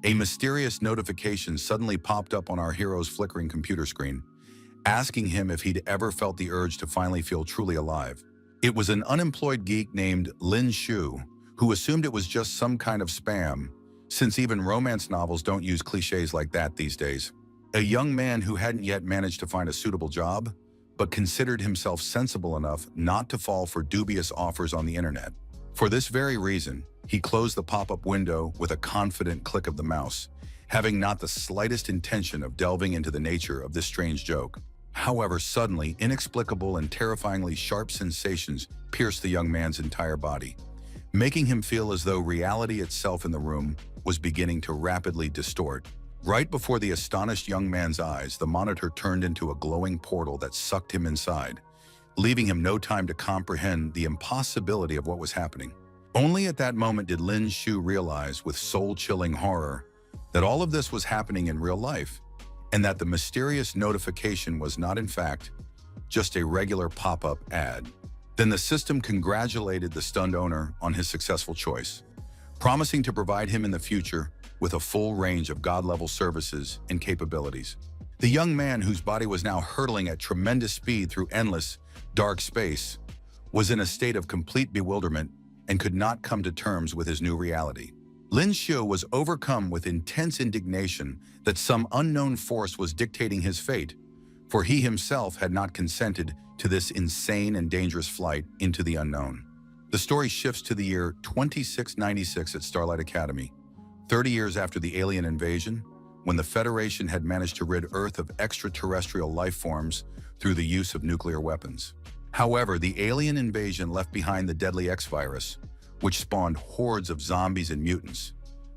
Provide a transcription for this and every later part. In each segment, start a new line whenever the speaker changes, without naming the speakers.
A mysterious notification suddenly popped up on our hero's flickering computer screen, asking him if he'd ever felt the urge to finally feel truly alive. It was an unemployed geek named Lin Shu, who assumed it was just some kind of spam, since even romance novels don't use cliches like that these days. A young man who hadn't yet managed to find a suitable job, but considered himself sensible enough not to fall for dubious offers on the internet. For this very reason, he closed the pop-up window with a confident click of the mouse, having not the slightest intention of delving into the nature of this strange joke. However, suddenly, inexplicable and terrifyingly sharp sensations pierced the young man's entire body, making him feel as though reality itself in the room was beginning to rapidly distort. Right before the astonished young man's eyes, the monitor turned into a glowing portal that sucked him inside, leaving him no time to comprehend the impossibility of what was happening. Only at that moment did Lin Shu realize with soul-chilling horror that all of this was happening in real life, and that the mysterious notification was not, in fact, just a regular pop-up ad. Then the system congratulated the stunned owner on his successful choice, promising to provide him in the future with a full range of God-level services and capabilities. The young man, whose body was now hurtling at tremendous speed through endless, dark space, was in a state of complete bewilderment and could not come to terms with his new reality. Lin Shu was overcome with intense indignation that some unknown force was dictating his fate, for he himself had not consented to this insane and dangerous flight into the unknown. The story shifts to the year 2696 at Starlight Academy, 30 years after the alien invasion, when the Federation had managed to rid Earth of extraterrestrial life forms through the use of nuclear weapons. However, the alien invasion left behind the deadly X-virus, which spawned hordes of zombies and mutants,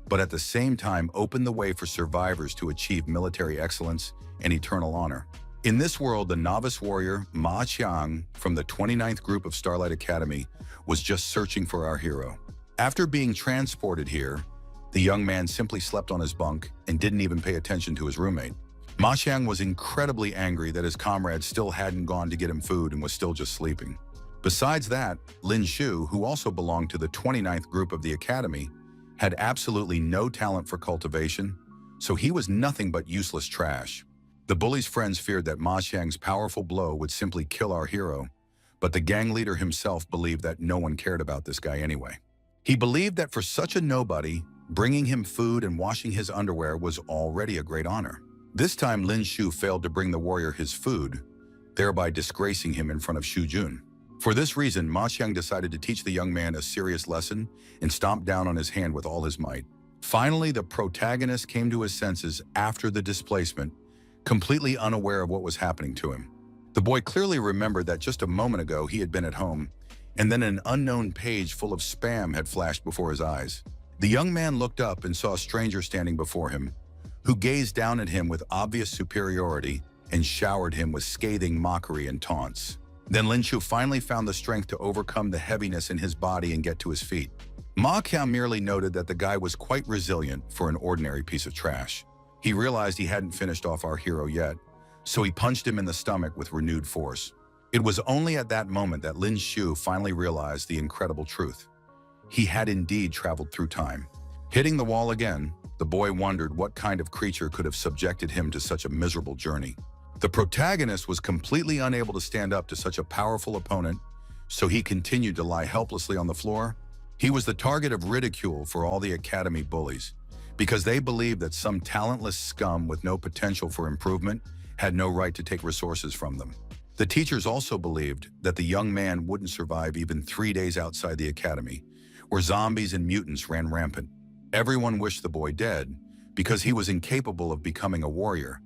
but at the same time opened the way for survivors to achieve military excellence and eternal honor. In this world, the novice warrior Ma Qiang from the 29th group of Starlight Academy was just searching for our hero. After being transported here, the young man simply slept on his bunk and didn't even pay attention to his roommate. Ma Qiang was incredibly angry that his comrades still hadn't gone to get him food and was still just sleeping. Besides that, Lin Shu, who also belonged to the 29th group of the academy, had absolutely no talent for cultivation, so he was nothing but useless trash. The bully's friends feared that Ma Qiang's powerful blow would simply kill our hero, but the gang leader himself believed that no one cared about this guy anyway. He believed that for such a nobody, bringing him food and washing his underwear was already a great honor. This time, Lin Shu failed to bring the warrior his food, thereby disgracing him in front of Shu Jun. For this reason, Ma Qiang decided to teach the young man a serious lesson and stomped down on his hand with all his might. Finally, the protagonist came to his senses after the displacement, completely unaware of what was happening to him. The boy clearly remembered that just a moment ago he had been at home, and then an unknown page full of spam had flashed before his eyes. The young man looked up and saw a stranger standing before him, who gazed down at him with obvious superiority and showered him with scathing mockery and taunts. Then Lin Shu finally found the strength to overcome the heaviness in his body and get to his feet. Ma Qiao merely noted that the guy was quite resilient for an ordinary piece of trash. He realized he hadn't finished off our hero yet, so he punched him in the stomach with renewed force. It was only at that moment that Lin Shu finally realized the incredible truth. He had indeed traveled through time. Hitting the wall again, the boy wondered what kind of creature could have subjected him to such a miserable journey. The protagonist was completely unable to stand up to such a powerful opponent, so he continued to lie helplessly on the floor. He was the target of ridicule for all the academy bullies, because they believed that some talentless scum with no potential for improvement had no right to take resources from them. The teachers also believed that the young man wouldn't survive even 3 days outside the academy, where zombies and mutants ran rampant. Everyone wished the boy dead, because he was incapable of becoming a warrior.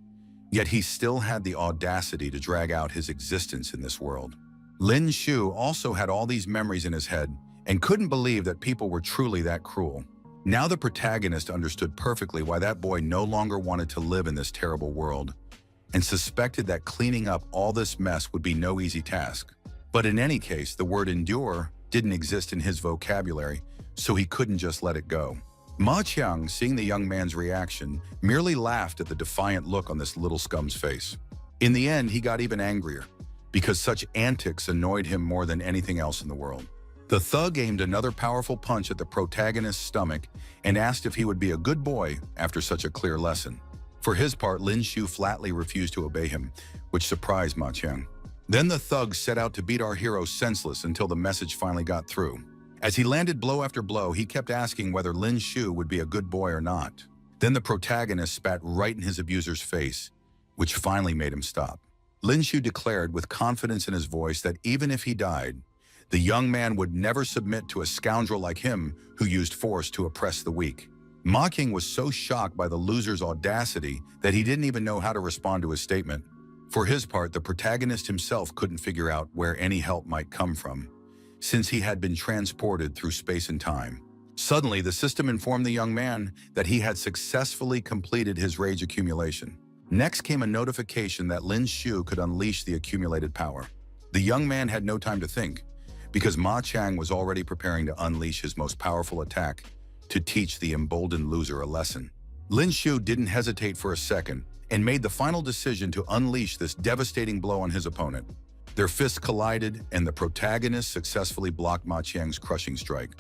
Yet he still had the audacity to drag out his existence in this world. Lin Shu also had all these memories in his head and couldn't believe that people were truly that cruel. Now the protagonist understood perfectly why that boy no longer wanted to live in this terrible world and suspected that cleaning up all this mess would be no easy task. But in any case, the word endure didn't exist in his vocabulary, so he couldn't just let it go. Ma Qiang, seeing the young man's reaction, merely laughed at the defiant look on this little scum's face. In the end, he got even angrier, because such antics annoyed him more than anything else in the world. The thug aimed another powerful punch at the protagonist's stomach and asked if he would be a good boy after such a clear lesson. For his part, Lin Shu flatly refused to obey him, which surprised Ma Qiang. Then the thug set out to beat our hero senseless until the message finally got through. As he landed blow after blow, he kept asking whether Lin Shu would be a good boy or not. Then the protagonist spat right in his abuser's face, which finally made him stop. Lin Shu declared with confidence in his voice that even if he died, the young man would never submit to a scoundrel like him who used force to oppress the weak. Ma Qiang was so shocked by the loser's audacity that he didn't even know how to respond to his statement. For his part, the protagonist himself couldn't figure out where any help might come from, since he had been transported through space and time. Suddenly, the system informed the young man that he had successfully completed his rage accumulation. Next came a notification that Lin Shu could unleash the accumulated power. The young man had no time to think, because Ma Qiang was already preparing to unleash his most powerful attack to teach the emboldened loser a lesson. Lin Shu didn't hesitate for a second and made the final decision to unleash this devastating blow on his opponent. Their fists collided, and the protagonist successfully blocked Ma Qiang's crushing strike.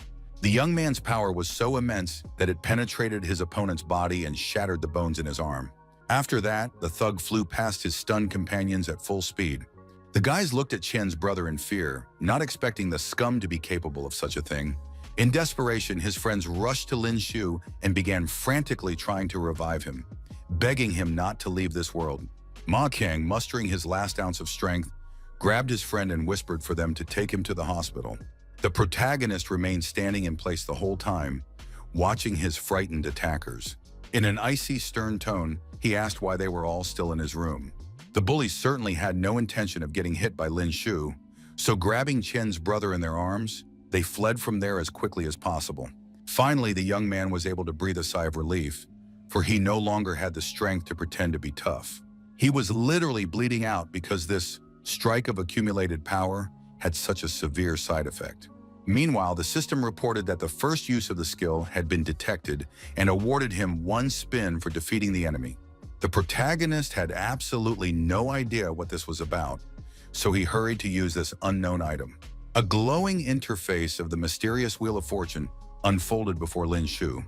The young man's power was so immense that it penetrated his opponent's body and shattered the bones in his arm. After that, the thug flew past his stunned companions at full speed. The guys looked at Chen's brother in fear, not expecting the scum to be capable of such a thing. In desperation, his friends rushed to Lin Shu and began frantically trying to revive him, begging him not to leave this world. Ma Qiang, mustering his last ounce of strength, grabbed his friend and whispered for them to take him to the hospital. The protagonist remained standing in place the whole time, watching his frightened attackers. In an icy, stern tone, he asked why they were all still in his room. The bullies certainly had no intention of getting hit by Lin Shu, so grabbing Chen's brother in their arms, they fled from there as quickly as possible. Finally, the young man was able to breathe a sigh of relief, for he no longer had the strength to pretend to be tough. He was literally bleeding out because this strike of accumulated power had such a severe side effect. Meanwhile, the system reported that the first use of the skill had been detected and awarded him 1 spin for defeating the enemy. The protagonist had absolutely no idea what this was about, so he hurried to use this unknown item. A glowing interface of the mysterious Wheel of Fortune unfolded before Lin Shu,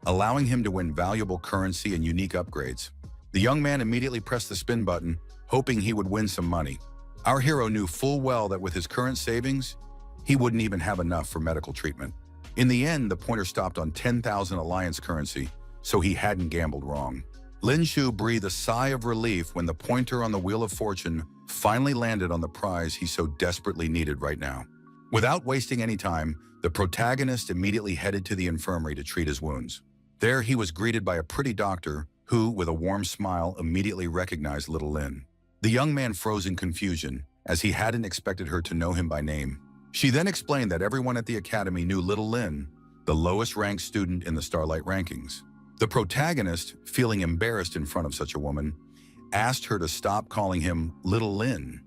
allowing him to win valuable currency and unique upgrades. The young man immediately pressed the spin button, hoping he would win some money. Our hero knew full well that with his current savings, he wouldn't even have enough for medical treatment. In the end, the pointer stopped on 10,000 Alliance currency, so he hadn't gambled wrong. Lin Shu breathed a sigh of relief when the pointer on the Wheel of Fortune finally landed on the prize he so desperately needed right now. Without wasting any time, the protagonist immediately headed to the infirmary to treat his wounds. There, he was greeted by a pretty doctor who, with a warm smile, immediately recognized little Lin. The young man froze in confusion, as he hadn't expected her to know him by name. She then explained that everyone at the academy knew little Lin, the lowest-ranked student in the Starlight rankings. The protagonist, feeling embarrassed in front of such a woman, asked her to stop calling him Little Lin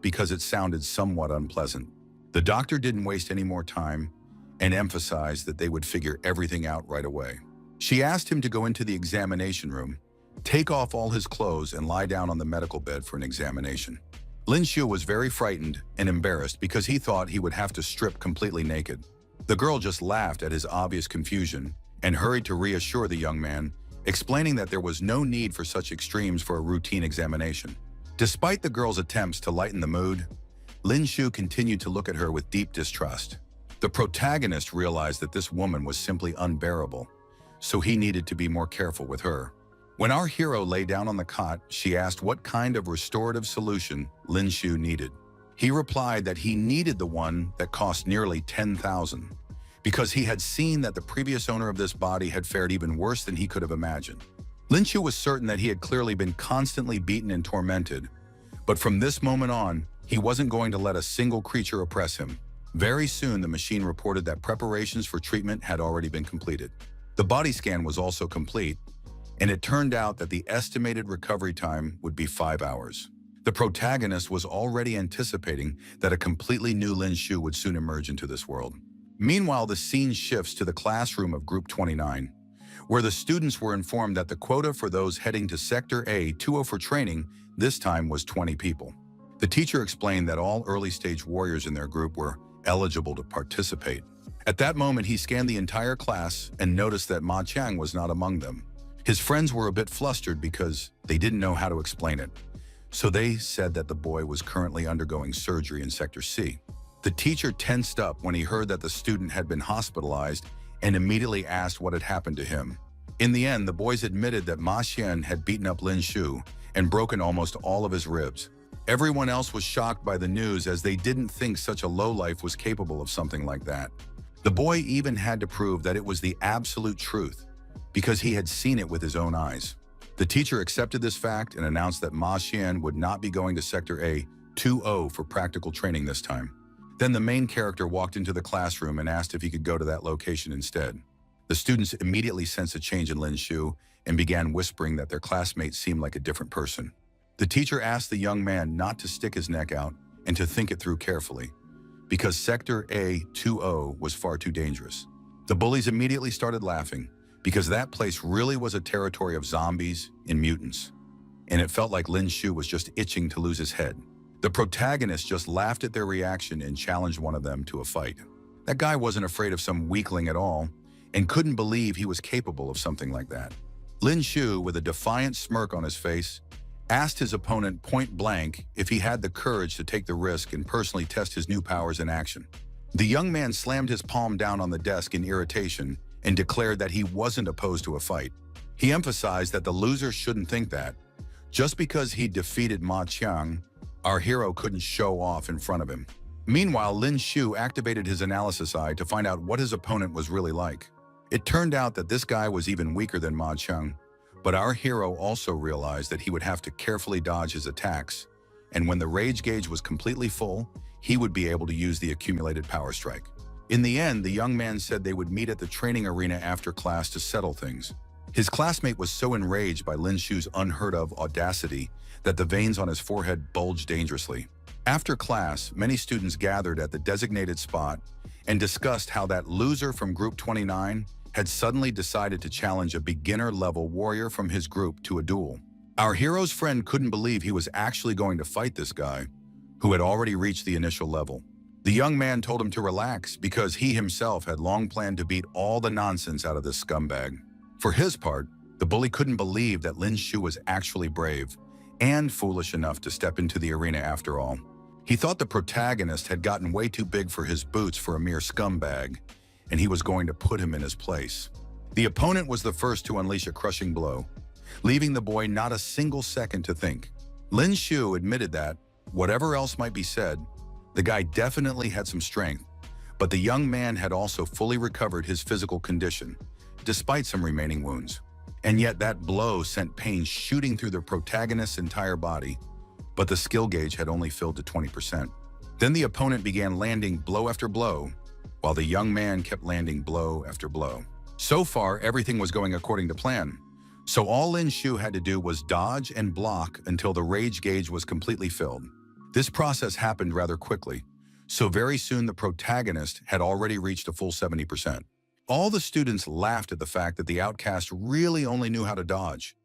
because it sounded somewhat unpleasant. The doctor didn't waste any more time and emphasized that they would figure everything out right away. She asked him to go into the examination room, take off all his clothes, and lie down on the medical bed for an examination. Lin Shu was very frightened and embarrassed because he thought he would have to strip completely naked. The girl just laughed at his obvious confusion and hurried to reassure the young man, explaining that there was no need for such extremes for a routine examination. Despite the girl's attempts to lighten the mood, Lin Shu continued to look at her with deep distrust. The protagonist realized that this woman was simply unbearable, so he needed to be more careful with her. When our hero lay down on the cot, she asked what kind of restorative solution Lin Shu needed. He replied that he needed the one that cost nearly 10,000, because he had seen that the previous owner of this body had fared even worse than he could have imagined. Lin Shu was certain that he had clearly been constantly beaten and tormented, but from this moment on, he wasn't going to let a single creature oppress him. Very soon, the machine reported that preparations for treatment had already been completed. The body scan was also complete, and it turned out that the estimated recovery time would be 5 hours. The protagonist was already anticipating that a completely new Lin Shu would soon emerge into this world. Meanwhile, the scene shifts to the classroom of Group 29, where the students were informed that the quota for those heading to Sector A-20 for training this time was 20 people. The teacher explained that all early-stage warriors in their group were eligible to participate. At that moment, he scanned the entire class and noticed that Ma Chang was not among them. His friends were a bit flustered because they didn't know how to explain it. So they said that the boy was currently undergoing surgery in Sector C. The teacher tensed up when he heard that the student had been hospitalized and immediately asked what had happened to him. In the end, the boys admitted that Ma Xian had beaten up Lin Shu and broken almost all of his ribs. Everyone else was shocked by the news as they didn't think such a lowlife was capable of something like that. The boy even had to prove that it was the absolute truth because he had seen it with his own eyes. The teacher accepted this fact and announced that Ma Xian would not be going to Sector A-20 for practical training this time. Then the main character walked into the classroom and asked if he could go to that location instead. The students immediately sensed a change in Lin Shu and began whispering that their classmate seemed like a different person. The teacher asked the young man not to stick his neck out and to think it through carefully, because Sector A-20 was far too dangerous. The bullies immediately started laughing, because that place really was a territory of zombies and mutants, and it felt like Lin Shu was just itching to lose his head. The protagonists just laughed at their reaction and challenged one of them to a fight. That guy wasn't afraid of some weakling at all, and couldn't believe he was capable of something like that. Lin Shu, with a defiant smirk on his face, asked his opponent point blank if he had the courage to take the risk and personally test his new powers in action. The young man slammed his palm down on the desk in irritation and declared that he wasn't opposed to a fight. He emphasized that the loser shouldn't think that. Just because he defeated Ma Qiang, our hero couldn't show off in front of him. Meanwhile, Lin Shu activated his analysis eye to find out what his opponent was really like. It turned out that this guy was even weaker than Ma Qiang, but our hero also realized that he would have to carefully dodge his attacks, and when the rage gauge was completely full, he would be able to use the accumulated power strike. In the end, the young man said they would meet at the training arena after class to settle things. His classmate was so enraged by Lin Shu's unheard-of audacity that the veins on his forehead bulged dangerously. After class, many students gathered at the designated spot and discussed how that loser from Group 29 had suddenly decided to challenge a beginner-level warrior from his group to a duel. Our hero's friend couldn't believe he was actually going to fight this guy, who had already reached the initial level. The young man told him to relax because he himself had long planned to beat all the nonsense out of this scumbag. For his part, the bully couldn't believe that Lin Shu was actually brave and foolish enough to step into the arena after all. He thought the protagonist had gotten way too big for his boots for a mere scumbag, and he was going to put him in his place. The opponent was the first to unleash a crushing blow, leaving the boy not a single second to think. Lin Shu admitted that, whatever else might be said, the guy definitely had some strength, but the young man had also fully recovered his physical condition, despite some remaining wounds. And yet that blow sent pain shooting through the protagonist's entire body, but the skill gauge had only filled to 20%. Then the opponent began landing blow after blow, while the young man kept landing blow after blow. So far, everything was going according to plan. So all Lin Shu had to do was dodge and block until the rage gauge was completely filled. This process happened rather quickly, so very soon the protagonist had already reached a full 70%. All the students laughed at the fact that the outcast really only knew how to dodge,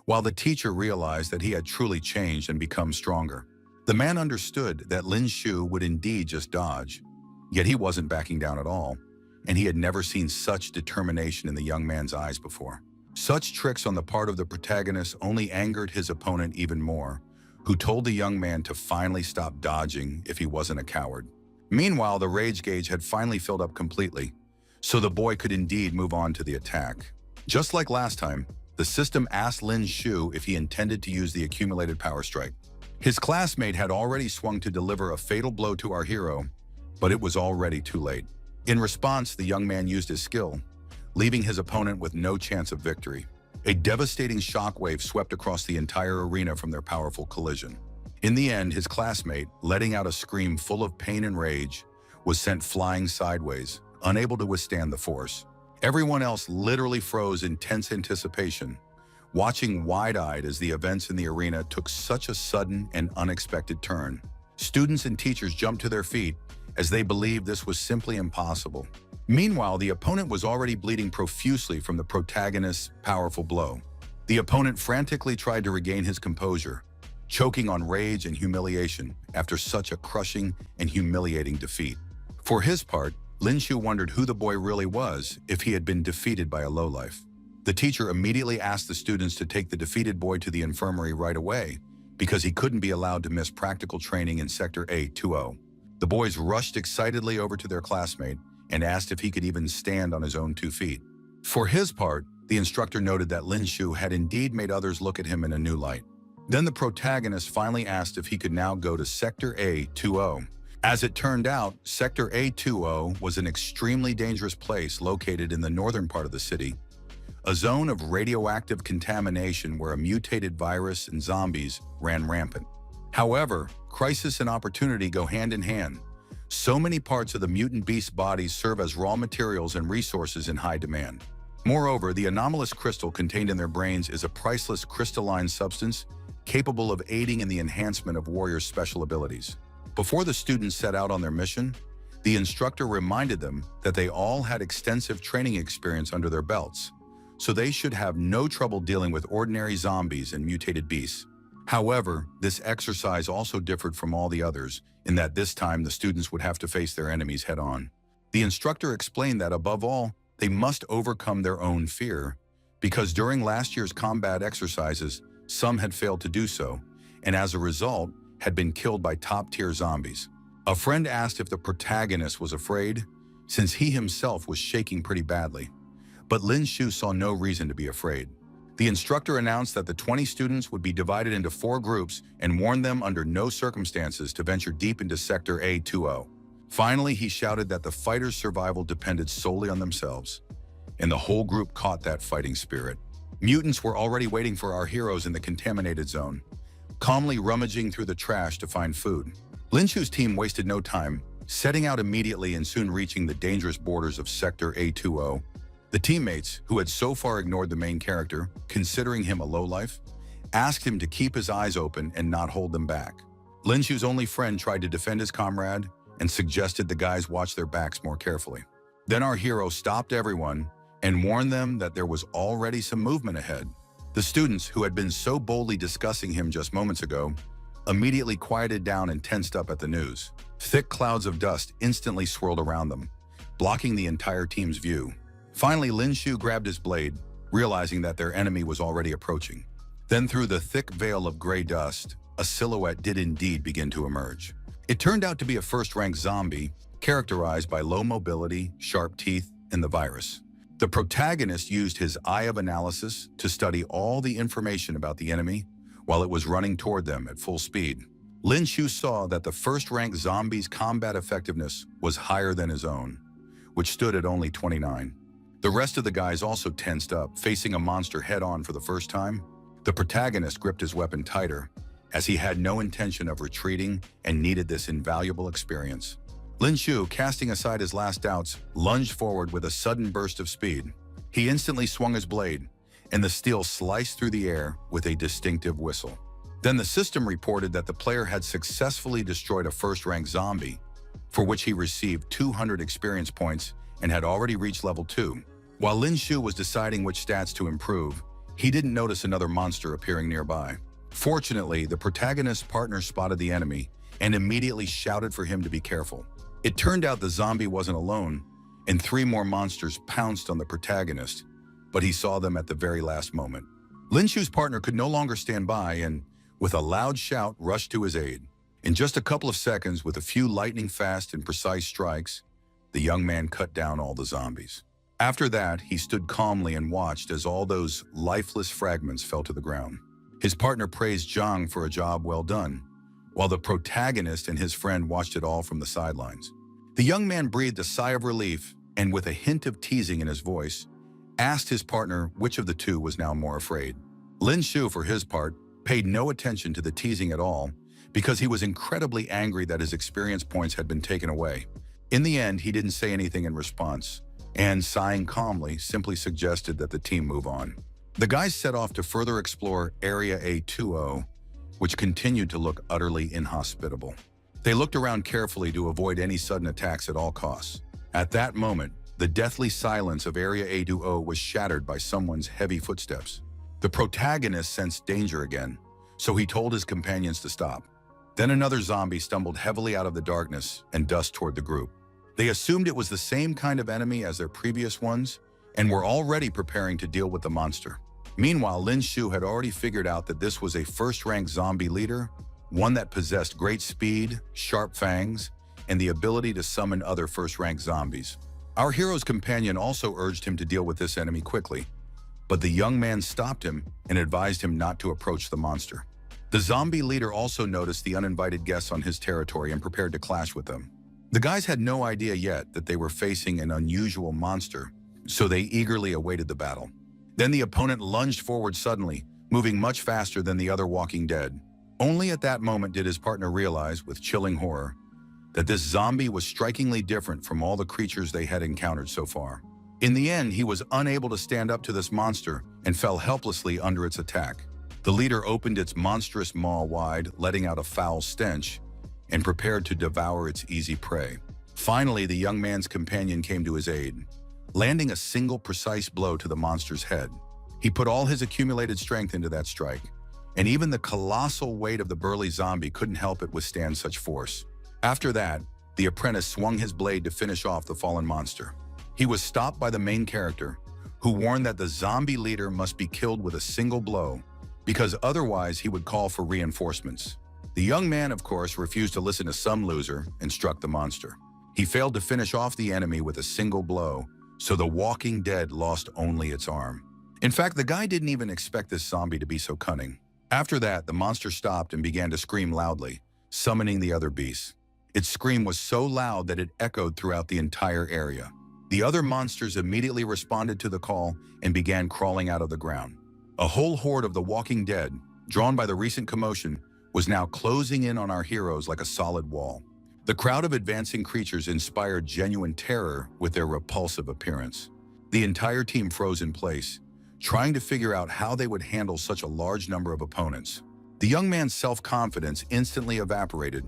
while the teacher realized that he had truly changed and become stronger. The man understood that Lin Shu would indeed just dodge, yet he wasn't backing down at all, and he had never seen such determination in the young man's eyes before. Such tricks on the part of the protagonist only angered his opponent even more, who told the young man to finally stop dodging if he wasn't a coward. Meanwhile, the rage gauge had finally filled up completely, so the boy could indeed move on to the attack. Just like last time, the system asked Lin Shu if he intended to use the accumulated power strike. His classmate had already swung to deliver a fatal blow to our hero, but it was already too late. In response, the young man used his skill, leaving his opponent with no chance of victory. A devastating shockwave swept across the entire arena from their powerful collision. In the end, his classmate, letting out a scream full of pain and rage, was sent flying sideways, unable to withstand the force. Everyone else literally froze in tense anticipation, watching wide-eyed as the events in the arena took such a sudden and unexpected turn. Students and teachers jumped to their feet as they believed this was simply impossible. Meanwhile, the opponent was already bleeding profusely from the protagonist's powerful blow. The opponent frantically tried to regain his composure, choking on rage and humiliation after such a crushing and humiliating defeat. For his part, Lin Shu wondered who the boy really was if he had been defeated by a lowlife. The teacher immediately asked the students to take the defeated boy to the infirmary right away because he couldn't be allowed to miss practical training in Sector A20. The boys rushed excitedly over to their classmate and asked if he could even stand on his own 2 feet. For his part, the instructor noted that Lin Shu had indeed made others look at him in a new light. Then the protagonist finally asked if he could now go to Sector A20. As it turned out, Sector A20 was an extremely dangerous place located in the northern part of the city, a zone of radioactive contamination where a mutated virus and zombies ran rampant. However, crisis and opportunity go hand in hand. So many parts of the mutant beast's bodies serve as raw materials and resources in high demand. Moreover, the anomalous crystal contained in their brains is a priceless crystalline substance capable of aiding in the enhancement of warriors' special abilities. Before the students set out on their mission, the instructor reminded them that they all had extensive training experience under their belts, so they should have no trouble dealing with ordinary zombies and mutated beasts. However, this exercise also differed from all the others in that this time the students would have to face their enemies head-on. The instructor explained that above all, they must overcome their own fear, because during last year's combat exercises, some had failed to do so, and as a result, had been killed by top-tier zombies. A friend asked if the protagonist was afraid, since he himself was shaking pretty badly. But Lin Shu saw no reason to be afraid. The instructor announced that the 20 students would be divided into 4 groups and warned them under no circumstances to venture deep into Sector A20. Finally, he shouted that the fighters' survival depended solely on themselves, and the whole group caught that fighting spirit. Mutants were already waiting for our heroes in the contaminated zone, calmly rummaging through the trash to find food. Lin Shu's team wasted no time, setting out immediately and soon reaching the dangerous borders of Sector A20. The teammates, who had so far ignored the main character, considering him a lowlife, asked him to keep his eyes open and not hold them back. Lin Shu's only friend tried to defend his comrade and suggested the guys watch their backs more carefully. Then our hero stopped everyone and warned them that there was already some movement ahead. The students, who had been so boldly discussing him just moments ago, immediately quieted down and tensed up at the news. Thick clouds of dust instantly swirled around them, blocking the entire team's view. Finally, Lin Shu grabbed his blade, realizing that their enemy was already approaching. Then through the thick veil of gray dust, a silhouette did indeed begin to emerge. It turned out to be a first-rank zombie, characterized by low mobility, sharp teeth, and the virus. The protagonist used his eye of analysis to study all the information about the enemy while it was running toward them at full speed. Lin Shu saw that the first-rank zombie's combat effectiveness was higher than his own, which stood at only 29. The rest of the guys also tensed up, facing a monster head-on for the first time. The protagonist gripped his weapon tighter, as he had no intention of retreating and needed this invaluable experience. Lin Shu, casting aside his last doubts, lunged forward with a sudden burst of speed. He instantly swung his blade, and the steel sliced through the air with a distinctive whistle. Then the system reported that the player had successfully destroyed a first-rank zombie, for which he received 200 experience points and had already reached level 2. While Lin Shu was deciding which stats to improve, he didn't notice another monster appearing nearby. Fortunately, the protagonist's partner spotted the enemy and immediately shouted for him to be careful. It turned out the zombie wasn't alone, and 3 more monsters pounced on the protagonist, but he saw them at the very last moment. Lin Shu's partner could no longer stand by and, with a loud shout, rushed to his aid. In just a couple of seconds, with a few lightning-fast and precise strikes, the young man cut down all the zombies. After that, he stood calmly and watched as all those lifeless fragments fell to the ground. His partner praised Zhang for a job well done, while the protagonist and his friend watched it all from the sidelines. The young man breathed a sigh of relief and, with a hint of teasing in his voice, asked his partner which of the two was now more afraid. Lin Shu, for his part, paid no attention to the teasing at all because he was incredibly angry that his experience points had been taken away. In the end, he didn't say anything in response, and, sighing calmly, simply suggested that the team move on. The guys set off to further explore Area A20, which continued to look utterly inhospitable. They looked around carefully to avoid any sudden attacks at all costs. At that moment, the deathly silence of Area A20 was shattered by someone's heavy footsteps. The protagonist sensed danger again, so he told his companions to stop. Then another zombie stumbled heavily out of the darkness and dust toward the group. They assumed it was the same kind of enemy as their previous ones and were already preparing to deal with the monster. Meanwhile, Lin Shu had already figured out that this was a first-rank zombie leader, one that possessed great speed, sharp fangs, and the ability to summon other first-rank zombies. Our hero's companion also urged him to deal with this enemy quickly, but the young man stopped him and advised him not to approach the monster. The zombie leader also noticed the uninvited guests on his territory and prepared to clash with them. The guys had no idea yet that they were facing an unusual monster, so they eagerly awaited the battle. Then the opponent lunged forward suddenly, moving much faster than the other Walking Dead. Only at that moment did his partner realize, with chilling horror, that this zombie was strikingly different from all the creatures they had encountered so far. In the end, he was unable to stand up to this monster and fell helplessly under its attack. The leader opened its monstrous maw wide, letting out a foul stench, and prepared to devour its easy prey. Finally, the young man's companion came to his aid, landing a single precise blow to the monster's head. He put all his accumulated strength into that strike, and even the colossal weight of the burly zombie couldn't help it withstand such force. After that, the apprentice swung his blade to finish off the fallen monster. He was stopped by the main character, who warned that the zombie leader must be killed with a single blow, because otherwise he would call for reinforcements. The young man, of course, refused to listen to some loser and struck the monster. He failed to finish off the enemy with a single blow, so the Walking Dead lost only its arm. In fact, the guy didn't even expect this zombie to be so cunning. After that, the monster stopped and began to scream loudly, summoning the other beasts. Its scream was so loud that it echoed throughout the entire area. The other monsters immediately responded to the call and began crawling out of the ground. A whole horde of the Walking Dead, drawn by the recent commotion, was now closing in on our heroes like a solid wall. The crowd of advancing creatures inspired genuine terror with their repulsive appearance. The entire team froze in place, trying to figure out how they would handle such a large number of opponents. The young man's self-confidence instantly evaporated,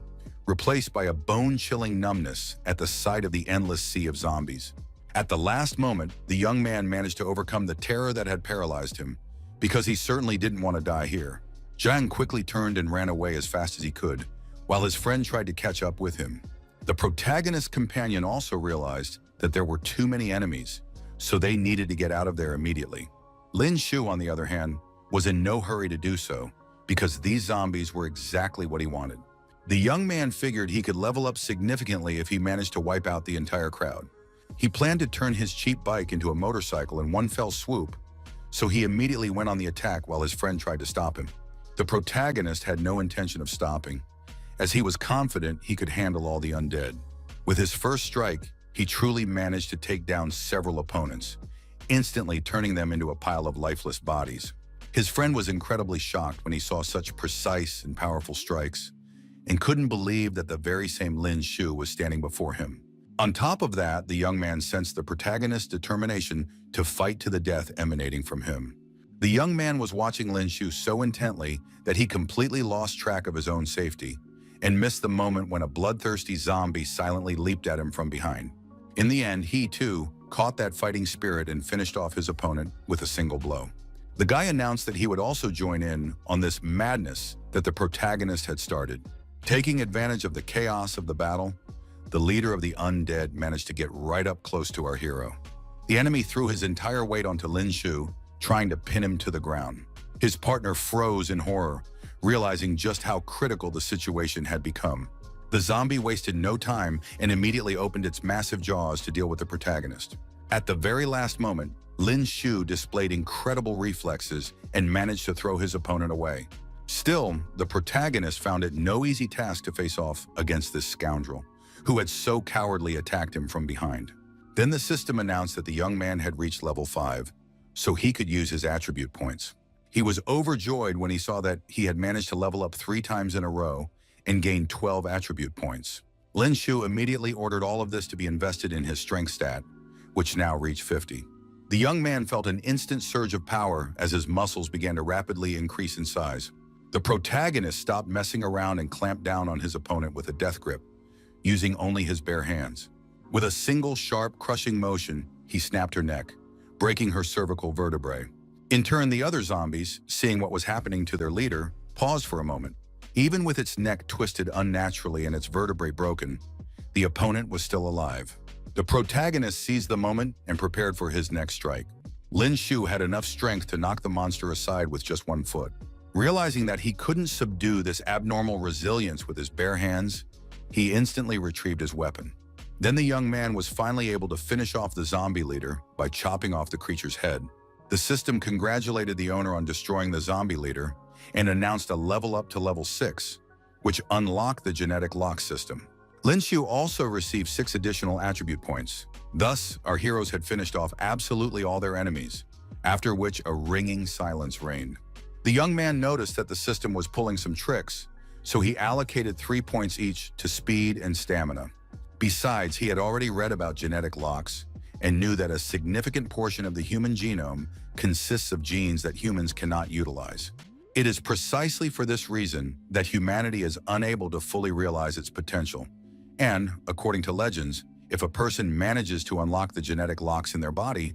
replaced by a bone-chilling numbness at the sight of the endless sea of zombies. At the last moment, the young man managed to overcome the terror that had paralyzed him, because he certainly didn't want to die here. Zhang quickly turned and ran away as fast as he could, while his friend tried to catch up with him. The protagonist's companion also realized that there were too many enemies, so they needed to get out of there immediately. Lin Shu, on the other hand, was in no hurry to do so, because these zombies were exactly what he wanted. The young man figured he could level up significantly if he managed to wipe out the entire crowd. He planned to turn his cheap bike into a motorcycle in one fell swoop, so he immediately went on the attack while his friend tried to stop him. The protagonist had no intention of stopping, as he was confident he could handle all the undead. With his first strike, he truly managed to take down several opponents, instantly turning them into a pile of lifeless bodies. His friend was incredibly shocked when he saw such precise and powerful strikes, and couldn't believe that the very same Lin Shu was standing before him. On top of that, the young man sensed the protagonist's determination to fight to the death emanating from him. The young man was watching Lin Shu so intently that he completely lost track of his own safety and missed the moment when a bloodthirsty zombie silently leaped at him from behind. In the end, he too caught that fighting spirit and finished off his opponent with a single blow. The guy announced that he would also join in on this madness that the protagonist had started. Taking advantage of the chaos of the battle, the leader of the undead managed to get right up close to our hero. The enemy threw his entire weight onto Lin Shu, trying to pin him to the ground. His partner froze in horror, realizing just how critical the situation had become. The zombie wasted no time and immediately opened its massive jaws to deal with the protagonist. At the very last moment, Lin Shu displayed incredible reflexes and managed to throw his opponent away. Still, the protagonist found it no easy task to face off against this scoundrel, who had so cowardly attacked him from behind. Then the system announced that the young man had reached level 5, so he could use his attribute points. He was overjoyed when he saw that he had managed to level up 3 times in a row and gained 12 attribute points. Lin Shu immediately ordered all of this to be invested in his strength stat, which now reached 50. The young man felt an instant surge of power as his muscles began to rapidly increase in size. The protagonist stopped messing around and clamped down on his opponent with a death grip, using only his bare hands. With a single sharp, crushing motion, he snapped her neck, breaking her cervical vertebrae. In turn, the other zombies, seeing what was happening to their leader, paused for a moment. Even with its neck twisted unnaturally and its vertebrae broken, the opponent was still alive. The protagonist seized the moment and prepared for his next strike. Lin Shu had enough strength to knock the monster aside with just one foot. Realizing that he couldn't subdue this abnormal resilience with his bare hands, he instantly retrieved his weapon. Then the young man was finally able to finish off the zombie leader by chopping off the creature's head. The system congratulated the owner on destroying the zombie leader and announced a level up to level 6, which unlocked the genetic lock system. Lin Shu also received 6 additional attribute points. Thus, our heroes had finished off absolutely all their enemies, after which a ringing silence reigned. The young man noticed that the system was pulling some tricks, so he allocated 3 points each to speed and stamina. Besides, he had already read about genetic locks and knew that a significant portion of the human genome consists of genes that humans cannot utilize. It is precisely for this reason that humanity is unable to fully realize its potential. And, according to legends, if a person manages to unlock the genetic locks in their body,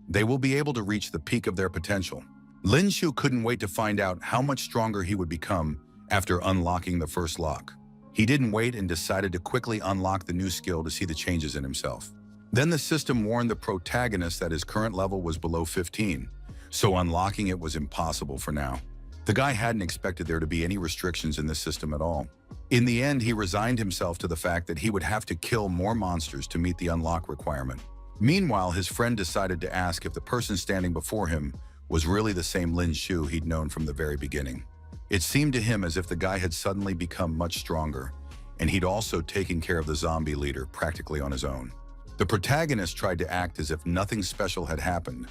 they will be able to reach the peak of their potential. Lin Shu couldn't wait to find out how much stronger he would become after unlocking the first lock. He didn't wait and decided to quickly unlock the new skill to see the changes in himself. Then the system warned the protagonist that his current level was below 15, so unlocking it was impossible for now. The guy hadn't expected there to be any restrictions in this system at all. In the end, he resigned himself to the fact that he would have to kill more monsters to meet the unlock requirement. Meanwhile, his friend decided to ask if the person standing before him was really the same Lin Shu he'd known from the very beginning. It seemed to him as if the guy had suddenly become much stronger, and he'd also taken care of the zombie leader practically on his own. The protagonist tried to act as if nothing special had happened,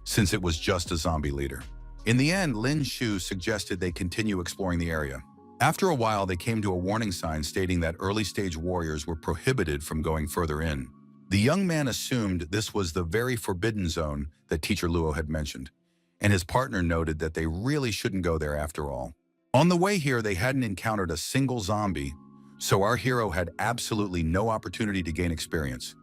since it was just a zombie leader. In the end, Lin Shu suggested they continue exploring the area. After a while, they came to a warning sign stating that early-stage warriors were prohibited from going further in. The young man assumed this was the very forbidden zone that Teacher Luo had mentioned, and his partner noted that they really shouldn't go there after all. On the way here, they hadn't encountered a single zombie, so our hero had absolutely no opportunity to gain experience,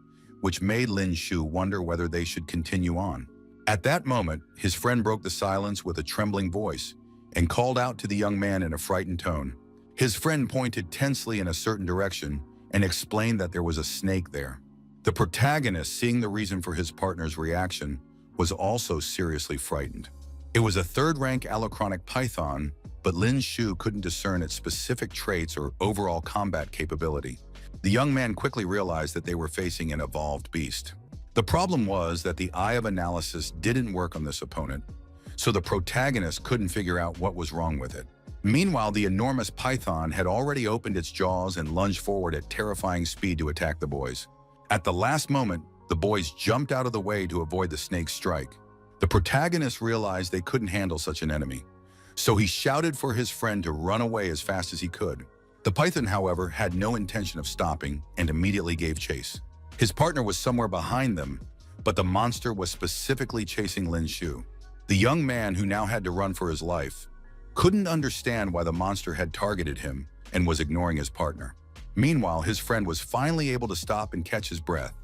which made Lin Shu wonder whether they should continue on. At that moment, his friend broke the silence with a trembling voice and called out to the young man in a frightened tone. His friend pointed tensely in a certain direction and explained that there was a snake there. The protagonist, seeing the reason for his partner's reaction, was also seriously frightened. It was a third-rank allochronic python, but Lin Shu couldn't discern its specific traits or overall combat capability. The young man quickly realized that they were facing an evolved beast. The problem was that the eye of analysis didn't work on this opponent, so the protagonist couldn't figure out what was wrong with it. Meanwhile, the enormous python had already opened its jaws and lunged forward at terrifying speed to attack the boys. At the last moment, the boys jumped out of the way to avoid the snake's strike. The protagonist realized they couldn't handle such an enemy, so he shouted for his friend to run away as fast as he could. The python, however, had no intention of stopping and immediately gave chase. His partner was somewhere behind them, but the monster was specifically chasing Lin Shu. The young man, who now had to run for his life, couldn't understand why the monster had targeted him and was ignoring his partner. Meanwhile, his friend was finally able to stop and catch his breath.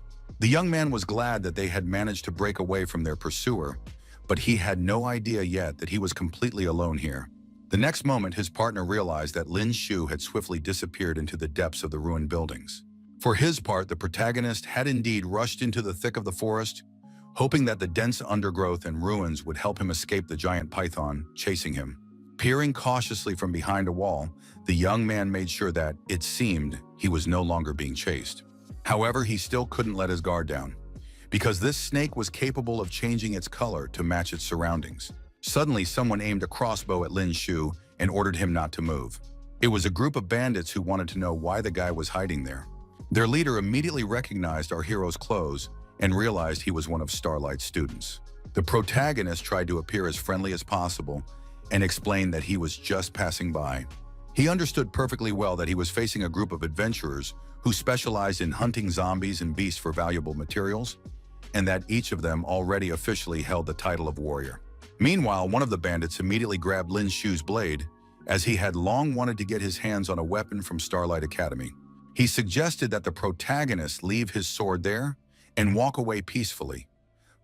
The young man was glad that they had managed to break away from their pursuer, but he had no idea yet that he was completely alone here. The next moment, his partner realized that Lin Shu had swiftly disappeared into the depths of the ruined buildings. For his part, the protagonist had indeed rushed into the thick of the forest, hoping that the dense undergrowth and ruins would help him escape the giant python chasing him. Peering cautiously from behind a wall, the young man made sure that, it seemed, he was no longer being chased. However, he still couldn't let his guard down, because this snake was capable of changing its color to match its surroundings. Suddenly, someone aimed a crossbow at Lin Shu and ordered him not to move. It was a group of bandits who wanted to know why the guy was hiding there. Their leader immediately recognized our hero's clothes and realized he was one of Starlight's students. The protagonist tried to appear as friendly as possible and explained that he was just passing by. He understood perfectly well that he was facing a group of adventurers who specialized in hunting zombies and beasts for valuable materials, and that each of them already officially held the title of warrior. Meanwhile, one of the bandits immediately grabbed Lin Shu's blade, as he had long wanted to get his hands on a weapon from Starlight Academy. He suggested that the protagonist leave his sword there and walk away peacefully,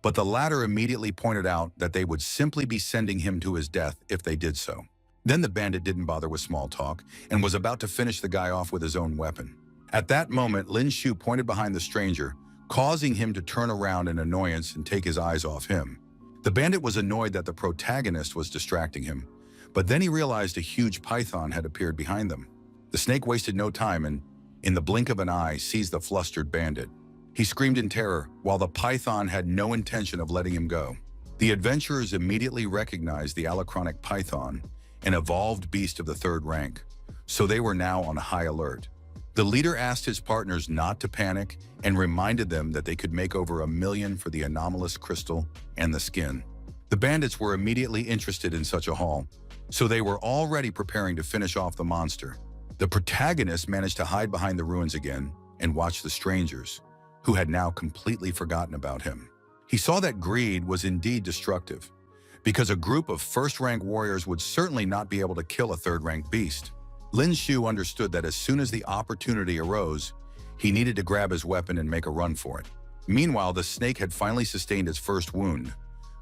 but the latter immediately pointed out that they would simply be sending him to his death if they did so. Then the bandit didn't bother with small talk and was about to finish the guy off with his own weapon. At that moment, Lin Shu pointed behind the stranger, causing him to turn around in annoyance and take his eyes off him. The bandit was annoyed that the protagonist was distracting him, but then he realized a huge python had appeared behind them. The snake wasted no time and, in the blink of an eye, seized the flustered bandit. He screamed in terror, while the python had no intention of letting him go. The adventurers immediately recognized the alachronic python, an evolved beast of the third rank, so they were now on high alert. The leader asked his partners not to panic and reminded them that they could make over $1 million for the anomalous crystal and the skin. The bandits were immediately interested in such a haul, so they were already preparing to finish off the monster. The protagonist managed to hide behind the ruins again and watch the strangers, who had now completely forgotten about him. He saw that greed was indeed destructive, because a group of first-rank warriors would certainly not be able to kill a third-rank beast. Lin Shu understood that as soon as the opportunity arose, he needed to grab his weapon and make a run for it. Meanwhile, the snake had finally sustained its first wound,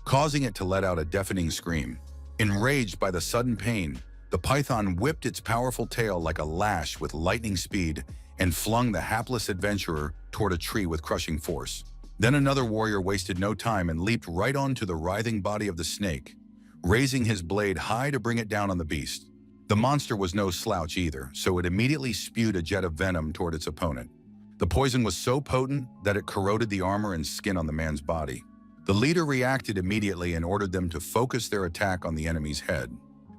causing it to let out a deafening scream. Enraged by the sudden pain, the python whipped its powerful tail like a lash with lightning speed and flung the hapless adventurer toward a tree with crushing force. Then another warrior wasted no time and leaped right onto the writhing body of the snake, raising his blade high to bring it down on the beast. The monster was no slouch either, so it immediately spewed a jet of venom toward its opponent. The poison was so potent that it corroded the armor and skin on the man's body. The leader reacted immediately and ordered them to focus their attack on the enemy's head.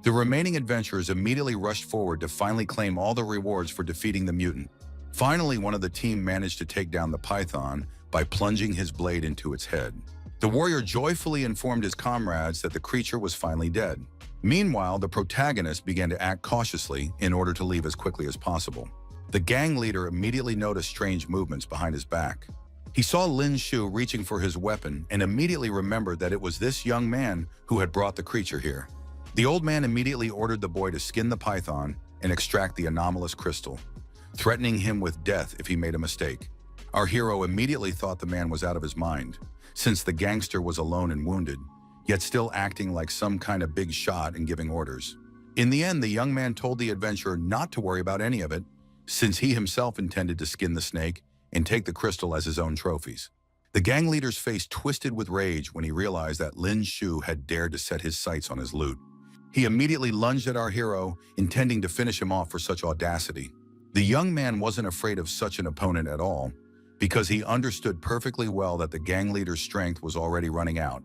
The remaining adventurers immediately rushed forward to finally claim all the rewards for defeating the mutant. Finally, one of the team managed to take down the python by plunging his blade into its head. The warrior joyfully informed his comrades that the creature was finally dead. Meanwhile, the protagonist began to act cautiously in order to leave as quickly as possible. The gang leader immediately noticed strange movements behind his back. He saw Lin Shu reaching for his weapon and immediately remembered that it was this young man who had brought the creature here. The old man immediately ordered the boy to skin the python and extract the anomalous crystal, threatening him with death if he made a mistake. Our hero immediately thought the man was out of his mind, since the gangster was alone and wounded, yet still acting like some kind of big shot and giving orders. In the end, the young man told the adventurer not to worry about any of it, since he himself intended to skin the snake and take the crystal as his own trophies. The gang leader's face twisted with rage when he realized that Lin Shu had dared to set his sights on his loot. He immediately lunged at our hero, intending to finish him off for such audacity. The young man wasn't afraid of such an opponent at all, because he understood perfectly well that the gang leader's strength was already running out,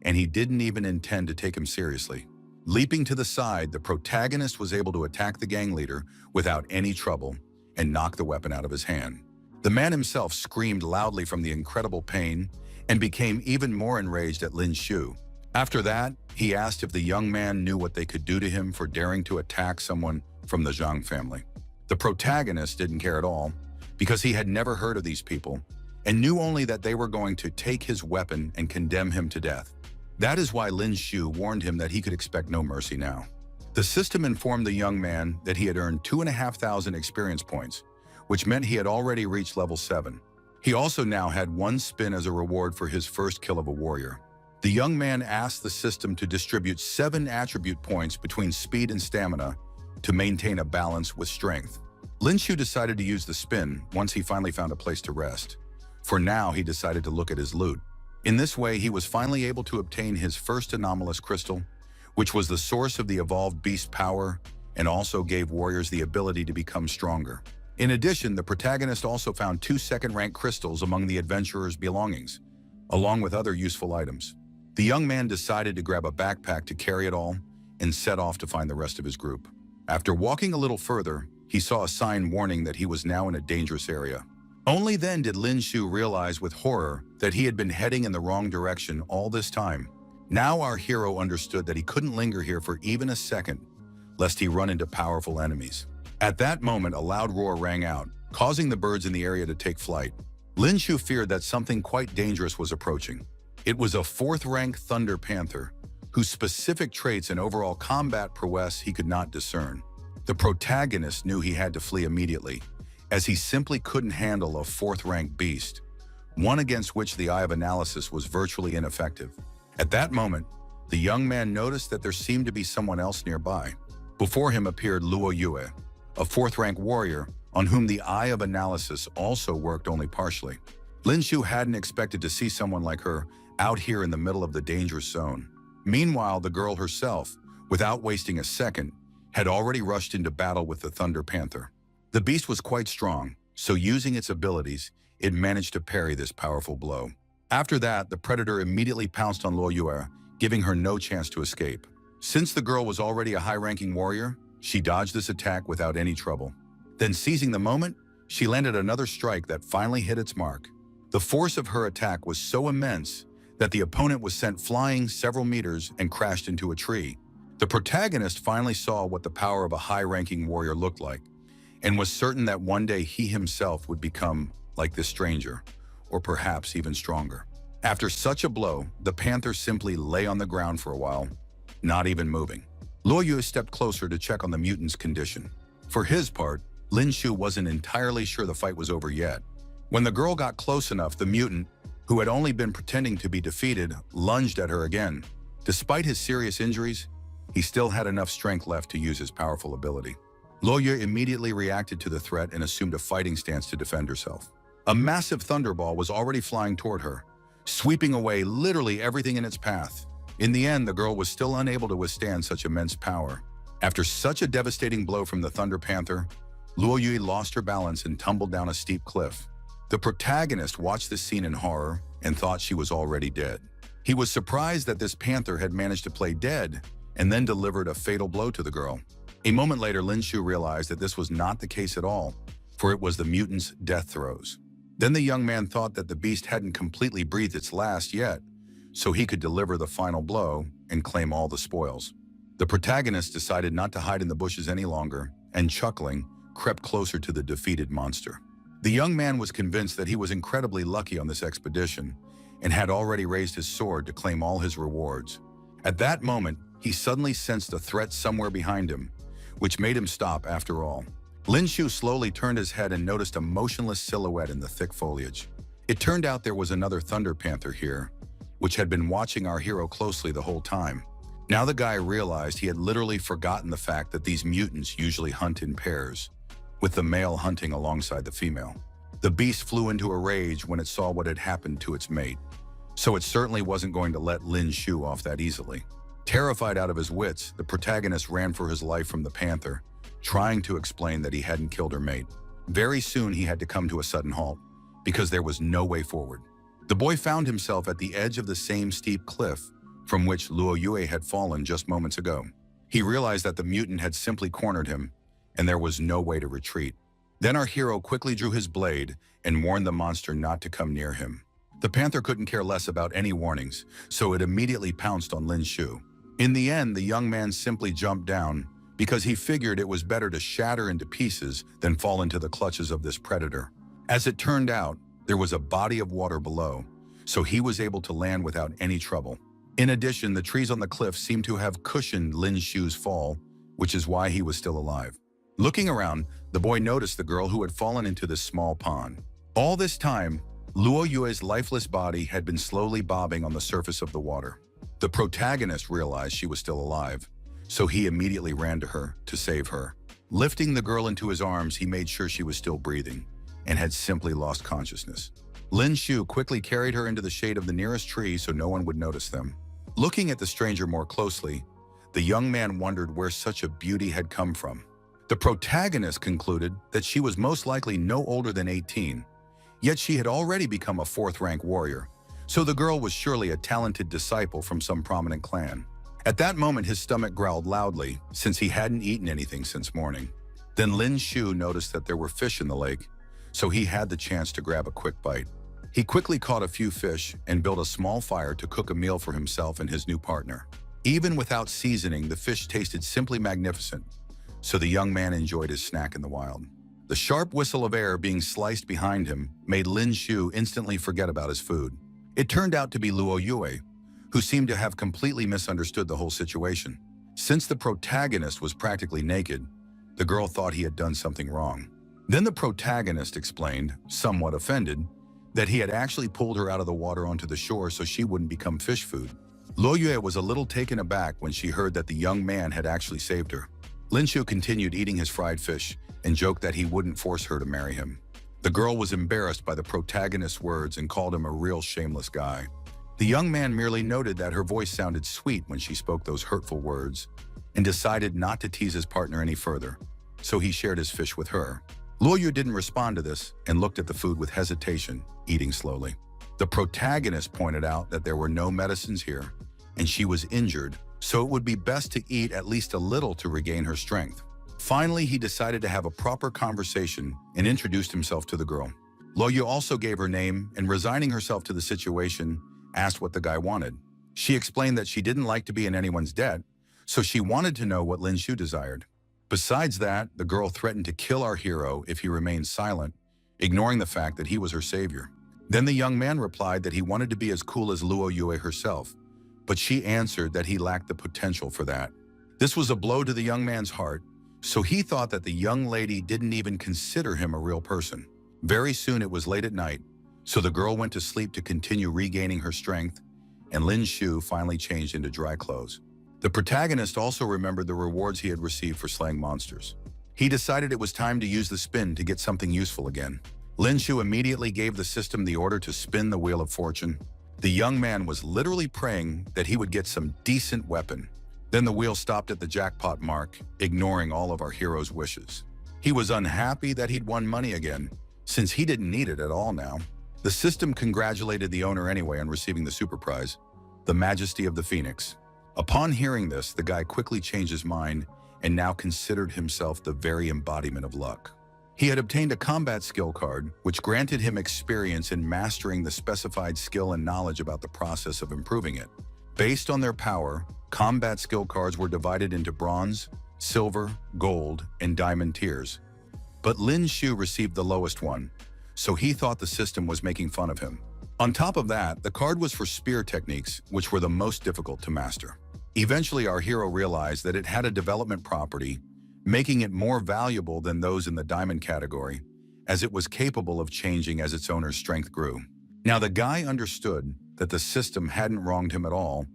and he didn't even intend to take him seriously. Leaping to the side, the protagonist was able to attack the gang leader without any trouble and knock the weapon out of his hand. The man himself screamed loudly from the incredible pain and became even more enraged at Lin Shu. After that, he asked if the young man knew what they could do to him for daring to attack someone from the Zhang family. The protagonist didn't care at all, because he had never heard of these people and knew only that they were going to take his weapon and condemn him to death. That is why Lin Shu warned him that he could expect no mercy now. The system informed the young man that he had earned 2,500 experience points, which meant he had already reached level 7. He also now had 1 spin as a reward for his first kill of a warrior. The young man asked the system to distribute 7 attribute points between speed and stamina to maintain a balance with strength. Lin Shu decided to use the spin once he finally found a place to rest. For now, he decided to look at his loot. In this way, he was finally able to obtain his first anomalous crystal, which was the source of the evolved beast power and also gave warriors the ability to become stronger. In addition, the protagonist also found 2 second-rank crystals among the adventurer's belongings, along with other useful items. The young man decided to grab a backpack to carry it all and set off to find the rest of his group. After walking a little further, he saw a sign warning that he was now in a dangerous area. Only then did Lin Shu realize with horror that he had been heading in the wrong direction all this time. Now our hero understood that he couldn't linger here for even a second, lest he run into powerful enemies. At that moment, a loud roar rang out, causing the birds in the area to take flight. Lin Shu feared that something quite dangerous was approaching. It was a 4th-rank Thunder Panther, whose specific traits and overall combat prowess he could not discern. The protagonist knew he had to flee immediately, as he simply couldn't handle a 4th-rank beast, one against which the Eye of Analysis was virtually ineffective. At that moment, the young man noticed that there seemed to be someone else nearby. Before him appeared Luo Yue, a 4th-rank warrior on whom the Eye of Analysis also worked only partially. Lin Shu hadn't expected to see someone like her out here in the middle of the dangerous zone. Meanwhile, the girl herself, without wasting a second, had already rushed into battle with the Thunder Panther. The beast was quite strong, so using its abilities, it managed to parry this powerful blow. After that, the predator immediately pounced on Luo Yue, giving her no chance to escape. Since the girl was already a high-ranking warrior, she dodged this attack without any trouble. Then, seizing the moment, she landed another strike that finally hit its mark. The force of her attack was so immense that the opponent was sent flying several meters and crashed into a tree. The protagonist finally saw what the power of a high-ranking warrior looked like, and was certain that one day he himself would become like this stranger, or perhaps even stronger. After such a blow, the panther simply lay on the ground for a while, not even moving. Luo Yue stepped closer to check on the mutant's condition. For his part, Lin Shu wasn't entirely sure the fight was over yet. When the girl got close enough, the mutant, who had only been pretending to be defeated, lunged at her again. Despite his serious injuries, he still had enough strength left to use his powerful ability. Luo Yue immediately reacted to the threat and assumed a fighting stance to defend herself. A massive thunderball was already flying toward her, sweeping away literally everything in its path. In the end, the girl was still unable to withstand such immense power. After such a devastating blow from the Thunder Panther, Luo Yue lost her balance and tumbled down a steep cliff. The protagonist watched this scene in horror and thought she was already dead. He was surprised that this panther had managed to play dead and then delivered a fatal blow to the girl. A moment later, Lin Shu realized that this was not the case at all, for it was the mutant's death throes. Then the young man thought that the beast hadn't completely breathed its last yet, so he could deliver the final blow and claim all the spoils. The protagonist decided not to hide in the bushes any longer and, chuckling, crept closer to the defeated monster. The young man was convinced that he was incredibly lucky on this expedition and had already raised his sword to claim all his rewards. At that moment, he suddenly sensed a threat somewhere behind him, which made him stop after all. Lin Shu slowly turned his head and noticed a motionless silhouette in the thick foliage. It turned out there was another Thunder Panther here, which had been watching our hero closely the whole time. Now the guy realized he had literally forgotten the fact that these mutants usually hunt in pairs, with the male hunting alongside the female. The beast flew into a rage when it saw what had happened to its mate, so it certainly wasn't going to let Lin Shu off that easily. Terrified out of his wits, the protagonist ran for his life from the panther, trying to explain that he hadn't killed her mate. Very soon he had to come to a sudden halt, because there was no way forward. The boy found himself at the edge of the same steep cliff from which Luo Yue had fallen just moments ago. He realized that the mutant had simply cornered him, and there was no way to retreat. Then our hero quickly drew his blade and warned the monster not to come near him. The panther couldn't care less about any warnings, so it immediately pounced on Lin Shu. In the end, the young man simply jumped down because he figured it was better to shatter into pieces than fall into the clutches of this predator. As it turned out, there was a body of water below, so he was able to land without any trouble. In addition, the trees on the cliff seemed to have cushioned Lin Shu's fall, which is why he was still alive. Looking around, the boy noticed the girl who had fallen into this small pond. All this time, Luo Yue's lifeless body had been slowly bobbing on the surface of the water. The protagonist realized she was still alive, so he immediately ran to her to save her. Lifting the girl into his arms, he made sure she was still breathing and had simply lost consciousness. Lin Shu quickly carried her into the shade of the nearest tree so no one would notice them. Looking at the stranger more closely, the young man wondered where such a beauty had come from. The protagonist concluded that she was most likely no older than 18, yet she had already become a fourth-rank warrior, so the girl was surely a talented disciple from some prominent clan. At that moment, his stomach growled loudly, since he hadn't eaten anything since morning. Then Lin Shu noticed that there were fish in the lake, so he had the chance to grab a quick bite. He quickly caught a few fish and built a small fire to cook a meal for himself and his new partner. Even without seasoning, the fish tasted simply magnificent, so the young man enjoyed his snack in the wild. The sharp whistle of air being sliced behind him made Lin Shu instantly forget about his food. It turned out to be Luo Yue, who seemed to have completely misunderstood the whole situation. Since the protagonist was practically naked, the girl thought he had done something wrong. Then the protagonist explained, somewhat offended, that he had actually pulled her out of the water onto the shore so she wouldn't become fish food. Luo Yue was a little taken aback when she heard that the young man had actually saved her. Lin Shu continued eating his fried fish and joked that he wouldn't force her to marry him. The girl was embarrassed by the protagonist's words and called him a real shameless guy. The young man merely noted that her voice sounded sweet when she spoke those hurtful words and decided not to tease his partner any further, so he shared his fish with her. Luo Yue didn't respond to this and looked at the food with hesitation, eating slowly. The protagonist pointed out that there were no medicines here and she was injured, so it would be best to eat at least a little to regain her strength. Finally, he decided to have a proper conversation and introduced himself to the girl. Luo Yue also gave her name and, resigning herself to the situation, asked what the guy wanted. She explained that she didn't like to be in anyone's debt, so she wanted to know what Lin Shu desired. Besides that, the girl threatened to kill our hero if he remained silent, ignoring the fact that he was her savior. Then the young man replied that he wanted to be as cool as Luo Yue herself, but she answered that he lacked the potential for that. This was a blow to the young man's heart, so he thought that the young lady didn't even consider him a real person. Very soon it was late at night, so the girl went to sleep to continue regaining her strength, and Lin Shu finally changed into dry clothes. The protagonist also remembered the rewards he had received for slaying monsters. He decided it was time to use the spin to get something useful again. Lin Shu immediately gave the system the order to spin the Wheel of Fortune. The young man was literally praying that he would get some decent weapon. Then the wheel stopped at the jackpot mark, ignoring all of our hero's wishes. He was unhappy that he'd won money again, since he didn't need it at all now. The system congratulated the owner anyway on receiving the super prize, the Majesty of the Phoenix. Upon hearing this, the guy quickly changed his mind and now considered himself the very embodiment of luck. He had obtained a combat skill card, which granted him experience in mastering the specified skill and knowledge about the process of improving it. Based on their power, combat skill cards were divided into bronze, silver, gold, and diamond tiers. But Lin Shu received the lowest one, so he thought the system was making fun of him. On top of that, the card was for spear techniques, which were the most difficult to master. Eventually, our hero realized that it had a development property, making it more valuable than those in the diamond category, as it was capable of changing as its owner's strength grew. Now, the guy understood that the system hadn't wronged him at all,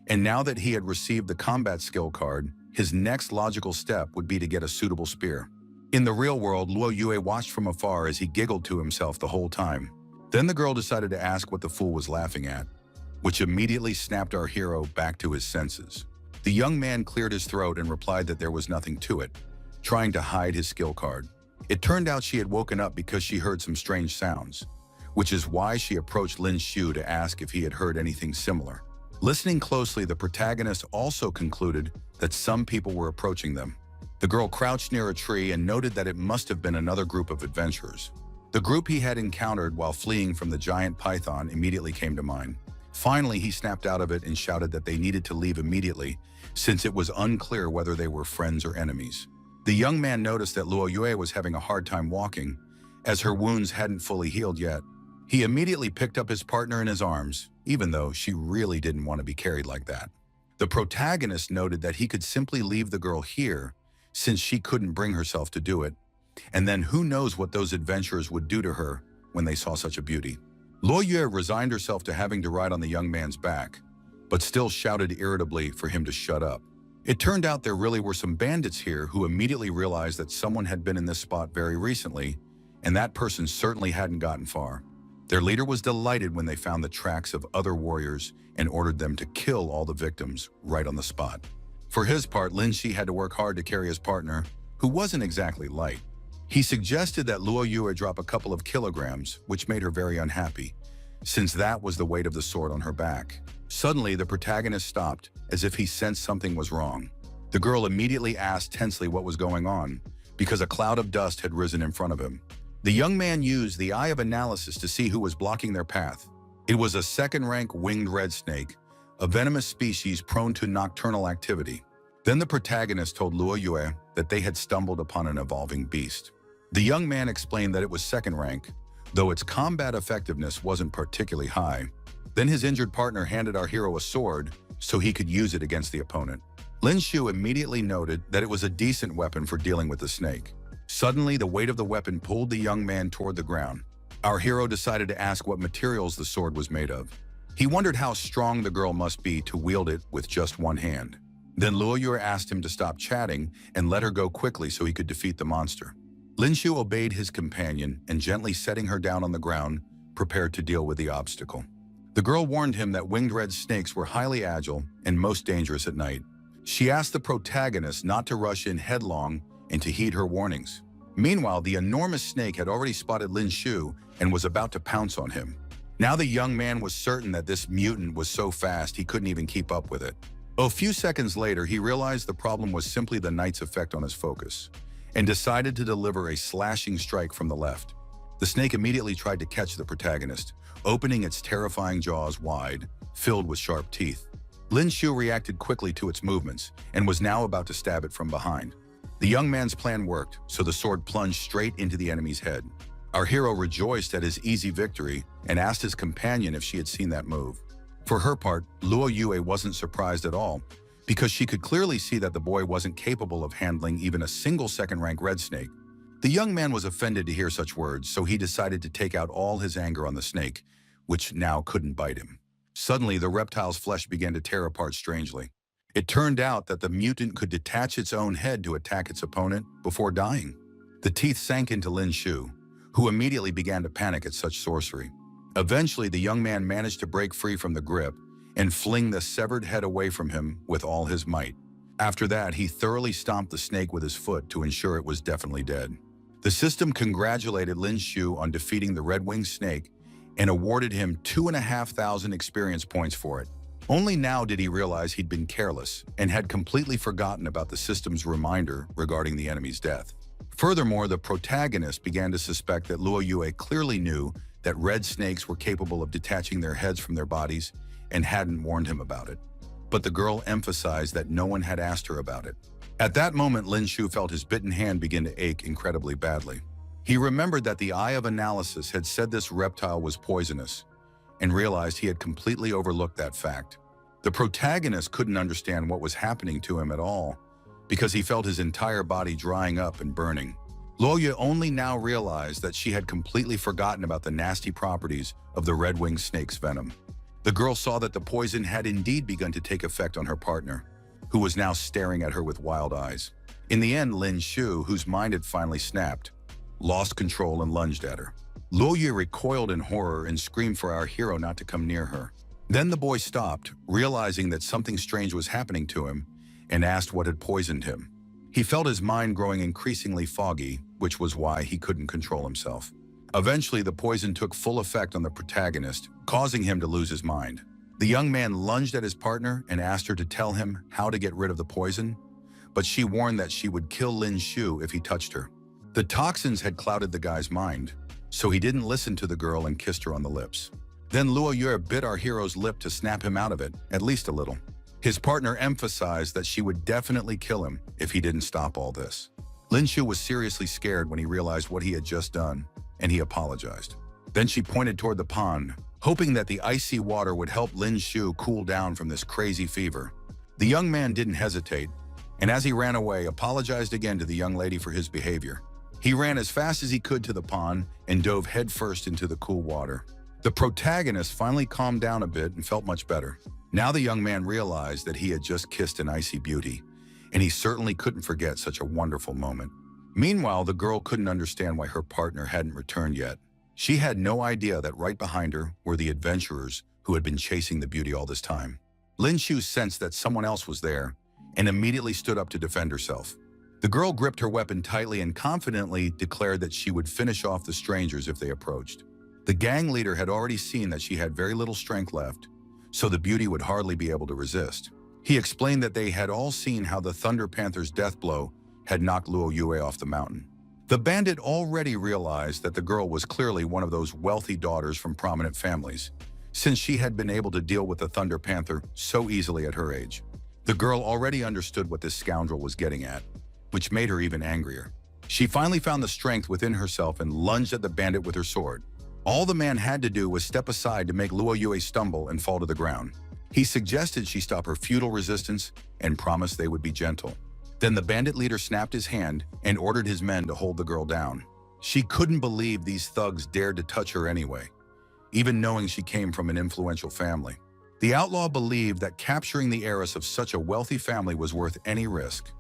and now that he had received the combat skill card, his next logical step would be to get a suitable spear. In the real world, Luo Yue watched from afar as he giggled to himself the whole time. Then the girl decided to ask what the fool was laughing at, which immediately snapped our hero back to his senses. The young man cleared his throat and replied that there was nothing to it, trying to hide his skill card. It turned out she had woken up because she heard some strange sounds, which is why she approached Lin Shu to ask if he had heard anything similar. Listening closely, the protagonist also concluded that some people were approaching them. The girl crouched near a tree and noted that it must have been another group of adventurers. The group he had encountered while fleeing from the giant python immediately came to mind. Finally, he snapped out of it and shouted that they needed to leave immediately, since it was unclear whether they were friends or enemies. The young man noticed that Luo Yue was having a hard time walking, as her wounds hadn't fully healed yet. He immediately picked up his partner in his arms, even though she really didn't want to be carried like that. The protagonist noted that he could simply leave the girl here, since she couldn't bring herself to do it, and then who knows what those adventurers would do to her when they saw such a beauty. Luo Yue resigned herself to having to ride on the young man's back, but still shouted irritably for him to shut up. It turned out there really were some bandits here who immediately realized that someone had been in this spot very recently, and that person certainly hadn't gotten far. Their leader was delighted when they found the tracks of other warriors and ordered them to kill all the victims right on the spot. For his part, Lin Shi had to work hard to carry his partner, who wasn't exactly light. He suggested that Luo Yue drop a couple of kilograms, which made her very unhappy, since that was the weight of the sword on her back. Suddenly, the protagonist stopped, as if he sensed something was wrong. The girl immediately asked tensely what was going on, because a cloud of dust had risen in front of him. The young man used the eye of analysis to see who was blocking their path. It was a second-rank winged red snake, a venomous species prone to nocturnal activity. Then the protagonist told Luo Yue that they had stumbled upon an evolving beast. The young man explained that it was second rank, though its combat effectiveness wasn't particularly high. Then his injured partner handed our hero a sword so he could use it against the opponent. Lin Shu immediately noted that it was a decent weapon for dealing with the snake. Suddenly, the weight of the weapon pulled the young man toward the ground. Our hero decided to ask what materials the sword was made of. He wondered how strong the girl must be to wield it with just one hand. Then Luo Yue asked him to stop chatting and let her go quickly so he could defeat the monster. Lin Shu obeyed his companion and gently setting her down on the ground, prepared to deal with the obstacle. The girl warned him that winged red snakes were highly agile and most dangerous at night. She asked the protagonist not to rush in headlong and to heed her warnings. Meanwhile, the enormous snake had already spotted Lin Shu and was about to pounce on him. Now the young man was certain that this mutant was so fast he couldn't even keep up with it. A few seconds later, he realized the problem was simply the night's effect on his focus, and decided to deliver a slashing strike from the left. The snake immediately tried to catch the protagonist, opening its terrifying jaws wide, filled with sharp teeth. Lin Shu reacted quickly to its movements and was now about to stab it from behind. The young man's plan worked, so the sword plunged straight into the enemy's head. Our hero rejoiced at his easy victory and asked his companion if she had seen that move. For her part, Luo Yue wasn't surprised at all, because she could clearly see that the boy wasn't capable of handling even a single second-rank red snake. The young man was offended to hear such words, so he decided to take out all his anger on the snake, which now couldn't bite him. Suddenly, the reptile's flesh began to tear apart strangely. It turned out that the mutant could detach its own head to attack its opponent before dying. The teeth sank into Lin Shu, who immediately began to panic at such sorcery. Eventually, the young man managed to break free from the grip and fling the severed head away from him with all his might. After that, he thoroughly stomped the snake with his foot to ensure it was definitely dead. The system congratulated Lin Shu on defeating the red-winged snake and awarded him 2,500 experience points for it. Only now did he realize he'd been careless and had completely forgotten about the system's reminder regarding the enemy's death. Furthermore, the protagonist began to suspect that Luo Yue clearly knew that red snakes were capable of detaching their heads from their bodies and hadn't warned him about it. But the girl emphasized that no one had asked her about it. At that moment, Lin Shu felt his bitten hand begin to ache incredibly badly. He remembered that the Eye of Analysis had said this reptile was poisonous, and realized he had completely overlooked that fact. The protagonist couldn't understand what was happening to him at all, because he felt his entire body drying up and burning. Luo Yue only now realized that she had completely forgotten about the nasty properties of the red-winged snake's venom. The girl saw that the poison had indeed begun to take effect on her partner, who was now staring at her with wild eyes. In the end, Lin Shu, whose mind had finally snapped, lost control and lunged at her. Luo Yue recoiled in horror and screamed for our hero not to come near her. Then the boy stopped, realizing that something strange was happening to him, and asked what had poisoned him. He felt his mind growing increasingly foggy, which was why he couldn't control himself. Eventually, the poison took full effect on the protagonist, causing him to lose his mind. The young man lunged at his partner and asked her to tell him how to get rid of the poison, but she warned that she would kill Lin Shu if he touched her. The toxins had clouded the guy's mind, so he didn't listen to the girl and kissed her on the lips. Then Luo Yue bit our hero's lip to snap him out of it, at least a little. His partner emphasized that she would definitely kill him if he didn't stop all this. Lin Shu was seriously scared when he realized what he had just done, and he apologized. Then she pointed toward the pond, hoping that the icy water would help Lin Shu cool down from this crazy fever. The young man didn't hesitate, and as he ran away, apologized again to the young lady for his behavior. He ran as fast as he could to the pond and dove headfirst into the cool water. The protagonist finally calmed down a bit and felt much better. Now the young man realized that he had just kissed an icy beauty, and he certainly couldn't forget such a wonderful moment. Meanwhile, the girl couldn't understand why her partner hadn't returned yet. She had no idea that right behind her were the adventurers who had been chasing the beauty all this time. Lin Shu sensed that someone else was there and immediately stood up to defend herself. The girl gripped her weapon tightly and confidently declared that she would finish off the strangers if they approached. The gang leader had already seen that she had very little strength left, so the beauty would hardly be able to resist. He explained that they had all seen how the Thunder Panther's death blow had knocked Luo Yue off the mountain. The bandit already realized that the girl was clearly one of those wealthy daughters from prominent families, since she had been able to deal with the Thunder Panther so easily at her age. The girl already understood what this scoundrel was getting at, which made her even angrier. She finally found the strength within herself and lunged at the bandit with her sword. All the man had to do was step aside to make Luo Yue stumble and fall to the ground. He suggested she stop her futile resistance and promised they would be gentle. Then the bandit leader snapped his hand and ordered his men to hold the girl down. She couldn't believe these thugs dared to touch her anyway, even knowing she came from an influential family. The outlaw believed that capturing the heiress of such a wealthy family was worth any risk,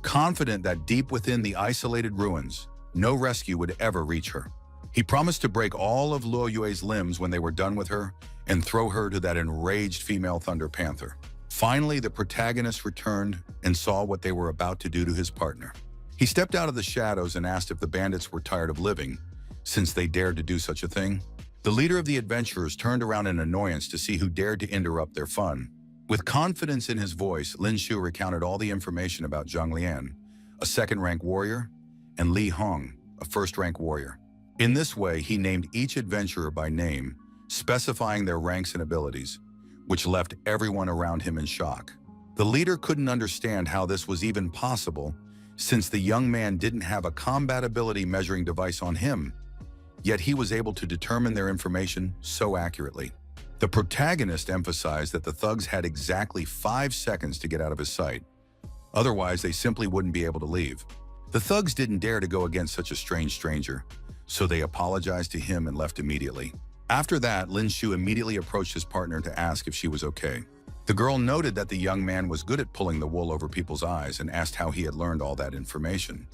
confident that deep within the isolated ruins, no rescue would ever reach her. He promised to break all of Luo Yue's limbs when they were done with her and throw her to that enraged female Thunder Panther. Finally, the protagonist returned and saw what they were about to do to his partner. He stepped out of the shadows and asked if the bandits were tired of living, since they dared to do such a thing. The leader of the adventurers turned around in annoyance to see who dared to interrupt their fun. With confidence in his voice, Lin Shu recounted all the information about Zhang Lian, a second-rank warrior, and Li Hong, a first-rank warrior. In this way, he named each adventurer by name, specifying their ranks and abilities, which left everyone around him in shock. The leader couldn't understand how this was even possible, since the young man didn't have a combat ability measuring device on him, yet he was able to determine their information so accurately. The protagonist emphasized that the thugs had exactly 5 seconds to get out of his sight. Otherwise, they simply wouldn't be able to leave. The thugs didn't dare to go against such a strange stranger, so they apologized to him and left immediately. After that, Lin Shu immediately approached his partner to ask if she was okay. The girl noted that the young man was good at pulling the wool over people's eyes and asked how he had learned all that information.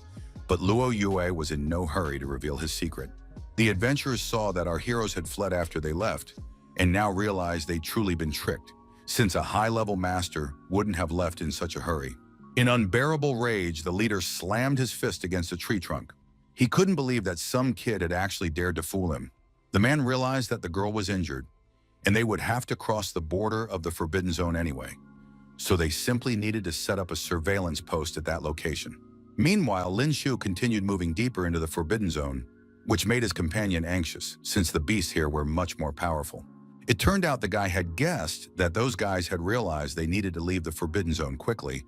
But Luo Yue was in no hurry to reveal his secret. The adventurers saw that our heroes had fled after they left, and now realized they'd truly been tricked, since a high-level master wouldn't have left in such a hurry. In unbearable rage, the leader slammed his fist against a tree trunk. He couldn't believe that some kid had actually dared to fool him. The man realized that the girl was injured, and they would have to cross the border of the Forbidden Zone anyway, so they simply needed to set up a surveillance post at that location. Meanwhile, Lin Shu continued moving deeper into the Forbidden Zone, which made his companion anxious, since the beasts here were much more powerful. It turned out the guy had guessed that those guys had realized they needed to leave the Forbidden Zone quickly,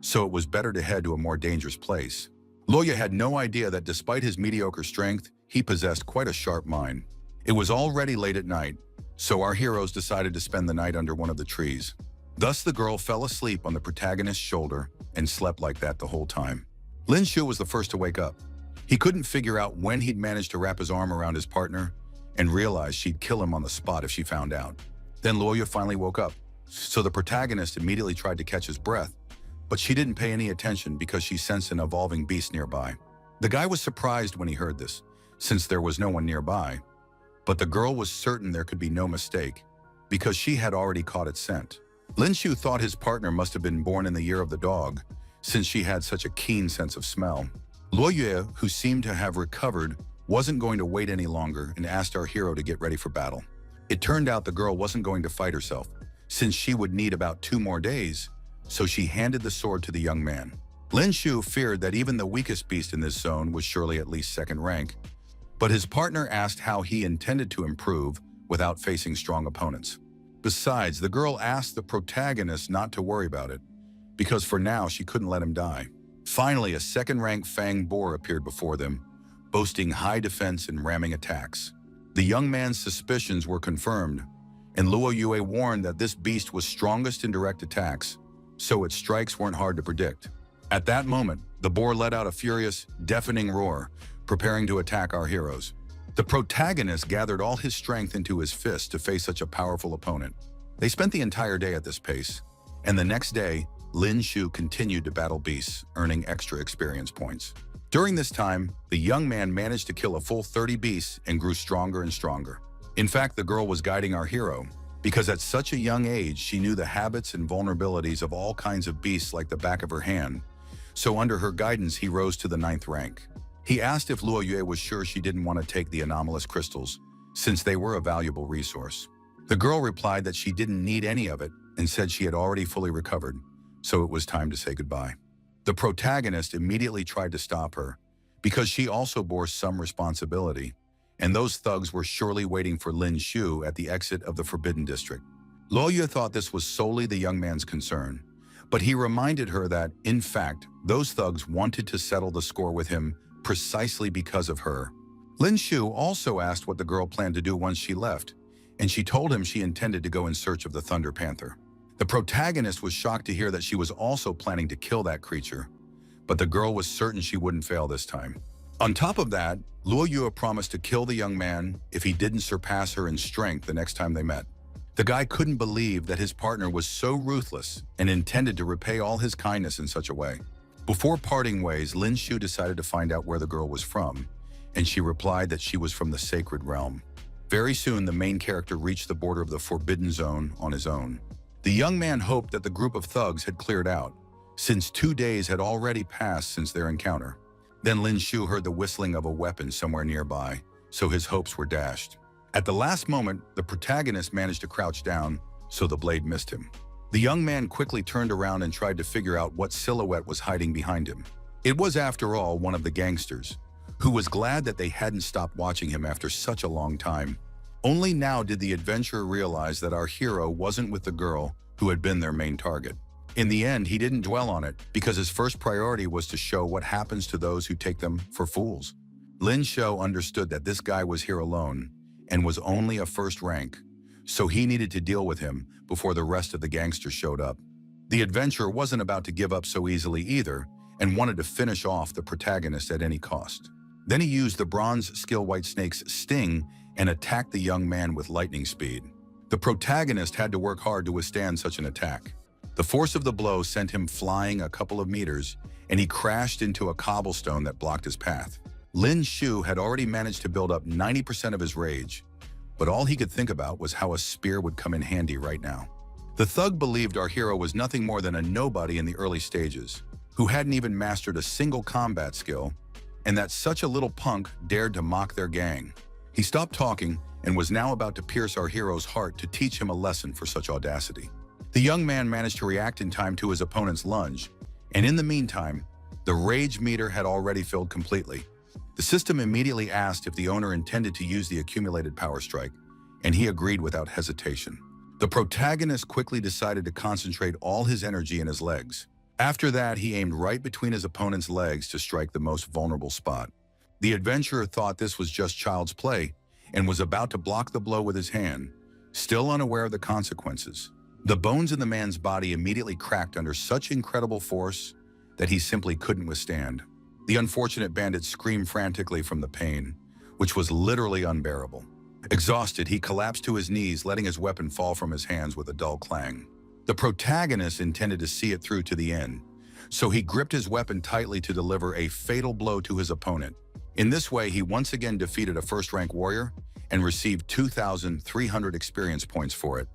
so it was better to head to a more dangerous place. Luoya had no idea that despite his mediocre strength, he possessed quite a sharp mind. It was already late at night, so our heroes decided to spend the night under one of the trees. Thus, the girl fell asleep on the protagonist's shoulder and slept like that the whole time. Lin Shu was the first to wake up. He couldn't figure out when he'd managed to wrap his arm around his partner and realized she'd kill him on the spot if she found out. Then Luoya finally woke up, so the protagonist immediately tried to catch his breath, but she didn't pay any attention because she sensed an evolving beast nearby. The guy was surprised when he heard this, since there was no one nearby, but the girl was certain there could be no mistake, because she had already caught its scent. Lin Shu thought his partner must have been born in the year of the dog, since she had such a keen sense of smell. Luoya, who seemed to have recovered, wasn't going to wait any longer and asked our hero to get ready for battle. It turned out the girl wasn't going to fight herself, since she would need about 2 more days, so she handed the sword to the young man. Lin Shu feared that even the weakest beast in this zone was surely at least second rank, but his partner asked how he intended to improve without facing strong opponents. Besides, the girl asked the protagonist not to worry about it, because for now she couldn't let him die. Finally, a second-rank Fang boar appeared before them, boasting high defense and ramming attacks. The young man's suspicions were confirmed, and Luo Yue warned that this beast was strongest in direct attacks, so its strikes weren't hard to predict. At that moment, the boar let out a furious, deafening roar, preparing to attack our heroes. The protagonist gathered all his strength into his fist to face such a powerful opponent. They spent the entire day at this pace, and the next day, Lin Shu continued to battle beasts, earning extra experience points. During this time, the young man managed to kill a full 30 beasts and grew stronger and stronger. In fact, the girl was guiding our hero, because at such a young age, she knew the habits and vulnerabilities of all kinds of beasts like the back of her hand, so under her guidance, he rose to the 9th rank. He asked if Luo Yue was sure she didn't want to take the anomalous crystals, since they were a valuable resource. The girl replied that she didn't need any of it and said she had already fully recovered, so it was time to say goodbye. The protagonist immediately tried to stop her, because she also bore some responsibility, and those thugs were surely waiting for Lin Shu at the exit of the Forbidden District. Luoya thought this was solely the young man's concern, but he reminded her that, in fact, those thugs wanted to settle the score with him precisely because of her. Lin Shu also asked what the girl planned to do once she left, and she told him she intended to go in search of the Thunder Panther. The protagonist was shocked to hear that she was also planning to kill that creature, but the girl was certain she wouldn't fail this time. On top of that, Luo Yue promised to kill the young man if he didn't surpass her in strength the next time they met. The guy couldn't believe that his partner was so ruthless and intended to repay all his kindness in such a way. Before parting ways, Lin Shu decided to find out where the girl was from, and she replied that she was from the sacred realm. Very soon, the main character reached the border of the Forbidden Zone on his own. The young man hoped that the group of thugs had cleared out, since 2 days had already passed since their encounter. Then Lin Shu heard the whistling of a weapon somewhere nearby, so his hopes were dashed. At the last moment, the protagonist managed to crouch down, so the blade missed him. The young man quickly turned around and tried to figure out what silhouette was hiding behind him. It was, after all, one of the gangsters, who was glad that they hadn't stopped watching him after such a long time. Only now did the adventurer realize that our hero wasn't with the girl who had been their main target. In the end, he didn't dwell on it because his first priority was to show what happens to those who take them for fools. Lin Shu understood that this guy was here alone and was only a first rank, so he needed to deal with him before the rest of the gangsters showed up. The adventurer wasn't about to give up so easily either and wanted to finish off the protagonist at any cost. Then he used the bronze skill White Snake's sting and attacked the young man with lightning speed. The protagonist had to work hard to withstand such an attack. The force of the blow sent him flying a couple of meters, and he crashed into a cobblestone that blocked his path. Lin Shu had already managed to build up 90% of his rage, but all he could think about was how a spear would come in handy right now. The thug believed our hero was nothing more than a nobody in the early stages, who hadn't even mastered a single combat skill, and that such a little punk dared to mock their gang. He stopped talking and was now about to pierce our hero's heart to teach him a lesson for such audacity. The young man managed to react in time to his opponent's lunge, and in the meantime, the rage meter had already filled completely. The system immediately asked if the owner intended to use the accumulated power strike, and he agreed without hesitation. The protagonist quickly decided to concentrate all his energy in his legs. After that, he aimed right between his opponent's legs to strike the most vulnerable spot. The adventurer thought this was just child's play and was about to block the blow with his hand, still unaware of the consequences. The bones in the man's body immediately cracked under such incredible force that he simply couldn't withstand. The unfortunate bandit screamed frantically from the pain, which was literally unbearable. Exhausted, he collapsed to his knees, letting his weapon fall from his hands with a dull clang. The protagonist intended to see it through to the end, so he gripped his weapon tightly to deliver a fatal blow to his opponent. In this way, he once again defeated a first-rank warrior and received 2,300 experience points for it,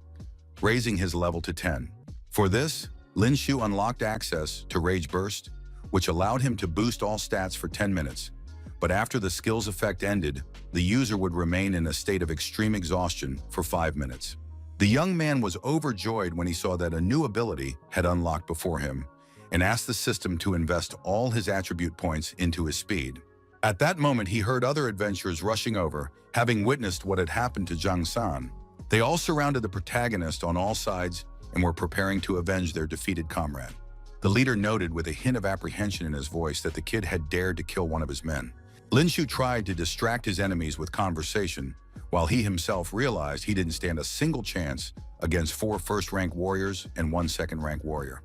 raising his level to 10. For this, Lin Shu unlocked access to Rage Burst, which allowed him to boost all stats for 10 minutes. But after the skill's effect ended, the user would remain in a state of extreme exhaustion for 5 minutes. The young man was overjoyed when he saw that a new ability had unlocked before him and asked the system to invest all his attribute points into his speed. At that moment, he heard other adventurers rushing over, having witnessed what had happened to Zhang San. They all surrounded the protagonist on all sides and were preparing to avenge their defeated comrade. The leader noted with a hint of apprehension in his voice that the kid had dared to kill one of his men. Lin Shu tried to distract his enemies with conversation, while he himself realized he didn't stand a single chance against 4 first-rank warriors and 1 second-rank warrior.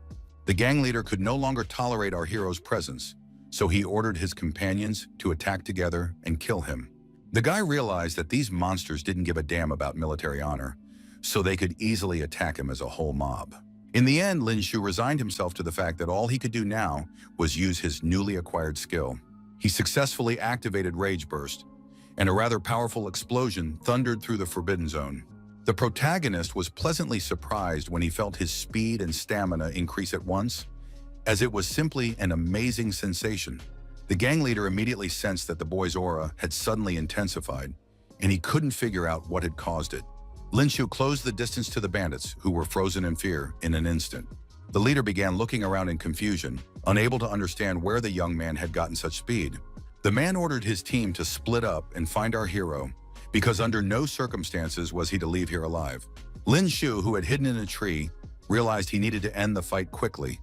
The gang leader could no longer tolerate our hero's presence, so he ordered his companions to attack together and kill him. The guy realized that these monsters didn't give a damn about military honor, so they could easily attack him as a whole mob. In the end, Lin Shu resigned himself to the fact that all he could do now was use his newly acquired skill. He successfully activated Rage Burst, and a rather powerful explosion thundered through the Forbidden Zone. The protagonist was pleasantly surprised when he felt his speed and stamina increase at once, as it was simply an amazing sensation. The gang leader immediately sensed that the boy's aura had suddenly intensified, and he couldn't figure out what had caused it. Lin Shu closed the distance to the bandits, who were frozen in fear, in an instant. The leader began looking around in confusion, unable to understand where the young man had gotten such speed. The man ordered his team to split up and find our hero, because under no circumstances was he to leave here alive. Lin Shu, who had hidden in a tree, realized he needed to end the fight quickly,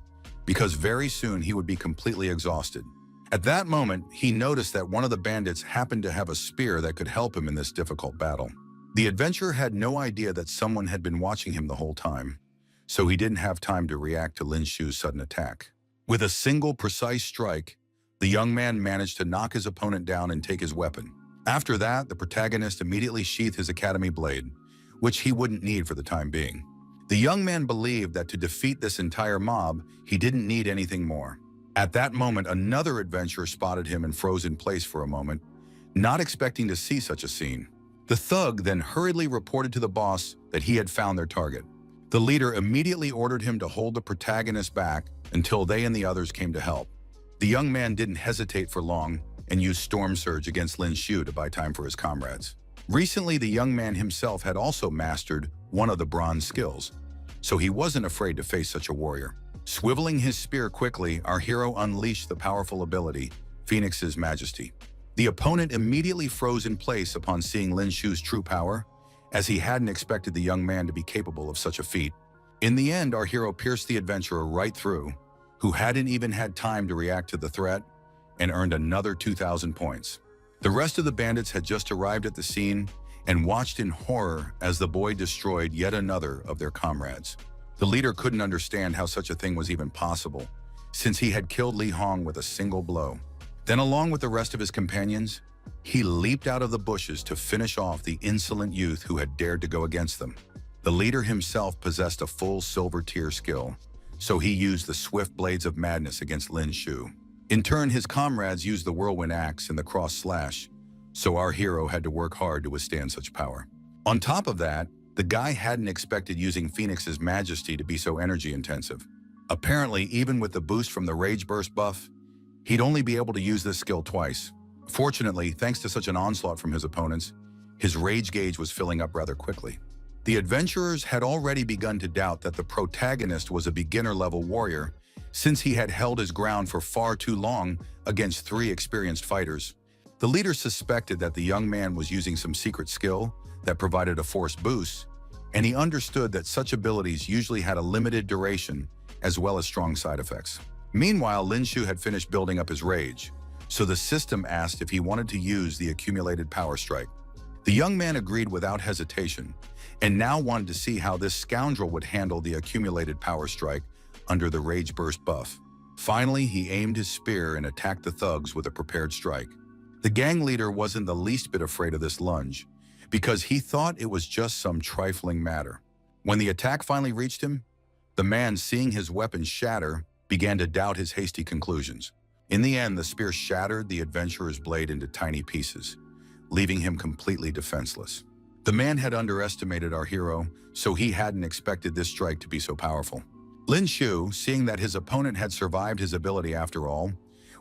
because very soon he would be completely exhausted. At that moment, he noticed that one of the bandits happened to have a spear that could help him in this difficult battle. The adventurer had no idea that someone had been watching him the whole time, so he didn't have time to react to Lin Shu's sudden attack. With a single precise strike, the young man managed to knock his opponent down and take his weapon. After that, the protagonist immediately sheathed his academy blade, which he wouldn't need for the time being. The young man believed that to defeat this entire mob, he didn't need anything more. At that moment, another adventurer spotted him and froze in place for a moment, not expecting to see such a scene. The thug then hurriedly reported to the boss that he had found their target. The leader immediately ordered him to hold the protagonist back until they and the others came to help. The young man didn't hesitate for long and used Storm Surge against Lin Shu to buy time for his comrades. Recently, the young man himself had also mastered one of the bronze skills, so he wasn't afraid to face such a warrior. Swiveling his spear quickly, our hero unleashed the powerful ability, Phoenix's Majesty. The opponent immediately froze in place upon seeing Lin Shu's true power, as he hadn't expected the young man to be capable of such a feat. In the end, our hero pierced the adventurer right through, who hadn't even had time to react to the threat, and earned another 2,000 points. The rest of the bandits had just arrived at the scene and watched in horror as the boy destroyed yet another of their comrades. The leader couldn't understand how such a thing was even possible, since he had killed Li Hong with a single blow. Then, along with the rest of his companions, he leaped out of the bushes to finish off the insolent youth who had dared to go against them. The leader himself possessed a full silver tier skill, so he used the swift blades of madness against Lin Shu. In turn, his comrades used the whirlwind axe and the cross slash, so our hero had to work hard to withstand such power. On top of that, the guy hadn't expected using Phoenix's Majesty to be so energy intensive. Apparently, even with the boost from the Rage Burst buff, he'd only be able to use this skill twice. Fortunately, thanks to such an onslaught from his opponents, his rage gauge was filling up rather quickly. The adventurers had already begun to doubt that the protagonist was a beginner-level warrior, since he had held his ground for far too long against 3 experienced fighters. The leader suspected that the young man was using some secret skill that provided a force boost, and he understood that such abilities usually had a limited duration as well as strong side effects. Meanwhile, Lin Shu had finished building up his rage, so the system asked if he wanted to use the accumulated power strike. The young man agreed without hesitation, and now wanted to see how this scoundrel would handle the accumulated power strike under the Rage Burst buff. Finally, he aimed his spear and attacked the thugs with a prepared strike. The gang leader wasn't the least bit afraid of this lunge, because he thought it was just some trifling matter. When the attack finally reached him, the man, seeing his weapon shatter, began to doubt his hasty conclusions. In the end, the spear shattered the adventurer's blade into tiny pieces, leaving him completely defenseless. The man had underestimated our hero, so he hadn't expected this strike to be so powerful. Lin Shu, seeing that his opponent had survived his ability after all,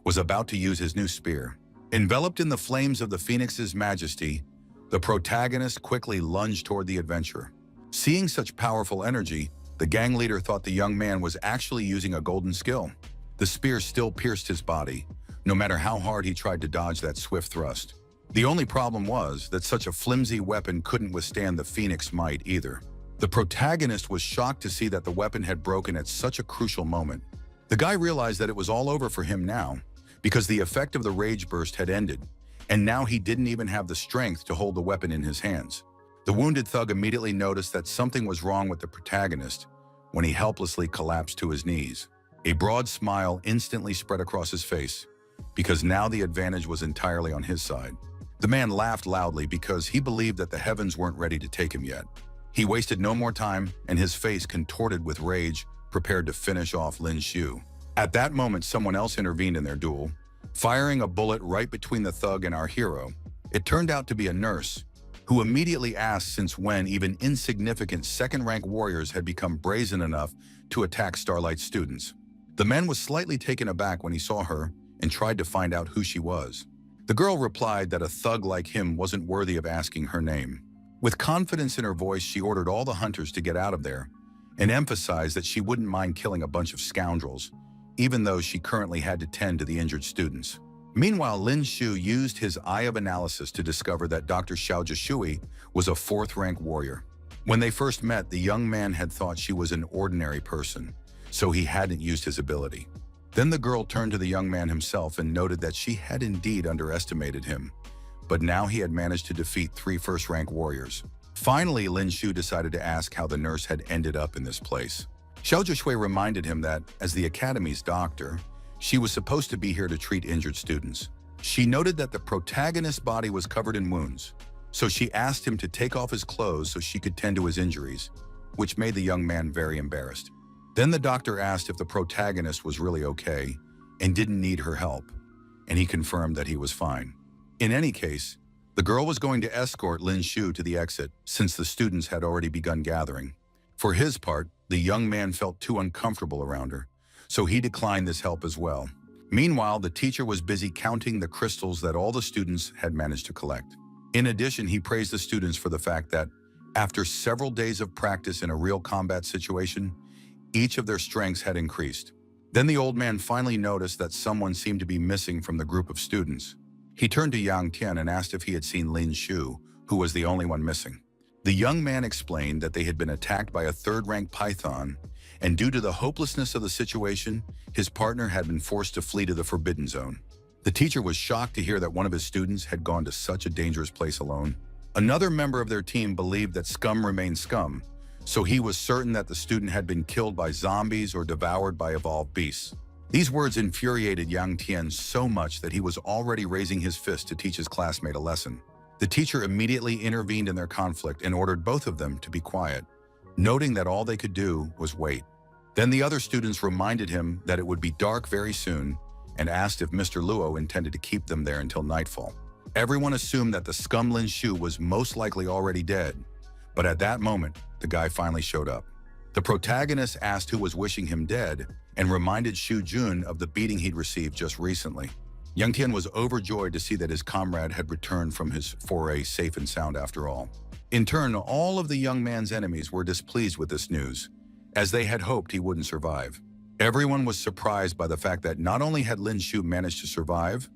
was about to use his new spear. Enveloped in the flames of the Phoenix's Majesty, the protagonist quickly lunged toward the adventurer. Seeing such powerful energy, the gang leader thought the young man was actually using a golden skill. The spear still pierced his body, no matter how hard he tried to dodge that swift thrust. The only problem was that such a flimsy weapon couldn't withstand the Phoenix might either. The protagonist was shocked to see that the weapon had broken at such a crucial moment. The guy realized that it was all over for him now, because the effect of the Rage Burst had ended, and now he didn't even have the strength to hold the weapon in his hands. The wounded thug immediately noticed that something was wrong with the protagonist when he helplessly collapsed to his knees. A broad smile instantly spread across his face, because now the advantage was entirely on his side. The man laughed loudly because he believed that the heavens weren't ready to take him yet. He wasted no more time, and his face contorted with rage, prepared to finish off Lin Shu. At that moment, someone else intervened in their duel, firing a bullet right between the thug and our hero. It turned out to be a nurse, who immediately asked since when even insignificant second-rank warriors had become brazen enough to attack Starlight's students. The man was slightly taken aback when he saw her and tried to find out who she was. The girl replied that a thug like him wasn't worthy of asking her name. With confidence in her voice, she ordered all the hunters to get out of there and emphasized that she wouldn't mind killing a bunch of scoundrels, even though she currently had to tend to the injured students. Meanwhile, Lin Shu used his Eye of Analysis to discover that Dr. Xiao Jishui was a 4th-rank warrior. When they first met, the young man had thought she was an ordinary person, so he hadn't used his ability. Then the girl turned to the young man himself and noted that she had indeed underestimated him, but now he had managed to defeat 3 first-rank warriors. Finally, Lin Shu decided to ask how the nurse had ended up in this place. Xiao Jishui reminded him that, as the academy's doctor, she was supposed to be here to treat injured students. She noted that the protagonist's body was covered in wounds, so she asked him to take off his clothes so she could tend to his injuries, which made the young man very embarrassed. Then the doctor asked if the protagonist was really okay, and didn't need her help, and he confirmed that he was fine. In any case, the girl was going to escort Lin Shu to the exit since the students had already begun gathering. For his part, the young man felt too uncomfortable around her, so he declined this help as well. Meanwhile, the teacher was busy counting the crystals that all the students had managed to collect. In addition, he praised the students for the fact that, after several days of practice in a real combat situation, each of their strengths had increased. Then the old man finally noticed that someone seemed to be missing from the group of students. He turned to Yang Tian and asked if he had seen Lin Shu, who was the only one missing. The young man explained that they had been attacked by a third-rank python, and due to the hopelessness of the situation, his partner had been forced to flee to the Forbidden Zone. The teacher was shocked to hear that one of his students had gone to such a dangerous place alone. Another member of their team believed that scum remained scum, so he was certain that the student had been killed by zombies or devoured by evolved beasts. These words infuriated Yang Tian so much that he was already raising his fist to teach his classmate a lesson. The teacher immediately intervened in their conflict and ordered both of them to be quiet, noting that all they could do was wait. Then the other students reminded him that it would be dark very soon and asked if Mr. Luo intended to keep them there until nightfall. Everyone assumed that the scum Lin Shu was most likely already dead, but at that moment, the guy finally showed up. The protagonist asked who was wishing him dead and reminded Xu Jun of the beating he'd received just recently. Yang Tian was overjoyed to see that his comrade had returned from his foray safe and sound after all. In turn, all of the young man's enemies were displeased with this news, as they had hoped he wouldn't survive. Everyone was surprised by the fact that not only had Lin Shu managed to survive,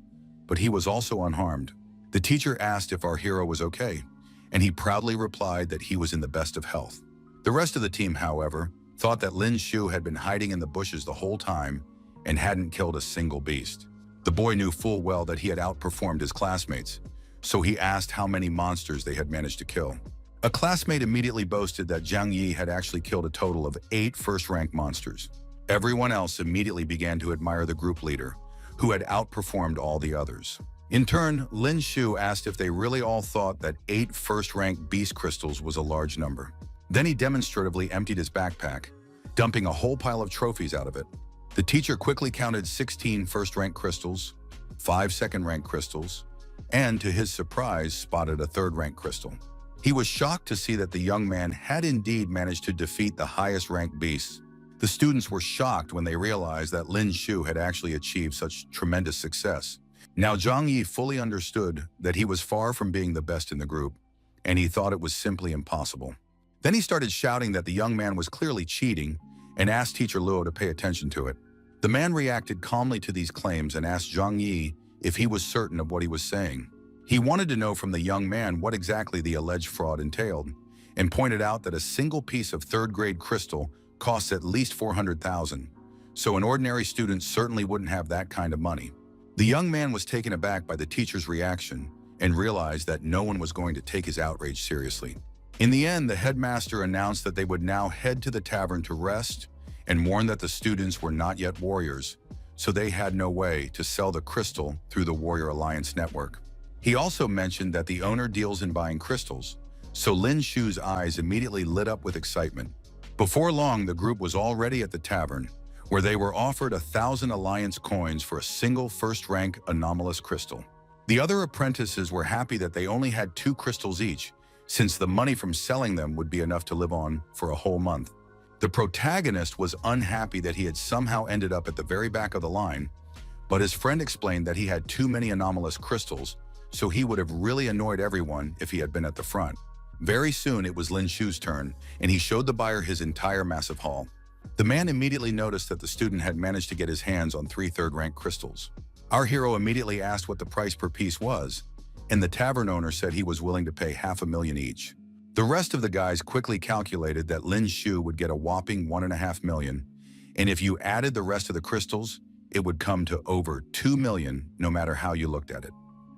but he was also unharmed. The teacher asked if our hero was okay, and he proudly replied that he was in the best of health. The rest of the team, however, thought that Lin Shu had been hiding in the bushes the whole time and hadn't killed a single beast. The boy knew full well that he had outperformed his classmates, so he asked how many monsters they had managed to kill. A classmate immediately boasted that Zhang Yi had actually killed a total of 8 first-rank monsters. Everyone else immediately began to admire the group leader, who had outperformed all the others. In turn, Lin Shu asked if they really all thought that 8 first-rank beast crystals was a large number. Then he demonstratively emptied his backpack, dumping a whole pile of trophies out of it. The teacher quickly counted 16 first-rank crystals, 5 second-rank crystals, and to his surprise, spotted a third-rank crystal. He was shocked to see that the young man had indeed managed to defeat the highest-ranked beasts. The students were shocked when they realized that Lin Shu had actually achieved such tremendous success. Now Zhang Yi fully understood that he was far from being the best in the group, and he thought it was simply impossible. Then he started shouting that the young man was clearly cheating and asked Teacher Luo to pay attention to it. The man reacted calmly to these claims and asked Zhang Yi if he was certain of what he was saying. He wanted to know from the young man what exactly the alleged fraud entailed, and pointed out that a single piece of third-grade crystal costs at least 400,000, so an ordinary student certainly wouldn't have that kind of money. The young man was taken aback by the teacher's reaction and realized that no one was going to take his outrage seriously. In the end, the headmaster announced that they would now head to the tavern to rest and warned that the students were not yet warriors, so they had no way to sell the crystal through the Warrior Alliance network. He also mentioned that the owner deals in buying crystals, so Lin Shu's eyes immediately lit up with excitement. Before long, the group was already at the tavern, where they were offered 1,000 Alliance coins for a single first-rank anomalous crystal. The other apprentices were happy that they only had 2 crystals each, since the money from selling them would be enough to live on for a whole month. The protagonist was unhappy that he had somehow ended up at the very back of the line, but his friend explained that he had too many anomalous crystals, so he would have really annoyed everyone if he had been at the front. Very soon, it was Lin Shu's turn, and he showed the buyer his entire massive haul. The man immediately noticed that the student had managed to get his hands on 3 third-rank crystals. Our hero immediately asked what the price per piece was, and the tavern owner said he was willing to pay 500,000 each. The rest of the guys quickly calculated that Lin Shu would get a whopping 1.5 million, and if you added the rest of the crystals, it would come to over 2 million no matter how you looked at it.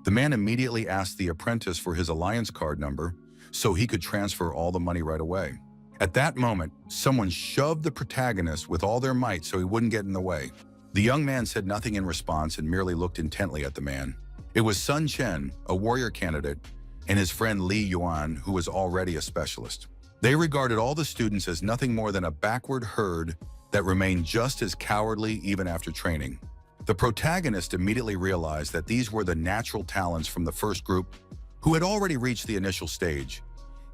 The man immediately asked the apprentice for his Alliance card number so he could transfer all the money right away. At that moment, someone shoved the protagonist with all their might so he wouldn't get in the way. The young man said nothing in response and merely looked intently at the man. It was Sun Chen, a warrior candidate, and his friend Li Yuan, who was already a specialist. They regarded all the students as nothing more than a backward herd that remained just as cowardly even after training. The protagonist immediately realized that these were the natural talents from the first group who had already reached the initial stage,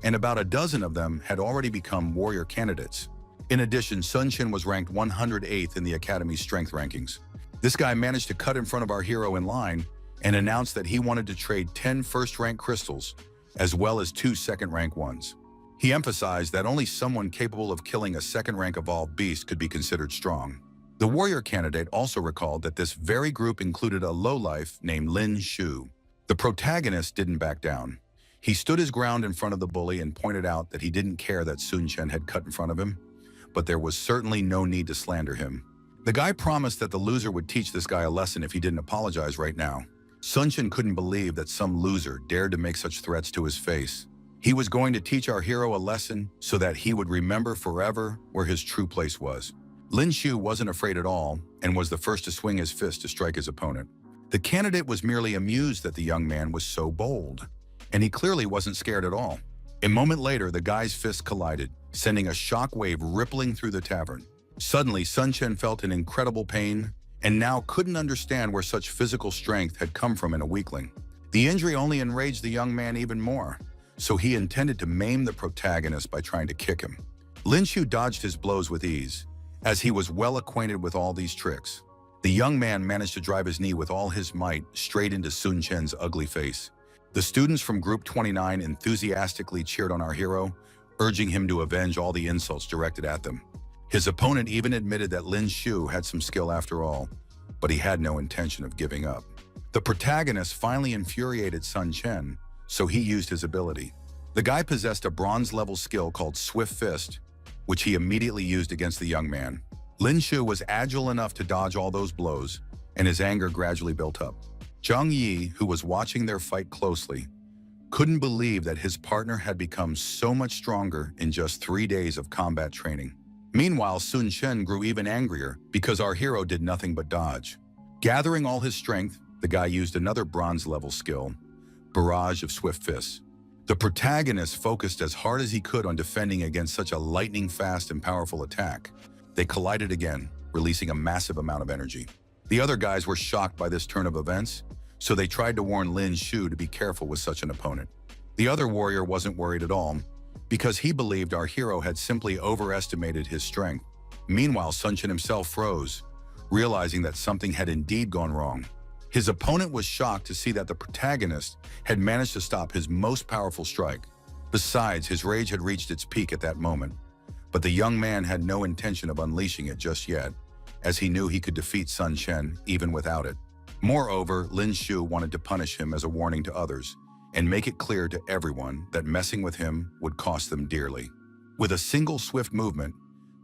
and about a dozen of them had already become warrior candidates. In addition, Sun Shin was ranked 108th in the Academy's strength rankings. This guy managed to cut in front of our hero in line and announced that he wanted to trade 10 first-rank crystals as well as 2 second-rank ones. He emphasized that only someone capable of killing a second-rank evolved beast could be considered strong. The warrior candidate also recalled that this very group included a lowlife named Lin Shu. The protagonist didn't back down. He stood his ground in front of the bully and pointed out that he didn't care that Sun Chen had cut in front of him, but there was certainly no need to slander him. The guy promised that the loser would teach this guy a lesson if he didn't apologize right now. Sun Chen couldn't believe that some loser dared to make such threats to his face. He was going to teach our hero a lesson so that he would remember forever where his true place was. Lin Shu wasn't afraid at all and was the first to swing his fist to strike his opponent. The candidate was merely amused that the young man was so bold, and he clearly wasn't scared at all. A moment later, the guy's fists collided, sending a shock wave rippling through the tavern. Suddenly, Sun Chen felt an incredible pain and now couldn't understand where such physical strength had come from in a weakling. The injury only enraged the young man even more, so he intended to maim the protagonist by trying to kick him. Lin Shu dodged his blows with ease, as he was well acquainted with all these tricks. The young man managed to drive his knee with all his might straight into Sun Chen's ugly face. The students from Group 29 enthusiastically cheered on our hero, urging him to avenge all the insults directed at them. His opponent even admitted that Lin Shu had some skill after all, but he had no intention of giving up. The protagonist finally infuriated Sun Chen, so he used his ability. The guy possessed a bronze-level skill called Swift Fist, which he immediately used against the young man. Lin Shu was agile enough to dodge all those blows, and his anger gradually built up. Zhang Yi, who was watching their fight closely, couldn't believe that his partner had become so much stronger in just 3 days of combat training. Meanwhile, Sun Chen grew even angrier because our hero did nothing but dodge. Gathering all his strength, the guy used another bronze-level skill, Barrage of Swift Fists. The protagonist focused as hard as he could on defending against such a lightning-fast and powerful attack. They collided again, releasing a massive amount of energy. The other guys were shocked by this turn of events, so they tried to warn Lin Shu to be careful with such an opponent. The other warrior wasn't worried at all, because he believed our hero had simply overestimated his strength. Meanwhile, Sun Chen himself froze, realizing that something had indeed gone wrong. His opponent was shocked to see that the protagonist had managed to stop his most powerful strike. Besides, his rage had reached its peak at that moment, but the young man had no intention of unleashing it just yet, as he knew he could defeat Sun Chen even without it. Moreover, Lin Shu wanted to punish him as a warning to others, and make it clear to everyone that messing with him would cost them dearly. With a single swift movement,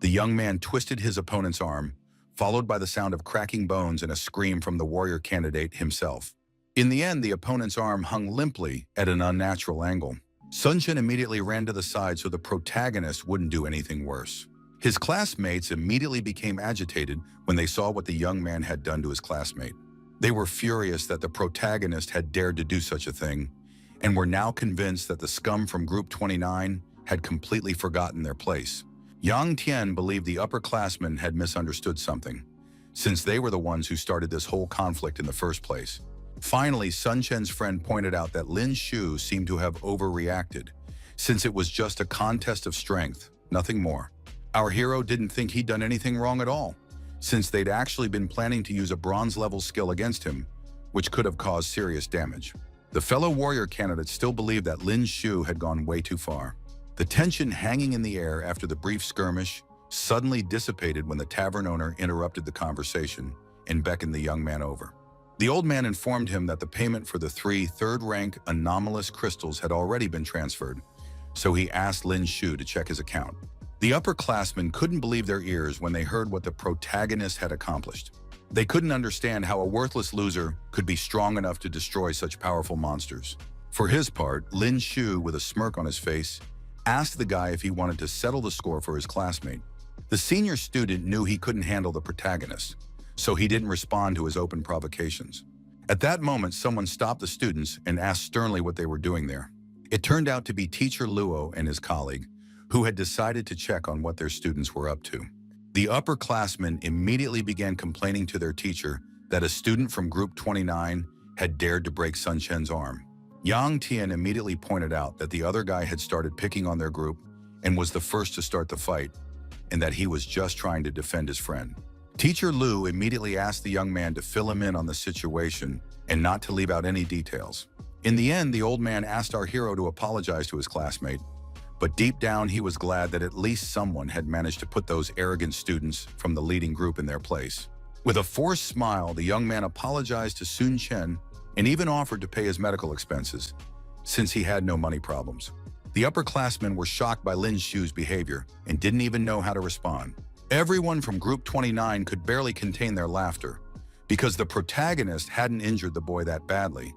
the young man twisted his opponent's arm, followed by the sound of cracking bones and a scream from the warrior candidate himself. In the end, the opponent's arm hung limply at an unnatural angle. Sun Chen immediately ran to the side so the protagonist wouldn't do anything worse. His classmates immediately became agitated when they saw what the young man had done to his classmate. They were furious that the protagonist had dared to do such a thing, and were now convinced that the scum from Group 29 had completely forgotten their place. Yang Tian believed the upperclassmen had misunderstood something, since they were the ones who started this whole conflict in the first place. Finally, Sun Chen's friend pointed out that Lin Shu seemed to have overreacted, since it was just a contest of strength, nothing more. Our hero didn't think he'd done anything wrong at all, since they'd actually been planning to use a bronze-level skill against him, which could have caused serious damage. The fellow warrior candidates still believed that Lin Shu had gone way too far. The tension hanging in the air after the brief skirmish suddenly dissipated when the tavern owner interrupted the conversation and beckoned the young man over. The old man informed him that the payment for the 3 third-rank anomalous crystals had already been transferred, so he asked Lin Shu to check his account. The upperclassmen couldn't believe their ears when they heard what the protagonist had accomplished. They couldn't understand how a worthless loser could be strong enough to destroy such powerful monsters. For his part, Lin Shu, with a smirk on his face, asked the guy if he wanted to settle the score for his classmate. The senior student knew he couldn't handle the protagonist, so he didn't respond to his open provocations. At that moment, someone stopped the students and asked sternly what they were doing there. It turned out to be Teacher Luo and his colleague, who had decided to check on what their students were up to. The upperclassmen immediately began complaining to their teacher that a student from Group 29 had dared to break Sun Chen's arm. Yang Tian immediately pointed out that the other guy had started picking on their group and was the first to start the fight, and that he was just trying to defend his friend. Teacher Lu immediately asked the young man to fill him in on the situation and not to leave out any details. In the end, the old man asked our hero to apologize to his classmate, but deep down he was glad that at least someone had managed to put those arrogant students from the leading group in their place. With a forced smile, the young man apologized to Sun Chen and even offered to pay his medical expenses, since he had no money problems. The upperclassmen were shocked by Lin Shu's behavior and didn't even know how to respond. Everyone from Group 29 could barely contain their laughter, because the protagonist hadn't injured the boy that badly,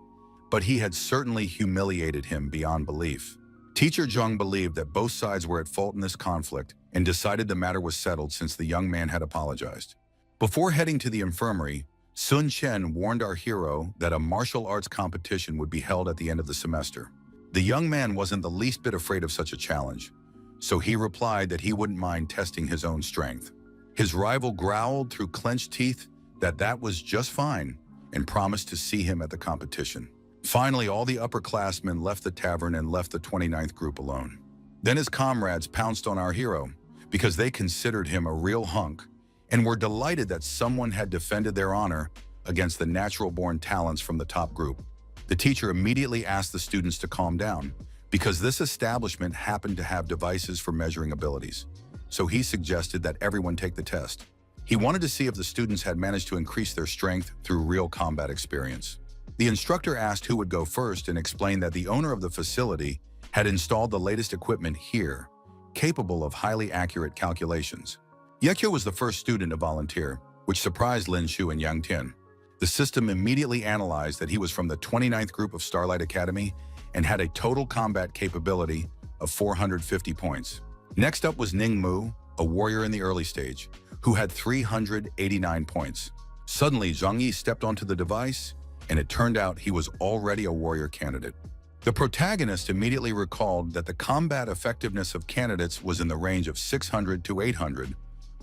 but he had certainly humiliated him beyond belief. Teacher Zheng believed that both sides were at fault in this conflict and decided the matter was settled since the young man had apologized. Before heading to the infirmary, Sun Chen warned our hero that a martial arts competition would be held at the end of the semester. The young man wasn't the least bit afraid of such a challenge, so he replied that he wouldn't mind testing his own strength. His rival growled through clenched teeth that was just fine and promised to see him at the competition. Finally, all the upperclassmen left the tavern and left the 29th group alone. Then his comrades pounced on our hero because they considered him a real hunk and were delighted that someone had defended their honor against the natural-born talents from the top group. The teacher immediately asked the students to calm down because this establishment happened to have devices for measuring abilities, so he suggested that everyone take the test. He wanted to see if the students had managed to increase their strength through real combat experience. The instructor asked who would go first and explained that the owner of the facility had installed the latest equipment here, capable of highly accurate calculations. Yekyo was the first student to volunteer, which surprised Lin Shu and Yang Tian. The system immediately analyzed that he was from the 29th group of Starlight Academy and had a total combat capability of 450 points. Next up was Ning Mu, a warrior in the early stage, who had 389 points. Suddenly, Zhang Yi stepped onto the device, and it turned out he was already a warrior candidate. The protagonist immediately recalled that the combat effectiveness of candidates was in the range of 600 to 800,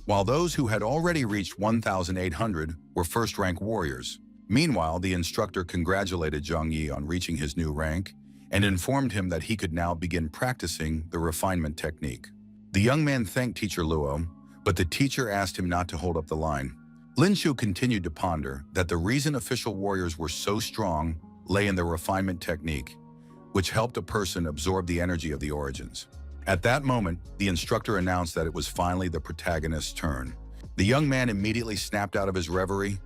while those who had already reached 1,800 were first-rank warriors. Meanwhile, the instructor congratulated Zhang Yi on reaching his new rank and informed him that he could now begin practicing the refinement technique. The young man thanked Teacher Luo, but the teacher asked him not to hold up the line. Lin Shu continued to ponder that the reason official warriors were so strong lay in the refinement technique, which helped a person absorb the energy of the origins. At that moment, the instructor announced that it was finally the protagonist's turn. The young man immediately snapped out of his reverie,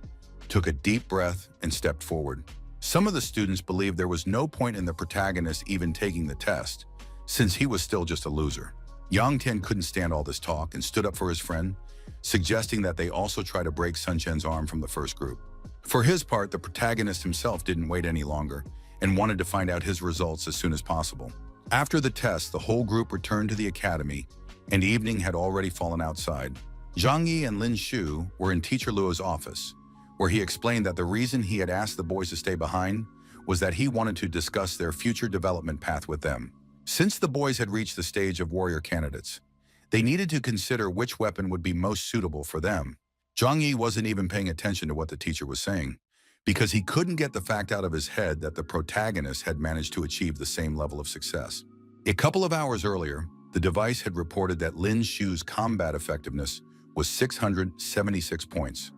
took a deep breath, and stepped forward. Some of the students believed there was no point in the protagonist even taking the test, since he was still just a loser. Yang Tian couldn't stand all this talk and stood up for his friend, suggesting that they also try to break Sun Chen's arm from the first group. For his part, the protagonist himself didn't wait any longer and wanted to find out his results as soon as possible. After the test, the whole group returned to the academy, and evening had already fallen outside. Zhang Yi and Lin Shu were in Teacher Luo's office, where he explained that the reason he had asked the boys to stay behind was that he wanted to discuss their future development path with them. Since the boys had reached the stage of warrior candidates, they needed to consider which weapon would be most suitable for them. Zhang Yi wasn't even paying attention to what the teacher was saying, because he couldn't get the fact out of his head that the protagonist had managed to achieve the same level of success. A couple of hours earlier, the device had reported that Lin Shu's combat effectiveness was 676 points,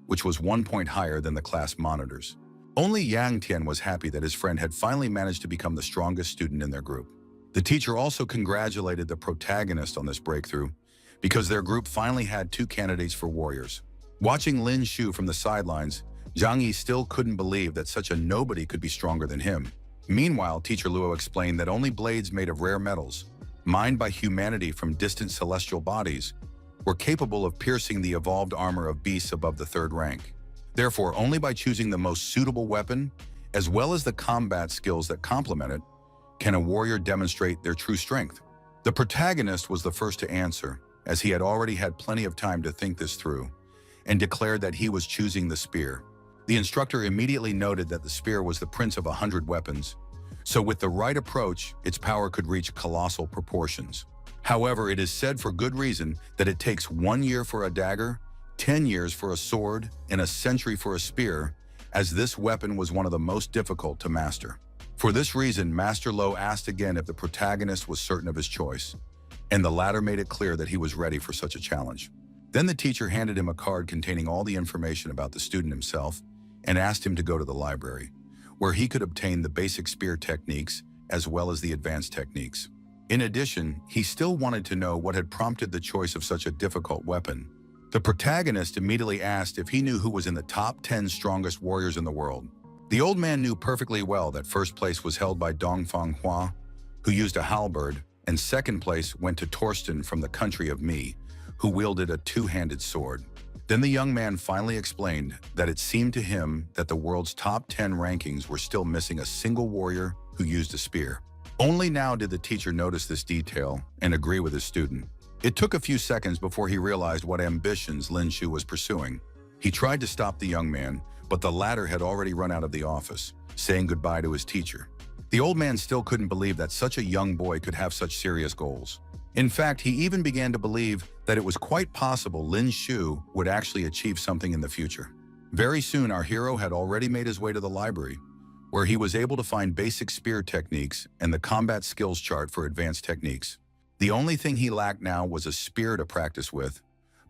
which was 1 point higher than the class monitors. Only Yang Tian was happy that his friend had finally managed to become the strongest student in their group. The teacher also congratulated the protagonist on this breakthrough, because their group finally had 2 candidates for warriors. Watching Lin Shu from the sidelines, Zhang Yi still couldn't believe that such a nobody could be stronger than him. Meanwhile, Teacher Luo explained that only blades made of rare metals, mined by humanity from distant celestial bodies, were capable of piercing the evolved armor of beasts above the 3rd rank. Therefore, only by choosing the most suitable weapon, as well as the combat skills that complement it, can a warrior demonstrate their true strength. The protagonist was the first to answer, as he had already had plenty of time to think this through, and declared that he was choosing the spear. The instructor immediately noted that the spear was the prince of 100 weapons, so with the right approach, its power could reach colossal proportions. However, it is said for good reason that it takes 1 year for a dagger 10 years for a sword, and a century for a spear, as this weapon was one of the most difficult to master. For this reason, Master Lo asked again if the protagonist was certain of his choice, and the latter made it clear that he was ready for such a challenge. Then the teacher handed him a card containing all the information about the student himself and asked him to go to the library, where he could obtain the basic spear techniques as well as the advanced techniques. In addition, he still wanted to know what had prompted the choice of such a difficult weapon. The protagonist immediately asked if he knew who was in the top 10 strongest warriors in the world. The old man knew perfectly well that first place was held by Dongfang Hua, who used a halberd, and second place went to Torsten from the country of Mi, who wielded a two-handed sword. Then the young man finally explained that it seemed to him that the world's top 10 rankings were still missing a single warrior who used a spear. Only now did the teacher notice this detail and agree with his student. It took a few seconds before he realized what ambitions Lin Shu was pursuing. He tried to stop the young man, but the latter had already run out of the office, saying goodbye to his teacher. The old man still couldn't believe that such a young boy could have such serious goals. In fact, he even began to believe that it was quite possible Lin Shu would actually achieve something in the future. Very soon, our hero had already made his way to the library, where he was able to find basic spear techniques and the combat skills chart for advanced techniques. The only thing he lacked now was a spear to practice with,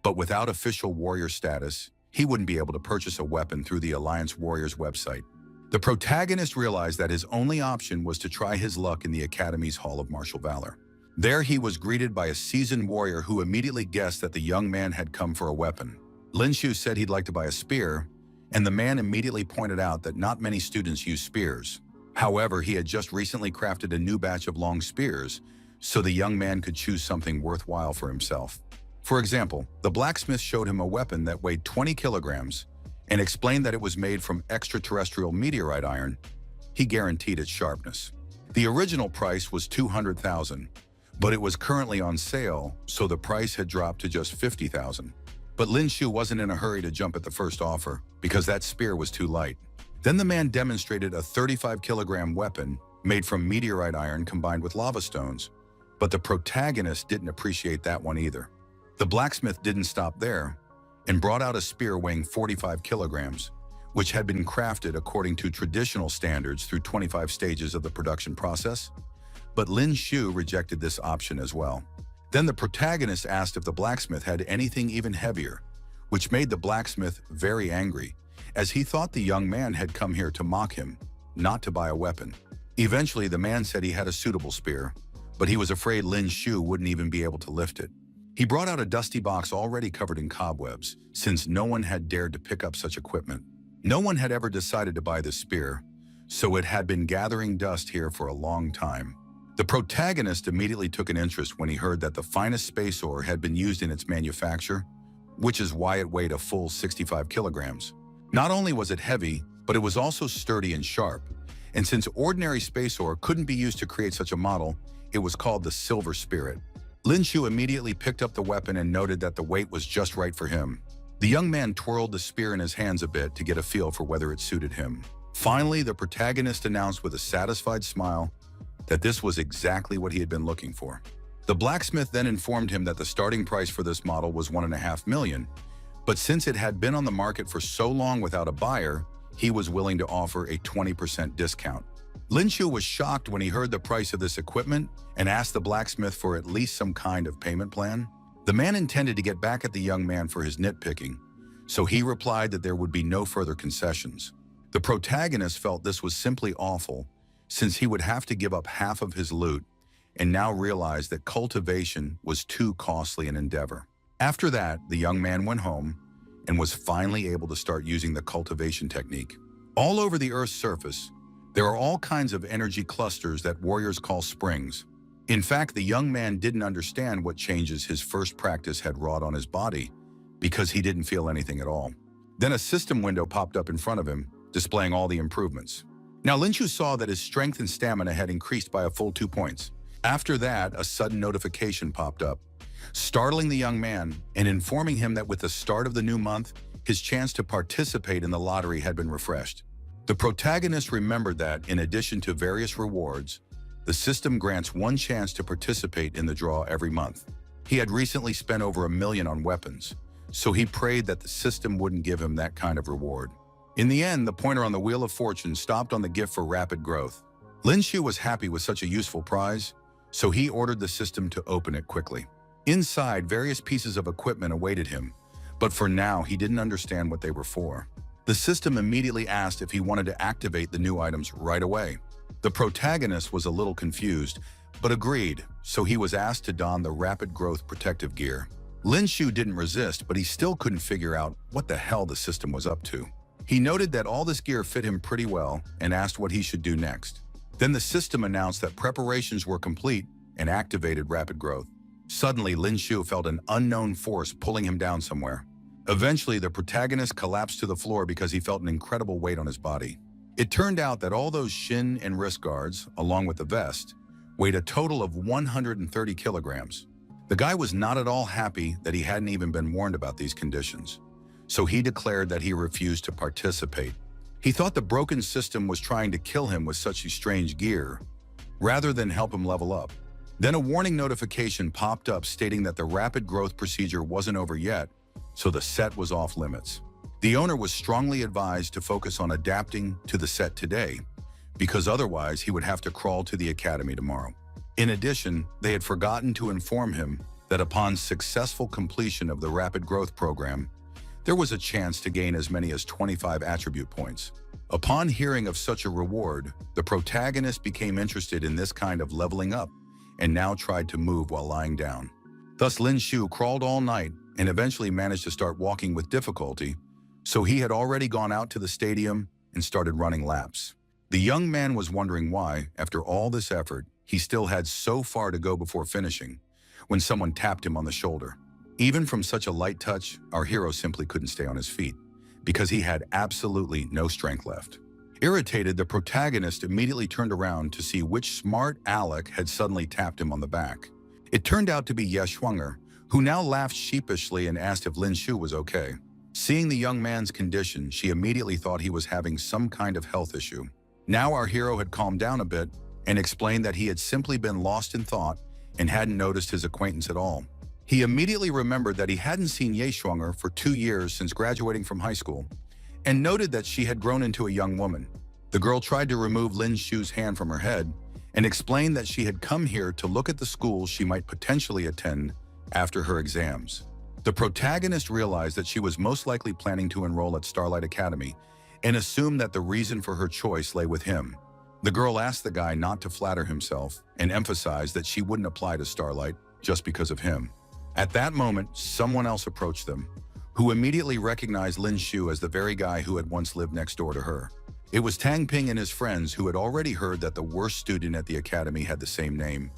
but without official warrior status, he wouldn't be able to purchase a weapon through the Alliance Warriors website. The protagonist realized that his only option was to try his luck in the Academy's Hall of Martial Valor. There he was greeted by a seasoned warrior who immediately guessed that the young man had come for a weapon. Lin Shu said he'd like to buy a spear, and the man immediately pointed out that not many students use spears. However, he had just recently crafted a new batch of long spears, so the young man could choose something worthwhile for himself. For example, the blacksmith showed him a weapon that weighed 20 kilograms and explained that it was made from extraterrestrial meteorite iron. He guaranteed its sharpness. The original price was 200,000, but it was currently on sale, so the price had dropped to just 50,000. But Lin Shu wasn't in a hurry to jump at the first offer, because that spear was too light. Then the man demonstrated a 35-kilogram weapon made from meteorite iron combined with lava stones. But the protagonist didn't appreciate that one either. The blacksmith didn't stop there and brought out a spear weighing 45 kilograms, which had been crafted according to traditional standards through 25 stages of the production process. But Lin Shu rejected this option as well. Then the protagonist asked if the blacksmith had anything even heavier, which made the blacksmith very angry, as he thought the young man had come here to mock him, not to buy a weapon. Eventually, the man said he had a suitable spear, but he was afraid Lin Shu wouldn't even be able to lift it. He brought out a dusty box already covered in cobwebs, since no one had dared to pick up such equipment. No one had ever decided to buy this spear, so it had been gathering dust here for a long time. The protagonist immediately took an interest when he heard that the finest space ore had been used in its manufacture, which is why it weighed a full 65 kilograms. Not only was it heavy, but it was also sturdy and sharp, and since ordinary space ore couldn't be used to create such a model, it was called the Silver Spirit. Lin Shu immediately picked up the weapon and noted that the weight was just right for him. The young man twirled the spear in his hands a bit to get a feel for whether it suited him. Finally, the protagonist announced with a satisfied smile that this was exactly what he had been looking for. The blacksmith then informed him that the starting price for this model was 1.5 million, but since it had been on the market for so long without a buyer, he was willing to offer a 20% discount. Lin Shu was shocked when he heard the price of this equipment and asked the blacksmith for at least some kind of payment plan. The man intended to get back at the young man for his nitpicking, so he replied that there would be no further concessions. The protagonist felt this was simply awful, since he would have to give up half of his loot, and now realized that cultivation was too costly an endeavor. After that, the young man went home and was finally able to start using the cultivation technique. All over the Earth's surface, there are all kinds of energy clusters that warriors call springs. In fact, the young man didn't understand what changes his first practice had wrought on his body, because he didn't feel anything at all. Then a system window popped up in front of him, displaying all the improvements. Now Lin Shu saw that his strength and stamina had increased by a full 2 points. After that, a sudden notification popped up, startling the young man and informing him that with the start of the new month, his chance to participate in the lottery had been refreshed. The protagonist remembered that, in addition to various rewards, the system grants one chance to participate in the draw every month. He had recently spent over $1 million on weapons, so he prayed that the system wouldn't give him that kind of reward. In the end, the pointer on the Wheel of Fortune stopped on the gift for rapid growth. Lin Shu was happy with such a useful prize, so he ordered the system to open it quickly. Inside, various pieces of equipment awaited him, but for now he didn't understand what they were for. The system immediately asked if he wanted to activate the new items right away. The protagonist was a little confused, but agreed, so he was asked to don the rapid growth protective gear. Lin Shu didn't resist, but he still couldn't figure out what the hell the system was up to. He noted that all this gear fit him pretty well and asked what he should do next. Then the system announced that preparations were complete and activated rapid growth. Suddenly, Lin Shu felt an unknown force pulling him down somewhere. Eventually, the protagonist collapsed to the floor because he felt an incredible weight on his body. It turned out that all those shin and wrist guards, along with the vest, weighed a total of 130 kilograms. The guy was not at all happy that he hadn't even been warned about these conditions, so he declared that he refused to participate. He thought the broken system was trying to kill him with such strange gear, rather than help him level up. Then a warning notification popped up stating that the rapid growth procedure wasn't over yet, so the set was off limits. The owner was strongly advised to focus on adapting to the set today, because otherwise he would have to crawl to the academy tomorrow. In addition, they had forgotten to inform him that upon successful completion of the rapid growth program, there was a chance to gain as many as 25 attribute points. Upon hearing of such a reward, the protagonist became interested in this kind of leveling up and now tried to move while lying down. Thus, Lin Shu crawled all night and eventually managed to start walking with difficulty, so he had already gone out to the stadium and started running laps. The young man was wondering why, after all this effort, he still had so far to go before finishing, when someone tapped him on the shoulder. Even from such a light touch, our hero simply couldn't stay on his feet, because he had absolutely no strength left. Irritated, the protagonist immediately turned around to see which smart aleck had suddenly tapped him on the back. It turned out to be Ye Shunger, who now laughed sheepishly and asked if Lin Shu was okay. Seeing the young man's condition, she immediately thought he was having some kind of health issue. Now our hero had calmed down a bit and explained that he had simply been lost in thought and hadn't noticed his acquaintance at all. He immediately remembered that he hadn't seen Ye Shunger for 2 years since graduating from high school, and noted that she had grown into a young woman. The girl tried to remove Lin Shu's hand from her head and explained that she had come here to look at the school she might potentially attend after her exams. The protagonist realized that she was most likely planning to enroll at Starlight Academy and assumed that the reason for her choice lay with him. The girl asked the guy not to flatter himself and emphasized that she wouldn't apply to Starlight just because of him. At that moment, someone else approached them, who immediately recognized Lin Shu as the very guy who had once lived next door to her. It was Tang Ping and his friends who had already heard that the worst student at the academy had the same name,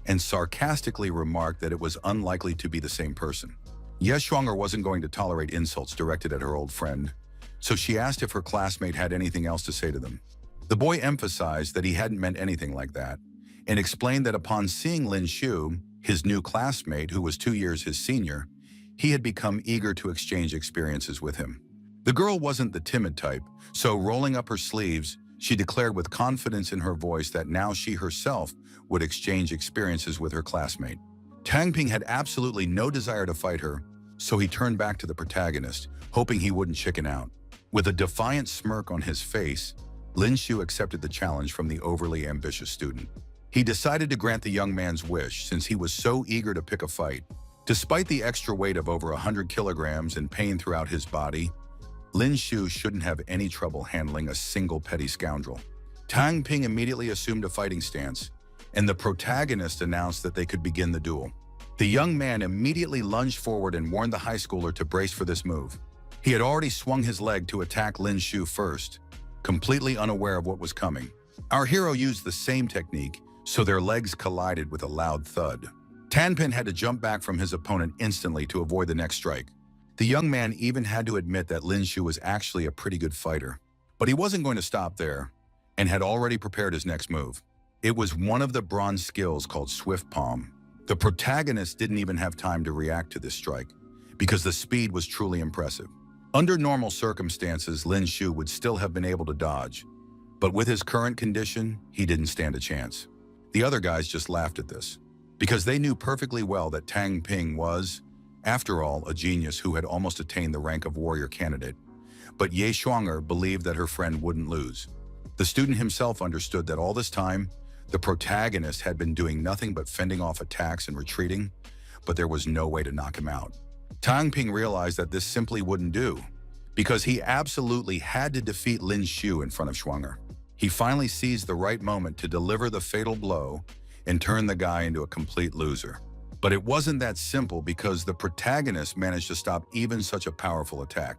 and sarcastically remarked that it was unlikely to be the same person. Ye Shunger wasn't going to tolerate insults directed at her old friend, so she asked if her classmate had anything else to say to them. The boy emphasized that he hadn't meant anything like that, and explained that upon seeing Lin Shu, his new classmate who was 2 years his senior, he had become eager to exchange experiences with him. The girl wasn't the timid type, so rolling up her sleeves, she declared with confidence in her voice that now she herself would exchange experiences with her classmate. Tang Ping had absolutely no desire to fight her, so he turned back to the protagonist, hoping he wouldn't chicken out. With a defiant smirk on his face, Lin Shu accepted the challenge from the overly ambitious student. He decided to grant the young man's wish since he was so eager to pick a fight. Despite the extra weight of over 100 kilograms and pain throughout his body, Lin Shu shouldn't have any trouble handling a single petty scoundrel. Tang Ping immediately assumed a fighting stance, and the protagonist announced that they could begin the duel. The young man immediately lunged forward and warned the high schooler to brace for this move. He had already swung his leg to attack Lin Shu first, completely unaware of what was coming. Our hero used the same technique, so their legs collided with a loud thud. Tanpin had to jump back from his opponent instantly to avoid the next strike. The young man even had to admit that Lin Shu was actually a pretty good fighter. But he wasn't going to stop there, and had already prepared his next move. It was one of the bronze skills called Swift Palm. The protagonist didn't even have time to react to this strike, because the speed was truly impressive. Under normal circumstances, Lin Shu would still have been able to dodge, but with his current condition, he didn't stand a chance. The other guys just laughed at this, because they knew perfectly well that Tang Ping was, After all, a genius who had almost attained the rank of warrior candidate. But Ye Shuanger believed that her friend wouldn't lose. The student himself understood that all this time, the protagonist had been doing nothing but fending off attacks and retreating, but there was no way to knock him out. Tang Ping realized that this simply wouldn't do, because he absolutely had to defeat Lin Shu in front of Shuanger. He finally seized the right moment to deliver the fatal blow and turn the guy into a complete loser. But it wasn't that simple, because the protagonist managed to stop even such a powerful attack.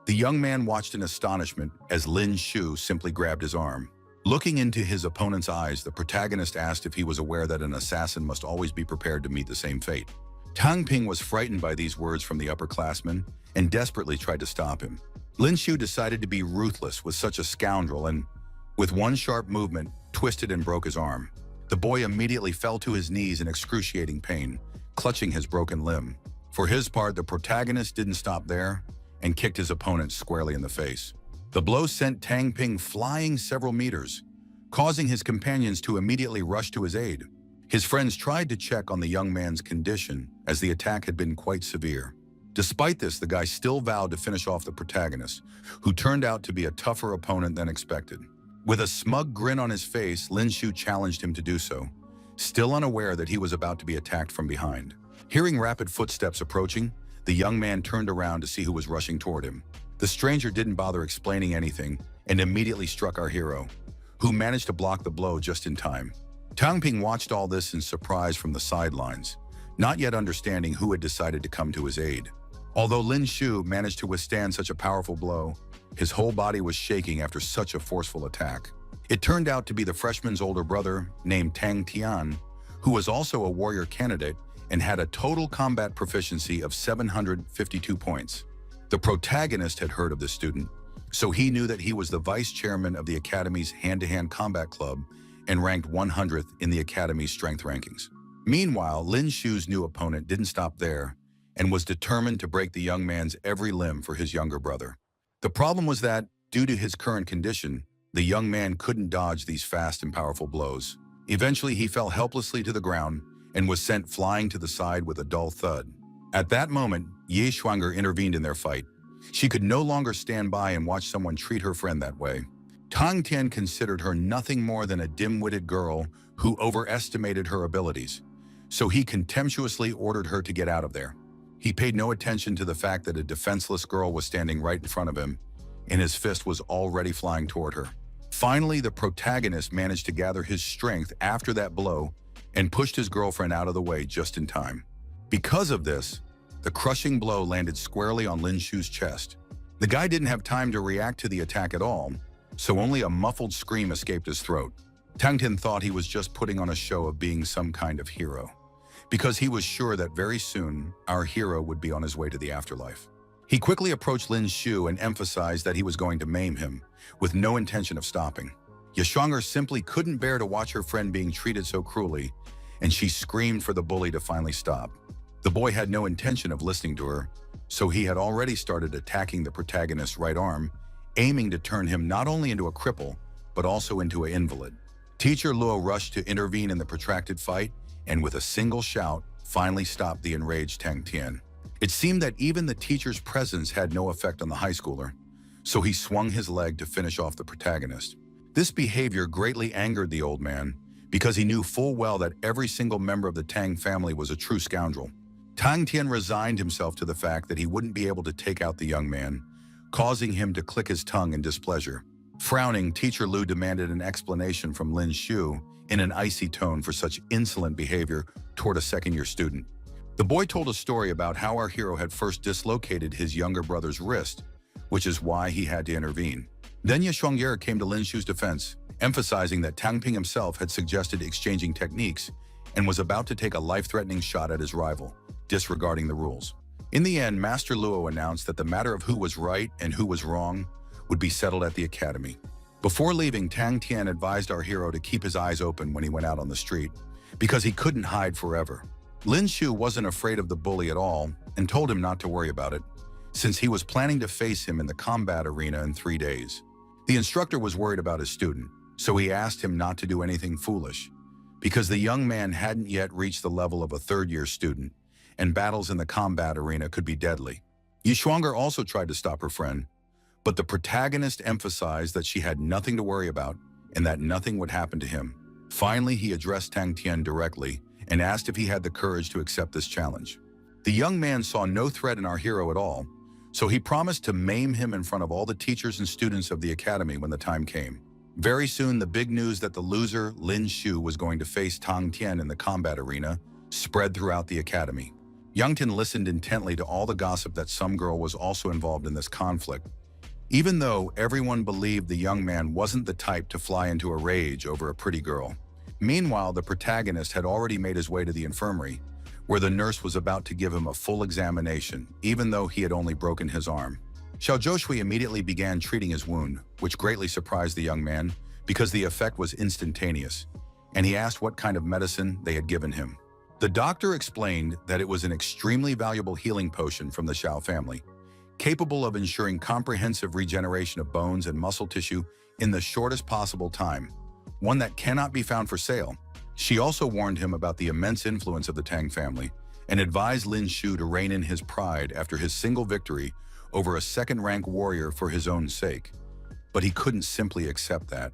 The young man watched in astonishment as Lin Shu simply grabbed his arm. Looking into his opponent's eyes, the protagonist asked if he was aware that an assassin must always be prepared to meet the same fate. Tang Ping was frightened by these words from the upperclassman and desperately tried to stop him. Lin Shu decided to be ruthless with such a scoundrel and, with one sharp movement, twisted and broke his arm. The boy immediately fell to his knees in excruciating pain, clutching his broken limb. For his part, the protagonist didn't stop there and kicked his opponent squarely in the face. The blow sent Tang Ping flying several meters, causing his companions to immediately rush to his aid. His friends tried to check on the young man's condition, as the attack had been quite severe. Despite this, the guy still vowed to finish off the protagonist, who turned out to be a tougher opponent than expected. With a smug grin on his face, Lin Shu challenged him to do so, still unaware that he was about to be attacked from behind. Hearing rapid footsteps approaching, the young man turned around to see who was rushing toward him. The stranger didn't bother explaining anything and immediately struck our hero, who managed to block the blow just in time. Tang Ping watched all this in surprise from the sidelines, not yet understanding who had decided to come to his aid. Although Lin Shu managed to withstand such a powerful blow, his whole body was shaking after such a forceful attack. It turned out to be the freshman's older brother, named Tang Tian, who was also a warrior candidate and had a total combat proficiency of 752 points. The protagonist had heard of this student, so he knew that he was the vice chairman of the Academy's hand-to-hand combat club and ranked 100th in the Academy's strength rankings. Meanwhile, Lin Shu's new opponent didn't stop there and was determined to break the young man's every limb for his younger brother. The problem was that, due to his current condition, the young man couldn't dodge these fast and powerful blows. Eventually, he fell helplessly to the ground and was sent flying to the side with a dull thud. At that moment, Ye Shuanger intervened in their fight. She could no longer stand by and watch someone treat her friend that way. Tang Tian considered her nothing more than a dim-witted girl who overestimated her abilities, so he contemptuously ordered her to get out of there. He paid no attention to the fact that a defenseless girl was standing right in front of him, and his fist was already flying toward her. Finally, the protagonist managed to gather his strength after that blow and pushed his girlfriend out of the way just in time. Because of this, the crushing blow landed squarely on Lin Shu's chest. The guy didn't have time to react to the attack at all, so only a muffled scream escaped his throat. Tang Tian thought he was just putting on a show of being some kind of hero, because he was sure that very soon our hero would be on his way to the afterlife. He quickly approached Lin Shu and emphasized that he was going to maim him, with no intention of stopping. Ye Shuanger simply couldn't bear to watch her friend being treated so cruelly, and she screamed for the bully to finally stop. The boy had no intention of listening to her, so he had already started attacking the protagonist's right arm, aiming to turn him not only into a cripple, but also into an invalid. Teacher Luo rushed to intervene in the protracted fight, and with a single shout, finally stopped the enraged Tang Tian. It seemed that even the teacher's presence had no effect on the high schooler, so he swung his leg to finish off the protagonist. This behavior greatly angered the old man, because he knew full well that every single member of the Tang family was a true scoundrel. Tang Tian resigned himself to the fact that he wouldn't be able to take out the young man, causing him to click his tongue in displeasure. Frowning, Teacher Lu demanded an explanation from Lin Shu in an icy tone for such insolent behavior toward a second-year student. The boy told a story about how our hero had first dislocated his younger brother's wrist, which is why he had to intervene. Then Ye Shuanger came to Lin Shu's defense, emphasizing that Tang Ping himself had suggested exchanging techniques and was about to take a life-threatening shot at his rival, disregarding the rules. In the end, Master Luo announced that the matter of who was right and who was wrong would be settled at the academy. Before leaving, Tang Tian advised our hero to keep his eyes open when he went out on the street, because he couldn't hide forever. Lin Shu wasn't afraid of the bully at all and told him not to worry about it, since he was planning to face him in the combat arena in 3 days. The instructor was worried about his student, so he asked him not to do anything foolish, because the young man hadn't yet reached the level of a third-year student, and battles in the combat arena could be deadly. Yishuanger also tried to stop her friend, but the protagonist emphasized that she had nothing to worry about and that nothing would happen to him. Finally, he addressed Tang Tian directly and asked if he had the courage to accept this challenge. The young man saw no threat in our hero at all, so he promised to maim him in front of all the teachers and students of the academy when the time came. Very soon, the big news that the loser, Lin Shu, was going to face Tang Tian in the combat arena spread throughout the academy. Yang Tian listened intently to all the gossip that some girl was also involved in this conflict, even though everyone believed the young man wasn't the type to fly into a rage over a pretty girl. Meanwhile, the protagonist had already made his way to the infirmary, where the nurse was about to give him a full examination, even though he had only broken his arm. Xiao Zhoushui immediately began treating his wound, which greatly surprised the young man because the effect was instantaneous, and he asked what kind of medicine they had given him. The doctor explained that it was an extremely valuable healing potion from the Xiao family, capable of ensuring comprehensive regeneration of bones and muscle tissue in the shortest possible time, one that cannot be found for sale. She also warned him about the immense influence of the Tang family and advised Lin Shu to rein in his pride after his single victory over a second-rank warrior for his own sake. But he couldn't simply accept that.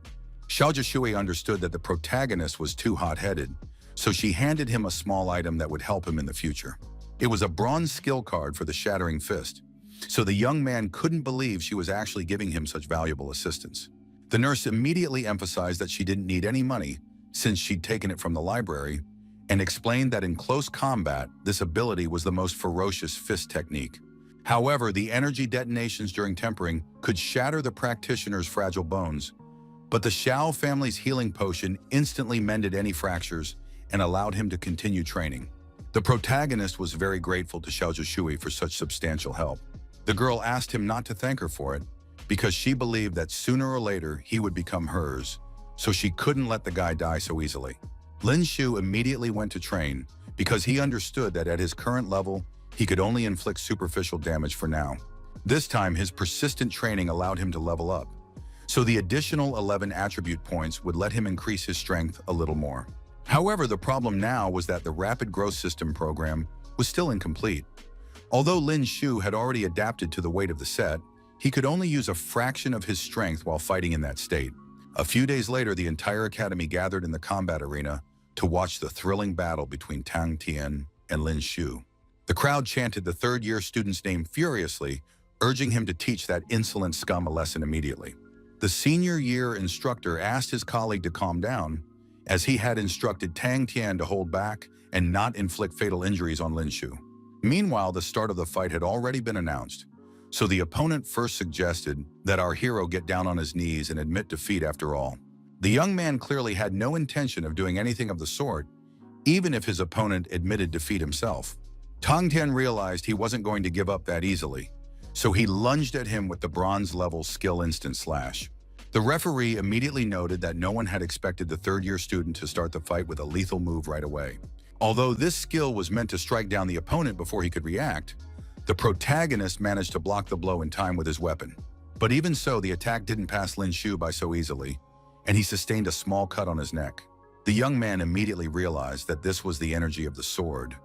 Xiao Zhoushui understood that the protagonist was too hot-headed, so she handed him a small item that would help him in the future. It was a bronze skill card for the Shattering Fist, so the young man couldn't believe she was actually giving him such valuable assistance. The nurse immediately emphasized that she didn't need any money since she'd taken it from the library, and explained that in close combat, this ability was the most ferocious fist technique. However, the energy detonations during tempering could shatter the practitioner's fragile bones, but the Xiao family's healing potion instantly mended any fractures and allowed him to continue training. The protagonist was very grateful to Xiao Zhoushui for such substantial help. The girl asked him not to thank her for it, because she believed that sooner or later he would become hers, so she couldn't let the guy die so easily. Lin Shu immediately went to train because he understood that at his current level, he could only inflict superficial damage for now. This time, his persistent training allowed him to level up, so the additional 11 attribute points would let him increase his strength a little more. However, the problem now was that the rapid growth system program was still incomplete. Although Lin Shu had already adapted to the weight of the set, he could only use a fraction of his strength while fighting in that state. A few days later, the entire academy gathered in the combat arena to watch the thrilling battle between Tang Tian and Lin Shu. The crowd chanted the third-year student's name furiously, urging him to teach that insolent scum a lesson immediately. The senior-year instructor asked his colleague to calm down, as he had instructed Tang Tian to hold back and not inflict fatal injuries on Lin Shu. Meanwhile, the start of the fight had already been announced, so the opponent first suggested that our hero get down on his knees and admit defeat after all. The young man clearly had no intention of doing anything of the sort, even if his opponent admitted defeat himself. Tang Tian realized he wasn't going to give up that easily, so he lunged at him with the bronze-level skill instant slash. The referee immediately noted that no one had expected the third-year student to start the fight with a lethal move right away. Although this skill was meant to strike down the opponent before he could react, the protagonist managed to block the blow in time with his weapon. But even so, the attack didn't pass Lin Shu by so easily, and he sustained a small cut on his neck. The young man immediately realized that this was the energy of the sword,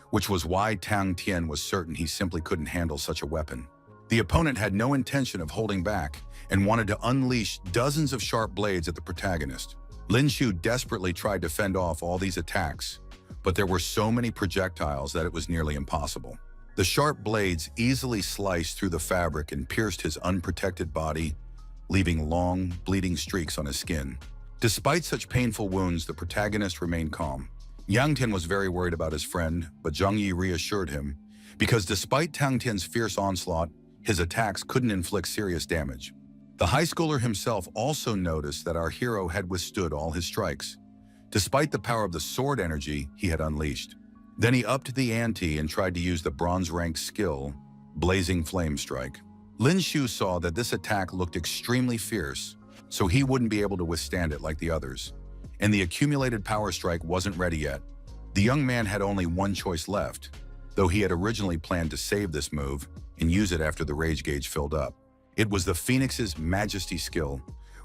which was why Tang Tian was certain he simply couldn't handle such a weapon. The opponent had no intention of holding back and wanted to unleash dozens of sharp blades at the protagonist. Lin Shu desperately tried to fend off all these attacks, but there were so many projectiles that it was nearly impossible. The sharp blades easily sliced through the fabric and pierced his unprotected body, leaving long, bleeding streaks on his skin. Despite such painful wounds, the protagonist remained calm. Yang Tian was very worried about his friend, but Zhang Yi reassured him, because despite Tang Tian's fierce onslaught, his attacks couldn't inflict serious damage. The high schooler himself also noticed that our hero had withstood all his strikes, despite the power of the sword energy he had unleashed. Then he upped the ante and tried to use the bronze-rank skill, Blazing Flame Strike. Lin Shu saw that this attack looked extremely fierce, so he wouldn't be able to withstand it like the others, and the accumulated power strike wasn't ready yet. The young man had only one choice left, though he had originally planned to save this move and use it after the rage gauge filled up. It was the Phoenix's Majesty skill,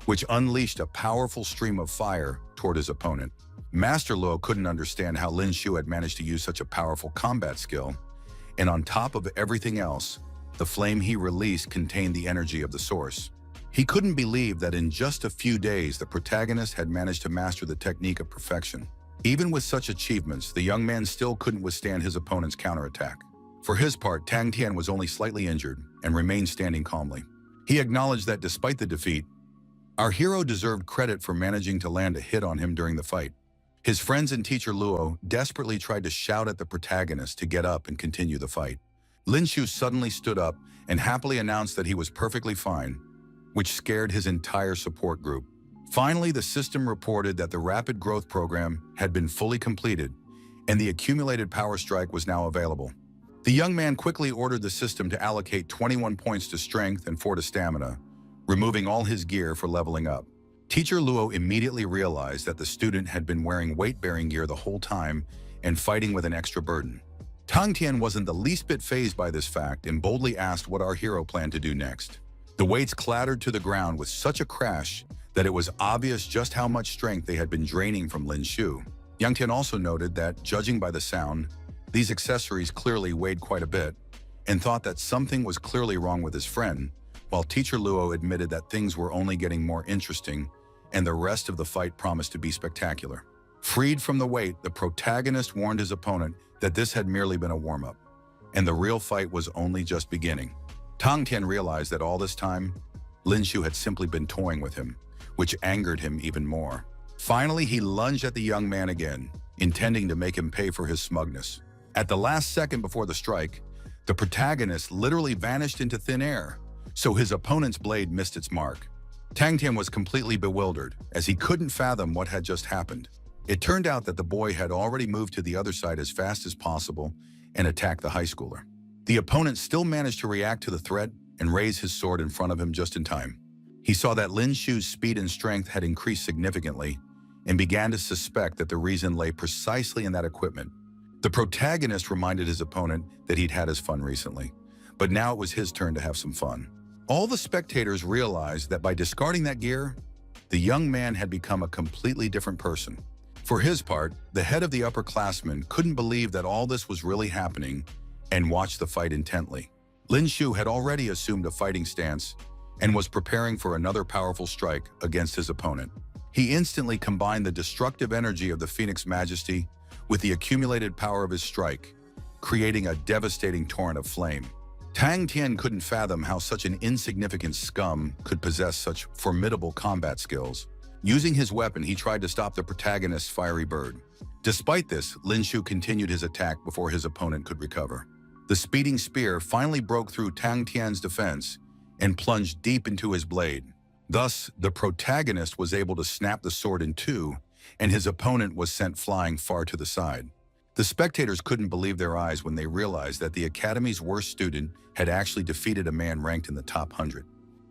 which unleashed a powerful stream of fire toward his opponent. Master Luo couldn't understand how Lin Shu had managed to use such a powerful combat skill, and on top of everything else, the flame he released contained the energy of the source. He couldn't believe that in just a few days the protagonist had managed to master the technique of perfection. Even with such achievements, the young man still couldn't withstand his opponent's counterattack. For his part, Tang Tian was only slightly injured and remained standing calmly. He acknowledged that despite the defeat, our hero deserved credit for managing to land a hit on him during the fight. His friends and teacher Luo desperately tried to shout at the protagonist to get up and continue the fight. Lin Shu suddenly stood up and happily announced that he was perfectly fine, which scared his entire support group. Finally, the system reported that the rapid growth program had been fully completed and the accumulated power strike was now available. The young man quickly ordered the system to allocate 21 points to strength and 4 to stamina, removing all his gear for leveling up. Teacher Luo immediately realized that the student had been wearing weight-bearing gear the whole time and fighting with an extra burden. Tang Tian wasn't the least bit fazed by this fact and boldly asked what our hero planned to do next. The weights clattered to the ground with such a crash that it was obvious just how much strength they had been draining from Lin Shu. Yang Tian also noted that, judging by the sound, these accessories clearly weighed quite a bit, and thought that something was clearly wrong with his friend, while Teacher Luo admitted that things were only getting more interesting and the rest of the fight promised to be spectacular. Freed from the weight, the protagonist warned his opponent that this had merely been a warm-up, and the real fight was only just beginning. Tang Tian realized that all this time, Lin Shu had simply been toying with him, which angered him even more. Finally, he lunged at the young man again, intending to make him pay for his smugness. At the last second before the strike, the protagonist literally vanished into thin air, so his opponent's blade missed its mark. Tang Tian was completely bewildered, as he couldn't fathom what had just happened. It turned out that the boy had already moved to the other side as fast as possible and attacked the high schooler. The opponent still managed to react to the threat and raise his sword in front of him just in time. He saw that Lin Shu's speed and strength had increased significantly and began to suspect that the reason lay precisely in that equipment. The protagonist reminded his opponent that he'd had his fun recently, but now it was his turn to have some fun. All the spectators realized that by discarding that gear, the young man had become a completely different person. For his part, the head of the upperclassmen couldn't believe that all this was really happening and watched the fight intently. Lin Shu had already assumed a fighting stance and was preparing for another powerful strike against his opponent. He instantly combined the destructive energy of the Phoenix Majesty with the accumulated power of his strike, creating a devastating torrent of flame. Tang Tian couldn't fathom how such an insignificant scum could possess such formidable combat skills. Using his weapon, he tried to stop the protagonist's fiery bird. Despite this, Lin Shu continued his attack before his opponent could recover. The speeding spear finally broke through Tang Tian's defense and plunged deep into his blade. Thus, the protagonist was able to snap the sword in two, and his opponent was sent flying far to the side. The spectators couldn't believe their eyes when they realized that the Academy's worst student had actually defeated a man ranked in the top 100.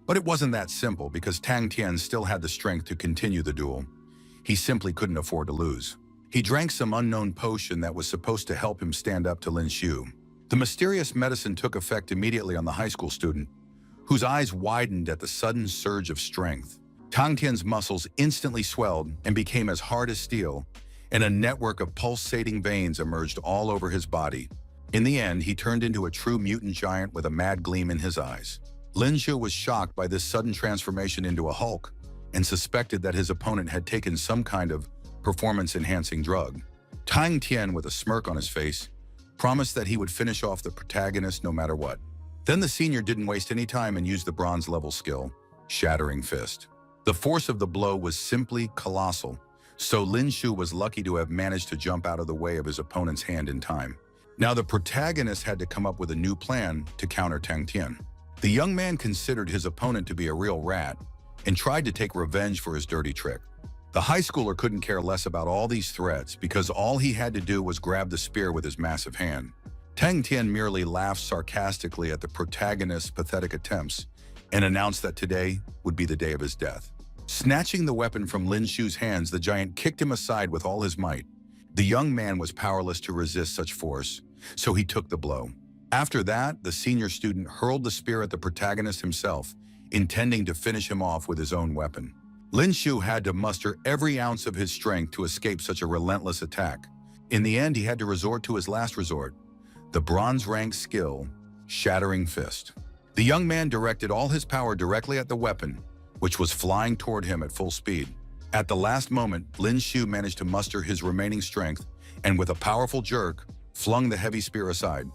But it wasn't that simple, because Tang Tian still had the strength to continue the duel. He simply couldn't afford to lose. He drank some unknown potion that was supposed to help him stand up to Lin Shu. The mysterious medicine took effect immediately on the high school student, whose eyes widened at the sudden surge of strength. Tang Tian's muscles instantly swelled and became as hard as steel, and a network of pulsating veins emerged all over his body. In the end, he turned into a true mutant giant with a mad gleam in his eyes. Lin Shu was shocked by this sudden transformation into a Hulk and suspected that his opponent had taken some kind of performance-enhancing drug. Tang Tian, with a smirk on his face, promised that he would finish off the protagonist no matter what. Then the senior didn't waste any time and used the bronze-level skill, Shattering Fist. The force of the blow was simply colossal, so Lin Shu was lucky to have managed to jump out of the way of his opponent's hand in time. Now the protagonist had to come up with a new plan to counter Tang Tian. The young man considered his opponent to be a real rat and tried to take revenge for his dirty trick. The high schooler couldn't care less about all these threats because all he had to do was grab the spear with his massive hand. Tang Tian merely laughed sarcastically at the protagonist's pathetic attempts and announced that today would be the day of his death. Snatching the weapon from Lin Shu's hands, the giant kicked him aside with all his might. The young man was powerless to resist such force, so he took the blow. After that, the senior student hurled the spear at the protagonist himself, intending to finish him off with his own weapon. Lin Shu had to muster every ounce of his strength to escape such a relentless attack. In the end, he had to resort to his last resort, the bronze-rank skill, Shattering Fist. The young man directed all his power directly at the weapon, which was flying toward him at full speed. At the last moment, Lin Shu managed to muster his remaining strength and with a powerful jerk, flung the heavy spear aside.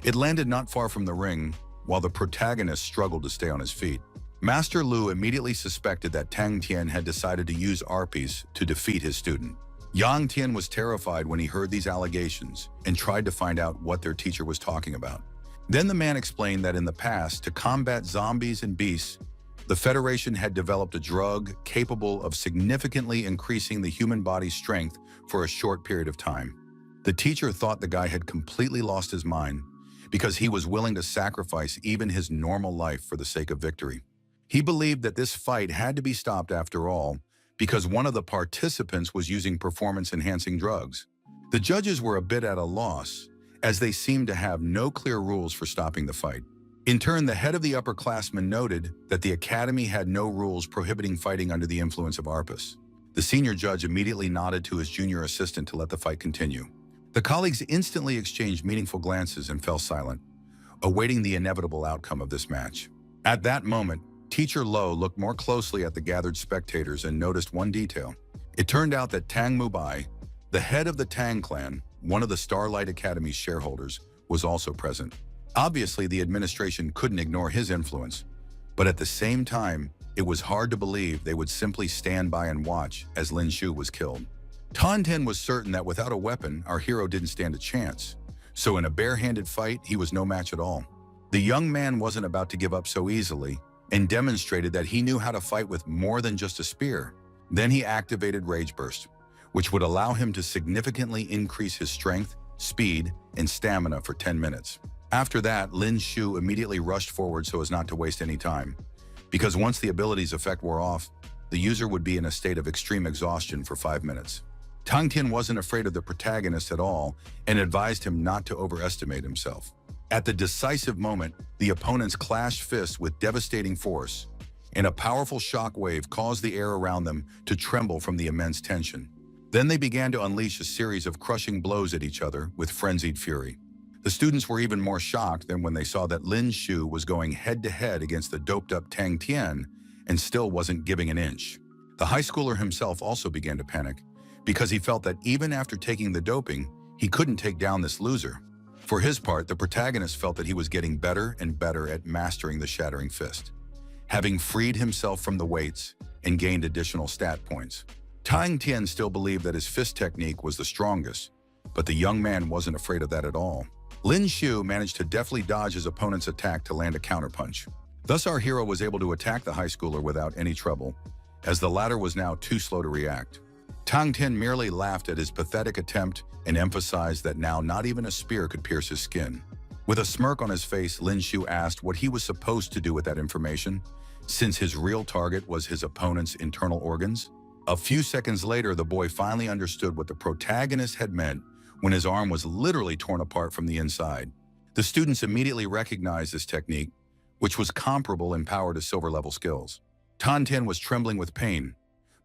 It landed not far from the ring, while the protagonist struggled to stay on his feet. Master Lu immediately suspected that Tang Tian had decided to use arpies to defeat his student. Yang Tian was terrified when he heard these allegations and tried to find out what their teacher was talking about. Then the man explained that in the past, to combat zombies and beasts, the Federation had developed a drug capable of significantly increasing the human body's strength for a short period of time. The teacher thought the guy had completely lost his mind because he was willing to sacrifice even his normal life for the sake of victory. He believed that this fight had to be stopped after all because one of the participants was using performance-enhancing drugs. The judges were a bit at a loss, as they seemed to have no clear rules for stopping the fight. In turn, the head of the upperclassmen noted that the academy had no rules prohibiting fighting under the influence of arpus. The senior judge immediately nodded to his junior assistant to let the fight continue. The colleagues instantly exchanged meaningful glances and fell silent, awaiting the inevitable outcome of this match. At that moment, Teacher Lo looked more closely at the gathered spectators and noticed one detail. It turned out that Tang Mubai, the head of the Tang clan, one of the Starlight Academy's shareholders, was also present. Obviously, the administration couldn't ignore his influence, but at the same time, it was hard to believe they would simply stand by and watch as Lin Shu was killed. Tan Ten was certain that without a weapon, our hero didn't stand a chance, so in a bare-handed fight, he was no match at all. The young man wasn't about to give up so easily and demonstrated that he knew how to fight with more than just a spear. Then he activated Rage Burst, which would allow him to significantly increase his strength, speed, and stamina for 10 minutes. After that, Lin Shu immediately rushed forward so as not to waste any time, because once the ability's effect wore off, the user would be in a state of extreme exhaustion for 5 minutes. Tang Tian wasn't afraid of the protagonist at all and advised him not to overestimate himself. At the decisive moment, the opponents clashed fists with devastating force, and a powerful shockwave caused the air around them to tremble from the immense tension. Then they began to unleash a series of crushing blows at each other with frenzied fury. The students were even more shocked than when they saw that Lin Shu was going head-to-head against the doped-up Tang Tian and still wasn't giving an inch. The high schooler himself also began to panic, because he felt that even after taking the doping, he couldn't take down this loser. For his part, the protagonist felt that he was getting better and better at mastering the Shattering Fist, having freed himself from the weights and gained additional stat points. Tang Tian still believed that his fist technique was the strongest, but the young man wasn't afraid of that at all. Lin Shu managed to deftly dodge his opponent's attack to land a counterpunch. Thus, our hero was able to attack the high schooler without any trouble, as the latter was now too slow to react. Tang Tian merely laughed at his pathetic attempt and emphasized that now not even a spear could pierce his skin. With a smirk on his face, Lin Shu asked what he was supposed to do with that information, since his real target was his opponent's internal organs. A few seconds later, the boy finally understood what the protagonist had meant when his arm was literally torn apart from the inside. The students immediately recognized this technique, which was comparable in power to silver-level skills. Tan Tian was trembling with pain,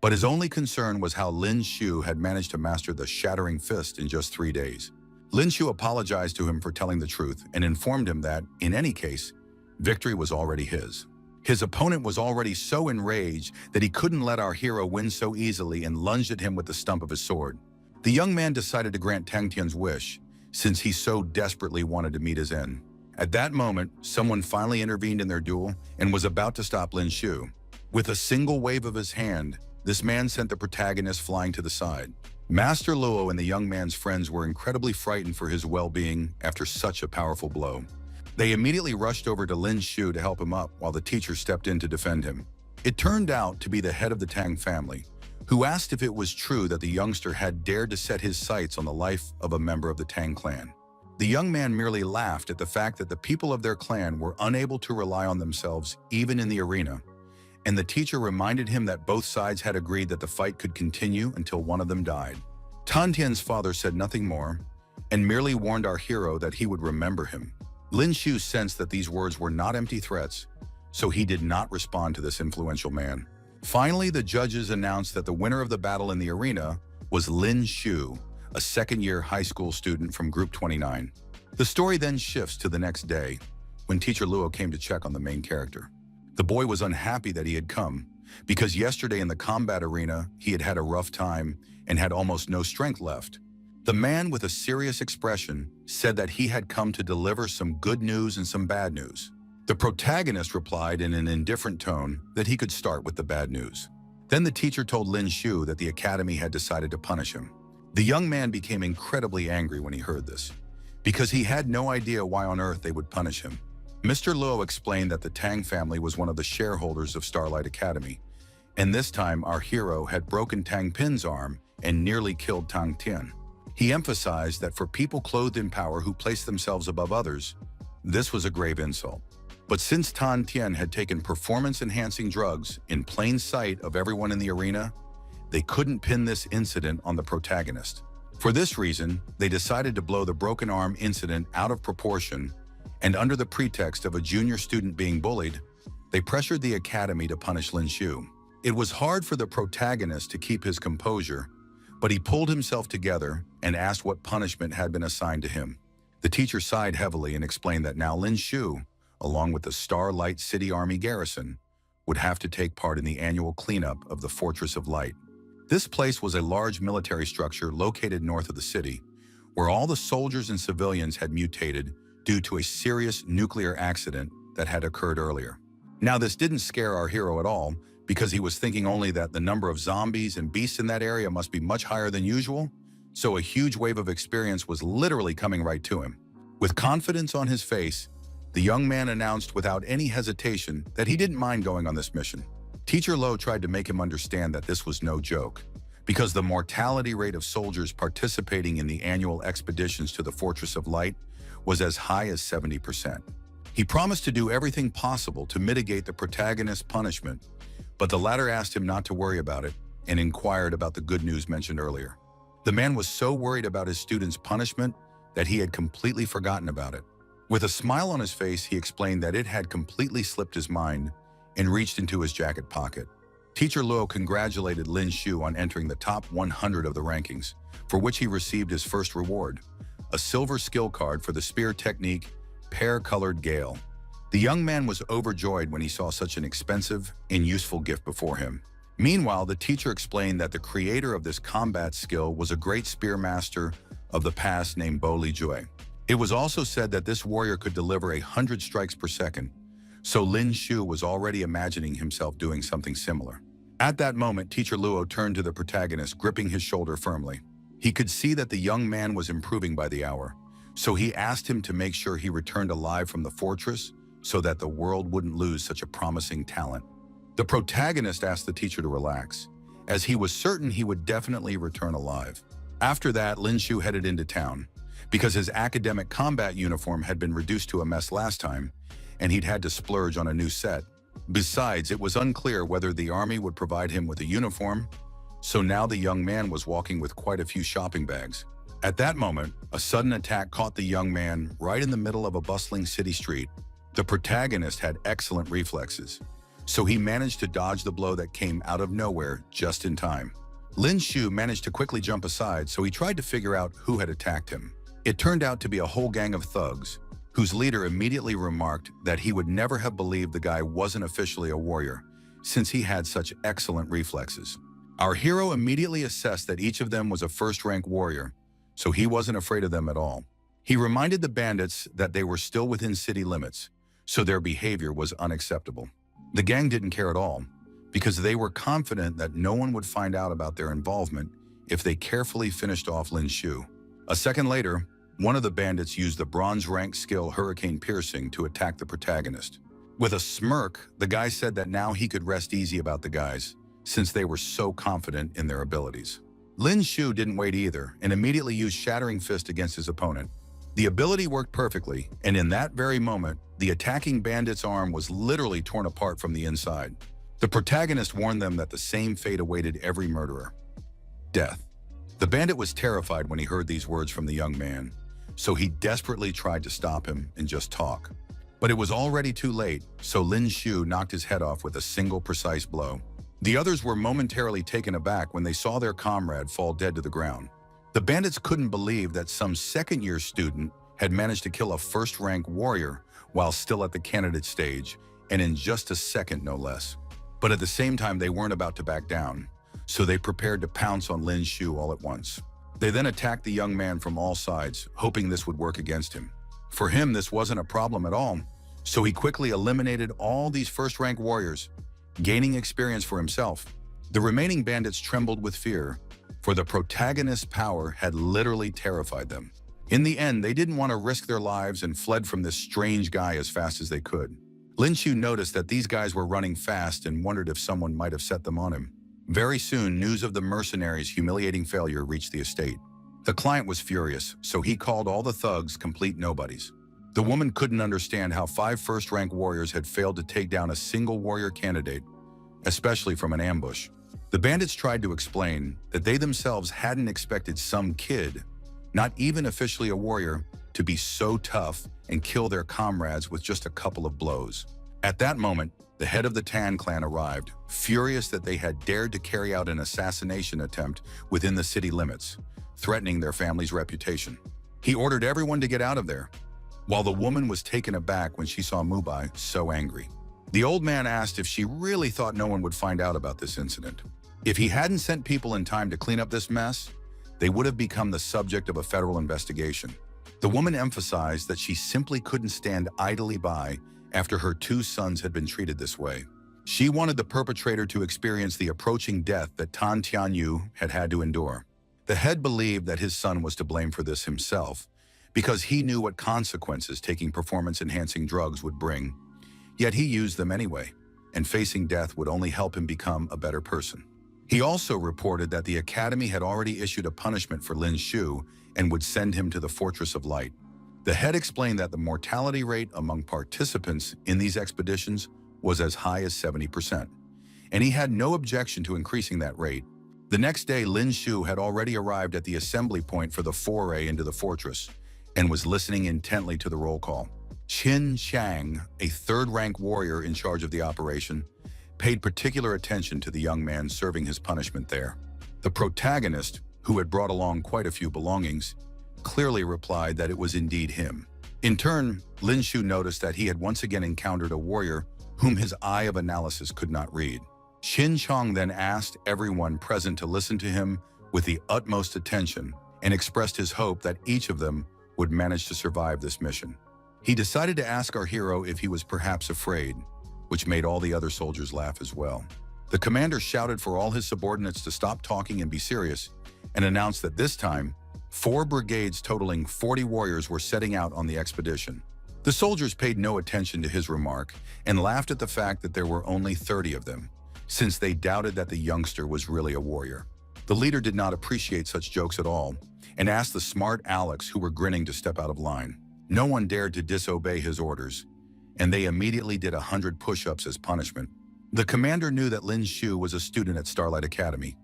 but his only concern was how Lin Shu had managed to master the Shattering Fist in just 3 days. Lin Shu apologized to him for telling the truth and informed him that, in any case, victory was already his. His opponent was already so enraged that he couldn't let our hero win so easily and lunged at him with the stump of his sword. The young man decided to grant Tang Tian's wish, since he so desperately wanted to meet his end. At that moment, someone finally intervened in their duel and was about to stop Lin Shu. With a single wave of his hand, this man sent the protagonist flying to the side. Master Luo and the young man's friends were incredibly frightened for his well-being after such a powerful blow. They immediately rushed over to Lin Shu to help him up while the teacher stepped in to defend him. It turned out to be the head of the Tang family, who asked if it was true that the youngster had dared to set his sights on the life of a member of the Tang clan. The young man merely laughed at the fact that the people of their clan were unable to rely on themselves even in the arena, and the teacher reminded him that both sides had agreed that the fight could continue until one of them died. Tan Tian's father said nothing more and merely warned our hero that he would remember him. Lin Shu sensed that these words were not empty threats, so he did not respond to this influential man. Finally, the judges announced that the winner of the battle in the arena was Lin Shu, a second-year high school student from Group 29. The story then shifts to the next day, when Teacher Luo came to check on the main character. The boy was unhappy that he had come, because yesterday in the combat arena, he had had a rough time and had almost no strength left. The man with a serious expression said that he had come to deliver some good news and some bad news. The protagonist replied in an indifferent tone that he could start with the bad news. Then the teacher told Lin Shu that the academy had decided to punish him. The young man became incredibly angry when he heard this, because he had no idea why on earth they would punish him. Mr. Luo explained that the Tang family was one of the shareholders of Starlight Academy, and this time our hero had broken Tang Pin's arm and nearly killed Tang Tian. He emphasized that for people clothed in power who place themselves above others, this was a grave insult. But since Tang Tian had taken performance-enhancing drugs in plain sight of everyone in the arena, they couldn't pin this incident on the protagonist. For this reason, they decided to blow the broken arm incident out of proportion, and under the pretext of a junior student being bullied, they pressured the academy to punish Lin Shu. It was hard for the protagonist to keep his composure, but he pulled himself together and asked what punishment had been assigned to him. The teacher sighed heavily and explained that now Lin Shu, along with the Starlight City Army garrison, would have to take part in the annual cleanup of the Fortress of Light. This place was a large military structure located north of the city, where all the soldiers and civilians had mutated due to a serious nuclear accident that had occurred earlier. Now, this didn't scare our hero at all, because he was thinking only that the number of zombies and beasts in that area must be much higher than usual, so a huge wave of experience was literally coming right to him. With confidence on his face, the young man announced without any hesitation that he didn't mind going on this mission. Teacher Lo tried to make him understand that this was no joke, because the mortality rate of soldiers participating in the annual expeditions to the Fortress of Light was as high as 70%. He promised to do everything possible to mitigate the protagonist's punishment, but the latter asked him not to worry about it and inquired about the good news mentioned earlier. The man was so worried about his student's punishment that he had completely forgotten about it. With a smile on his face, he explained that it had completely slipped his mind and reached into his jacket pocket. Teacher Luo congratulated Lin Shu on entering the top 100 of the rankings, for which he received his first reward, a silver skill card for the spear technique, Pear-Colored Gale. The young man was overjoyed when he saw such an expensive and useful gift before him. Meanwhile, the teacher explained that the creator of this combat skill was a great spear master of the past named Bo Li Jue. It was also said that this warrior could deliver 100 strikes per second, so Lin Shu was already imagining himself doing something similar. At that moment, Teacher Luo turned to the protagonist, gripping his shoulder firmly. He could see that the young man was improving by the hour, so he asked him to make sure he returned alive from the fortress so that the world wouldn't lose such a promising talent. The protagonist asked the teacher to relax, as he was certain he would definitely return alive. After that, Lin Shu headed into town, because his academic combat uniform had been reduced to a mess last time, and he'd had to splurge on a new set. Besides, it was unclear whether the army would provide him with a uniform, so now the young man was walking with quite a few shopping bags. At that moment, a sudden attack caught the young man right in the middle of a bustling city street. The protagonist had excellent reflexes, so he managed to dodge the blow that came out of nowhere just in time. Lin Shu managed to quickly jump aside, so he tried to figure out who had attacked him. It turned out to be a whole gang of thugs, whose leader immediately remarked that he would never have believed the guy wasn't officially a warrior, since he had such excellent reflexes. Our hero immediately assessed that each of them was a first-rank warrior, so he wasn't afraid of them at all. He reminded the bandits that they were still within city limits, so their behavior was unacceptable. The gang didn't care at all, because they were confident that no one would find out about their involvement if they carefully finished off Lin Shu. A second later, one of the bandits used the bronze-rank skill Hurricane Piercing to attack the protagonist. With a smirk, the guy said that now he could rest easy about the guys, since they were so confident in their abilities. Lin Shu didn't wait either and immediately used Shattering Fist against his opponent. The ability worked perfectly, and in that very moment, the attacking bandit's arm was literally torn apart from the inside. The protagonist warned them that the same fate awaited every murderer: death. The bandit was terrified when he heard these words from the young man, so he desperately tried to stop him and just talk. But it was already too late, so Lin Shu knocked his head off with a single precise blow. The others were momentarily taken aback when they saw their comrade fall dead to the ground. The bandits couldn't believe that some second-year student had managed to kill a first-rank warrior while still at the candidate stage, and in just a second, no less. But at the same time, they weren't about to back down, so they prepared to pounce on Lin Shu all at once. They then attacked the young man from all sides, hoping this would work against him. For him, this wasn't a problem at all, so he quickly eliminated all these first-rank warriors, gaining experience for himself. The remaining bandits trembled with fear, for the protagonist's power had literally terrified them. In the end, they didn't want to risk their lives and fled from this strange guy as fast as they could. Lin Shu noticed that these guys were running fast and wondered if someone might have set them on him. Very soon, news of the mercenaries' humiliating failure reached the estate. The client was furious, so he called all the thugs complete nobodies. The woman couldn't understand how 5 first-rank warriors had failed to take down a single warrior candidate, especially from an ambush. The bandits tried to explain that they themselves hadn't expected some kid, not even officially a warrior, to be so tough and kill their comrades with just a couple of blows. At that moment, the head of the Tan clan arrived, furious that they had dared to carry out an assassination attempt within the city limits, threatening their family's reputation. He ordered everyone to get out of there, while the woman was taken aback when she saw Mubai so angry. The old man asked if she really thought no one would find out about this incident. If he hadn't sent people in time to clean up this mess, they would have become the subject of a federal investigation. The woman emphasized that she simply couldn't stand idly by after her 2 sons had been treated this way. She wanted the perpetrator to experience the approaching death that Tan Tianyu had had to endure. The head believed that his son was to blame for this himself, because he knew what consequences taking performance-enhancing drugs would bring. Yet he used them anyway, and facing death would only help him become a better person. He also reported that the Academy had already issued a punishment for Lin Shu and would send him to the Fortress of Light. The head explained that the mortality rate among participants in these expeditions was as high as 70%, and he had no objection to increasing that rate. The next day, Lin Shu had already arrived at the assembly point for the foray into the fortress and was listening intently to the roll call. Qin Shang, a 3rd-rank warrior in charge of the operation, paid particular attention to the young man serving his punishment there. The protagonist, who had brought along quite a few belongings, clearly replied that it was indeed him. In turn, Lin Shu noticed that he had once again encountered a warrior whom his eye of analysis could not read. Qin Chong then asked everyone present to listen to him with the utmost attention and expressed his hope that each of them would manage to survive this mission. He decided to ask our hero if he was perhaps afraid, which made all the other soldiers laugh as well. The commander shouted for all his subordinates to stop talking and be serious, and announced that this time, 4 brigades totaling 40 warriors were setting out on the expedition. The soldiers paid no attention to his remark and laughed at the fact that there were only 30 of them, since they doubted that the youngster was really a warrior. The leader did not appreciate such jokes at all and asked the smart Alex, who were grinning, to step out of line. No one dared to disobey his orders, and they immediately did 100 push-ups as punishment. The commander knew that Lin Shu was a student at Starlight Academy,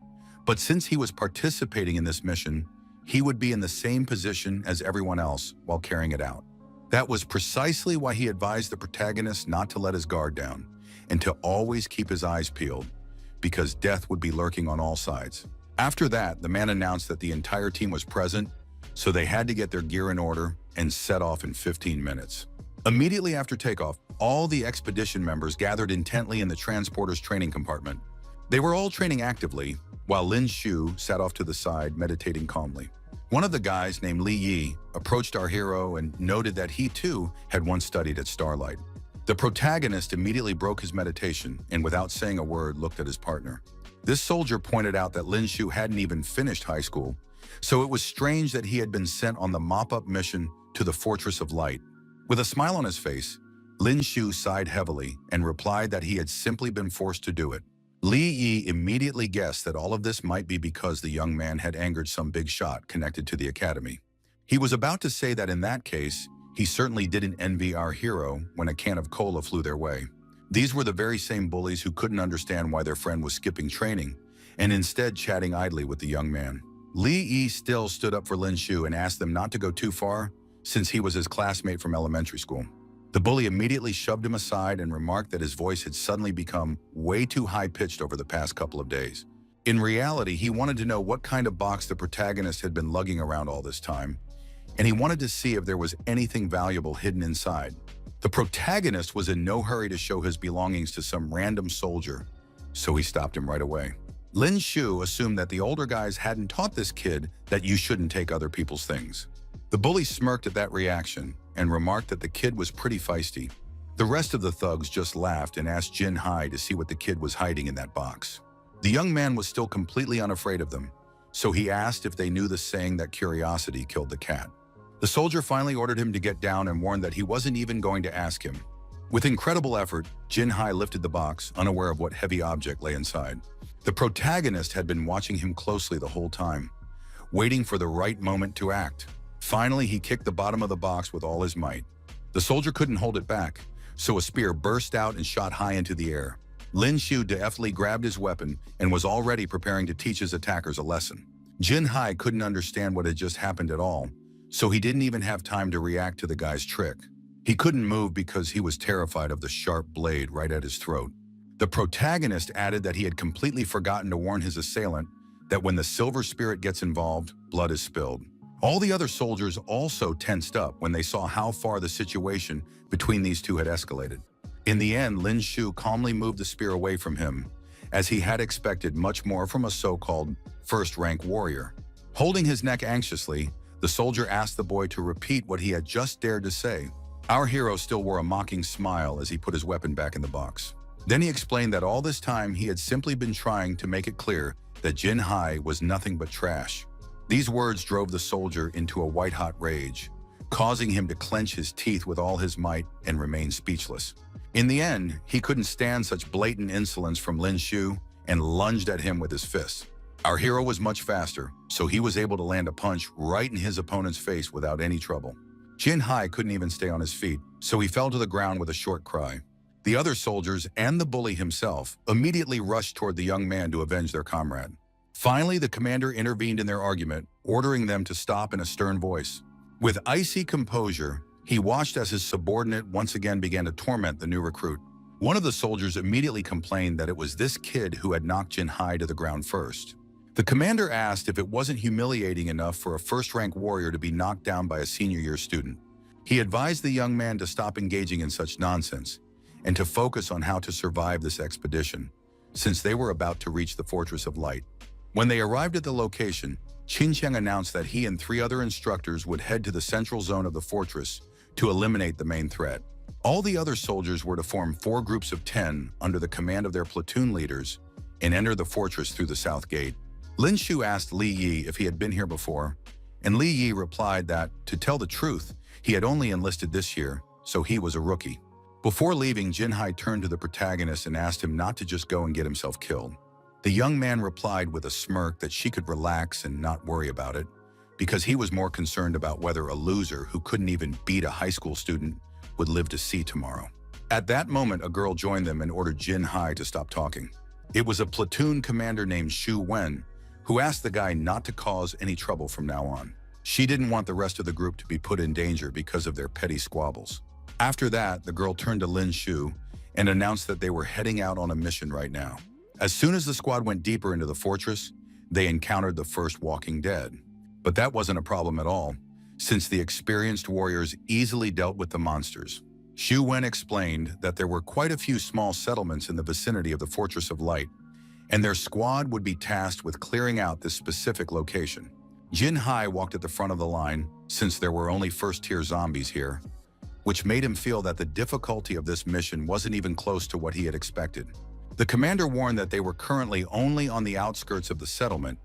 but since he was participating in this mission, he would be in the same position as everyone else while carrying it out. That was precisely why he advised the protagonist not to let his guard down and to always keep his eyes peeled, because death would be lurking on all sides. After that, the man announced that the entire team was present, so they had to get their gear in order and set off in 15 minutes. Immediately after takeoff, all the expedition members gathered intently in the transporter's training compartment. They were all training actively, while Lin Shu sat off to the side, meditating calmly. One of the guys, named Li Yi, approached our hero and noted that he too had once studied at Starlight. The protagonist immediately broke his meditation and, without saying a word, looked at his partner. This soldier pointed out that Lin Shu hadn't even finished high school, so it was strange that he had been sent on the mop-up mission to the Fortress of Light. With a smile on his face, Lin Shu sighed heavily and replied that he had simply been forced to do it. Li Yi immediately guessed that all of this might be because the young man had angered some big shot connected to the academy. He was about to say that in that case, he certainly didn't envy our hero when a can of cola flew their way. These were the very same bullies who couldn't understand why their friend was skipping training and instead chatting idly with the young man. Li Yi still stood up for Lin Shu and asked them not to go too far, since he was his classmate from elementary school. The bully immediately shoved him aside and remarked that his voice had suddenly become way too high-pitched over the past couple of days. In reality, he wanted to know what kind of box the protagonist had been lugging around all this time, and he wanted to see if there was anything valuable hidden inside. The protagonist was in no hurry to show his belongings to some random soldier, so he stopped him right away. Lin Shu assumed that the older guys hadn't taught this kid that you shouldn't take other people's things. The bully smirked at that reaction and remarked that the kid was pretty feisty. The rest of the thugs just laughed and asked Jin Hai to see what the kid was hiding in that box. The young man was still completely unafraid of them, so he asked if they knew the saying that curiosity killed the cat. The soldier finally ordered him to get down and warned that he wasn't even going to ask him. With incredible effort, Jin Hai lifted the box, unaware of what heavy object lay inside. The protagonist had been watching him closely the whole time, waiting for the right moment to act. Finally, he kicked the bottom of the box with all his might. The soldier couldn't hold it back, so a spear burst out and shot high into the air. Lin Shu deftly grabbed his weapon and was already preparing to teach his attackers a lesson. Jin Hai couldn't understand what had just happened at all, so he didn't even have time to react to the guy's trick. He couldn't move because he was terrified of the sharp blade right at his throat. The protagonist added that he had completely forgotten to warn his assailant that when the silver spirit gets involved, blood is spilled. All the other soldiers also tensed up when they saw how far the situation between these two had escalated. In the end, Lin Shu calmly moved the spear away from him, as he had expected much more from a so-called first-rank warrior. Holding his neck anxiously, the soldier asked the boy to repeat what he had just dared to say. Our hero still wore a mocking smile as he put his weapon back in the box. Then he explained that all this time he had simply been trying to make it clear that Jin Hai was nothing but trash. These words drove the soldier into a white-hot rage, causing him to clench his teeth with all his might and remain speechless. In the end, he couldn't stand such blatant insolence from Lin Shu and lunged at him with his fists. Our hero was much faster, so he was able to land a punch right in his opponent's face without any trouble. Jin Hai couldn't even stay on his feet, so he fell to the ground with a short cry. The other soldiers and the bully himself immediately rushed toward the young man to avenge their comrade. Finally, the commander intervened in their argument, ordering them to stop in a stern voice. With icy composure, he watched as his subordinate once again began to torment the new recruit. One of the soldiers immediately complained that it was this kid who had knocked Jin Hai to the ground first. The commander asked if it wasn't humiliating enough for a first-rank warrior to be knocked down by a senior-year student. He advised the young man to stop engaging in such nonsense and to focus on how to survive this expedition, since they were about to reach the Fortress of Light. When they arrived at the location, Qin Qiang announced that he and 3 other instructors would head to the central zone of the fortress to eliminate the main threat. All the other soldiers were to form 4 groups of 10 under the command of their platoon leaders and enter the fortress through the south gate. Lin Shu asked Li Yi if he had been here before, and Li Yi replied that, to tell the truth, he had only enlisted this year, so he was a rookie. Before leaving, Jin Hai turned to the protagonist and asked him not to just go and get himself killed. The young man replied with a smirk that she could relax and not worry about it, because he was more concerned about whether a loser who couldn't even beat a high school student would live to see tomorrow. At that moment, a girl joined them and ordered Jin Hai to stop talking. It was a platoon commander named Xu Wen, who asked the guy not to cause any trouble from now on. She didn't want the rest of the group to be put in danger because of their petty squabbles. After that, the girl turned to Lin Shu and announced that they were heading out on a mission right now. As soon as the squad went deeper into the fortress, they encountered the first Walking Dead. But that wasn't a problem at all, since the experienced warriors easily dealt with the monsters. Xu Wen explained that there were quite a few small settlements in the vicinity of the Fortress of Light, and their squad would be tasked with clearing out this specific location. Jin Hai walked at the front of the line, since there were only first-tier zombies here, which made him feel that the difficulty of this mission wasn't even close to what he had expected. The commander warned that they were currently only on the outskirts of the settlement,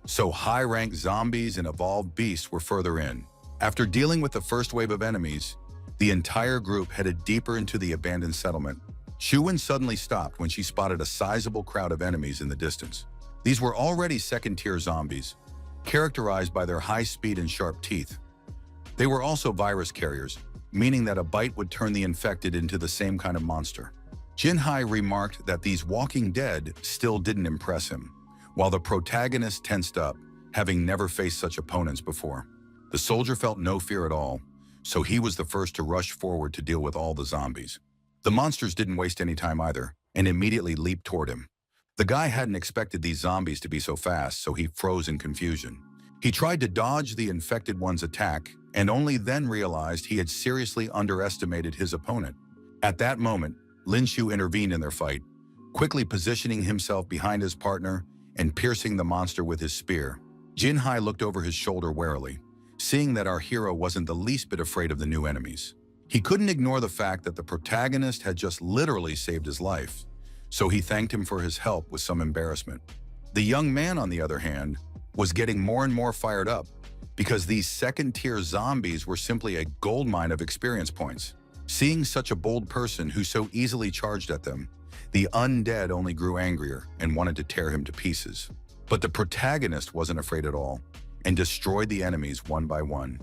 so high-ranked zombies and evolved beasts were further in. After dealing with the first wave of enemies, the entire group headed deeper into the abandoned settlement. Xu Wen suddenly stopped when she spotted a sizable crowd of enemies in the distance. These were already second-tier zombies, characterized by their high speed and sharp teeth. They were also virus carriers, meaning that a bite would turn the infected into the same kind of monster. Jin Hai remarked that these Walking Dead still didn't impress him, while the protagonist tensed up, having never faced such opponents before. The soldier felt no fear at all, so he was the first to rush forward to deal with all the zombies. The monsters didn't waste any time either, and immediately leaped toward him. The guy hadn't expected these zombies to be so fast, so he froze in confusion. He tried to dodge the infected one's attack, and only then realized he had seriously underestimated his opponent. At that moment, Lin Shu intervened in their fight, quickly positioning himself behind his partner and piercing the monster with his spear. Jin Hai looked over his shoulder warily, seeing that our hero wasn't the least bit afraid of the new enemies. He couldn't ignore the fact that the protagonist had just literally saved his life, so he thanked him for his help with some embarrassment. The young man, on the other hand, was getting more and more fired up because these second-tier zombies were simply a goldmine of experience points. Seeing such a bold person who so easily charged at them, the undead only grew angrier and wanted to tear him to pieces. But the protagonist wasn't afraid at all and destroyed the enemies one by one,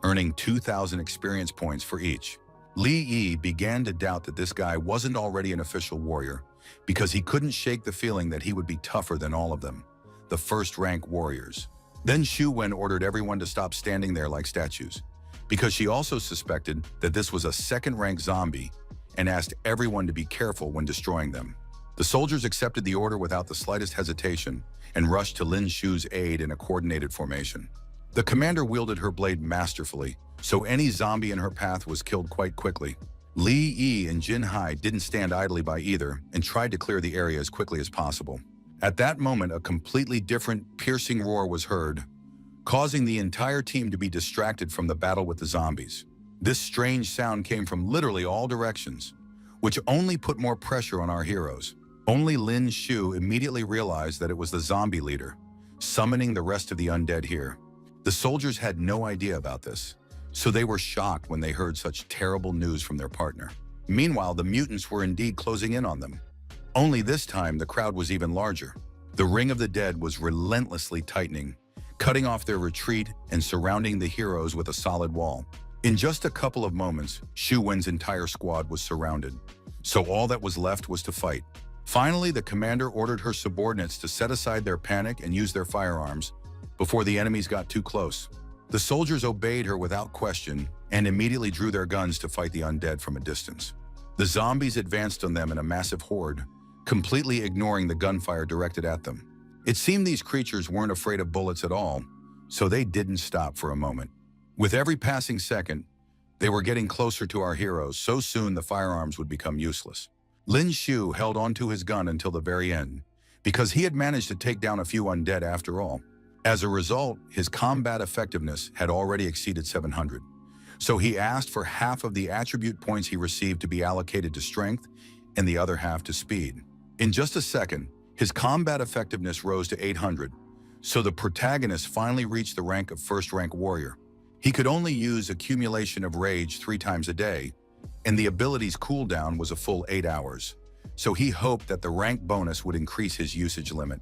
earning 2,000 experience points for each. Li Yi began to doubt that this guy wasn't already an official warrior because he couldn't shake the feeling that he would be tougher than all of them, the first-rank warriors. Then Xu Wen ordered everyone to stop standing there like statues, because she also suspected that this was a second-rank zombie and asked everyone to be careful when destroying them. The soldiers accepted the order without the slightest hesitation and rushed to Lin Shu's aid in a coordinated formation. The commander wielded her blade masterfully, so any zombie in her path was killed quite quickly. Li Yi and Jin Hai didn't stand idly by either and tried to clear the area as quickly as possible. At that moment, a completely different, piercing roar was heard, causing the entire team to be distracted from the battle with the zombies. This strange sound came from literally all directions, which only put more pressure on our heroes. Only Lin Shu immediately realized that it was the zombie leader, summoning the rest of the undead here. The soldiers had no idea about this, so they were shocked when they heard such terrible news from their partner. Meanwhile, the mutants were indeed closing in on them. Only this time, the crowd was even larger. The ring of the dead was relentlessly tightening, cutting off their retreat and surrounding the heroes with a solid wall. In just a couple of moments, Xu Wen's entire squad was surrounded, so all that was left was to fight. Finally, the commander ordered her subordinates to set aside their panic and use their firearms before the enemies got too close. The soldiers obeyed her without question and immediately drew their guns to fight the undead from a distance. The zombies advanced on them in a massive horde, completely ignoring the gunfire directed at them. It seemed these creatures weren't afraid of bullets at all, so they didn't stop for a moment. With every passing second, they were getting closer to our heroes, so soon the firearms would become useless. Lin Shu held onto his gun until the very end, because he had managed to take down a few undead after all. As a result, his combat effectiveness had already exceeded 700, so he asked for half of the attribute points he received to be allocated to strength and the other half to speed. In just a second, his combat effectiveness rose to 800, so the protagonist finally reached the rank of first-rank warrior. He could only use accumulation of rage 3 times a day, and the ability's cooldown was a full 8 hours, so he hoped that the rank bonus would increase his usage limit.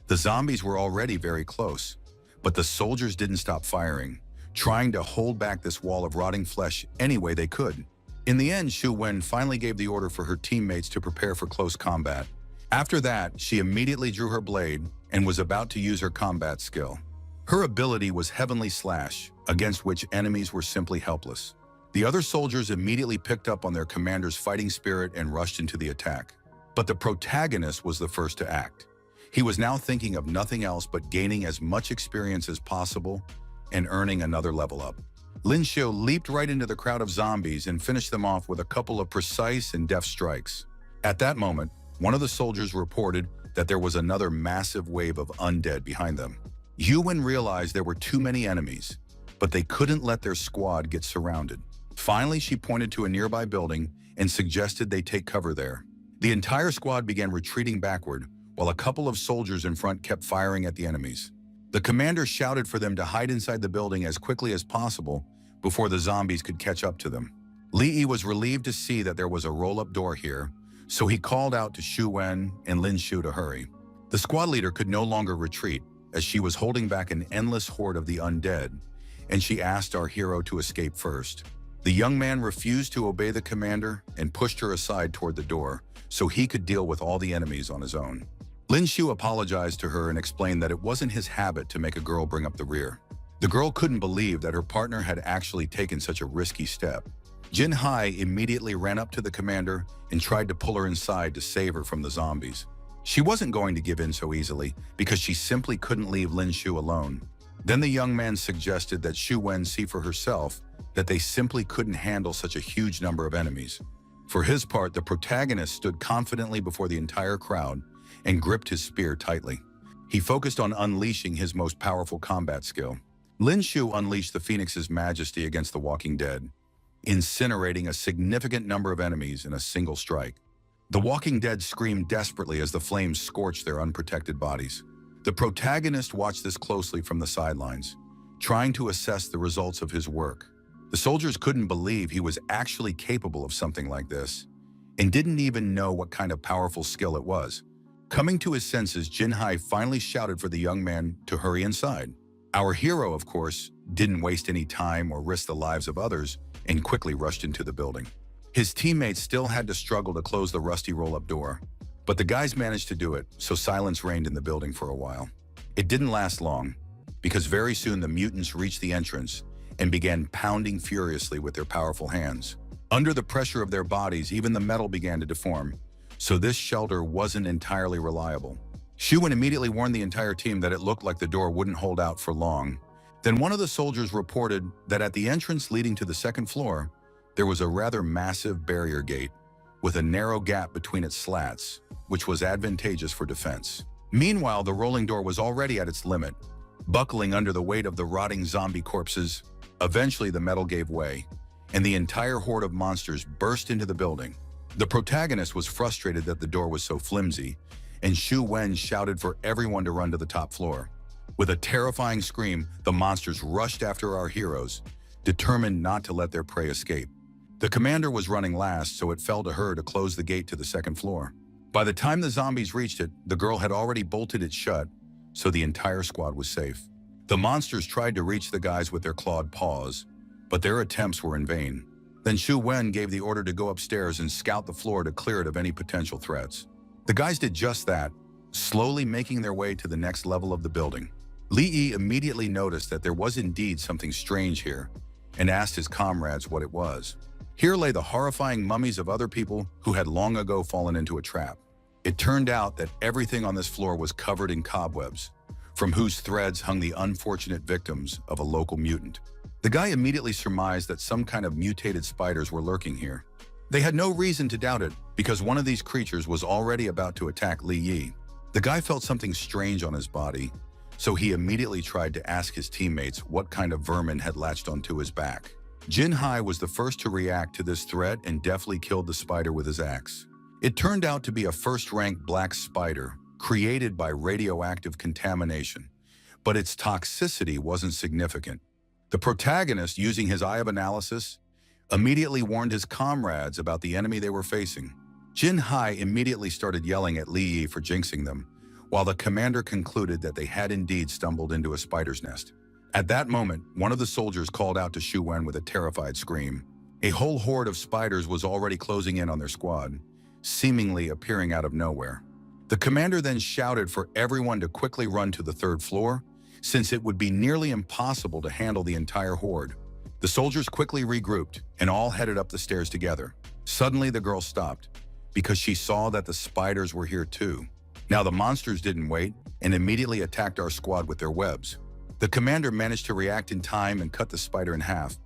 The zombies were already very close, but the soldiers didn't stop firing, trying to hold back this wall of rotting flesh any way they could. In the end, Xu Wen finally gave the order for her teammates to prepare for close combat. After that, she immediately drew her blade and was about to use her combat skill. Her ability was Heavenly Slash, against which enemies were simply helpless. The other soldiers immediately picked up on their commander's fighting spirit and rushed into the attack. But the protagonist was the first to act. He was now thinking of nothing else but gaining as much experience as possible and earning another level up. Lin Shu leaped right into the crowd of zombies and finished them off with a couple of precise and deft strikes. At that moment, one of the soldiers reported that there was another massive wave of undead behind them. Yu Wen realized there were too many enemies, but they couldn't let their squad get surrounded. Finally, she pointed to a nearby building and suggested they take cover there. The entire squad began retreating backward, while a couple of soldiers in front kept firing at the enemies. The commander shouted for them to hide inside the building as quickly as possible before the zombies could catch up to them. Li Yi was relieved to see that there was a roll-up door here, so he called out to Xu Wen and Lin Shu to hurry. The squad leader could no longer retreat, as she was holding back an endless horde of the undead, and she asked our hero to escape first. The young man refused to obey the commander and pushed her aside toward the door so he could deal with all the enemies on his own. Lin Shu apologized to her and explained that it wasn't his habit to make a girl bring up the rear. The girl couldn't believe that her partner had actually taken such a risky step. Jin Hai immediately ran up to the commander and tried to pull her inside to save her from the zombies. She wasn't going to give in so easily because she simply couldn't leave Lin Shu alone. Then the young man suggested that Shu Wen see for herself that they simply couldn't handle such a huge number of enemies. For his part, the protagonist stood confidently before the entire crowd and gripped his spear tightly. He focused on unleashing his most powerful combat skill. Lin Shu unleashed the Phoenix's majesty against the Walking Dead, incinerating a significant number of enemies in a single strike. The Walking Dead screamed desperately as the flames scorched their unprotected bodies. The protagonist watched this closely from the sidelines, trying to assess the results of his work. The soldiers couldn't believe he was actually capable of something like this, and didn't even know what kind of powerful skill it was. Coming to his senses, Jin Hai finally shouted for the young man to hurry inside. Our hero, of course, didn't waste any time or risk the lives of others and quickly rushed into the building. His teammates still had to struggle to close the rusty roll-up door, but the guys managed to do it, so silence reigned in the building for a while. It didn't last long, because very soon the mutants reached the entrance and began pounding furiously with their powerful hands. Under the pressure of their bodies, even the metal began to deform, so this shelter wasn't entirely reliable. Shu Wen immediately warned the entire team that it looked like the door wouldn't hold out for long. Then one of the soldiers reported that at the entrance leading to the second floor, there was a rather massive barrier gate with a narrow gap between its slats, which was advantageous for defense. Meanwhile, the rolling door was already at its limit, buckling under the weight of the rotting zombie corpses. Eventually, the metal gave way, and the entire horde of monsters burst into the building. The protagonist was frustrated that the door was so flimsy, and Shu Wen shouted for everyone to run to the top floor. With a terrifying scream, the monsters rushed after our heroes, determined not to let their prey escape. The commander was running last, so it fell to her to close the gate to the second floor. By the time the zombies reached it, the girl had already bolted it shut, so the entire squad was safe. The monsters tried to reach the guys with their clawed paws, but their attempts were in vain. Then Shu Wen gave the order to go upstairs and scout the floor to clear it of any potential threats. The guys did just that, slowly making their way to the next level of the building. Li Yi immediately noticed that there was indeed something strange here, and asked his comrades what it was. Here lay the horrifying mummies of other people who had long ago fallen into a trap. It turned out that everything on this floor was covered in cobwebs, from whose threads hung the unfortunate victims of a local mutant. The guy immediately surmised that some kind of mutated spiders were lurking here. They had no reason to doubt it, because one of these creatures was already about to attack Li Yi. The guy felt something strange on his body, so he immediately tried to ask his teammates what kind of vermin had latched onto his back. Jin Hai was the first to react to this threat and deftly killed the spider with his axe. It turned out to be a first-rank black spider created by radioactive contamination, but its toxicity wasn't significant. The protagonist, using his eye of analysis, immediately warned his comrades about the enemy they were facing. Jin Hai immediately started yelling at Li Yi for jinxing them, while the commander concluded that they had indeed stumbled into a spider's nest. At that moment, one of the soldiers called out to Shu Wen with a terrified scream. A whole horde of spiders was already closing in on their squad, seemingly appearing out of nowhere. The commander then shouted for everyone to quickly run to the third floor, since it would be nearly impossible to handle the entire horde. The soldiers quickly regrouped and all headed up the stairs together. Suddenly, the girl stopped, because she saw that the spiders were here too. Now the monsters didn't wait and immediately attacked our squad with their webs. The commander managed to react in time and cut the spider in half,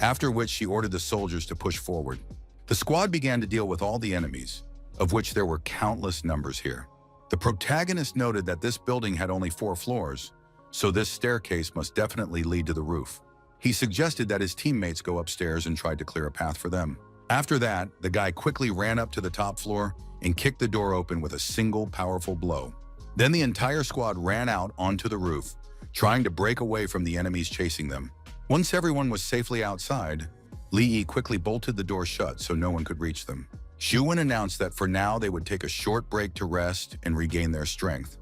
after which she ordered the soldiers to push forward. The squad began to deal with all the enemies, of which there were countless numbers here. The protagonist noted that this building had only 4 floors, so this staircase must definitely lead to the roof. He suggested that his teammates go upstairs and tried to clear a path for them. After that, the guy quickly ran up to the top floor and kicked the door open with a single powerful blow. Then the entire squad ran out onto the roof, trying to break away from the enemies chasing them. Once everyone was safely outside, Li Yi quickly bolted the door shut so no one could reach them. Shu Wen announced that for now they would take a short break to rest and regain their strength,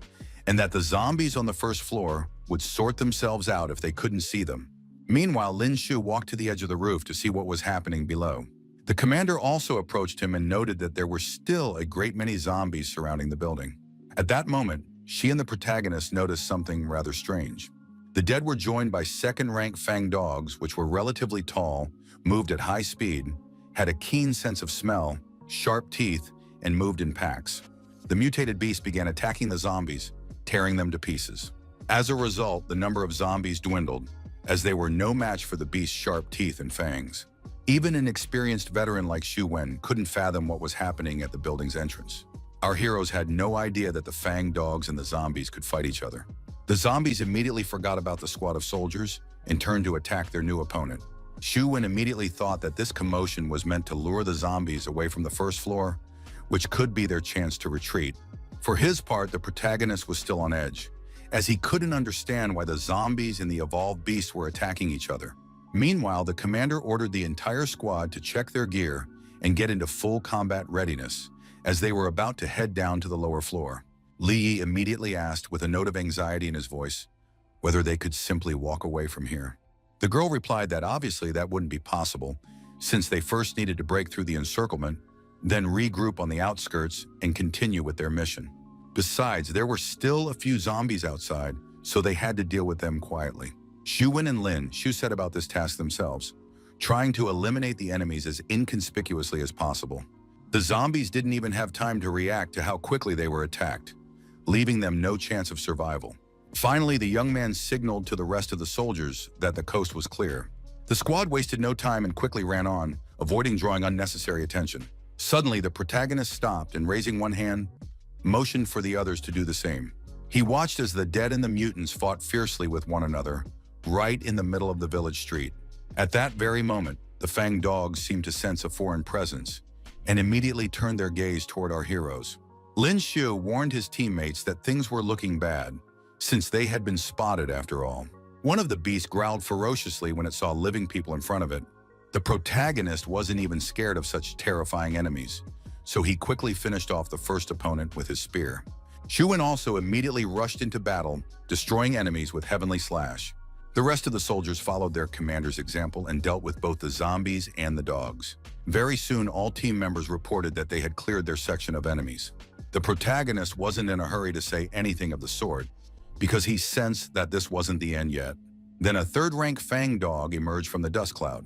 and that the zombies on the first floor would sort themselves out if they couldn't see them. Meanwhile, Lin Shu walked to the edge of the roof to see what was happening below. The commander also approached him and noted that there were still a great many zombies surrounding the building. At that moment, she and the protagonist noticed something rather strange. The dead were joined by second-rank Fang dogs, which were relatively tall, moved at high speed, had a keen sense of smell, sharp teeth, and moved in packs. The mutated beast began attacking the zombies, tearing them to pieces. As a result, the number of zombies dwindled, as they were no match for the beast's sharp teeth and fangs. Even an experienced veteran like Xu Wen couldn't fathom what was happening at the building's entrance. Our heroes had no idea that the Fang dogs and the zombies could fight each other. The zombies immediately forgot about the squad of soldiers and turned to attack their new opponent. Xu Wen immediately thought that this commotion was meant to lure the zombies away from the first floor, which could be their chance to retreat. For his part, the protagonist was still on edge, as he couldn't understand why the zombies and the evolved beasts were attacking each other. Meanwhile, the commander ordered the entire squad to check their gear and get into full combat readiness, as they were about to head down to the lower floor. Li Yi immediately asked, with a note of anxiety in his voice, whether they could simply walk away from here. The girl replied that obviously that wouldn't be possible, since they first needed to break through the encirclement, then regroup on the outskirts and continue with their mission. Besides, there were still a few zombies outside, so they had to deal with them quietly. Xu Wen and Lin Shu set about this task themselves, trying to eliminate the enemies as inconspicuously as possible. The zombies didn't even have time to react to how quickly they were attacked, leaving them no chance of survival. Finally, the young man signaled to the rest of the soldiers that the coast was clear. The squad wasted no time and quickly ran on, avoiding drawing unnecessary attention. Suddenly, the protagonist stopped and, raising one hand, motioned for the others to do the same. He watched as the dead and the mutants fought fiercely with one another, right in the middle of the village street. At that very moment, the Fang dogs seemed to sense a foreign presence and immediately turned their gaze toward our heroes. Lin Shu warned his teammates that things were looking bad, since they had been spotted after all. One of the beasts growled ferociously when it saw living people in front of it. The protagonist wasn't even scared of such terrifying enemies, so he quickly finished off the first opponent with his spear. Xu Wen also immediately rushed into battle, destroying enemies with Heavenly Slash. The rest of the soldiers followed their commander's example and dealt with both the zombies and the dogs. Very soon, all team members reported that they had cleared their section of enemies. The protagonist wasn't in a hurry to say anything of the sort, because he sensed that this wasn't the end yet. Then a third-rank Fang dog emerged from the dust cloud.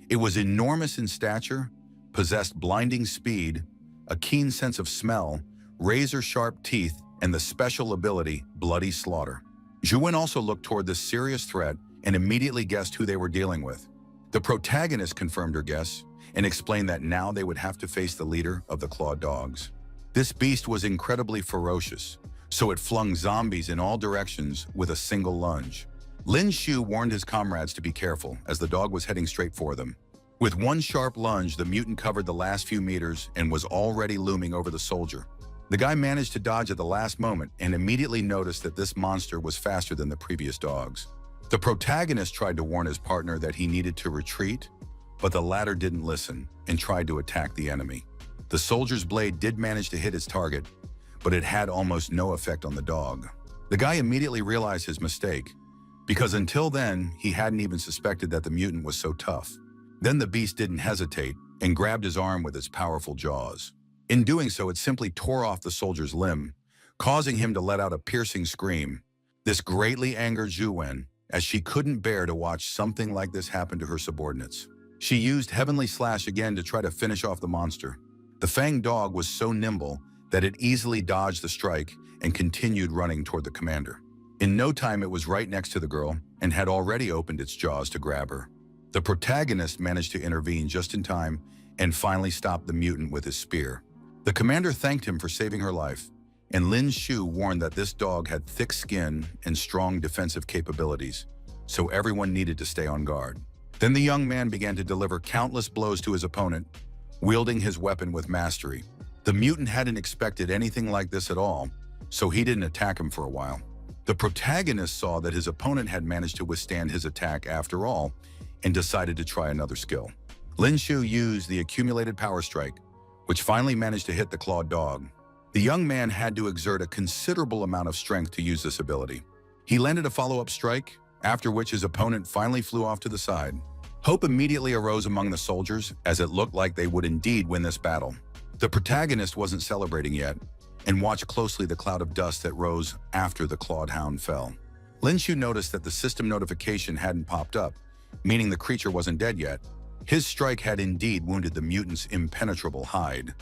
It was enormous in stature, possessed blinding speed, a keen sense of smell, razor-sharp teeth, and the special ability, Bloody Slaughter. Xu Wen also looked toward this serious threat and immediately guessed who they were dealing with. The protagonist confirmed her guess and explained that now they would have to face the leader of the Clawed Dogs. This beast was incredibly ferocious, so it flung zombies in all directions with a single lunge. Lin Shu warned his comrades to be careful as the dog was heading straight for them. With one sharp lunge, the mutant covered the last few meters and was already looming over the soldier. The guy managed to dodge at the last moment and immediately noticed that this monster was faster than the previous dogs. The protagonist tried to warn his partner that he needed to retreat, but the latter didn't listen and tried to attack the enemy. The soldier's blade did manage to hit its target, but it had almost no effect on the dog. The guy immediately realized his mistake, because until then, he hadn't even suspected that the mutant was so tough. Then the beast didn't hesitate and grabbed his arm with its powerful jaws. In doing so, it simply tore off the soldier's limb, causing him to let out a piercing scream. This greatly angered Xu Wen, as she couldn't bear to watch something like this happen to her subordinates. She used Heavenly Slash again to try to finish off the monster. The Fang dog was so nimble that it easily dodged the strike and continued running toward the commander. In no time, it was right next to the girl and had already opened its jaws to grab her. The protagonist managed to intervene just in time and finally stopped the mutant with his spear. The commander thanked him for saving her life, and Lin Shu warned that this dog had thick skin and strong defensive capabilities, so everyone needed to stay on guard. Then the young man began to deliver countless blows to his opponent, wielding his weapon with mastery. The mutant hadn't expected anything like this at all, so he didn't attack him for a while. The protagonist saw that his opponent had managed to withstand his attack after all and decided to try another skill. Lin Shu used the accumulated power strike, which finally managed to hit the Clawed Dog. The young man had to exert a considerable amount of strength to use this ability. He landed a follow-up strike, after which his opponent finally flew off to the side. Hope immediately arose among the soldiers, as it looked like they would indeed win this battle. The protagonist wasn't celebrating yet, and watched closely the cloud of dust that rose after the Clawed Hound fell. Lin Shu noticed that the system notification hadn't popped up, meaning the creature wasn't dead yet. His strike had indeed wounded the mutant's impenetrable hide,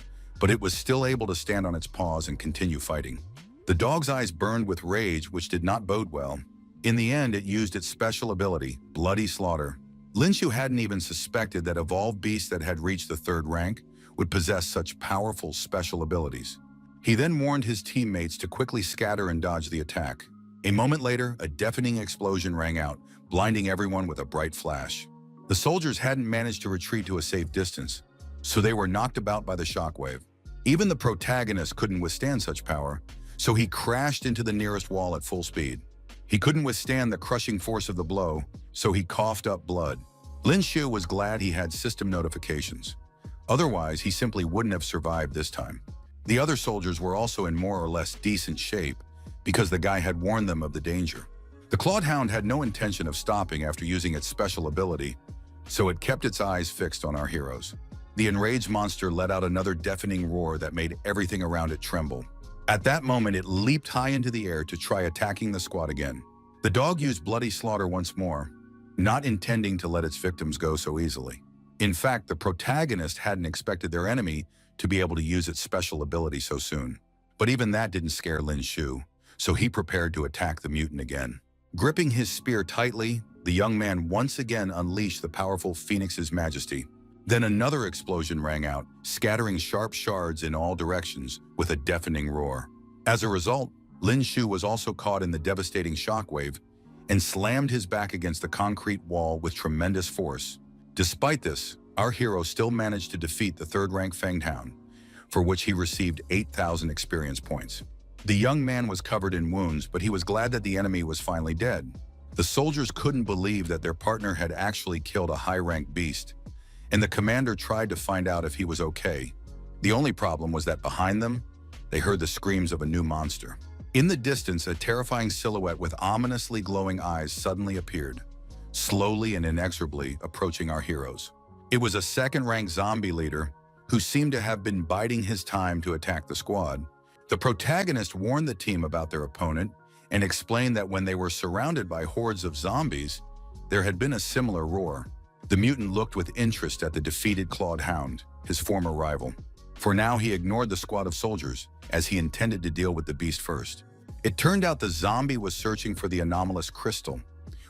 but it was still able to stand on its paws and continue fighting. The dog's eyes burned with rage, which did not bode well. In the end, it used its special ability, Bloody Slaughter. Lin Shu hadn't even suspected that evolved beasts that had reached the 3rd rank would possess such powerful special abilities. He then warned his teammates to quickly scatter and dodge the attack. A moment later, a deafening explosion rang out, blinding everyone with a bright flash. The soldiers hadn't managed to retreat to a safe distance, so they were knocked about by the shockwave. Even the protagonist couldn't withstand such power, so he crashed into the nearest wall at full speed. He couldn't withstand the crushing force of the blow, so he coughed up blood. Lin Shu was glad he had system notifications. Otherwise, he simply wouldn't have survived this time. The other soldiers were also in more or less decent shape because the guy had warned them of the danger. The Clawed Hound had no intention of stopping after using its special ability, so it kept its eyes fixed on our heroes. The enraged monster let out another deafening roar that made everything around it tremble. At that moment, it leaped high into the air to try attacking the squad again. The dog used Bloody Slaughter once more, not intending to let its victims go so easily. In fact, the protagonist hadn't expected their enemy to be able to use its special ability so soon. But even that didn't scare Lin Shu, so he prepared to attack the mutant again. Gripping his spear tightly, the young man once again unleashed the powerful Phoenix's majesty. Then another explosion rang out, scattering sharp shards in all directions with a deafening roar. As a result, Lin Shu was also caught in the devastating shockwave and slammed his back against the concrete wall with tremendous force. Despite this, our hero still managed to defeat the 3rd-rank Fanged Hound, for which he received 8,000 experience points. The young man was covered in wounds, but he was glad that the enemy was finally dead. The soldiers couldn't believe that their partner had actually killed a high-ranked beast, and the commander tried to find out if he was okay. The only problem was that behind them, they heard the screams of a new monster. In the distance, a terrifying silhouette with ominously glowing eyes suddenly appeared, slowly and inexorably approaching our heroes. It was a 2nd-rank zombie leader who seemed to have been biding his time to attack the squad. The protagonist warned the team about their opponent and explained that when they were surrounded by hordes of zombies, there had been a similar roar. The mutant looked with interest at the defeated Clawed Hound, his former rival. For now, he ignored the squad of soldiers, as he intended to deal with the beast first. It turned out the zombie was searching for the anomalous crystal,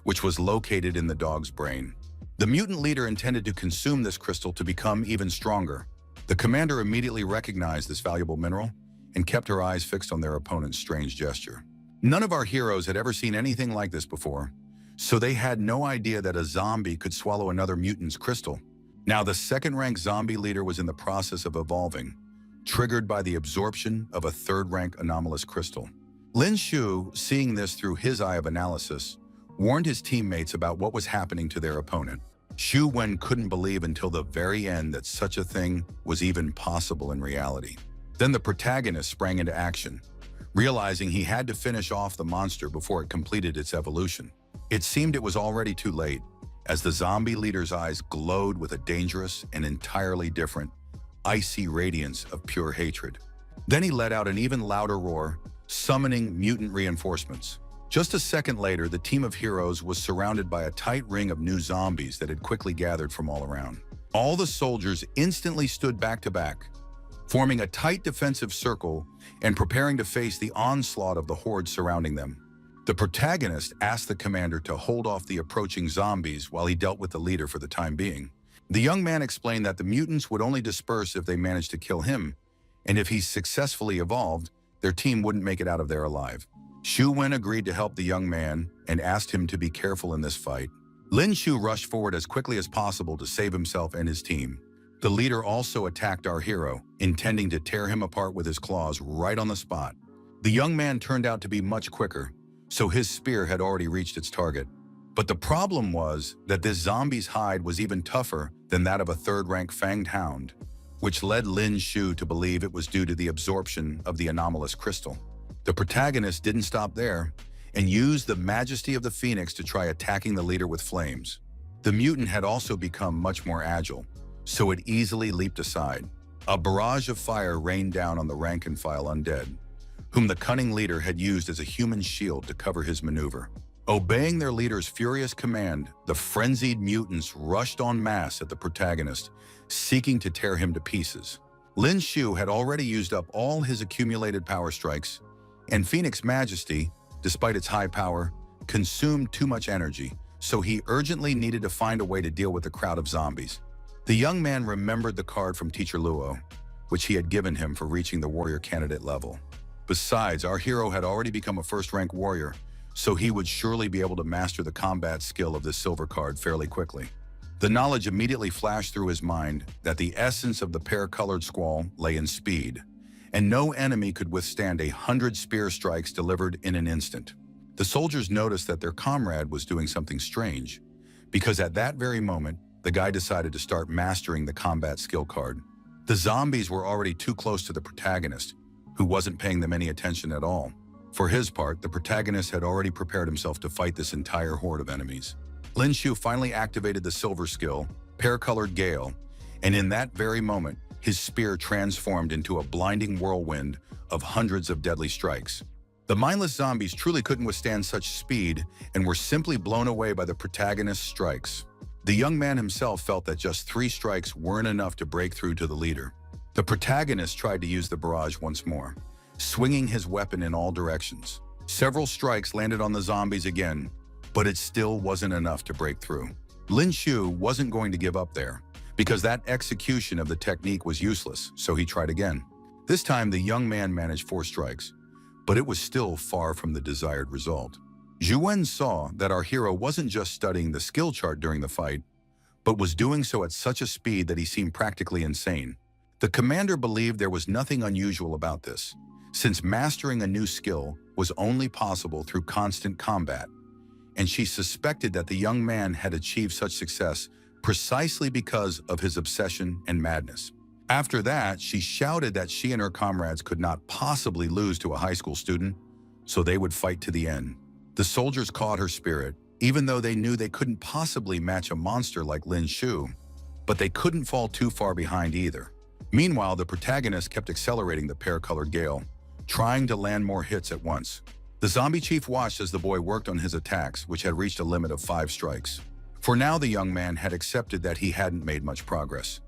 which was located in the dog's brain. The mutant leader intended to consume this crystal to become even stronger. The commander immediately recognized this valuable mineral and kept her eyes fixed on their opponent's strange gesture. None of our heroes had ever seen anything like this before, so they had no idea that a zombie could swallow another mutant's crystal. Now, the 2nd-rank zombie leader was in the process of evolving, triggered by the absorption of a 3rd-rank anomalous crystal. Lin Shu, seeing this through his eye of analysis, warned his teammates about what was happening to their opponent. Xu Wen couldn't believe until the very end that such a thing was even possible in reality. Then the protagonist sprang into action, realizing he had to finish off the monster before it completed its evolution. It seemed it was already too late, as the zombie leader's eyes glowed with a dangerous and entirely different, icy radiance of pure hatred. Then he let out an even louder roar, summoning mutant reinforcements. Just a second later, the team of heroes was surrounded by a tight ring of new zombies that had quickly gathered from all around. All the soldiers instantly stood back to back, forming a tight defensive circle and preparing to face the onslaught of the horde surrounding them. The protagonist asked the commander to hold off the approaching zombies while he dealt with the leader for the time being. The young man explained that the mutants would only disperse if they managed to kill him, and if he successfully evolved, their team wouldn't make it out of there alive. Xu Wen agreed to help the young man and asked him to be careful in this fight. Lin Shu rushed forward as quickly as possible to save himself and his team. The leader also attacked our hero, intending to tear him apart with his claws right on the spot. The young man turned out to be much quicker, so his spear had already reached its target. But the problem was that this zombie's hide was even tougher than that of a 3rd-rank Fanged Hound, which led Lin Shu to believe it was due to the absorption of the anomalous crystal. The protagonist didn't stop there and used the majesty of the phoenix to try attacking the leader with flames. The mutant had also become much more agile, so it easily leaped aside. A barrage of fire rained down on the rank-and-file undead, whom the cunning leader had used as a human shield to cover his maneuver. Obeying their leader's furious command, the frenzied mutants rushed en masse at the protagonist, seeking to tear him to pieces. Lin Shu had already used up all his accumulated power strikes, and Phoenix Majesty, despite its high power, consumed too much energy, so he urgently needed to find a way to deal with the crowd of zombies. The young man remembered the card from Teacher Luo, which he had given him for reaching the warrior candidate level. Besides, our hero had already become a first-rank warrior, so he would surely be able to master the combat skill of this silver card fairly quickly. The knowledge immediately flashed through his mind that the essence of the pear-colored squall lay in speed, and no enemy could withstand 100 spear strikes delivered in an instant. The soldiers noticed that their comrade was doing something strange, because at that very moment, the guy decided to start mastering the combat skill card. The zombies were already too close to the protagonist, who wasn't paying them any attention at all. For his part, the protagonist had already prepared himself to fight this entire horde of enemies. Lin Shu finally activated the silver skill, Pear-Colored Gale, and in that very moment, his spear transformed into a blinding whirlwind of hundreds of deadly strikes. The mindless zombies truly couldn't withstand such speed and were simply blown away by the protagonist's strikes. The young man himself felt that just 3 strikes weren't enough to break through to the leader. The protagonist tried to use the barrage once more, swinging his weapon in all directions. Several strikes landed on the zombies again, but it still wasn't enough to break through. Lin Shu wasn't going to give up there, because that execution of the technique was useless, so he tried again. This time, the young man managed 4 strikes, but it was still far from the desired result. Zhu Wen saw that our hero wasn't just studying the skill chart during the fight, but was doing so at such a speed that he seemed practically insane. The commander believed there was nothing unusual about this, since mastering a new skill was only possible through constant combat, and she suspected that the young man had achieved such success precisely because of his obsession and madness. After that, she shouted that she and her comrades could not possibly lose to a high school student, so they would fight to the end. The soldiers caught her spirit, even though they knew they couldn't possibly match a monster like Lin Shu, but they couldn't fall too far behind either. Meanwhile, the protagonist kept accelerating the pear-colored gale, trying to land more hits at once. The zombie chief watched as the boy worked on his attacks, which had reached a limit of 5 strikes. For now, the young man had accepted that he hadn't made much progress.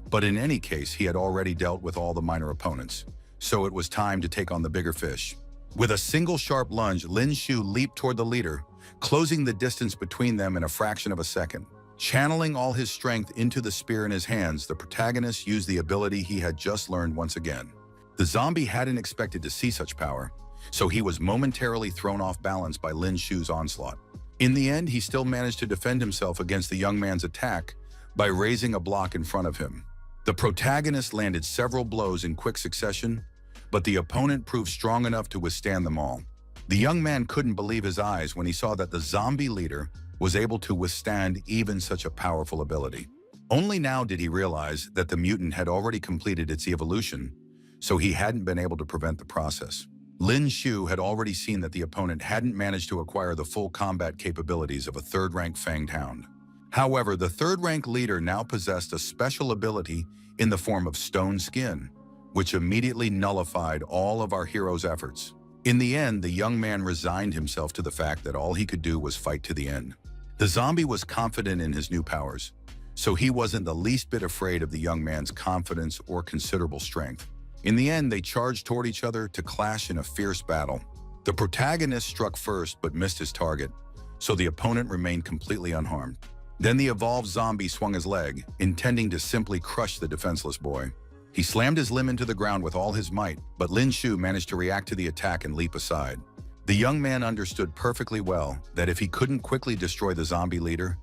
But in any case, he had already dealt with all the minor opponents, so it was time to take on the bigger fish. With a single sharp lunge, Lin Shu leaped toward the leader, closing the distance between them in a fraction of a second. Channeling all his strength into the spear in his hands, the protagonist used the ability he had just learned once again. The zombie hadn't expected to see such power, so he was momentarily thrown off balance by Lin Shu's onslaught. In the end, he still managed to defend himself against the young man's attack by raising a block in front of him. The protagonist landed several blows in quick succession, but the opponent proved strong enough to withstand them all. The young man couldn't believe his eyes when he saw that the zombie leader was able to withstand even such a powerful ability. Only now did he realize that the mutant had already completed its evolution, so he hadn't been able to prevent the process. Lin Shu had already seen that the opponent hadn't managed to acquire the full combat capabilities of a third-rank fanged hound. However, the third-rank leader now possessed a special ability in the form of stone skin, which immediately nullified all of our hero's efforts. In the end, the young man resigned himself to the fact that all he could do was fight to the end. The zombie was confident in his new powers, so he wasn't the least bit afraid of the young man's confidence or considerable strength. In the end, they charged toward each other to clash in a fierce battle. The protagonist struck first but missed his target, so the opponent remained completely unharmed. Then the evolved zombie swung his leg, intending to simply crush the defenseless boy. He slammed his limb into the ground with all his might, but Lin Shu managed to react to the attack and leap aside. The young man understood perfectly well that if he couldn't quickly destroy the zombie leader,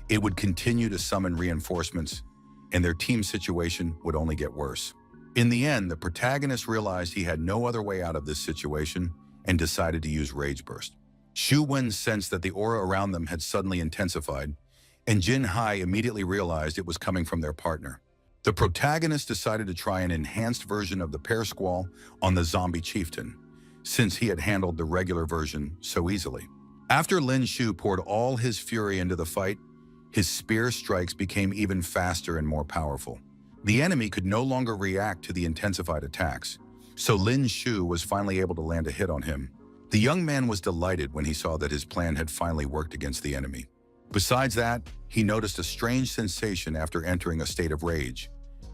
it would continue to summon reinforcements, and their team situation would only get worse. In the end, the protagonist realized he had no other way out of this situation and decided to use Rage Burst. Zhu Wen sensed that the aura around them had suddenly intensified, and Jin Hai immediately realized it was coming from their partner. The protagonist decided to try an enhanced version of the Pear Squall on the zombie chieftain, since he had handled the regular version so easily. After Lin Shu poured all his fury into the fight, his spear strikes became even faster and more powerful. The enemy could no longer react to the intensified attacks, so Lin Shu was finally able to land a hit on him. The young man was delighted when he saw that his plan had finally worked against the enemy. Besides that, he noticed a strange sensation after entering a state of rage,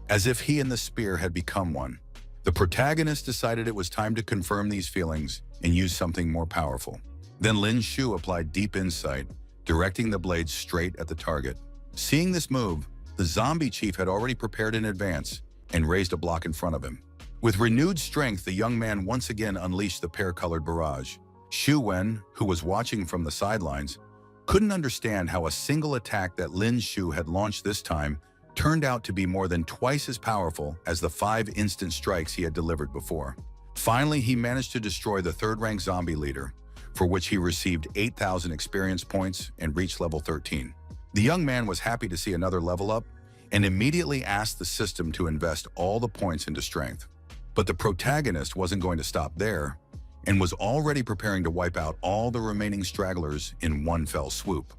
as if he and the spear had become one. The protagonist decided it was time to confirm these feelings and use something more powerful. Then Lin Shu applied deep insight, directing the blade straight at the target. Seeing this move, the zombie chief had already prepared in advance and raised a block in front of him. With renewed strength, the young man once again unleashed the pear-colored barrage. Xu Wen, who was watching from the sidelines, couldn't understand how a single attack that Lin Shu had launched this time turned out to be more than twice as powerful as the 5 instant strikes he had delivered before. Finally, he managed to destroy the third-rank zombie leader, for which he received 8,000 experience points and reached level 13. The young man was happy to see another level up and immediately asked the system to invest all the points into strength. But the protagonist wasn't going to stop there and was already preparing to wipe out all the remaining stragglers in one fell swoop.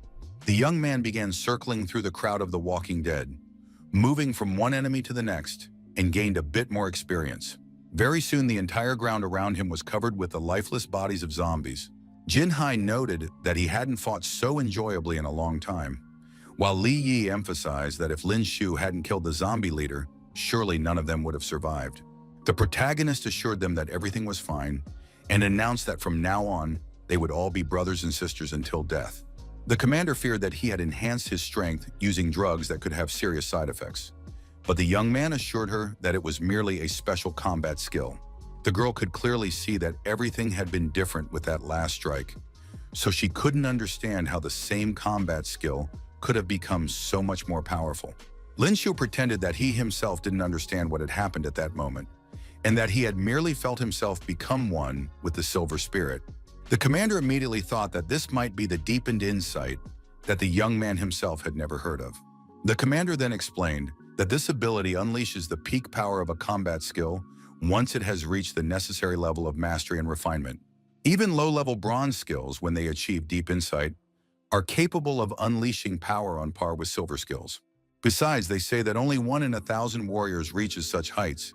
The young man began circling through the crowd of the Walking Dead, moving from one enemy to the next, and gained a bit more experience. Very soon, the entire ground around him was covered with the lifeless bodies of zombies. Jinhai noted that he hadn't fought so enjoyably in a long time, while Li Yi emphasized that if Lin Shu hadn't killed the zombie leader, surely none of them would have survived. The protagonist assured them that everything was fine and announced that from now on, they would all be brothers and sisters until death. The commander feared that he had enhanced his strength using drugs that could have serious side effects, but the young man assured her that it was merely a special combat skill. The girl could clearly see that everything had been different with that last strike, so she couldn't understand how the same combat skill could have become so much more powerful. Lin Shu pretended that he himself didn't understand what had happened at that moment, and that he had merely felt himself become one with the silver spirit. The commander immediately thought that this might be the deepened insight that the young man himself had never heard of. The commander then explained that this ability unleashes the peak power of a combat skill once it has reached the necessary level of mastery and refinement. Even low-level bronze skills, when they achieve deep insight, are capable of unleashing power on par with silver skills. Besides, they say that only 1 in 1,000 warriors reaches such heights,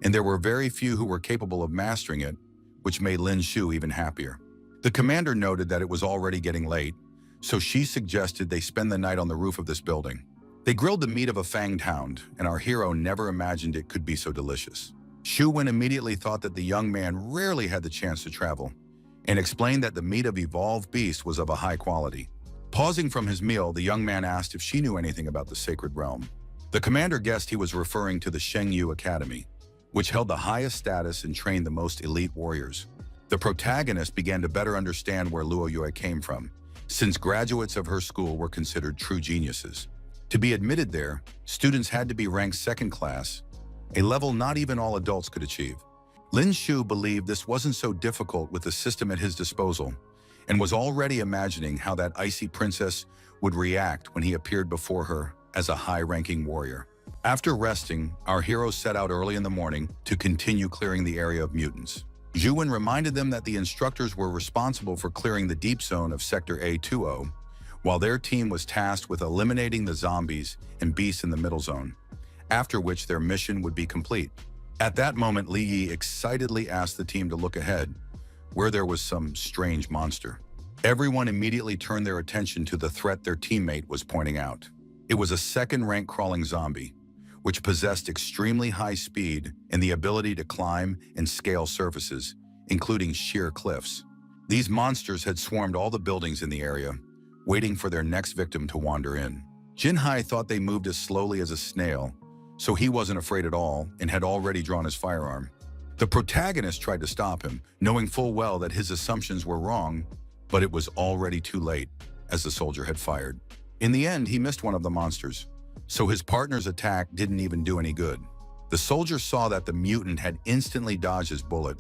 and there were very few who were capable of mastering it, which made Lin Shu even happier. The commander noted that it was already getting late, so she suggested they spend the night on the roof of this building. They grilled the meat of a fanged hound, and our hero never imagined it could be so delicious. Xu Wen immediately thought that the young man rarely had the chance to travel, and explained that the meat of evolved beasts was of a high quality. Pausing from his meal, the young man asked if she knew anything about the sacred realm. The commander guessed he was referring to the Shengyu Academy, which held the highest status and trained the most elite warriors. The protagonist began to better understand where Luo Yue came from, since graduates of her school were considered true geniuses. To be admitted there, students had to be ranked second class, a level not even all adults could achieve. Lin Shu believed this wasn't so difficult with the system at his disposal, and was already imagining how that icy princess would react when he appeared before her as a high-ranking warrior. After resting, our heroes set out early in the morning to continue clearing the area of mutants. Xu Wen reminded them that the instructors were responsible for clearing the deep zone of Sector A20, while their team was tasked with eliminating the zombies and beasts in the middle zone, after which their mission would be complete. At that moment, Li Yi excitedly asked the team to look ahead, where there was some strange monster. Everyone immediately turned their attention to the threat their teammate was pointing out. It was a second-rank crawling zombie, which possessed extremely high speed and the ability to climb and scale surfaces, including sheer cliffs. These monsters had swarmed all the buildings in the area, waiting for their next victim to wander in. Jinhai thought they moved as slowly as a snail, so he wasn't afraid at all and had already drawn his firearm. The protagonist tried to stop him, knowing full well that his assumptions were wrong, but it was already too late, as the soldier had fired. In the end, he missed one of the monsters, so his partner's attack didn't even do any good. The soldier saw that the mutant had instantly dodged his bullet,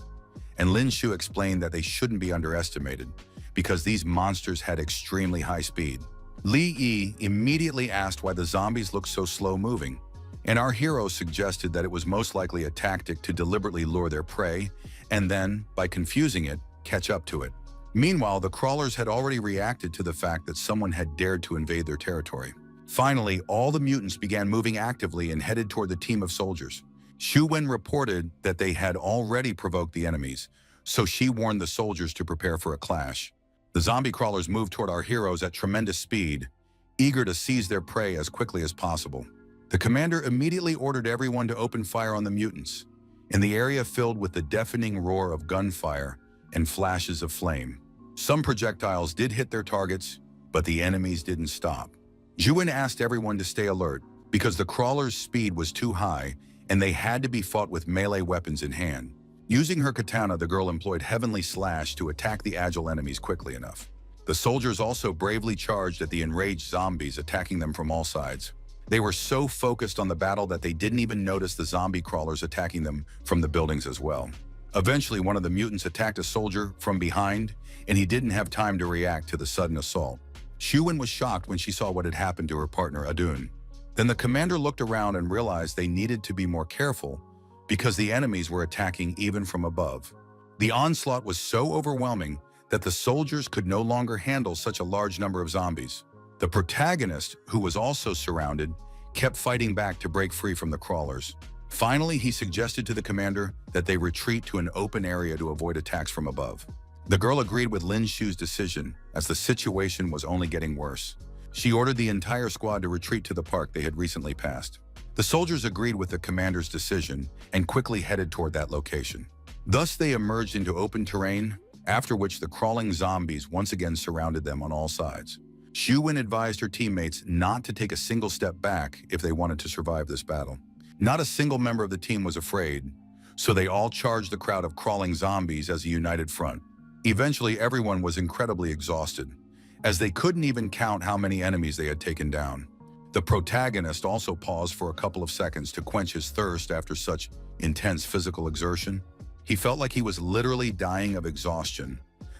and Lin Shu explained that they shouldn't be underestimated, because these monsters had extremely high speed. Li Yi immediately asked why the zombies looked so slow-moving, and our hero suggested that it was most likely a tactic to deliberately lure their prey, and then, by confusing it, catch up to it. Meanwhile, the crawlers had already reacted to the fact that someone had dared to invade their territory. Finally, all the mutants began moving actively and headed toward the team of soldiers. Xu Wen reported that they had already provoked the enemies, so she warned the soldiers to prepare for a clash. The zombie crawlers moved toward our heroes at tremendous speed, eager to seize their prey as quickly as possible. The commander immediately ordered everyone to open fire on the mutants, in the area filled with the deafening roar of gunfire and flashes of flame. Some projectiles did hit their targets, but the enemies didn't stop. Juin asked everyone to stay alert because the crawlers' speed was too high and they had to be fought with melee weapons in hand. Using her katana, the girl employed Heavenly Slash to attack the agile enemies quickly enough. The soldiers also bravely charged at the enraged zombies, attacking them from all sides. They were so focused on the battle that they didn't even notice the zombie crawlers attacking them from the buildings as well. Eventually, one of the mutants attacked a soldier from behind, and he didn't have time to react to the sudden assault. Shuin was shocked when she saw what had happened to her partner, Adun. Then the commander looked around and realized they needed to be more careful because the enemies were attacking even from above. The onslaught was so overwhelming that the soldiers could no longer handle such a large number of zombies. The protagonist, who was also surrounded, kept fighting back to break free from the crawlers. Finally, he suggested to the commander that they retreat to an open area to avoid attacks from above. The girl agreed with Lin Shu's decision, as the situation was only getting worse. She ordered the entire squad to retreat to the park they had recently passed. The soldiers agreed with the commander's decision and quickly headed toward that location. Thus, they emerged into open terrain, after which the crawling zombies once again surrounded them on all sides. Shuin advised her teammates not to take a single step back if they wanted to survive this battle. Not a single member of the team was afraid, so they all charged the crowd of crawling zombies as a united front. Eventually, everyone was incredibly exhausted, as they couldn't even count how many enemies they had taken down. The protagonist also paused for a couple of seconds to quench his thirst after such intense physical exertion. He felt like he was literally dying of exhaustion,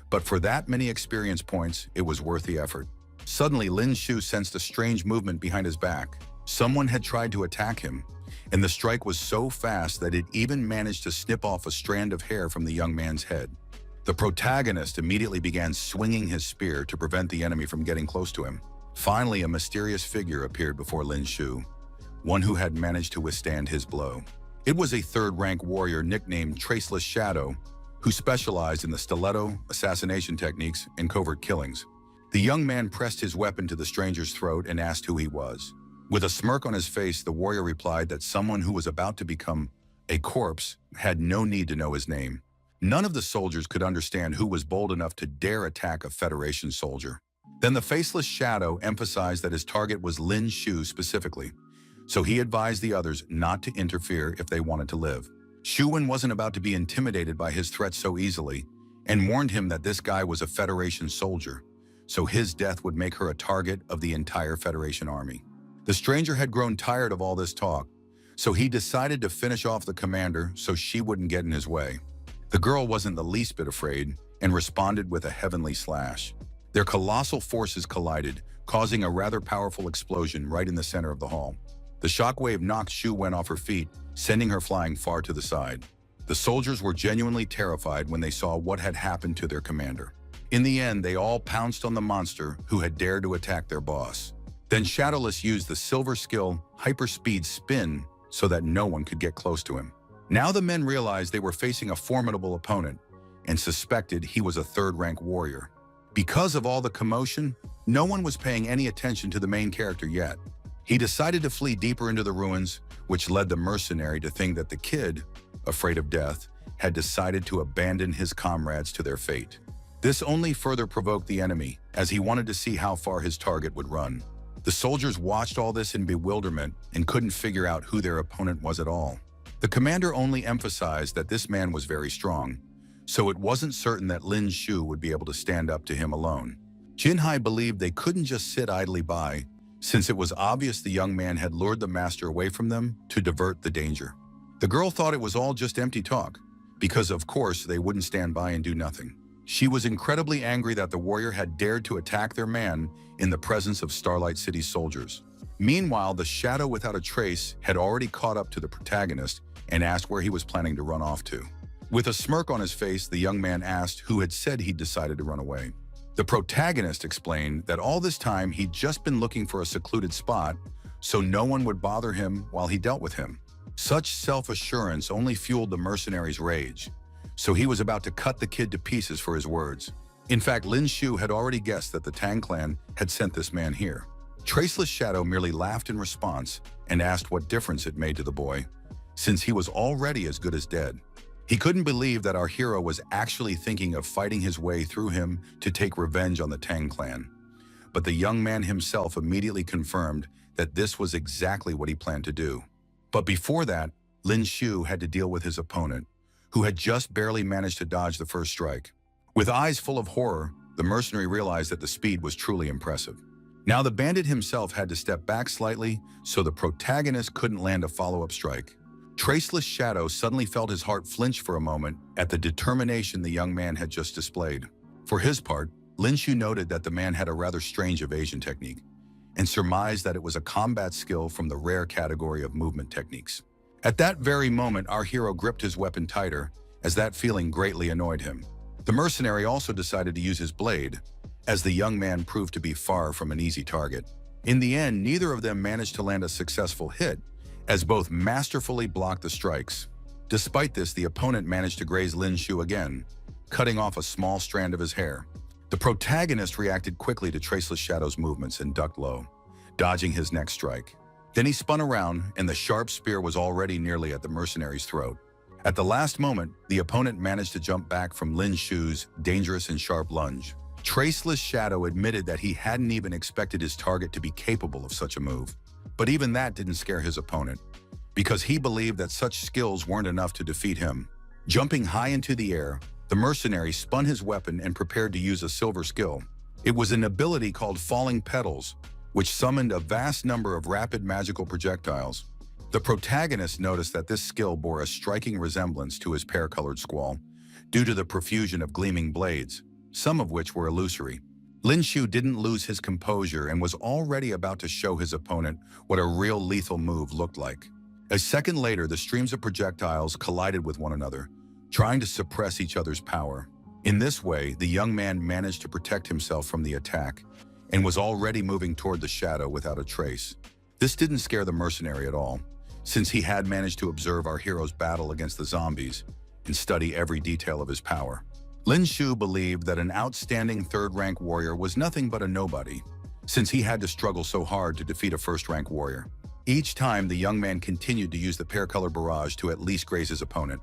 but for that many experience points, it was worth the effort. Suddenly, Lin Shu sensed a strange movement behind his back. Someone had tried to attack him, and the strike was so fast that it even managed to snip off a strand of hair from the young man's head. The protagonist immediately began swinging his spear to prevent the enemy from getting close to him. Finally, a mysterious figure appeared before Lin Shu, one who had managed to withstand his blow. It was a third-rank warrior nicknamed Traceless Shadow, who specialized in the stiletto, assassination techniques, and covert killings. The young man pressed his weapon to the stranger's throat and asked who he was. With a smirk on his face, the warrior replied that someone who was about to become a corpse had no need to know his name. None of the soldiers could understand who was bold enough to dare attack a Federation soldier. Then the faceless shadow emphasized that his target was Lin Shu specifically, so he advised the others not to interfere if they wanted to live. Shuwen wasn't about to be intimidated by his threats so easily, and warned him that this guy was a Federation soldier, so his death would make her a target of the entire Federation army. The stranger had grown tired of all this talk, so he decided to finish off the commander so she wouldn't get in his way. The girl wasn't the least bit afraid and responded with a heavenly slash. Their colossal forces collided, causing a rather powerful explosion right in the center of the hall. The shockwave knocked Shu Wen off her feet, sending her flying far to the side. The soldiers were genuinely terrified when they saw what had happened to their commander. In the end, they all pounced on the monster who had dared to attack their boss. Then Shadowless used the silver skill Hyperspeed Spin so that no one could get close to him. Now the men realized they were facing a formidable opponent and suspected he was a third-rank warrior. Because of all the commotion, no one was paying any attention to the main character yet. He decided to flee deeper into the ruins, which led the mercenary to think that the kid, afraid of death, had decided to abandon his comrades to their fate. This only further provoked the enemy, as he wanted to see how far his target would run. The soldiers watched all this in bewilderment and couldn't figure out who their opponent was at all. The commander only emphasized that this man was very strong, so it wasn't certain that Lin Shu would be able to stand up to him alone. Jinhai believed they couldn't just sit idly by, since it was obvious the young man had lured the master away from them to divert the danger. The girl thought it was all just empty talk, because of course they wouldn't stand by and do nothing. She was incredibly angry that the warrior had dared to attack their man in the presence of Starlight City's soldiers. Meanwhile, the shadow without a trace had already caught up to the protagonist and asked where he was planning to run off to. With a smirk on his face, the young man asked who had said he'd decided to run away. The protagonist explained that all this time he'd just been looking for a secluded spot so no one would bother him while he dealt with him. Such self-assurance only fueled the mercenary's rage, so he was about to cut the kid to pieces for his words. In fact, Lin Shu had already guessed that the Tang clan had sent this man here. Traceless Shadow merely laughed in response and asked what difference it made to the boy, since he was already as good as dead. He couldn't believe that our hero was actually thinking of fighting his way through him to take revenge on the Tang clan. But the young man himself immediately confirmed that this was exactly what he planned to do. But before that, Lin Shu had to deal with his opponent, who had just barely managed to dodge the first strike. With eyes full of horror, the mercenary realized that the speed was truly impressive. Now the bandit himself had to step back slightly so the protagonist couldn't land a follow-up strike. Traceless Shadow suddenly felt his heart flinch for a moment at the determination the young man had just displayed. For his part, Lin Shu noted that the man had a rather strange evasion technique and surmised that it was a combat skill from the rare category of movement techniques. At that very moment, our hero gripped his weapon tighter, as that feeling greatly annoyed him. The mercenary also decided to use his blade, as the young man proved to be far from an easy target. In the end, neither of them managed to land a successful hit, as both masterfully blocked the strikes. Despite this, the opponent managed to graze Lin Shu again, cutting off a small strand of his hair. The protagonist reacted quickly to Traceless Shadow's movements and ducked low, dodging his next strike. Then he spun around, and the sharp spear was already nearly at the mercenary's throat. At the last moment, the opponent managed to jump back from Lin Shu's dangerous and sharp lunge. Traceless Shadow admitted that he hadn't even expected his target to be capable of such a move. But even that didn't scare his opponent, because he believed that such skills weren't enough to defeat him. Jumping high into the air, the mercenary spun his weapon and prepared to use a silver skill. It was an ability called Falling Petals, which summoned a vast number of rapid magical projectiles. The protagonist noticed that this skill bore a striking resemblance to his pear-colored squall, due to the profusion of gleaming blades, some of which were illusory. Lin Shu didn't lose his composure and was already about to show his opponent what a real lethal move looked like. A second later, the streams of projectiles collided with one another, trying to suppress each other's power. In this way, the young man managed to protect himself from the attack and was already moving toward the shadow without a trace. This didn't scare the mercenary at all, since he had managed to observe our hero's battle against the zombies and study every detail of his power. Lin Shu believed that an outstanding third-rank warrior was nothing but a nobody, since he had to struggle so hard to defeat a first-rank warrior. Each time, the young man continued to use the pear-color barrage to at least graze his opponent.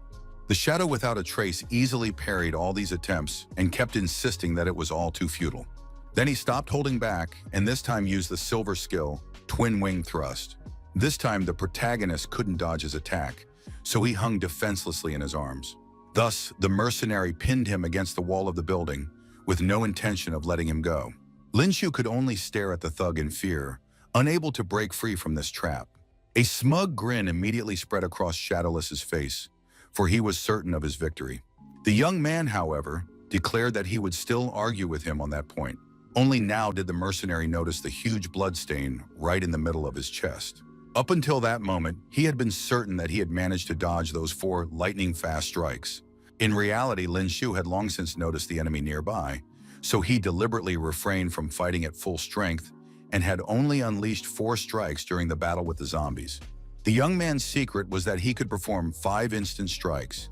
The shadow without a trace easily parried all these attempts and kept insisting that it was all too futile. Then he stopped holding back and this time used the silver skill, Twin Wing Thrust. This time, the protagonist couldn't dodge his attack, so he hung defenselessly in his arms. Thus, the mercenary pinned him against the wall of the building, with no intention of letting him go. Lin Shu could only stare at the thug in fear, unable to break free from this trap. A smug grin immediately spread across Shadowless's face, for he was certain of his victory. The young man, however, declared that he would still argue with him on that point. Only now did the mercenary notice the huge bloodstain right in the middle of his chest. Up until that moment, he had been certain that he had managed to dodge those 4 lightning-fast strikes. In reality, Lin Shu had long since noticed the enemy nearby, so he deliberately refrained from fighting at full strength and had only unleashed 4 strikes during the battle with the zombies. The young man's secret was that he could perform 5 instant strikes,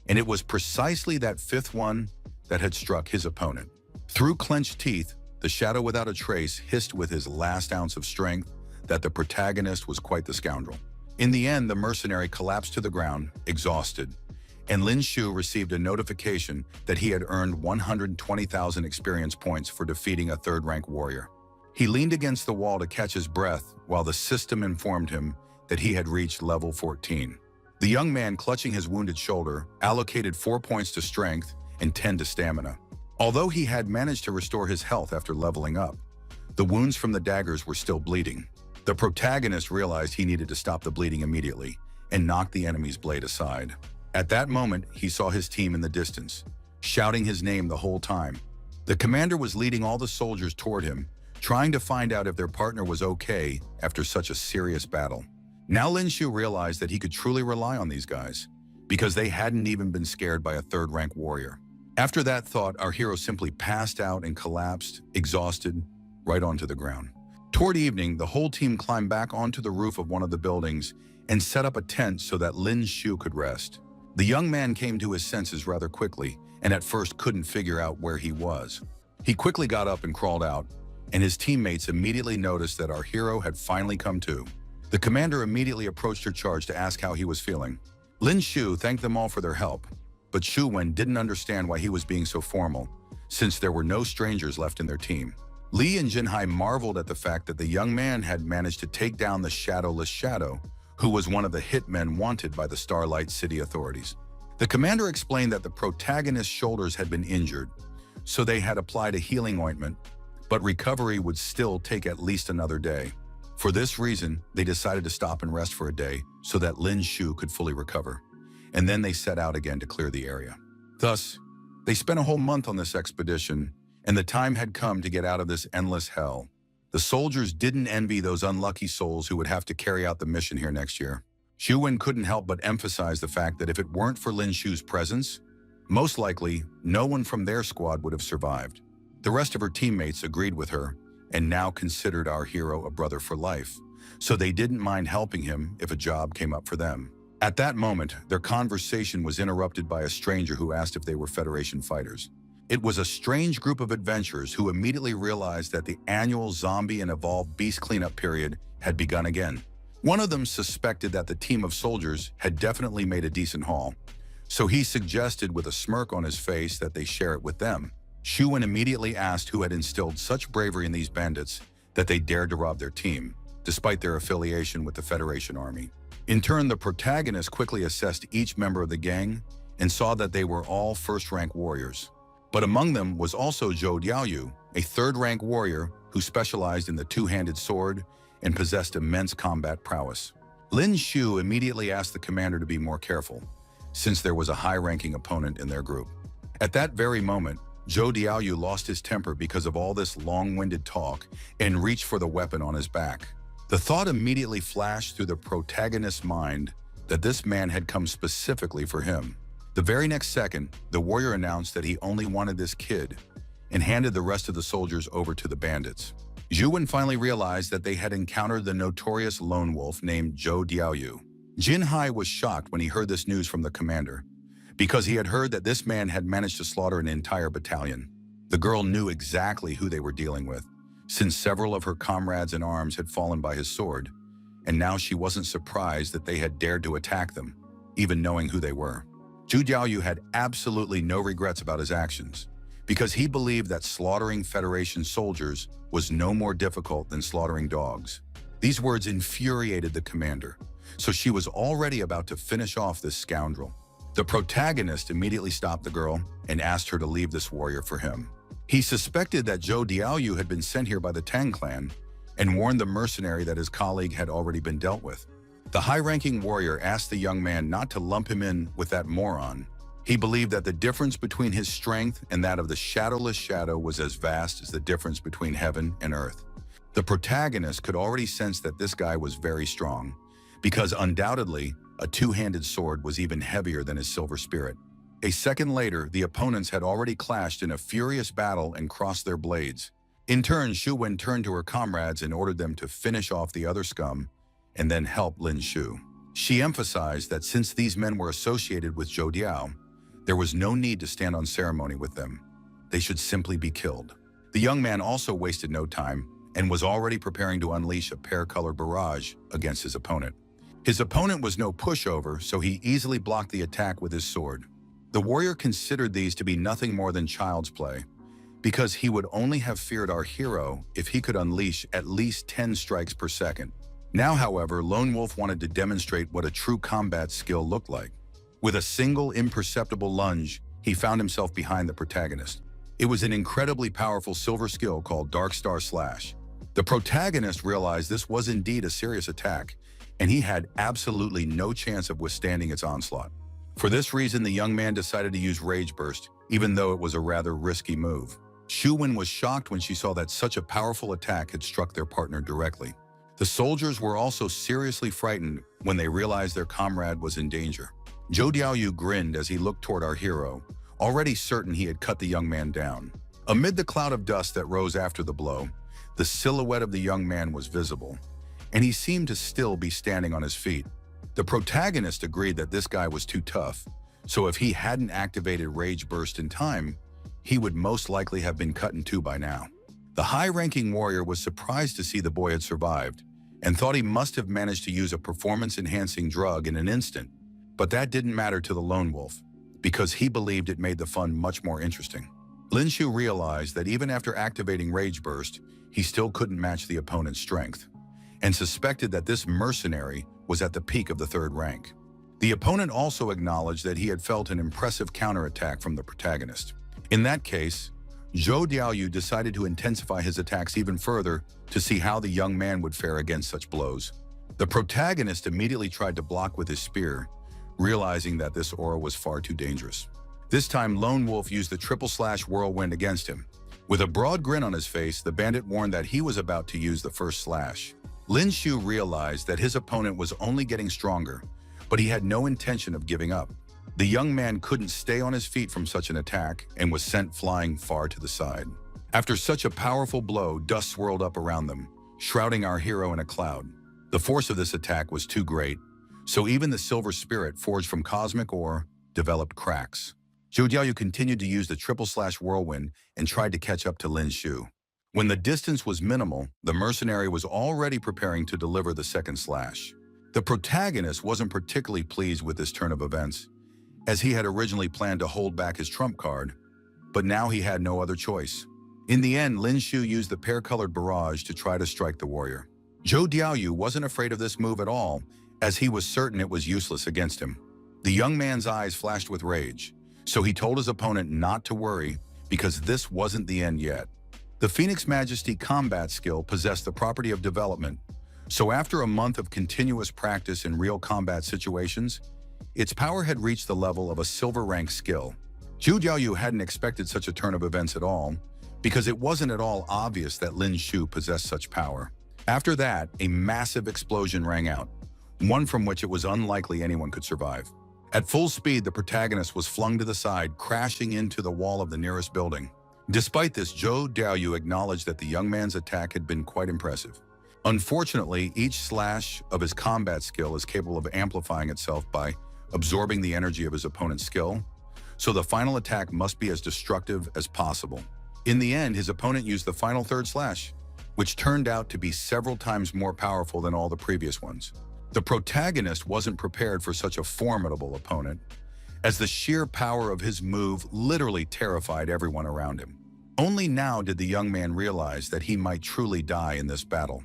and it was precisely that 5th one that had struck his opponent. Through clenched teeth, the shadow without a trace hissed with his last ounce of strength that the protagonist was quite the scoundrel. In the end, the mercenary collapsed to the ground, exhausted, and Lin Shu received a notification that he had earned 120,000 experience points for defeating a third-rank warrior. He leaned against the wall to catch his breath while the system informed him that he had reached level 14. The young man, clutching his wounded shoulder, allocated 4 points to strength and 10 to stamina. Although he had managed to restore his health after leveling up, the wounds from the daggers were still bleeding. The protagonist realized he needed to stop the bleeding immediately and knocked the enemy's blade aside. At that moment, he saw his team in the distance, shouting his name the whole time. The commander was leading all the soldiers toward him, trying to find out if their partner was okay after such a serious battle. Now Lin Shu realized that he could truly rely on these guys, because they hadn't even been scared by a third-rank warrior. After that thought, our hero simply passed out and collapsed, exhausted, right onto the ground. Toward evening, the whole team climbed back onto the roof of one of the buildings and set up a tent so that Lin Shu could rest. The young man came to his senses rather quickly and at first couldn't figure out where he was. He quickly got up and crawled out, and his teammates immediately noticed that our hero had finally come to. The commander immediately approached her charge to ask how he was feeling. Lin Shu thanked them all for their help, but Shu Wen didn't understand why he was being so formal, since there were no strangers left in their team. Li and Jinhai marveled at the fact that the young man had managed to take down the shadowless Shadow, who was one of the hitmen wanted by the Starlight City authorities. The commander explained that the protagonist's shoulders had been injured, so they had applied a healing ointment, but recovery would still take at least another day. For this reason, they decided to stop and rest for a day so that Lin Shu could fully recover, and then they set out again to clear the area. Thus, they spent a whole month on this expedition, and the time had come to get out of this endless hell. The soldiers didn't envy those unlucky souls who would have to carry out the mission here next year. Shu Wen couldn't help but emphasize the fact that if it weren't for Lin Shu's presence, most likely no one from their squad would have survived. The rest of her teammates agreed with her and now considered our hero a brother for life, so they didn't mind helping him if a job came up for them. At that moment, their conversation was interrupted by a stranger who asked if they were Federation fighters. It was a strange group of adventurers who immediately realized that the annual zombie and evolved beast cleanup period had begun again. One of them suspected that the team of soldiers had definitely made a decent haul, so he suggested with a smirk on his face that they share it with them. Shu Wen immediately asked who had instilled such bravery in these bandits that they dared to rob their team, despite their affiliation with the Federation Army. In turn, the protagonist quickly assessed each member of the gang and saw that they were all first-rank warriors. But among them was also Zhou Diaoyu, a third-rank warrior who specialized in the two-handed sword and possessed immense combat prowess. Lin Shu immediately asked the commander to be more careful, since there was a high-ranking opponent in their group. At that very moment, Zhou Diaoyu lost his temper because of all this long-winded talk and reached for the weapon on his back. The thought immediately flashed through the protagonist's mind that this man had come specifically for him. The very next second, the warrior announced that he only wanted this kid and handed the rest of the soldiers over to the bandits. Zhu Wen finally realized that they had encountered the notorious lone wolf named Zhou Diaoyu. Jinhai was shocked when he heard this news from the commander, because he had heard that this man had managed to slaughter an entire battalion. The girl knew exactly who they were dealing with, since several of her comrades in arms had fallen by his sword, and now she wasn't surprised that they had dared to attack them, even knowing who they were. Zhu Diaoyu had absolutely no regrets about his actions, because he believed that slaughtering Federation soldiers was no more difficult than slaughtering dogs. These words infuriated the commander, so she was already about to finish off this scoundrel. The protagonist immediately stopped the girl and asked her to leave this warrior for him. He suspected that Zhou Diaoyu had been sent here by the Tang clan and warned the mercenary that his colleague had already been dealt with. The high-ranking warrior asked the young man not to lump him in with that moron. He believed that the difference between his strength and that of the shadowless Shadow was as vast as the difference between heaven and earth. The protagonist could already sense that this guy was very strong, because undoubtedly, a two-handed sword was even heavier than his silver spirit. A second later, the opponents had already clashed in a furious battle and crossed their blades. In turn, Shu Wen turned to her comrades and ordered them to finish off the other scum and then help Lin Shu. She emphasized that since these men were associated with Zhou Diao, there was no need to stand on ceremony with them. They should simply be killed. The young man also wasted no time and was already preparing to unleash a pear-colored barrage against his opponent. His opponent was no pushover, so he easily blocked the attack with his sword. The warrior considered these to be nothing more than child's play, because he would only have feared our hero if he could unleash at least 10 strikes per second. Now, however, Lone Wolf wanted to demonstrate what a true combat skill looked like. With a single imperceptible lunge, he found himself behind the protagonist. It was an incredibly powerful silver skill called Dark Star Slash. The protagonist realized this was indeed a serious attack, and he had absolutely no chance of withstanding its onslaught. For this reason, the young man decided to use Rage Burst, even though it was a rather risky move. Shu Wen was shocked when she saw that such a powerful attack had struck their partner directly. The soldiers were also seriously frightened when they realized their comrade was in danger. Zhou Diaoyu grinned as he looked toward our hero, already certain he had cut the young man down. Amid the cloud of dust that rose after the blow, the silhouette of the young man was visible, and he seemed to still be standing on his feet. The protagonist agreed that this guy was too tough, So if he hadn't activated Rage Burst in time, he would most likely have been cut in two by now. The high-ranking warrior was surprised to see the boy had survived and thought he must have managed to use a performance-enhancing drug in an instant. But that didn't matter to the lone wolf, because he believed it made the fun much more interesting. Lin Shu realized that even after activating Rage Burst, he still couldn't match the opponent's strength, and suspected that this mercenary was at the peak of the third rank. The opponent also acknowledged that he had felt an impressive counterattack from the protagonist. In that case, Zhou Diaoyu decided to intensify his attacks even further to see how the young man would fare against such blows. The protagonist immediately tried to block with his spear, realizing that this aura was far too dangerous. This time, Lone Wolf used the triple slash whirlwind against him. With a broad grin on his face, the bandit warned that he was about to use the first slash. Lin Shu realized that his opponent was only getting stronger, but he had no intention of giving up. The young man couldn't stay on his feet from such an attack and was sent flying far to the side. After such a powerful blow, dust swirled up around them, shrouding our hero in a cloud. The force of this attack was too great, so even the silver spirit forged from cosmic ore developed cracks. Zhou Diaoyu continued to use the triple slash whirlwind and tried to catch up to Lin Shu. When the distance was minimal, the mercenary was already preparing to deliver the second slash. The protagonist wasn't particularly pleased with this turn of events, as he had originally planned to hold back his trump card, but now he had no other choice. In the end, Lin Shu used the pear-colored barrage to try to strike the warrior. Zhou Diaoyu wasn't afraid of this move at all, as he was certain it was useless against him. The young man's eyes flashed with rage, so he told his opponent not to worry because this wasn't the end yet. The Phoenix Majesty combat skill possessed the property of development, so after a month of continuous practice in real combat situations, its power had reached the level of a silver rank skill. Zhou Diaoyu hadn't expected such a turn of events at all, because it wasn't at all obvious that Lin Shu possessed such power. After that, a massive explosion rang out, one from which it was unlikely anyone could survive. At full speed, the protagonist was flung to the side, crashing into the wall of the nearest building. Despite this, Zhou Diaoyu acknowledged that the young man's attack had been quite impressive. Unfortunately, each slash of his combat skill is capable of amplifying itself by absorbing the energy of his opponent's skill, so the final attack must be as destructive as possible. In the end, his opponent used the final third slash, which turned out to be several times more powerful than all the previous ones. The protagonist wasn't prepared for such a formidable opponent, as the sheer power of his move literally terrified everyone around him. Only now did the young man realize that he might truly die in this battle.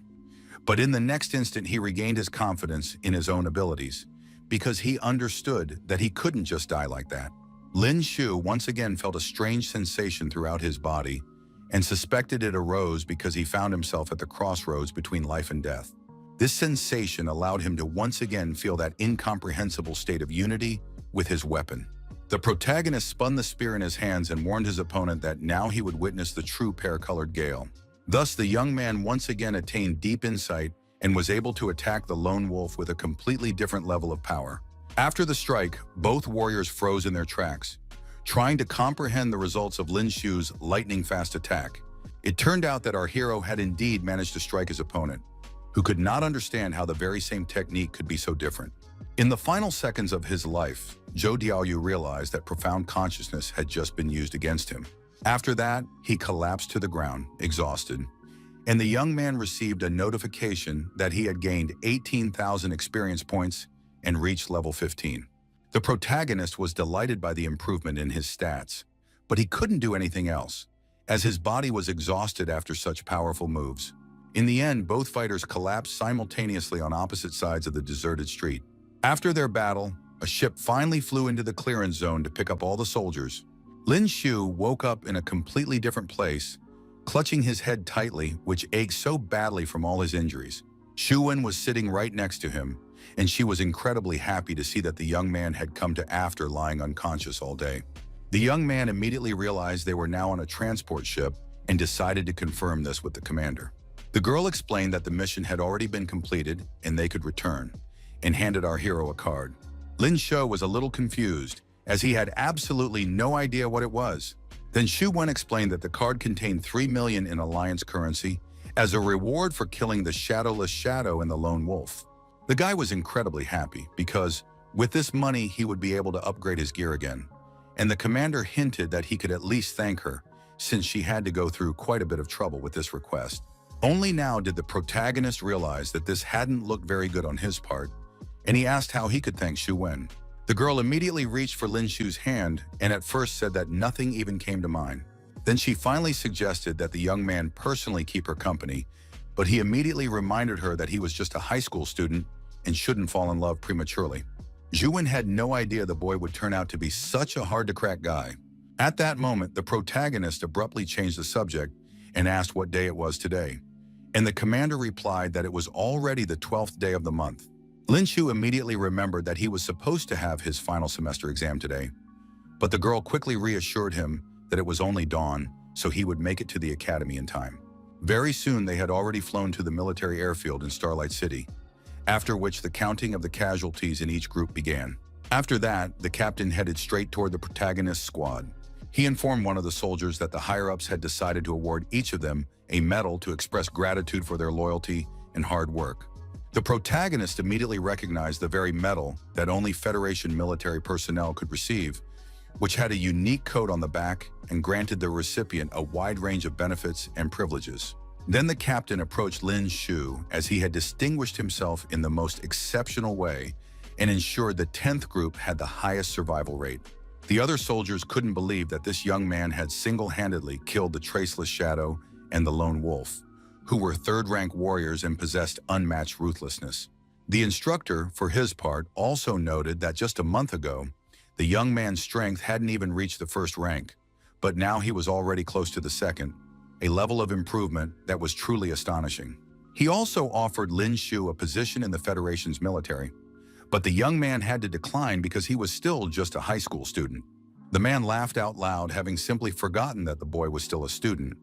But in the next instant, he regained his confidence in his own abilities, because he understood that he couldn't just die like that. Lin Shu once again felt a strange sensation throughout his body and suspected it arose because he found himself at the crossroads between life and death. This sensation allowed him to once again feel that incomprehensible state of unity with his weapon. The protagonist spun the spear in his hands and warned his opponent that now he would witness the true pear-colored gale. Thus, the young man once again attained deep insight and was able to attack the lone wolf with a completely different level of power. After the strike, both warriors froze in their tracks, trying to comprehend the results of Lin Shu's lightning-fast attack. It turned out that our hero had indeed managed to strike his opponent, who could not understand how the very same technique could be so different. In the final seconds of his life, Zhou Diaoyu realized that profound consciousness had just been used against him. After that, he collapsed to the ground, exhausted, and the young man received a notification that he had gained 18,000 experience points and reached level 15. The protagonist was delighted by the improvement in his stats, but he couldn't do anything else, as his body was exhausted after such powerful moves. In the end, both fighters collapsed simultaneously on opposite sides of the deserted street. After their battle, a ship finally flew into the clearance zone to pick up all the soldiers. Lin Shu woke up in a completely different place, clutching his head tightly, which ached so badly from all his injuries. Shu Wen was sitting right next to him, and she was incredibly happy to see that the young man had come to after lying unconscious all day. The young man immediately realized they were now on a transport ship and decided to confirm this with the commander. The girl explained that the mission had already been completed and they could return, and handed our hero a card. Lin Shu was a little confused, as he had absolutely no idea what it was. Then Shu Wen explained that the card contained 3 million in Alliance currency as a reward for killing the shadowless shadow and the lone wolf. The guy was incredibly happy because, With this money, he would be able to upgrade his gear again, and the commander hinted that he could at least thank her, since she had to go through quite a bit of trouble with this request. Only now did the protagonist realize that this hadn't looked very good on his part, and he asked how he could thank Shu Wen. The girl immediately reached for Lin Shu's hand and at first said that nothing even came to mind. Then she finally suggested that the young man personally keep her company, but he immediately reminded her that he was just a high school student and shouldn't fall in love prematurely. Zhu Wen had no idea the boy would turn out to be such a hard-to-crack guy. At that moment, the protagonist abruptly changed the subject and asked what day it was today, and the commander replied that it was already the 12th day of the month. Lin Shu immediately remembered that he was supposed to have his final semester exam today, but the girl quickly reassured him that it was only dawn, so he would make it to the academy in time. Very soon, they had already flown to the military airfield in Starlight City, after which the counting of the casualties in each group began. After that, the captain headed straight toward the protagonist's squad. He informed one of the soldiers that the higher-ups had decided to award each of them a medal to express gratitude for their loyalty and hard work. The protagonist immediately recognized the very medal that only Federation military personnel could receive, which had a unique code on the back and granted the recipient a wide range of benefits and privileges. Then the captain approached Lin Shu, as he had distinguished himself in the most exceptional way and ensured the 10th group had the highest survival rate. The other soldiers couldn't believe that this young man had single-handedly killed the Traceless Shadow and the Lone Wolf, who were third-rank warriors and possessed unmatched ruthlessness. The instructor, for his part, also noted that just a month ago, the young man's strength hadn't even reached the first rank, but now he was already close to the second, a level of improvement that was truly astonishing. He also offered Lin Shu a position in the Federation's military, but the young man had to decline because he was still just a high school student. The man laughed out loud, having simply forgotten that the boy was still a student,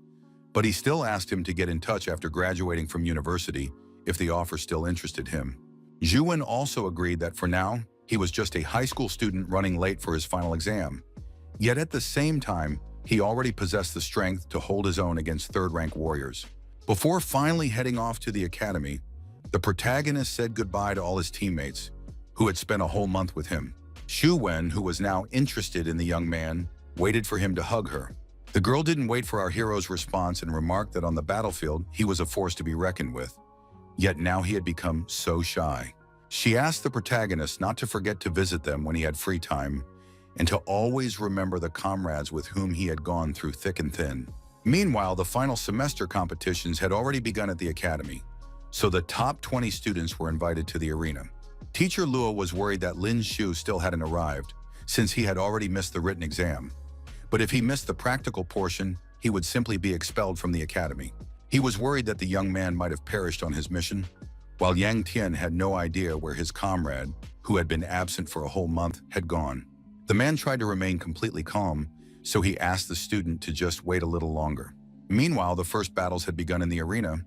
but he still asked him to get in touch after graduating from university if the offer still interested him. Zhu Wen also agreed that for now, he was just a high school student running late for his final exam. Yet at the same time, he already possessed the strength to hold his own against third-rank warriors. Before finally heading off to the academy, the protagonist said goodbye to all his teammates, who had spent a whole month with him. Shu Wen, who was now interested in the young man, waited for him to hug her. The girl didn't wait for our hero's response and remarked that on the battlefield, he was a force to be reckoned with. Yet now he had become so shy. She asked the protagonist not to forget to visit them when he had free time, and to always remember the comrades with whom he had gone through thick and thin. Meanwhile, the final semester competitions had already begun at the academy, so the top 20 students were invited to the arena. Teacher Luo was worried that Lin Shu still hadn't arrived, since he had already missed the written exam. But if he missed the practical portion, he would simply be expelled from the academy. He was worried that the young man might have perished on his mission, while Yang Tian had no idea where his comrade, who had been absent for a whole month, had gone. The man tried to remain completely calm, so he asked the student to just wait a little longer. Meanwhile, the first battles had begun in the arena,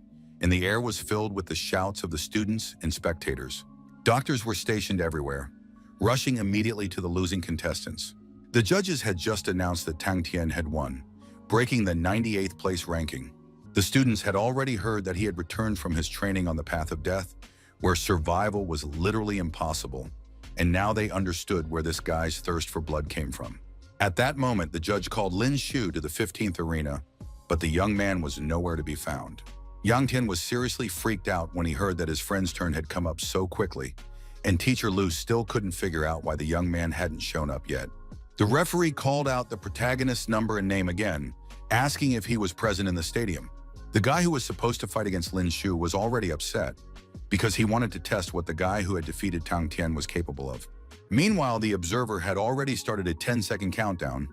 and the air was filled with the shouts of the students and spectators. Doctors were stationed everywhere, rushing immediately to the losing contestants. The judges had just announced that Tang Tian had won, breaking the 98th place ranking. The students had already heard that he had returned from his training on the path of death, where survival was literally impossible, and now they understood where this guy's thirst for blood came from. At that moment, the judge called Lin Shu to the 15th arena, but the young man was nowhere to be found. Yang Tian was seriously freaked out when he heard that his friend's turn had come up so quickly, and Teacher Lu still couldn't figure out why the young man hadn't shown up yet. The referee called out the protagonist's number and name again, asking if he was present in the stadium. The guy who was supposed to fight against Lin Shu was already upset, because he wanted to test what the guy who had defeated Tang Tian was capable of. Meanwhile, the observer had already started a 10-second countdown,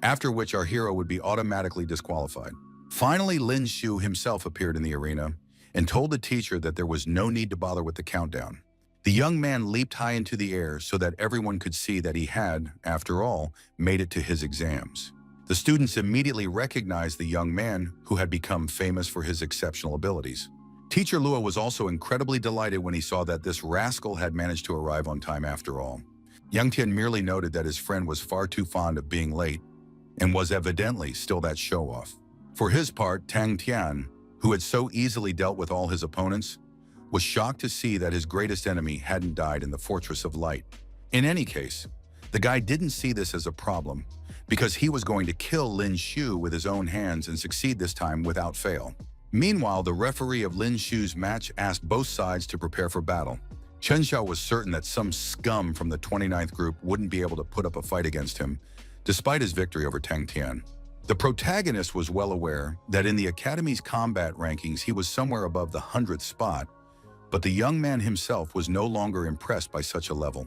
after which our hero would be automatically disqualified. Finally, Lin Shu himself appeared in the arena and told the teacher that there was no need to bother with the countdown. The young man leaped high into the air so that everyone could see that he had, after all, made it to his exams. The students immediately recognized the young man who had become famous for his exceptional abilities. Teacher Luo was also incredibly delighted when he saw that this rascal had managed to arrive on time after all. Yang Tian merely noted that his friend was far too fond of being late and was evidently still that show-off. For his part, Tang Tian, who had so easily dealt with all his opponents, was shocked to see that his greatest enemy hadn't died in the Fortress of Light. In any case, the guy didn't see this as a problem because he was going to kill Lin Shu with his own hands and succeed this time without fail. Meanwhile, the referee of Lin Shu's match asked both sides to prepare for battle. Chen Xiao was certain that some scum from the 29th group wouldn't be able to put up a fight against him, despite his victory over Tang Tian. The protagonist was well aware that in the Academy's combat rankings he was somewhere above the 100th spot, but the young man himself was no longer impressed by such a level.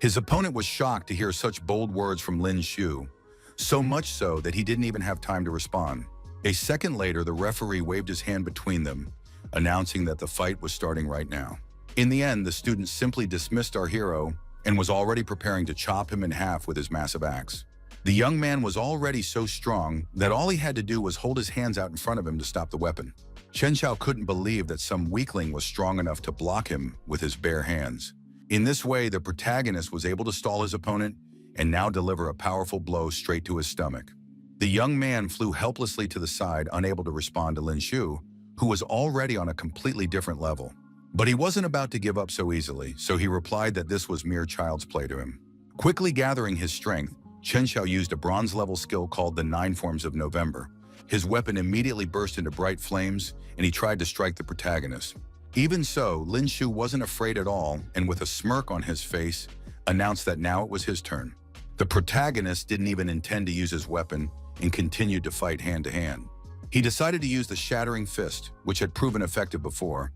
His opponent was shocked to hear such bold words from Lin Shu, so much so that he didn't even have time to respond. A second later, the referee waved his hand between them, announcing that the fight was starting right now. In the end, the student simply dismissed our hero and was already preparing to chop him in half with his massive axe. The young man was already so strong that all he had to do was hold his hands out in front of him to stop the weapon. Chen Xiao couldn't believe that some weakling was strong enough to block him with his bare hands. In this way, the protagonist was able to stall his opponent and now deliver a powerful blow straight to his stomach. The young man flew helplessly to the side, unable to respond to Lin Shu, who was already on a completely different level. But he wasn't about to give up so easily, so he replied that this was mere child's play to him. Quickly gathering his strength, Chen Xiao used a bronze-level skill called the Nine Forms of November. His weapon immediately burst into bright flames, and he tried to strike the protagonist. Even so, Lin Shu wasn't afraid at all, and with a smirk on his face, announced that now it was his turn. The protagonist didn't even intend to use his weapon and continued to fight hand-to-hand. He decided to use the Shattering Fist, which had proven effective before,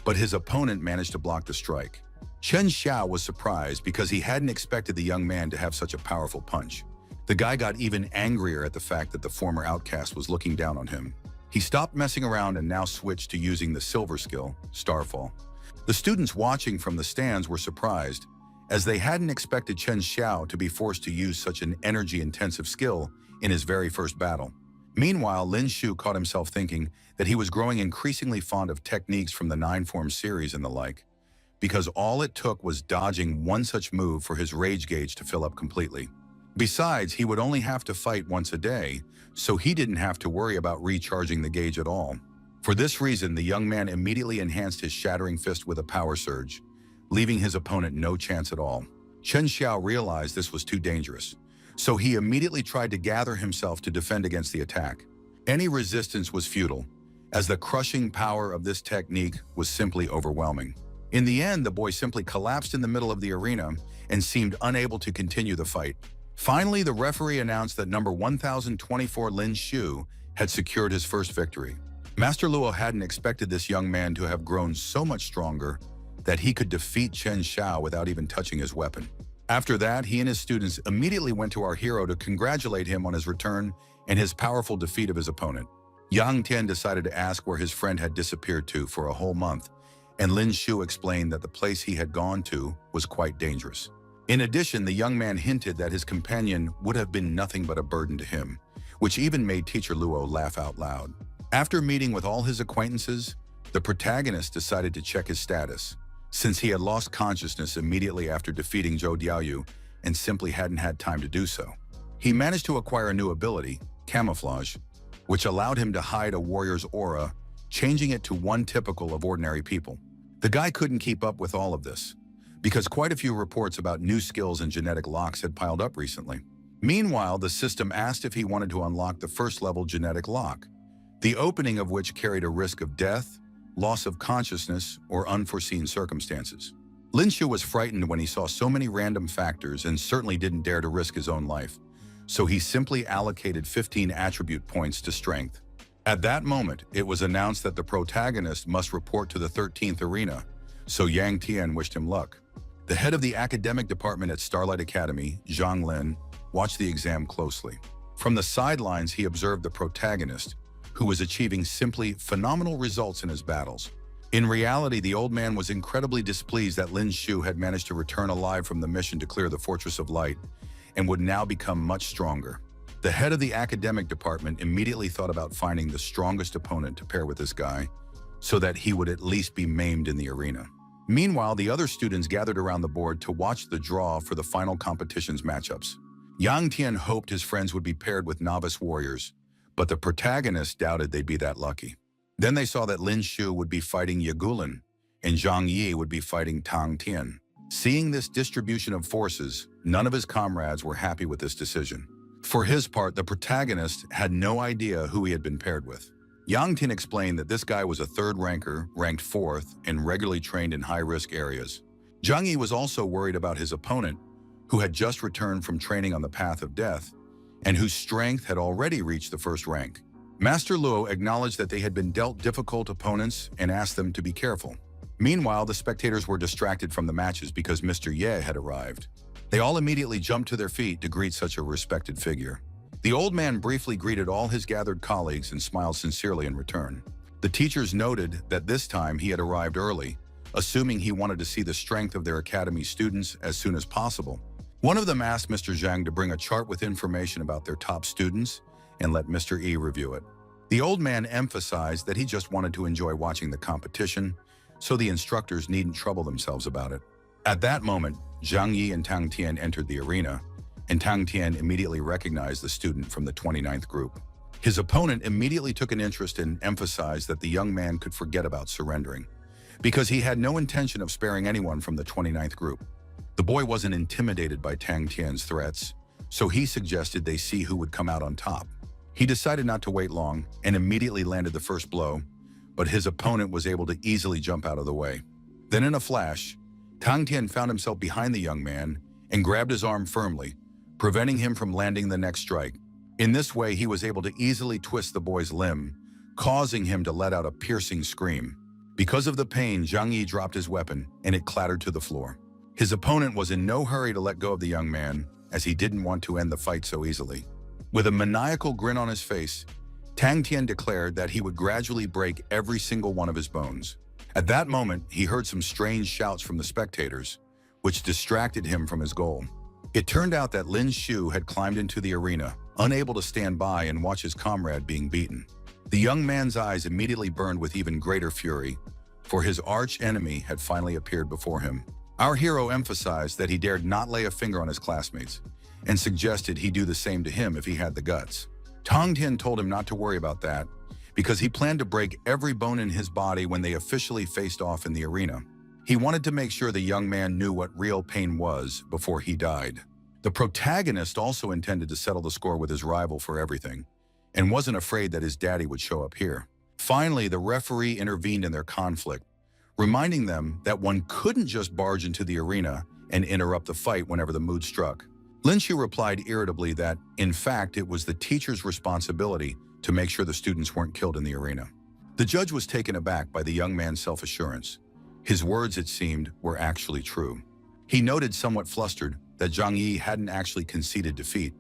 but his opponent managed to block the strike. Chen Xiao was surprised because he hadn't expected the young man to have such a powerful punch. The guy got even angrier at the fact that the former outcast was looking down on him. He stopped messing around and now switched to using the silver skill, Starfall. The students watching from the stands were surprised, as they hadn't expected Chen Xiao to be forced to use such an energy-intensive skill in his very first battle. Meanwhile, Lin Shu caught himself thinking that he was growing increasingly fond of techniques from the Nine Form series and the like, because all it took was dodging one such move for his rage gauge to fill up completely. Besides, he would only have to fight once a day, so he didn't have to worry about recharging the gauge at all. For this reason, the young man immediately enhanced his Shattering Fist with a power surge, leaving his opponent no chance at all. Chen Xiao realized this was too dangerous, so he immediately tried to gather himself to defend against the attack. Any resistance was futile, as the crushing power of this technique was simply overwhelming. In the end, the boy simply collapsed in the middle of the arena and seemed unable to continue the fight. Finally, the referee announced that number 1024 Lin Shu had secured his first victory. Master Luo hadn't expected this young man to have grown so much stronger that he could defeat Chen Xiao without even touching his weapon. After that, he and his students immediately went to our hero to congratulate him on his return and his powerful defeat of his opponent. Yang Tian decided to ask where his friend had disappeared to for a whole month, and Lin Shu explained that the place he had gone to was quite dangerous. In addition, the young man hinted that his companion would have been nothing but a burden to him, which even made Teacher Luo laugh out loud. After meeting with all his acquaintances, the protagonist decided to check his status, since he had lost consciousness immediately after defeating Zhou Diaoyu and simply hadn't had time to do so. He managed to acquire a new ability, Camouflage, which allowed him to hide a warrior's aura, changing it to one typical of ordinary people. The guy couldn't keep up with all of this, because quite a few reports about new skills and genetic locks had piled up recently. Meanwhile, the system asked if he wanted to unlock the first-level genetic lock, the opening of which carried a risk of death, loss of consciousness, or unforeseen circumstances. Lin Shu was frightened when he saw so many random factors and certainly didn't dare to risk his own life, so he simply allocated 15 attribute points to strength. At that moment, it was announced that the protagonist must report to the 13th arena, so Yang Tian wished him luck. The head of the academic department at Starlight Academy, Zhang Lin, watched the exam closely. From the sidelines, he observed the protagonist, who was achieving simply phenomenal results in his battles. In reality, the old man was incredibly displeased that Lin Shu had managed to return alive from the mission to clear the Fortress of Light and would now become much stronger. The head of the academic department immediately thought about finding the strongest opponent to pair with this guy, so that he would at least be maimed in the arena. Meanwhile, the other students gathered around the board to watch the draw for the final competition's matchups. Yang Tian hoped his friends would be paired with novice warriors, but the protagonist doubted they'd be that lucky. Then they saw that Lin Shu would be fighting Yagulin, and Zhang Yi would be fighting Tang Tian. Seeing this distribution of forces, none of his comrades were happy with this decision. For his part, the protagonist had no idea who he had been paired with. Yang Tin explained that this guy was a third ranker, ranked 4th, and regularly trained in high-risk areas. Zhang Yi was also worried about his opponent, who had just returned from training on the path of death, and whose strength had already reached the 1st rank. Master Luo acknowledged that they had been dealt difficult opponents and asked them to be careful. Meanwhile, the spectators were distracted from the matches because Mr. Ye had arrived. They all immediately jumped to their feet to greet such a respected figure. The old man briefly greeted all his gathered colleagues and smiled sincerely in return. The teachers noted that this time he had arrived early, assuming he wanted to see the strength of their academy students as soon as possible. One of them asked Mr. Zhang to bring a chart with information about their top students and let Mr. Yi review it. The old man emphasized that he just wanted to enjoy watching the competition, so the instructors needn't trouble themselves about it. At that moment, Zhang Yi and Tang Tian entered the arena, and Tang Tian immediately recognized the student from the 29th group. His opponent immediately took an interest and emphasized that the young man could forget about surrendering, because he had no intention of sparing anyone from the 29th group. The boy wasn't intimidated by Tang Tian's threats, so he suggested they see who would come out on top. He decided not to wait long and immediately landed the first blow, but his opponent was able to easily jump out of the way. Then in a flash, Tang Tian found himself behind the young man and grabbed his arm firmly, preventing him from landing the next strike. In this way, he was able to easily twist the boy's limb, causing him to let out a piercing scream. Because of the pain, Zhang Yi dropped his weapon and it clattered to the floor. His opponent was in no hurry to let go of the young man, as he didn't want to end the fight so easily. With a maniacal grin on his face, Tang Tian declared that he would gradually break every single one of his bones. At that moment, he heard some strange shouts from the spectators, which distracted him from his goal. It turned out that Lin Shu had climbed into the arena, unable to stand by and watch his comrade being beaten. The young man's eyes immediately burned with even greater fury, for his arch-enemy had finally appeared before him. Our hero emphasized that he dared not lay a finger on his classmates, and suggested he do the same to him if he had the guts. Tang Tian told him not to worry about that, because he planned to break every bone in his body when they officially faced off in the arena. He wanted to make sure the young man knew what real pain was before he died. The protagonist also intended to settle the score with his rival for everything, and wasn't afraid that his daddy would show up here. Finally, the referee intervened in their conflict, reminding them that one couldn't just barge into the arena and interrupt the fight whenever the mood struck. Lin Shu replied irritably that, in fact, it was the teacher's responsibility to make sure the students weren't killed in the arena. The judge was taken aback by the young man's self-assurance. His words, it seemed, were actually true. He noted, somewhat flustered, that Zhang Yi hadn't actually conceded defeat,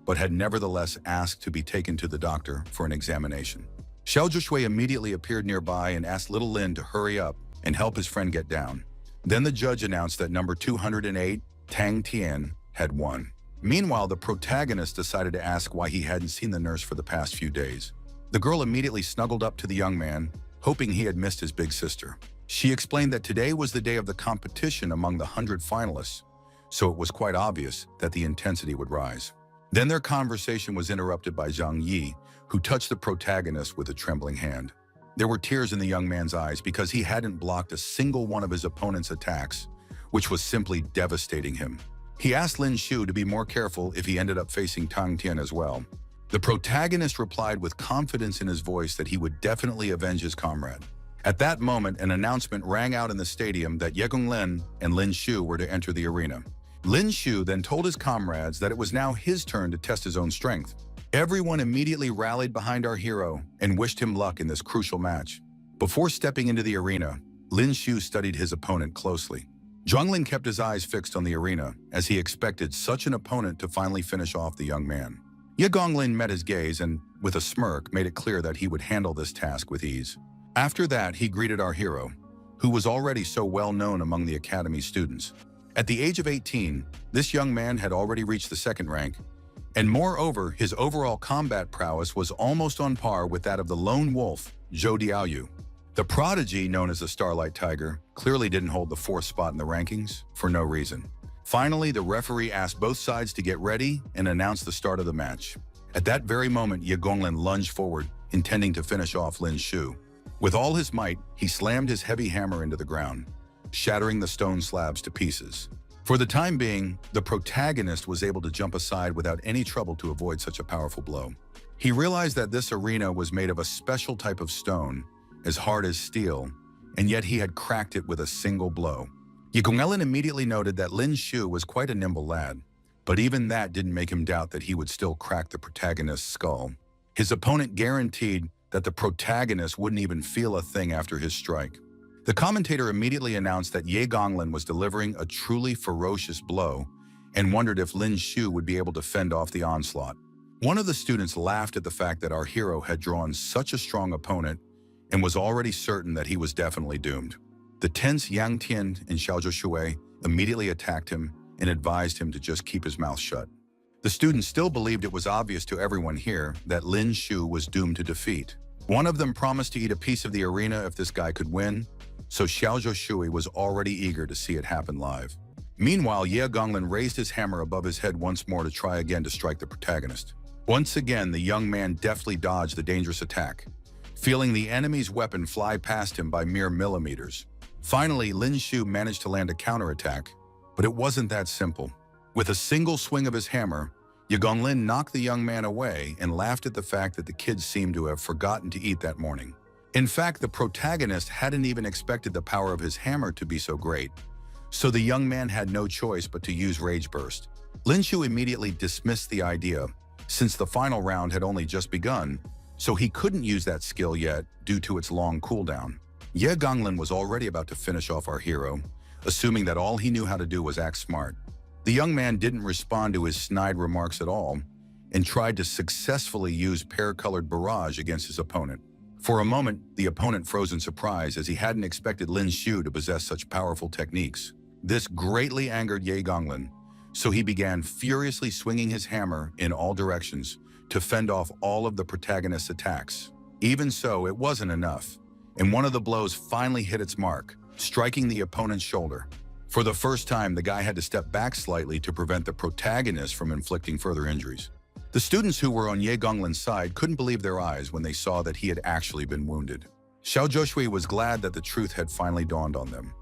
but had nevertheless asked to be taken to the doctor for an examination. Xiao Zhishui immediately appeared nearby and asked little Lin to hurry up and help his friend get down. Then the judge announced that number 208, Tang Tian, had won. Meanwhile, the protagonist decided to ask why he hadn't seen the nurse for the past few days. The girl immediately snuggled up to the young man, hoping he had missed his big sister. She explained that today was the day of the competition among the 100 finalists, so it was quite obvious that the intensity would rise. Then their conversation was interrupted by Zhang Yi, who touched the protagonist with a trembling hand. There were tears in the young man's eyes because he hadn't blocked a single one of his opponent's attacks, which was simply devastating him. He asked Lin Shu to be more careful if he ended up facing Tang Tian as well. The protagonist replied with confidence in his voice that he would definitely avenge his comrade. At that moment, an announcement rang out in the stadium that Ye Gonglen and Lin Shu were to enter the arena. Lin Shu then told his comrades that it was now his turn to test his own strength. Everyone immediately rallied behind our hero and wished him luck in this crucial match. Before stepping into the arena, Lin Shu studied his opponent closely. Zhuanglin kept his eyes fixed on the arena, as he expected such an opponent to finally finish off the young man. Ye Gonglen met his gaze and, with a smirk, made it clear that he would handle this task with ease. After that, he greeted our hero, who was already so well known among the academy students. At the age of 18, this young man had already reached the 2nd rank, and moreover, his overall combat prowess was almost on par with that of the lone wolf, Zhou Diaoyu. The prodigy, known as the Starlight Tiger, clearly didn't hold the 4th spot in the rankings for no reason. Finally, the referee asked both sides to get ready and announced the start of the match. At that very moment, Ye Gonglen lunged forward, intending to finish off Lin Shu. With all his might, he slammed his heavy hammer into the ground. shattering the stone slabs to pieces. For the time being, the protagonist was able to jump aside without any trouble to avoid such a powerful blow. He realized that this arena was made of a special type of stone, as hard as steel, and yet he had cracked it with a single blow. Ye Gonglen immediately noted that Lin Shu was quite a nimble lad, but even that didn't make him doubt that he would still crack the protagonist's skull. His opponent guaranteed that the protagonist wouldn't even feel a thing after his strike. The commentator immediately announced that Ye Gonglen was delivering a truly ferocious blow and wondered if Lin Shu would be able to fend off the onslaught. One of the students laughed at the fact that our hero had drawn such a strong opponent and was already certain that he was definitely doomed. The tense Yang Tian and Xiaozhou Shui immediately attacked him and advised him to just keep his mouth shut. The students still believed it was obvious to everyone here that Lin Shu was doomed to defeat. One of them promised to eat a piece of the arena if this guy could win, so Xiaozhou Shui was already eager to see it happen live. Meanwhile, Ye Gonglen raised his hammer above his head once more to try again to strike the protagonist. Once again, the young man deftly dodged the dangerous attack, feeling the enemy's weapon fly past him by mere millimeters. Finally, Lin Shu managed to land a counterattack, but it wasn't that simple. With a single swing of his hammer, Ye Gonglen knocked the young man away and laughed at the fact that the kid seemed to have forgotten to eat that morning. In fact, the protagonist hadn't even expected the power of his hammer to be so great, so the young man had no choice but to use Rage Burst. Lin Shu immediately dismissed the idea, since the final round had only just begun, so he couldn't use that skill yet due to its long cooldown. Ye Gonglen was already about to finish off our hero, assuming that all he knew how to do was act smart. The young man didn't respond to his snide remarks at all and tried to successfully use pear-colored barrage against his opponent. For a moment, the opponent froze in surprise as he hadn't expected Lin Shu to possess such powerful techniques. This greatly angered Ye Gonglen, so he began furiously swinging his hammer in all directions to fend off all of the protagonist's attacks. Even so, it wasn't enough, and one of the blows finally hit its mark, striking the opponent's shoulder. For the first time, the guy had to step back slightly to prevent the protagonist from inflicting further injuries. The students who were on Ye Gonglen's side couldn't believe their eyes when they saw that he had actually been wounded. Xiaozhou Shui was glad that the truth had finally dawned on them,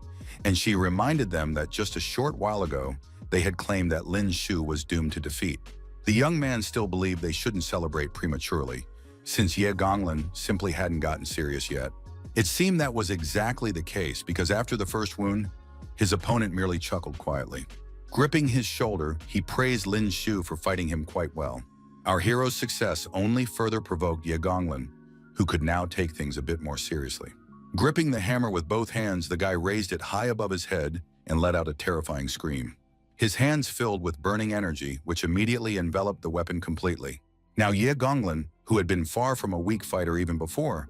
and she reminded them that just a short while ago, they had claimed that Lin Shu was doomed to defeat. The young man still believed they shouldn't celebrate prematurely, since Ye Gonglen simply hadn't gotten serious yet. It seemed that was exactly the case because after the first wound, his opponent merely chuckled quietly. Gripping his shoulder, he praised Lin Shu for fighting him quite well. Our hero's success only further provoked Ye Gonglen, who could now take things a bit more seriously. Gripping the hammer with both hands, the guy raised it high above his head and let out a terrifying scream. His hands filled with burning energy, which immediately enveloped the weapon completely. Now Ye Gonglen, who had been far from a weak fighter even before,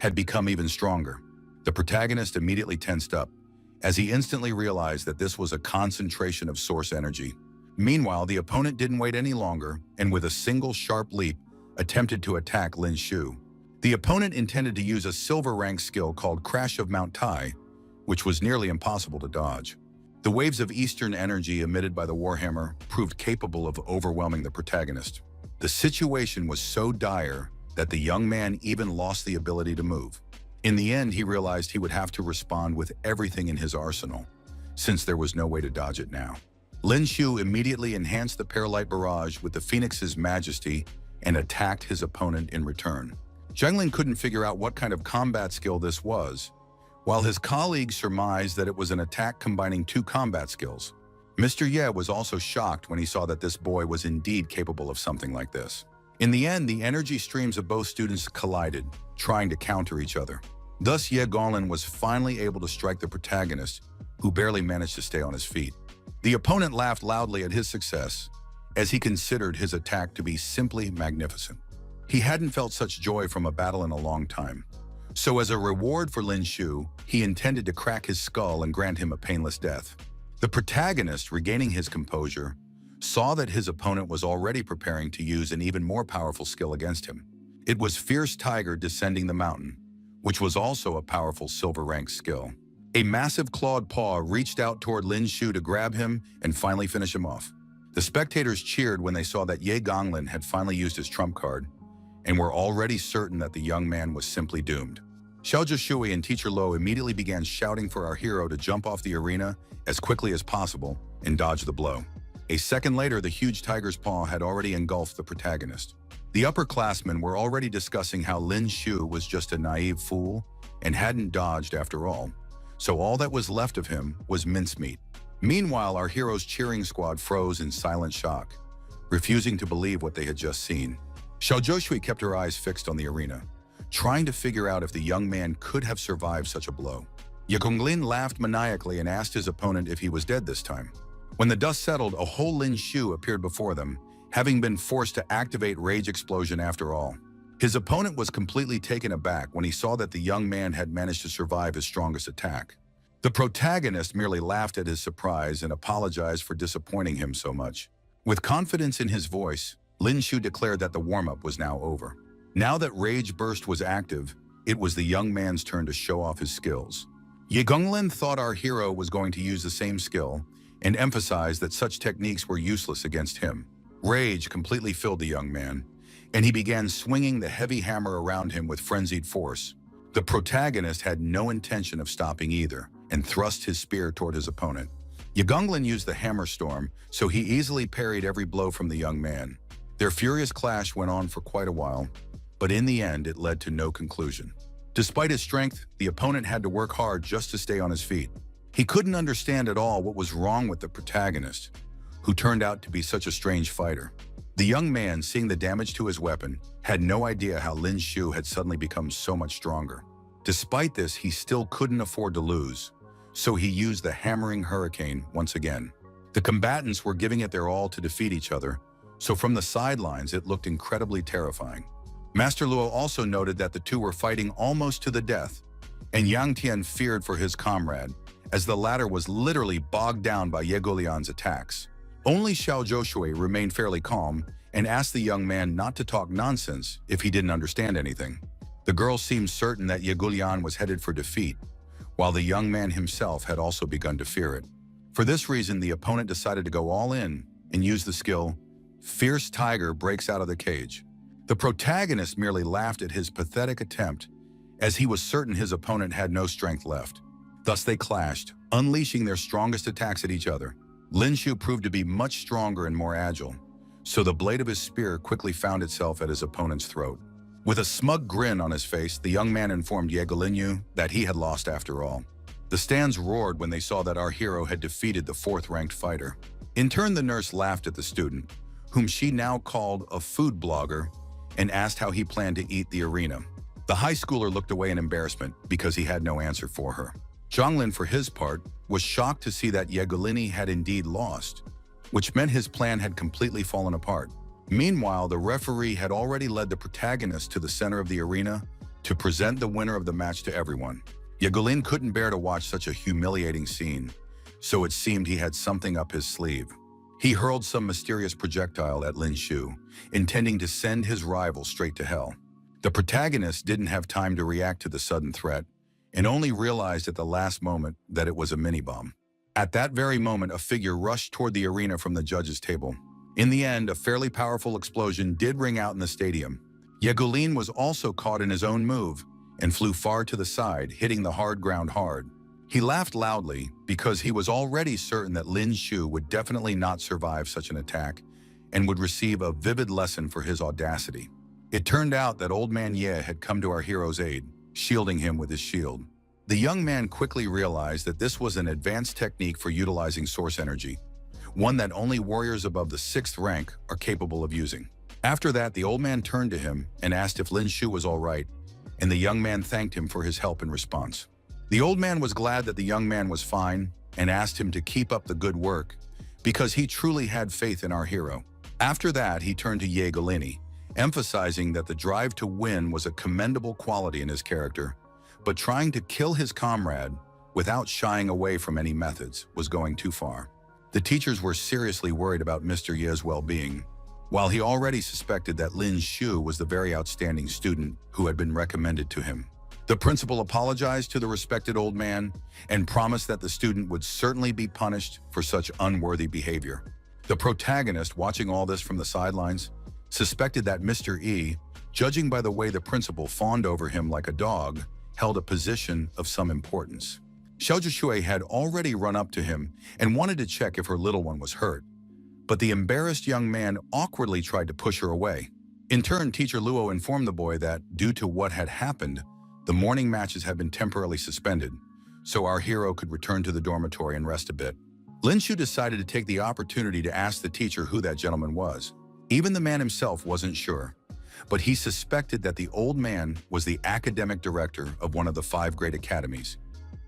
had become even stronger. The protagonist immediately tensed up, as he instantly realized that this was a concentration of source energy. Meanwhile, the opponent didn't wait any longer, and with a single sharp leap, attempted to attack Lin Shu. The opponent intended to use a silver rank skill called Crash of Mount Tai, which was nearly impossible to dodge. The waves of Eastern energy emitted by the Warhammer proved capable of overwhelming the protagonist. The situation was so dire that the young man even lost the ability to move. In the end, he realized he would have to respond with everything in his arsenal, since there was no way to dodge it now. Lin Shu immediately enhanced the Paralight Barrage with the Phoenix's majesty and attacked his opponent in return. Zhenglin couldn't figure out what kind of combat skill this was, while his colleagues surmised that it was an attack combining two combat skills. Mr. Ye was also shocked when he saw that this boy was indeed capable of something like this. In the end, the energy streams of both students collided, trying to counter each other. Thus, Ye Gonglen was finally able to strike the protagonist, who barely managed to stay on his feet. The opponent laughed loudly at his success, as he considered his attack to be simply magnificent. He hadn't felt such joy from a battle in a long time. So as a reward for Lin Shu, he intended to crack his skull and grant him a painless death. The protagonist, regaining his composure, saw that his opponent was already preparing to use an even more powerful skill against him. It was Fierce Tiger Descending the Mountain, which was also a powerful silver rank skill. A massive clawed paw reached out toward Lin Shu to grab him and finally finish him off. The spectators cheered when they saw that Ye Gonglen had finally used his trump card and were already certain that the young man was simply doomed. Xiao Zhishui and Teacher Lo immediately began shouting for our hero to jump off the arena as quickly as possible and dodge the blow. A second later, the huge tiger's paw had already engulfed the protagonist. The upperclassmen were already discussing how Lin Shu was just a naive fool and hadn't dodged after all, so all that was left of him was mincemeat. Meanwhile, our hero's cheering squad froze in silent shock, refusing to believe what they had just seen. Xiao Zhishui kept her eyes fixed on the arena, trying to figure out if the young man could have survived such a blow. Ye Gonglin laughed maniacally and asked his opponent if he was dead this time. When the dust settled, a whole Lin Shu appeared before them, having been forced to activate Rage Explosion after all. His opponent was completely taken aback when he saw that the young man had managed to survive his strongest attack. The protagonist merely laughed at his surprise and apologized for disappointing him so much. With confidence in his voice, Lin Shu declared that the warm-up was now over. Now that Rage Burst was active, it was the young man's turn to show off his skills. Ye Gonglin thought our hero was going to use the same skill and emphasized that such techniques were useless against him. Rage completely filled the young man, and he began swinging the heavy hammer around him with frenzied force. The protagonist had no intention of stopping either, and thrust his spear toward his opponent. Ye Gonglin used the hammer storm, so he easily parried every blow from the young man. Their furious clash went on for quite a while, but in the end it led to no conclusion. Despite his strength, the opponent had to work hard just to stay on his feet. He couldn't understand at all what was wrong with the protagonist, who turned out to be such a strange fighter. The young man, seeing the damage to his weapon, had no idea how Lin Shu had suddenly become so much stronger. Despite this, he still couldn't afford to lose, so he used the hammering hurricane once again. The combatants were giving it their all to defeat each other, so from the sidelines it looked incredibly terrifying. Master Luo also noted that the two were fighting almost to the death, and Yang Tian feared for his comrade, as the latter was literally bogged down by Ye Gonlin's attacks. Only Xiao Zhishui remained fairly calm and asked the young man not to talk nonsense if he didn't understand anything. The girl seemed certain that Ye Gonlin was headed for defeat, while the young man himself had also begun to fear it. For this reason, the opponent decided to go all in and use the skill, Fierce Tiger Breaks Out of the Cage. The protagonist merely laughed at his pathetic attempt, as he was certain his opponent had no strength left. Thus they clashed, unleashing their strongest attacks at each other. Lin Shu proved to be much stronger and more agile, so the blade of his spear quickly found itself at his opponent's throat. With a smug grin on his face, the young man informed Ye Gonlin that he had lost after all. The stands roared when they saw that our hero had defeated the fourth-ranked fighter. In turn, the nurse laughed at the student, whom she now called a food blogger, and asked how he planned to eat the arena. The high schooler looked away in embarrassment because he had no answer for her. Zhonglin, for his part, was shocked to see that Ye Gonlin had indeed lost, which meant his plan had completely fallen apart. Meanwhile, the referee had already led the protagonist to the center of the arena to present the winner of the match to everyone. Ye Gonlin couldn't bear to watch such a humiliating scene, so it seemed he had something up his sleeve. He hurled some mysterious projectile at Lin Shu, intending to send his rival straight to hell. The protagonist didn't have time to react to the sudden threat, and only realized at the last moment that it was a mini-bomb. At that very moment, a figure rushed toward the arena from the judges' table. In the end, a fairly powerful explosion did ring out in the stadium. Ye Gonlin was also caught in his own move and flew far to the side, hitting the hard ground hard. He laughed loudly because he was already certain that Lin Shu would definitely not survive such an attack and would receive a vivid lesson for his audacity. It turned out that Old Man Ye had come to our hero's aid, shielding him with his shield. The young man quickly realized that this was an advanced technique for utilizing source energy, one that only warriors above the 6th rank are capable of using. After that, the old man turned to him and asked if Lin Shu was all right, and the young man thanked him for his help in response. The old man was glad that the young man was fine and asked him to keep up the good work because he truly had faith in our hero. After that, he turned to Ye Gonlin, emphasizing that the drive to win was a commendable quality in his character, but trying to kill his comrade without shying away from any methods was going too far. The teachers were seriously worried about Mr. Ye's well-being, while he already suspected that Lin Shu was the very outstanding student who had been recommended to him. The principal apologized to the respected old man and promised that the student would certainly be punished for such unworthy behavior. The protagonist, watching all this from the sidelines, suspected that Mr. E, judging by the way the principal fawned over him like a dog, held a position of some importance. Xiao Zhishui had already run up to him and wanted to check if her little one was hurt, but the embarrassed young man awkwardly tried to push her away. In turn, Teacher Luo informed the boy that, due to what had happened, the morning matches had been temporarily suspended, so our hero could return to the dormitory and rest a bit. Lin Shu decided to take the opportunity to ask the teacher who that gentleman was. Even the man himself wasn't sure, but he suspected that the old man was the academic director of one of the 5 great academies,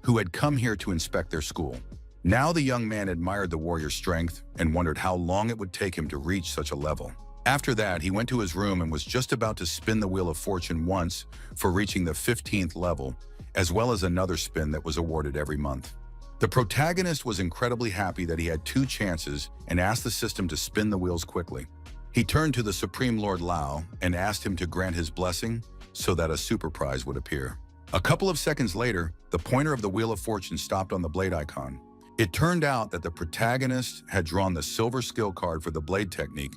who had come here to inspect their school. Now the young man admired the warrior's strength and wondered how long it would take him to reach such a level. After that, he went to his room and was just about to spin the Wheel of Fortune once for reaching the 15th level, as well as another spin that was awarded every month. The protagonist was incredibly happy that he had 2 chances and asked the system to spin the wheels quickly. He turned to the Supreme Lord Lao and asked him to grant his blessing so that a super prize would appear. A couple of seconds later, the pointer of the Wheel of Fortune stopped on the blade icon. It turned out that the protagonist had drawn the silver skill card for the blade technique,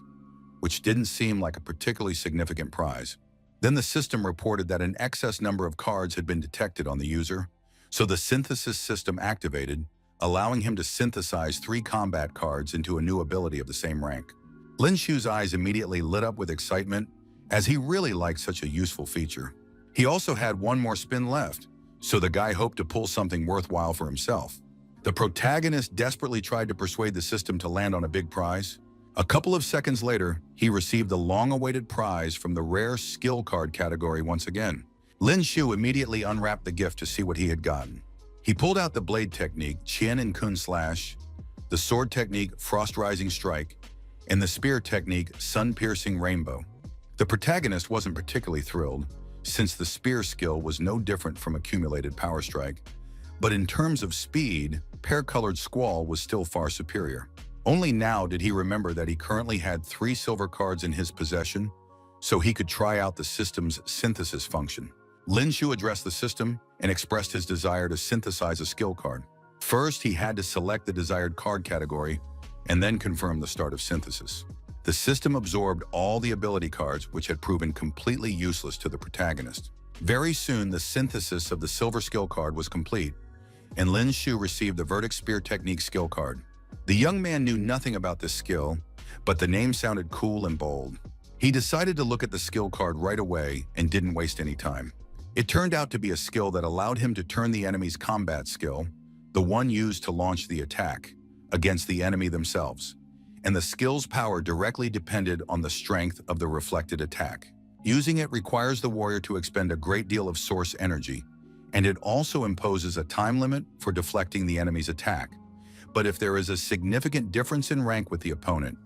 which didn't seem like a particularly significant prize. Then the system reported that an excess number of cards had been detected on the user, so the synthesis system activated, allowing him to synthesize 3 combat cards into a new ability of the same rank. Lin Shu's eyes immediately lit up with excitement, as he really liked such a useful feature. He also had 1 more spin left, so the guy hoped to pull something worthwhile for himself. The protagonist desperately tried to persuade the system to land on a big prize. A couple of seconds later, he received the long-awaited prize from the rare skill card category once again. Lin Shu immediately unwrapped the gift to see what he had gotten. He pulled out the blade technique, Qian and Kun Slash, the sword technique, Frost Rising Strike, and the spear technique, Sun Piercing Rainbow. The protagonist wasn't particularly thrilled, since the spear skill was no different from accumulated power strike, but in terms of speed, Pear-Colored Squall was still far superior. Only now did he remember that he currently had 3 silver cards in his possession, so he could try out the system's synthesis function. Lin Shu addressed the system and expressed his desire to synthesize a skill card. First, he had to select the desired card category and then confirm the start of synthesis. The system absorbed all the ability cards, which had proven completely useless to the protagonist. Very soon, the synthesis of the silver skill card was complete, and Lin Shu received the Verdict Spear Technique skill card. The young man knew nothing about this skill, but the name sounded cool and bold. He decided to look at the skill card right away and didn't waste any time. It turned out to be a skill that allowed him to turn the enemy's combat skill, the one used to launch the attack, against the enemy themselves, and the skill's power directly depended on the strength of the reflected attack. Using it requires the warrior to expend a great deal of source energy, and it also imposes a time limit for deflecting the enemy's attack. But if there is a significant difference in rank with the opponent,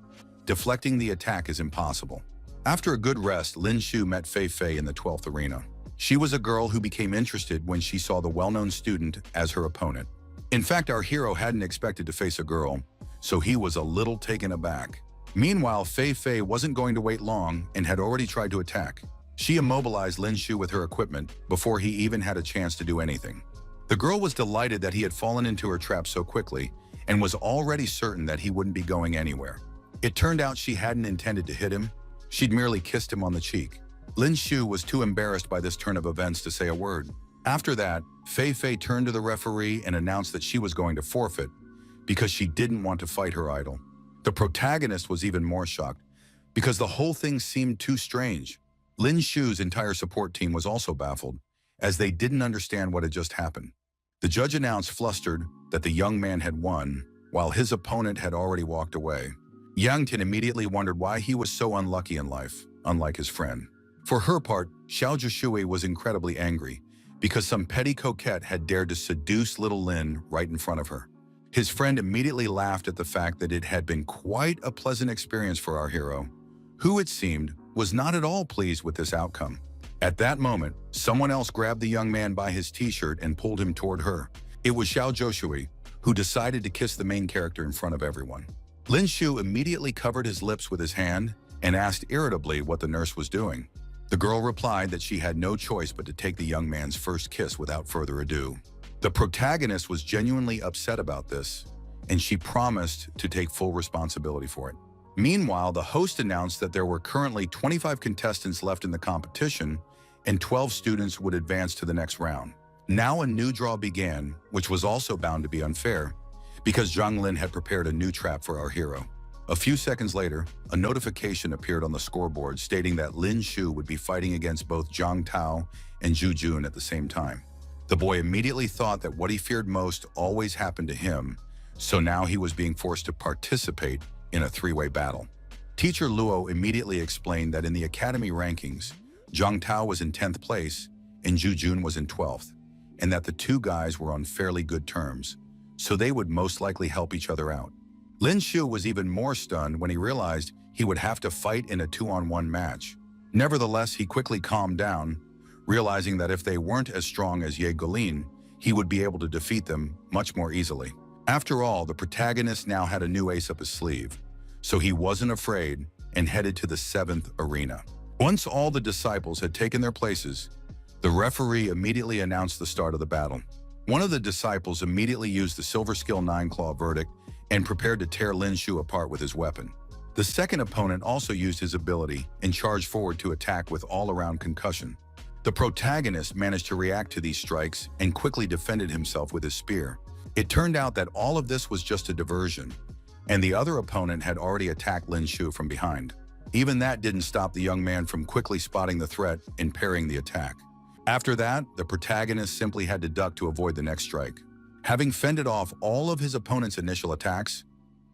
deflecting the attack is impossible. After a good rest, Lin Shu met Fei Fei in the 12th arena. She was a girl who became interested when she saw the well-known student as her opponent. In fact, our hero hadn't expected to face a girl, so he was a little taken aback. Meanwhile, Fei Fei wasn't going to wait long and had already tried to attack. She immobilized Lin Shu with her equipment before he even had a chance to do anything. The girl was delighted that he had fallen into her trap so quickly and was already certain that he wouldn't be going anywhere. It turned out she hadn't intended to hit him. She'd merely kissed him on the cheek. Lin Shu was too embarrassed by this turn of events to say a word. After that, Fei Fei turned to the referee and announced that she was going to forfeit because she didn't want to fight her idol. The protagonist was even more shocked because the whole thing seemed too strange. Lin Shu's entire support team was also baffled, as they didn't understand what had just happened. The judge announced, flustered, that the young man had won, while his opponent had already walked away. Yang Tin immediately wondered why he was so unlucky in life, unlike his friend. For her part, Xiao Zhishui was incredibly angry, because some petty coquette had dared to seduce little Lin right in front of her. His friend immediately laughed at the fact that it had been quite a pleasant experience for our hero, who, it seemed, was not at all pleased with this outcome. At that moment, someone else grabbed the young man by his t-shirt and pulled him toward her. It was Xiao Zhishui, who decided to kiss the main character in front of everyone. Lin Shu immediately covered his lips with his hand and asked irritably what the nurse was doing. The girl replied that she had no choice but to take the young man's first kiss without further ado. The protagonist was genuinely upset about this, and she promised to take full responsibility for it. Meanwhile, the host announced that there were currently 25 contestants left in the competition, and 12 students would advance to the next round. Now a new draw began, which was also bound to be unfair, because Zhang Lin had prepared a new trap for our hero. A few seconds later, a notification appeared on the scoreboard stating that Lin Shu would be fighting against both Zhang Tao and Zhu Jun at the same time. The boy immediately thought that what he feared most always happened to him, so now he was being forced to participate in a three-way battle. Teacher Luo immediately explained that in the academy rankings, Zhang Tao was in 10th place and Zhu Jun was in 12th, and that the two guys were on fairly good terms, so they would most likely help each other out. Lin Shu was even more stunned when he realized he would have to fight in a 2-on-1 match. Nevertheless, he quickly calmed down, realizing that if they weren't as strong as Ye Golin, he would be able to defeat them much more easily. After all, the protagonist now had a new ace up his sleeve, so he wasn't afraid and headed to the 7th arena. Once all the disciples had taken their places, the referee immediately announced the start of the battle. One of the disciples immediately used the Silver Skill 9-Claw verdict and prepared to tear Lin Shu apart with his weapon. The second opponent also used his ability and charged forward to attack with all-around concussion. The protagonist managed to react to these strikes and quickly defended himself with his spear. It turned out that all of this was just a diversion, and the other opponent had already attacked Lin Shu from behind. Even that didn't stop the young man from quickly spotting the threat and parrying the attack. After that, the protagonist simply had to duck to avoid the next strike. Having fended off all of his opponent's initial attacks,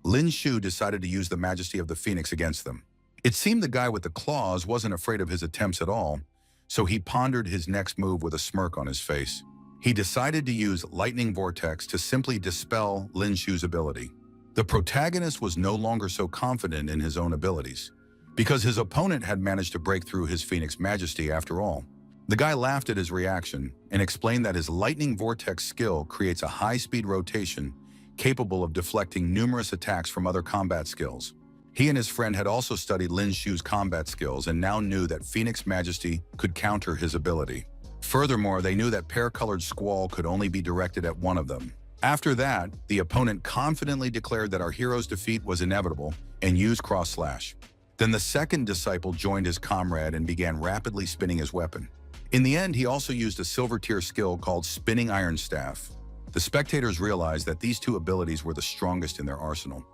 Lin Shu decided to use the Majesty of the Phoenix against them. It seemed the guy with the claws wasn't afraid of his attempts at all, so he pondered his next move with a smirk on his face. He decided to use Lightning Vortex to simply dispel Lin Shu's ability. The protagonist was no longer so confident in his own abilities, because his opponent had managed to break through his Phoenix Majesty after all. The guy laughed at his reaction and explained that his Lightning Vortex skill creates a high-speed rotation capable of deflecting numerous attacks from other combat skills. He and his friend had also studied Lin Shu's combat skills and now knew that Phoenix Majesty could counter his ability. Furthermore, they knew that Pear-Colored Squall could only be directed at one of them. After that, the opponent confidently declared that our hero's defeat was inevitable and used Cross Slash. Then the second disciple joined his comrade and began rapidly spinning his weapon. In the end, he also used a silver tier skill called Spinning Iron Staff. The spectators realized that these two abilities were the strongest in their arsenal,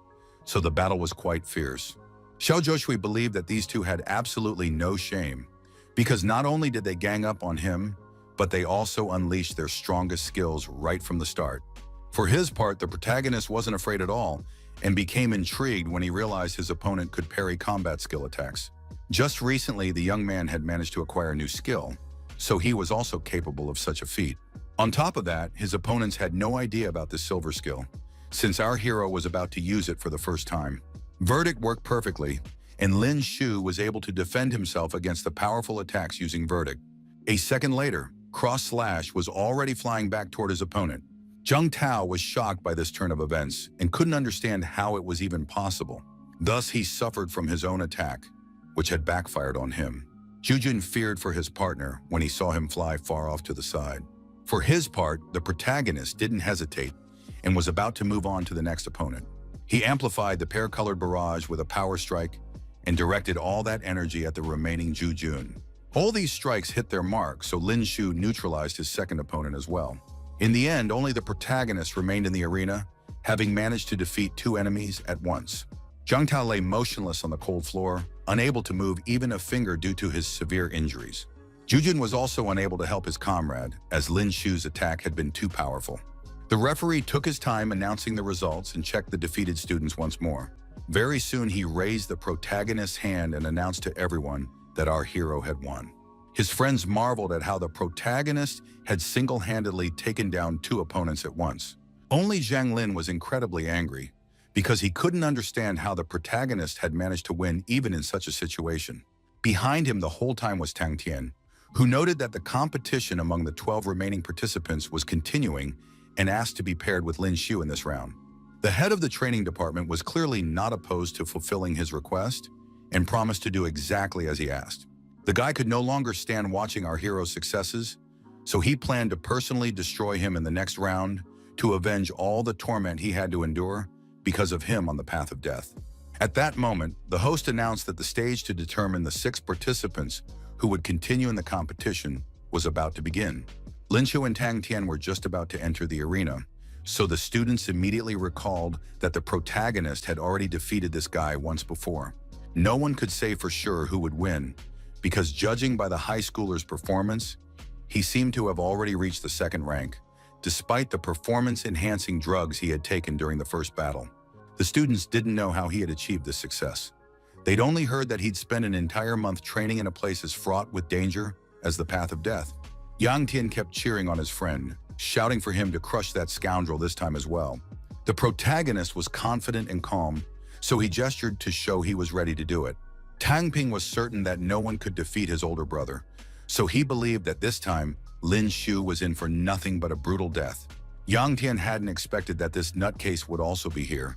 so the battle was quite fierce. Xiao Zhoushui believed that these two had absolutely no shame, because not only did they gang up on him, but they also unleashed their strongest skills right from the start. For his part, the protagonist wasn't afraid at all and became intrigued when he realized his opponent could parry combat skill attacks. Just recently, the young man had managed to acquire a new skill, so he was also capable of such a feat. On top of that, his opponents had no idea about this silver skill, since our hero was about to use it for the first time. Verdict worked perfectly, and Lin Shu was able to defend himself against the powerful attacks using Verdict. A second later, Cross Slash was already flying back toward his opponent. Zhang Tao was shocked by this turn of events and couldn't understand how it was even possible. Thus, he suffered from his own attack, which had backfired on him. Zhu Jun feared for his partner when he saw him fly far off to the side. For his part, the protagonist didn't hesitate and was about to move on to the next opponent. He amplified the Pear-Colored Barrage with a power strike and directed all that energy at the remaining Zhu Jun. All these strikes hit their mark, so Lin Shu neutralized his second opponent as well. In the end, only the protagonist remained in the arena, having managed to defeat two enemies at once. Zhang Tao lay motionless on the cold floor, unable to move even a finger due to his severe injuries. Zhu Jun was also unable to help his comrade, as Lin Shu's attack had been too powerful. The referee took his time announcing the results and checked the defeated students once more. Very soon, he raised the protagonist's hand and announced to everyone that our hero had won. His friends marveled at how the protagonist had single-handedly taken down two opponents at once. Only Zhang Lin was incredibly angry, because he couldn't understand how the protagonist had managed to win even in such a situation. Behind him the whole time was Tang Tian, who noted that the competition among the 12 remaining participants was continuing and asked to be paired with Lin Shu in this round. The head of the training department was clearly not opposed to fulfilling his request and promised to do exactly as he asked. The guy could no longer stand watching our hero's successes, so he planned to personally destroy him in the next round to avenge all the torment he had to endure because of him on the path of death. At that moment, the host announced that the stage to determine the 6 participants who would continue in the competition, was about to begin. Lin Shu and Tang Tian were just about to enter the arena, so the students immediately recalled that the protagonist had already defeated this guy once before. No one could say for sure who would win, because judging by the high schooler's performance, he seemed to have already reached the second rank, despite the performance-enhancing drugs he had taken during the first battle. The students didn't know how he had achieved this success. They'd only heard that he'd spent an entire month training in a place as fraught with danger as the path of death. Yang Tian kept cheering on his friend, shouting for him to crush that scoundrel this time as well. The protagonist was confident and calm, so he gestured to show he was ready to do it. Tang Ping was certain that no one could defeat his older brother, so he believed that this time, Lin Shu was in for nothing but a brutal death. Yang Tian hadn't expected that this nutcase would also be here,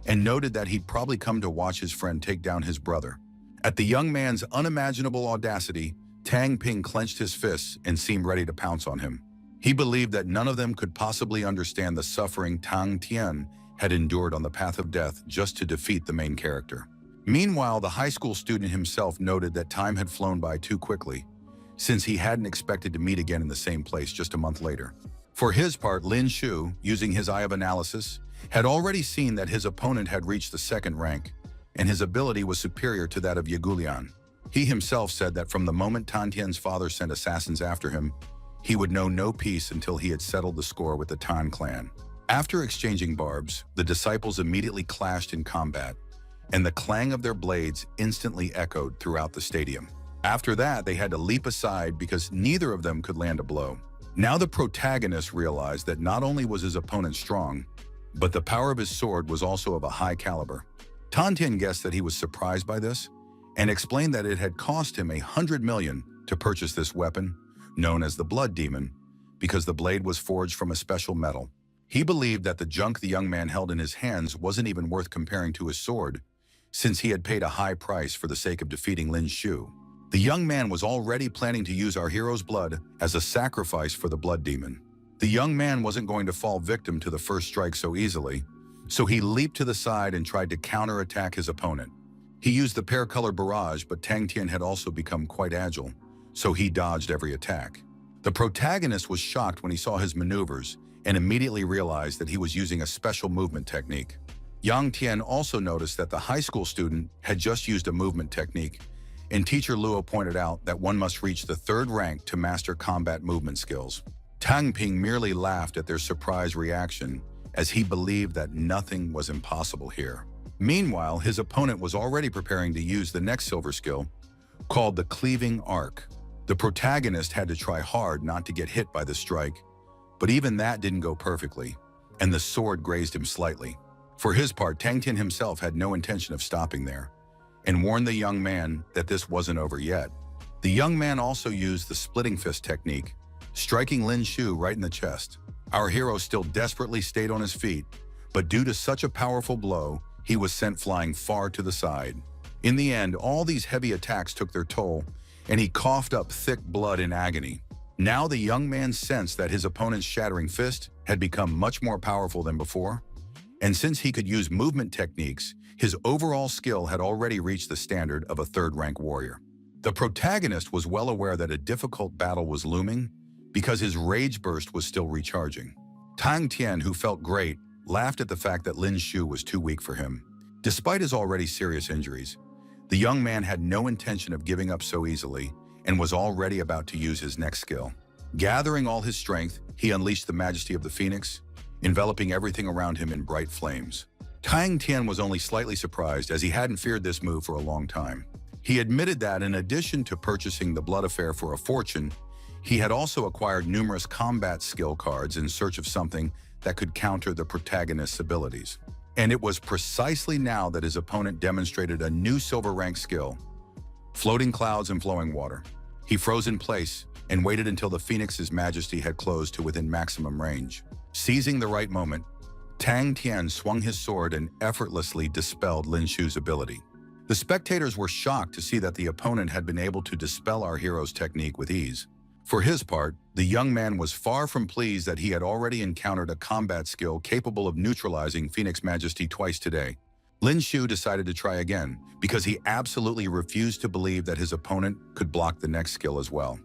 and noted that he'd probably come to watch his friend take down his brother. At the young man's unimaginable audacity, Tang Ping clenched his fists and seemed ready to pounce on him. He believed that none of them could possibly understand the suffering Tang Tian had endured on the path of death just to defeat the main character. Meanwhile, the high school student himself noted that time had flown by too quickly, since he hadn't expected to meet again in the same place just a month later. For his part, Lin Shu, using his eye of analysis, had already seen that his opponent had reached the second rank, and his ability was superior to that of Yagulian. He himself said that from the moment Tan Tian's father sent assassins after him, he would know no peace until he had settled the score with the Tan clan. After exchanging barbs, the disciples immediately clashed in combat, and the clang of their blades instantly echoed throughout the stadium. After that, they had to leap aside because neither of them could land a blow. Now the protagonist realized that not only was his opponent strong, but the power of his sword was also of a high caliber. Tan Tian guessed that he was surprised by this, and explained that it had cost him 100 million to purchase this weapon, known as the Blood Demon, because the blade was forged from a special metal. He believed that the junk the young man held in his hands wasn't even worth comparing to his sword, since he had paid a high price for the sake of defeating Lin Shu. The young man was already planning to use our hero's blood as a sacrifice for the Blood Demon. The young man wasn't going to fall victim to the first strike so easily, so he leaped to the side and tried to counterattack his opponent. He used the pear-color barrage, but Tang Tian had also become quite agile, so he dodged every attack. The protagonist was shocked when he saw his maneuvers and immediately realized that he was using a special movement technique. Yang Tian also noticed that the high school student had just used a movement technique, and teacher Luo pointed out that one must reach the third rank to master combat movement skills. Tang Ping merely laughed at their surprised reaction, as he believed that nothing was impossible here. Meanwhile, his opponent was already preparing to use the next silver skill, called the Cleaving Arc. The protagonist had to try hard not to get hit by the strike, but even that didn't go perfectly, and the sword grazed him slightly. For his part, Tang Tian himself had no intention of stopping there, and warned the young man that this wasn't over yet. The young man also used the splitting fist technique, striking Lin Shu right in the chest. Our hero still desperately stayed on his feet, but due to such a powerful blow, he was sent flying far to the side. In the end, all these heavy attacks took their toll, and he coughed up thick blood in agony. Now the young man sensed that his opponent's shattering fist had become much more powerful than before, and since he could use movement techniques, his overall skill had already reached the standard of a third-rank warrior. The protagonist was well aware that a difficult battle was looming because his rage burst was still recharging. Tang Tian, who felt great, laughed at the fact that Lin Shu was too weak for him. Despite his already serious injuries, the young man had no intention of giving up so easily and was already about to use his next skill. Gathering all his strength, he unleashed the majesty of the phoenix, enveloping everything around him in bright flames. Tang Tian was only slightly surprised, as he hadn't feared this move for a long time. He admitted that in addition to purchasing the Blood Affair for a fortune, he had also acquired numerous combat skill cards in search of something that could counter the protagonist's abilities. And it was precisely now that his opponent demonstrated a new silver rank skill, floating clouds and flowing water. He froze in place and waited until the phoenix's majesty had closed to within maximum range. Seizing the right moment, Tang Tian swung his sword and effortlessly dispelled Lin Shu's ability. The spectators were shocked to see that the opponent had been able to dispel our hero's technique with ease. For his part, the young man was far from pleased that he had already encountered a combat skill capable of neutralizing Phoenix Majesty twice today. Lin Shu decided to try again because he absolutely refused to believe that his opponent could block the next skill as well.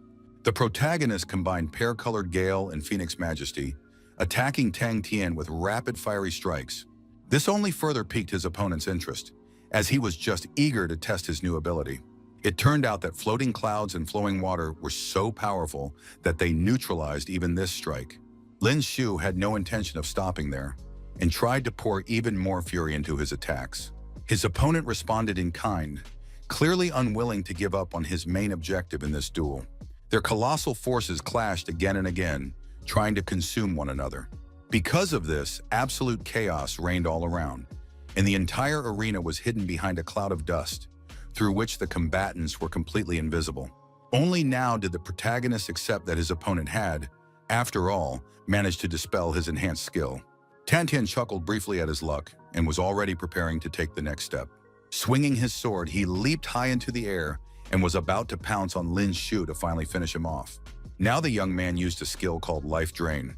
The protagonist combined pear-colored Gale and Phoenix Majesty, attacking Tang Tian with rapid fiery strikes. This only further piqued his opponent's interest, as he was just eager to test his new ability. It turned out that floating clouds and flowing water were so powerful that they neutralized even this strike. Lin Shu had no intention of stopping there, and tried to pour even more fury into his attacks. His opponent responded in kind, clearly unwilling to give up on his main objective in this duel. Their colossal forces clashed again and again, trying to consume one another. Because of this, absolute chaos reigned all around, and the entire arena was hidden behind a cloud of dust, through which the combatants were completely invisible. Only now did the protagonist accept that his opponent had, after all, managed to dispel his enhanced skill. Tan Tian chuckled briefly at his luck and was already preparing to take the next step. Swinging his sword, he leaped high into the air and was about to pounce on Lin Shu to finally finish him off. Now the young man used a skill called Life Drain,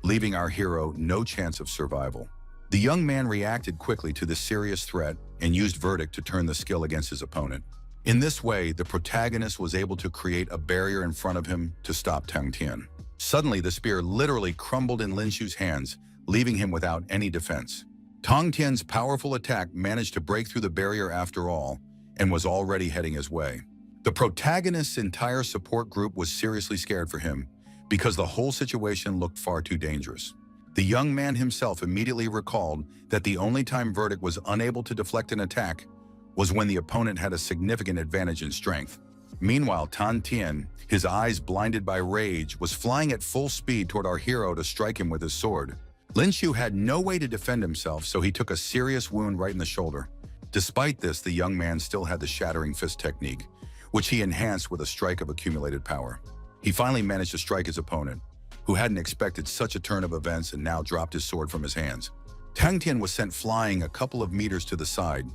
leaving our hero no chance of survival. The young man reacted quickly to this serious threat and used Verdict to turn the skill against his opponent. In this way, the protagonist was able to create a barrier in front of him to stop Tang Tian. Suddenly, the spear literally crumbled in Lin Shu's hands, leaving him without any defense. Tang Tian's powerful attack managed to break through the barrier after all, and was already heading his way. The protagonist's entire support group was seriously scared for him, because the whole situation looked far too dangerous. The young man himself immediately recalled that the only time Verdict was unable to deflect an attack was when the opponent had a significant advantage in strength. Meanwhile, Tan Tian, his eyes blinded by rage, was flying at full speed toward our hero to strike him with his sword. Lin Shu had no way to defend himself, so he took a serious wound right in the shoulder. Despite this, the young man still had the shattering fist technique, which he enhanced with a strike of accumulated power. He finally managed to strike his opponent, who hadn't expected such a turn of events and now dropped his sword from his hands. Tang Tian was sent flying a couple of meters to the side,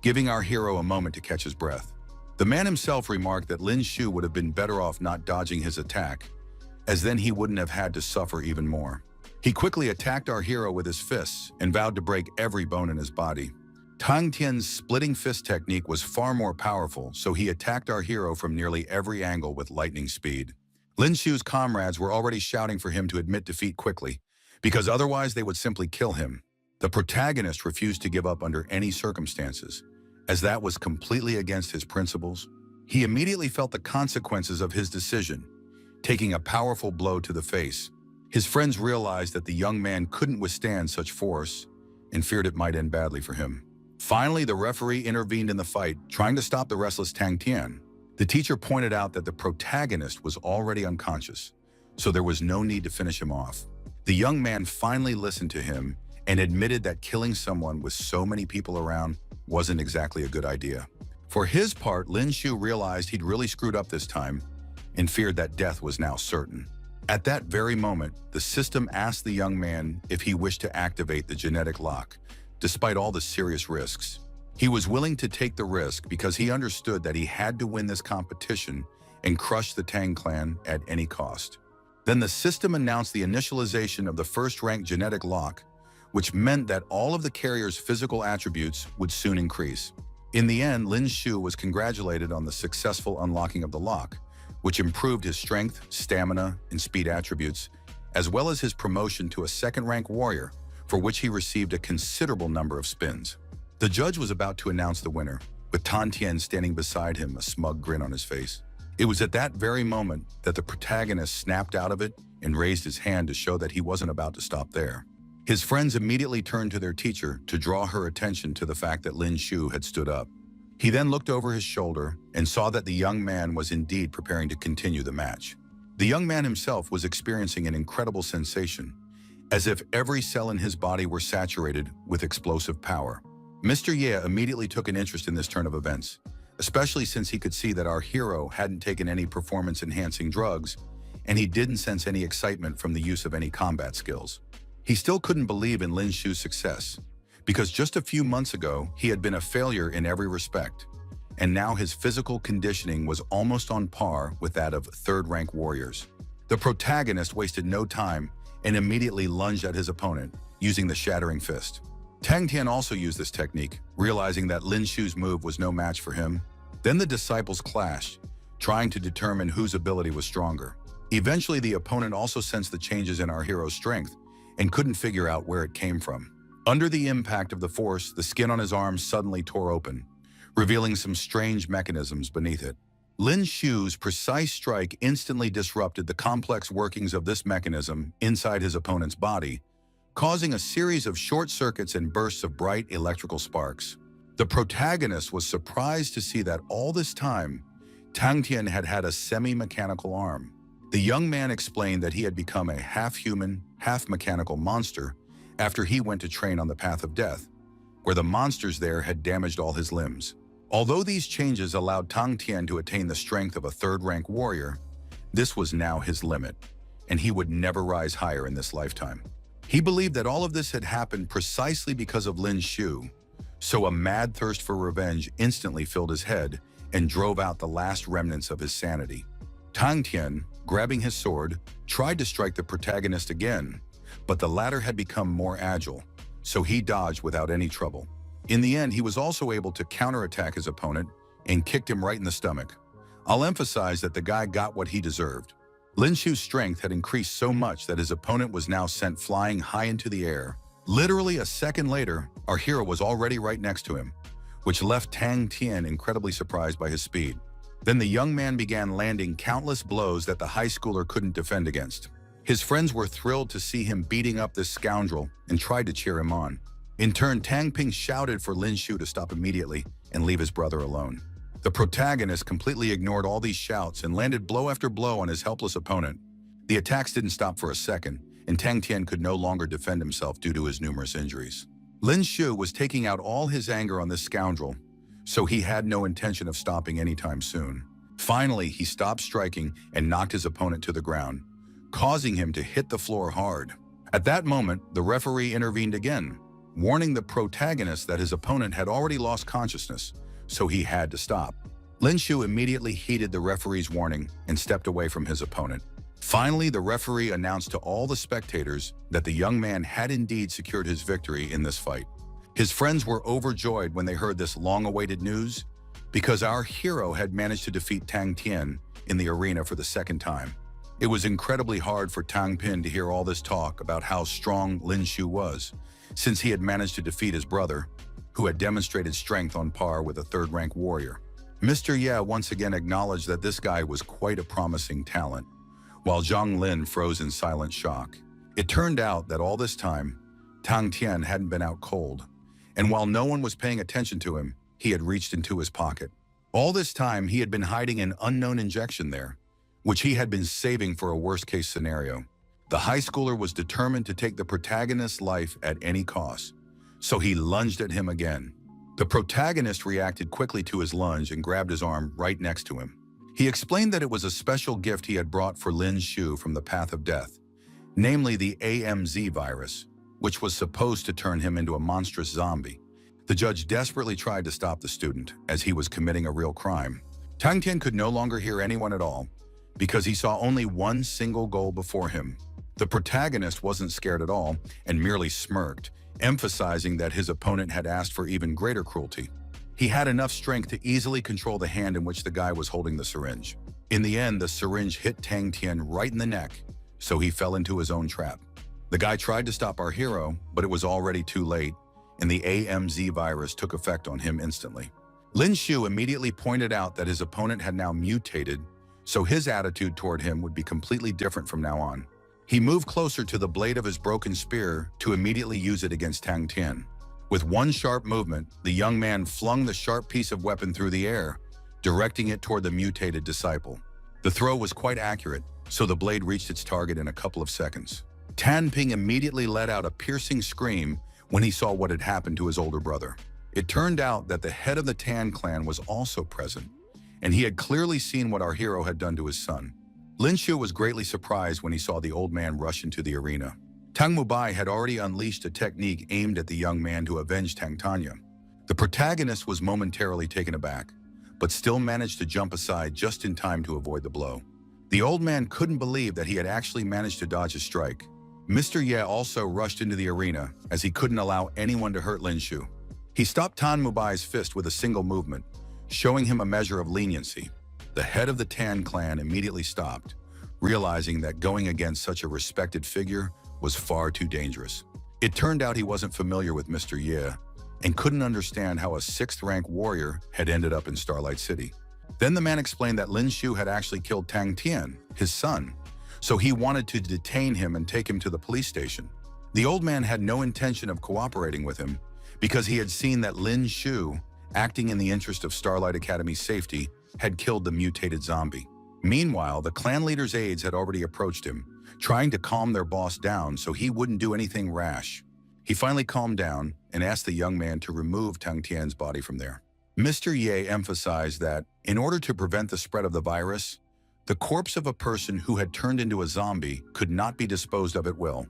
giving our hero a moment to catch his breath. The man himself remarked that Lin Shu would have been better off not dodging his attack, as then he wouldn't have had to suffer even more. He quickly attacked our hero with his fists and vowed to break every bone in his body. Tang Tian's splitting fist technique was far more powerful, so he attacked our hero from nearly every angle with lightning speed. Lin Shu's comrades were already shouting for him to admit defeat quickly, because otherwise they would simply kill him. The protagonist refused to give up under any circumstances, as that was completely against his principles. He immediately felt the consequences of his decision, taking a powerful blow to the face. His friends realized that the young man couldn't withstand such force and feared it might end badly for him. Finally, the referee intervened in the fight, trying to stop the restless Tang Tian. The teacher pointed out that the protagonist was already unconscious, so there was no need to finish him off. The young man finally listened to him and admitted that killing someone with so many people around wasn't exactly a good idea. For his part, Lin Shu realized he'd really screwed up this time and feared that death was now certain. At that very moment, the system asked the young man if he wished to activate the genetic lock, despite all the serious risks. He was willing to take the risk because he understood that he had to win this competition and crush the Tang clan at any cost. Then the system announced the initialization of the first-rank genetic lock, which meant that all of the carrier's physical attributes would soon increase. In the end, Lin Shu was congratulated on the successful unlocking of the lock, which improved his strength, stamina, and speed attributes, as well as his promotion to a second-rank warrior, for which he received a considerable number of spins. The judge was about to announce the winner, with Tan Tian standing beside him, a smug grin on his face. It was at that very moment that the protagonist snapped out of it and raised his hand to show that he wasn't about to stop there. His friends immediately turned to their teacher to draw her attention to the fact that Lin Shu had stood up. He then looked over his shoulder and saw that the young man was indeed preparing to continue the match. The young man himself was experiencing an incredible sensation, as if every cell in his body were saturated with explosive power. Mr. Ye immediately took an interest in this turn of events, especially since he could see that our hero hadn't taken any performance-enhancing drugs, and he didn't sense any excitement from the use of any combat skills. He still couldn't believe in Lin Shu's success, because just a few months ago, he had been a failure in every respect, and now his physical conditioning was almost on par with that of third-rank warriors. The protagonist wasted no time and immediately lunged at his opponent, using the shattering fist. Tang Tian also used this technique, realizing that Lin Shu's move was no match for him. Then the disciples clashed, trying to determine whose ability was stronger. Eventually, the opponent also sensed the changes in our hero's strength and couldn't figure out where it came from. Under the impact of the force, the skin on his arms suddenly tore open, revealing some strange mechanisms beneath it. Lin Shu's precise strike instantly disrupted the complex workings of this mechanism inside his opponent's body, causing a series of short circuits and bursts of bright electrical sparks. The protagonist was surprised to see that all this time, Tang Tian had had a semi-mechanical arm. The young man explained that he had become a half-human, half-mechanical monster after he went to train on the path of death, where the monsters there had damaged all his limbs. Although these changes allowed Tang Tian to attain the strength of a third-rank warrior, this was now his limit, and he would never rise higher in this lifetime. He believed that all of this had happened precisely because of Lin Shu, so a mad thirst for revenge instantly filled his head and drove out the last remnants of his sanity. Tang Tian, grabbing his sword, tried to strike the protagonist again, but the latter had become more agile, so he dodged without any trouble. In the end, he was also able to counterattack his opponent and kicked him right in the stomach. I'll emphasize that the guy got what he deserved. Lin Shu's strength had increased so much that his opponent was now sent flying high into the air. Literally a second later, our hero was already right next to him, which left Tang Tian incredibly surprised by his speed. Then the young man began landing countless blows that the high schooler couldn't defend against. His friends were thrilled to see him beating up this scoundrel and tried to cheer him on. In turn, Tang Ping shouted for Lin Shu to stop immediately and leave his brother alone. The protagonist completely ignored all these shouts and landed blow after blow on his helpless opponent. The attacks didn't stop for a second, and Tang Tian could no longer defend himself due to his numerous injuries. Lin Shu was taking out all his anger on this scoundrel, so he had no intention of stopping anytime soon. Finally, he stopped striking and knocked his opponent to the ground, causing him to hit the floor hard. At that moment, the referee intervened again, warning the protagonist that his opponent had already lost consciousness, so he had to stop. Lin Shu immediately heeded the referee's warning and stepped away from his opponent. Finally, the referee announced to all the spectators that the young man had indeed secured his victory in this fight. His friends were overjoyed when they heard this long-awaited news, because our hero had managed to defeat Tang Tian in the arena for the second time. It was incredibly hard for Tang Pin to hear all this talk about how strong Lin Shu was, since he had managed to defeat his brother, who had demonstrated strength on par with a third-rank warrior. Mr. Ye once again acknowledged that this guy was quite a promising talent, while Zhang Lin froze in silent shock. It turned out that all this time, Tang Tian hadn't been out cold, and while no one was paying attention to him, he had reached into his pocket. All this time, he had been hiding an unknown injection there, which he had been saving for a worst-case scenario. The high schooler was determined to take the protagonist's life at any cost, so he lunged at him again. The protagonist reacted quickly to his lunge and grabbed his arm right next to him. He explained that it was a special gift he had brought for Lin Shu from the path of death, namely the AMZ virus, which was supposed to turn him into a monstrous zombie. The judge desperately tried to stop the student, as he was committing a real crime. Tang Tian could no longer hear anyone at all, because he saw only one single goal before him. The protagonist wasn't scared at all and merely smirked, emphasizing that his opponent had asked for even greater cruelty. He had enough strength to easily control the hand in which the guy was holding the syringe. In the end, the syringe hit Tang Tian right in the neck, so he fell into his own trap. The guy tried to stop our hero, but it was already too late, and the AMZ virus took effect on him instantly. Lin Shu immediately pointed out that his opponent had now mutated, so his attitude toward him would be completely different from now on. He moved closer to the blade of his broken spear to immediately use it against Tang Tian. With one sharp movement, the young man flung the sharp piece of weapon through the air, directing it toward the mutated disciple. The throw was quite accurate, so the blade reached its target in a couple of seconds. Tan Ping immediately let out a piercing scream when he saw what had happened to his older brother. It turned out that the head of the Tan clan was also present, and he had clearly seen what our hero had done to his son. Lin Shu was greatly surprised when he saw the old man rush into the arena. Tang Mubai had already unleashed a technique aimed at the young man to avenge Tang Tanya. The protagonist was momentarily taken aback, but still managed to jump aside just in time to avoid the blow. The old man couldn't believe that he had actually managed to dodge a strike, Mr. Ye also rushed into the arena as he couldn't allow anyone to hurt Lin Shu. He stopped Tan Mubai's fist with a single movement, showing him a measure of leniency. The head of the Tan clan immediately stopped, realizing that going against such a respected figure was far too dangerous. It turned out he wasn't familiar with Mr. Ye and couldn't understand how a 6th-rank warrior had ended up in Starlight City. Then the man explained that Lin Shu had actually killed Tang Tian, his son, so he wanted to detain him and take him to the police station. The old man had no intention of cooperating with him because he had seen that Lin Shu, acting in the interest of Starlight Academy's safety, had killed the mutated zombie. Meanwhile, the clan leader's aides had already approached him, trying to calm their boss down so he wouldn't do anything rash. He finally calmed down and asked the young man to remove Tang Tian's body from there. Mr. Ye emphasized that, in order to prevent the spread of the virus, the corpse of a person who had turned into a zombie could not be disposed of at will.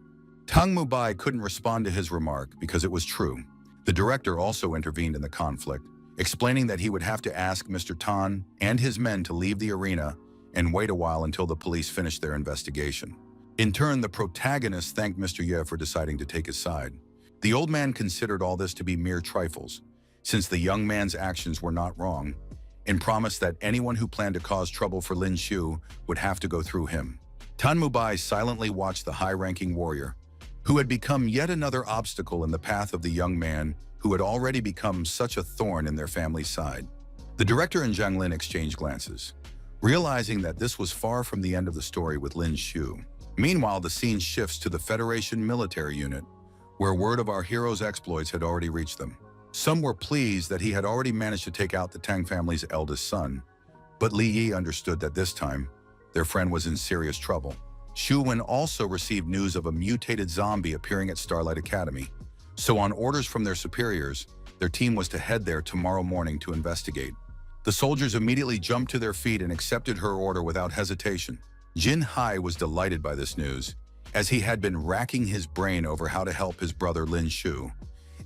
Tang Mubai couldn't respond to his remark because it was true. The director also intervened in the conflict, explaining that he would have to ask Mr. Tan and his men to leave the arena and wait a while until the police finished their investigation. In turn, the protagonists thanked Mr. Ye for deciding to take his side. The old man considered all this to be mere trifles, since the young man's actions were not wrong, and promised that anyone who planned to cause trouble for Lin Shu would have to go through him. Tan Mubai silently watched the high-ranking warrior, who had become yet another obstacle in the path of the young man who had already become such a thorn in their family's side. The director and Zhang Lin exchanged glances, realizing that this was far from the end of the story with Lin Shu. Meanwhile, the scene shifts to the Federation military unit, where word of our hero's exploits had already reached them. Some were pleased that he had already managed to take out the Tang family's eldest son, but Li Yi understood that this time, their friend was in serious trouble. Xu Wen also received news of a mutated zombie appearing at Starlight Academy, so on orders from their superiors, their team was to head there tomorrow morning to investigate. The soldiers immediately jumped to their feet and accepted her order without hesitation. Jin Hai was delighted by this news, as he had been racking his brain over how to help his brother Lin Shu,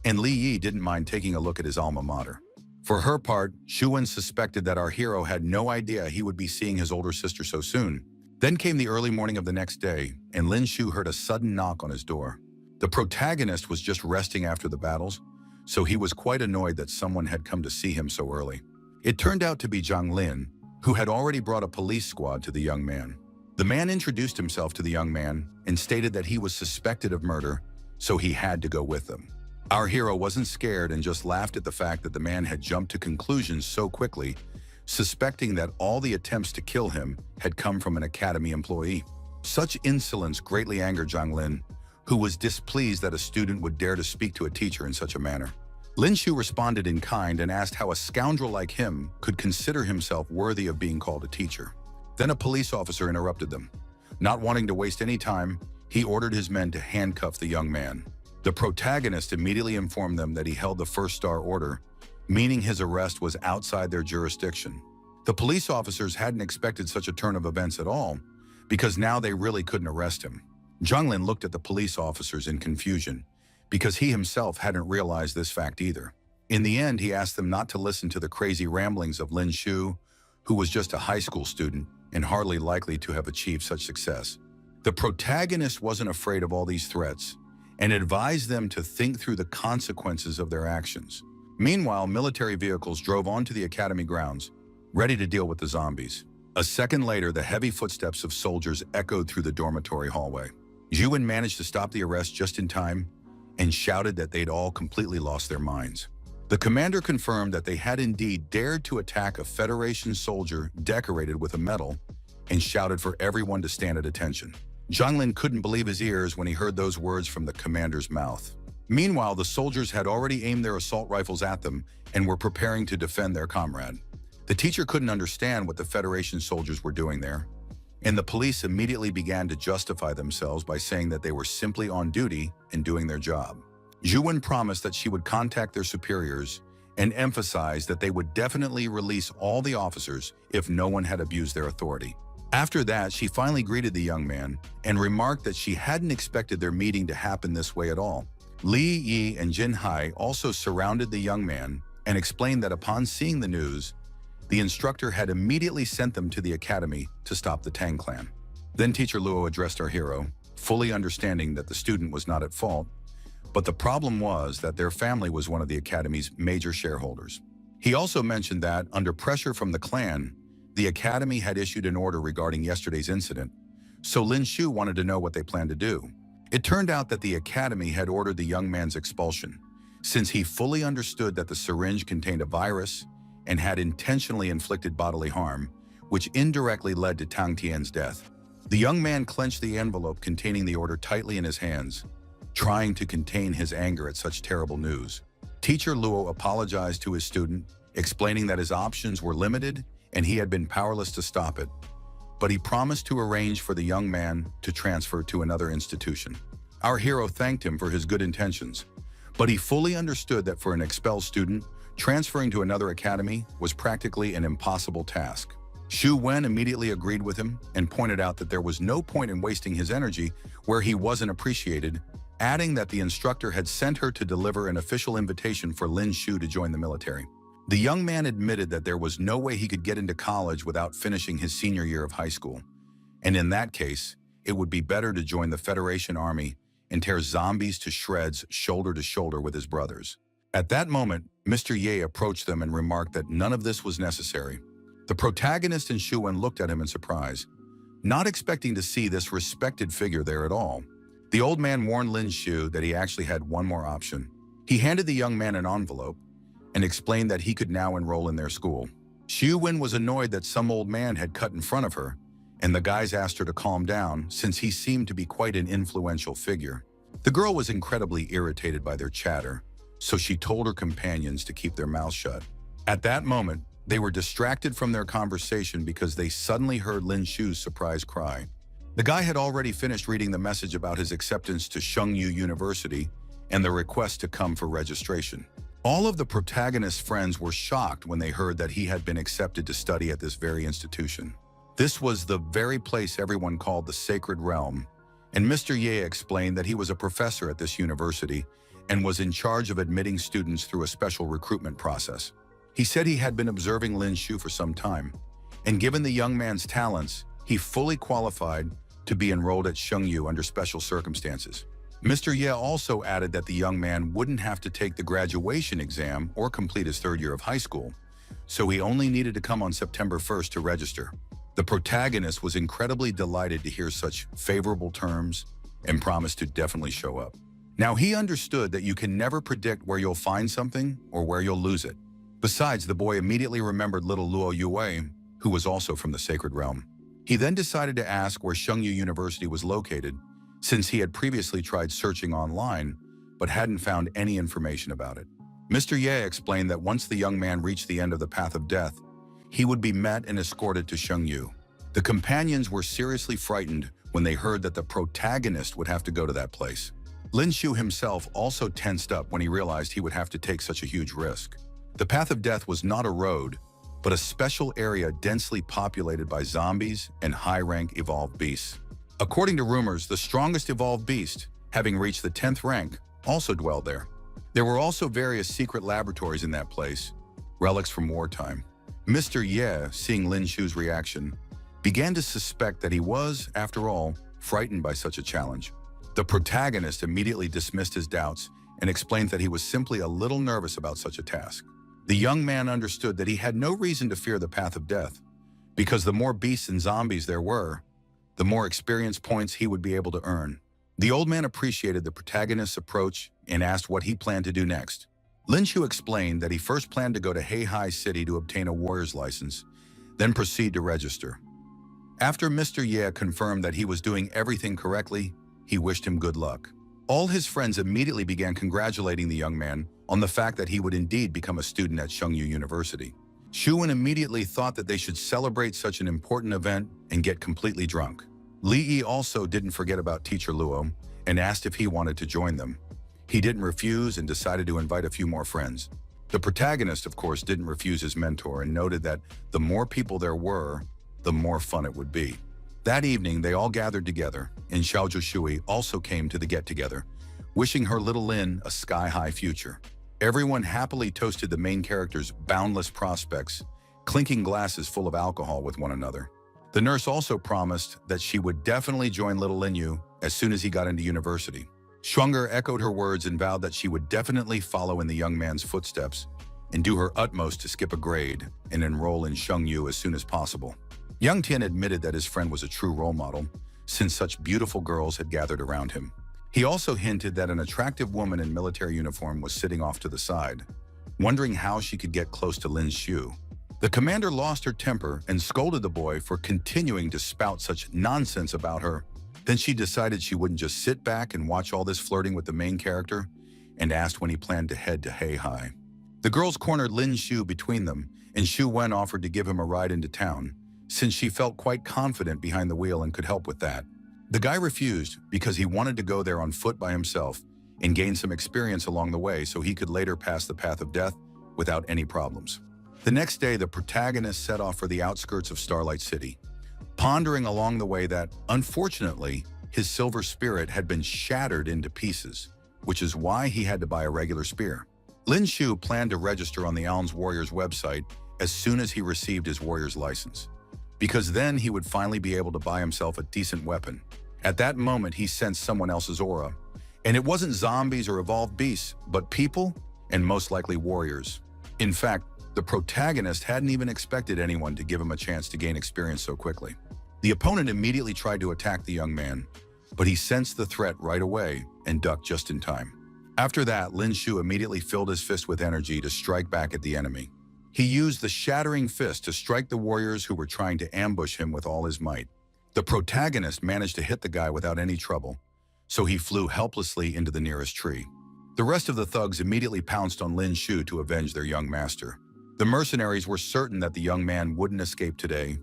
and Li Yi didn't mind taking a look at his alma mater. For her part, Xu Wen suspected that our hero had no idea he would be seeing his older sister so soon. Then came the early morning of the next day, and Lin Shu heard a sudden knock on his door. The protagonist was just resting after the battles, so he was quite annoyed that someone had come to see him so early. It turned out to be Zhang Lin, who had already brought a police squad to the young man. The man introduced himself to the young man and stated that he was suspected of murder, so he had to go with them. Our hero wasn't scared and just laughed at the fact that the man had jumped to conclusions so quickly, suspecting that all the attempts to kill him had come from an academy employee. Such insolence greatly angered Zhang Lin, who was displeased that a student would dare to speak to a teacher in such a manner. Lin Shu responded in kind and asked how a scoundrel like him could consider himself worthy of being called a teacher. Then a police officer interrupted them. Not wanting to waste any time, he ordered his men to handcuff the young man. The protagonist immediately informed them that he held the first star order, meaning his arrest was outside their jurisdiction. The police officers hadn't expected such a turn of events at all, because now they really couldn't arrest him. Zhang Lin looked at the police officers in confusion, because he himself hadn't realized this fact either. In the end, he asked them not to listen to the crazy ramblings of Lin Shu, who was just a high school student and hardly likely to have achieved such success. The protagonist wasn't afraid of all these threats and advised them to think through the consequences of their actions. Meanwhile, military vehicles drove onto the academy grounds, ready to deal with the zombies. A second later, the heavy footsteps of soldiers echoed through the dormitory hallway. Xu Wen managed to stop the arrest just in time and shouted that they'd all completely lost their minds. The commander confirmed that they had indeed dared to attack a Federation soldier decorated with a medal and shouted for everyone to stand at attention. Zhang Lin couldn't believe his ears when he heard those words from the commander's mouth. Meanwhile, the soldiers had already aimed their assault rifles at them and were preparing to defend their comrade. The teacher couldn't understand what the Federation soldiers were doing there, and the police immediately began to justify themselves by saying that they were simply on duty and doing their job. Xu Wen promised that she would contact their superiors and emphasized that they would definitely release all the officers if no one had abused their authority. After that, she finally greeted the young man and remarked that she hadn't expected their meeting to happen this way at all. Li Yi and Jin Hai also surrounded the young man and explained that upon seeing the news, the instructor had immediately sent them to the academy to stop the Tang clan. Then Teacher Luo addressed our hero, fully understanding that the student was not at fault, but the problem was that their family was one of the academy's major shareholders. He also mentioned that, under pressure from the clan, the academy had issued an order regarding yesterday's incident, so Lin Shu wanted to know what they planned to do. It turned out that the academy had ordered the young man's expulsion, since he fully understood that the syringe contained a virus and had intentionally inflicted bodily harm, which indirectly led to Tang Tian's death. The young man clenched the envelope containing the order tightly in his hands, trying to contain his anger at such terrible news. Teacher Luo apologized to his student, explaining that his options were limited and he had been powerless to stop it, but he promised to arrange for the young man to transfer to another institution. Our hero thanked him for his good intentions, but he fully understood that for an expelled student, transferring to another academy was practically an impossible task. Xu Wen immediately agreed with him and pointed out that there was no point in wasting his energy where he wasn't appreciated, adding that the instructor had sent her to deliver an official invitation for Lin Shu to join the military. The young man admitted that there was no way he could get into college without finishing his senior year of high school, and in that case, it would be better to join the Federation Army and tear zombies to shreds shoulder to shoulder with his brothers. At that moment, Mr. Ye approached them and remarked that none of this was necessary. The protagonist and Xu Wen looked at him in surprise, not expecting to see this respected figure there at all. The old man warned Lin Shu that he actually had one more option. He handed the young man an envelope and explained that he could now enroll in their school. Xu Wen was annoyed that some old man had cut in front of her, and the guys asked her to calm down since he seemed to be quite an influential figure. The girl was incredibly irritated by their chatter, so she told her companions to keep their mouths shut. At that moment, they were distracted from their conversation because they suddenly heard Lin Shu's surprised cry. The guy had already finished reading the message about his acceptance to Shengyu University and the request to come for registration. All of the protagonist's friends were shocked when they heard that he had been accepted to study at this very institution. This was the very place everyone called the Sacred Realm, and Mr. Ye explained that he was a professor at this university and was in charge of admitting students through a special recruitment process. He said he had been observing Lin Shu for some time, and given the young man's talents, he fully qualified to be enrolled at Shengyu under special circumstances. Mr. Ye also added that the young man wouldn't have to take the graduation exam or complete his third year of high school, so he only needed to come on September 1st to register. The protagonist was incredibly delighted to hear such favorable terms and promised to definitely show up. Now, he understood that you can never predict where you'll find something or where you'll lose it. Besides, the boy immediately remembered little Luo Yue, who was also from the Sacred Realm. He then decided to ask where Shengyu University was located, since he had previously tried searching online, but hadn't found any information about it. Mr. Ye explained that once the young man reached the end of the path of death, he would be met and escorted to Shengyu. The companions were seriously frightened when they heard that the protagonist would have to go to that place. Lin Shu himself also tensed up when he realized he would have to take such a huge risk. The path of death was not a road, but a special area densely populated by zombies and high-rank evolved beasts. According to rumors, the strongest evolved beast, having reached the 10th rank, also dwelled there. There were also various secret laboratories in that place, relics from wartime. Mr. Ye, seeing Lin Shu's reaction, began to suspect that he was, after all, frightened by such a challenge. The protagonist immediately dismissed his doubts and explained that he was simply a little nervous about such a task. The young man understood that he had no reason to fear the path of death, because the more beasts and zombies there were, the more experience points he would be able to earn. The old man appreciated the protagonist's approach and asked what he planned to do next. Lin Shu explained that he first planned to go to Heihai City to obtain a warrior's license, then proceed to register. After Mr. Ye confirmed that he was doing everything correctly, he wished him good luck. All his friends immediately began congratulating the young man on the fact that he would indeed become a student at Shengyu University. Xu Wen immediately thought that they should celebrate such an important event and get completely drunk. Li Yi also didn't forget about Teacher Luo and asked if he wanted to join them. He didn't refuse and decided to invite a few more friends. The protagonist, of course, didn't refuse his mentor and noted that the more people there were, the more fun it would be. That evening, they all gathered together, and Xiaozhu Shui also came to the get-together, wishing her little Lin a sky-high future. Everyone happily toasted the main character's boundless prospects, clinking glasses full of alcohol with one another. The The nurse also promised that she would definitely join little Linyu as soon as he got into university. Schwanger echoed her words and vowed that she would definitely follow in the young man's footsteps and do her utmost to skip a grade and enroll in Shengyu as soon as possible. Young Tian admitted that his friend was a true role model, since such beautiful girls had gathered around him. He also hinted that an attractive woman in military uniform was sitting off to the side, wondering how she could get close to Lin Shu. The commander lost her temper and scolded the boy for continuing to spout such nonsense about her. Then she decided she wouldn't just sit back and watch all this flirting with the main character, and asked when he planned to head to Heihai. The girls cornered Lin Shu between them, and Shu Wen offered to give him a ride into town, since she felt quite confident behind the wheel and could help with that. The guy refused because he wanted to go there on foot by himself and gain some experience along the way so he could later pass the path of death without any problems. The next day, the protagonist set off for the outskirts of Starlight City, pondering along the way that, unfortunately, his silver spirit had been shattered into pieces, which is why he had to buy a regular spear. Lin Shu planned to register on the Alms Warriors website as soon as he received his warrior's license, because then he would finally be able to buy himself a decent weapon. At that moment, he sensed someone else's aura, and it wasn't zombies or evolved beasts, but people, and most likely warriors. In fact, the protagonist hadn't even expected anyone to give him a chance to gain experience so quickly. The opponent immediately tried to attack the young man, but he sensed the threat right away and ducked just in time. After that, Lin Shu immediately filled his fist with energy to strike back at the enemy. He used the shattering fist to strike the warriors who were trying to ambush him with all his might. The protagonist managed to hit the guy without any trouble, so he flew helplessly into the nearest tree. The rest of the thugs immediately pounced on Lin Shu to avenge their young master. The mercenaries were certain that the young man wouldn't escape today,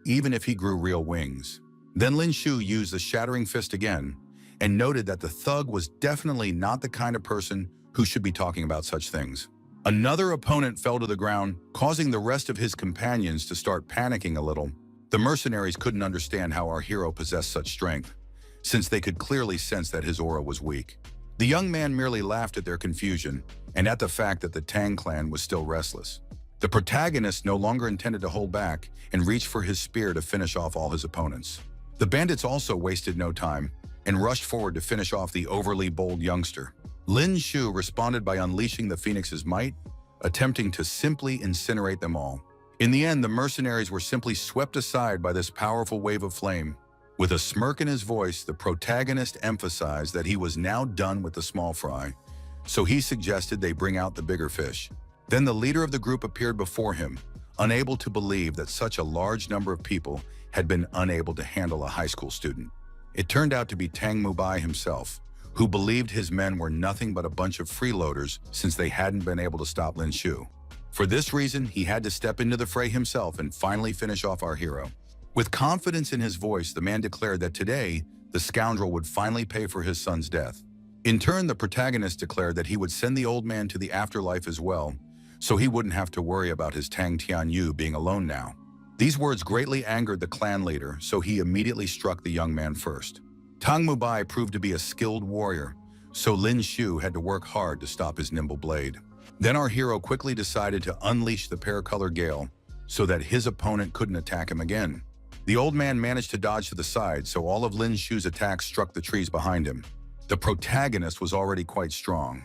even if he grew real wings. Then Lin Shu used the shattering fist again and noted that the thug was definitely not the kind of person who should be talking about such things. Another opponent fell to the ground, causing the rest of his companions to start panicking a little. The mercenaries couldn't understand how our hero possessed such strength, since they could clearly sense that his aura was weak. The young man merely laughed at their confusion and at the fact that the Tang clan was still restless. The protagonist no longer intended to hold back and reached for his spear to finish off all his opponents. The bandits also wasted no time and rushed forward to finish off the overly bold youngster. Lin Shu responded by unleashing the Phoenix's might, attempting to simply incinerate them all. In the end, the mercenaries were simply swept aside by this powerful wave of flame. With a smirk in his voice, the protagonist emphasized that he was now done with the small fry, so he suggested they bring out the bigger fish. Then the leader of the group appeared before him, unable to believe that such a large number of people had been unable to handle a high school student. It turned out to be Tang Mubai himself, who believed his men were nothing but a bunch of freeloaders since they hadn't been able to stop Lin Shu. For this reason, he had to step into the fray himself and finally finish off our hero. With confidence in his voice, the man declared that today, the scoundrel would finally pay for his son's death. In turn, the protagonist declared that he would send the old man to the afterlife as well, so he wouldn't have to worry about his Tang Tianyu being alone now. These words greatly angered the clan leader, so he immediately struck the young man first. Tang Mubai proved to be a skilled warrior, so Lin Shu had to work hard to stop his nimble blade. Then our hero quickly decided to unleash the pear-color gale so that his opponent couldn't attack him again. The old man managed to dodge to the side, so all of Lin Shu's attacks struck the trees behind him. The protagonist was already quite strong,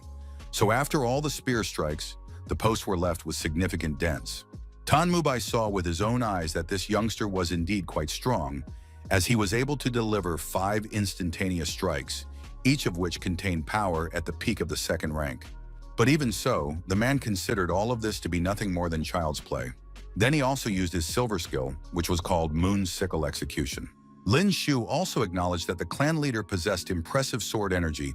so after all the spear strikes, the posts were left with significant dents. Tan Mubai saw with his own eyes that this youngster was indeed quite strong, as he was able to deliver 5 instantaneous strikes, each of which contained power at the peak of the second rank. But even so, the man considered all of this to be nothing more than child's play. Then he also used his silver skill, which was called Moon Sickle Execution. Lin Shu also acknowledged that the clan leader possessed impressive sword energy,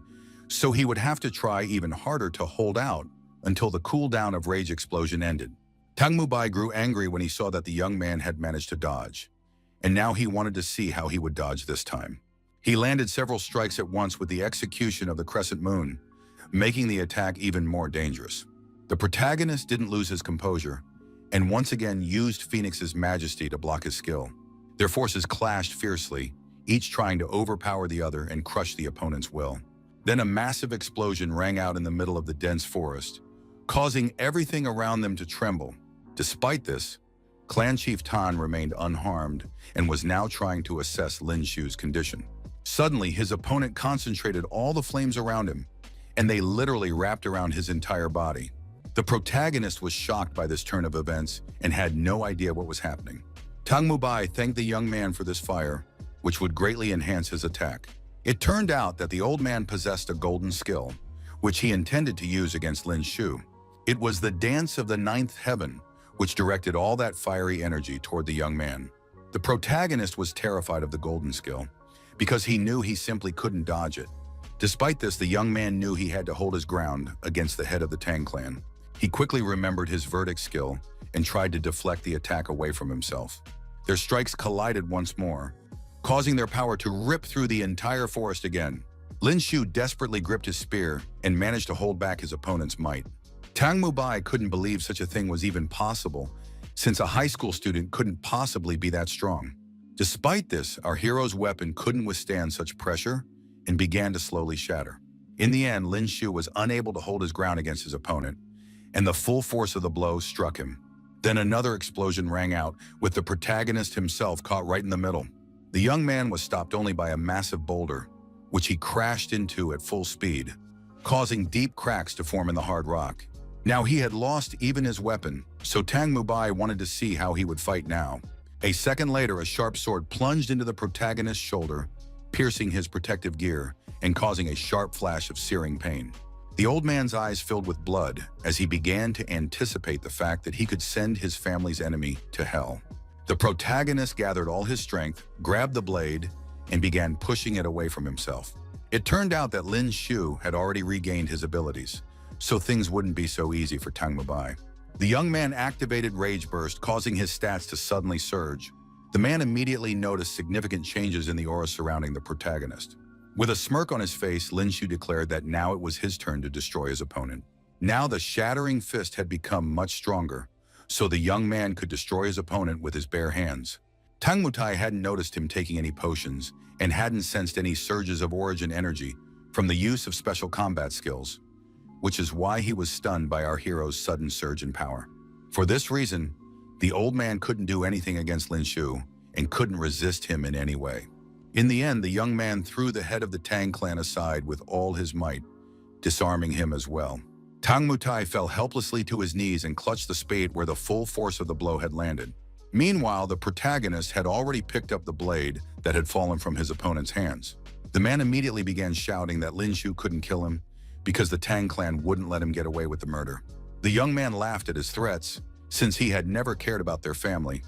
so he would have to try even harder to hold out until the cooldown of Rage Explosion ended. Tang Mubai grew angry when he saw that the young man had managed to dodge, and now he wanted to see how he would dodge this time. He landed several strikes at once with the execution of the Crescent Moon, making the attack even more dangerous. The protagonist didn't lose his composure, and once again used Phoenix's majesty to block his skill. Their forces clashed fiercely, each trying to overpower the other and crush the opponent's will. Then a massive explosion rang out in the middle of the dense forest, causing everything around them to tremble. Despite this, Clan Chief Tan remained unharmed and was now trying to assess Lin Shu's condition. Suddenly, his opponent concentrated all the flames around him, and they literally wrapped around his entire body. The protagonist was shocked by this turn of events and had no idea what was happening. Tang Mubai thanked the young man for this fire, which would greatly enhance his attack. It turned out that the old man possessed a golden skill, which he intended to use against Lin Shu. It was the dance of the ninth heaven, which directed all that fiery energy toward the young man. The protagonist was terrified of the golden skill, because he knew he simply couldn't dodge it. Despite this, the young man knew he had to hold his ground against the head of the Tang clan. He quickly remembered his verdict skill and tried to deflect the attack away from himself. Their strikes collided once more, causing their power to rip through the entire forest again. Lin Shu desperately gripped his spear and managed to hold back his opponent's might. Tang Mubai couldn't believe such a thing was even possible, since a high school student couldn't possibly be that strong. Despite this, our hero's weapon couldn't withstand such pressure and began to slowly shatter. In the end, Lin Shu was unable to hold his ground against his opponent, and the full force of the blow struck him. Then another explosion rang out, with the protagonist himself caught right in the middle. The young man was stopped only by a massive boulder, which he crashed into at full speed, causing deep cracks to form in the hard rock. Now he had lost even his weapon, so Tang Mubai wanted to see how he would fight now. A second later, a sharp sword plunged into the protagonist's shoulder, piercing his protective gear and causing a sharp flash of searing pain. The old man's eyes filled with blood as he began to anticipate the fact that he could send his family's enemy to hell. The protagonist gathered all his strength, grabbed the blade, and began pushing it away from himself. It turned out that Lin Shu had already regained his abilities, so things wouldn't be so easy for Tang Mubai. The young man activated Rage Burst, causing his stats to suddenly surge. The man immediately noticed significant changes in the aura surrounding the protagonist. With a smirk on his face, Lin Shu declared that now it was his turn to destroy his opponent. Now the shattering fist had become much stronger, so the young man could destroy his opponent with his bare hands. Tang Mutai hadn't noticed him taking any potions and hadn't sensed any surges of origin energy from the use of special combat skills, which is why he was stunned by our hero's sudden surge in power. For this reason, the old man couldn't do anything against Lin Shu and couldn't resist him in any way. In the end, the young man threw the head of the Tang clan aside with all his might, disarming him as well. Tang Mutai fell helplessly to his knees and clutched the spade where the full force of the blow had landed. Meanwhile, the protagonist had already picked up the blade that had fallen from his opponent's hands. The man immediately began shouting that Lin Shu couldn't kill him because the Tang clan wouldn't let him get away with the murder. The young man laughed at his threats, since he had never cared about their family,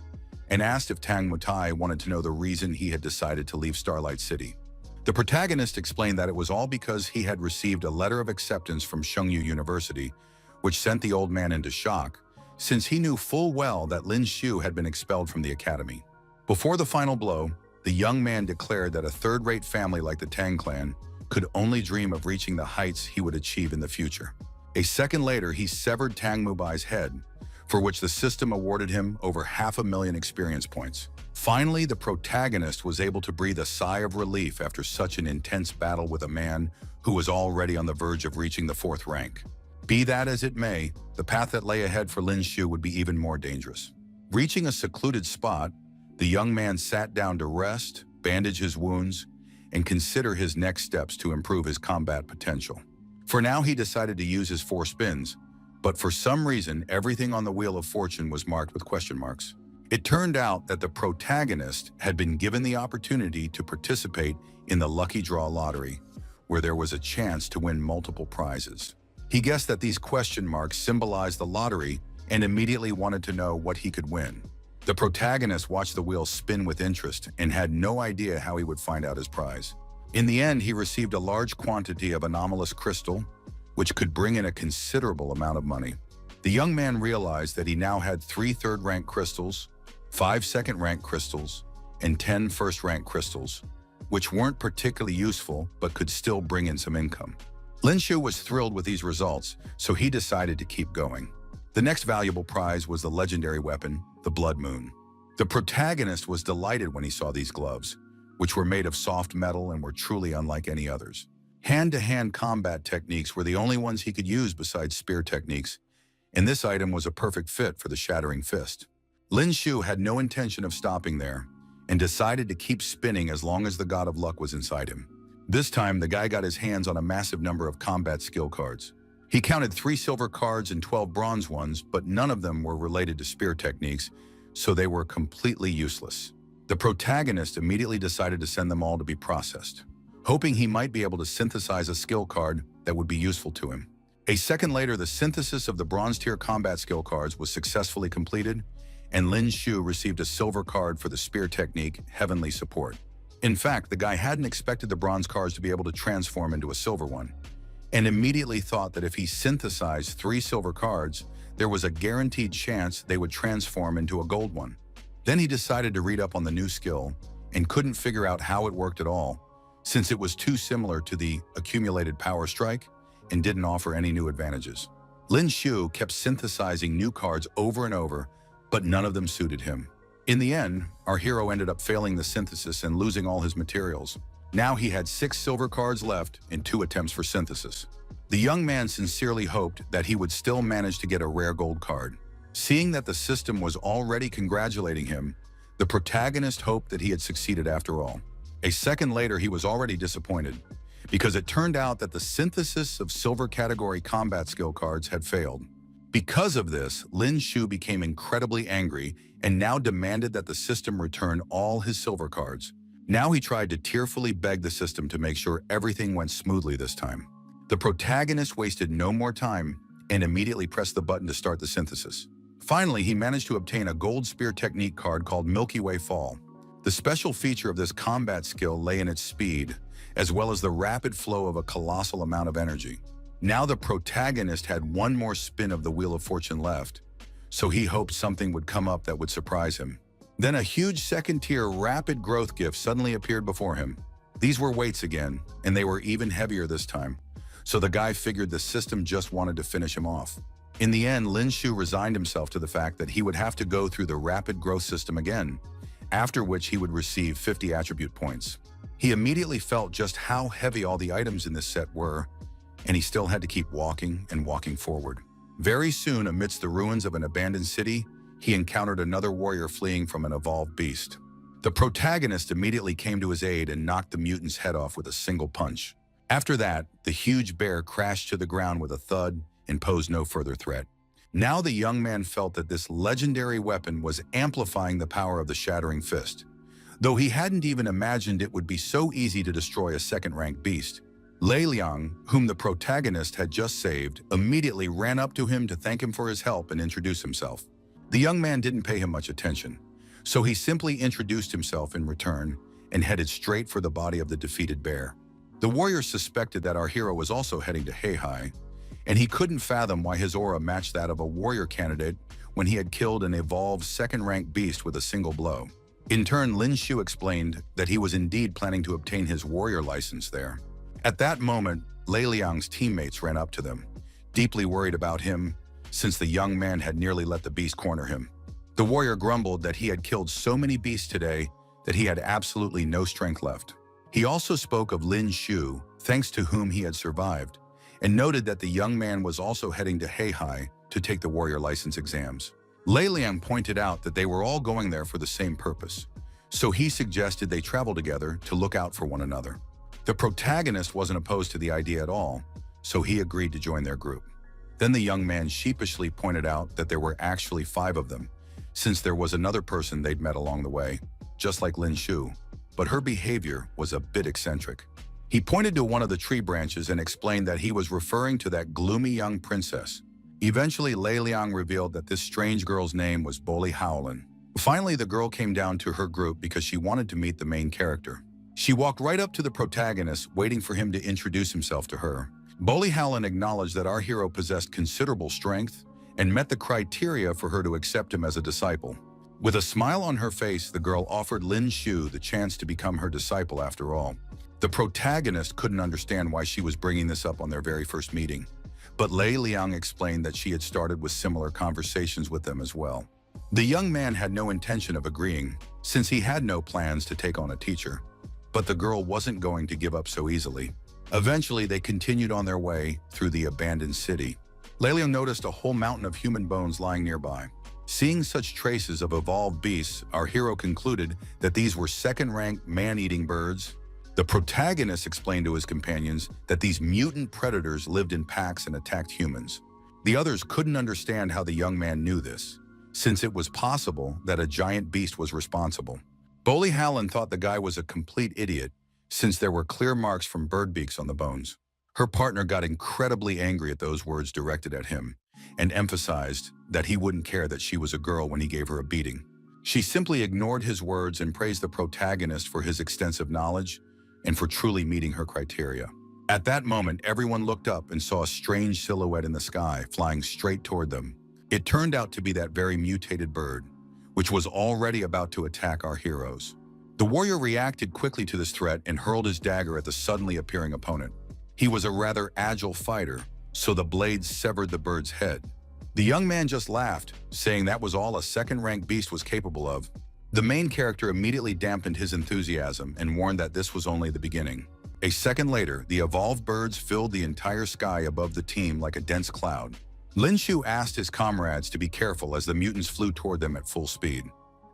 and asked if Tang Mutai wanted to know the reason he had decided to leave Starlight City. The protagonist explained that it was all because he had received a letter of acceptance from Shengyu University, which sent the old man into shock, since he knew full well that Lin Shu had been expelled from the academy. Before the final blow, the young man declared that a third-rate family like the Tang clan could only dream of reaching the heights he would achieve in the future. A second later, he severed Tang Mubai's head, for which the system awarded him over 500,000 experience points. Finally, the protagonist was able to breathe a sigh of relief after such an intense battle with a man who was already on the verge of reaching the 4th rank. Be that as it may, the path that lay ahead for Lin Shu would be even more dangerous. Reaching a secluded spot, the young man sat down to rest, bandage his wounds, and consider his next steps to improve his combat potential. For now, he decided to use his 4 spins, but for some reason, everything on the Wheel of Fortune was marked with question marks. It turned out that the protagonist had been given the opportunity to participate in the Lucky Draw lottery, where there was a chance to win multiple prizes. He guessed that these question marks symbolized the lottery and immediately wanted to know what he could win. The protagonist watched the wheel spin with interest and had no idea how he would find out his prize. In the end, he received a large quantity of anomalous crystal, which could bring in a considerable amount of money. The young man realized that he now had 3 third-rank crystals, 5 second-rank crystals, and 10 first-rank crystals, which weren't particularly useful but could still bring in some income. Lin Shu was thrilled with these results, so he decided to keep going. The next valuable prize was the legendary weapon, the Blood Moon. The protagonist was delighted when he saw these gloves, which were made of soft metal and were truly unlike any others. Hand-to-hand combat techniques were the only ones he could use besides spear techniques, and this item was a perfect fit for the shattering fist. Lin Shu had no intention of stopping there and decided to keep spinning as long as the god of luck was inside him. This time, the guy got his hands on a massive number of combat skill cards. He counted 3 silver cards and 12 bronze ones, but none of them were related to spear techniques, so they were completely useless. The protagonist immediately decided to send them all to be processed, hoping he might be able to synthesize a skill card that would be useful to him. A second later, the synthesis of the bronze tier combat skill cards was successfully completed, and Lin Shu received a silver card for the spear technique, Heavenly Support. In fact, the guy hadn't expected the bronze cards to be able to transform into a silver one, and immediately thought that if he synthesized 3 silver cards, there was a guaranteed chance they would transform into a gold one. Then he decided to read up on the new skill and couldn't figure out how it worked at all, since it was too similar to the accumulated power strike and didn't offer any new advantages. Lin Shu kept synthesizing new cards over and over, but none of them suited him. In the end, our hero ended up failing the synthesis and losing all his materials. Now he had 6 silver cards left in 2 attempts for synthesis. The young man sincerely hoped that he would still manage to get a rare gold card. Seeing that the system was already congratulating him, the protagonist hoped that he had succeeded after all. A second later, he was already disappointed, because it turned out that the synthesis of silver category combat skill cards had failed. Because of this, Lin Shu became incredibly angry and now demanded that the system return all his silver cards. Now he tried to tearfully beg the system to make sure everything went smoothly this time. The protagonist wasted no more time and immediately pressed the button to start the synthesis. Finally, he managed to obtain a gold spear technique card called Milky Way Fall. The special feature of this combat skill lay in its speed, as well as the rapid flow of a colossal amount of energy. Now the protagonist had one more spin of the Wheel of Fortune left, so he hoped something would come up that would surprise him. Then a huge second-tier rapid growth gift suddenly appeared before him. These were weights again, and they were even heavier this time, so the guy figured the system just wanted to finish him off. In the end, Lin Shu resigned himself to the fact that he would have to go through the rapid growth system again, after which he would receive 50 attribute points. He immediately felt just how heavy all the items in this set were, and he still had to keep walking and walking forward. Very soon, amidst the ruins of an abandoned city, he encountered another warrior fleeing from an evolved beast. The protagonist immediately came to his aid and knocked the mutant's head off with a single punch. After that, the huge bear crashed to the ground with a thud and posed no further threat. Now the young man felt that this legendary weapon was amplifying the power of the Shattering Fist, though he hadn't even imagined it would be so easy to destroy a second-rank beast. Lei Liang, whom the protagonist had just saved, immediately ran up to him to thank him for his help and introduce himself. The young man didn't pay him much attention, so he simply introduced himself in return and headed straight for the body of the defeated bear. The warrior suspected that our hero was also heading to Heihai, and he couldn't fathom why his aura matched that of a warrior candidate when he had killed an evolved second-rank beast with a single blow. In turn, Lin Shu explained that he was indeed planning to obtain his warrior license there. At that moment, Lei Liang's teammates ran up to them, deeply worried about him, since the young man had nearly let the beast corner him. The warrior grumbled that he had killed so many beasts today that he had absolutely no strength left. He also spoke of Lin Shu, thanks to whom he had survived, and noted that the young man was also heading to Heihai to take the warrior license exams. Lei Liang pointed out that they were all going there for the same purpose, so he suggested they travel together to look out for one another. The protagonist wasn't opposed to the idea at all, so he agreed to join their group. Then the young man sheepishly pointed out that there were actually 5 of them, since there was another person they'd met along the way, just like Lin Shu, but her behavior was a bit eccentric. He pointed to one of the tree branches and explained that he was referring to that gloomy young princess. Eventually, Lei Liang revealed that this strange girl's name was Boli Howlin. Finally, the girl came down to her group because she wanted to meet the main character. She walked right up to the protagonist, waiting for him to introduce himself to her. Boli Howlin acknowledged that our hero possessed considerable strength and met the criteria for her to accept him as a disciple. With a smile on her face, the girl offered Lin Shu the chance to become her disciple after all. The protagonist couldn't understand why she was bringing this up on their very first meeting, but Lei Liang explained that she had started with similar conversations with them as well. The young man had no intention of agreeing, since he had no plans to take on a teacher. But the girl wasn't going to give up so easily. Eventually, they continued on their way through the abandoned city. Lei Liang noticed a whole mountain of human bones lying nearby. Seeing such traces of evolved beasts, our hero concluded that these were second-rank man-eating birds. The protagonist explained to his companions that these mutant predators lived in packs and attacked humans. The others couldn't understand how the young man knew this, since it was possible that a giant beast was responsible. Bolly Hallen thought the guy was a complete idiot, since there were clear marks from bird beaks on the bones. Her partner got incredibly angry at those words directed at him, and emphasized that he wouldn't care that she was a girl when he gave her a beating. She simply ignored his words and praised the protagonist for his extensive knowledge and for truly meeting her criteria. At that moment, everyone looked up and saw a strange silhouette in the sky flying straight toward them. It turned out to be that very mutated bird, which was already about to attack our heroes. The warrior reacted quickly to this threat and hurled his dagger at the suddenly appearing opponent. He was a rather agile fighter, so the blade severed the bird's head. The young man just laughed, saying that was all a second-rank beast was capable of. The main character immediately dampened his enthusiasm and warned that this was only the beginning. A second later, the evolved birds filled the entire sky above the team like a dense cloud. Lin Shu asked his comrades to be careful as the mutants flew toward them at full speed.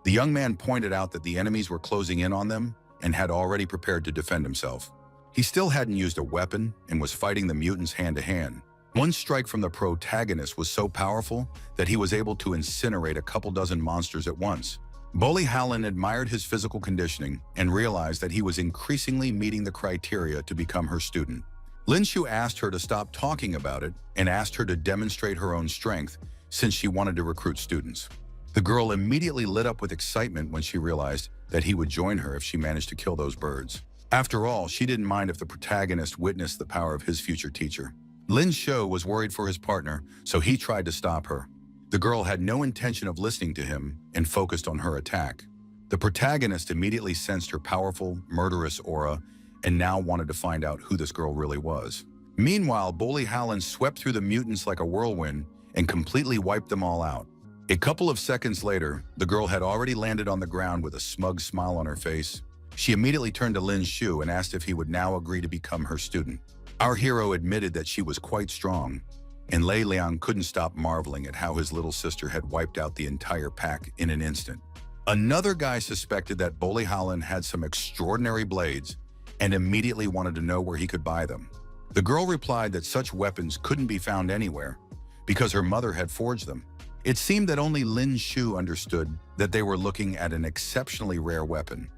The young man pointed out that the enemies were closing in on them and had already prepared to defend himself. He still hadn't used a weapon and was fighting the mutants hand-to-hand. One strike from the protagonist was so powerful that he was able to incinerate a couple dozen monsters at once. Bolly Hallen admired his physical conditioning and realized that he was increasingly meeting the criteria to become her student. Lin Shu asked her to stop talking about it and asked her to demonstrate her own strength since she wanted to recruit students. The girl immediately lit up with excitement when she realized that he would join her if she managed to kill those birds. After all, she didn't mind if the protagonist witnessed the power of his future teacher. Lin Shu was worried for his partner, so he tried to stop her. The girl had no intention of listening to him and focused on her attack. The protagonist immediately sensed her powerful, murderous aura and now wanted to find out who this girl really was. Meanwhile, Bolly Hallen swept through the mutants like a whirlwind and completely wiped them all out. A couple of seconds later, the girl had already landed on the ground with a smug smile on her face. She immediately turned to Lin Shu and asked if he would now agree to become her student. Our hero admitted that she was quite strong, and Lei Liang couldn't stop marveling at how his little sister had wiped out the entire pack in an instant. Another guy suspected that Bolly Hallen had some extraordinary blades and immediately wanted to know where he could buy them. The girl replied that such weapons couldn't be found anywhere because her mother had forged them. It seemed that only Lin Shu understood that they were looking at an exceptionally rare weapon,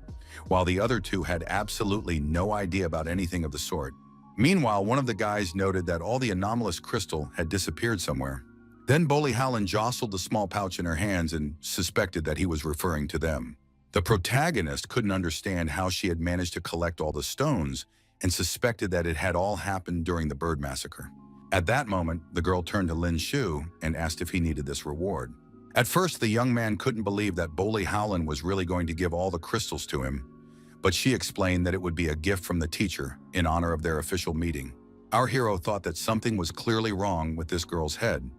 while the other two had absolutely no idea about anything of the sort. Meanwhile, one of the guys noted that all the anomalous crystal had disappeared somewhere. Then Bolly Hallen jostled the small pouch in her hands and suspected that he was referring to them. The protagonist couldn't understand how she had managed to collect all the stones and suspected that it had all happened during the bird massacre. At that moment, the girl turned to Lin Shu and asked if he needed this reward. At first, the young man couldn't believe that Bolly Hallen was really going to give all the crystals to him, but she explained that it would be a gift from the teacher in honor of their official meeting. Our hero thought that something was clearly wrong with this girl's head,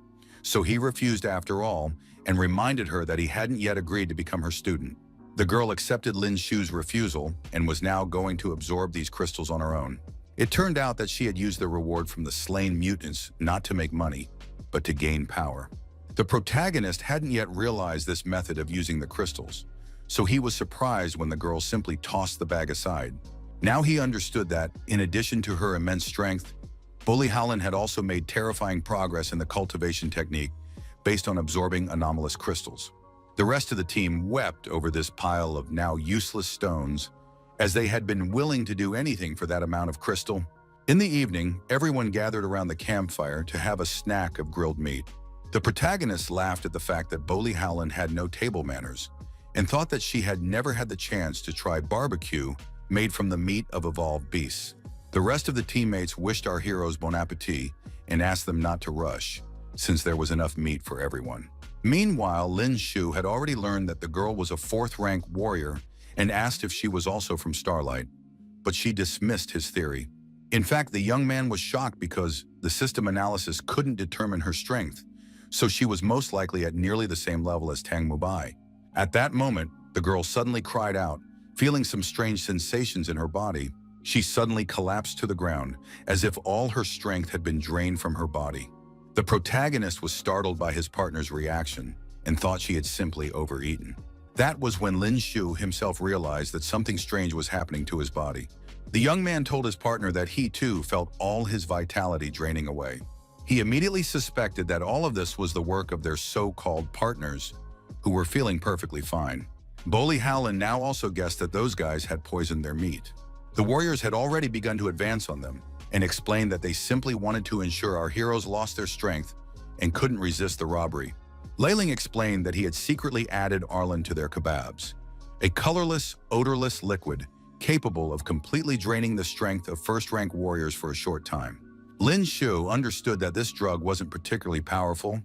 so he refused after all and reminded her that he hadn't yet agreed to become her student. The girl accepted Lin Shu's refusal and was now going to absorb these crystals on her own. It turned out that she had used the reward from the slain mutants not to make money, but to gain power. The protagonist hadn't yet realized this method of using the crystals, so he was surprised when the girl simply tossed the bag aside. Now he understood that, in addition to her immense strength, Bolly Hallen had also made terrifying progress in the cultivation technique based on absorbing anomalous crystals. The rest of the team wept over this pile of now useless stones, as they had been willing to do anything for that amount of crystal. In the evening, everyone gathered around the campfire to have a snack of grilled meat. The protagonist laughed at the fact that Bolly Hallen had no table manners, and thought that she had never had the chance to try barbecue made from the meat of evolved beasts. The rest of the teammates wished our heroes bon appetit and asked them not to rush, since there was enough meat for everyone. Meanwhile, Lin Shu had already learned that the girl was a fourth-rank warrior and asked if she was also from Starlight, but she dismissed his theory. In fact, the young man was shocked because the system analysis couldn't determine her strength, so she was most likely at nearly the same level as Tang Mubai. At that moment, the girl suddenly cried out, feeling some strange sensations in her body. She suddenly collapsed to the ground, as if all her strength had been drained from her body. The protagonist was startled by his partner's reaction and thought she had simply overeaten. That was when Lin Shu himself realized that something strange was happening to his body. The young man told his partner that he too felt all his vitality draining away. He immediately suspected that all of this was the work of their so-called partners, who were feeling perfectly fine. Bolly Howlin now also guessed that those guys had poisoned their meat. The warriors had already begun to advance on them, and explained that they simply wanted to ensure our heroes lost their strength and couldn't resist the robbery. Leiling explained that he had secretly added Arlen to their kebabs, a colorless, odorless liquid capable of completely draining the strength of first-rank warriors for a short time. Lin Shu understood that this drug wasn't particularly powerful,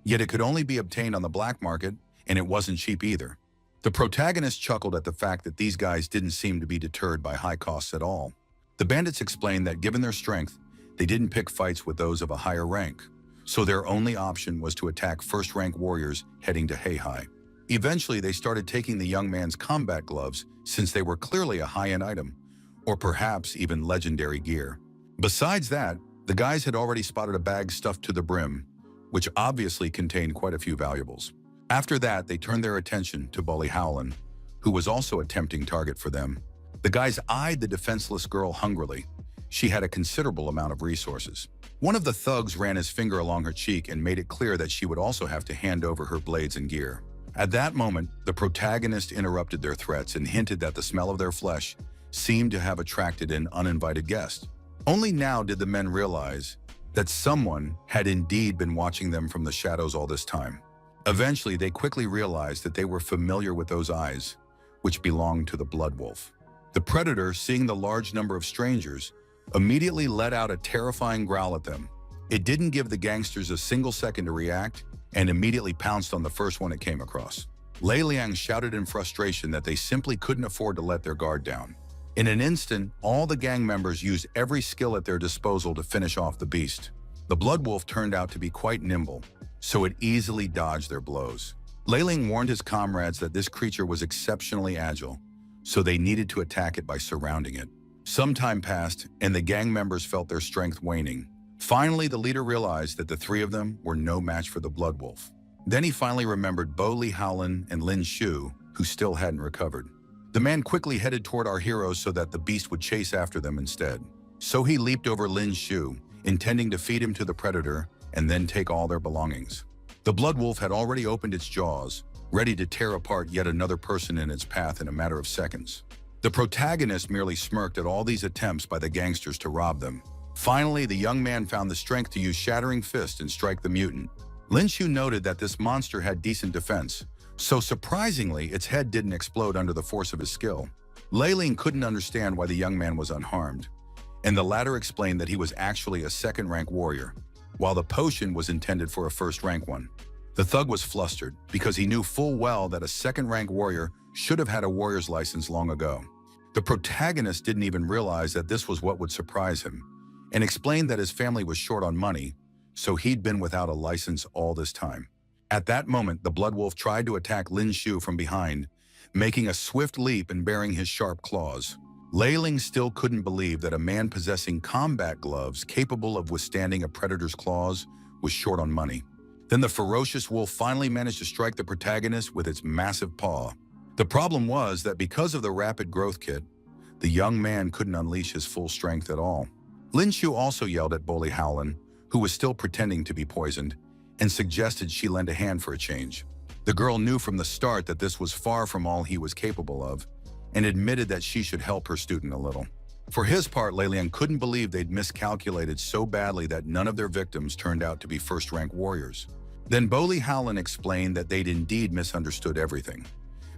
yet it could only be obtained on the black market, and it wasn't cheap either. The protagonist chuckled at the fact that these guys didn't seem to be deterred by high costs at all. The bandits explained that given their strength, they didn't pick fights with those of a higher rank, so their only option was to attack first-rank warriors heading to Heihai. Eventually, they started taking the young man's combat gloves since they were clearly a high-end item, or perhaps even legendary gear. Besides that, the guys had already spotted a bag stuffed to the brim, which obviously contained quite a few valuables. After that, they turned their attention to Bolly Howlin, who was also a tempting target for them. The guys eyed the defenseless girl hungrily. She had a considerable amount of resources. One of the thugs ran his finger along her cheek and made it clear that she would also have to hand over her blades and gear. At that moment, the protagonist interrupted their threats and hinted that the smell of their flesh seemed to have attracted an uninvited guest. Only now did the men realize that someone had indeed been watching them from the shadows all this time. Eventually, they quickly realized that they were familiar with those eyes, which belonged to the blood wolf. The predator, seeing the large number of strangers, immediately let out a terrifying growl at them. It didn't give the gangsters a single second to react, and immediately pounced on the first one it came across. Lei Liang shouted in frustration that they simply couldn't afford to let their guard down. In an instant, all the gang members used every skill at their disposal to finish off the beast. The blood wolf turned out to be quite nimble, so it easily dodged their blows. Lei Liang warned his comrades that this creature was exceptionally agile, so they needed to attack it by surrounding it. Some time passed, and the gang members felt their strength waning. Finally, the leader realized that the three of them were no match for the blood wolf. Then he finally remembered Bolly Howlin and Lin Shu, who still hadn't recovered. The man quickly headed toward our heroes so that the beast would chase after them instead. So he leaped over Lin Shu, intending to feed him to the predator and then take all their belongings. The blood wolf had already opened its jaws, ready to tear apart yet another person in its path in a matter of seconds. The protagonist merely smirked at all these attempts by the gangsters to rob them. Finally, the young man found the strength to use Shattering Fist and strike the mutant. Lin Shu noted that this monster had decent defense, so surprisingly, its head didn't explode under the force of his skill. Lei Ling couldn't understand why the young man was unharmed, and the latter explained that he was actually a second-rank warrior, while the potion was intended for a first-rank one. The thug was flustered because he knew full well that a second-rank warrior should have had a warrior's license long ago. The protagonist didn't even realize that this was what would surprise him, and explained that his family was short on money, so he'd been without a license all this time. At that moment, the blood wolf tried to attack Lin Shu from behind, making a swift leap and baring his sharp claws. Lei Ling still couldn't believe that a man possessing combat gloves capable of withstanding a predator's claws was short on money. Then the ferocious wolf finally managed to strike the protagonist with its massive paw. The problem was that because of the rapid growth kit, the young man couldn't unleash his full strength at all. Lin Shu also yelled at Bolly Howlin, who was still pretending to be poisoned, and suggested she lend a hand for a change. The girl knew from the start that this was far from all he was capable of, and admitted that she should help her student a little. For his part, Lei Liang couldn't believe they'd miscalculated so badly that none of their victims turned out to be first-rank warriors. Then Bolly Howlin explained that they'd indeed misunderstood everything,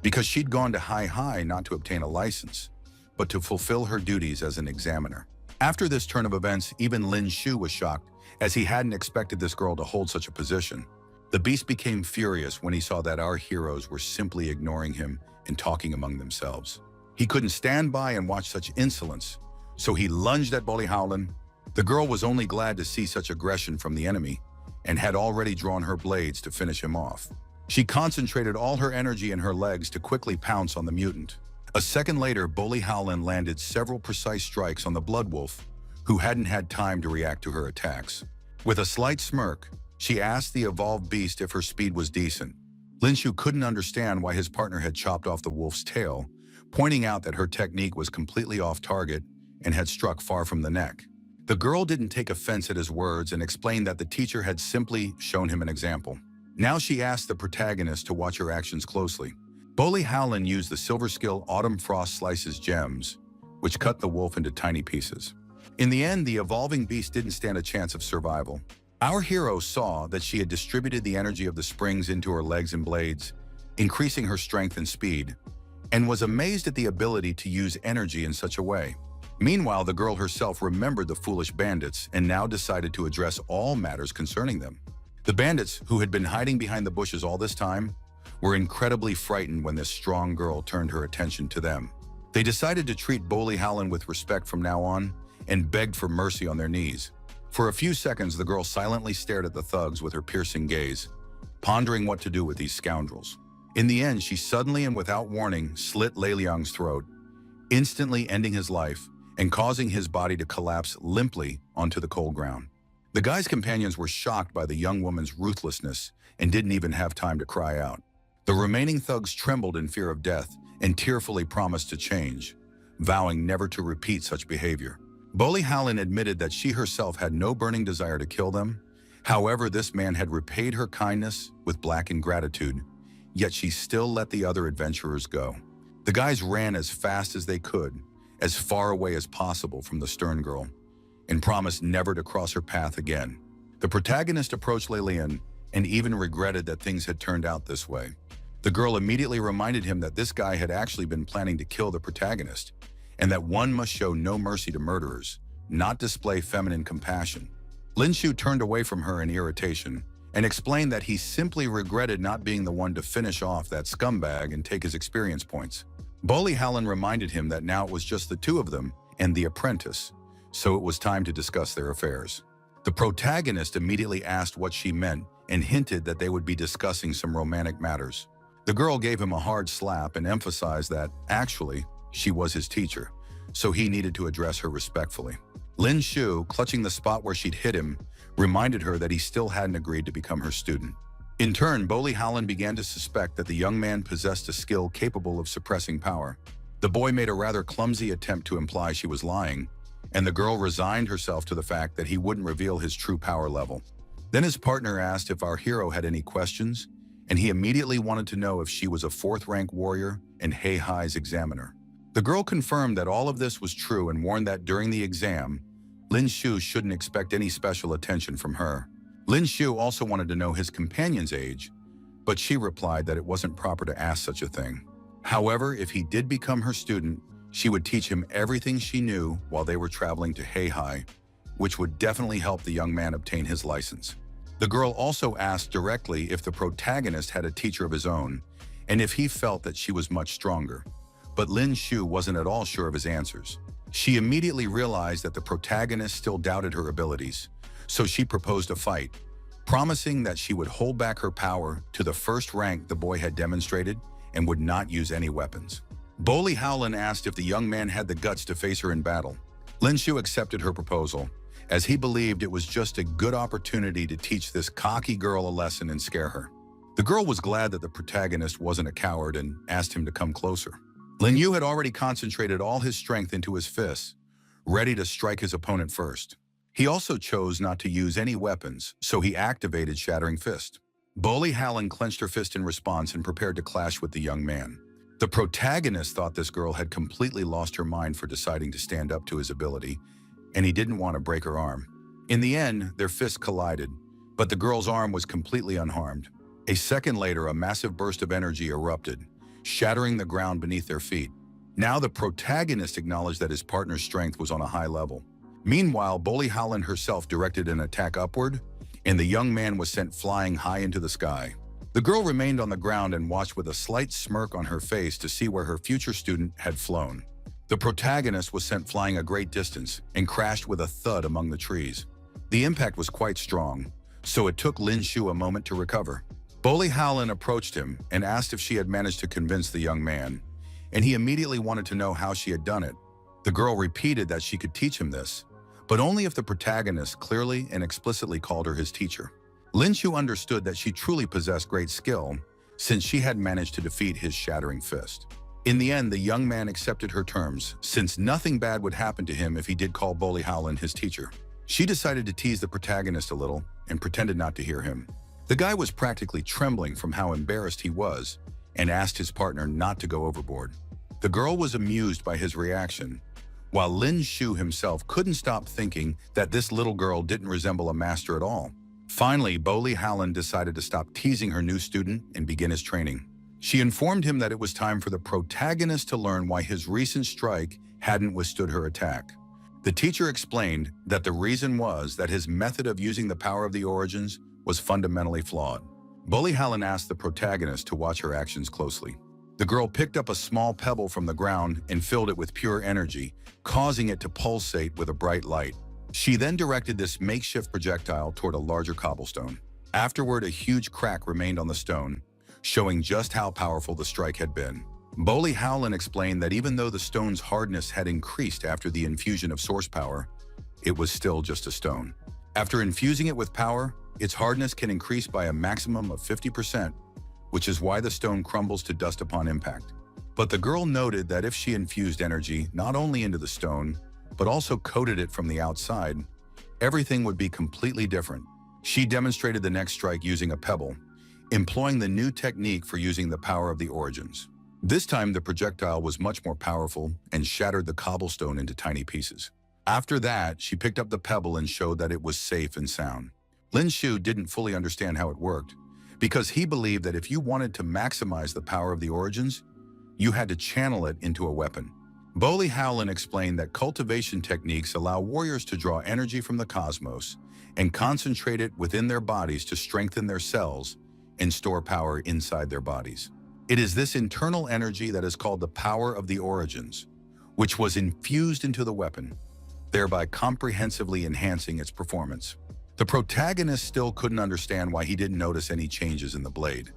because she'd gone to Heihai not to obtain a license, but to fulfill her duties as an examiner. After this turn of events, even Lin Shu was shocked, as he hadn't expected this girl to hold such a position. The beast became furious when he saw that our heroes were simply ignoring him and talking among themselves. He couldn't stand by and watch such insolence, so he lunged at Bolly Howlin. The girl was only glad to see such aggression from the enemy, and had already drawn her blades to finish him off. She concentrated all her energy in her legs to quickly pounce on the mutant. A second later, Bolly Howlin landed several precise strikes on the blood wolf, who hadn't had time to react to her attacks. With a slight smirk, she asked the evolved beast if her speed was decent. Lin Shu couldn't understand why his partner had chopped off the wolf's tail, pointing out that her technique was completely off target and had struck far from the neck. The girl didn't take offense at his words and explained that the teacher had simply shown him an example. Now she asked the protagonist to watch her actions closely. Bolly Howlin used the silver skill Autumn Frost Slices Gems, which cut the wolf into tiny pieces. In the end, the evolving beast didn't stand a chance of survival. Our hero saw that she had distributed the energy of the springs into her legs and blades, increasing her strength and speed, and was amazed at the ability to use energy in such a way. Meanwhile, the girl herself remembered the foolish bandits and now decided to address all matters concerning them. The bandits, who had been hiding behind the bushes all this time, were incredibly frightened when this strong girl turned her attention to them. They decided to treat Bolly Howlin with respect from now on and begged for mercy on their knees. For a few seconds, the girl silently stared at the thugs with her piercing gaze, pondering what to do with these scoundrels. In the end, she suddenly and without warning slit Lei Liang's throat, instantly ending his life and causing his body to collapse limply onto the cold ground. The guy's companions were shocked by the young woman's ruthlessness and didn't even have time to cry out. The remaining thugs trembled in fear of death and tearfully promised to change, vowing never to repeat such behavior. Bolly Howlin admitted that she herself had no burning desire to kill them. However, this man had repaid her kindness with black ingratitude, yet she still let the other adventurers go. The guys ran as fast as they could, as far away as possible from the stern girl, and promised never to cross her path again. The protagonist approached Lei Lian and even regretted that things had turned out this way. The girl immediately reminded him that this guy had actually been planning to kill the protagonist, and that one must show no mercy to murderers, not display feminine compassion. Lin Shu turned away from her in irritation and explained that he simply regretted not being the one to finish off that scumbag and take his experience points. Bolly Howlin reminded him that now it was just the two of them and the apprentice, so it was time to discuss their affairs. The protagonist immediately asked what she meant and hinted that they would be discussing some romantic matters. The girl gave him a hard slap and emphasized that, actually, she was his teacher, so he needed to address her respectfully. Lin Shu, clutching the spot where she'd hit him, reminded her that he still hadn't agreed to become her student. In turn, Bolly Howlin began to suspect that the young man possessed a skill capable of suppressing power. The boy made a rather clumsy attempt to imply she was lying, and the girl resigned herself to the fact that he wouldn't reveal his true power level. Then his partner asked if our hero had any questions, and he immediately wanted to know if she was a 4th-rank warrior and Heihai's examiner. The girl confirmed that all of this was true and warned that during the exam, Lin Shu shouldn't expect any special attention from her. Lin Shu also wanted to know his companion's age, but she replied that it wasn't proper to ask such a thing. However, if he did become her student, she would teach him everything she knew while they were traveling to Heihai, which would definitely help the young man obtain his license. The girl also asked directly if the protagonist had a teacher of his own, and if he felt that she was much stronger. But Lin Shu wasn't at all sure of his answers. She immediately realized that the protagonist still doubted her abilities, so she proposed a fight, promising that she would hold back her power to the first rank the boy had demonstrated and would not use any weapons. Bolly Howlin asked if the young man had the guts to face her in battle. Lin Shu accepted her proposal, as he believed it was just a good opportunity to teach this cocky girl a lesson and scare her. The girl was glad that the protagonist wasn't a coward and asked him to come closer. Lin Yu had already concentrated all his strength into his fists, ready to strike his opponent first. He also chose not to use any weapons, so he activated Shattering Fist. Bolly Howlin clenched her fist in response and prepared to clash with the young man. The protagonist thought this girl had completely lost her mind for deciding to stand up to his ability, and he didn't want to break her arm. In the end, their fists collided, but the girl's arm was completely unharmed. A second later, a massive burst of energy erupted, shattering the ground beneath their feet. Now the protagonist acknowledged that his partner's strength was on a high level. Meanwhile, Bolly Howlin herself directed an attack upward, and the young man was sent flying high into the sky. The girl remained on the ground and watched with a slight smirk on her face to see where her future student had flown. The protagonist was sent flying a great distance and crashed with a thud among the trees. The impact was quite strong, so it took Lin Shu a moment to recover. Bolly Howlin approached him and asked if she had managed to convince the young man, and he immediately wanted to know how she had done it. The girl repeated that she could teach him this, but only if the protagonist clearly and explicitly called her his teacher. Lin Shu understood that she truly possessed great skill, since she had managed to defeat his shattering fist. In the end, the young man accepted her terms, since nothing bad would happen to him if he did call Bully Howlin his teacher. She decided to tease the protagonist a little and pretended not to hear him. The guy was practically trembling from how embarrassed he was and asked his partner not to go overboard. The girl was amused by his reaction, while Lin Shu himself couldn't stop thinking that this little girl didn't resemble a master at all. Finally, Bully Howlin decided to stop teasing her new student and begin his training. She informed him that it was time for the protagonist to learn why his recent strike hadn't withstood her attack. The teacher explained that the reason was that his method of using the power of the origins was fundamentally flawed. Bully Howlin asked the protagonist to watch her actions closely. The girl picked up a small pebble from the ground and filled it with pure energy, causing it to pulsate with a bright light. She then directed this makeshift projectile toward a larger cobblestone. Afterward, a huge crack remained on the stone, showing just how powerful the strike had been. Bully Howlin explained that even though the stone's hardness had increased after the infusion of source power, it was still just a stone. After infusing it with power, its hardness can increase by a maximum of 50%, which is why the stone crumbles to dust upon impact. But the girl noted that if she infused energy not only into the stone, but also coated it from the outside, everything would be completely different. She demonstrated the next strike using a pebble, employing the new technique for using the power of the origins. This time, the projectile was much more powerful and shattered the cobblestone into tiny pieces. After that, she picked up the pebble and showed that it was safe and sound. Lin Shu didn't fully understand how it worked, because he believed that if you wanted to maximize the power of the origins, you had to channel it into a weapon. Bully Howlin explained that cultivation techniques allow warriors to draw energy from the cosmos and concentrate it within their bodies to strengthen their cells and store power inside their bodies. It is this internal energy that is called the power of the origins, which was infused into the weapon, thereby comprehensively enhancing its performance. The protagonist still couldn't understand why he didn't notice any changes in the blade,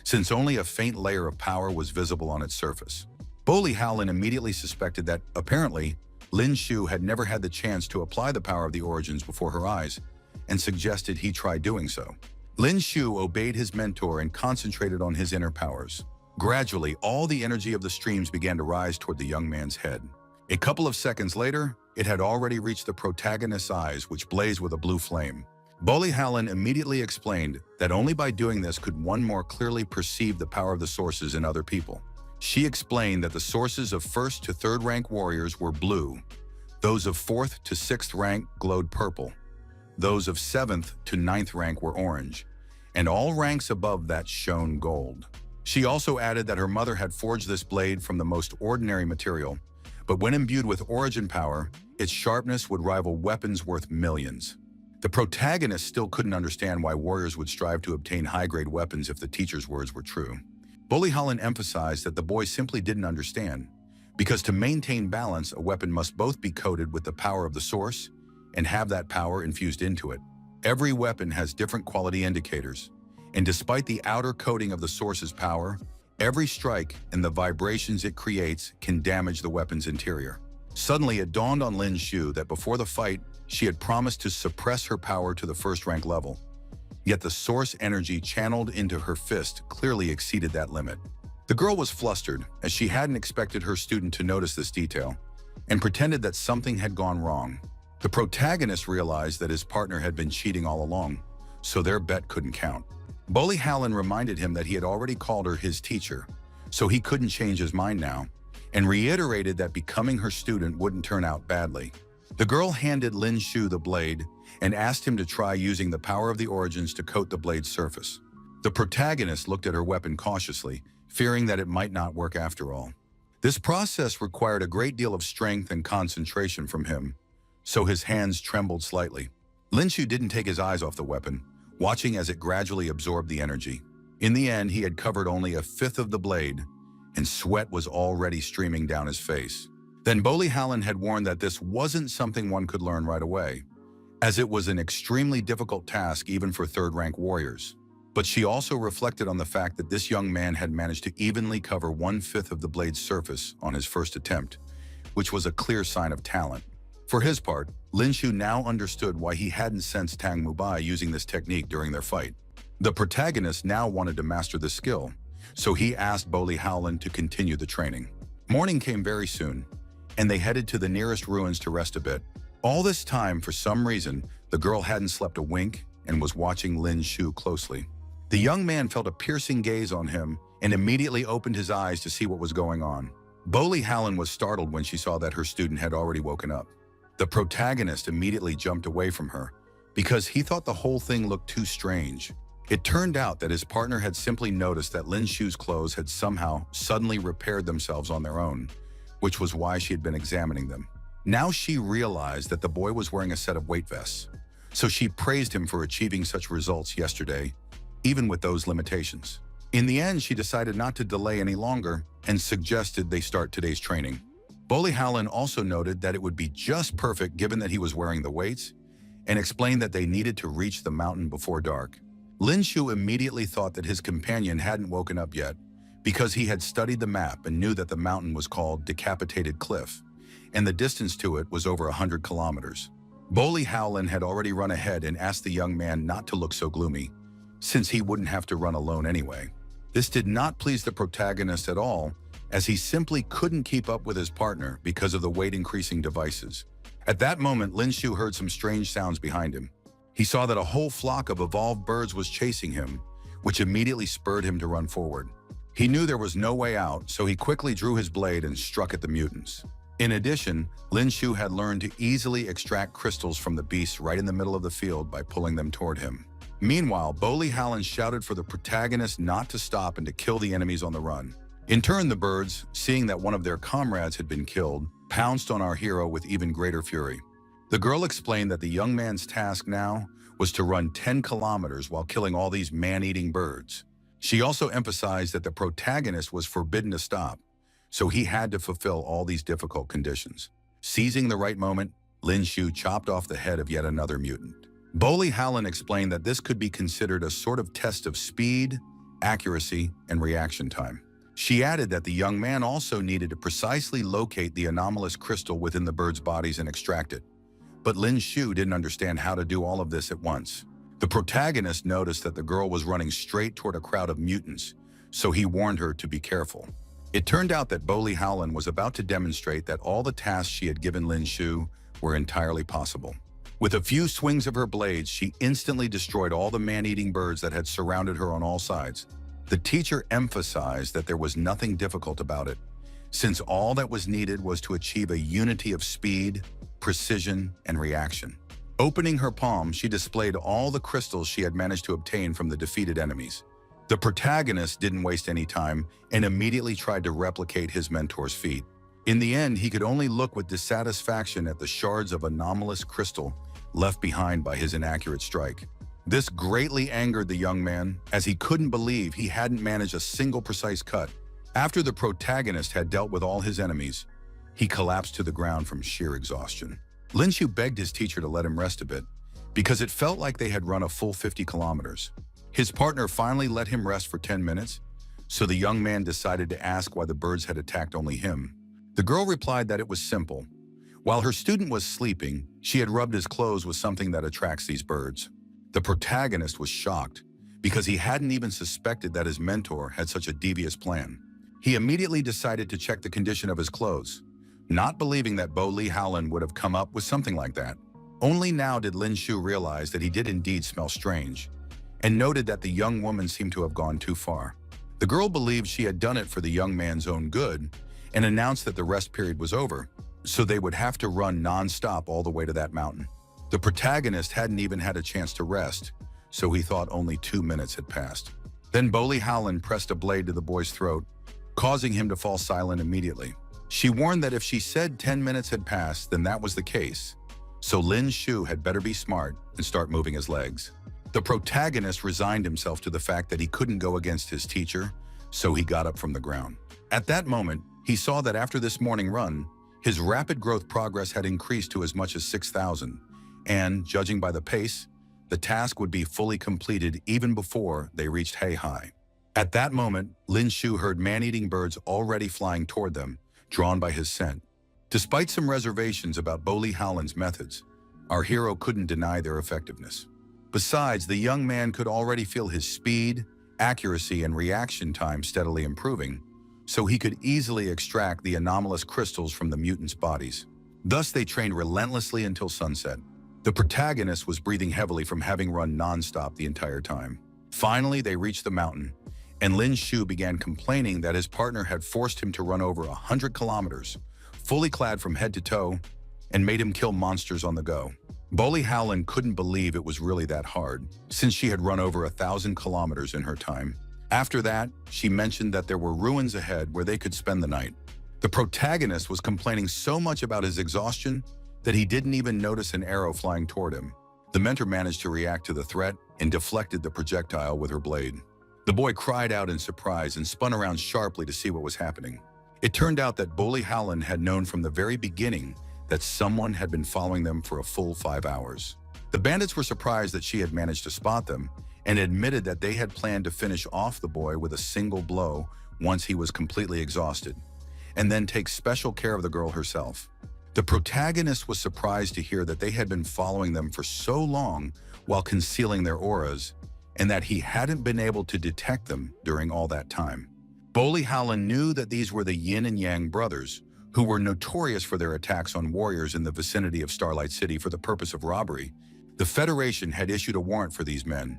since only a faint layer of power was visible on its surface. Bully Howlin immediately suspected that, apparently, Lin Shu had never had the chance to apply the power of the origins before her eyes, and suggested he try doing so. Lin Shu obeyed his mentor and concentrated on his inner powers. Gradually, all the energy of the streams began to rise toward the young man's head. A couple of seconds later, it had already reached the protagonist's eyes, which blazed with a blue flame. Bully Howlin immediately explained that only by doing this could one more clearly perceive the power of the sources in other people. She explained that the sources of 1st to 3rd rank warriors were blue, those of 4th to 6th rank glowed purple, those of 7th to 9th rank were orange, and all ranks above that shone gold. She also added that her mother had forged this blade from the most ordinary material, but when imbued with origin power, its sharpness would rival weapons worth millions. The protagonist still couldn't understand why warriors would strive to obtain high-grade weapons if the teacher's words were true. Bully Howlin emphasized that the boy simply didn't understand, because to maintain balance, a weapon must both be coated with the power of the source and have that power infused into it. Every weapon has different quality indicators, and despite the outer coating of the source's power, every strike and the vibrations it creates can damage the weapon's interior. Suddenly, it dawned on Lin Shu that before the fight, she had promised to suppress her power to the 1st rank level. Yet the source energy channeled into her fist clearly exceeded that limit. The girl was flustered, as she hadn't expected her student to notice this detail, and pretended that something had gone wrong. The protagonist realized that his partner had been cheating all along, so their bet couldn't count. Bully Howlin reminded him that he had already called her his teacher, so he couldn't change his mind now, and reiterated that becoming her student wouldn't turn out badly. The girl handed Lin Shu the blade and asked him to try using the power of the origins to coat the blade's surface. The protagonist looked at her weapon cautiously, fearing that it might not work after all. This process required a great deal of strength and concentration from him, so his hands trembled slightly. Lin Shu didn't take his eyes off the weapon, watching as it gradually absorbed the energy. In the end, he had covered only a 1/5 of the blade, and sweat was already streaming down his face. Then Bully Howlin had warned that this wasn't something one could learn right away, as it was an extremely difficult task even for 3rd rank warriors. But she also reflected on the fact that this young man had managed to evenly cover 1/5 of the blade's surface on his first attempt, which was a clear sign of talent. For his part, Lin Shu now understood why he hadn't sensed Tang Mubai using this technique during their fight. The protagonist now wanted to master this skill, so he asked Boli Howland to continue the training. Morning came very soon, and they headed to the nearest ruins to rest a bit. All this time, for some reason, the girl hadn't slept a wink and was watching Lin Shu closely. The young man felt a piercing gaze on him and immediately opened his eyes to see what was going on. Boli Howland was startled when she saw that her student had already woken up. The protagonist immediately jumped away from her because he thought the whole thing looked too strange. It turned out that his partner had simply noticed that Lin Shu's clothes had somehow suddenly repaired themselves on their own, which was why she had been examining them. Now she realized that the boy was wearing a set of weight vests, so she praised him for achieving such results yesterday, even with those limitations. In the end, she decided not to delay any longer and suggested they start today's training. Boli Howland also noted that it would be just perfect given that he was wearing the weights and explained that they needed to reach the mountain before dark. Lin Shu immediately thought that his companion hadn't woken up yet because he had studied the map and knew that the mountain was called Decapitated Cliff, and the distance to it was over 100 kilometers. Boli Howland had already run ahead and asked the young man not to look so gloomy, since he wouldn't have to run alone anyway. This did not please the protagonist at all, as he simply couldn't keep up with his partner because of the weight-increasing devices. At that moment, Lin Shu heard some strange sounds behind him. He saw that a whole flock of evolved birds was chasing him, which immediately spurred him to run forward. He knew there was no way out, so he quickly drew his blade and struck at the mutants. In addition, Lin Shu had learned to easily extract crystals from the beasts right in the middle of the field by pulling them toward him. Meanwhile, Boli Howland shouted for the protagonist not to stop and to kill the enemies on the run. In turn, the birds, seeing that one of their comrades had been killed, pounced on our hero with even greater fury. The girl explained that the young man's task now was to run 10 kilometers while killing all these man-eating birds. She also emphasized that the protagonist was forbidden to stop, so he had to fulfill all these difficult conditions. Seizing the right moment, Lin Shu chopped off the head of yet another mutant. Boli Howland explained that this could be considered a sort of test of speed, accuracy, and reaction time. She added that the young man also needed to precisely locate the anomalous crystal within the birds' bodies and extract it. But Lin Shu didn't understand how to do all of this at once. The protagonist noticed that the girl was running straight toward a crowd of mutants, so he warned her to be careful. It turned out that Boli Howland was about to demonstrate that all the tasks she had given Lin Shu were entirely possible. With a few swings of her blades, she instantly destroyed all the man-eating birds that had surrounded her on all sides. The teacher emphasized that there was nothing difficult about it, since all that was needed was to achieve a unity of speed, precision, and reaction. Opening her palm, she displayed all the crystals she had managed to obtain from the defeated enemies. The protagonist didn't waste any time and immediately tried to replicate his mentor's feat. In the end, he could only look with dissatisfaction at the shards of anomalous crystal left behind by his inaccurate strike. This greatly angered the young man, as he couldn't believe he hadn't managed a single precise cut. After the protagonist had dealt with all his enemies, he collapsed to the ground from sheer exhaustion. Lin Shu begged his teacher to let him rest a bit, because it felt like they had run a full 50 kilometers. His partner finally let him rest for 10 minutes, so the young man decided to ask why the birds had attacked only him. The girl replied that it was simple. While her student was sleeping, she had rubbed his clothes with something that attracts these birds. The protagonist was shocked, because he hadn't even suspected that his mentor had such a devious plan. He immediately decided to check the condition of his clothes, not believing that Boli Howland would have come up with something like that. Only now did Lin Shu realize that he did indeed smell strange, and noted that the young woman seemed to have gone too far. The girl believed she had done it for the young man's own good, and announced that the rest period was over, so they would have to run non-stop all the way to that mountain. The protagonist hadn't even had a chance to rest, so he thought only 2 minutes had passed. Then Boli Howland pressed a blade to the boy's throat, causing him to fall silent immediately. She warned that if she said 10 minutes had passed, then that was the case, so Lin Shu had better be smart and start moving his legs. The protagonist resigned himself to the fact that he couldn't go against his teacher, so he got up from the ground. At that moment, he saw that after this morning run, his rapid growth progress had increased to as much as 6,000, and, judging by the pace, the task would be fully completed even before they reached Heihai. At that moment, Lin Shu heard man-eating birds already flying toward them, drawn by his scent. Despite some reservations about Boli Howland's methods, our hero couldn't deny their effectiveness. Besides, the young man could already feel his speed, accuracy and reaction time steadily improving, so he could easily extract the anomalous crystals from the mutants' bodies. Thus, they trained relentlessly until sunset. The protagonist was breathing heavily from having run non-stop the entire time. Finally, they reached the mountain, and Lin Shu began complaining that his partner had forced him to run over 100 kilometers, fully clad from head to toe, and made him kill monsters on the go. Bolly Howlin couldn't believe it was really that hard, since she had run over 1,000 kilometers in her time. After that, she mentioned that there were ruins ahead where they could spend the night. The protagonist was complaining so much about his exhaustion that he didn't even notice an arrow flying toward him. The mentor managed to react to the threat and deflected the projectile with her blade. The boy cried out in surprise and spun around sharply to see what was happening. It turned out that Bolly Howlin had known from the very beginning that someone had been following them for a full 5 hours. The bandits were surprised that she had managed to spot them and admitted that they had planned to finish off the boy with a single blow once he was completely exhausted, and then take special care of the girl herself. The protagonist was surprised to hear that they had been following them for so long while concealing their auras, and that he hadn't been able to detect them during all that time. Bolly Howlin knew that these were the Yin and Yang brothers, who were notorious for their attacks on warriors in the vicinity of Starlight City for the purpose of robbery. The Federation had issued a warrant for these men,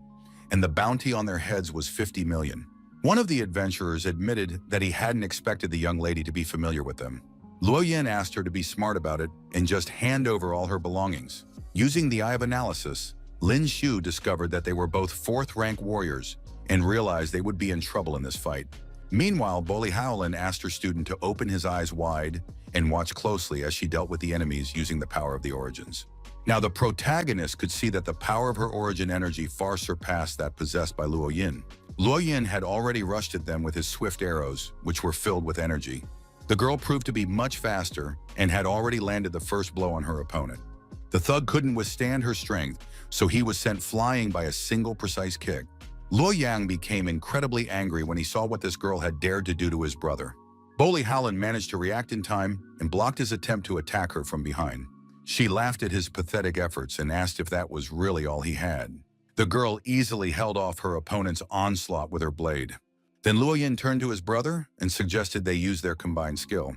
and the bounty on their heads was 50 million. One of the adventurers admitted that he hadn't expected the young lady to be familiar with them. Luo Yin asked her to be smart about it and just hand over all her belongings. Using the Eye of Analysis, Lin Shu discovered that they were both 4th-rank warriors and realized they would be in trouble in this fight. Meanwhile, Bolly Howlin asked her student to open his eyes wide and watch closely as she dealt with the enemies using the power of the origins. Now, the protagonist could see that the power of her origin energy far surpassed that possessed by Luo Yin. Luo Yin had already rushed at them with his swift arrows, which were filled with energy. The girl proved to be much faster and had already landed the first blow on her opponent. The thug couldn't withstand her strength, so he was sent flying by a single precise kick. Luo Yang became incredibly angry when he saw what this girl had dared to do to his brother. Bolly Howlin managed to react in time and blocked his attempt to attack her from behind. She laughed at his pathetic efforts and asked if that was really all he had. The girl easily held off her opponent's onslaught with her blade. Then Luo Yin turned to his brother and suggested they use their combined skill.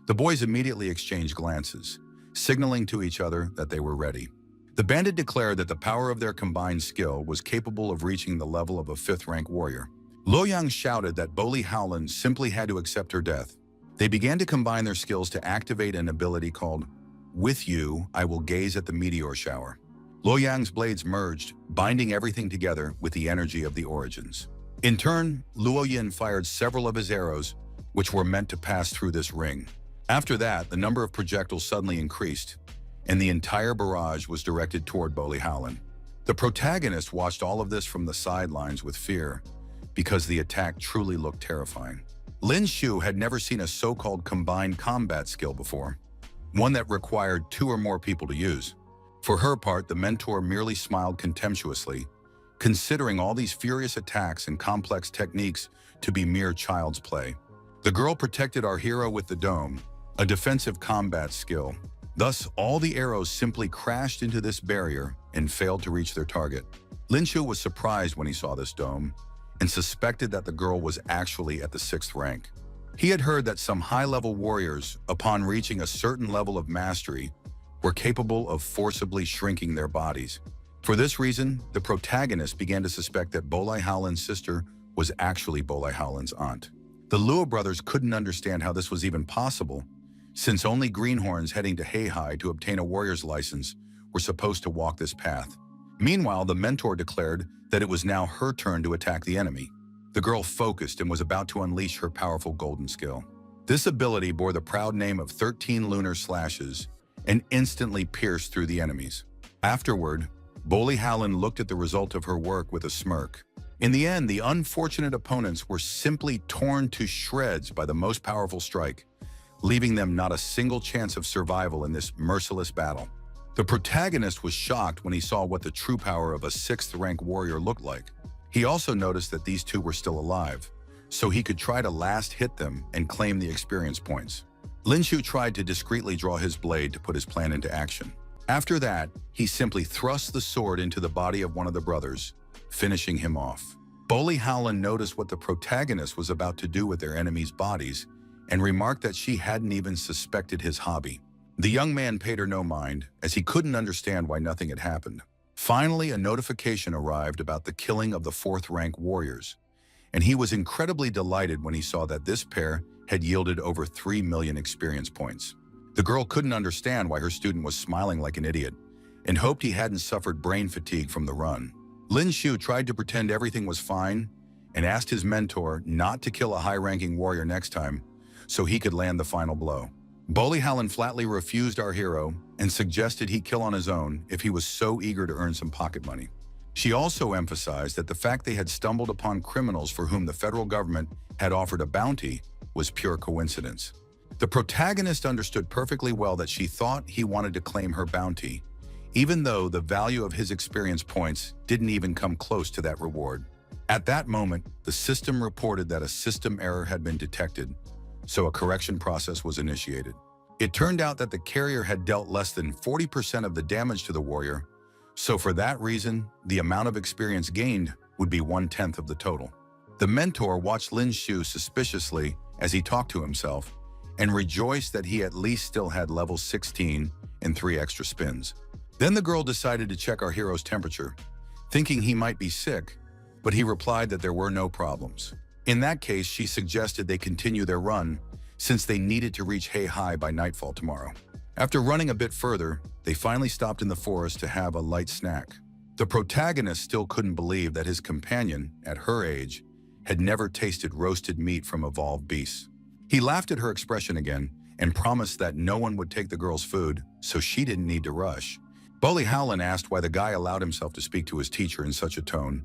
The boys immediately exchanged glances, signaling to each other that they were ready. The bandit declared that the power of their combined skill was capable of reaching the level of a 5th-rank warrior. Luo Yang shouted that Bolly Howlin simply had to accept her death. They began to combine their skills to activate an ability called, "With you, I will gaze at the meteor shower." Luo Yang's blades merged, binding everything together with the energy of the origins. In turn, Luo Yin fired several of his arrows, which were meant to pass through this ring. After that, the number of projectiles suddenly increased, and the entire barrage was directed toward Bolly Howlin. The protagonist watched all of this from the sidelines with fear, because the attack truly looked terrifying. Lin Shu had never seen a so-called combined combat skill before, one that required 2 or more people to use. For her part, the mentor merely smiled contemptuously, considering all these furious attacks and complex techniques to be mere child's play. The girl protected our hero with the dome, a defensive combat skill. Thus, all the arrows simply crashed into this barrier and failed to reach their target. Lin Shu was surprised when he saw this dome and suspected that the girl was actually at the 6th rank. He had heard that some high-level warriors, upon reaching a certain level of mastery, were capable of forcibly shrinking their bodies. For this reason, the protagonist began to suspect that Bolly Howlin's sister was actually Bolly Howlin's aunt. The Luo brothers couldn't understand how this was even possible, since only greenhorns heading to Heihai to obtain a warrior's license were supposed to walk this path. Meanwhile, the mentor declared that it was now her turn to attack the enemy. The girl focused and was about to unleash her powerful golden skill. This ability bore the proud name of 13 lunar slashes and instantly pierced through the enemies. Afterward, Bolly Howlin looked at the result of her work with a smirk. In the end, the unfortunate opponents were simply torn to shreds by the most powerful strike, leaving them not a single chance of survival in this merciless battle. The protagonist was shocked when he saw what the true power of a 6th-rank warrior looked like. He also noticed that these 2 were still alive, so he could try to last hit them and claim the experience points. Lin Shu tried to discreetly draw his blade to put his plan into action. After that, he simply thrust the sword into the body of one of the brothers, finishing him off. Bully Howland noticed what the protagonist was about to do with their enemies' bodies and remarked that she hadn't even suspected his hobby. The young man paid her no mind, as he couldn't understand why nothing had happened. Finally, a notification arrived about the killing of the 4th-rank warriors, and he was incredibly delighted when he saw that this pair had yielded over 3 million experience points. The girl couldn't understand why her student was smiling like an idiot and hoped he hadn't suffered brain fatigue from the run. Lin Shu tried to pretend everything was fine and asked his mentor not to kill a high-ranking warrior next time so he could land the final blow. Bully Howland flatly refused our hero and suggested he kill on his own if he was so eager to earn some pocket money. She also emphasized that the fact they had stumbled upon criminals for whom the federal government had offered a bounty was pure coincidence. The protagonist understood perfectly well that she thought he wanted to claim her bounty, even though the value of his experience points didn't even come close to that reward. At that moment, the system reported that a system error had been detected, so a correction process was initiated. It turned out that the carrier had dealt less than 40% of the damage to the warrior, so for that reason, the amount of experience gained would be 1/10 of the total. The mentor watched Lin Shu suspiciously as he talked to himself and rejoiced that he at least still had level 16 and 3 extra spins. Then the girl decided to check our hero's temperature, thinking he might be sick, but he replied that there were no problems. In that case, she suggested they continue their run since they needed to reach Heihai by nightfall tomorrow. After running a bit further, they finally stopped in the forest to have a light snack. The protagonist still couldn't believe that his companion, at her age, had never tasted roasted meat from evolved beasts. He laughed at her expression again and promised that no one would take the girl's food, so she didn't need to rush. Bully Howland asked why the guy allowed himself to speak to his teacher in such a tone,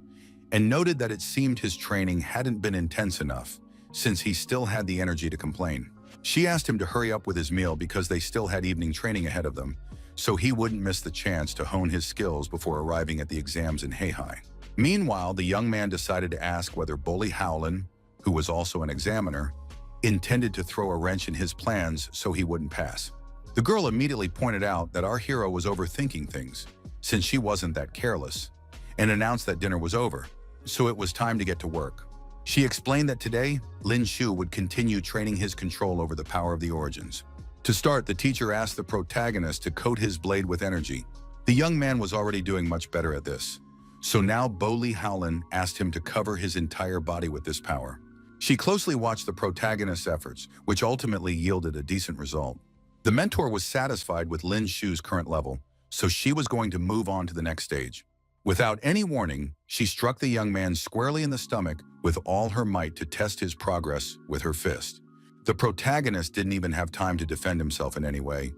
and noted that it seemed his training hadn't been intense enough, since he still had the energy to complain. She asked him to hurry up with his meal because they still had evening training ahead of them, so he wouldn't miss the chance to hone his skills before arriving at the exams in Heihai. Meanwhile, the young man decided to ask whether Bully Howland, who was also an examiner, intended to throw a wrench in his plans so he wouldn't pass. The girl immediately pointed out that our hero was overthinking things, since she wasn't that careless, and announced that dinner was over, so it was time to get to work. She explained that today, Lin Shu would continue training his control over the power of the origins. To start, the teacher asked the protagonist to coat his blade with energy. The young man was already doing much better at this, so now Bully Howland asked him to cover his entire body with this power. She closely watched the protagonist's efforts, which ultimately yielded a decent result. The mentor was satisfied with Lin Shu's current level, so she was going to move on to the next stage. Without any warning, she struck the young man squarely in the stomach with all her might to test his progress with her fist. The protagonist didn't even have time to defend himself in any way,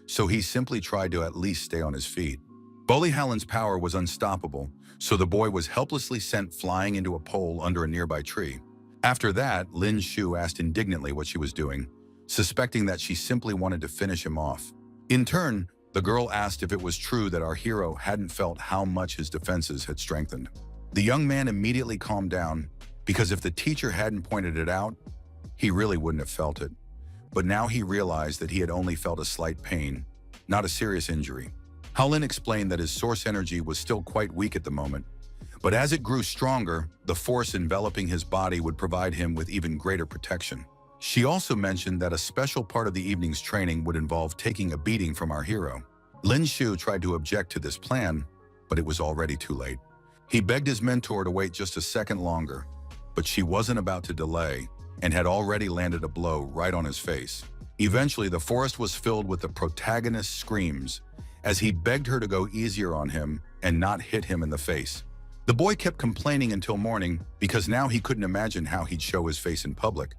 so he simply tried to at least stay on his feet. Bully Howland's power was unstoppable, so the boy was helplessly sent flying into a pole under a nearby tree. After that, Lin Shu asked indignantly what she was doing, suspecting that she simply wanted to finish him off. In turn, the girl asked if it was true that our hero hadn't felt how much his defenses had strengthened. The young man immediately calmed down, because if the teacher hadn't pointed it out, he really wouldn't have felt it. But now he realized that he had only felt a slight pain, not a serious injury. Howlin explained that his source energy was still quite weak at the moment, but as it grew stronger, the force enveloping his body would provide him with even greater protection. She also mentioned that a special part of the evening's training would involve taking a beating from our hero. Lin Shu tried to object to this plan, but it was already too late. He begged his mentor to wait just a second longer, but she wasn't about to delay and had already landed a blow right on his face. Eventually, the forest was filled with the protagonist's screams as he begged her to go easier on him and not hit him in the face. The boy kept complaining until morning because now he couldn't imagine how he'd show his face in public.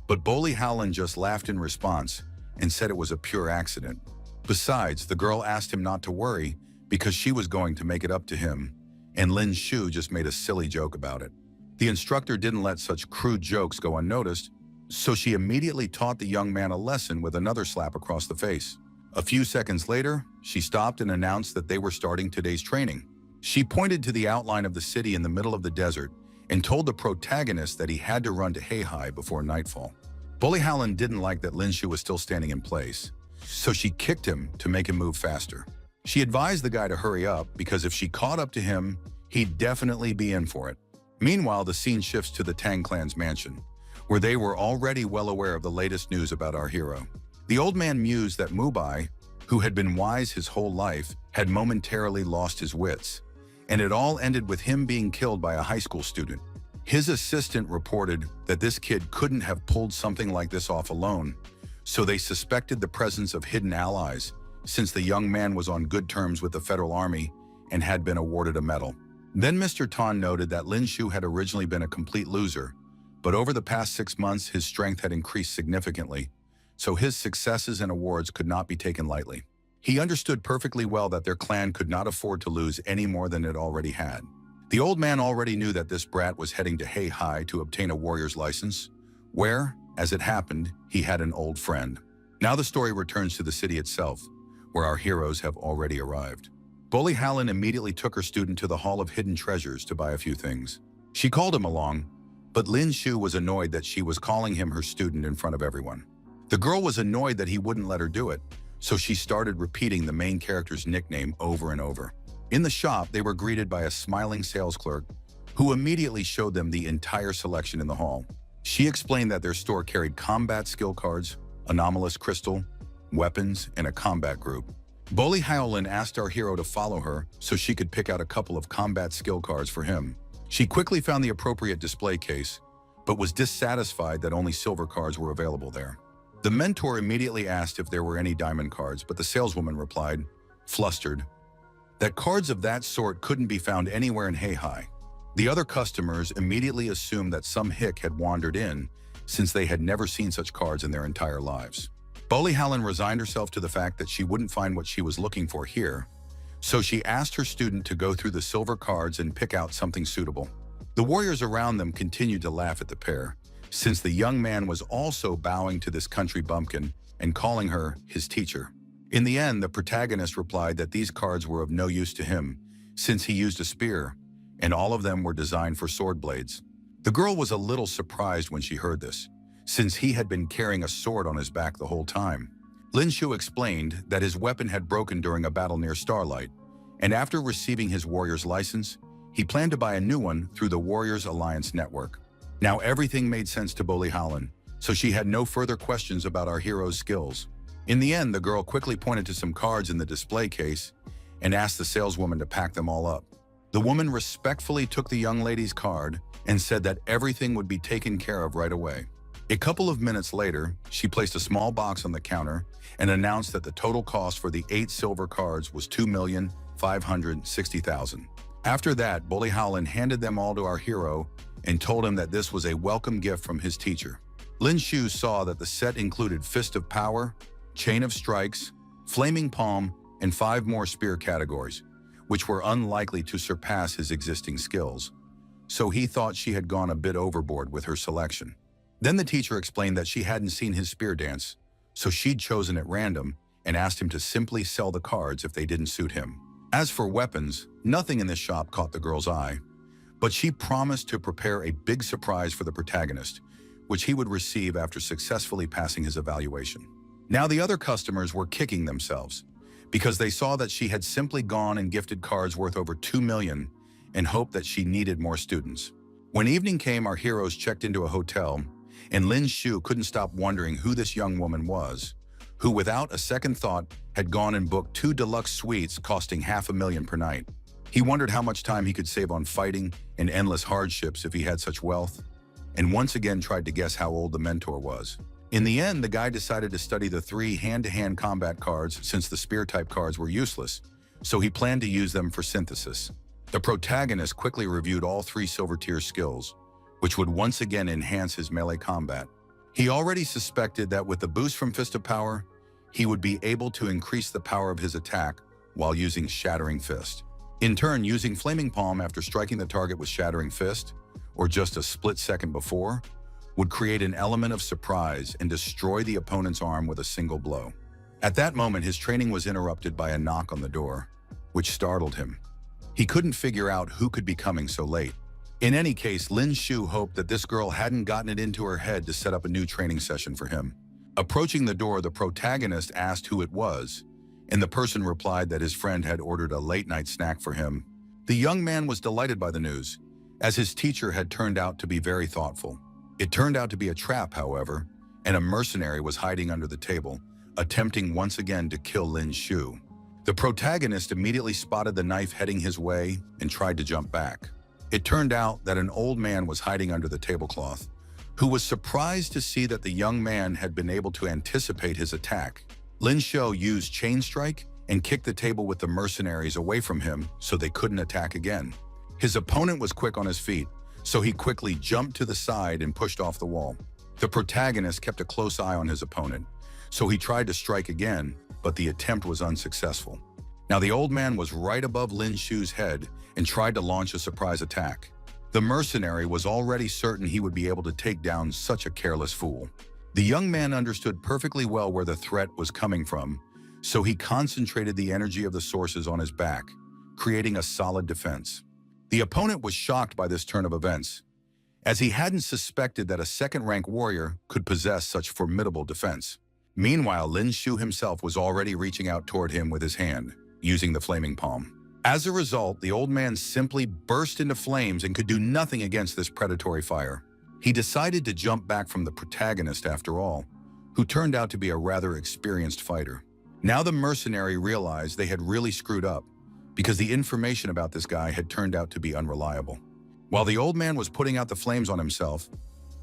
But Bully Howland just laughed in response and said it was a pure accident. Besides, the girl asked him not to worry because she was going to make it up to him, and Lin Shu just made a silly joke about it. The instructor didn't let such crude jokes go unnoticed, so she immediately taught the young man a lesson with another slap across the face. A few seconds later, she stopped and announced that they were starting today's training. She pointed to the outline of the city in the middle of the desert and told the protagonist that he had to run to Heihai before nightfall. Bully Howland didn't like that Lin Shu was still standing in place, so she kicked him to make him move faster. She advised the guy to hurry up because if she caught up to him, he'd definitely be in for it. Meanwhile, the scene shifts to the Tang clan's mansion, where they were already well aware of the latest news about our hero. The old man mused that Mubai, who had been wise his whole life, had momentarily lost his wits, and it all ended with him being killed by a high school student. His assistant reported that this kid couldn't have pulled something like this off alone, so they suspected the presence of hidden allies, since the young man was on good terms with the Federal Army and had been awarded a medal. Then Mr. Tan noted that Lin Shu had originally been a complete loser, but over the past 6 months his strength had increased significantly, so his successes and awards could not be taken lightly. He understood perfectly well that their clan could not afford to lose any more than it already had. The old man already knew that this brat was heading to Heihai to obtain a warrior's license, where, as it happened, he had an old friend. Now the story returns to the city itself, where our heroes have already arrived. Bully Howlin immediately took her student to the Hall of Hidden Treasures to buy a few things. She called him along, but Lin Shu was annoyed that she was calling him her student in front of everyone. The girl was annoyed that he wouldn't let her do it, so she started repeating the main character's nickname over and over. In the shop, they were greeted by a smiling sales clerk who immediately showed them the entire selection in the hall. She explained that their store carried combat skill cards, anomalous crystal, weapons, and a combat group. Bully Howlin asked our hero to follow her so she could pick out a couple of combat skill cards for him. She quickly found the appropriate display case, but was dissatisfied that only silver cards were available there. The mentor immediately asked if there were any diamond cards, but the saleswoman replied, flustered, that cards of that sort couldn't be found anywhere in Heihai. The other customers immediately assumed that some hick had wandered in, since they had never seen such cards in their entire lives. Bully Howlin resigned herself to the fact that she wouldn't find what she was looking for here, so she asked her student to go through the silver cards and pick out something suitable. The warriors around them continued to laugh at the pair, since the young man was also bowing to this country bumpkin and calling her his teacher. In the end, the protagonist replied that these cards were of no use to him, since he used a spear, and all of them were designed for sword blades. The girl was a little surprised when she heard this, since he had been carrying a sword on his back the whole time. Lin Shu explained that his weapon had broken during a battle near Starlight, and after receiving his warrior's license, he planned to buy a new one through the Warriors Alliance network. Now everything made sense to Bully Howlin, so she had no further questions about our hero's skills. In the end, the girl quickly pointed to some cards in the display case and asked the saleswoman to pack them all up. The woman respectfully took the young lady's card and said that everything would be taken care of right away. A couple of minutes later, she placed a small box on the counter and announced that the total cost for the 8 silver cards was 2,560,000. After that, Bully Howlin handed them all to our hero and told him that this was a welcome gift from his teacher. Lin Shu saw that the set included Fist of Power, Chain of Strikes, Flaming Palm, and 5 more spear categories, which were unlikely to surpass his existing skills, so he thought she had gone a bit overboard with her selection. Then the teacher explained that she hadn't seen his spear dance, so she'd chosen at random and asked him to simply sell the cards if they didn't suit him. As for weapons, nothing in this shop caught the girl's eye, but she promised to prepare a big surprise for the protagonist, which he would receive after successfully passing his evaluation. Now the other customers were kicking themselves, because they saw that she had simply gone and gifted cards worth over 2 million and hoped that she needed more students. When evening came, our heroes checked into a hotel, and Lin Shu couldn't stop wondering who this young woman was, who without a second thought had gone and booked 2 deluxe suites costing $500,000 per night. He wondered how much time he could save on fighting and endless hardships if he had such wealth, and once again tried to guess how old the mentor was. In the end, the guy decided to study the 3 hand-to-hand combat cards since the spear-type cards were useless, so he planned to use them for synthesis. The protagonist quickly reviewed all 3 silver-tier skills, which would once again enhance his melee combat. He already suspected that with the boost from Fist of Power, he would be able to increase the power of his attack while using Shattering Fist. In turn, using Flaming Palm after striking the target with Shattering Fist, or just a split second before, would create an element of surprise and destroy the opponent's arm with a single blow. At that moment, his training was interrupted by a knock on the door, which startled him. He couldn't figure out who could be coming so late. In any case, Lin Shu hoped that this girl hadn't gotten it into her head to set up a new training session for him. Approaching the door, the protagonist asked who it was, and the person replied that his friend had ordered a late-night snack for him. The young man was delighted by the news, as his teacher had turned out to be very thoughtful. It turned out to be a trap, however, and a mercenary was hiding under the table, attempting once again to kill Lin Shu. The protagonist immediately spotted the knife heading his way and tried to jump back. It turned out that an old man was hiding under the tablecloth, who was surprised to see that the young man had been able to anticipate his attack. Lin Shu used chain strike and kicked the table with the mercenaries away from him so they couldn't attack again. His opponent was quick on his feet, so he quickly jumped to the side and pushed off the wall. The protagonist kept a close eye on his opponent, so he tried to strike again, but the attempt was unsuccessful. Now the old man was right above Lin Shu's head and tried to launch a surprise attack. The mercenary was already certain he would be able to take down such a careless fool. The young man understood perfectly well where the threat was coming from, so he concentrated the energy of the sources on his back, creating a solid defense. The opponent was shocked by this turn of events, as he hadn't suspected that a second-rank warrior could possess such formidable defense. Meanwhile, Lin Shu himself was already reaching out toward him with his hand, using the flaming palm. As a result, the old man simply burst into flames and could do nothing against this predatory fire. He decided to jump back from the protagonist after all, who turned out to be a rather experienced fighter. Now the mercenary realized they had really screwed up, because the information about this guy had turned out to be unreliable. While the old man was putting out the flames on himself,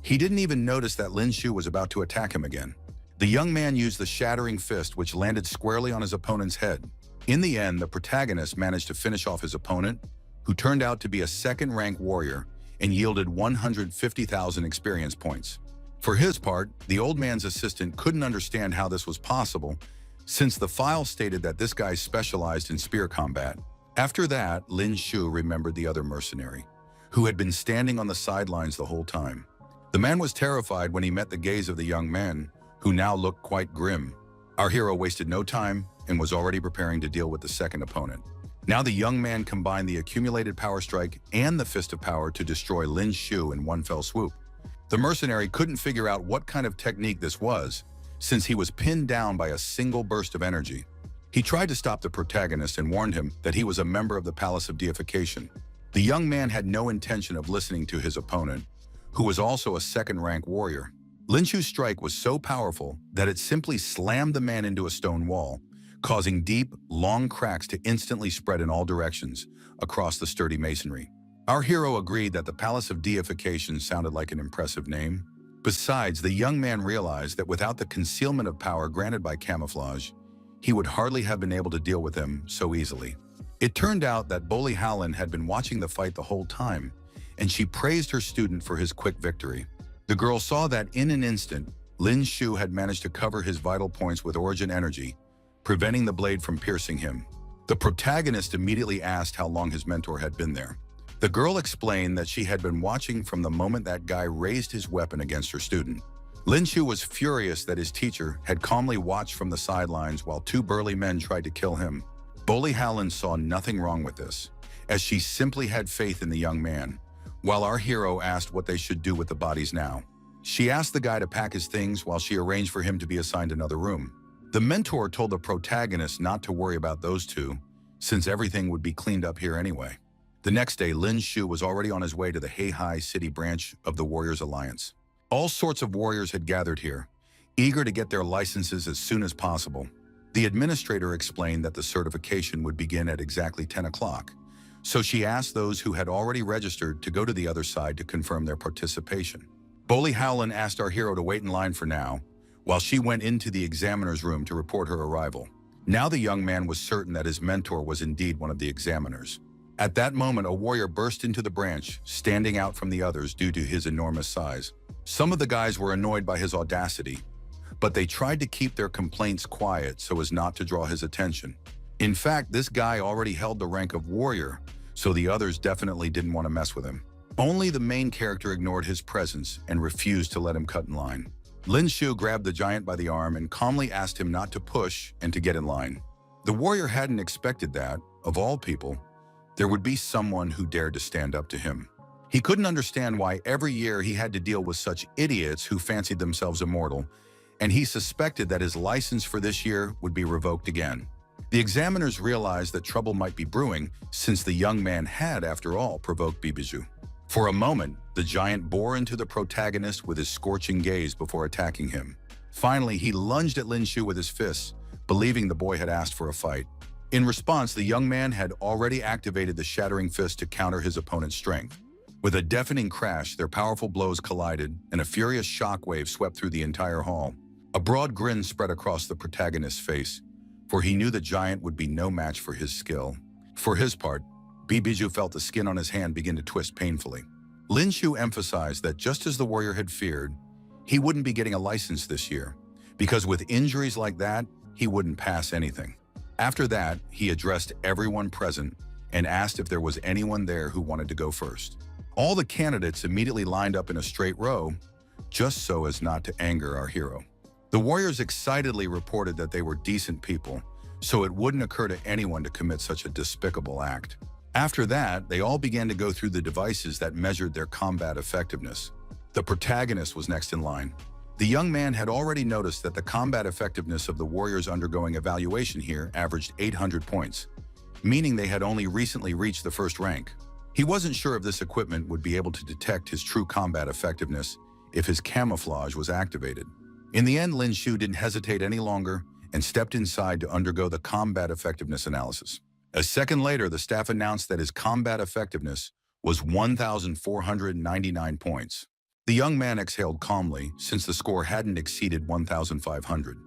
he didn't even notice that Lin Shu was about to attack him again. The young man used the shattering fist, which landed squarely on his opponent's head. In the end, the protagonist managed to finish off his opponent, who turned out to be a second-rank warrior and yielded 150,000 experience points. For his part, the old man's assistant couldn't understand how this was possible, since the file stated that this guy specialized in spear combat. After that, Lin Shu remembered the other mercenary, who had been standing on the sidelines the whole time. The man was terrified when he met the gaze of the young man, who now looked quite grim. Our hero wasted no time and was already preparing to deal with the second opponent. Now the young man combined the accumulated power strike and the fist of power to destroy Lin Shu in one fell swoop. The mercenary couldn't figure out what kind of technique this was, since he was pinned down by a single burst of energy. He tried to stop the protagonist and warned him that he was a member of the Palace of Deification. The young man had no intention of listening to his opponent, who was also a second-rank warrior. Lin Shu's strike was so powerful that it simply slammed the man into a stone wall, causing deep, long cracks to instantly spread in all directions across the sturdy masonry. Our hero agreed that the Palace of Deification sounded like an impressive name. Besides, the young man realized that without the concealment of power granted by camouflage, he would hardly have been able to deal with him so easily. It turned out that Bolli Howland had been watching the fight the whole time, and she praised her student for his quick victory. The girl saw that in an instant, Lin Shu had managed to cover his vital points with origin energy, preventing the blade from piercing him. The protagonist immediately asked how long his mentor had been there. The girl explained that she had been watching from the moment that guy raised his weapon against her student. Lin Shu was furious that his teacher had calmly watched from the sidelines while two burly men tried to kill him. Bolli Howland saw nothing wrong with this, as she simply had faith in the young man, while our hero asked what they should do with the bodies now. She asked the guy to pack his things while she arranged for him to be assigned another room. The mentor told the protagonist not to worry about those two, since everything would be cleaned up here anyway. The next day, Lin Shu was already on his way to the Heihai City branch of the Warriors Alliance. All sorts of warriors had gathered here, eager to get their licenses as soon as possible. The administrator explained that the certification would begin at exactly 10 o'clock, so she asked those who had already registered to go to the other side to confirm their participation. Bolli Howland asked our hero to wait in line for now, while she went into the examiner's room to report her arrival. Now the young man was certain that his mentor was indeed one of the examiners. At that moment, a warrior burst into the branch, standing out from the others due to his enormous size. Some of the guys were annoyed by his audacity, but they tried to keep their complaints quiet so as not to draw his attention. In fact, this guy already held the rank of warrior, so the others definitely didn't want to mess with him. Only the main character ignored his presence and refused to let him cut in line. Lin Shu grabbed the giant by the arm and calmly asked him not to push and to get in line. The warrior hadn't expected that, of all people, there would be someone who dared to stand up to him. He couldn't understand why every year he had to deal with such idiots who fancied themselves immortal, and he suspected that his license for this year would be revoked again. The examiners realized that trouble might be brewing, since the young man had, after all, provoked Bibiju. For a moment, the giant bore into the protagonist with his scorching gaze before attacking him. Finally, he lunged at Lin Shu with his fists, believing the boy had asked for a fight. In response, the young man had already activated the shattering fist to counter his opponent's strength. With a deafening crash, their powerful blows collided, and a furious shockwave swept through the entire hall. A broad grin spread across the protagonist's face, for he knew the giant would be no match for his skill. For his part, Bijou felt the skin on his hand begin to twist painfully. Lin Shu emphasized that just as the warrior had feared, he wouldn't be getting a license this year, because with injuries like that, he wouldn't pass anything. After that, he addressed everyone present and asked if there was anyone there who wanted to go first. All the candidates immediately lined up in a straight row, just so as not to anger our hero. The warriors excitedly reported that they were decent people, so it wouldn't occur to anyone to commit such a despicable act. After that, they all began to go through the devices that measured their combat effectiveness. The protagonist was next in line. The young man had already noticed that the combat effectiveness of the warriors undergoing evaluation here averaged 800 points, meaning they had only recently reached the first rank. He wasn't sure if this equipment would be able to detect his true combat effectiveness if his camouflage was activated. In the end, Lin Shu didn't hesitate any longer and stepped inside to undergo the combat effectiveness analysis. A second later, the staff announced that his combat effectiveness was 1,499 points. The young man exhaled calmly, since the score hadn't exceeded 1,500.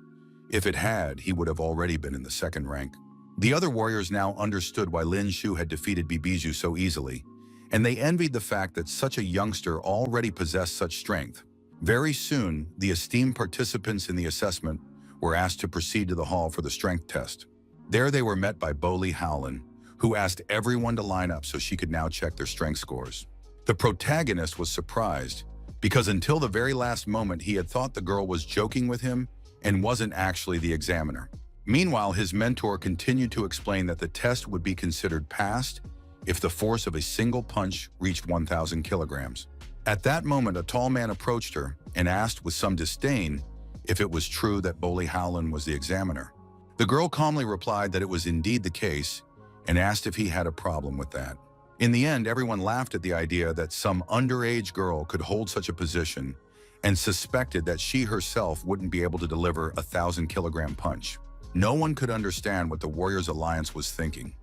If it had, he would have already been in the second rank. The other warriors now understood why Lin Shu had defeated Bijou so easily, and they envied the fact that such a youngster already possessed such strength. Very soon, the esteemed participants in the assessment were asked to proceed to the hall for the strength test. There they were met by Bolli Howlin, who asked everyone to line up so she could now check their strength scores. The protagonist was surprised, because until the very last moment he had thought the girl was joking with him and wasn't actually the examiner. Meanwhile, his mentor continued to explain that the test would be considered passed if the force of a single punch reached 1,000 kilograms. At that moment, a tall man approached her and asked with some disdain if it was true that Bolli Howlin was the examiner. The girl calmly replied that it was indeed the case and asked if he had a problem with that. In the end, everyone laughed at the idea that some underage girl could hold such a position and suspected that she herself wouldn't be able to deliver a 1,000-kilogram punch. No one could understand what the Warriors Alliance was thinking,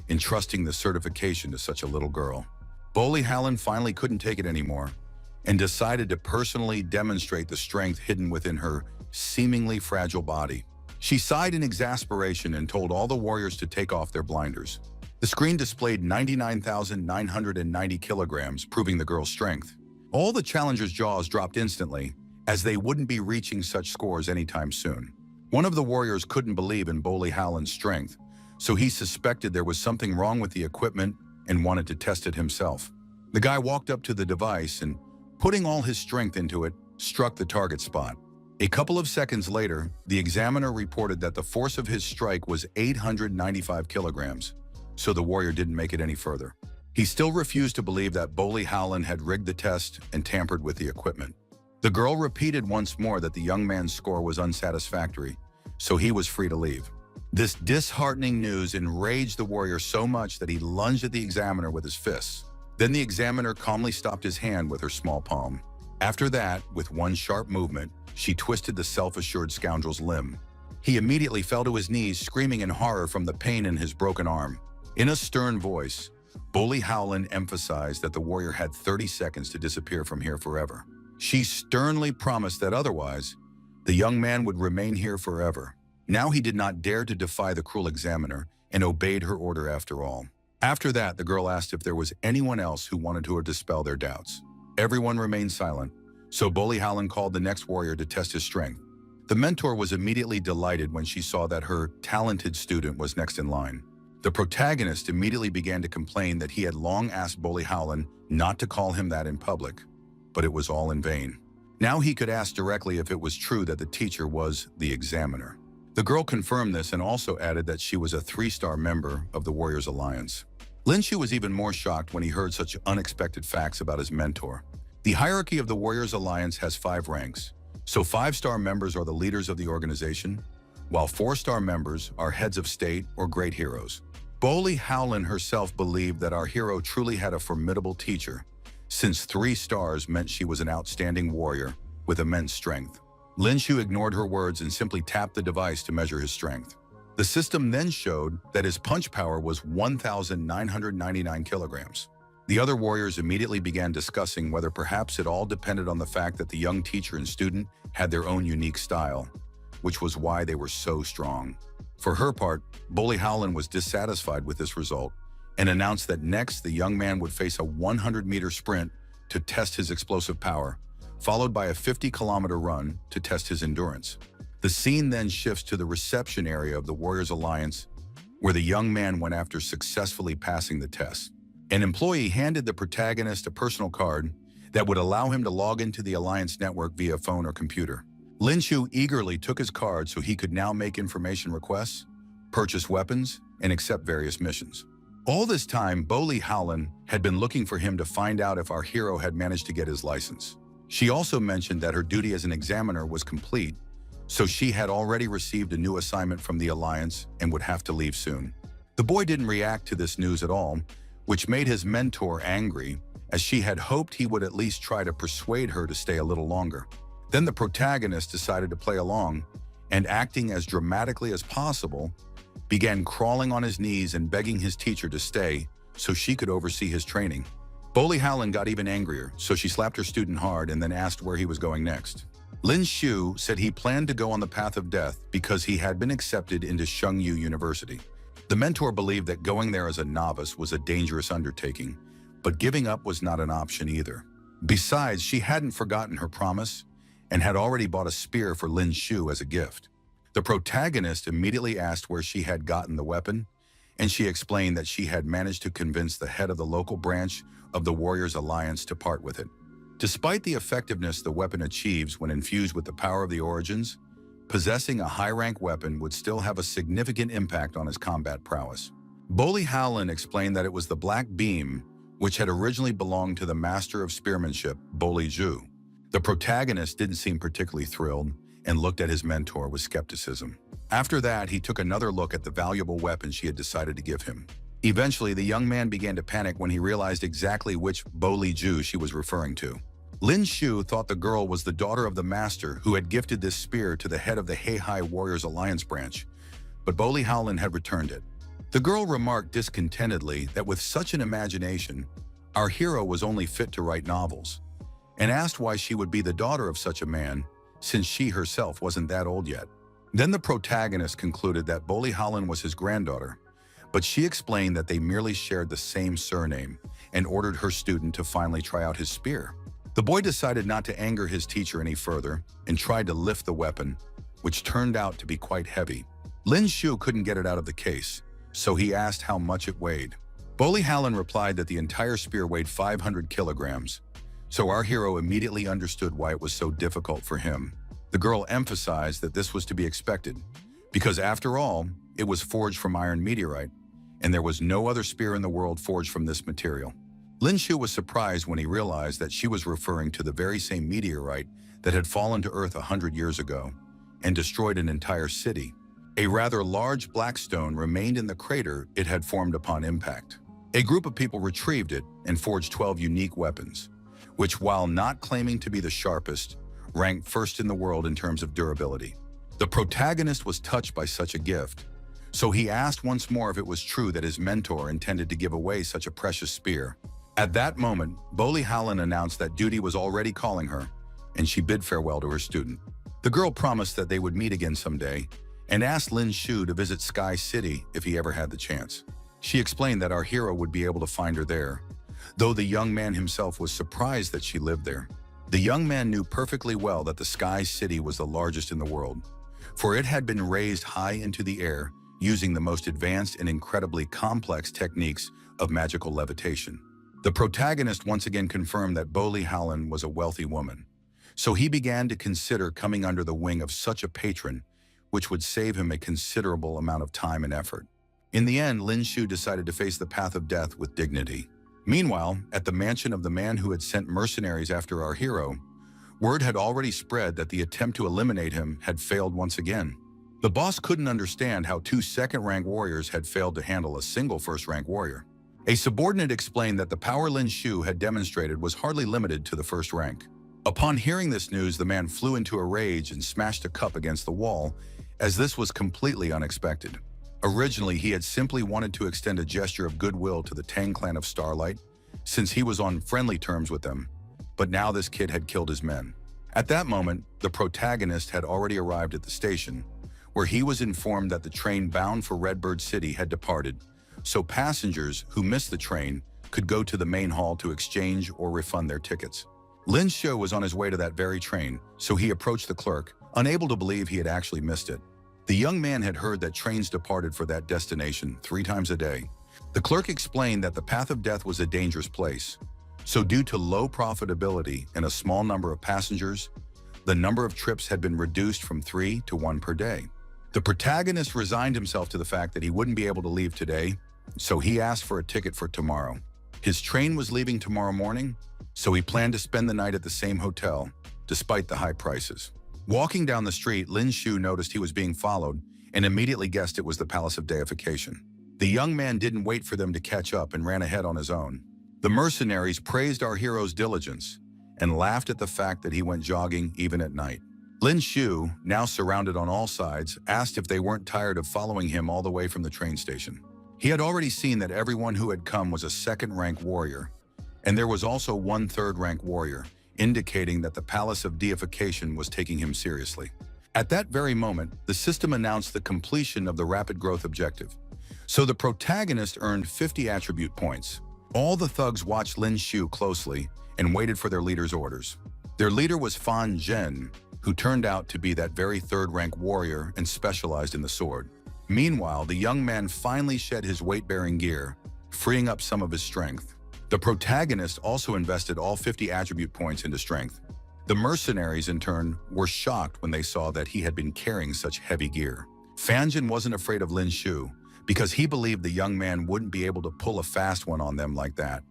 entrusting the certification to such a little girl. Bolli Howlin finally couldn't take it anymore and decided to personally demonstrate the strength hidden within her seemingly fragile body. She sighed in exasperation and told all the warriors to take off their blinders. The screen displayed 99,990 kilograms, proving the girl's strength. All the challengers' jaws dropped instantly, as they wouldn't be reaching such scores anytime soon. One of the warriors couldn't believe in Bolli Howlin's strength, so he suspected there was something wrong with the equipment and wanted to test it himself. The guy walked up to the device and, putting all his strength into it, struck the target spot. A couple of seconds later, the examiner reported that the force of his strike was 895 kilograms, so the warrior didn't make it any further. He still refused to believe that Bolli Howlin had rigged the test and tampered with the equipment. The girl repeated once more that the young man's score was unsatisfactory, so he was free to leave. This disheartening news enraged the warrior so much that he lunged at the examiner with his fists. Then the examiner calmly stopped his hand with her small palm. After that, with one sharp movement, she twisted the self-assured scoundrel's limb. He immediately fell to his knees, screaming in horror from the pain in his broken arm. In a stern voice, Bolli Howlin emphasized that the warrior had 30 seconds to disappear from here forever. She sternly promised that otherwise, the young man would remain here forever. Now he did not dare to defy the cruel examiner and obeyed her order after all. After that, the girl asked if there was anyone else who wanted to dispel their doubts. Everyone remained silent, so Bolli Howlin called the next warrior to test his strength. The mentor was immediately delighted when she saw that her talented student was next in line. The protagonist immediately began to complain that he had long asked Bolli Howlin not to call him that in public, but it was all in vain. Now he could ask directly if it was true that the teacher was the examiner. The girl confirmed this and also added that she was a 3-star member of the Warriors Alliance. Lin Shu was even more shocked when he heard such unexpected facts about his mentor. The hierarchy of the Warriors Alliance has 5 ranks, so 5-star members are the leaders of the organization, while 4-star members are heads of state or great heroes. Bolli Howlin herself believed that our hero truly had a formidable teacher, since 3 stars meant she was an outstanding warrior with immense strength. Lin Shu ignored her words and simply tapped the device to measure his strength. The system then showed that his punch power was 1,999 kilograms. The other warriors immediately began discussing whether perhaps it all depended on the fact that the young teacher and student had their own unique style, which was why they were so strong. For her part, Bully Howlin was dissatisfied with this result and announced that next the young man would face a 100-meter sprint to test his explosive power, followed by a 50-kilometer run to test his endurance. The scene then shifts to the reception area of the Warriors Alliance, where the young man went after successfully passing the test. An employee handed the protagonist a personal card that would allow him to log into the Alliance network via phone or computer. Lin Shu eagerly took his card so he could now make information requests, purchase weapons, and accept various missions. All this time, Bully Howlin had been looking for him to find out if our hero had managed to get his license. She also mentioned that her duty as an examiner was complete, so she had already received a new assignment from the Alliance and would have to leave soon. The boy didn't react to this news at all, which made his mentor angry, as she had hoped he would at least try to persuade her to stay a little longer. Then the protagonist decided to play along, and acting as dramatically as possible, began crawling on his knees and begging his teacher to stay so she could oversee his training. Bully Howlin got even angrier, so she slapped her student hard and then asked where he was going next. Lin Shu said he planned to go on the path of death because he had been accepted into Shengyu University. The mentor believed that going there as a novice was a dangerous undertaking, but giving up was not an option either. Besides, she hadn't forgotten her promise and had already bought a spear for Lin Shu as a gift. The protagonist immediately asked where she had gotten the weapon, and she explained that she had managed to convince the head of the local branch of the Warriors Alliance to part with it. Despite the effectiveness the weapon achieves when infused with the power of the Origins, possessing a high-rank weapon would still have a significant impact on his combat prowess. Bully Howlin explained that it was the Black Beam, which had originally belonged to the master of spearmanship, Bully Zhu. The protagonist didn't seem particularly thrilled and looked at his mentor with skepticism. After that, he took another look at the valuable weapon she had decided to give him. Eventually, the young man began to panic when he realized exactly which Bully Zhu she was referring to. Lin Shu thought the girl was the daughter of the master who had gifted this spear to the head of the Heihai Warriors Alliance branch, but Bully Howlin had returned it. The girl remarked discontentedly that with such an imagination, our hero was only fit to write novels, and asked why she would be the daughter of such a man, since she herself wasn't that old yet. Then the protagonist concluded that Bully Howlin was his granddaughter, but she explained that they merely shared the same surname and ordered her student to finally try out his spear. The boy decided not to anger his teacher any further and tried to lift the weapon, which turned out to be quite heavy. Lin Shu couldn't get it out of the case, so he asked how much it weighed. Bully Howlin replied that the entire spear weighed 500 kilograms, so our hero immediately understood why it was so difficult for him. The girl emphasized that this was to be expected, because after all, it was forged from iron meteorite, and there was no other spear in the world forged from this material. Lin Shu was surprised when he realized that she was referring to the very same meteorite that had fallen to Earth 100 years ago and destroyed an entire city. A rather large black stone remained in the crater it had formed upon impact. A group of people retrieved it and forged 12 unique weapons, which, while not claiming to be the sharpest, ranked first in the world in terms of durability. The protagonist was touched by such a gift, so he asked once more if it was true that his mentor intended to give away such a precious spear. At that moment, Bully Howlin announced that duty was already calling her, and she bid farewell to her student. The girl promised that they would meet again someday, and asked Lin Shu to visit Sky City if he ever had the chance. She explained that our hero would be able to find her there, though the young man himself was surprised that she lived there. The young man knew perfectly well that the Sky City was the largest in the world, for it had been raised high into the air using the most advanced and incredibly complex techniques of magical levitation. The protagonist once again confirmed that Bully Howlin was a wealthy woman, so he began to consider coming under the wing of such a patron, which would save him a considerable amount of time and effort. In the end, Lin Shu decided to face the path of death with dignity. Meanwhile, at the mansion of the man who had sent mercenaries after our hero, word had already spread that the attempt to eliminate him had failed once again. The boss couldn't understand how 2 second-rank warriors had failed to handle a single first-rank warrior. A subordinate explained that the power Lin Shu had demonstrated was hardly limited to the first rank. Upon hearing this news, the man flew into a rage and smashed a cup against the wall, as this was completely unexpected. Originally, he had simply wanted to extend a gesture of goodwill to the Tang clan of Starlight, since he was on friendly terms with them, but now this kid had killed his men. At that moment, the protagonist had already arrived at the station, where he was informed that the train bound for Redbird City had departed, so passengers who missed the train could go to the main hall to exchange or refund their tickets. Lin Shu was on his way to that very train, so he approached the clerk, unable to believe he had actually missed it. The young man had heard that trains departed for that destination 3 times a day. The clerk explained that the path of death was a dangerous place, so due to low profitability and a small number of passengers, the number of trips had been reduced from 3 to 1 per day. The protagonist resigned himself to the fact that he wouldn't be able to leave today, so he asked for a ticket for tomorrow. His train was leaving tomorrow morning, so he planned to spend the night at the same hotel, despite the high prices. Walking down the street, Lin Shu noticed he was being followed and immediately guessed it was the Palace of Deification. The young man didn't wait for them to catch up and ran ahead on his own. The mercenaries praised our hero's diligence and laughed at the fact that he went jogging even at night. Lin Shu, now surrounded on all sides, asked if they weren't tired of following him all the way from the train station. He had already seen that everyone who had come was a second-rank warrior, and there was also one third-rank warrior, indicating that the Palace of Deification was taking him seriously. At that very moment, the system announced the completion of the rapid growth objective. So the protagonist earned 50 attribute points. All the thugs watched Lin Shu closely and waited for their leader's orders. Their leader was Fan Zhen, who turned out to be that very third-rank warrior and specialized in the sword. Meanwhile, the young man finally shed his weight-bearing gear, freeing up some of his strength. The protagonist also invested all 50 attribute points into strength. The mercenaries, in turn, were shocked when they saw that he had been carrying such heavy gear. Fanjin wasn't afraid of Lin Shu because he believed the young man wouldn't be able to pull a fast one on them like that.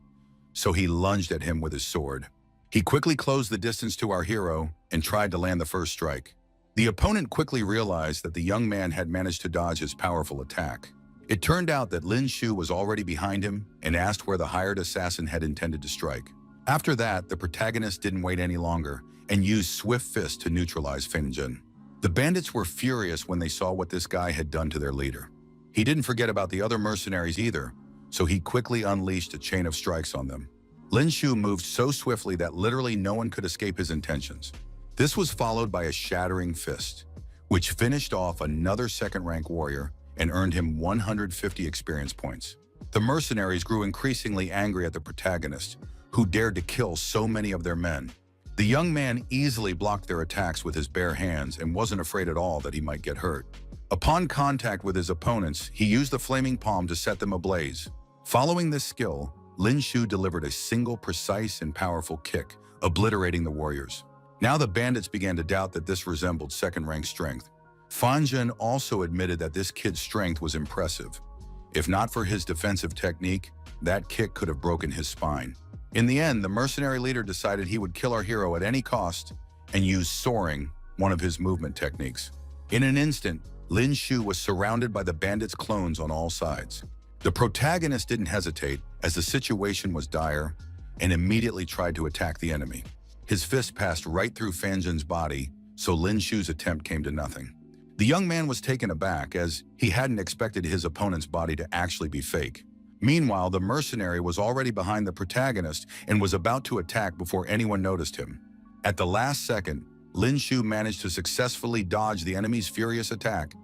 So he lunged at him with his sword. He quickly closed the distance to our hero and tried to land the first strike. The opponent quickly realized that the young man had managed to dodge his powerful attack. It turned out that Lin Shu was already behind him and asked where the hired assassin had intended to strike. After that, the protagonist didn't wait any longer and used Swift Fist to neutralize Fanjin. The bandits were furious when they saw what this guy had done to their leader. He didn't forget about the other mercenaries either, so he quickly unleashed a chain of strikes on them. Lin Shu moved so swiftly that literally no one could escape his intentions. This was followed by a shattering fist, which finished off another second-rank warrior and earned him 150 experience points. The mercenaries grew increasingly angry at the protagonist, who dared to kill so many of their men. The young man easily blocked their attacks with his bare hands and wasn't afraid at all that he might get hurt. Upon contact with his opponents, he used the flaming palm to set them ablaze. Following this skill, Lin Shu delivered a single precise and powerful kick, obliterating the warriors. Now the bandits began to doubt that this resembled second-rank strength. Fanjin also admitted that this kid's strength was impressive. If not for his defensive technique, that kick could have broken his spine. In the end, the mercenary leader decided he would kill our hero at any cost and use soaring, one of his movement techniques. In an instant, Lin Shu was surrounded by the bandits' clones on all sides. The protagonist didn't hesitate, as the situation was dire, and immediately tried to attack the enemy. His fist passed right through Fanjin's body, so Lin Shu's attempt came to nothing. The young man was taken aback, as he hadn't expected his opponent's body to actually be fake. Meanwhile, the mercenary was already behind the protagonist and was about to attack before anyone noticed him. At the last second, Lin Shu managed to successfully dodge the enemy's furious attack.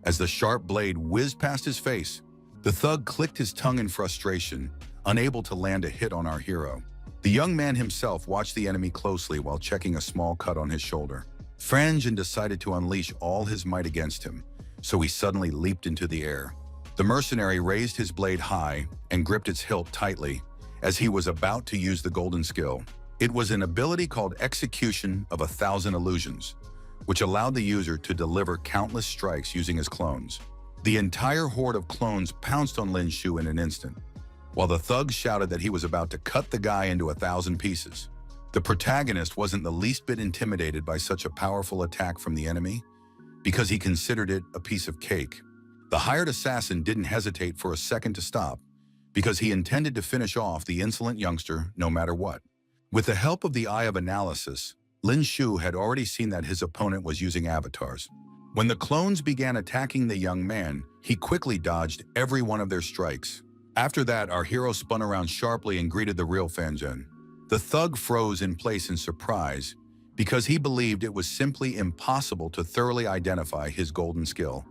As the sharp blade whizzed past his face, the thug clicked his tongue in frustration, unable to land a hit on our hero. The young man himself watched the enemy closely while checking a small cut on his shoulder. Fanjin decided to unleash all his might against him, so he suddenly leaped into the air. The mercenary raised his blade high and gripped its hilt tightly as he was about to use the golden skill. It was an ability called Execution of 1,000 Illusions, which allowed the user to deliver countless strikes using his clones. The entire horde of clones pounced on Lin Shu in an instant, while the thugs shouted that he was about to cut the guy into 1,000 pieces. The protagonist wasn't the least bit intimidated by such a powerful attack from the enemy, because he considered it a piece of cake. The hired assassin didn't hesitate for a second to stop, because he intended to finish off the insolent youngster no matter what. With the help of the Eye of Analysis, Lin Shu had already seen that his opponent was using avatars. When the clones began attacking the young man, he quickly dodged every one of their strikes. After that, our hero spun around sharply and greeted the real Fan Zhen. The thug froze in place in surprise because he believed it was simply impossible to thoroughly identify his golden skill.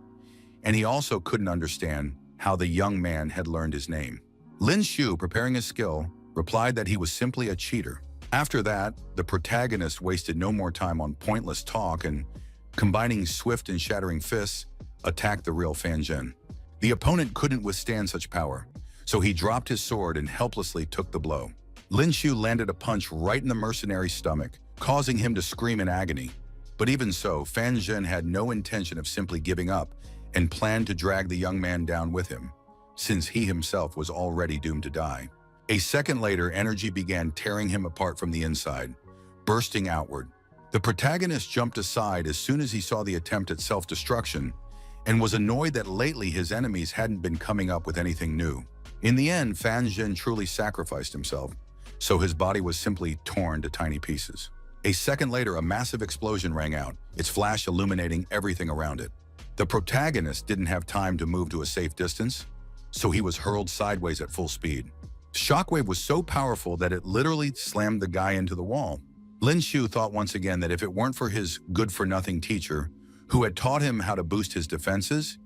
And he also couldn't understand how the young man had learned his name. Lin Shu, preparing his skill, replied that he was simply a cheater. After that, the protagonist wasted no more time on pointless talk and, combining swift and shattering fists, attacked the real Fan Zhen. The opponent couldn't withstand such power, so he dropped his sword and helplessly took the blow. Lin Shu landed a punch right in the mercenary's stomach, causing him to scream in agony. But even so, Fan Zhen had no intention of simply giving up and planned to drag the young man down with him, since he himself was already doomed to die. A second later, energy began tearing him apart from the inside, bursting outward. The protagonist jumped aside as soon as he saw the attempt at self-destruction and was annoyed that lately his enemies hadn't been coming up with anything new. In the end, Fan Zhen truly sacrificed himself, so his body was simply torn to tiny pieces. A second later, a massive explosion rang out, its flash illuminating everything around it. The protagonist didn't have time to move to a safe distance, so he was hurled sideways at full speed. The shockwave was so powerful that it literally slammed the guy into the wall. Lin Shu thought once again that if it weren't for his good-for-nothing teacher, who had taught him how to boost his defenses,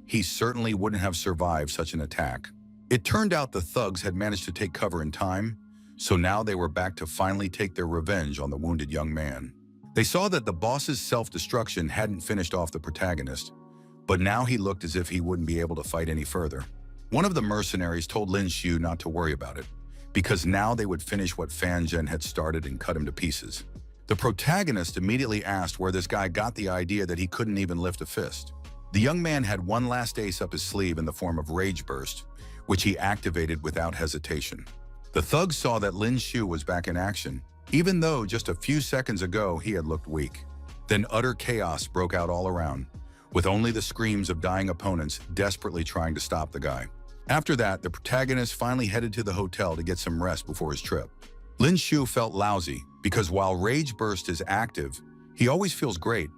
he certainly wouldn't have survived such an attack. It turned out the thugs had managed to take cover in time, so now they were back to finally take their revenge on the wounded young man. They saw that the boss's self-destruction hadn't finished off the protagonist, but now he looked as if he wouldn't be able to fight any further. One of the mercenaries told Lin Shu not to worry about it, because now they would finish what Fan Zhen had started and cut him to pieces. The protagonist immediately asked where this guy got the idea that he couldn't even lift a fist. The young man had one last ace up his sleeve in the form of Rage Burst, which he activated without hesitation. The thugs saw that Lin Shu was back in action, even though just a few seconds ago he had looked weak. Then utter chaos broke out all around, with only the screams of dying opponents desperately trying to stop the guy. After that, the protagonist finally headed to the hotel to get some rest before his trip. Lin Shu felt lousy because while Rage Burst is active, he always feels great.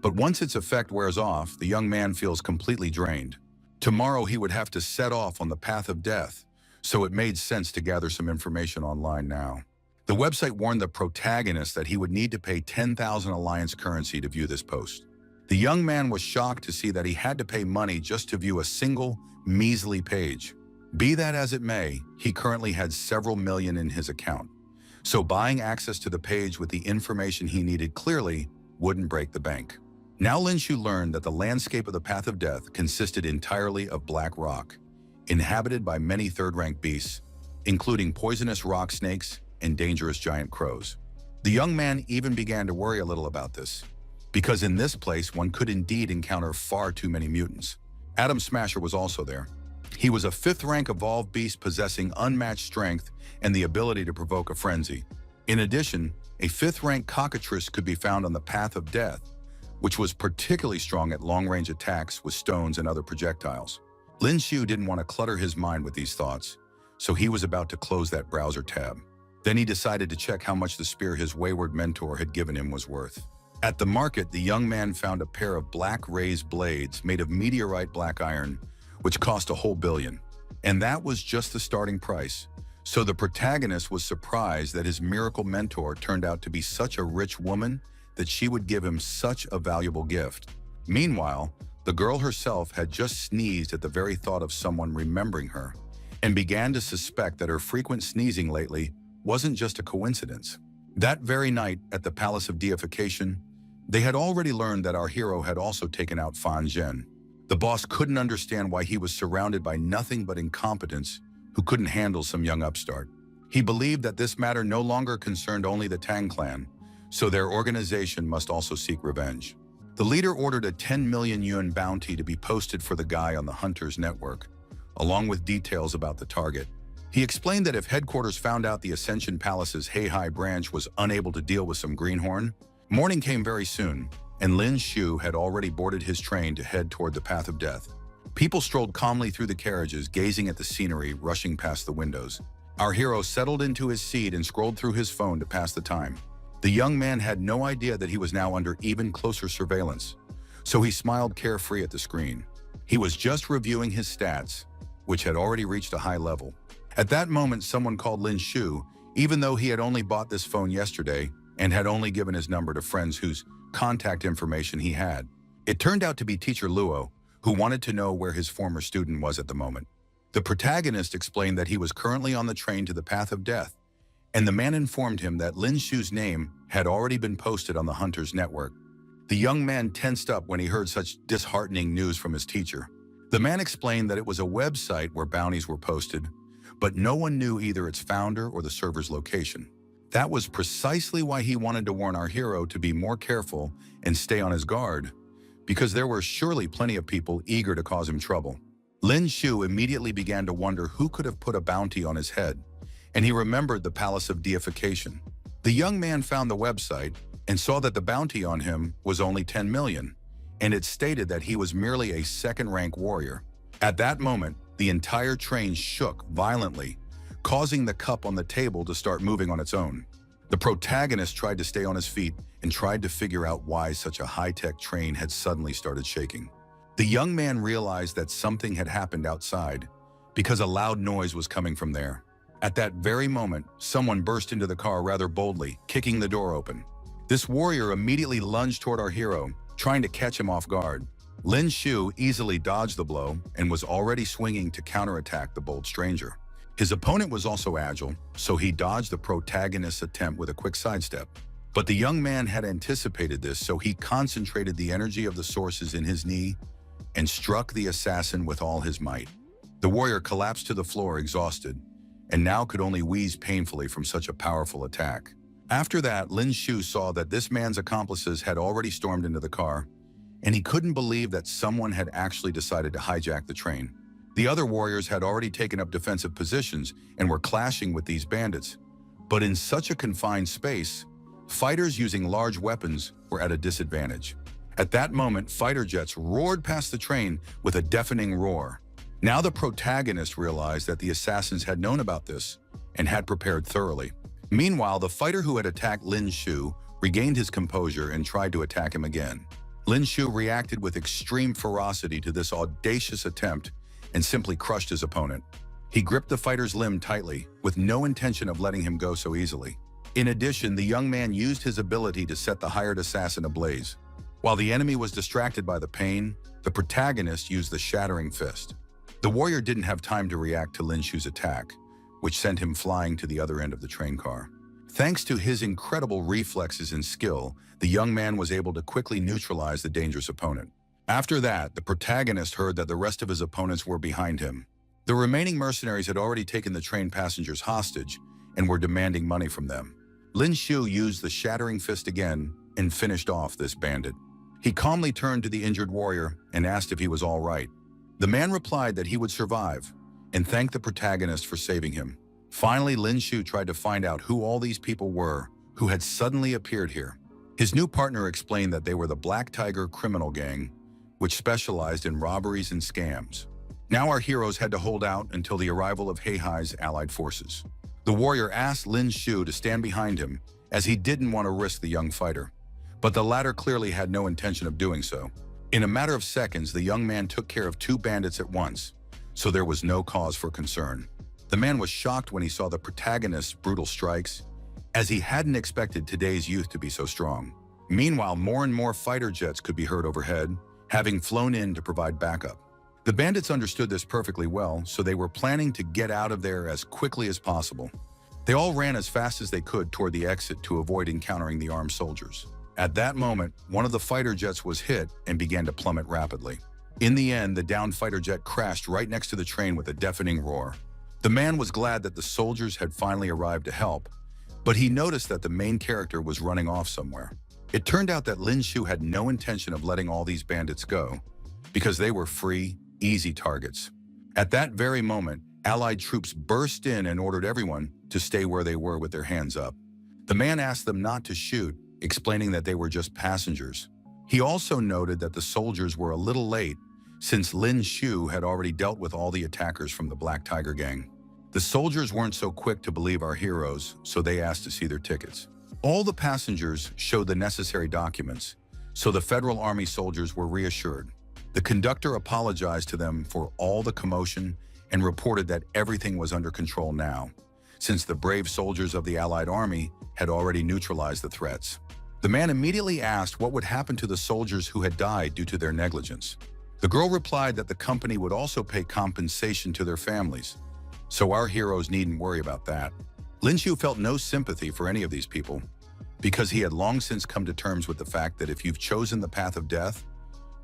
But once its effect wears off, the young man feels completely drained. Tomorrow he would have to set off on the path of death, so it made sense to gather some information online now. The website warned the protagonist that he would need to pay 10,000 Alliance currency to view this post. The young man was shocked to see that he had to pay money just to view a single, measly page. Be that as it may, he currently had several million in his account, so buying access to the page with the information he needed clearly wouldn't break the bank. Now Lin Shu learned that the landscape of the Path of Death consisted entirely of black rock, inhabited by many third-rank beasts, including poisonous rock snakes and dangerous giant crows. The young man even began to worry a little about this, because in this place one could indeed encounter far too many mutants. Atom Smasher was also there. He was a 5th-rank evolved beast possessing unmatched strength and the ability to provoke a frenzy. In addition, a 5th-rank cockatrice could be found on the Path of Death, which was particularly strong at long-range attacks with stones and other projectiles. Lin Shu didn't want to clutter his mind with these thoughts, so he was about to close that browser tab. Then he decided to check how much the spear his wayward mentor had given him was worth. At the market, the young man found a pair of black raised blades made of meteorite black iron, which cost a whole billion. And that was just the starting price. So the protagonist was surprised that his miracle mentor turned out to be such a rich woman that she would give him such a valuable gift. Meanwhile, the girl herself had just sneezed at the very thought of someone remembering her, and began to suspect that her frequent sneezing lately wasn't just a coincidence. That very night at the Palace of Deification, they had already learned that our hero had also taken out Fan Zhen. The boss couldn't understand why he was surrounded by nothing but incompetents who couldn't handle some young upstart. He believed that this matter no longer concerned only the Tang clan, so their organization must also seek revenge. The leader ordered a 10 million yuan bounty to be posted for the guy on the Hunter's network, along with details about the target. He explained that if headquarters found out the Ascension Palace's Heihai branch was unable to deal with some greenhorn, morning came very soon, and Lin Shu had already boarded his train to head toward the Path of Death. People strolled calmly through the carriages, gazing at the scenery rushing past the windows. Our hero settled into his seat and scrolled through his phone to pass the time. The young man had no idea that he was now under even closer surveillance, so he smiled carefree at the screen. He was just reviewing his stats, which had already reached a high level. At that moment, someone called Lin Shu, even though he had only bought this phone yesterday and had only given his number to friends whose contact information he had. It turned out to be Teacher Luo, who wanted to know where his former student was at the moment. The protagonist explained that he was currently on the train to the path of death, and the man informed him that Lin Shu's name had already been posted on the Hunter's network. The young man tensed up when he heard such disheartening news from his teacher. The man explained that it was a website where bounties were posted, but no one knew either its founder or the server's location. That was precisely why he wanted to warn our hero to be more careful and stay on his guard, because there were surely plenty of people eager to cause him trouble. Lin Shu immediately began to wonder who could have put a bounty on his head, and he remembered the Palace of Deification. The young man found the website and saw that the bounty on him was only 10 million, and it stated that he was merely a second-rank warrior. At that moment, the entire train shook violently, causing the cup on the table to start moving on its own. The protagonist tried to stay on his feet and tried to figure out why such a high-tech train had suddenly started shaking. The young man realized that something had happened outside because a loud noise was coming from there. At that very moment, someone burst into the car rather boldly, kicking the door open. This warrior immediately lunged toward our hero, trying to catch him off guard. Lin Shu easily dodged the blow and was already swinging to counterattack the bold stranger. His opponent was also agile, so he dodged the protagonist's attempt with a quick sidestep. But the young man had anticipated this, so he concentrated the energy of the sources in his knee and struck the assassin with all his might. The warrior collapsed to the floor exhausted, and now could only wheeze painfully from such a powerful attack. After that, Lin Shu saw that this man's accomplices had already stormed into the car, and he couldn't believe that someone had actually decided to hijack the train. The other warriors had already taken up defensive positions and were clashing with these bandits. But in such a confined space, fighters using large weapons were at a disadvantage. At that moment, fighter jets roared past the train with a deafening roar. Now the protagonist realized that the assassins had known about this and had prepared thoroughly. Meanwhile, the fighter who had attacked Lin Shu regained his composure and tried to attack him again. Lin Shu reacted with extreme ferocity to this audacious attempt and simply crushed his opponent. He gripped the fighter's limb tightly, with no intention of letting him go so easily. In addition, the young man used his ability to set the hired assassin ablaze. While the enemy was distracted by the pain, the protagonist used the shattering fist. The warrior didn't have time to react to Lin Shu's attack, which sent him flying to the other end of the train car. Thanks to his incredible reflexes and skill, the young man was able to quickly neutralize the dangerous opponent. After that, the protagonist heard that the rest of his opponents were behind him. The remaining mercenaries had already taken the train passengers hostage and were demanding money from them. Lin Shu used the shattering fist again and finished off this bandit. He calmly turned to the injured warrior and asked if he was all right. The man replied that he would survive and thanked the protagonist for saving him. Finally, Lin Shu tried to find out who all these people were who had suddenly appeared here. His new partner explained that they were the Black Tiger criminal gang, which specialized in robberies and scams. Now our heroes had to hold out until the arrival of Heihai's allied forces. The warrior asked Lin Shu to stand behind him, as he didn't want to risk the young fighter. But the latter clearly had no intention of doing so. In a matter of seconds, the young man took care of two bandits at once, so there was no cause for concern. The man was shocked when he saw the protagonist's brutal strikes, as he hadn't expected today's youth to be so strong. Meanwhile, more and more fighter jets could be heard overhead, having flown in to provide backup. The bandits understood this perfectly well, so they were planning to get out of there as quickly as possible. They all ran as fast as they could toward the exit to avoid encountering the armed soldiers. At that moment, one of the fighter jets was hit and began to plummet rapidly. In the end, the downed fighter jet crashed right next to the train with a deafening roar. The man was glad that the soldiers had finally arrived to help, but he noticed that the main character was running off somewhere. It turned out that Lin Shu had no intention of letting all these bandits go, because they were free, easy targets. At that very moment, Allied troops burst in and ordered everyone to stay where they were with their hands up. The man asked them not to shoot, explaining that they were just passengers. He also noted that the soldiers were a little late since Lin Shu had already dealt with all the attackers from the Black Tiger gang. The soldiers weren't so quick to believe our heroes, so they asked to see their tickets. All the passengers showed the necessary documents, so the Federal Army soldiers were reassured. The conductor apologized to them for all the commotion and reported that everything was under control now, since the brave soldiers of the Allied Army had already neutralized the threats. The man immediately asked what would happen to the soldiers who had died due to their negligence. The girl replied that the company would also pay compensation to their families, so our heroes needn't worry about that. Lin Shu felt no sympathy for any of these people, because he had long since come to terms with the fact that if you've chosen the path of death,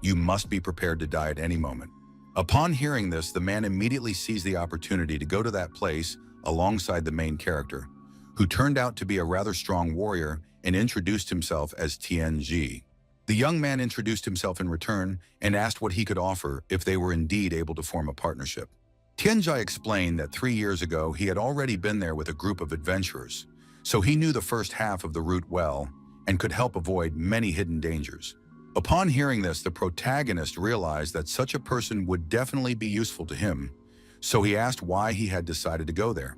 you must be prepared to die at any moment. Upon hearing this, the man immediately seized the opportunity to go to that place alongside the main character, who turned out to be a rather strong warrior and introduced himself as Tianji. The young man introduced himself in return and asked what he could offer if they were indeed able to form a partnership. Tianji explained that 3 years ago he had already been there with a group of adventurers, so he knew the first half of the route well and could help avoid many hidden dangers. Upon hearing this, the protagonist realized that such a person would definitely be useful to him, so he asked why he had decided to go there.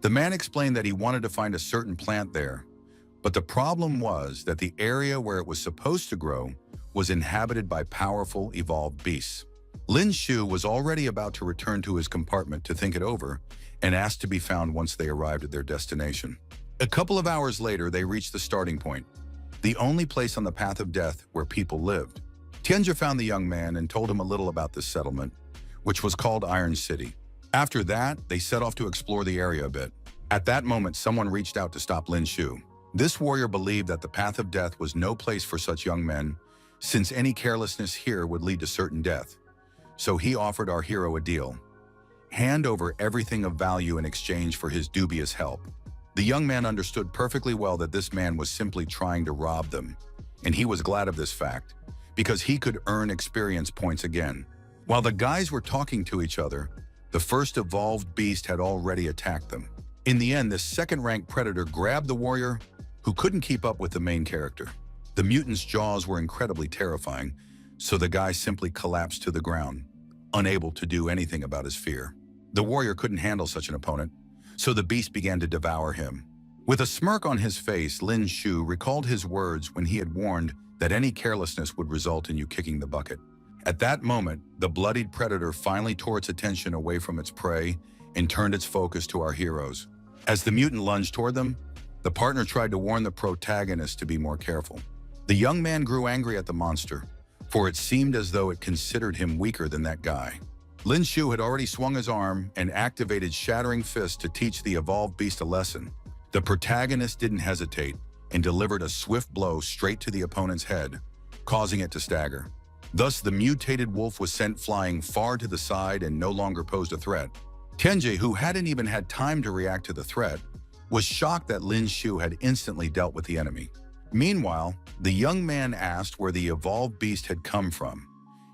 The man explained that he wanted to find a certain plant there, but the problem was that the area where it was supposed to grow was inhabited by powerful, evolved beasts. Lin Shu was already about to return to his compartment to think it over and asked to be found once they arrived at their destination. A couple of hours later, they reached the starting point, the only place on the path of death where people lived. Tianji found the young man and told him a little about this settlement, which was called Iron City. After that, they set off to explore the area a bit. At that moment, someone reached out to stop Lin Shu. This warrior believed that the path of death was no place for such young men, since any carelessness here would lead to certain death. So he offered our hero a deal: hand over everything of value in exchange for his dubious help. The young man understood perfectly well that this man was simply trying to rob them, and he was glad of this fact, because he could earn experience points again. While the guys were talking to each other, the first evolved beast had already attacked them. In the end, this second-ranked predator grabbed the warrior, who couldn't keep up with the main character. The mutant's jaws were incredibly terrifying, so the guy simply collapsed to the ground, unable to do anything about his fear. The warrior couldn't handle such an opponent, so the beast began to devour him. With a smirk on his face, Lin Shu recalled his words when he had warned that any carelessness would result in you kicking the bucket. At that moment, the bloodied predator finally tore its attention away from its prey and turned its focus to our heroes. As the mutant lunged toward them, the partner tried to warn the protagonist to be more careful. The young man grew angry at the monster, for it seemed as though it considered him weaker than that guy. Lin Shu had already swung his arm and activated Shattering Fist to teach the evolved beast a lesson. The protagonist didn't hesitate and delivered a swift blow straight to the opponent's head, causing it to stagger. Thus, the mutated wolf was sent flying far to the side and no longer posed a threat. Tianji, who hadn't even had time to react to the threat, was shocked that Lin Shu had instantly dealt with the enemy. Meanwhile, the young man asked where the evolved beast had come from.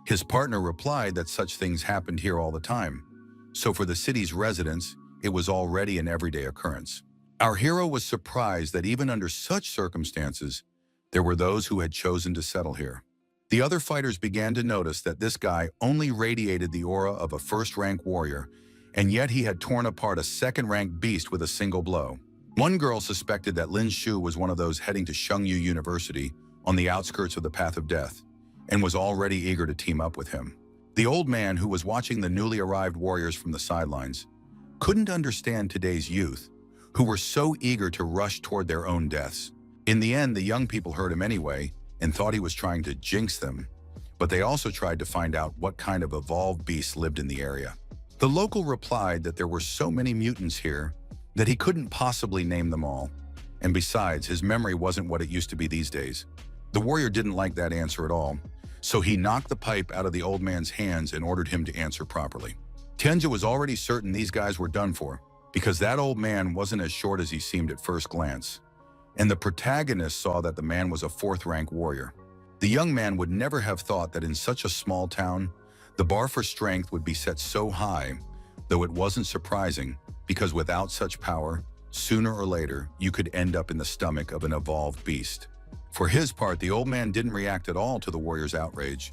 His partner replied that such things happened here all the time, so for the city's residents, it was already an everyday occurrence. Our hero was surprised that even under such circumstances, there were those who had chosen to settle here. The other fighters began to notice that this guy only radiated the aura of a first-rank warrior, and yet he had torn apart a second-rank beast with a single blow. One girl suspected that Lin Shu was one of those heading to Shengyu University on the outskirts of the Path of Death, and was already eager to team up with him. The old man, who was watching the newly arrived warriors from the sidelines, couldn't understand today's youth, who were so eager to rush toward their own deaths. In the end, the young people heard him anyway and thought he was trying to jinx them, but they also tried to find out what kind of evolved beasts lived in the area. The local replied that there were so many mutants here that he couldn't possibly name them all, and besides, his memory wasn't what it used to be these days. The warrior didn't like that answer at all, so he knocked the pipe out of the old man's hands and ordered him to answer properly. Tianji was already certain these guys were done for, because that old man wasn't as short as he seemed at first glance, and the protagonist saw that the man was a fourth-rank warrior. The young man would never have thought that in such a small town, the bar for strength would be set so high, though it wasn't surprising, because without such power, sooner or later, you could end up in the stomach of an evolved beast. For his part, the old man didn't react at all to the warrior's outrage,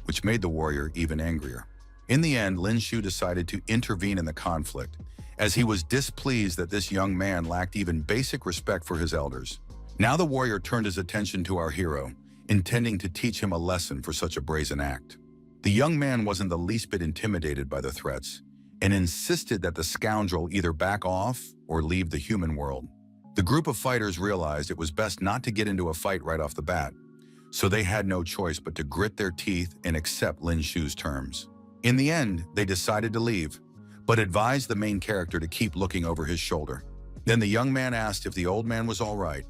which made the warrior even angrier. In the end, Lin Shu decided to intervene in the conflict, as he was displeased that this young man lacked even basic respect for his elders. Now the warrior turned his attention to our hero, intending to teach him a lesson for such a brazen act. The young man wasn't the least bit intimidated by the threats, and insisted that the scoundrel either back off or leave the human world. The group of fighters realized it was best not to get into a fight right off the bat, so they had no choice but to grit their teeth and accept Lin Shu's terms. In the end, they decided to leave, but advised the main character to keep looking over his shoulder. Then the young man asked if the old man was all right,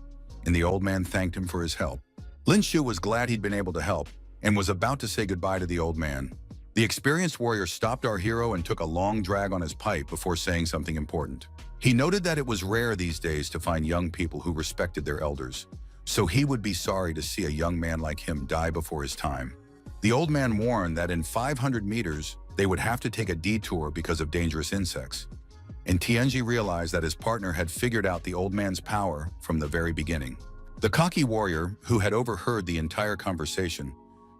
and the old man thanked him for his help. Lin Shu was glad he'd been able to help, and was about to say goodbye to the old man. The experienced warrior stopped our hero and took a long drag on his pipe before saying something important. He noted that it was rare these days to find young people who respected their elders, so he would be sorry to see a young man like him die before his time. The old man warned that in 500 meters, they would have to take a detour because of dangerous insects. And Tianji realized that his partner had figured out the old man's power from the very beginning. The cocky warrior, who had overheard the entire conversation,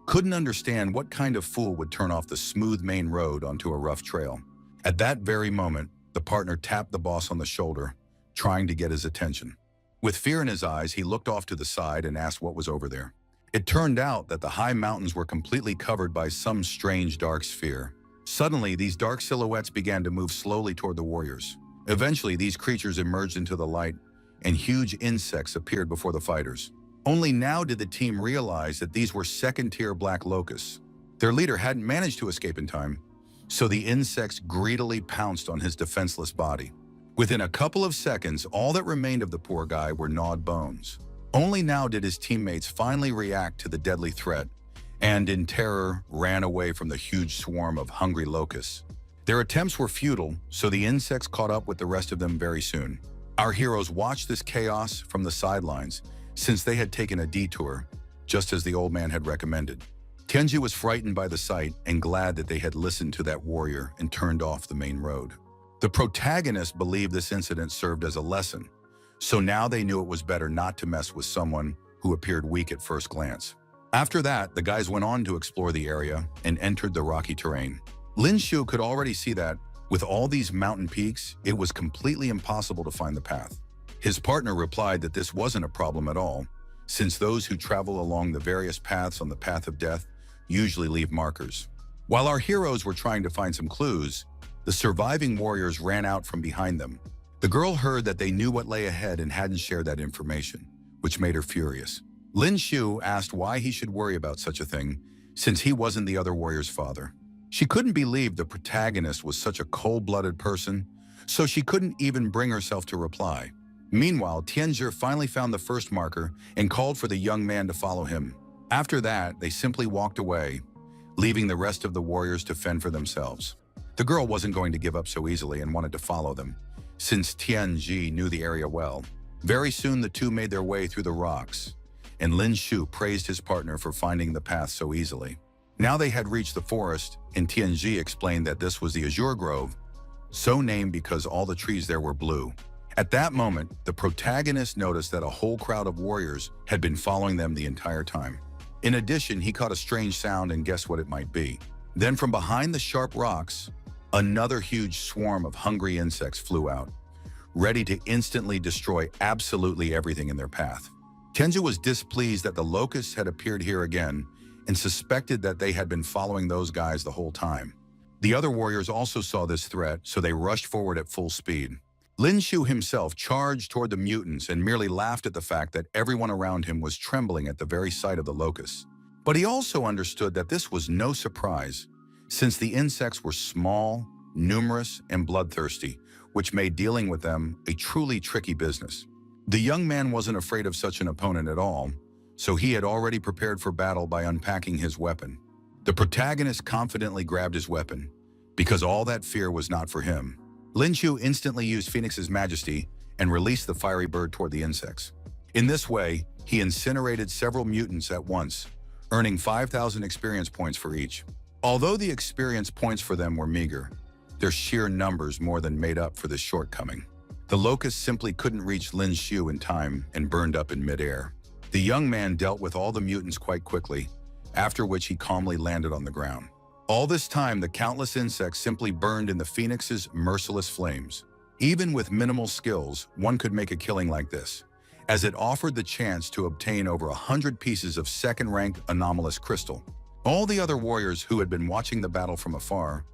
couldn't understand what kind of fool would turn off the smooth main road onto a rough trail. At that very moment, the partner tapped the boss on the shoulder, trying to get his attention. With fear in his eyes, he looked off to the side and asked what was over there. It turned out that the high mountains were completely covered by some strange dark sphere. Suddenly, these dark silhouettes began to move slowly toward the warriors. Eventually, these creatures emerged into the light, and huge insects appeared before the fighters. Only now did the team realize that these were second-tier black locusts. Their leader hadn't managed to escape in time, so the insects greedily pounced on his defenseless body. Within a couple of seconds, all that remained of the poor guy were gnawed bones. Only now did his teammates finally react to the deadly threat, and in terror ran away from the huge swarm of hungry locusts. Their attempts were futile, so the insects caught up with the rest of them very soon. Our heroes watched this chaos from the sidelines, since they had taken a detour, just as the old man had recommended. Tianji was frightened by the sight and glad that they had listened to that warrior and turned off the main road. The protagonists believed this incident served as a lesson, so now they knew it was better not to mess with someone who appeared weak at first glance. After that, the guys went on to explore the area and entered the rocky terrain. Lin Shu could already see that, with all these mountain peaks, it was completely impossible to find the path. His partner replied that this wasn't a problem at all, since those who travel along the various paths on the path of death usually leave markers. While our heroes were trying to find some clues, the surviving warriors ran out from behind them. The girl heard that they knew what lay ahead and hadn't shared that information, which made her furious. Lin Shu asked why he should worry about such a thing, since he wasn't the other warrior's father. She couldn't believe the protagonist was such a cold-blooded person, so she couldn't even bring herself to reply. Meanwhile, Tianji finally found the first marker and called for the young man to follow him. After that, they simply walked away, leaving the rest of the warriors to fend for themselves. The girl wasn't going to give up so easily and wanted to follow them, since Tianji knew the area well. Very soon, the two made their way through the rocks, and Lin Shu praised his partner for finding the path so easily. Now they had reached the forest, and Tianji explained that this was the Azure Grove, so named because all the trees there were blue. At that moment, the protagonist noticed that a whole crowd of warriors had been following them the entire time. In addition, he caught a strange sound and guessed what it might be. Then from behind the sharp rocks, another huge swarm of hungry insects flew out, ready to instantly destroy absolutely everything in their path. Tianji was displeased that the locusts had appeared here again and suspected that they had been following those guys the whole time. The other warriors also saw this threat, so they rushed forward at full speed. Lin Shu himself charged toward the mutants and merely laughed at the fact that everyone around him was trembling at the very sight of the locusts. But he also understood that this was no surprise, since the insects were small, numerous, and bloodthirsty, which made dealing with them a truly tricky business. The young man wasn't afraid of such an opponent at all, so he had already prepared for battle by unpacking his weapon. The protagonist confidently grabbed his weapon, because all that fear was not for him. Lin Shu instantly used Phoenix's majesty and released the fiery bird toward the insects. In this way, he incinerated several mutants at once, earning 5,000 experience points for each. Although the experience points for them were meager, their sheer numbers more than made up for this shortcoming. The locusts simply couldn't reach Lin Shu in time and burned up in midair. The young man dealt with all the mutants quite quickly, after which he calmly landed on the ground. All this time, the countless insects simply burned in the phoenix's merciless flames. Even with minimal skills, one could make a killing like this, as it offered the chance to obtain over 100 pieces of second-rank anomalous crystal. All the other warriors who had been watching the battle from afar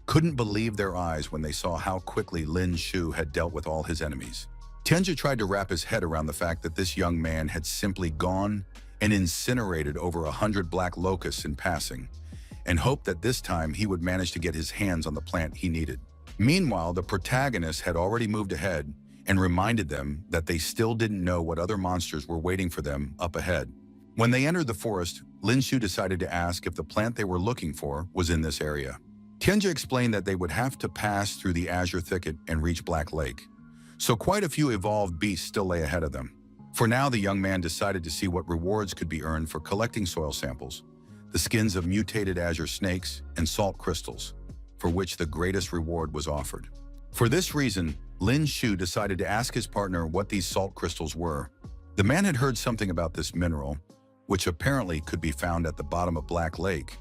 couldn't believe their eyes when they saw how quickly Lin Shu had dealt with all his enemies. Tianjie tried to wrap his head around the fact that this young man had simply gone and incinerated over 100 black locusts in passing, and hoped that this time he would manage to get his hands on the plant he needed. Meanwhile, the protagonists had already moved ahead and reminded them that they still didn't know what other monsters were waiting for them up ahead. When they entered the forest, Lin Shu decided to ask if the plant they were looking for was in this area. Tianjie explained that they would have to pass through the azure thicket and reach Black Lake, so quite a few evolved beasts still lay ahead of them. For now, the young man decided to see what rewards could be earned for collecting soil samples, the skins of mutated azure snakes, and salt crystals, for which the greatest reward was offered. For this reason, Lin Shu decided to ask his partner what these salt crystals were. The man had heard something about this mineral, which apparently could be found at the bottom of Black Lake,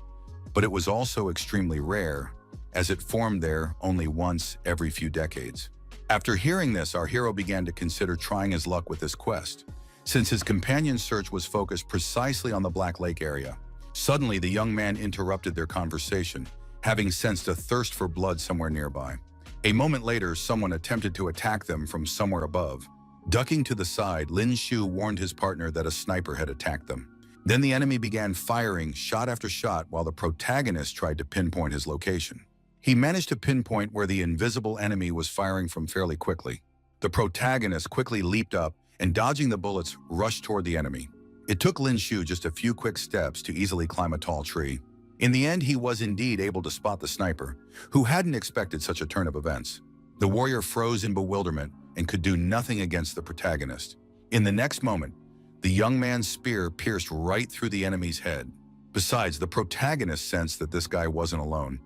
but it was also extremely rare, as it formed there only once every few decades. After hearing this, our hero began to consider trying his luck with this quest, since his companion's search was focused precisely on the Black Lake area. Suddenly, the young man interrupted their conversation, having sensed a thirst for blood somewhere nearby. A moment later, someone attempted to attack them from somewhere above. Ducking to the side, Lin Shu warned his partner that a sniper had attacked them. Then the enemy began firing shot after shot while the protagonist tried to pinpoint his location. He managed to pinpoint where the invisible enemy was firing from fairly quickly. The protagonist quickly leaped up and, dodging the bullets, rushed toward the enemy. It took Lin Shu just a few quick steps to easily climb a tall tree. In the end, he was indeed able to spot the sniper, who hadn't expected such a turn of events. The warrior froze in bewilderment and could do nothing against the protagonist. In the next moment, the young man's spear pierced right through the enemy's head. Besides, the protagonist sensed that this guy wasn't alone,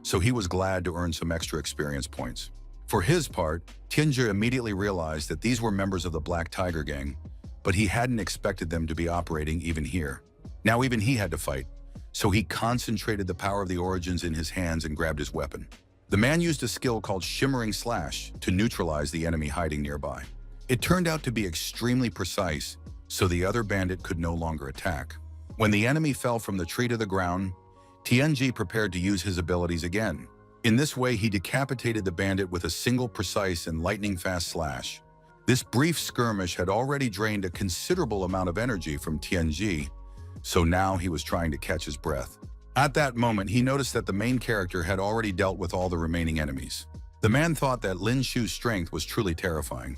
so he was glad to earn some extra experience points. For his part, Tianjie immediately realized that these were members of the Black Tiger gang, but he hadn't expected them to be operating even here. Now even he had to fight, so he concentrated the power of the origins in his hands and grabbed his weapon. The man used a skill called Shimmering Slash to neutralize the enemy hiding nearby. It turned out to be extremely precise, so the other bandit could no longer attack. When the enemy fell from the tree to the ground, Tianjie prepared to use his abilities again. In this way, he decapitated the bandit with a single precise and lightning-fast slash. This brief skirmish had already drained a considerable amount of energy from Tianjie, so now he was trying to catch his breath. At that moment, he noticed that the main character had already dealt with all the remaining enemies. The man thought that Lin Shu's strength was truly terrifying.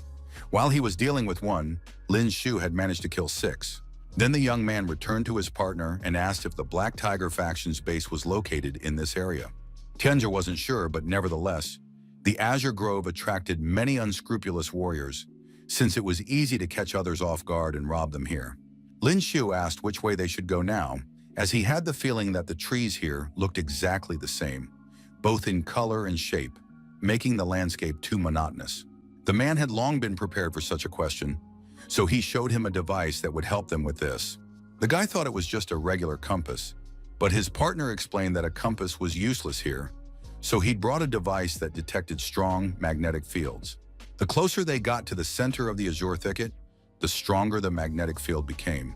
While he was dealing with one, Lin Shu had managed to kill 6. Then the young man returned to his partner and asked if the Black Tiger faction's base was located in this area. Tianjie wasn't sure, but nevertheless, the Azure Grove attracted many unscrupulous warriors, since it was easy to catch others off guard and rob them here. Lin Shu asked which way they should go now, as he had the feeling that the trees here looked exactly the same, both in color and shape, making the landscape too monotonous. The man had long been prepared for such a question, so he showed him a device that would help them with this. The guy thought it was just a regular compass, but his partner explained that a compass was useless here, so he'd brought a device that detected strong magnetic fields. The closer they got to the center of the azure thicket, the stronger the magnetic field became,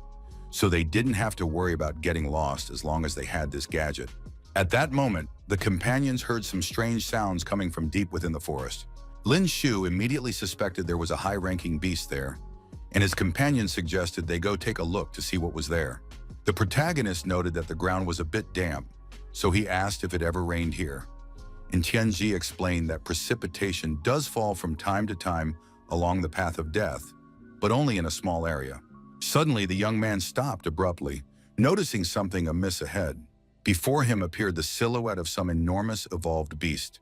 so they didn't have to worry about getting lost as long as they had this gadget. At that moment, the companions heard some strange sounds coming from deep within the forest. Lin Shu immediately suspected there was a high-ranking beast there, and his companion suggested they go take a look to see what was there. The protagonist noted that the ground was a bit damp, so he asked if it ever rained here. And Tianjie explained that precipitation does fall from time to time along the path of death, but only in a small area. Suddenly, the young man stopped abruptly, noticing something amiss ahead. Before him appeared the silhouette of some enormous evolved beast,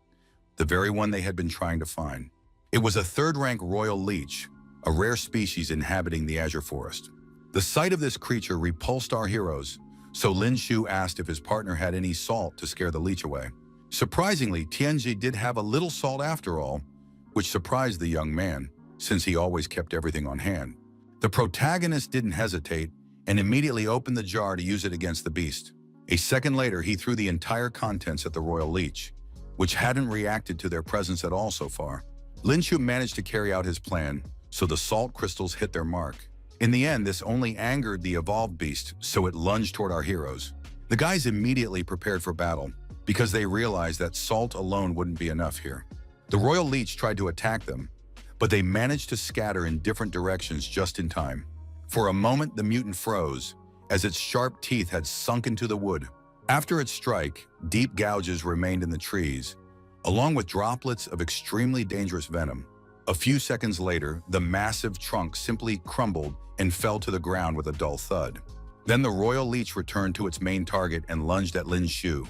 the very one they had been trying to find. It was a third-rank royal leech, a rare species inhabiting the azure forest. The sight of this creature repulsed our heroes, so Lin Shu asked if his partner had any salt to scare the leech away. Surprisingly, Tianjie did have a little salt after all, which surprised the young man, since he always kept everything on hand. The protagonist didn't hesitate and immediately opened the jar to use it against the beast. A second later, he threw the entire contents at the royal leech, which hadn't reacted to their presence at all so far. Lin Shu managed to carry out his plan, so the salt crystals hit their mark. In the end, this only angered the evolved beast, so it lunged toward our heroes. The guys immediately prepared for battle, because they realized that salt alone wouldn't be enough here. The royal leech tried to attack them, but they managed to scatter in different directions just in time. For a moment, the mutant froze, as its sharp teeth had sunk into the wood. After its strike, deep gouges remained in the trees, along with droplets of extremely dangerous venom. A few seconds later, the massive trunk simply crumbled and fell to the ground with a dull thud. Then the royal leech returned to its main target and lunged at Lin Shu.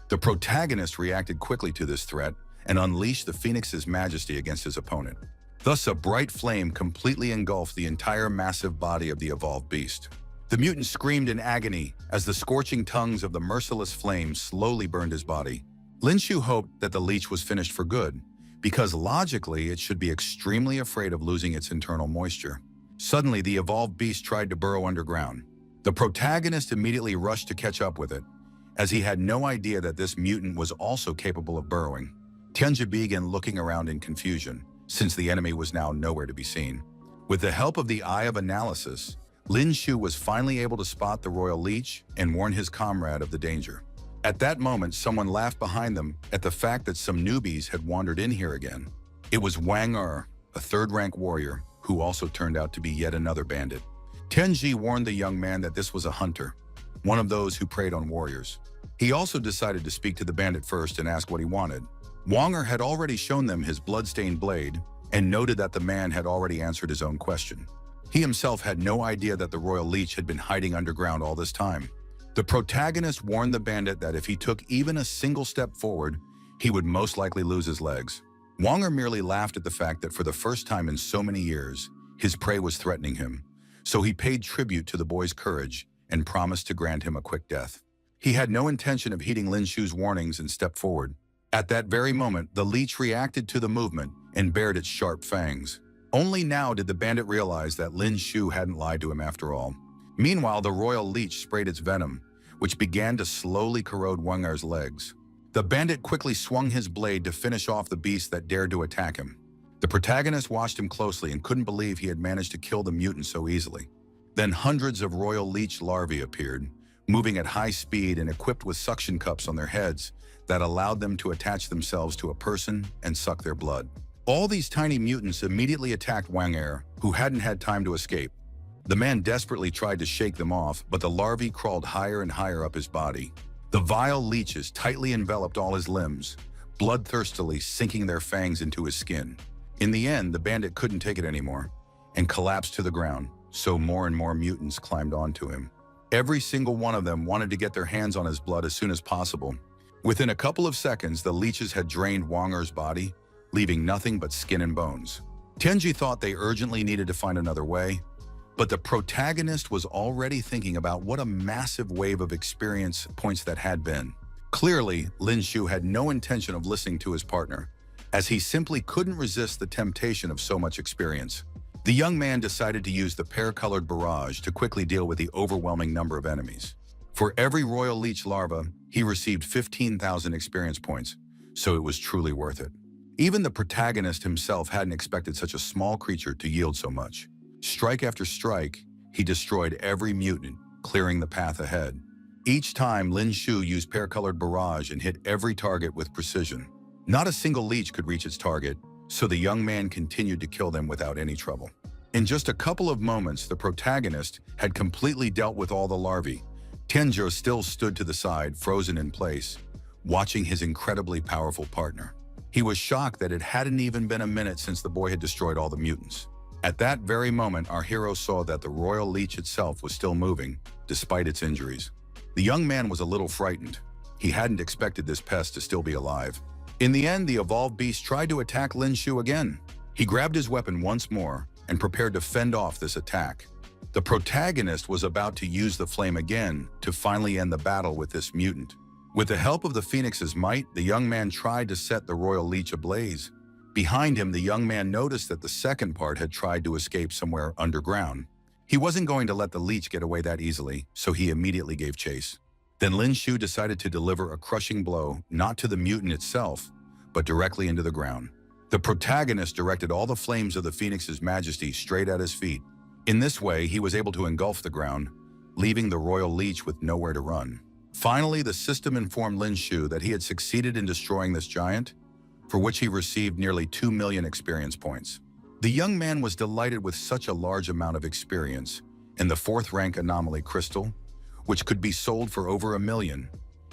The protagonist reacted quickly to this threat and unleashed the Phoenix's majesty against his opponent. Thus, a bright flame completely engulfed the entire massive body of the evolved beast. The mutant screamed in agony as the scorching tongues of the merciless flame slowly burned his body. Lin Shu hoped that the leech was finished for good, because logically it should be extremely afraid of losing its internal moisture. Suddenly, the evolved beast tried to burrow underground. The protagonist immediately rushed to catch up with it, as he had no idea that this mutant was also capable of burrowing. Tianji began looking around in confusion, since the enemy was now nowhere to be seen. With the help of the Eye of Analysis, Lin Shu was finally able to spot the royal leech and warn his comrade of the danger. At that moment, someone laughed behind them at the fact that some newbies had wandered in here again. It was Wang Er, a third-rank warrior, who also turned out to be yet another bandit. Tianji warned the young man that this was a hunter, one of those who preyed on warriors. He also decided to speak to the bandit first and ask what he wanted. Wang Er had already shown them his blood-stained blade and noted that the man had already answered his own question. He himself had no idea that the royal leech had been hiding underground all this time. The protagonist warned the bandit that if he took even a single step forward, he would most likely lose his legs. Wang Er merely laughed at the fact that for the first time in so many years, his prey was threatening him. So he paid tribute to the boy's courage and promised to grant him a quick death. He had no intention of heeding Lin Shu's warnings and stepped forward. At that very moment, the leech reacted to the movement and bared its sharp fangs. Only now did the bandit realize that Lin Shu hadn't lied to him after all. Meanwhile, the royal leech sprayed its venom, which began to slowly corrode Wang Er's legs. The bandit quickly swung his blade to finish off the beast that dared to attack him. The protagonist watched him closely and couldn't believe he had managed to kill the mutant so easily. Then hundreds of royal leech larvae appeared, moving at high speed and equipped with suction cups on their heads that allowed them to attach themselves to a person and suck their blood. All these tiny mutants immediately attacked Wang Er, who hadn't had time to escape. The man desperately tried to shake them off, but the larvae crawled higher and higher up his body. The vile leeches tightly enveloped all his limbs, bloodthirstily sinking their fangs into his skin. In the end, the bandit couldn't take it anymore and collapsed to the ground, so more and more mutants climbed onto him. Every single one of them wanted to get their hands on his blood as soon as possible. Within a couple of seconds, the leeches had drained Wang Er's body, leaving nothing but skin and bones. Tianji thought they urgently needed to find another way, but the protagonist was already thinking about what a massive wave of experience points that had been. Clearly, Lin Shu had no intention of listening to his partner, as he simply couldn't resist the temptation of so much experience. The young man decided to use the pear-colored barrage to quickly deal with the overwhelming number of enemies. For every royal leech larva, he received 15,000 experience points, so it was truly worth it. Even the protagonist himself hadn't expected such a small creature to yield so much. Strike after strike, he destroyed every mutant, clearing the path ahead. Each time, Lin Shu used pear-colored barrage and hit every target with precision. Not a single leech could reach its target, so the young man continued to kill them without any trouble. In just a couple of moments, the protagonist had completely dealt with all the larvae. Tianzhou still stood to the side, frozen in place, watching his incredibly powerful partner. He was shocked that it hadn't even been a minute since the boy had destroyed all the mutants. At that very moment, our hero saw that the royal leech itself was still moving, despite its injuries. The young man was a little frightened. He hadn't expected this pest to still be alive. In the end, the evolved beast tried to attack Lin Shu again. He grabbed his weapon once more and prepared to fend off this attack. The protagonist was about to use the flame again to finally end the battle with this mutant. With the help of the Phoenix's might, the young man tried to set the royal leech ablaze. Behind him, the young man noticed that the second part had tried to escape somewhere underground. He wasn't going to let the leech get away that easily, so he immediately gave chase. Then Lin Shu decided to deliver a crushing blow, not to the mutant itself, but directly into the ground. The protagonist directed all the flames of the Phoenix's majesty straight at his feet. In this way, he was able to engulf the ground, leaving the royal leech with nowhere to run. Finally, the system informed Lin Shu that he had succeeded in destroying this giant, for which he received nearly 2 million experience points. The young man was delighted with such a large amount of experience, and the 4th rank anomaly crystal, which could be sold for over 1 million,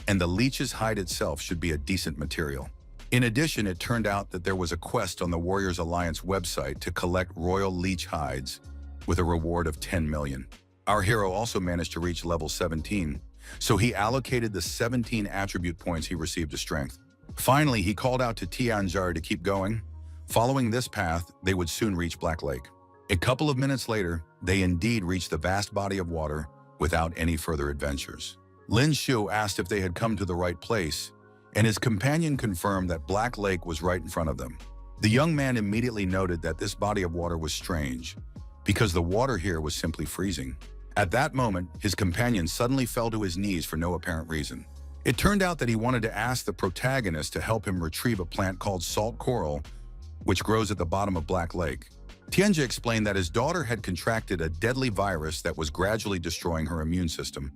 and the leech's hide itself should be a decent material. In addition, it turned out that there was a quest on the Warriors Alliance website to collect royal leech hides with a reward of 10 million. Our hero also managed to reach level 17, so he allocated the 17 attribute points he received to strength. Finally, he called out to Tianjia to keep going. Following this path, they would soon reach Black Lake. A couple of minutes later, they indeed reached the vast body of water without any further adventures. Lin Shu asked if they had come to the right place, and his companion confirmed that Black Lake was right in front of them. The young man immediately noted that this body of water was strange, because the water here was simply freezing. At that moment, his companion suddenly fell to his knees for no apparent reason. It turned out that he wanted to ask the protagonist to help him retrieve a plant called salt coral, which grows at the bottom of Black Lake. Tianjia explained that his daughter had contracted a deadly virus that was gradually destroying her immune system,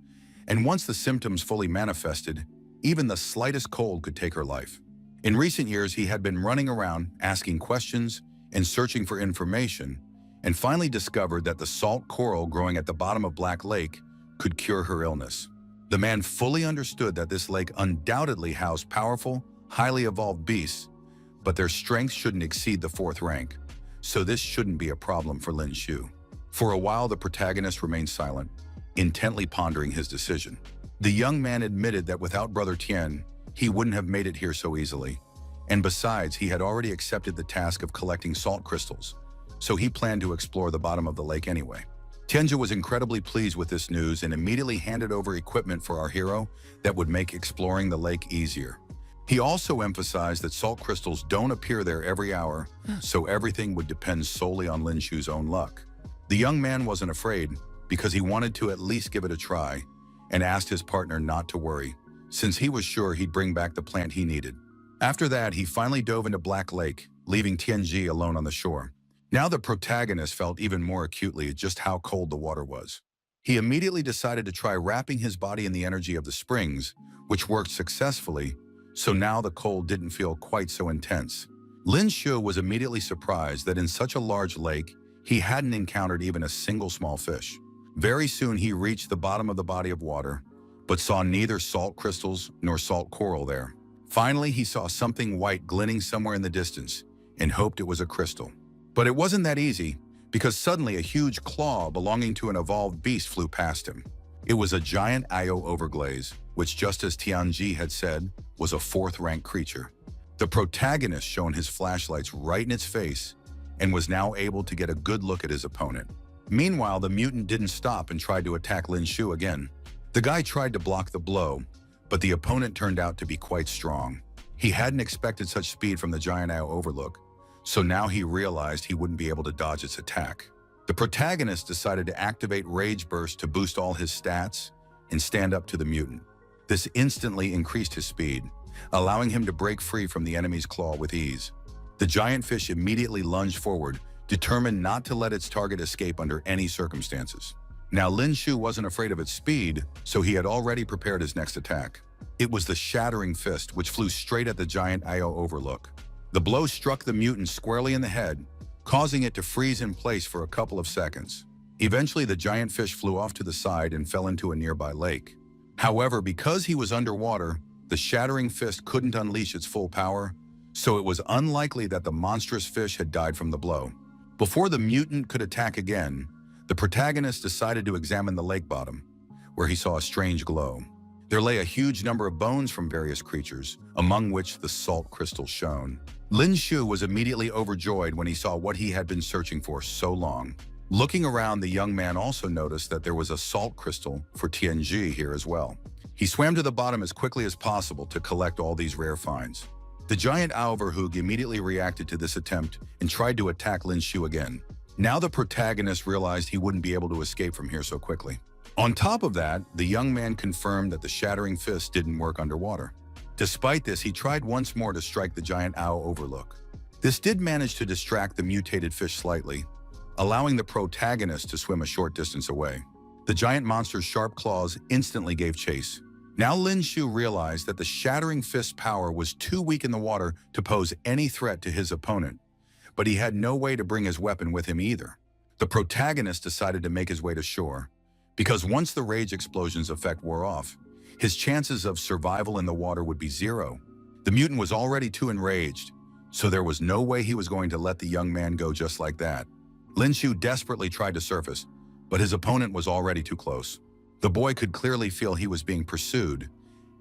and once the symptoms fully manifested, even the slightest cold could take her life. In recent years, he had been running around, asking questions, and searching for information, and finally discovered that the salt coral growing at the bottom of Black Lake could cure her illness. The man fully understood that this lake undoubtedly housed powerful, highly evolved beasts, but their strength shouldn't exceed the 4th rank, so this shouldn't be a problem for Lin Shu. For a while, the protagonist remained silent, intently pondering his decision. The young man admitted that without Brother Tian, he wouldn't have made it here so easily, and besides, he had already accepted the task of collecting salt crystals, so he planned to explore the bottom of the lake anyway. Tianjia was incredibly pleased with this news and immediately handed over equipment for our hero that would make exploring the lake easier. He also emphasized that salt crystals don't appear there every hour, so everything would depend solely on Lin Shu's own luck. The young man wasn't afraid because he wanted to at least give it a try and asked his partner not to worry, since he was sure he'd bring back the plant he needed. After that, he finally dove into Black Lake, leaving Tianjia alone on the shore. Now the protagonist felt even more acutely just how cold the water was. He immediately decided to try wrapping his body in the energy of the springs, which worked successfully, so now the cold didn't feel quite so intense. Lin Shu was immediately surprised that in such a large lake, he hadn't encountered even a single small fish. Very soon he reached the bottom of the body of water, but saw neither salt crystals nor salt coral there. Finally, he saw something white glinting somewhere in the distance and hoped it was a crystal. But it wasn't that easy, because suddenly a huge claw belonging to an evolved beast flew past him. It was a giant Io overglaze, which, just as Tianjia had said, was a 4th rank creature. The protagonist shone his flashlights right in its face and was now able to get a good look at his opponent. Meanwhile, the mutant didn't stop and tried to attack Lin Shu again. The guy tried to block the blow, but the opponent turned out to be quite strong. He hadn't expected such speed from the giant Io overlook, so now he realized he wouldn't be able to dodge its attack. The protagonist decided to activate Rage Burst to boost all his stats and stand up to the mutant. This instantly increased his speed, allowing him to break free from the enemy's claw with ease. The giant fish immediately lunged forward, determined not to let its target escape under any circumstances. Now Lin Shu wasn't afraid of its speed, so he had already prepared his next attack. It was the Shattering Fist, which flew straight at the giant Io overlook. The blow struck the mutant squarely in the head, causing it to freeze in place for a couple of seconds. Eventually, the giant fish flew off to the side and fell into a nearby lake. However, because he was underwater, the Shattering Fist couldn't unleash its full power, so it was unlikely that the monstrous fish had died from the blow. Before the mutant could attack again, the protagonist decided to examine the lake bottom, where he saw a strange glow. There lay a huge number of bones from various creatures, among which the salt crystal shone. Lin Shu was immediately overjoyed when he saw what he had been searching for so long. Looking around, the young man also noticed that there was a salt crystal for Tianjia here as well. He swam to the bottom as quickly as possible to collect all these rare finds. The giant Overhoog immediately reacted to this attempt and tried to attack Lin Shu again. Now the protagonist realized he wouldn't be able to escape from here so quickly. On top of that, the young man confirmed that the shattering fist didn't work underwater. Despite this, he tried once more to strike the giant owl overlook. This did manage to distract the mutated fish slightly, allowing the protagonist to swim a short distance away. The giant monster's sharp claws instantly gave chase. Now Lin Shu realized that the shattering fist's power was too weak in the water to pose any threat to his opponent, but he had no way to bring his weapon with him either. The protagonist decided to make his way to shore, because once the rage explosion's effect wore off, his chances of survival in the water would be zero. The mutant was already too enraged, so there was no way he was going to let the young man go just like that. Lin Shu desperately tried to surface, but his opponent was already too close. The boy could clearly feel he was being pursued,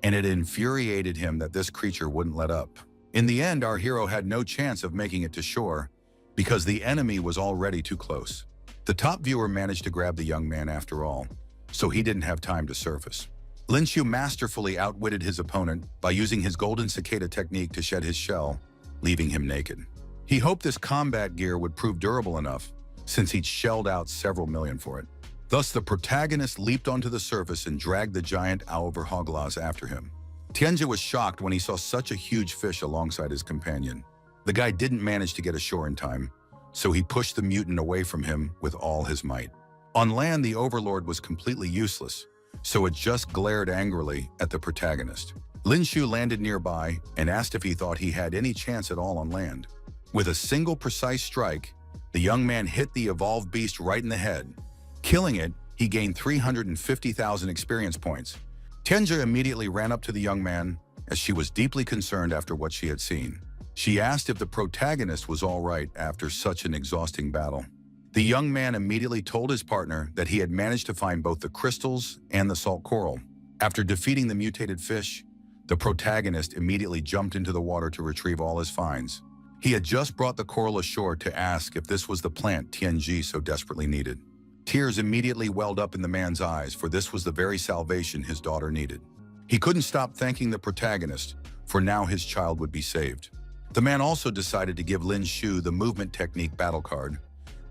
and it infuriated him that this creature wouldn't let up. In the end, our hero had no chance of making it to shore because the enemy was already too close. The top viewer managed to grab the young man after all, so he didn't have time to surface. Lin Shu masterfully outwitted his opponent by using his golden cicada technique to shed his shell, leaving him naked. He hoped this combat gear would prove durable enough, since he'd shelled out several million for it. Thus, the protagonist leaped onto the surface and dragged the giant overpowered after him. Tianjia was shocked when he saw such a huge fish alongside his companion. The guy didn't manage to get ashore in time, so he pushed the mutant away from him with all his might. On land, the overlord was completely useless, so it just glared angrily at the protagonist. Lin Shu landed nearby and asked if he thought he had any chance at all on land. With a single precise strike, the young man hit the evolved beast right in the head. Killing it, he gained 350,000 experience points. Tianjia immediately ran up to the young man, as she was deeply concerned after what she had seen. She asked if the protagonist was all right after such an exhausting battle. The young man immediately told his partner that he had managed to find both the crystals and the salt coral. After defeating the mutated fish, the protagonist immediately jumped into the water to retrieve all his finds. He had just brought the coral ashore to ask if this was the plant Tianjia so desperately needed. Tears immediately welled up in the man's eyes, for this was the very salvation his daughter needed. He couldn't stop thanking the protagonist, for now his child would be saved. The man also decided to give Lin Shu the movement technique battle card,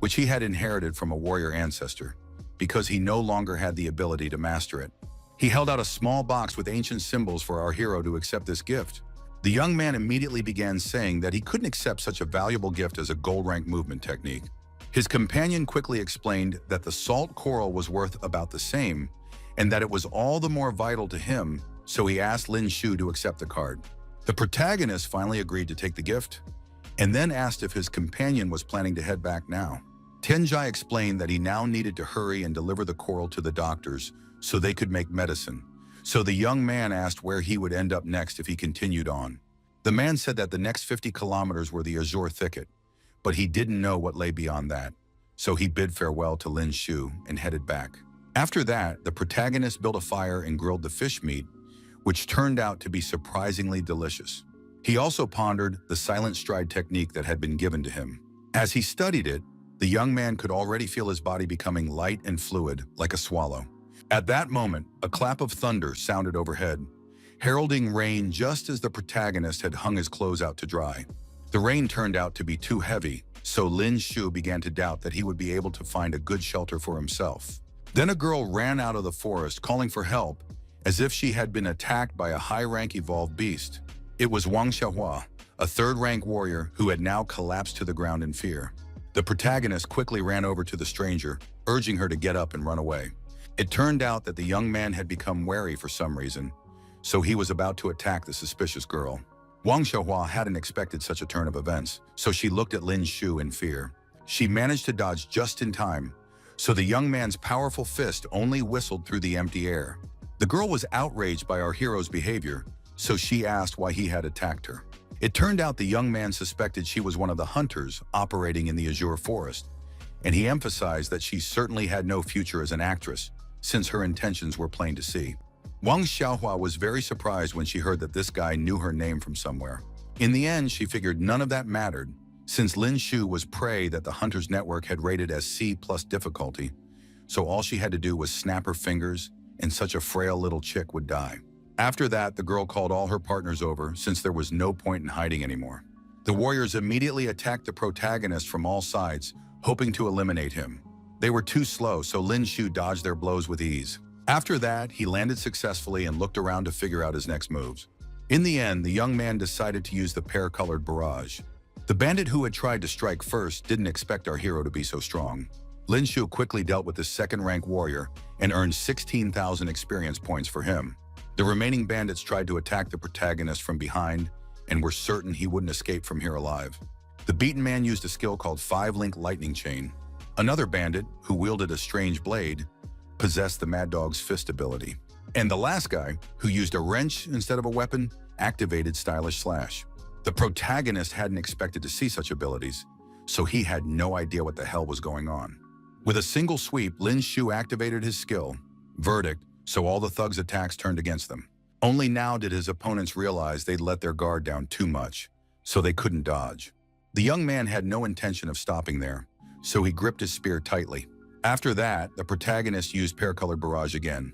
which he had inherited from a warrior ancestor, because he no longer had the ability to master it. He held out a small box with ancient symbols for our hero to accept this gift. The young man immediately began saying that he couldn't accept such a valuable gift as a gold rank movement technique. His companion quickly explained that the salt coral was worth about the same, and that it was all the more vital to him, so he asked Lin Shu to accept the card. The protagonist finally agreed to take the gift, and then asked if his companion was planning to head back now. Tianjia explained that he now needed to hurry and deliver the coral to the doctors so they could make medicine. So the young man asked where he would end up next if he continued on. The man said that the next 50 kilometers were the Azure Thicket, but he didn't know what lay beyond that, so he bid farewell to Lin Shu and headed back. After that, the protagonist built a fire and grilled the fish meat, which turned out to be surprisingly delicious. He also pondered the silent stride technique that had been given to him. As he studied it, the young man could already feel his body becoming light and fluid, like a swallow. At that moment, a clap of thunder sounded overhead, heralding rain just as the protagonist had hung his clothes out to dry. The rain turned out to be too heavy, so Lin Shu began to doubt that he would be able to find a good shelter for himself. Then a girl ran out of the forest calling for help, as if she had been attacked by a high-rank evolved beast. It was Wang Xiaohua, a third-rank warrior who had now collapsed to the ground in fear. The protagonist quickly ran over to the stranger, urging her to get up and run away. It turned out that the young man had become wary for some reason, so he was about to attack the suspicious girl. Wang Xiaohua hadn't expected such a turn of events, so she looked at Lin Shu in fear. She managed to dodge just in time, so the young man's powerful fist only whistled through the empty air. The girl was outraged by our hero's behavior, so she asked why he had attacked her. It turned out the young man suspected she was one of the hunters operating in the Azure Forest, and he emphasized that she certainly had no future as an actress, since her intentions were plain to see. Wang Xiaohua was very surprised when she heard that this guy knew her name from somewhere. In the end, she figured none of that mattered, since Lin Shu was prey that the Hunter's Network had rated as C+ difficulty, so all she had to do was snap her fingers, and such a frail little chick would die. After that, the girl called all her partners over, since there was no point in hiding anymore. The warriors immediately attacked the protagonist from all sides, hoping to eliminate him. They were too slow, so Lin Shu dodged their blows with ease. After that, he landed successfully and looked around to figure out his next moves. In the end, the young man decided to use the pear-colored barrage. The bandit who had tried to strike first didn't expect our hero to be so strong. Lin Shu quickly dealt with the second-rank warrior and earned 16,000 experience points for him. The remaining bandits tried to attack the protagonist from behind and were certain he wouldn't escape from here alive. The beaten man used a skill called 5-link lightning chain. Another bandit, who wielded a strange blade, possessed the Mad Dog's fist ability. And the last guy, who used a wrench instead of a weapon, activated stylish slash. The protagonist hadn't expected to see such abilities, so he had no idea what the hell was going on. With a single sweep, Lin Shu activated his skill, Verdict, so all the thugs' attacks turned against them. Only now did his opponents realize they'd let their guard down too much, so they couldn't dodge. The young man had no intention of stopping there, so he gripped his spear tightly. After that, the protagonist used pear-colored barrage again,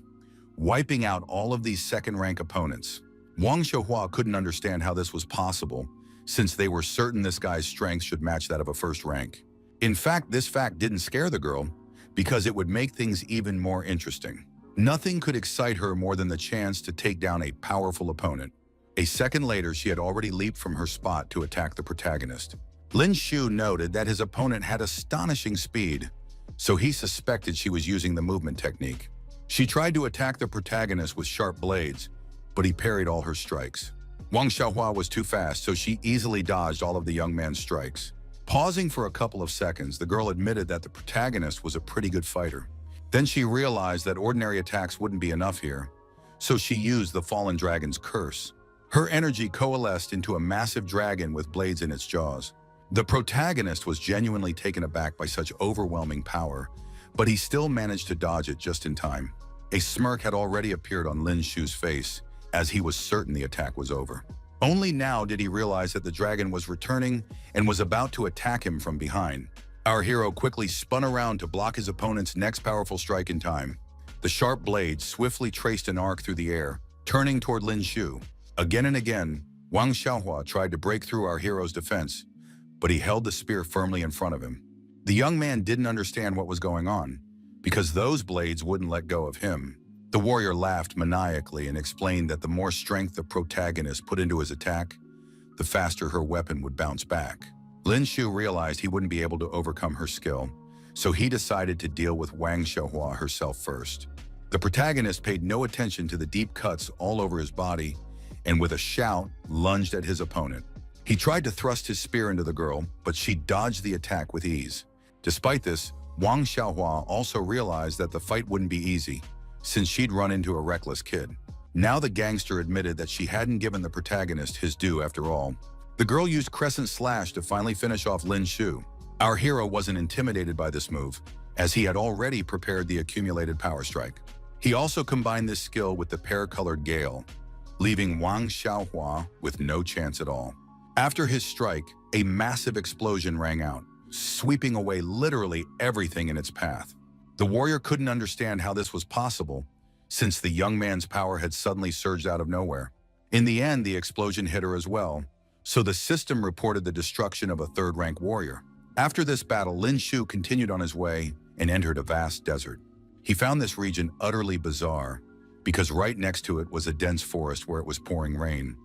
wiping out all of these second-rank opponents. Wang Xiaohua couldn't understand how this was possible, since they were certain this guy's strength should match that of a first rank. In fact, this fact didn't scare the girl, because it would make things even more interesting. Nothing could excite her more than the chance to take down a powerful opponent. A second later, she had already leaped from her spot to attack the protagonist. Lin Shu noted that his opponent had astonishing speed, so he suspected she was using the movement technique. She tried to attack the protagonist with sharp blades, but he parried all her strikes. Wang Xiaohua was too fast, so she easily dodged all of the young man's strikes. Pausing for a couple of seconds, the girl admitted that the protagonist was a pretty good fighter. Then she realized that ordinary attacks wouldn't be enough here, so she used the fallen dragon's curse. Her energy coalesced into a massive dragon with blades in its jaws. The protagonist was genuinely taken aback by such overwhelming power, but he still managed to dodge it just in time. A smirk had already appeared on Lin Shu's face, as he was certain the attack was over. Only now did he realize that the dragon was returning and was about to attack him from behind. Our hero quickly spun around to block his opponent's next powerful strike in time. The sharp blade swiftly traced an arc through the air, turning toward Lin Shu. Again and again, Wang Xiaohua tried to break through our hero's defense, but he held the spear firmly in front of him. The young man didn't understand what was going on, because those blades wouldn't let go of him. The warrior laughed maniacally and explained that the more strength the protagonist put into his attack, the faster her weapon would bounce back. Lin Shu realized he wouldn't be able to overcome her skill, so he decided to deal with Wang Xiaohua herself first. The protagonist paid no attention to the deep cuts all over his body, and with a shout, lunged at his opponent. He tried to thrust his spear into the girl, but she dodged the attack with ease. Despite this, Wang Xiaohua also realized that the fight wouldn't be easy, since she'd run into a reckless kid. Now the gangster admitted that she hadn't given the protagonist his due after all. The girl used Crescent Slash to finally finish off Lin Shu. Our hero wasn't intimidated by this move, as he had already prepared the accumulated power strike. He also combined this skill with the pear-colored gale, leaving Wang Xiaohua with no chance at all. After his strike, a massive explosion rang out, sweeping away literally everything in its path. The warrior couldn't understand how this was possible, since the young man's power had suddenly surged out of nowhere. In the end, the explosion hit her as well, so the system reported the destruction of a third-rank warrior. After this battle, Lin Shu continued on his way and entered a vast desert. He found this region utterly bizarre, because right next to it was a dense forest where it was pouring rain,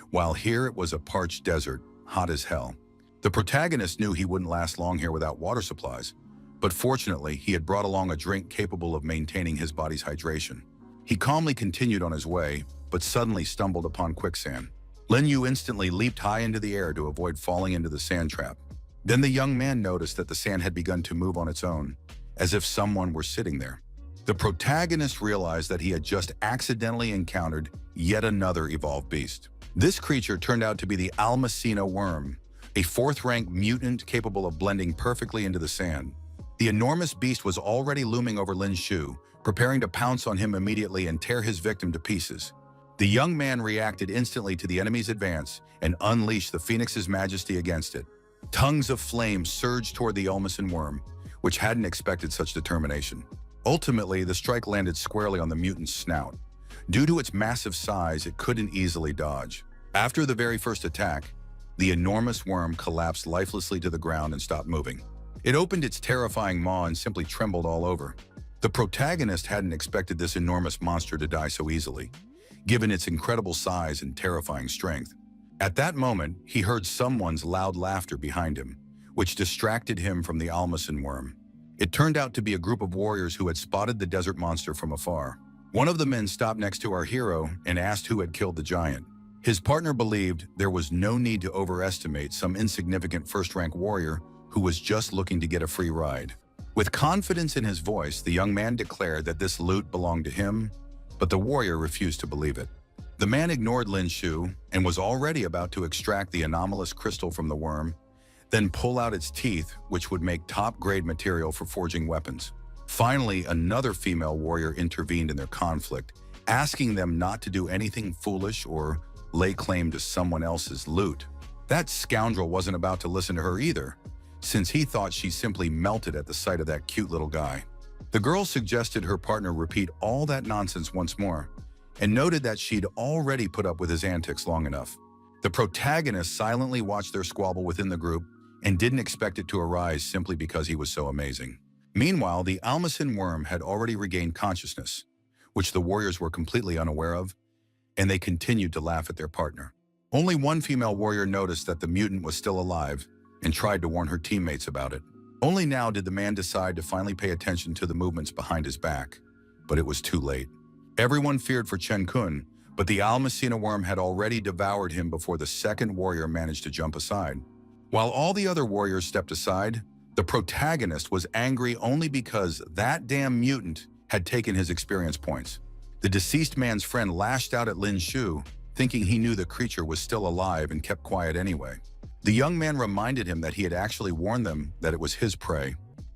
while here it was a parched desert, hot as hell. The protagonist knew he wouldn't last long here without water supplies, but fortunately, he had brought along a drink capable of maintaining his body's hydration. He calmly continued on his way, but suddenly stumbled upon quicksand. Lin Yu instantly leaped high into the air to avoid falling into the sand trap. Then the young man noticed that the sand had begun to move on its own, as if someone were sitting there. The protagonist realized that he had just accidentally encountered yet another evolved beast. This creature turned out to be the Almacina worm, a fourth-rank mutant capable of blending perfectly into the sand. The enormous beast was already looming over Lin Shu, preparing to pounce on him immediately and tear his victim to pieces. The young man reacted instantly to the enemy's advance and unleashed the Phoenix's majesty against it. Tongues of flame surged toward the Almacin worm, which hadn't expected such determination. Ultimately, the strike landed squarely on the mutant's snout. Due to its massive size, it couldn't easily dodge. After the very first attack, the enormous worm collapsed lifelessly to the ground and stopped moving. It opened its terrifying maw and simply trembled all over. The protagonist hadn't expected this enormous monster to die so easily, given its incredible size and terrifying strength. At that moment, he heard someone's loud laughter behind him, which distracted him from the Almason worm. It turned out to be a group of warriors who had spotted the desert monster from afar. One of the men stopped next to our hero and asked who had killed the giant. His partner believed there was no need to overestimate some insignificant first-rank warrior who was just looking to get a free ride. With confidence in his voice, the young man declared that this loot belonged to him, but the warrior refused to believe it. The man ignored Lin Shu and was already about to extract the anomalous crystal from the worm, then pull out its teeth, which would make top-grade material for forging weapons. Finally, another female warrior intervened in their conflict, asking them not to do anything foolish or lay claim to someone else's loot. That scoundrel wasn't about to listen to her either, since he thought she simply melted at the sight of that cute little guy. The girl suggested her partner repeat all that nonsense once more, and noted that she'd already put up with his antics long enough. The protagonist silently watched their squabble within the group and didn't expect it to arise simply because he was so amazing. Meanwhile, the Almason worm had already regained consciousness, which the warriors were completely unaware of, and they continued to laugh at their partner. Only one female warrior noticed that the mutant was still alive and tried to warn her teammates about it. Only now did the man decide to finally pay attention to the movements behind his back, but it was too late. Everyone feared for Chen Kun, but the Almacena worm had already devoured him before the second warrior managed to jump aside. While all the other warriors stepped aside, the protagonist was angry only because that damn mutant had taken his experience points. The deceased man's friend lashed out at Lin Shu, thinking he knew the creature was still alive and kept quiet anyway. The young man reminded him that he had actually warned them that it was his prey.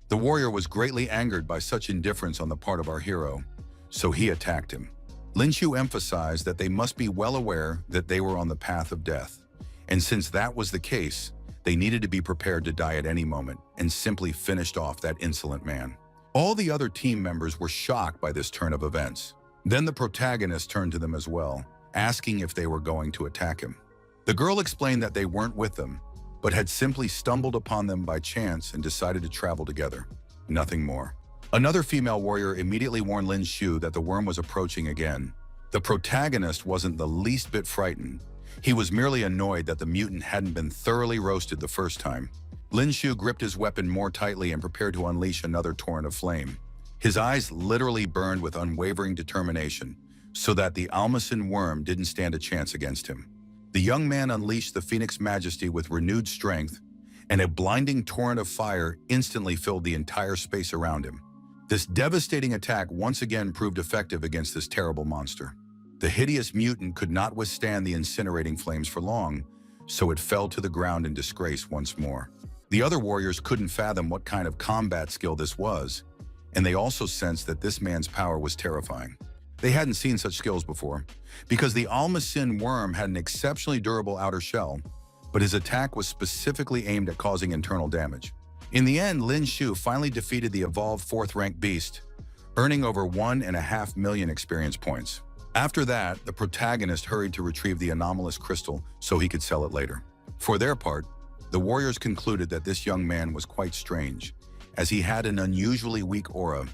The warrior was greatly angered by such indifference on the part of our hero, so he attacked him. Lin Shu emphasized that they must be well aware that they were on the path of death, and since that was the case, they needed to be prepared to die at any moment, and simply finished off that insolent man. All the other team members were shocked by this turn of events. Then the protagonist turned to them as well, asking if they were going to attack him. The girl explained that they weren't with them, but had simply stumbled upon them by chance and decided to travel together. Nothing more. Another female warrior immediately warned Lin Shu that the worm was approaching again. The protagonist wasn't the least bit frightened. He was merely annoyed that the mutant hadn't been thoroughly roasted the first time. Lin Shu gripped his weapon more tightly and prepared to unleash another torrent of flame. His eyes literally burned with unwavering determination, so that the Almason worm didn't stand a chance against him. The young man unleashed the Phoenix Majesty with renewed strength, and a blinding torrent of fire instantly filled the entire space around him. This devastating attack once again proved effective against this terrible monster. The hideous mutant could not withstand the incinerating flames for long, so it fell to the ground in disgrace once more. The other warriors couldn't fathom what kind of combat skill this was, and they also sensed that this man's power was terrifying. They hadn't seen such skills before, because the Almacen worm had an exceptionally durable outer shell, but his attack was specifically aimed at causing internal damage. In the end, Lin Shu finally defeated the evolved 4th-rank beast, earning over 1.5 million experience points. After that, the protagonist hurried to retrieve the anomalous crystal so he could sell it later. For their part, the warriors concluded that this young man was quite strange, as he had an unusually weak aura.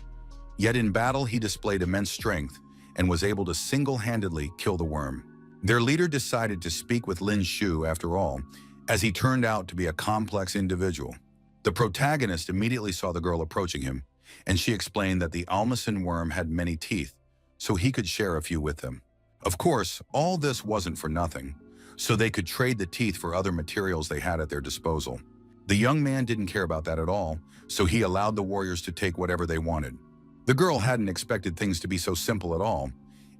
Yet in battle, he displayed immense strength and was able to single-handedly kill the worm. Their leader decided to speak with Lin Shu after all, as he turned out to be a complex individual. The protagonist immediately saw the girl approaching him, and she explained that the Almacen worm had many teeth, so he could share a few with them. Of course, all this wasn't for nothing, so they could trade the teeth for other materials they had at their disposal. The young man didn't care about that at all, so he allowed the warriors to take whatever they wanted. The girl hadn't expected things to be so simple at all,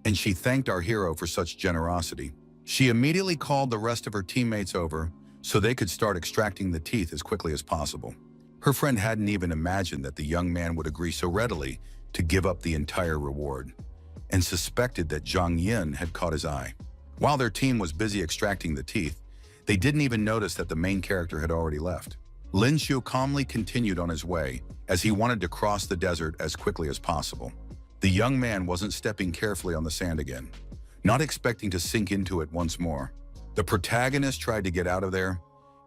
and she thanked our hero for such generosity. She immediately called the rest of her teammates over so they could start extracting the teeth as quickly as possible. Her friend hadn't even imagined that the young man would agree so readily to give up the entire reward, and suspected that Zhang Yin had caught his eye. While their team was busy extracting the teeth, they didn't even notice that the main character had already left. Lin Shu calmly continued on his way, as he wanted to cross the desert as quickly as possible. The young man wasn't stepping carefully on the sand again, not expecting to sink into it once more. The protagonist tried to get out of there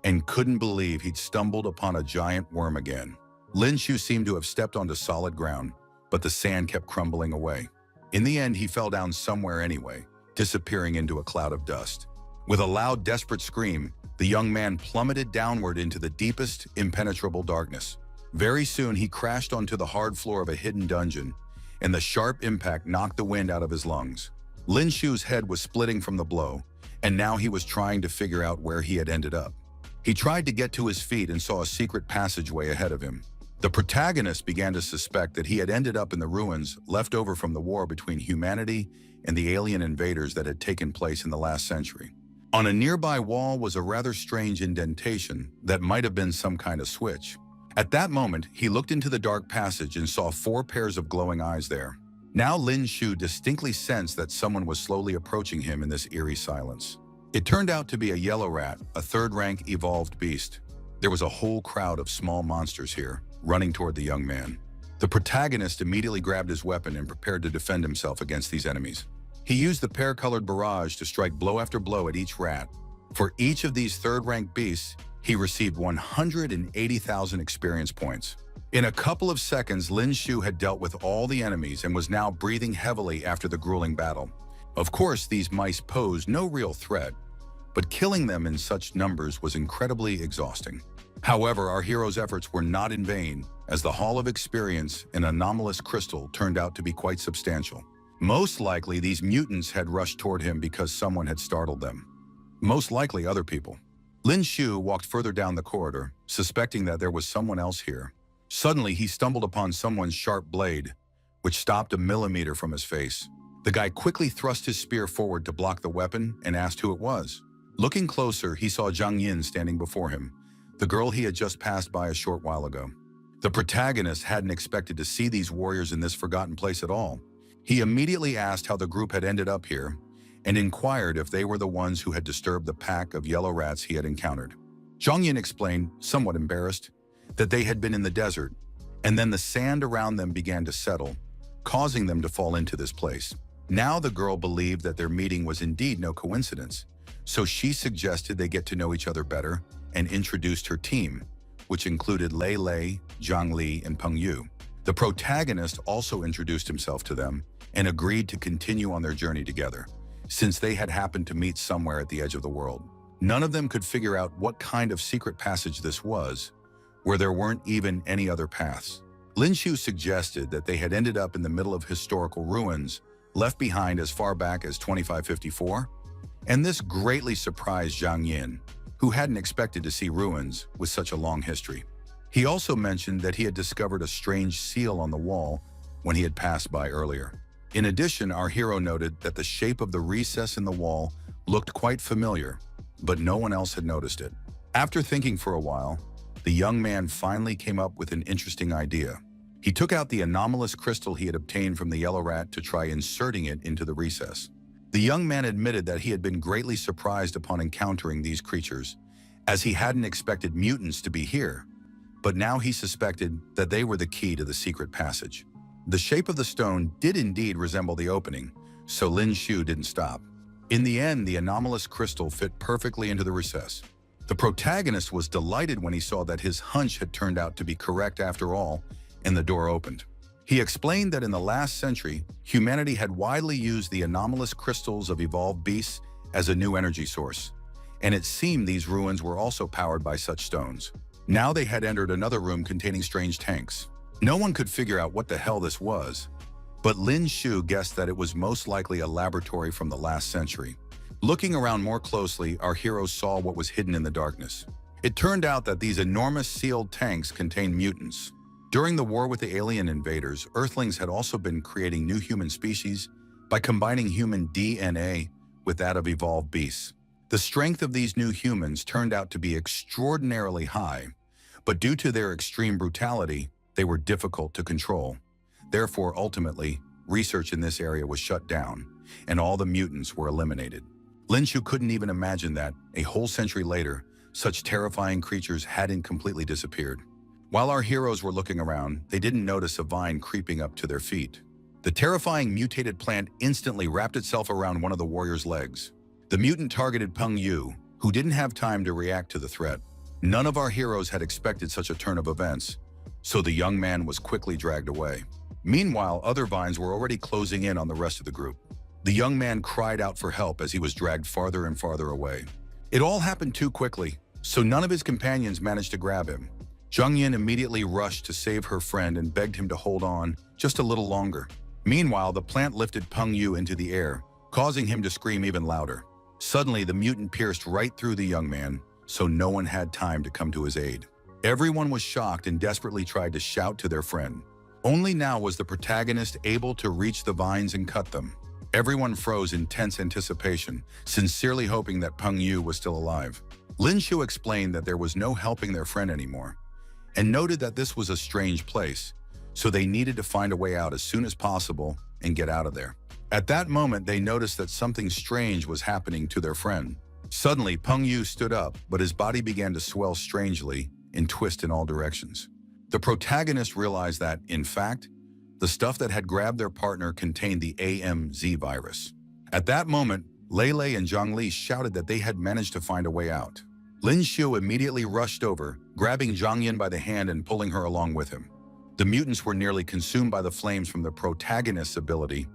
and couldn't believe he'd stumbled upon a giant worm again. Lin Shu seemed to have stepped onto solid ground, but the sand kept crumbling away. In the end, he fell down somewhere anyway, disappearing into a cloud of dust. With a loud, desperate scream, the young man plummeted downward into the deepest, impenetrable darkness. Very soon, he crashed onto the hard floor of a hidden dungeon, and the sharp impact knocked the wind out of his lungs. Lin Shu's head was splitting from the blow, and now he was trying to figure out where he had ended up. He tried to get to his feet and saw a secret passageway ahead of him. The protagonist began to suspect that he had ended up in the ruins left over from the war between humanity and the alien invaders that had taken place in the last century. On a nearby wall was a rather strange indentation that might have been some kind of switch. At that moment, he looked into the dark passage and saw 4 pairs of glowing eyes there. Now Lin Shu distinctly sensed that someone was slowly approaching him in this eerie silence. It turned out to be a yellow rat, a 3rd-rank evolved beast. There was a whole crowd of small monsters here, running toward the young man. The protagonist immediately grabbed his weapon and prepared to defend himself against these enemies. He used the pear-colored barrage to strike blow after blow at each rat. For each of these 3rd-rank beasts, he received 180,000 experience points. In a couple of seconds, Lin Shu had dealt with all the enemies and was now breathing heavily after the grueling battle. Of course, these mice posed no real threat, but killing them in such numbers was incredibly exhausting. However, our hero's efforts were not in vain, as the Hall of Experience, an anomalous crystal, turned out to be quite substantial. Most likely, these mutants had rushed toward him because someone had startled them. Most likely other people. Lin Shu walked further down the corridor, suspecting that there was someone else here. Suddenly, he stumbled upon someone's sharp blade, which stopped a millimeter from his face. The guy quickly thrust his spear forward to block the weapon and asked who it was. Looking closer, he saw Zhang Yin standing before him, the girl he had just passed by a short while ago. The protagonist hadn't expected to see these warriors in this forgotten place at all. He immediately asked how the group had ended up here and inquired if they were the ones who had disturbed the pack of yellow rats he had encountered. Zhang Yin explained, somewhat embarrassed, that they had been in the desert, and then the sand around them began to settle, causing them to fall into this place. Now the girl believed that their meeting was indeed no coincidence, so she suggested they get to know each other better and introduced her team, which included Lei Lei, Zhang Li, and Peng Yu. The protagonist also introduced himself to them and agreed to continue on their journey together, since they had happened to meet somewhere at the edge of the world. None of them could figure out what kind of secret passage this was, where there weren't even any other paths. Lin Shu suggested that they had ended up in the middle of historical ruins left behind as far back as 2554, and this greatly surprised Zhang Yin, who hadn't expected to see ruins with such a long history. He also mentioned that he had discovered a strange seal on the wall when he had passed by earlier. In addition, our hero noted that the shape of the recess in the wall looked quite familiar, but no one else had noticed it. After thinking for a while, the young man finally came up with an interesting idea. He took out the anomalous crystal he had obtained from the yellow rat to try inserting it into the recess. The young man admitted that he had been greatly surprised upon encountering these creatures, as he hadn't expected mutants to be here, but now he suspected that they were the key to the secret passage. The shape of the stone did indeed resemble the opening, so Lin Shu didn't stop. In the end, the anomalous crystal fit perfectly into the recess. The protagonist was delighted when he saw that his hunch had turned out to be correct after all, and the door opened. He explained that in the last century, humanity had widely used the anomalous crystals of evolved beasts as a new energy source, and it seemed these ruins were also powered by such stones. Now they had entered another room containing strange tanks. No one could figure out what the hell this was, but Lin Shu guessed that it was most likely a laboratory from the last century. Looking around more closely, our hero saw what was hidden in the darkness. It turned out that these enormous sealed tanks contained mutants. During the war with the alien invaders, Earthlings had also been creating new human species by combining human DNA with that of evolved beasts. The strength of these new humans turned out to be extraordinarily high, but due to their extreme brutality, they were difficult to control. Therefore, ultimately, research in this area was shut down, and all the mutants were eliminated. Lin Shu couldn't even imagine that, a whole century later, such terrifying creatures hadn't completely disappeared. While our heroes were looking around, they didn't notice a vine creeping up to their feet. The terrifying mutated plant instantly wrapped itself around one of the warrior's legs. The mutant targeted Peng Yu, who didn't have time to react to the threat. None of our heroes had expected such a turn of events, so the young man was quickly dragged away. Meanwhile, other vines were already closing in on the rest of the group. The young man cried out for help as he was dragged farther and farther away. It all happened too quickly, so none of his companions managed to grab him. Jung-yin immediately rushed to save her friend and begged him to hold on just a little longer. Meanwhile, the plant lifted Peng Yu into the air, causing him to scream even louder. Suddenly, the mutant pierced right through the young man, so no one had time to come to his aid. Everyone was shocked and desperately tried to shout to their friend. Only now was the protagonist able to reach the vines and cut them. Everyone froze in tense anticipation, sincerely hoping that Peng Yu was still alive. Lin Shu explained that there was no helping their friend anymore, and noted that this was a strange place, so they needed to find a way out as soon as possible and get out of there. At that moment, they noticed that something strange was happening to their friend. Suddenly, Peng Yu stood up, but his body began to swell strangely and twist in all directions. The protagonist realized that, in fact, the stuff that had grabbed their partner contained the AMZ virus. At that moment, Lei and Zhongli shouted that they had managed to find a way out. Lin Shu immediately rushed over, grabbing Zhongyin by the hand and pulling her along with him. The mutants were nearly consumed by the flames from the protagonist's ability,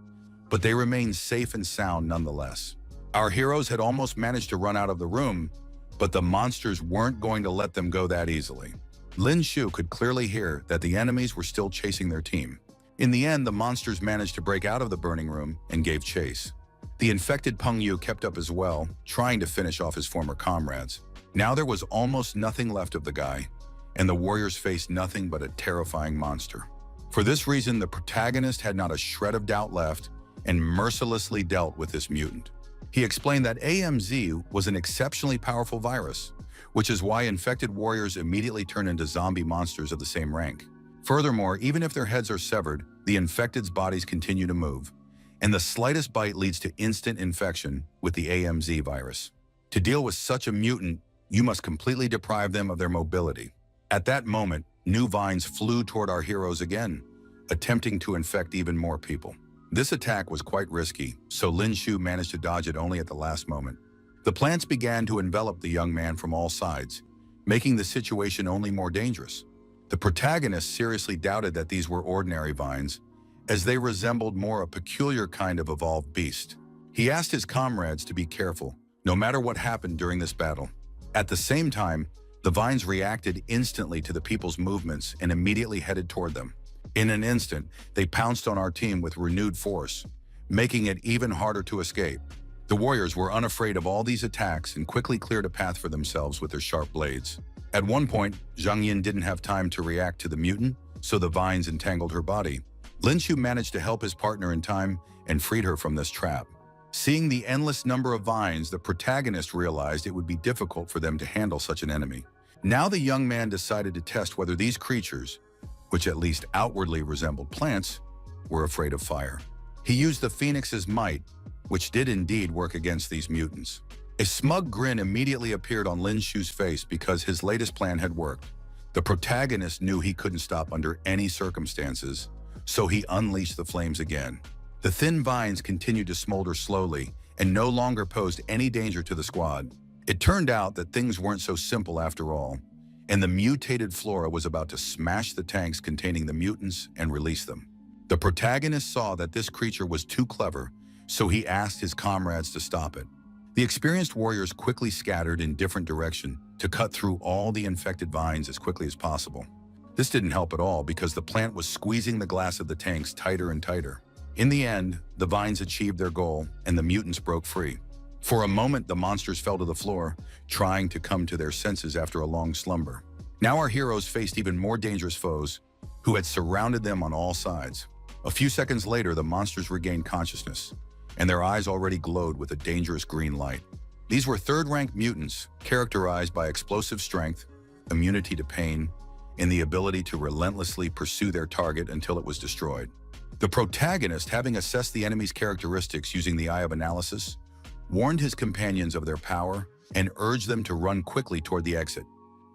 but they remained safe and sound nonetheless. Our heroes had almost managed to run out of the room, but the monsters weren't going to let them go that easily. Lin Shu could clearly hear that the enemies were still chasing their team. In the end, the monsters managed to break out of the burning room and gave chase. The infected Peng Yu kept up as well, trying to finish off his former comrades. Now there was almost nothing left of the guy, and the warriors faced nothing but a terrifying monster. For this reason, the protagonist had not a shred of doubt left and mercilessly dealt with this mutant. He explained that AMZ was an exceptionally powerful virus, which is why infected warriors immediately turn into zombie monsters of the same rank. Furthermore, even if their heads are severed, the infected's bodies continue to move, and the slightest bite leads to instant infection with the AMZ virus. To deal with such a mutant, you must completely deprive them of their mobility. At that moment, new vines flew toward our heroes again, attempting to infect even more people. This attack was quite risky, so Lin Shu managed to dodge it only at the last moment. The plants began to envelop the young man from all sides, making the situation only more dangerous. The protagonist seriously doubted that these were ordinary vines, as they resembled more a peculiar kind of evolved beast. He asked his comrades to be careful, no matter what happened during this battle. At the same time, the vines reacted instantly to the people's movements and immediately headed toward them. In an instant, they pounced on our team with renewed force, making it even harder to escape. The warriors were unafraid of all these attacks and quickly cleared a path for themselves with their sharp blades. At one point, Zhang Yin didn't have time to react to the mutant, so the vines entangled her body. Lin Shu managed to help his partner in time and freed her from this trap. Seeing the endless number of vines, the protagonist realized it would be difficult for them to handle such an enemy. Now the young man decided to test whether these creatures, which at least outwardly resembled plants, were afraid of fire. He used the Phoenix's might, which did indeed work against these mutants. A smug grin immediately appeared on Lin Shu's face because his latest plan had worked. The protagonist knew he couldn't stop under any circumstances, so he unleashed the flames again. The thin vines continued to smolder slowly and no longer posed any danger to the squad. It turned out that things weren't so simple after all, and the mutated flora was about to smash the tanks containing the mutants and release them. The protagonist saw that this creature was too clever, so he asked his comrades to stop it. The experienced warriors quickly scattered in different directions to cut through all the infected vines as quickly as possible. This didn't help at all because the plant was squeezing the glass of the tanks tighter and tighter. In the end, the vines achieved their goal and the mutants broke free. For a moment, the monsters fell to the floor, trying to come to their senses after a long slumber. Now our heroes faced even more dangerous foes who had surrounded them on all sides. A few seconds later, the monsters regained consciousness, and their eyes already glowed with a dangerous green light. These were third-rank mutants, characterized by explosive strength, immunity to pain, and the ability to relentlessly pursue their target until it was destroyed. The protagonist, having assessed the enemy's characteristics using the Eye of Analysis, warned his companions of their power and urged them to run quickly toward the exit.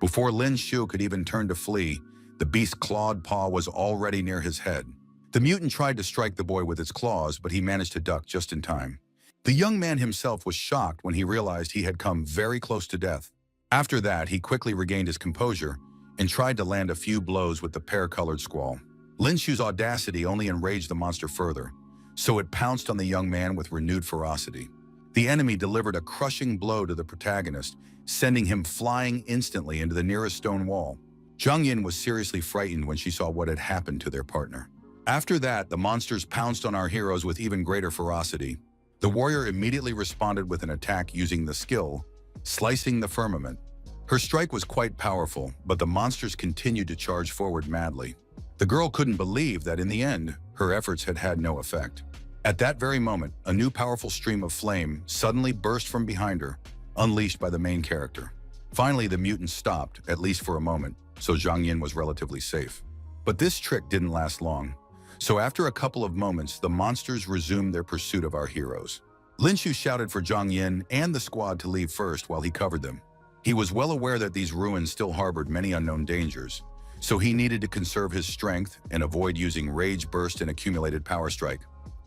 Before Lin Shu could even turn to flee, the beast's clawed paw was already near his head. The mutant tried to strike the boy with its claws, but he managed to duck just in time. The young man himself was shocked when he realized he had come very close to death. After that, he quickly regained his composure and tried to land a few blows with the pear-colored squall. Lin Shu's audacity only enraged the monster further, so it pounced on the young man with renewed ferocity. The enemy delivered a crushing blow to the protagonist, sending him flying instantly into the nearest stone wall. Zhang Yin was seriously frightened when she saw what had happened to their partner. After that, the monsters pounced on our heroes with even greater ferocity. The warrior immediately responded with an attack using the skill, Slicing the Firmament. Her strike was quite powerful, but the monsters continued to charge forward madly. The girl couldn't believe that in the end, her efforts had had no effect. At that very moment, a new powerful stream of flame suddenly burst from behind her, unleashed by the main character. Finally, the mutants stopped, at least for a moment, so Zhang Yin was relatively safe. But this trick didn't last long. So after a couple of moments, the monsters resumed their pursuit of our heroes. Lin Shu shouted for Zhang Yin and the squad to leave first while he covered them. He was well aware that these ruins still harbored many unknown dangers, so he needed to conserve his strength and avoid using Rage Burst and Accumulated Power Strike.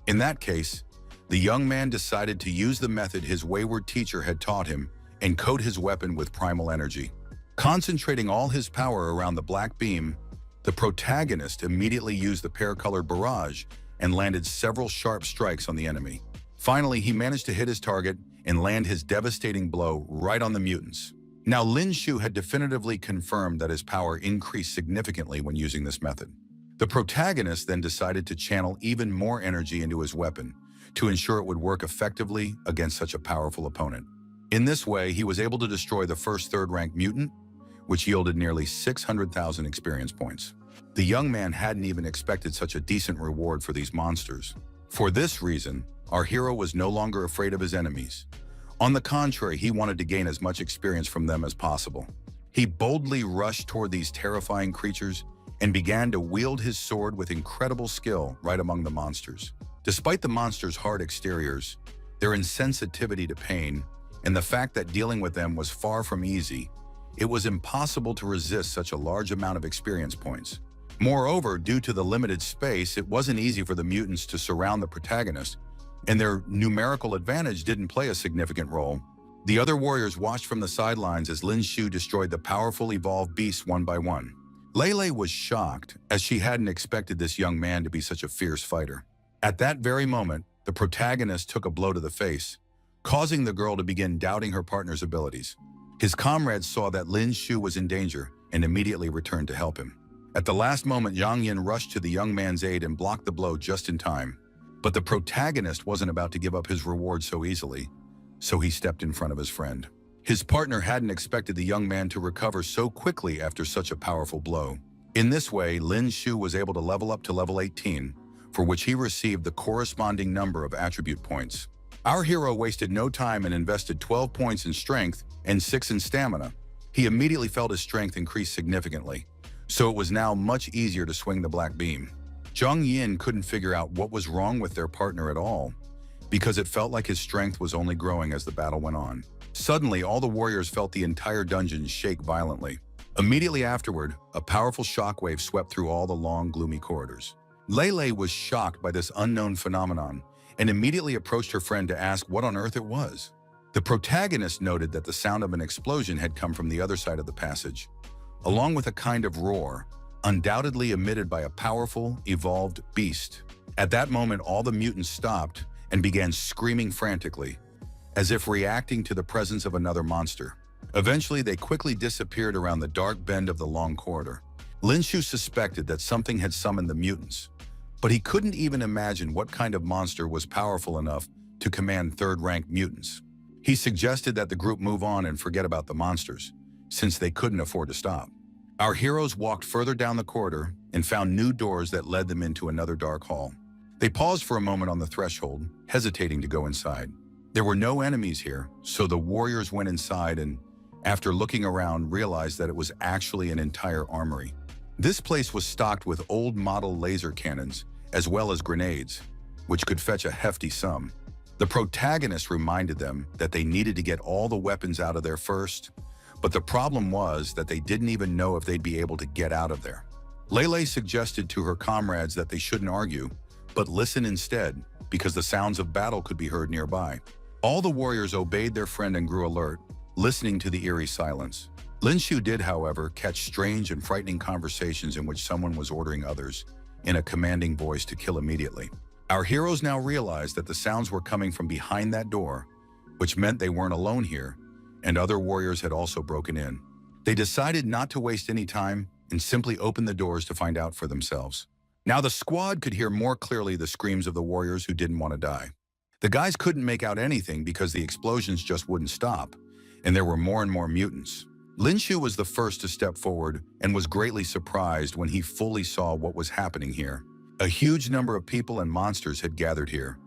In that case, the young man decided to use the method his wayward teacher had taught him and coat his weapon with primal energy. Concentrating all his power around the black beam, the protagonist immediately used the pear-colored barrage and landed several sharp strikes on the enemy. Finally, he managed to hit his target and land his devastating blow right on the mutants. Now, Lin Shu had definitively confirmed that his power increased significantly when using this method. The protagonist then decided to channel even more energy into his weapon to ensure it would work effectively against such a powerful opponent. In this way, he was able to destroy the first third-rank mutant, which yielded nearly 600,000 experience points. The young man hadn't even expected such a decent reward for these monsters. For this reason, our hero was no longer afraid of his enemies. On the contrary, he wanted to gain as much experience from them as possible. He boldly rushed toward these terrifying creatures and began to wield his sword with incredible skill right among the monsters. Despite the monsters' hard exteriors, their insensitivity to pain, and the fact that dealing with them was far from easy, it was impossible to resist such a large amount of experience points. Moreover, due to the limited space, it wasn't easy for the mutants to surround the protagonist, and their numerical advantage didn't play a significant role. The other warriors watched from the sidelines as Lin Shu destroyed the powerful evolved beasts one by one. Lei was shocked, as she hadn't expected this young man to be such a fierce fighter. At that very moment, the protagonist took a blow to the face, causing the girl to begin doubting her partner's abilities. His comrades saw that Lin Shu was in danger and immediately returned to help him. At the last moment, Zhang Yin rushed to the young man's aid and blocked the blow just in time. But the protagonist wasn't about to give up his reward so easily, so he stepped in front of his friend. His partner hadn't expected the young man to recover so quickly after such a powerful blow. In this way, Lin Shu was able to level up to level 18, for which he received the corresponding number of attribute points. Our hero wasted no time and invested 12 points in strength and 6 in stamina. He immediately felt his strength increase significantly, so it was now much easier to swing the black beam. Zhang Yin couldn't figure out what was wrong with their partner at all, because it felt like his strength was only growing as the battle went on. Suddenly, all the warriors felt the entire dungeon shake violently. Immediately afterward, a powerful shockwave swept through all the long, gloomy corridors. Lei was shocked by this unknown phenomenon and immediately approached her friend to ask what on earth it was. The protagonist noted that the sound of an explosion had come from the other side of the passage, along with a kind of roar, undoubtedly emitted by a powerful, evolved beast. At that moment, all the mutants stopped and began screaming frantically, as if reacting to the presence of another monster. Eventually, they quickly disappeared around the dark bend of the long corridor. Lin Shu suspected that something had summoned the mutants, but he couldn't even imagine what kind of monster was powerful enough to command third-rank mutants. He suggested that the group move on and forget about the monsters, since they couldn't afford to stop. Our heroes walked further down the corridor and found new doors that led them into another dark hall. They paused for a moment on the threshold, hesitating to go inside. There were no enemies here, so the warriors went inside and, after looking around, realized that it was actually an entire armory. This place was stocked with old model laser cannons, as well as grenades, which could fetch a hefty sum. The protagonist reminded them that they needed to get all the weapons out of there first, but the problem was that they didn't even know if they'd be able to get out of there. Lei suggested to her comrades that they shouldn't argue, but listen instead, because the sounds of battle could be heard nearby. All the warriors obeyed their friend and grew alert, listening to the eerie silence. Lin Shu did, however, catch strange and frightening conversations in which someone was ordering others, in a commanding voice, to kill immediately. Our heroes now realized that the sounds were coming from behind that door, which meant they weren't alone here, and other warriors had also broken in. They decided not to waste any time and simply opened the doors to find out for themselves. Now the squad could hear more clearly the screams of the warriors who didn't want to die. The guys couldn't make out anything because the explosions just wouldn't stop, and there were more and more mutants. Lin Shu was the first to step forward and was greatly surprised when he fully saw what was happening here. A huge number of people and monsters had gathered here,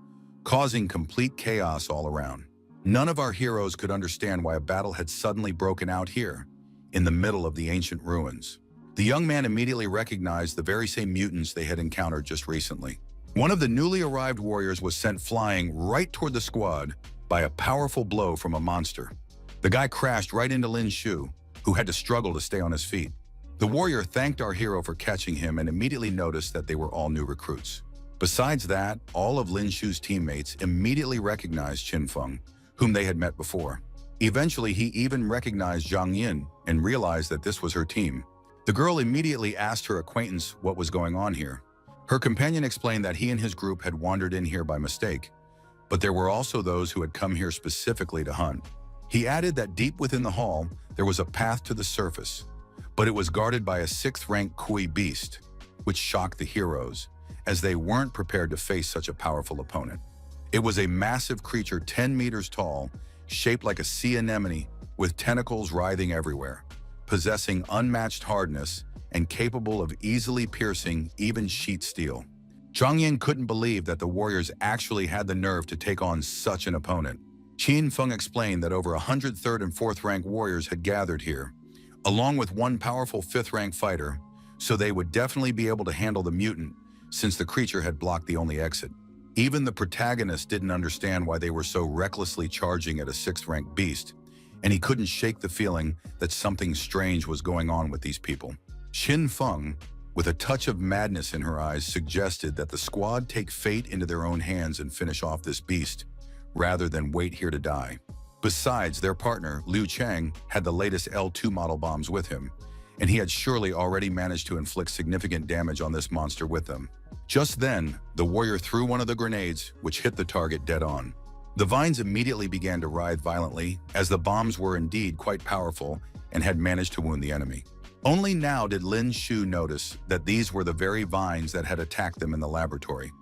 causing complete chaos all around. None of our heroes could understand why a battle had suddenly broken out here, in the middle of the ancient ruins. The young man immediately recognized the very same mutants they had encountered just recently. One of the newly arrived warriors was sent flying right toward the squad by a powerful blow from a monster. The guy crashed right into Lin Shu, who had to struggle to stay on his feet. The warrior thanked our hero for catching him and immediately noticed that they were all new recruits. Besides that, all of Lin Shu's teammates immediately recognized Qin Feng, whom they had met before. Eventually, he even recognized Zhang Yin and realized that this was her team. The girl immediately asked her acquaintance what was going on here. Her companion explained that he and his group had wandered in here by mistake, but there were also those who had come here specifically to hunt. He added that deep within the hall, there was a path to the surface, but it was guarded by a 6th-rank Kui beast, which shocked the heroes, as they weren't prepared to face such a powerful opponent. It was a massive creature 10 meters tall, shaped like a sea anemone, with tentacles writhing everywhere, possessing unmatched hardness and capable of easily piercing even sheet steel. Zhang Yin couldn't believe that the warriors actually had the nerve to take on such an opponent. Qin Feng explained that over 100 3rd and 4th rank warriors had gathered here, along with one powerful 5th rank fighter, so they would definitely be able to handle the mutant since the creature had blocked the only exit. Even the protagonist didn't understand why they were so recklessly charging at a 6th rank beast, and he couldn't shake the feeling that something strange was going on with these people. Qin Feng, with a touch of madness in her eyes, suggested that the squad take fate into their own hands and finish off this beast, rather than wait here to die. Besides, their partner, Liu Chang, had the latest L2 model bombs with him, and he had surely already managed to inflict significant damage on this monster with them. Just then, the warrior threw one of the grenades, which hit the target dead on. The vines immediately began to writhe violently, as the bombs were indeed quite powerful and had managed to wound the enemy. Only now did Lin Shu notice that these were the very vines that had attacked them in the laboratory,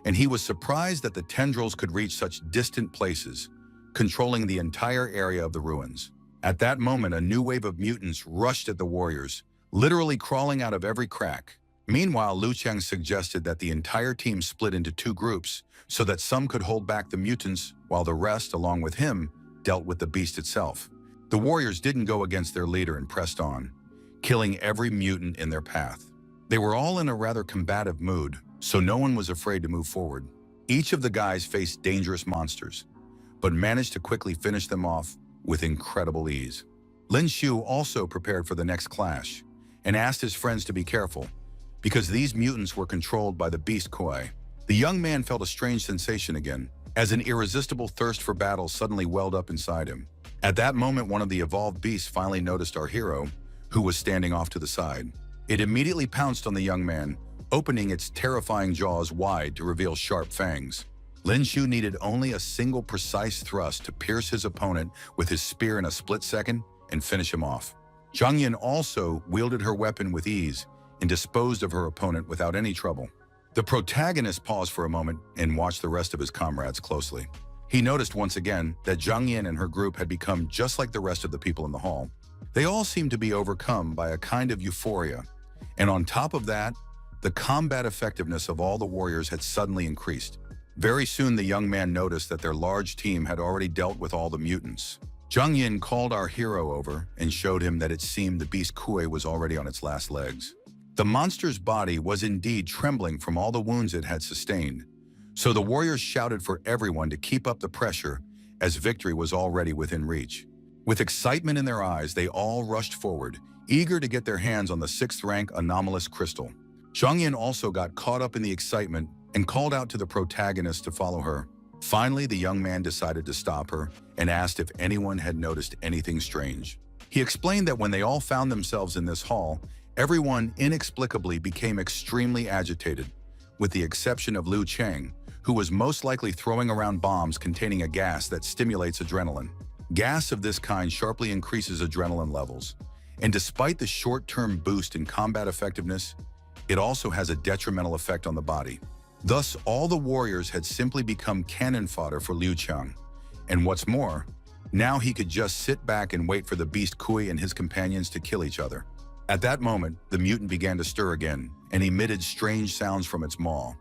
and he was surprised that the tendrils could reach such distant places, controlling the entire area of the ruins. At that moment, a new wave of mutants rushed at the warriors, literally crawling out of every crack. Meanwhile, Liu Cheng suggested that the entire team split into 2 groups so that some could hold back the mutants while the rest, along with him, dealt with the beast itself. The warriors didn't go against their leader and pressed on, killing every mutant in their path. They were all in a rather combative mood, so no one was afraid to move forward. Each of the guys faced dangerous monsters, but managed to quickly finish them off with incredible ease. Lin Shu also prepared for the next clash and asked his friends to be careful, because these mutants were controlled by the beast Kui. The young man felt a strange sensation again, as an irresistible thirst for battle suddenly welled up inside him. At that moment, one of the evolved beasts finally noticed our hero, who was standing off to the side. It immediately pounced on the young man, opening its terrifying jaws wide to reveal sharp fangs. Lin Shu needed only a single precise thrust to pierce his opponent with his spear in a split second and finish him off. Zhang Yin also wielded her weapon with ease and disposed of her opponent without any trouble. The protagonist paused for a moment and watched the rest of his comrades closely. He noticed once again that Zhang Yin and her group had become just like the rest of the people in the hall. They all seemed to be overcome by a kind of euphoria, and on top of that, the combat effectiveness of all the warriors had suddenly increased. Very soon, the young man noticed that their large team had already dealt with all the mutants. Zhang Yin called our hero over and showed him that it seemed the beast Kui was already on its last legs. The monster's body was indeed trembling from all the wounds it had sustained, so the warriors shouted for everyone to keep up the pressure as victory was already within reach. With excitement in their eyes, they all rushed forward, eager to get their hands on the 6th-rank anomalous crystal. Zhang Yin also got caught up in the excitement and called out to the protagonist to follow her. Finally, the young man decided to stop her and asked if anyone had noticed anything strange. He explained that when they all found themselves in this hall, everyone inexplicably became extremely agitated, with the exception of Liu Cheng, who was most likely throwing around bombs containing a gas that stimulates adrenaline. Gas of this kind sharply increases adrenaline levels, and despite the short-term boost in combat effectiveness, it also has a detrimental effect on the body. Thus, all the warriors had simply become cannon fodder for Liu Cheng. And what's more, now he could just sit back and wait for the beast Kui and his companions to kill each other. At that moment, the mutant began to stir again and emitted strange sounds from its maw.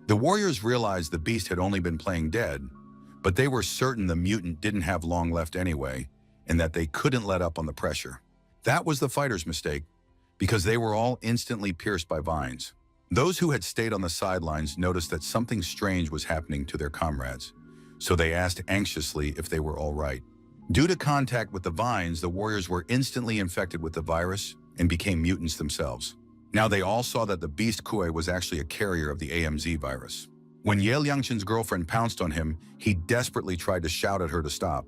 The warriors realized the beast had only been playing dead, but they were certain the mutant didn't have long left anyway, and that they couldn't let up on the pressure. That was the fighters' mistake, because they were all instantly pierced by vines. Those who had stayed on the sidelines noticed that something strange was happening to their comrades, so they asked anxiously if they were all right. Due to contact with the vines, the warriors were instantly infected with the virus and became mutants themselves. Now they all saw that the beast Kui was actually a carrier of the AMZ virus. When Ye Liangchen's girlfriend pounced on him, he desperately tried to shout at her to stop,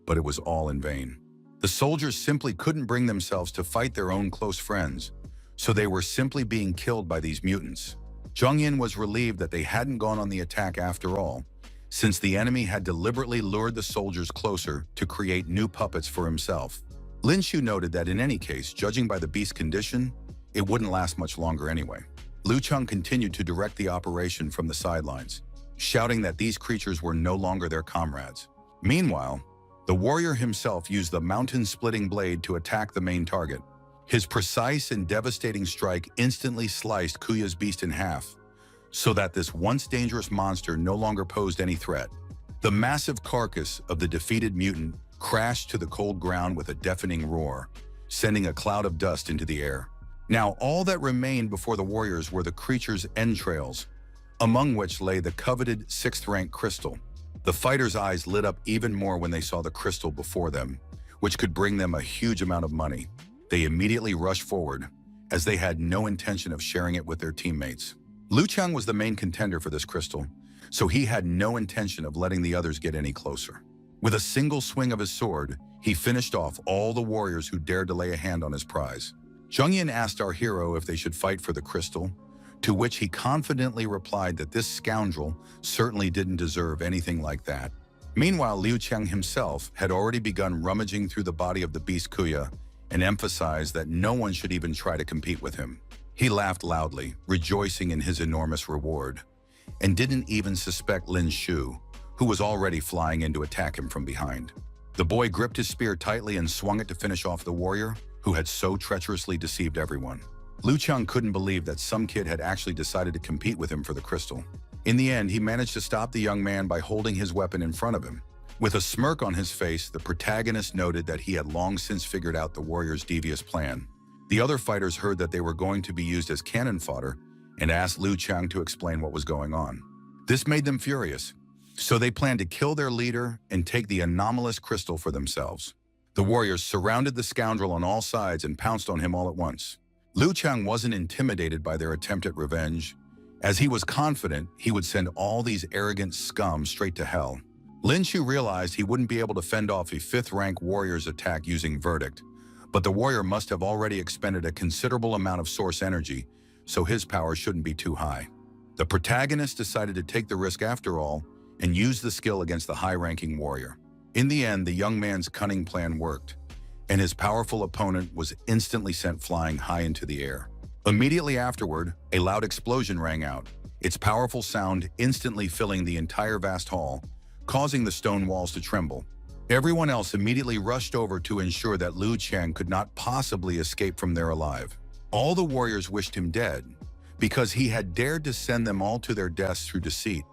but it was all in vain. The soldiers simply couldn't bring themselves to fight their own close friends, so they were simply being killed by these mutants. Zheng Yin was relieved that they hadn't gone on the attack after all, since the enemy had deliberately lured the soldiers closer to create new puppets for himself. Lin Shu noted that in any case, judging by the beast's condition, it wouldn't last much longer anyway. Liu Cheng continued to direct the operation from the sidelines, shouting that these creatures were no longer their comrades. Meanwhile, the warrior himself used the mountain-splitting blade to attack the main target. His precise and devastating strike instantly sliced Kuya's beast in half, so that this once dangerous monster no longer posed any threat. The massive carcass of the defeated mutant crashed to the cold ground with a deafening roar, sending a cloud of dust into the air. Now all that remained before the warriors were the creature's entrails, among which lay the coveted 6th-rank crystal. The fighters' eyes lit up even more when they saw the crystal before them, which could bring them a huge amount of money. They immediately rushed forward, as they had no intention of sharing it with their teammates. Liu Cheng was the main contender for this crystal, so he had no intention of letting the others get any closer. With a single swing of his sword, he finished off all the warriors who dared to lay a hand on his prize. Zheng Yin asked our hero if they should fight for the crystal, to which he confidently replied that this scoundrel certainly didn't deserve anything like that. Meanwhile, Liu Cheng himself had already begun rummaging through the body of the beast Kuya and emphasized that no one should even try to compete with him. He laughed loudly, rejoicing in his enormous reward, and didn't even suspect Lin Shu, who was already flying in to attack him from behind. The boy gripped his spear tightly and swung it to finish off the warrior, who had so treacherously deceived everyone. Liu Cheng couldn't believe that some kid had actually decided to compete with him for the crystal. In the end, he managed to stop the young man by holding his weapon in front of him. With a smirk on his face, the protagonist noted that he had long since figured out the warrior's devious plan. The other fighters heard that they were going to be used as cannon fodder and asked Liu Cheng to explain what was going on. This made them furious, so they planned to kill their leader and take the anomalous crystal for themselves. The warriors surrounded the scoundrel on all sides and pounced on him all at once. Liu Cheng wasn't intimidated by their attempt at revenge, as he was confident he would send all these arrogant scum straight to hell. Lin Shu realized he wouldn't be able to fend off a 5th-rank warrior's attack using Verdict, but the warrior must have already expended a considerable amount of source energy, so his power shouldn't be too high. The protagonist decided to take the risk after all and use the skill against the high-ranking warrior. In the end, the young man's cunning plan worked, and his powerful opponent was instantly sent flying high into the air. Immediately afterward, a loud explosion rang out, its powerful sound instantly filling the entire vast hall, causing the stone walls to tremble. Everyone else immediately rushed over to ensure that Liu Cheng could not possibly escape from there alive. All the warriors wished him dead, because he had dared to send them all to their deaths through deceit.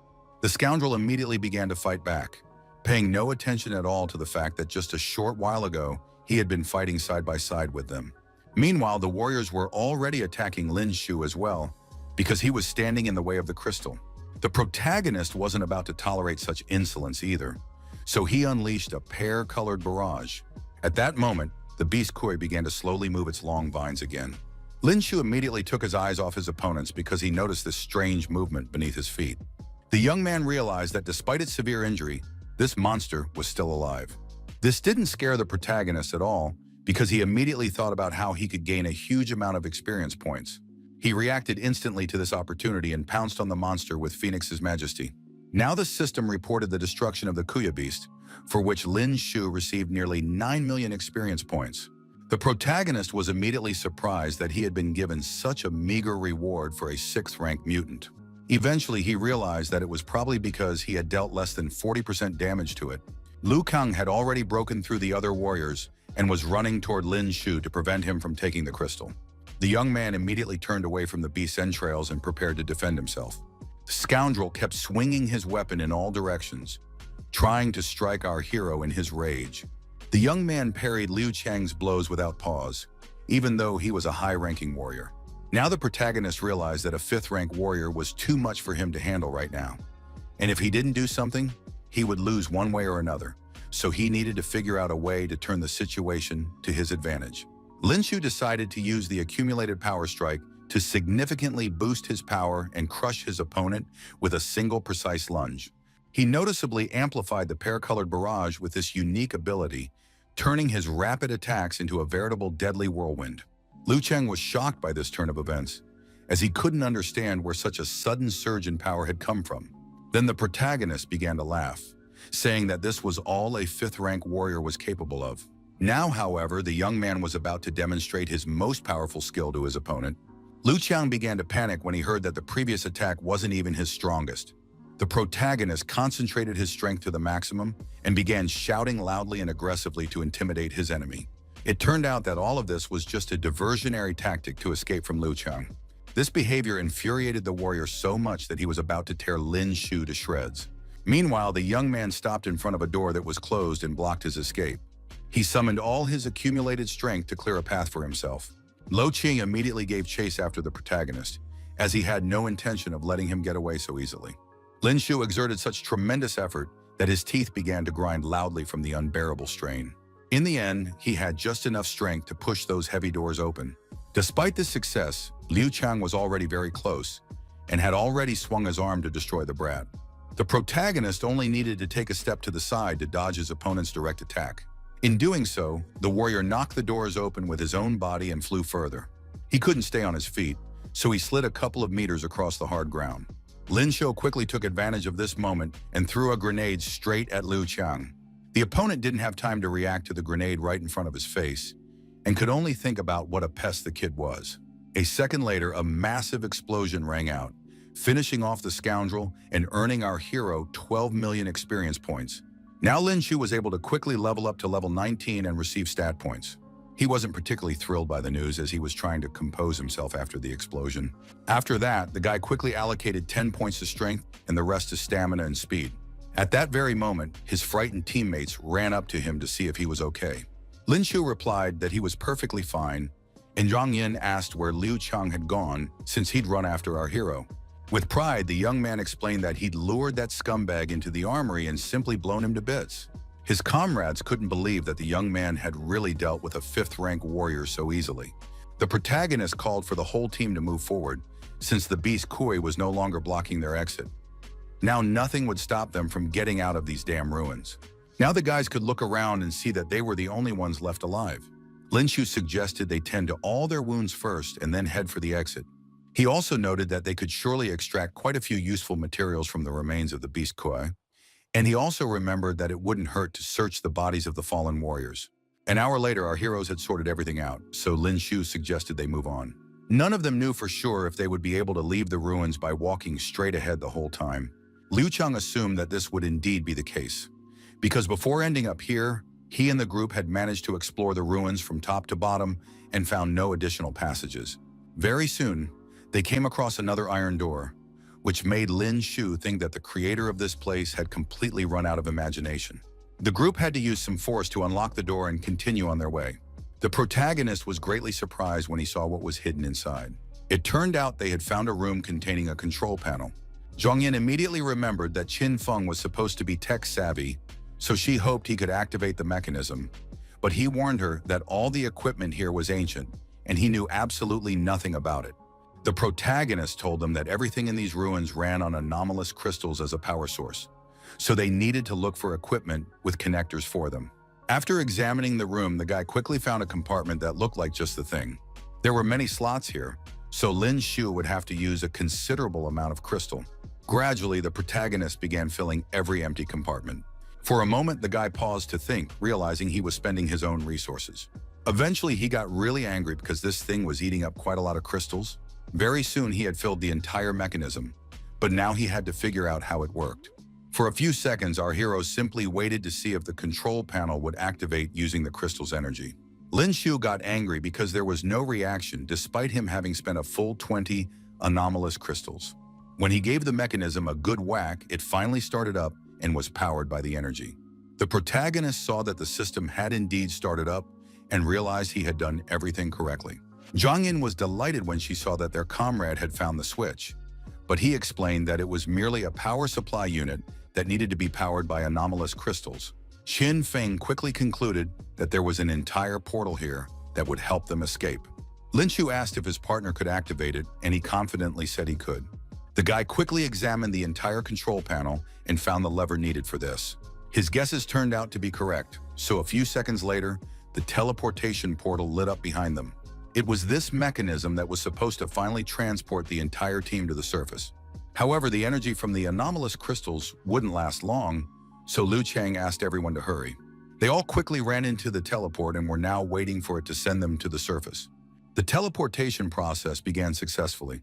The scoundrel immediately began to fight back, paying no attention at all to the fact that just a short while ago, he had been fighting side by side with them. Meanwhile, the warriors were already attacking Lin Shu as well, because he was standing in the way of the crystal. The protagonist wasn't about to tolerate such insolence either, so he unleashed a pear-colored barrage. At that moment, the beast Kui began to slowly move its long vines again. Lin Shu immediately took his eyes off his opponents because he noticed this strange movement beneath his feet. The young man realized that despite its severe injury, this monster was still alive. This didn't scare the protagonist at all, because he immediately thought about how he could gain a huge amount of experience points. He reacted instantly to this opportunity and pounced on the monster with Phoenix's majesty. Now the system reported the destruction of the Kuya beast, for which Lin Shu received nearly 9 million experience points. The protagonist was immediately surprised that he had been given such a meager reward for a 6th-rank mutant. Eventually, he realized that it was probably because he had dealt less than 40% damage to it. Liu Kang had already broken through the other warriors and was running toward Lin Shu to prevent him from taking the crystal. The young man immediately turned away from the beast's entrails and prepared to defend himself. The scoundrel kept swinging his weapon in all directions, trying to strike our hero in his rage. The young man parried Liu Chang's blows without pause, even though he was a high-ranking warrior. Now the protagonist realized that a 5th-rank warrior was too much for him to handle right now. And if he didn't do something, he would lose one way or another, so he needed to figure out a way to turn the situation to his advantage. Lin Shu decided to use the accumulated power strike to significantly boost his power and crush his opponent with a single precise lunge. He noticeably amplified the pear-colored barrage with this unique ability, turning his rapid attacks into a veritable deadly whirlwind. Liu Chang was shocked by this turn of events, as he couldn't understand where such a sudden surge in power had come from. Then the protagonist began to laugh, saying that this was all a 5th-rank warrior was capable of. Now, however, the young man was about to demonstrate his most powerful skill to his opponent. Liu Chang began to panic when he heard that the previous attack wasn't even his strongest. The protagonist concentrated his strength to the maximum and began shouting loudly and aggressively to intimidate his enemy. It turned out that all of this was just a diversionary tactic to escape from Liu Chang. This behavior infuriated the warrior so much that he was about to tear Lin Shu to shreds. Meanwhile, the young man stopped in front of a door that was closed and blocked his escape. He summoned all his accumulated strength to clear a path for himself. Lo Qing immediately gave chase after the protagonist, as he had no intention of letting him get away so easily. Lin Shu exerted such tremendous effort that his teeth began to grind loudly from the unbearable strain. In the end, he had just enough strength to push those heavy doors open. Despite this success, Liu Chang was already very close and had already swung his arm to destroy the brat. The protagonist only needed to take a step to the side to dodge his opponent's direct attack. In doing so, the warrior knocked the doors open with his own body and flew further. He couldn't stay on his feet, so he slid a couple of meters across the hard ground. Lin Shu quickly took advantage of this moment and threw a grenade straight at Liu Chang. The opponent didn't have time to react to the grenade right in front of his face and could only think about what a pest the kid was. A second later, a massive explosion rang out, finishing off the scoundrel and earning our hero 12 million experience points. Now Lin Shu was able to quickly level up to level 19 and receive stat points. He wasn't particularly thrilled by the news as he was trying to compose himself after the explosion. After that, the guy quickly allocated 10 points to strength and the rest to stamina and speed. At that very moment, his frightened teammates ran up to him to see if he was okay. Lin Shu replied that he was perfectly fine, and Zhang Yin asked where Liu Chang had gone since he'd run after our hero. With pride, the young man explained that he'd lured that scumbag into the armory and simply blown him to bits. His comrades couldn't believe that the young man had really dealt with a 5th-rank warrior so easily. The protagonist called for the whole team to move forward, since the beast Kui was no longer blocking their exit. Now nothing would stop them from getting out of these damn ruins. Now the guys could look around and see that they were the only ones left alive. Lin Shu suggested they tend to all their wounds first and then head for the exit. He also noted that they could surely extract quite a few useful materials from the remains of the beast Kui, and he also remembered that it wouldn't hurt to search the bodies of the fallen warriors. An hour later, our heroes had sorted everything out, so Lin Shu suggested they move on. None of them knew for sure if they would be able to leave the ruins by walking straight ahead the whole time. Liu Chang assumed that this would indeed be the case, because before ending up here, he and the group had managed to explore the ruins from top to bottom and found no additional passages. Very soon, they came across another iron door, which made Lin Shu think that the creator of this place had completely run out of imagination. The group had to use some force to unlock the door and continue on their way. The protagonist was greatly surprised when he saw what was hidden inside. It turned out they had found a room containing a control panel. Zhang Yin immediately remembered that Qin Feng was supposed to be tech-savvy, so she hoped he could activate the mechanism. But he warned her that all the equipment here was ancient, and he knew absolutely nothing about it. The protagonist told them that everything in these ruins ran on anomalous crystals as a power source, so they needed to look for equipment with connectors for them. After examining the room, the guy quickly found a compartment that looked like just the thing. There were many slots here, so Lin Shu would have to use a considerable amount of crystal. Gradually, the protagonist began filling every empty compartment. For a moment, the guy paused to think, realizing he was spending his own resources. Eventually, he got really angry because this thing was eating up quite a lot of crystals. Very soon, he had filled the entire mechanism, but now he had to figure out how it worked. For a few seconds, our hero simply waited to see if the control panel would activate using the crystal's energy. Lin Shu got angry because there was no reaction despite him having spent a full 20 anomalous crystals. When he gave the mechanism a good whack, it finally started up and was powered by the energy. The protagonist saw that the system had indeed started up and realized he had done everything correctly. Zhang was delighted when she saw that their comrade had found the switch, but he explained that it was merely a power supply unit that needed to be powered by anomalous crystals. Qin Feng quickly concluded that there was an entire portal here that would help them escape. Lin Shu asked if his partner could activate it, and he confidently said he could. The guy quickly examined the entire control panel and found the lever needed for this. His guesses turned out to be correct, so a few seconds later, the teleportation portal lit up behind them. It was this mechanism that was supposed to finally transport the entire team to the surface. However, the energy from the anomalous crystals wouldn't last long, so Liu Chang asked everyone to hurry. They all quickly ran into the teleport and were now waiting for it to send them to the surface. The teleportation process began successfully,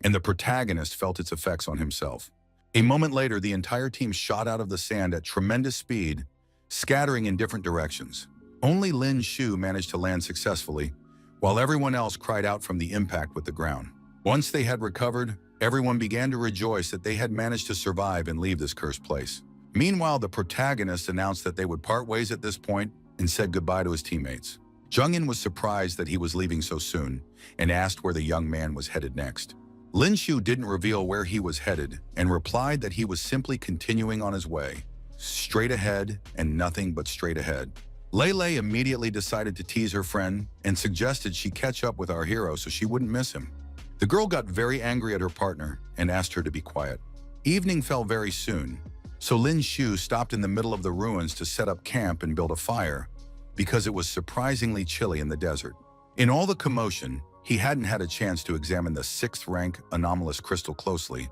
and the protagonist felt its effects on himself. A moment later, the entire team shot out of the sand at tremendous speed, scattering in different directions. Only Lin Shu managed to land successfully, while everyone else cried out from the impact with the ground. Once they had recovered, everyone began to rejoice that they had managed to survive and leave this cursed place. Meanwhile, the protagonist announced that they would part ways at this point and said goodbye to his teammates. Zhang was surprised that he was leaving so soon and asked where the young man was headed next. Lin Shu didn't reveal where he was headed and replied that he was simply continuing on his way, straight ahead and nothing but straight ahead. Lei immediately decided to tease her friend and suggested she catch up with our hero so she wouldn't miss him. The girl got very angry at her partner and asked her to be quiet. Evening fell very soon, so Lin Shu stopped in the middle of the ruins to set up camp and build a fire because it was surprisingly chilly in the desert. In all the commotion, he hadn't had a chance to examine the 6th rank anomalous crystal closely,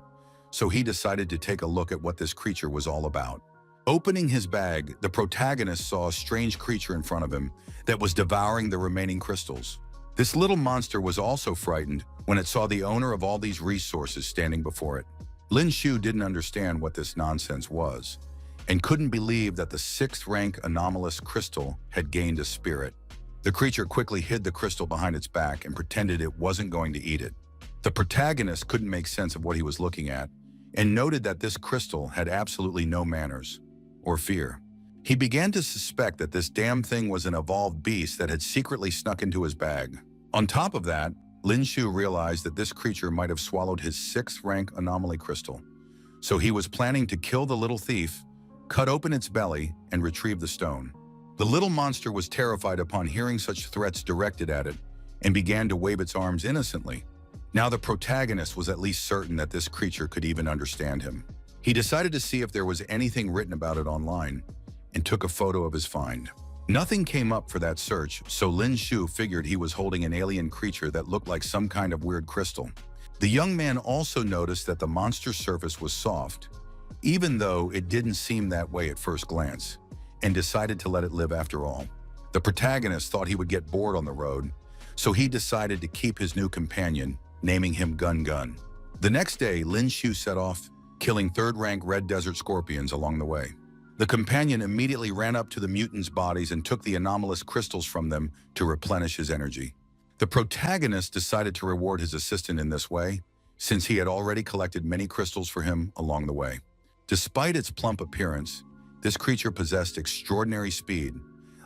so he decided to take a look at what this creature was all about. Opening his bag, the protagonist saw a strange creature in front of him that was devouring the remaining crystals. This little monster was also frightened when it saw the owner of all these resources standing before it. Lin Shu didn't understand what this nonsense was and couldn't believe that the 6th rank anomalous crystal had gained a spirit. The creature quickly hid the crystal behind its back and pretended it wasn't going to eat it. The protagonist couldn't make sense of what he was looking at and noted that this crystal had absolutely no manners or fear. He began to suspect that this damn thing was an evolved beast that had secretly snuck into his bag. On top of that, Lin Shu realized that this creature might have swallowed his 6th rank anomaly crystal. So he was planning to kill the little thief, cut open its belly, and retrieve the stone. The little monster was terrified upon hearing such threats directed at it and began to wave its arms innocently. Now the protagonist was at least certain that this creature could even understand him. He decided to see if there was anything written about it online and took a photo of his find. Nothing came up for that search, so Lin Shu figured he was holding an alien creature that looked like some kind of weird crystal. The young man also noticed that the monster's surface was soft, even though it didn't seem that way at first glance, and decided to let it live after all. The protagonist thought he would get bored on the road, so he decided to keep his new companion, naming him Gun Gun. The next day, Lin Shu set off, killing 3rd rank red desert scorpions along the way. The companion immediately ran up to the mutants' bodies and took the anomalous crystals from them to replenish his energy. The protagonist decided to reward his assistant in this way, since he had already collected many crystals for him along the way. Despite its plump appearance, this creature possessed extraordinary speed,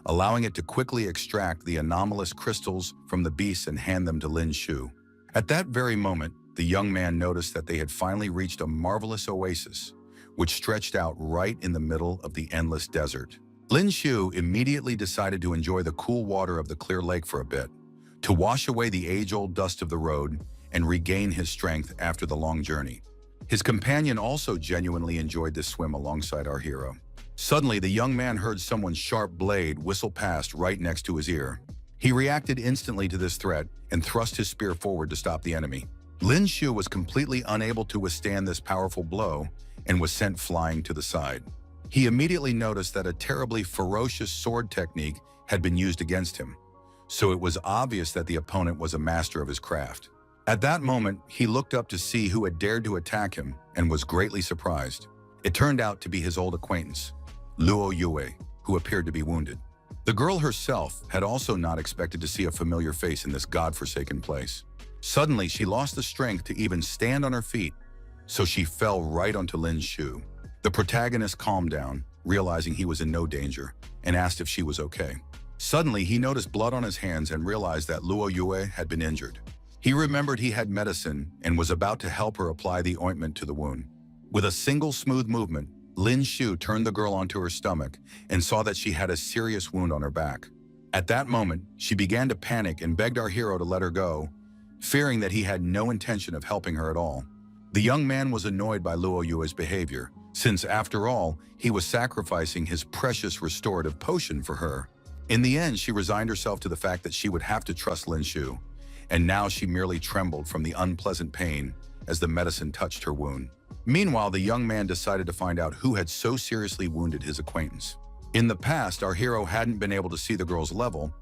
allowing it to quickly extract the anomalous crystals from the beasts and hand them to Lin Shu. At that very moment, the young man noticed that they had finally reached a marvelous oasis, which stretched out right in the middle of the endless desert. Lin Shu immediately decided to enjoy the cool water of the clear lake for a bit, to wash away the age-old dust of the road and regain his strength after the long journey. His companion also genuinely enjoyed this swim alongside our hero. Suddenly, the young man heard someone's sharp blade whistle past right next to his ear. He reacted instantly to this threat and thrust his spear forward to stop the enemy. Lin Shu was completely unable to withstand this powerful blow and was sent flying to the side. He immediately noticed that a terribly ferocious sword technique had been used against him, so it was obvious that the opponent was a master of his craft. At that moment, he looked up to see who had dared to attack him and was greatly surprised. It turned out to be his old acquaintance, Luo Yue, who appeared to be wounded. The girl herself had also not expected to see a familiar face in this godforsaken place. Suddenly, she lost the strength to even stand on her feet, so she fell right onto Lin Shu. The protagonist calmed down, realizing he was in no danger, and asked if she was okay. Suddenly, he noticed blood on his hands and realized that Luo Yue had been injured. He remembered he had medicine and was about to help her apply the ointment to the wound. With a single smooth movement, Lin Shu turned the girl onto her stomach and saw that she had a serious wound on her back. At that moment, she began to panic and begged our hero to let her go, fearing that he had no intention of helping her at all. The young man was annoyed by Luo Yue's behavior, since after all, he was sacrificing his precious restorative potion for her. In the end, she resigned herself to the fact that she would have to trust Lin Shu, and now she merely trembled from the unpleasant pain as the medicine touched her wound. Meanwhile, the young man decided to find out who had so seriously wounded his acquaintance. In the past, our hero hadn't been able to see the girl's level,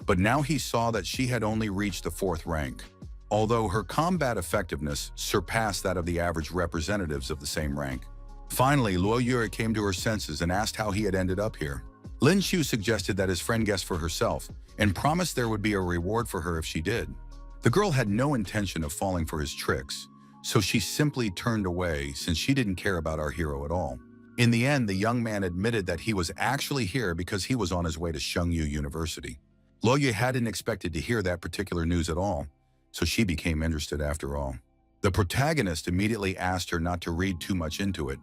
but now he saw that she had only reached the 4th rank, although her combat effectiveness surpassed that of the average representatives of the same rank. Finally, Luo Yue came to her senses and asked how he had ended up here. Lin Shu suggested that his friend guess for herself and promised there would be a reward for her if she did. The girl had no intention of falling for his tricks, so she simply turned away since she didn't care about our hero at all. In the end, the young man admitted that he was actually here because he was on his way to Shengyu University. Luo Yue hadn't expected to hear that particular news at all, so she became interested after all. The protagonist immediately asked her not to read too much into it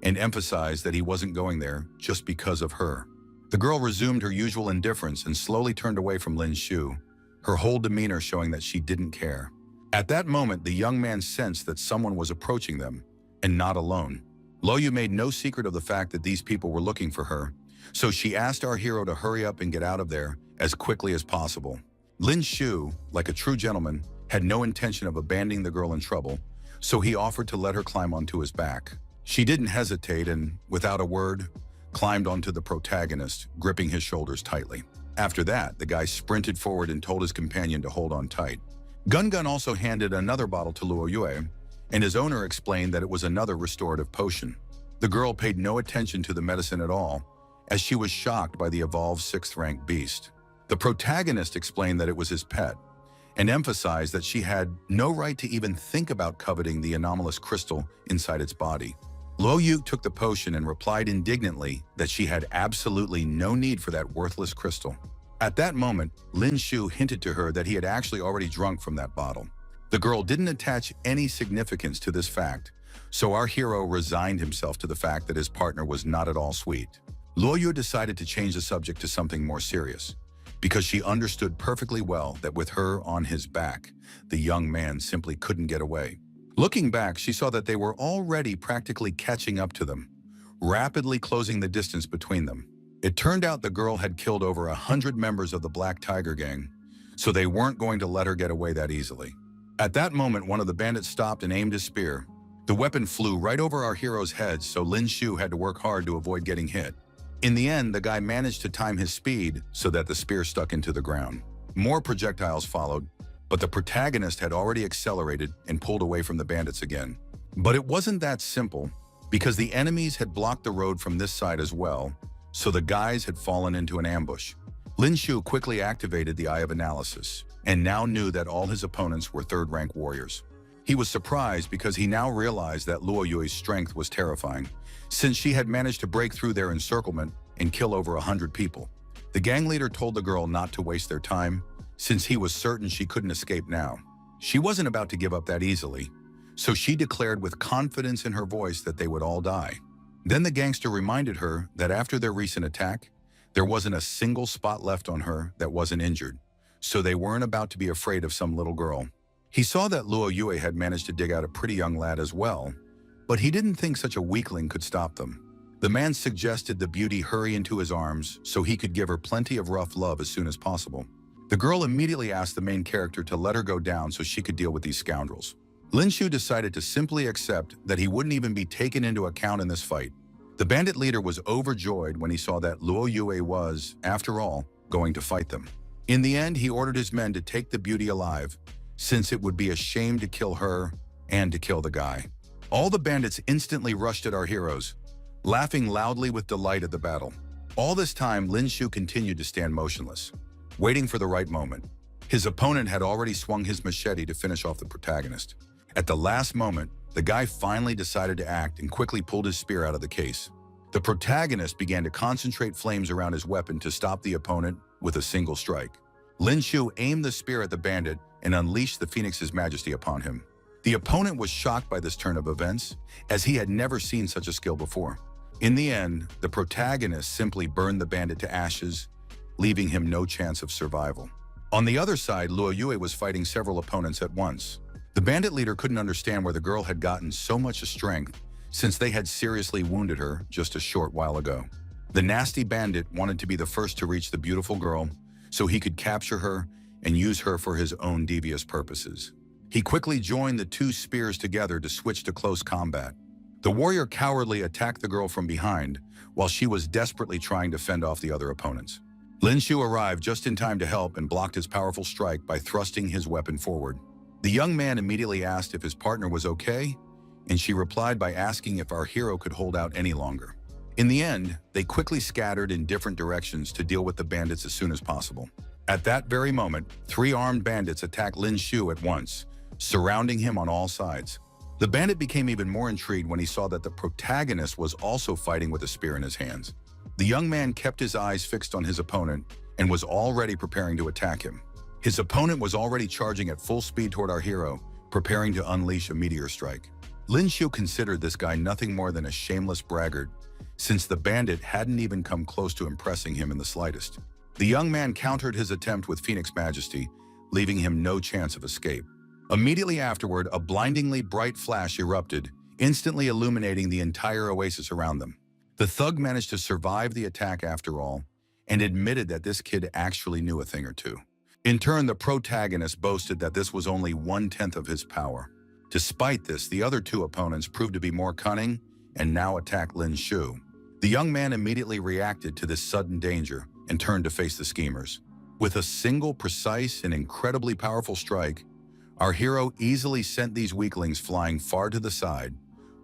and emphasized that he wasn't going there just because of her. The girl resumed her usual indifference and slowly turned away from Lin Shu, her whole demeanor showing that she didn't care. At that moment, the young man sensed that someone was approaching them, and not alone. Luo Yue made no secret of the fact that these people were looking for her, so she asked our hero to hurry up and get out of there as quickly as possible. Lin Shu, like a true gentleman, had no intention of abandoning the girl in trouble, so he offered to let her climb onto his back. She didn't hesitate and, without a word, climbed onto the protagonist, gripping his shoulders tightly. After that, the guy sprinted forward and told his companion to hold on tight. Gun also handed another bottle to Luo Yue, and his owner explained that it was another restorative potion. The girl paid no attention to the medicine at all, as she was shocked by the evolved 6th-rank beast. The protagonist explained that it was his pet, and emphasized that she had no right to even think about coveting the anomalous crystal inside its body. Luo Yue took the potion and replied indignantly that she had absolutely no need for that worthless crystal. At that moment, Lin Shu hinted to her that he had actually already drunk from that bottle. The girl didn't attach any significance to this fact, so our hero resigned himself to the fact that his partner was not at all sweet. Luo Yue decided to change the subject to something more serious, because she understood perfectly well that with her on his back, the young man simply couldn't get away. Looking back, she saw that they were already practically catching up to them, rapidly closing the distance between them. It turned out the girl had killed over 100 members of the Black Tiger gang, so they weren't going to let her get away that easily. At that moment, one of the bandits stopped and aimed his spear. The weapon flew right over our hero's head, so Lin Shu had to work hard to avoid getting hit. In the end, the guy managed to time his speed so that the spear stuck into the ground. More projectiles followed, but the protagonist had already accelerated and pulled away from the bandits again. But it wasn't that simple, because the enemies had blocked the road from this side as well, so the guys had fallen into an ambush. Lin Shu quickly activated the Eye of Analysis, and now knew that all his opponents were 3rd-rank warriors. He was surprised because he now realized that Luo Yue's strength was terrifying, since she had managed to break through their encirclement and kill over 100 people. The gang leader told the girl not to waste their time, since he was certain she couldn't escape now. She wasn't about to give up that easily, so she declared with confidence in her voice that they would all die. Then the gangster reminded her that after their recent attack, there wasn't a single spot left on her that wasn't injured, so they weren't about to be afraid of some little girl. He saw that Luo Yue had managed to dig out a pretty young lad as well, but he didn't think such a weakling could stop them. The man suggested the beauty hurry into his arms so he could give her plenty of rough love as soon as possible. The girl immediately asked the main character to let her go down so she could deal with these scoundrels. Lin Shu decided to simply accept that he wouldn't even be taken into account in this fight. The bandit leader was overjoyed when he saw that Luo Yue was, after all, going to fight them. In the end, he ordered his men to take the beauty alive, since it would be a shame to kill her and to kill the guy. All the bandits instantly rushed at our heroes, laughing loudly with delight at the battle. All this time, Lin Shu continued to stand motionless, waiting for the right moment. His opponent had already swung his machete to finish off the protagonist. At the last moment, the guy finally decided to act and quickly pulled his spear out of the case. The protagonist began to concentrate flames around his weapon to stop the opponent with a single strike. Lin Shu aimed the spear at the bandit and unleashed the Phoenix's majesty upon him. The opponent was shocked by this turn of events, as he had never seen such a skill before. In the end, the protagonist simply burned the bandit to ashes, leaving him no chance of survival. On the other side, Luo Yue was fighting several opponents at once. The bandit leader couldn't understand where the girl had gotten so much strength, since they had seriously wounded her just a short while ago. The nasty bandit wanted to be the first to reach the beautiful girl, so he could capture her and use her for his own devious purposes. He quickly joined the two spears together to switch to close combat. The warrior cowardly attacked the girl from behind, while she was desperately trying to fend off the other opponents. Lin Shu arrived just in time to help and blocked his powerful strike by thrusting his weapon forward. The young man immediately asked if his partner was okay, and she replied by asking if our hero could hold out any longer. In the end, they quickly scattered in different directions to deal with the bandits as soon as possible. At that very moment, 3 armed bandits attacked Lin Shu at once, surrounding him on all sides. The bandit became even more intrigued when he saw that the protagonist was also fighting with a spear in his hands. The young man kept his eyes fixed on his opponent and was already preparing to attack him. His opponent was already charging at full speed toward our hero, preparing to unleash a meteor strike. Lin Shu considered this guy nothing more than a shameless braggart, since the bandit hadn't even come close to impressing him in the slightest. The young man countered his attempt with Phoenix Majesty, leaving him no chance of escape. Immediately afterward, a blindingly bright flash erupted, instantly illuminating the entire oasis around them. The thug managed to survive the attack after all, and admitted that this kid actually knew a thing or two. In turn, the protagonist boasted that this was only 1/10 of his power. Despite this, the other 2 opponents proved to be more cunning and now attacked Lin Shu. The young man immediately reacted to this sudden danger and turned to face the schemers. With a single precise and incredibly powerful strike, our hero easily sent these weaklings flying far to the side,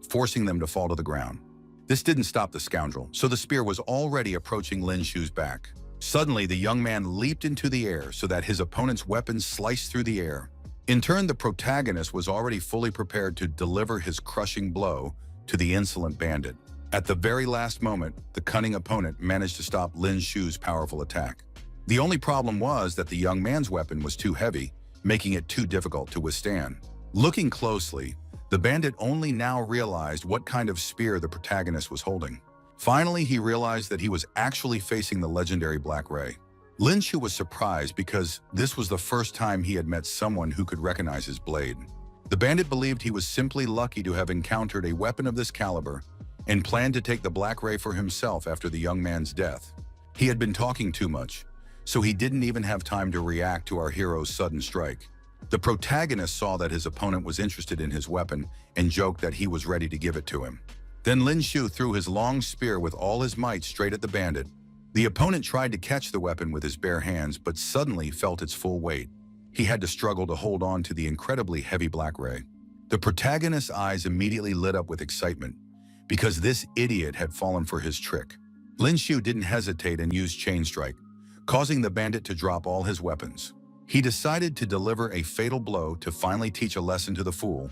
forcing them to fall to the ground. This didn't stop the scoundrel, so the spear was already approaching Lin Shu's back. Suddenly, the young man leaped into the air so that his opponent's weapon sliced through the air. In turn, the protagonist was already fully prepared to deliver his crushing blow to the insolent bandit. At the very last moment, the cunning opponent managed to stop Lin Shu's powerful attack. The only problem was that the young man's weapon was too heavy, making it too difficult to withstand. Looking closely, the bandit only now realized what kind of spear the protagonist was holding. Finally, he realized that he was actually facing the legendary Black Ray. Lin Shu was surprised because this was the first time he had met someone who could recognize his blade. The bandit believed he was simply lucky to have encountered a weapon of this caliber and planned to take the Black Ray for himself after the young man's death. He had been talking too much, so he didn't even have time to react to our hero's sudden strike. The protagonist saw that his opponent was interested in his weapon and joked that he was ready to give it to him. Then Lin Shu threw his long spear with all his might straight at the bandit. The opponent tried to catch the weapon with his bare hands, but suddenly felt its full weight. He had to struggle to hold on to the incredibly heavy Black Ray. The protagonist's eyes immediately lit up with excitement, because this idiot had fallen for his trick. Lin Shu didn't hesitate and used Chain Strike, causing the bandit to drop all his weapons. He decided to deliver a fatal blow to finally teach a lesson to the fool,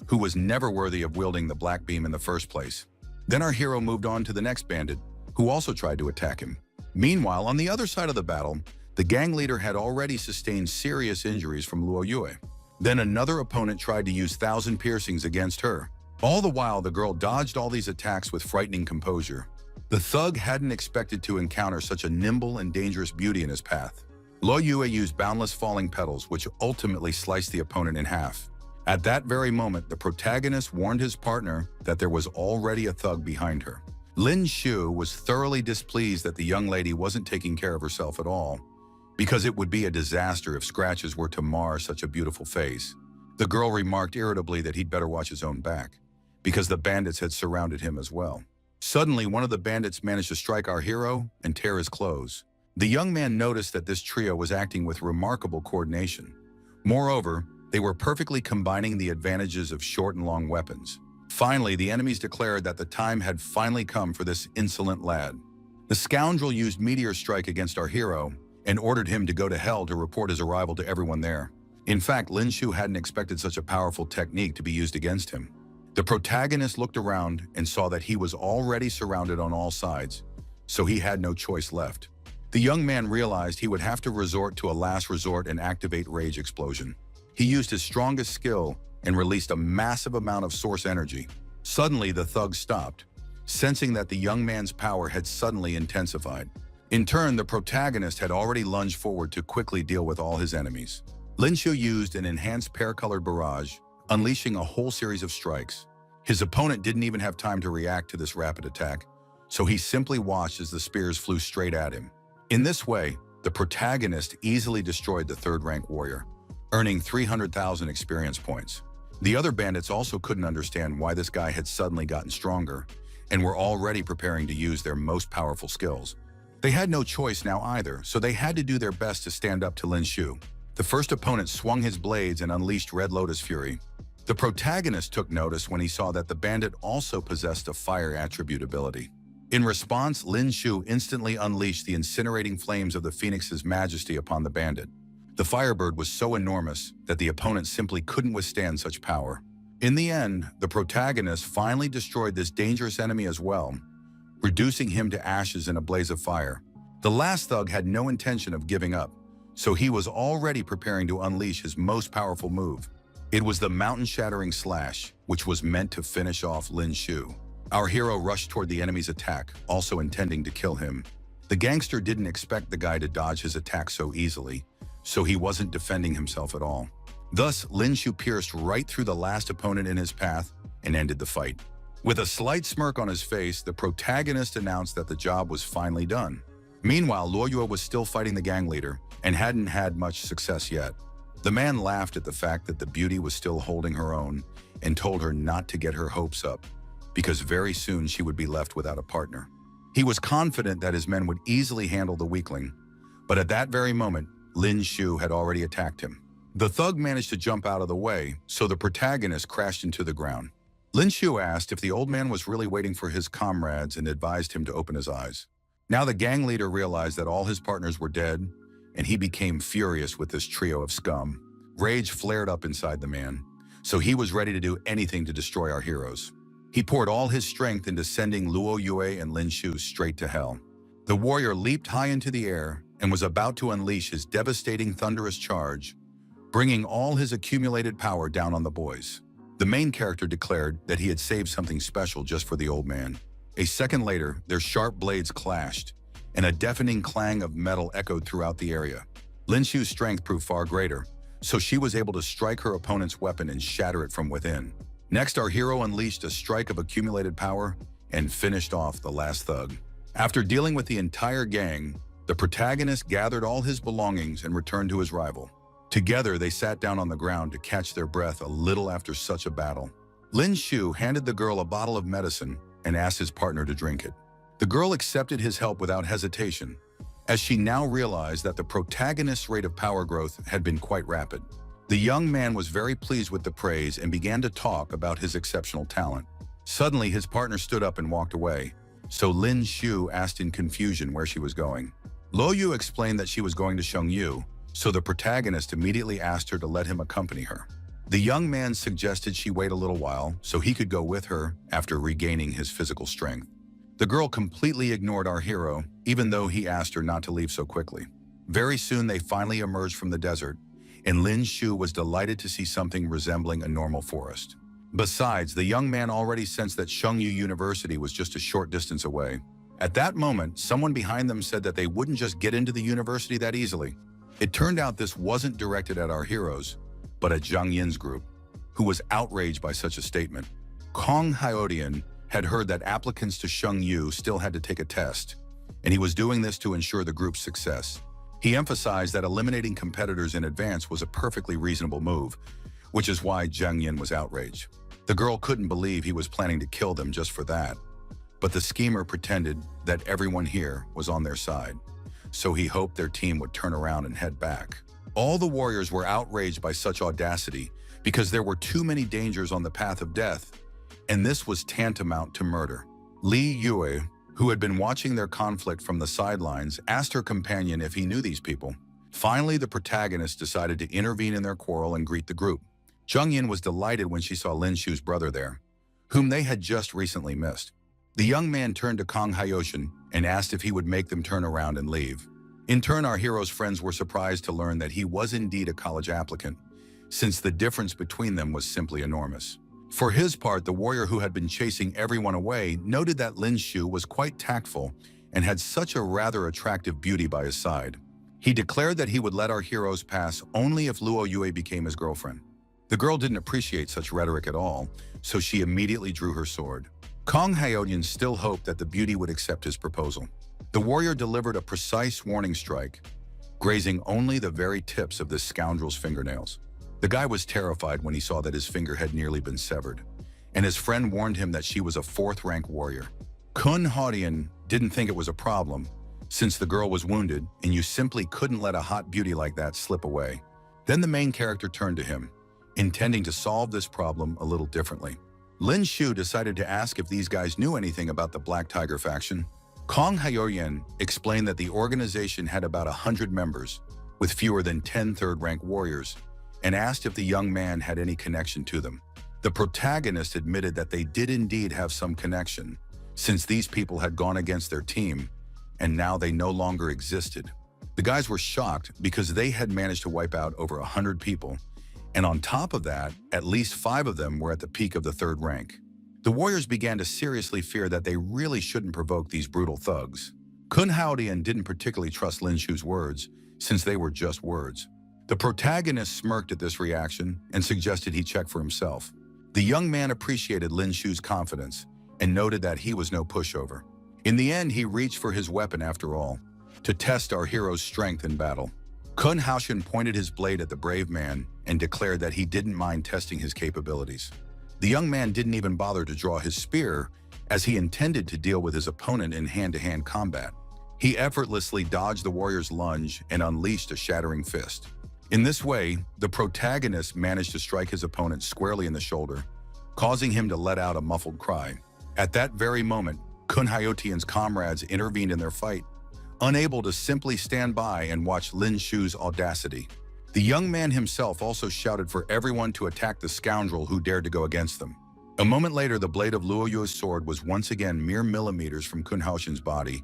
who was never worthy of wielding the black beam in the first place. Then our hero moved on to the next bandit, who also tried to attack him. Meanwhile, on the other side of the battle, the gang leader had already sustained serious injuries from Luo Yue. Then another opponent tried to use 1,000 piercings against her. All the while, the girl dodged all these attacks with frightening composure. The thug hadn't expected to encounter such a nimble and dangerous beauty in his path. Luo Yue used boundless falling petals, which ultimately sliced the opponent in half. At that very moment, the protagonist warned his partner that there was already a thug behind her. Lin Shu was thoroughly displeased that the young lady wasn't taking care of herself at all, because it would be a disaster if scratches were to mar such a beautiful face. The girl remarked irritably that he'd better watch his own back, because the bandits had surrounded him as well. Suddenly, one of the bandits managed to strike our hero and tear his clothes. The young man noticed that this trio was acting with remarkable coordination. Moreover, they were perfectly combining the advantages of short and long weapons. Finally, the enemies declared that the time had finally come for this insolent lad. The scoundrel used Meteor Strike against our hero and ordered him to go to hell to report his arrival to everyone there. In fact, Lin Shu hadn't expected such a powerful technique to be used against him. The protagonist looked around and saw that he was already surrounded on all sides, so he had no choice left. The young man realized he would have to resort to a last resort and activate Rage Explosion. He used his strongest skill and released a massive amount of source energy. Suddenly, the thug stopped, sensing that the young man's power had suddenly intensified. In turn, the protagonist had already lunged forward to quickly deal with all his enemies. Lin Shu used an enhanced pear-colored barrage, unleashing a whole series of strikes. His opponent didn't even have time to react to this rapid attack, so he simply watched as the spears flew straight at him. In this way, the protagonist easily destroyed the third-rank warrior, earning 300,000 experience points. The other bandits also couldn't understand why this guy had suddenly gotten stronger and were already preparing to use their most powerful skills. They had no choice now either, so they had to do their best to stand up to Lin Shu. The first opponent swung his blades and unleashed Red Lotus Fury. The protagonist took notice when he saw that the bandit also possessed a fire attribute ability. In response, Lin Shu instantly unleashed the incinerating flames of the Phoenix's majesty upon the bandit. The Firebird was so enormous that the opponent simply couldn't withstand such power. In the end, the protagonist finally destroyed this dangerous enemy as well, reducing him to ashes in a blaze of fire. The last thug had no intention of giving up, so he was already preparing to unleash his most powerful move. It was the mountain-shattering slash, which was meant to finish off Lin Shu. Our hero rushed toward the enemy's attack, also intending to kill him. The gangster didn't expect the guy to dodge his attack so easily, so he wasn't defending himself at all. Thus, Lin Shu pierced right through the last opponent in his path and ended the fight. With a slight smirk on his face, the protagonist announced that the job was finally done. Meanwhile, Luo Yue was still fighting the gang leader and hadn't had much success yet. The man laughed at the fact that the beauty was still holding her own and told her not to get her hopes up, because very soon she would be left without a partner. He was confident that his men would easily handle the weakling, but at that very moment, Lin Shu had already attacked him. The thug managed to jump out of the way, so the protagonist crashed into the ground. Lin Shu asked if the old man was really waiting for his comrades and advised him to open his eyes. Now the gang leader realized that all his partners were dead, and he became furious with this trio of scum. Rage flared up inside the man, so he was ready to do anything to destroy our heroes. He poured all his strength into sending Luo Yue and Lin Shu straight to hell. The warrior leaped high into the air and was about to unleash his devastating thunderous charge, bringing all his accumulated power down on the boys. The main character declared that he had saved something special just for the old man. A second later, their sharp blades clashed, and a deafening clang of metal echoed throughout the area. Lin Shu's strength proved far greater, so she was able to strike her opponent's weapon and shatter it from within. Next, our hero unleashed a strike of accumulated power and finished off the last thug. After dealing with the entire gang, the protagonist gathered all his belongings and returned to his rival. Together, they sat down on the ground to catch their breath a little after such a battle. Lin Shu handed the girl a bottle of medicine and asked his partner to drink it. The girl accepted his help without hesitation, as she now realized that the protagonist's rate of power growth had been quite rapid. The young man was very pleased with the praise and began to talk about his exceptional talent. Suddenly, his partner stood up and walked away, so Lin Shu asked in confusion where she was going. Luo Yue explained that she was going to Shengyu, so the protagonist immediately asked her to let him accompany her. The young man suggested she wait a little while so he could go with her after regaining his physical strength. The girl completely ignored our hero, even though he asked her not to leave so quickly. Very soon they finally emerged from the desert, and Lin Shu was delighted to see something resembling a normal forest. Besides, the young man already sensed that Shengyu University was just a short distance away. At that moment, someone behind them said that they wouldn't just get into the university that easily. It turned out this wasn't directed at our heroes, but at Zhang Yin's group, who was outraged by such a statement. Kong Hyodian had heard that applicants to Shengyu still had to take a test, and he was doing this to ensure the group's success. He emphasized that eliminating competitors in advance was a perfectly reasonable move, which is why Zhang Yin was outraged. The girl couldn't believe he was planning to kill them just for that. But the schemer pretended that everyone here was on their side, so he hoped their team would turn around and head back. All the warriors were outraged by such audacity because there were too many dangers on the path of death, and this was tantamount to murder. Li Yue, who had been watching their conflict from the sidelines, asked her companion if he knew these people. Finally, the protagonist decided to intervene in their quarrel and greet the group. Zhang Yin was delighted when she saw Lin Shu's brother there, whom they had just recently missed. The young man turned to Kang Hyoshin and asked if he would make them turn around and leave. In turn, our hero's friends were surprised to learn that he was indeed a college applicant, since the difference between them was simply enormous. For his part, the warrior who had been chasing everyone away noted that Lin Shu was quite tactful and had such a rather attractive beauty by his side. He declared that he would let our heroes pass only if Luo Yue became his girlfriend. The girl didn't appreciate such rhetoric at all, so she immediately drew her sword. Kang Hyoshin still hoped that the beauty would accept his proposal. The warrior delivered a precise warning strike, grazing only the very tips of this scoundrel's fingernails. The guy was terrified when he saw that his finger had nearly been severed, and his friend warned him that she was a fourth-rank warrior. Kun Hodian didn't think it was a problem, since the girl was wounded and you simply couldn't let a hot beauty like that slip away. Then the main character turned to him, intending to solve this problem a little differently. Lin Shu decided to ask if these guys knew anything about the Black Tiger faction. Kang Hyoshin explained that the organization had about 100 members, with fewer than 10 third-rank warriors, and asked if the young man had any connection to them. The protagonist admitted that they did indeed have some connection, since these people had gone against their team, and now they no longer existed. The guys were shocked because they had managed to wipe out over 100 people, and on top of that, at least 5 of them were at the peak of the third rank. The warriors began to seriously fear that they really shouldn't provoke these brutal thugs. Kun Haodian didn't particularly trust Lin Shu's words, since they were just words. The protagonist smirked at this reaction and suggested he check for himself. The young man appreciated Lin Shu's confidence and noted that he was no pushover. In the end, he reached for his weapon after all, to test our hero's strength in battle. Kun Haoshin pointed his blade at the brave man and declared that he didn't mind testing his capabilities. The young man didn't even bother to draw his spear, as he intended to deal with his opponent in hand-to-hand combat. He effortlessly dodged the warrior's lunge and unleashed a shattering fist. In this way, the protagonist managed to strike his opponent squarely in the shoulder, causing him to let out a muffled cry. At that very moment, Kun Hyotian's comrades intervened in their fight, unable to simply stand by and watch Lin Shu's audacity. The young man himself also shouted for everyone to attack the scoundrel who dared to go against them. A moment later, the blade of Luo Yue's sword was once again mere millimeters from Kun Haoshin's body,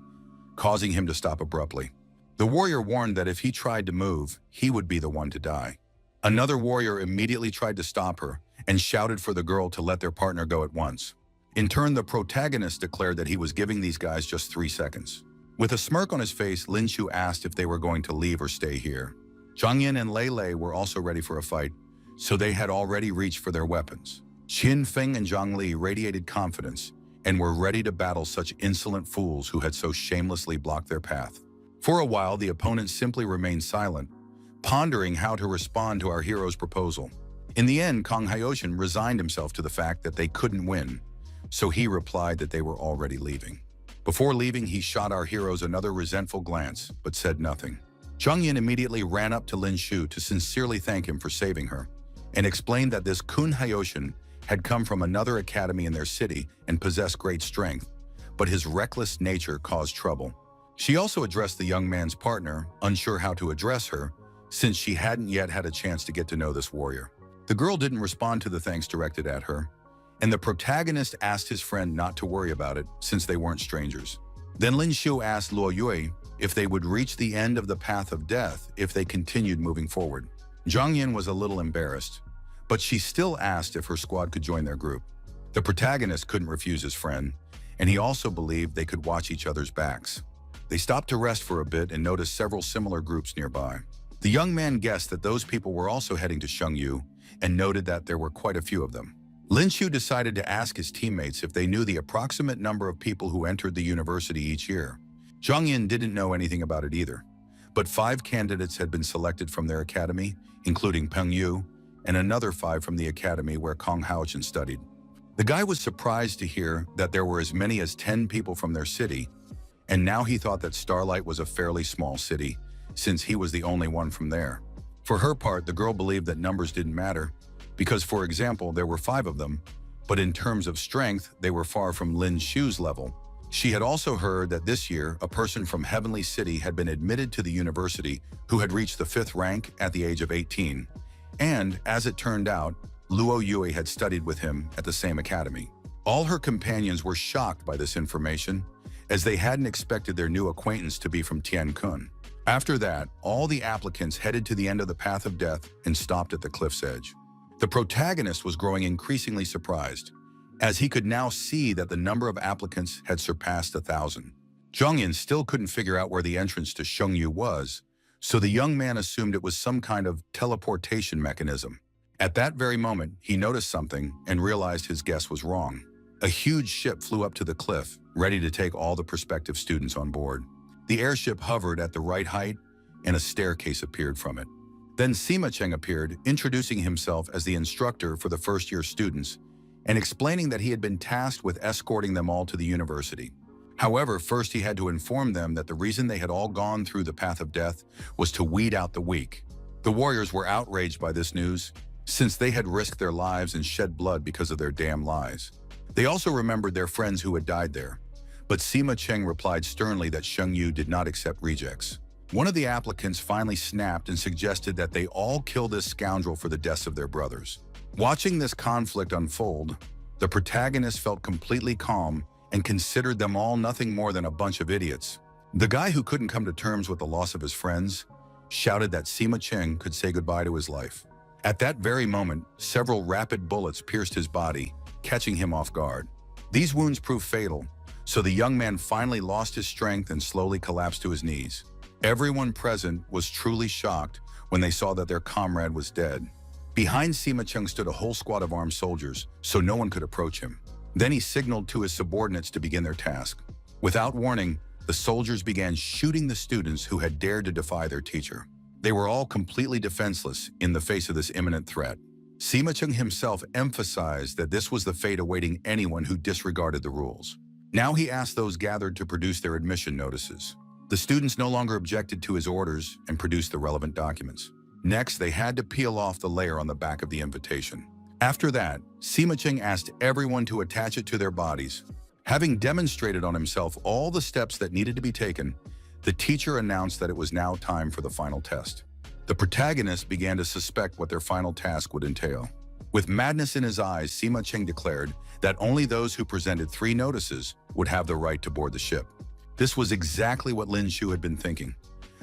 causing him to stop abruptly. The warrior warned that if he tried to move, he would be the one to die. Another warrior immediately tried to stop her and shouted for the girl to let their partner go at once. In turn, the protagonist declared that he was giving these guys just 3 seconds. With a smirk on his face, Lin Shu asked if they were going to leave or stay here. Zhang Yin and Lei Lei were also ready for a fight, so they had already reached for their weapons. Qin Feng and Zhang Li radiated confidence and were ready to battle such insolent fools who had so shamelessly blocked their path. For a while, the opponents simply remained silent, pondering how to respond to our hero's proposal. In the end, Kang Hyoshin resigned himself to the fact that they couldn't win, so he replied that they were already leaving. Before leaving, he shot our heroes another resentful glance, but said nothing. Zhang Yin immediately ran up to Lin Shu to sincerely thank him for saving her, and explained that this Kun Hyoshin had come from another academy in their city and possessed great strength, but his reckless nature caused trouble. She also addressed the young man's partner, unsure how to address her, since she hadn't yet had a chance to get to know this warrior. The girl didn't respond to the thanks directed at her, and the protagonist asked his friend not to worry about it since they weren't strangers. Then Lin Shu asked Luo Yue if they would reach the end of the path of death if they continued moving forward. Zhang Yin was a little embarrassed, but she still asked if her squad could join their group. The protagonist couldn't refuse his friend, and he also believed they could watch each other's backs. They stopped to rest for a bit and noticed several similar groups nearby. The young man guessed that those people were also heading to Shengyu and noted that there were quite a few of them. Lin Shu decided to ask his teammates if they knew the approximate number of people who entered the university each year. Zhang Yin didn't know anything about it either, but 5 candidates had been selected from their academy, including Peng Yu, and another 5 from the academy where Kong Haochen studied. The guy was surprised to hear that there were as many as 10 people from their city, and now he thought that Starlight was a fairly small city, since he was the only one from there. For her part, the girl believed that numbers didn't matter, because, for example, there were 5 of them, but in terms of strength, they were far from Lin Shu's level. She had also heard that this year, a person from Heavenly City had been admitted to the university who had reached the 5th rank at the age of 18. And, as it turned out, Luo Yue had studied with him at the same academy. All her companions were shocked by this information, as they hadn't expected their new acquaintance to be from Tiankun. After that, all the applicants headed to the end of the path of death and stopped at the cliff's edge. The protagonist was growing increasingly surprised, as he could now see that the number of applicants had surpassed 1,000. Zhang Yin still couldn't figure out where the entrance to Shengyu was, so the young man assumed it was some kind of teleportation mechanism. At that very moment, he noticed something and realized his guess was wrong. A huge ship flew up to the cliff, ready to take all the prospective students on board. The airship hovered at the right height, and a staircase appeared from it. Then Sima Cheng appeared, introducing himself as the instructor for the first-year students, and explaining that he had been tasked with escorting them all to the university. However, first he had to inform them that the reason they had all gone through the path of death was to weed out the weak. The warriors were outraged by this news, since they had risked their lives and shed blood because of their damn lies. They also remembered their friends who had died there, but Sima Cheng replied sternly that Shengyu did not accept rejects. One of the applicants finally snapped and suggested that they all kill this scoundrel for the deaths of their brothers. Watching this conflict unfold, the protagonist felt completely calm and considered them all nothing more than a bunch of idiots. The guy who couldn't come to terms with the loss of his friends shouted that Sima Cheng could say goodbye to his life. At that very moment, several rapid bullets pierced his body, catching him off guard. These wounds proved fatal, so the young man finally lost his strength and slowly collapsed to his knees. Everyone present was truly shocked when they saw that their comrade was dead. Behind Sima Cheng stood a whole squad of armed soldiers, so no one could approach him. Then he signaled to his subordinates to begin their task. Without warning, the soldiers began shooting the students who had dared to defy their teacher. They were all completely defenseless in the face of this imminent threat. Sima Cheng himself emphasized that this was the fate awaiting anyone who disregarded the rules. Now he asked those gathered to produce their admission notices. The students no longer objected to his orders and produced the relevant documents. Next, they had to peel off the layer on the back of the invitation. After that, Sima Cheng asked everyone to attach it to their bodies. Having demonstrated on himself all the steps that needed to be taken, the teacher announced that it was now time for the final test. The protagonist began to suspect what their final task would entail. With madness in his eyes, Sima Cheng declared that only those who presented 3 notices would have the right to board the ship. This was exactly what Lin Shu had been thinking,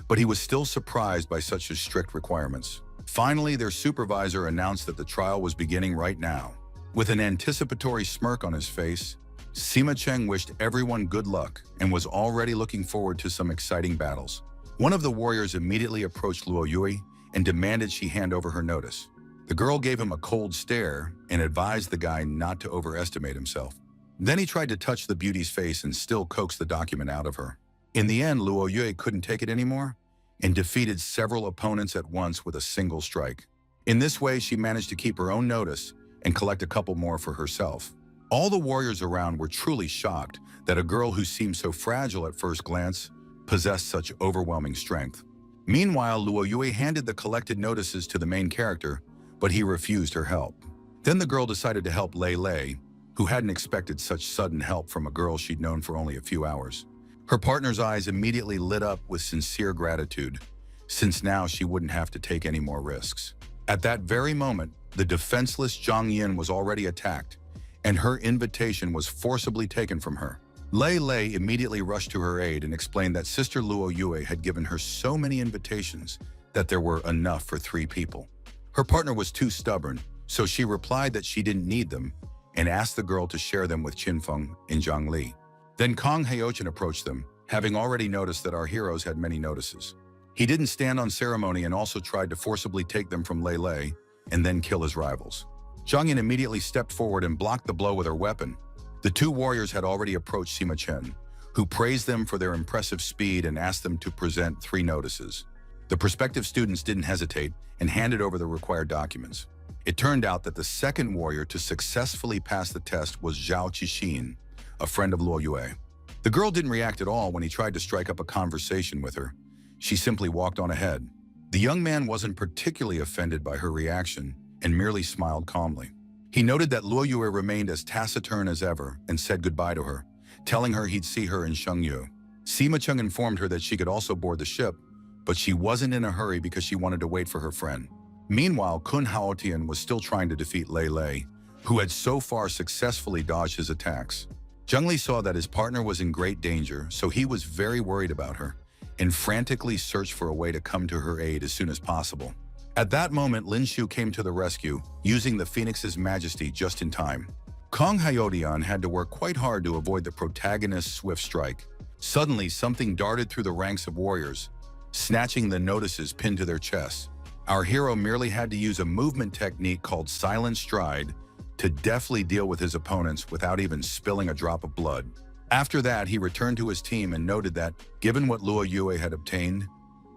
but he was still surprised by such strict requirements. Finally, their supervisor announced that the trial was beginning right now. With an anticipatory smirk on his face, Sima Cheng wished everyone good luck and was already looking forward to some exciting battles. One of the warriors immediately approached Luo Yue and demanded she hand over her notice. The girl gave him a cold stare and advised the guy not to overestimate himself. Then he tried to touch the beauty's face and still coaxed the document out of her. In the end, Luo Yue couldn't take it anymore and defeated several opponents at once with a single strike. In this way, she managed to keep her own notice and collect a couple more for herself. All the warriors around were truly shocked that a girl who seemed so fragile at first glance possessed such overwhelming strength. Meanwhile, Luo Yue handed the collected notices to the main character, but he refused her help. Then the girl decided to help Lei Lei, who hadn't expected such sudden help from a girl she'd known for only a few hours. Her partner's eyes immediately lit up with sincere gratitude, since now she wouldn't have to take any more risks. At that very moment, the defenseless Zhang Yin was already attacked, and her invitation was forcibly taken from her. Lei Lei immediately rushed to her aid and explained that Sister Luo Yue had given her so many invitations that there were enough for 3 people. Her partner was too stubborn, so she replied that she didn't need them and asked the girl to share them with Qinfeng and Zhang Li. Then Kong Haochen approached them, having already noticed that our heroes had many notices. He didn't stand on ceremony and also tried to forcibly take them from Lei Lei and then kill his rivals. Zhang Yin immediately stepped forward and blocked the blow with her weapon. The two warriors had already approached Sima Chen, who praised them for their impressive speed and asked them to present 3 notices. The prospective students didn't hesitate and handed over the required documents. It turned out that the second warrior to successfully pass the test was Zhao Qixin, a friend of Luo Yue. The girl didn't react at all when he tried to strike up a conversation with her. She simply walked on ahead. The young man wasn't particularly offended by her reaction and merely smiled calmly. He noted that Luo Yue remained as taciturn as ever and said goodbye to her, telling her he'd see her in Shengyu. Sima Chen informed her that she could also board the ship, but she wasn't in a hurry because she wanted to wait for her friend. Meanwhile, Kun Haotian was still trying to defeat Lei Lei, who had so far successfully dodged his attacks. Zheng Li saw that his partner was in great danger, so he was very worried about her and frantically searched for a way to come to her aid as soon as possible. At that moment, Lin Shu came to the rescue, using the Phoenix's majesty just in time. Kong Haotian had to work quite hard to avoid the protagonist's swift strike. Suddenly, something darted through the ranks of warriors, snatching the notices pinned to their chests. Our hero merely had to use a movement technique called silent stride to deftly deal with his opponents without even spilling a drop of blood. After that, he returned to his team and noted that, given what Luo Yue had obtained,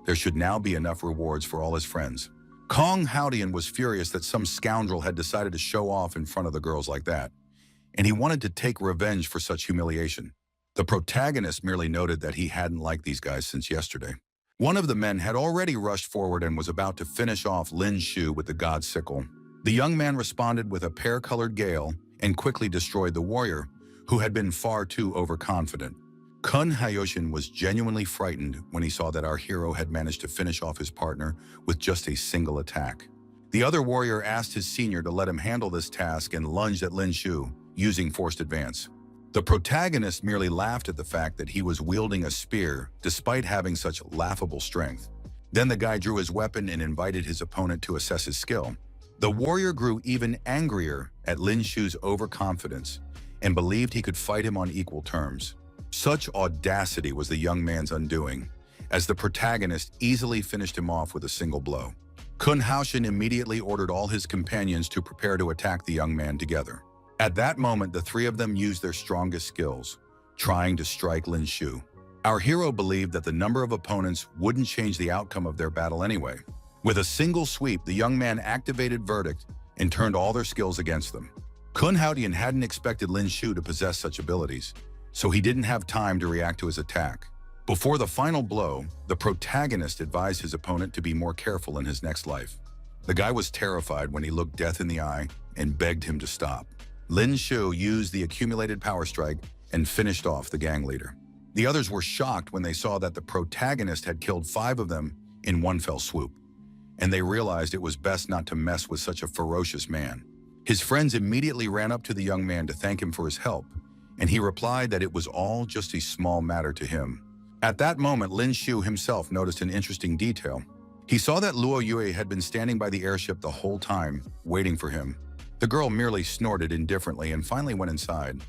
there should now be enough rewards for all his friends. Kong Haotian was furious that some scoundrel had decided to show off in front of the girls like that, and he wanted to take revenge for such humiliation. The protagonist merely noted that he hadn't liked these guys since yesterday. One of the men had already rushed forward and was about to finish off Lin Shu with the god sickle. The young man responded with a pear-colored gale and quickly destroyed the warrior, who had been far too overconfident. Kun Haotian was genuinely frightened when he saw that our hero had managed to finish off his partner with just a single attack. The other warrior asked his senior to let him handle this task and lunged at Lin Shu, using forced advance. The protagonist merely laughed at the fact that he was wielding a spear despite having such laughable strength. Then the guy drew his weapon and invited his opponent to assess his skill. The warrior grew even angrier at Lin Shu's overconfidence and believed he could fight him on equal terms. Such audacity was the young man's undoing, as the protagonist easily finished him off with a single blow. Kun Haotian immediately ordered all his companions to prepare to attack the young man together. At that moment, the 3 of them used their strongest skills, trying to strike Lin Shu. Our hero believed that the number of opponents wouldn't change the outcome of their battle anyway. With a single sweep, the young man activated Verdict and turned all their skills against them. Kun Haotian hadn't expected Lin Shu to possess such abilities, so he didn't have time to react to his attack. Before the final blow, the protagonist advised his opponent to be more careful in his next life. The guy was terrified when he looked death in the eye and begged him to stop. Lin Shu used the accumulated power strike and finished off the gang leader. The others were shocked when they saw that the protagonist had killed 5 of them in one fell swoop, and they realized it was best not to mess with such a ferocious man. His friends immediately ran up to the young man to thank him for his help, and he replied that it was all just a small matter to him. At that moment, Lin Shu himself noticed an interesting detail. He saw that Luo Yue had been standing by the airship the whole time, waiting for him. The girl merely snorted indifferently and finally went inside,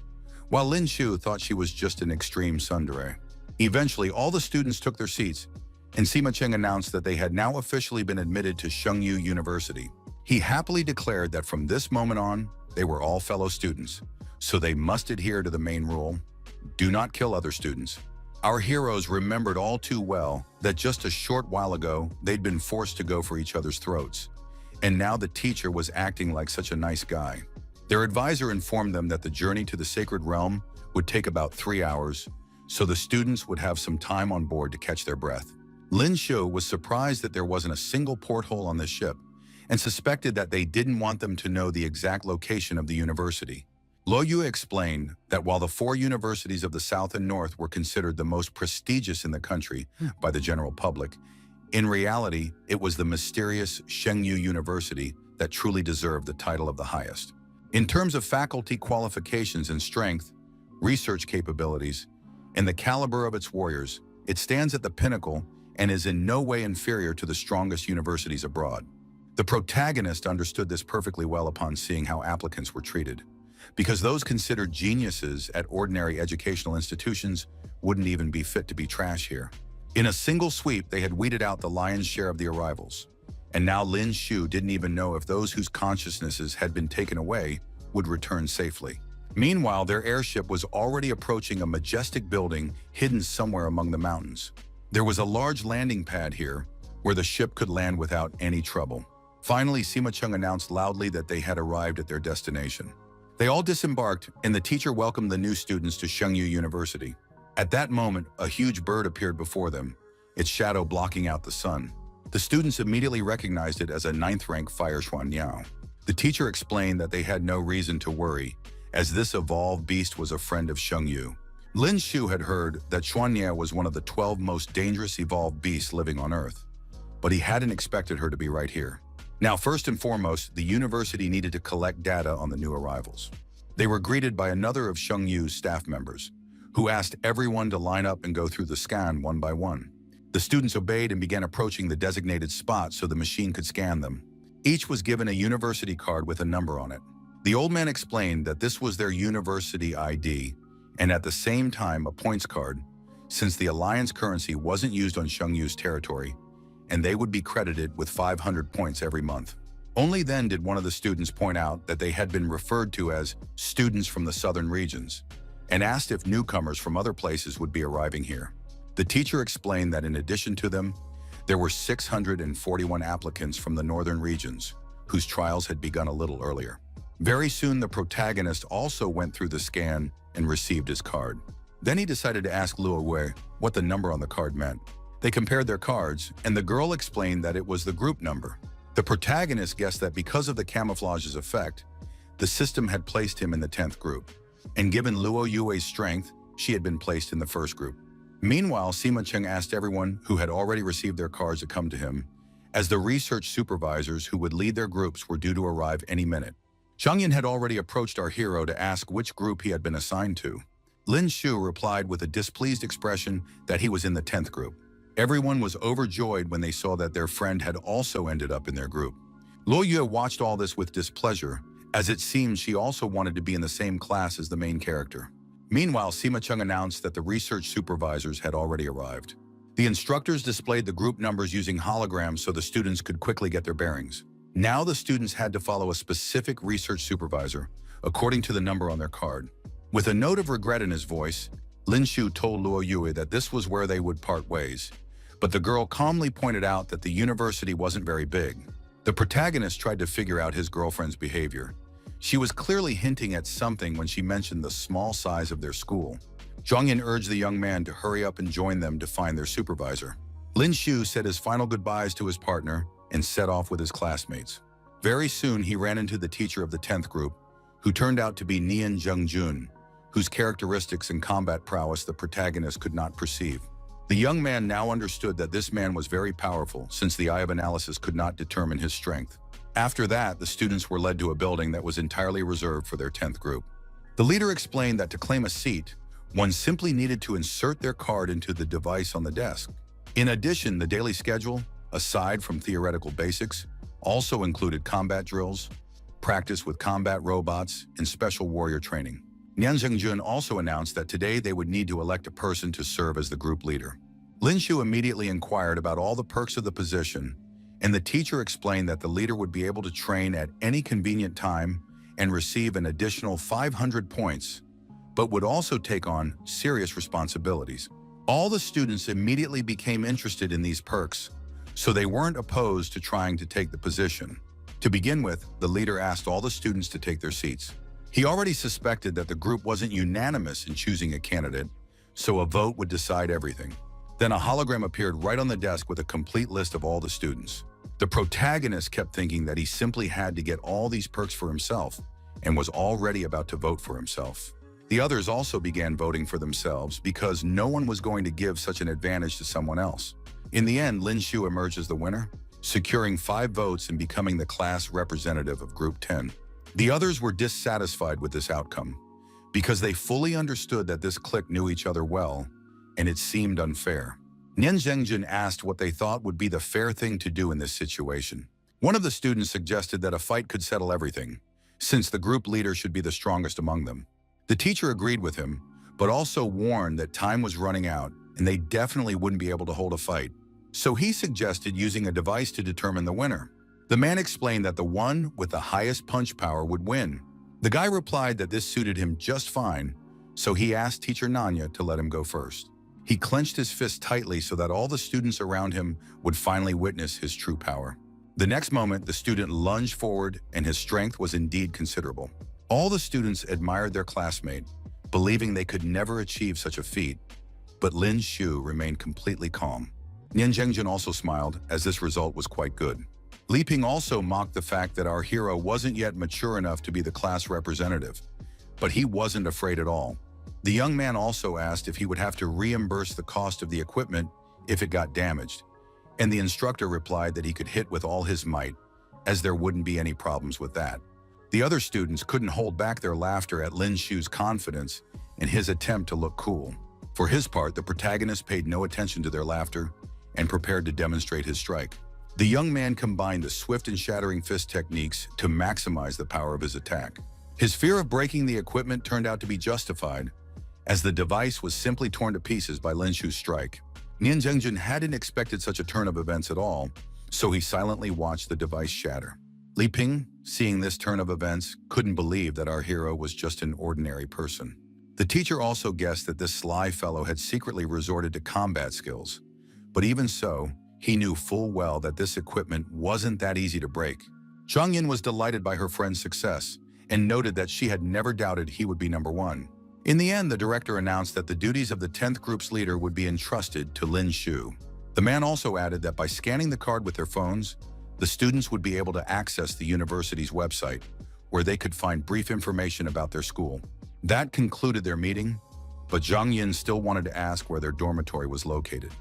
while Lin Shu thought she was just an extreme tsundere. Eventually, all the students took their seats, and Sima Chen announced that they had now officially been admitted to Shengyu University. He happily declared that from this moment on, they were all fellow students, so they must adhere to the main rule: do not kill other students. Our heroes remembered all too well that just a short while ago, they'd been forced to go for each other's throats, and now the teacher was acting like such a nice guy. Their advisor informed them that the journey to the sacred realm would take about 3 hours, so the students would have some time on board to catch their breath. Lin Shu was surprised that there wasn't a single porthole on this ship, and suspected that they didn't want them to know the exact location of the university. Luo Yue explained that while the 4 universities of the South and North were considered the most prestigious in the country by the general public, in reality, it was the mysterious Shengyu University that truly deserved the title of the highest. In terms of faculty qualifications and strength, research capabilities, and the caliber of its warriors, it stands at the pinnacle and is in no way inferior to the strongest universities abroad. The protagonist understood this perfectly well upon seeing how applicants were treated, because those considered geniuses at ordinary educational institutions wouldn't even be fit to be trash here. In a single sweep, they had weeded out the lion's share of the arrivals, And now Lin Shu didn't even know if those whose consciousnesses had been taken away would return safely. Meanwhile, their airship was already approaching a majestic building hidden somewhere among the mountains. There was a large landing pad here where the ship could land without any trouble. Finally, Sima Chung announced loudly that they had arrived at their destination. They all disembarked, and the teacher welcomed the new students to Shengyu University. At that moment, a huge bird appeared before them, its shadow blocking out the sun. The students immediately recognized it as a 9th-rank fire Xuanyao. The teacher explained that they had no reason to worry, as this evolved beast was a friend of Shengyu. Lin Shu had heard that Xuanyao was one of the 12 most dangerous evolved beasts living on Earth, but he hadn't expected her to be right here. Now, first and foremost, the university needed to collect data on the new arrivals. They were greeted by another of Shengyu's staff members, who asked everyone to line up and go through the scan one by one. The students obeyed and began approaching the designated spot so the machine could scan them. Each was given a university card with a number on it. The old man explained that this was their university ID and at the same time a points card, since the alliance currency wasn't used on Shengyu's territory, and they would be credited with 500 points every month. Only then did one of the students point out that they had been referred to as students from the southern regions, and asked if newcomers from other places would be arriving here. The teacher explained that in addition to them, there were 641 applicants from the northern regions, whose trials had begun a little earlier. Very soon, the protagonist also went through the scan and received his card. Then he decided to ask Luo Wei what the number on the card meant. They compared their cards, and the girl explained that it was the group number. The protagonist guessed that because of the camouflage's effect, the system had placed him in the 10th group, and given Luo Yue's strength, she had been placed in the first group. Meanwhile, Sima Cheng asked everyone who had already received their cards to come to him, as the research supervisors who would lead their groups were due to arrive any minute. Zhang Yin had already approached our hero to ask which group he had been assigned to. Lin Shu replied with a displeased expression that he was in the 10th group. Everyone was overjoyed when they saw that their friend had also ended up in their group. Luo Yue watched all this with displeasure, as it seemed she also wanted to be in the same class as the main character. Meanwhile, Sima Chung announced that the research supervisors had already arrived. The instructors displayed the group numbers using holograms so the students could quickly get their bearings. Now the students had to follow a specific research supervisor, according to the number on their card. With a note of regret in his voice, Lin Shu told Luo Yue that this was where they would part ways. But the girl calmly pointed out that the university wasn't very big. The protagonist tried to figure out his girlfriend's behavior. She was clearly hinting at something when she mentioned the small size of their school. Zhang Yin urged the young man to hurry up and join them to find their supervisor. Lin Shu said his final goodbyes to his partner and set off with his classmates. Very soon, he ran into the teacher of the 10th group, who turned out to be Nian Zhengjun, whose characteristics and combat prowess the protagonist could not perceive. The young man now understood that this man was very powerful, since the Eye of Analysis could not determine his strength. After that, the students were led to a building that was entirely reserved for their 10th group. The leader explained that to claim a seat, one simply needed to insert their card into the device on the desk. In addition, the daily schedule, aside from theoretical basics, also included combat drills, practice with combat robots, and special warrior training. Nian Zhengjun also announced that today they would need to elect a person to serve as the group leader. Lin Shu immediately inquired about all the perks of the position, and the teacher explained that the leader would be able to train at any convenient time and receive an additional 500 points, but would also take on serious responsibilities. All the students immediately became interested in these perks, so they weren't opposed to trying to take the position. To begin with, the leader asked all the students to take their seats. He already suspected that the group wasn't unanimous in choosing a candidate, so a vote would decide everything. Then a hologram appeared right on the desk with a complete list of all the students. The protagonist kept thinking that he simply had to get all these perks for himself and was already about to vote for himself. The others also began voting for themselves because no one was going to give such an advantage to someone else. In the end, Lin Shu emerged as the winner, securing 5 votes and becoming the class representative of Group 10. The others were dissatisfied with this outcome because they fully understood that this clique knew each other well, and it seemed unfair. Nian Zhengjun asked what they thought would be the fair thing to do in this situation. One of the students suggested that a fight could settle everything, since the group leader should be the strongest among them. The teacher agreed with him, but also warned that time was running out and they definitely wouldn't be able to hold a fight. so he suggested using a device to determine the winner. The man explained that the one with the highest punch power would win. The guy replied that this suited him just fine, so he asked teacher Nanya to let him go first. He clenched his fist tightly so that all the students around him would finally witness his true power. The next moment, the student lunged forward, and his strength was indeed considerable. All the students admired their classmate, believing they could never achieve such a feat, but Lin Shu remained completely calm. Nian Zhengjun also smiled, as this result was quite good. Li Ping also mocked the fact that our hero wasn't yet mature enough to be the class representative, but he wasn't afraid at all. The young man also asked if he would have to reimburse the cost of the equipment if it got damaged, and the instructor replied that he could hit with all his might, as there wouldn't be any problems with that. The other students couldn't hold back their laughter at Lin Shu's confidence and his attempt to look cool. For his part, the protagonist paid no attention to their laughter and prepared to demonstrate his strike. The young man combined the swift and shattering fist techniques to maximize the power of his attack. His fear of breaking the equipment turned out to be justified, as the device was simply torn to pieces by Lin Shu's strike. Nian Zhengjun hadn't expected such a turn of events at all, so he silently watched the device shatter. Li Ping, seeing this turn of events, couldn't believe that our hero was just an ordinary person. The teacher also guessed that this sly fellow had secretly resorted to combat skills, but even so, he knew full well that this equipment wasn't that easy to break. Zhang Yin was delighted by her friend's success and noted that she had never doubted he would be number one. In the end, the director announced that the duties of the 10th group's leader would be entrusted to Lin Shu. The man also added that by scanning the card with their phones, the students would be able to access the university's website, where they could find brief information about their school. That concluded their meeting, but Zhang Yin still wanted to ask where their dormitory was located.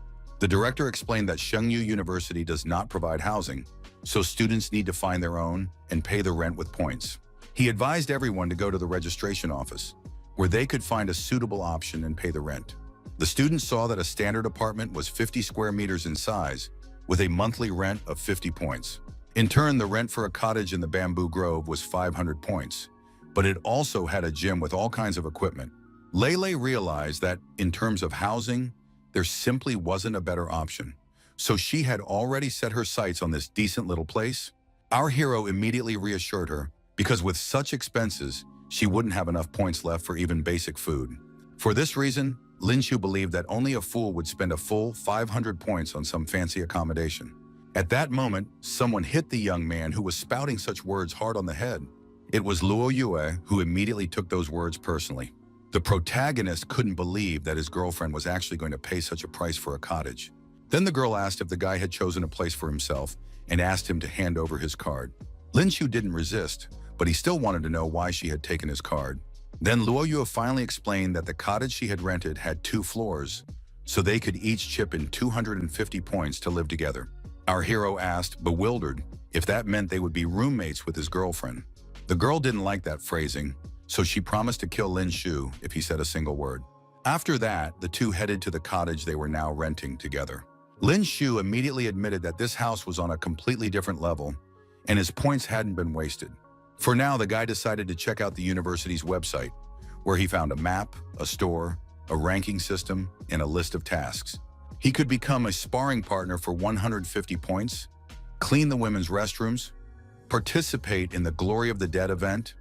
The director explained that Shengyu University does not provide housing, so students need to find their own and pay the rent with points. He advised everyone to go to the registration office, where they could find a suitable option and pay the rent. The students saw that a standard apartment was 50 square meters in size, with a monthly rent of 50 points. In turn, the rent for a cottage in the Bamboo Grove was 500 points, but it also had a gym with all kinds of equipment. Lei realized that, in terms of housing, there simply wasn't a better option, so she had already set her sights on this decent little place. Our hero immediately reassured her, because with such expenses, she wouldn't have enough points left for even basic food. For this reason, Lin Shu believed that only a fool would spend a full 500 points on some fancy accommodation. At that moment, someone hit the young man who was spouting such words hard on the head. It was Luo Yue, who immediately took those words personally. The protagonist couldn't believe that his girlfriend was actually going to pay such a price for a cottage. Then the girl asked if the guy had chosen a place for himself and asked him to hand over his card. Lin Shu didn't resist, but he still wanted to know why she had taken his card. Then Luo Yue finally explained that the cottage she had rented had 2 floors, so they could each chip in 250 points to live together. Our hero asked, bewildered, if that meant they would be roommates with his girlfriend. The girl didn't like that phrasing, so she promised to kill Lin Shu if he said a single word. After that, the two headed to the cottage they were now renting together. Lin Shu immediately admitted that this house was on a completely different level, and his points hadn't been wasted. For now, the guy decided to check out the university's website, where he found a map, a store, a ranking system, and a list of tasks. He could become a sparring partner for 150 points, clean the women's restrooms, participate in the Glory of the Dead event,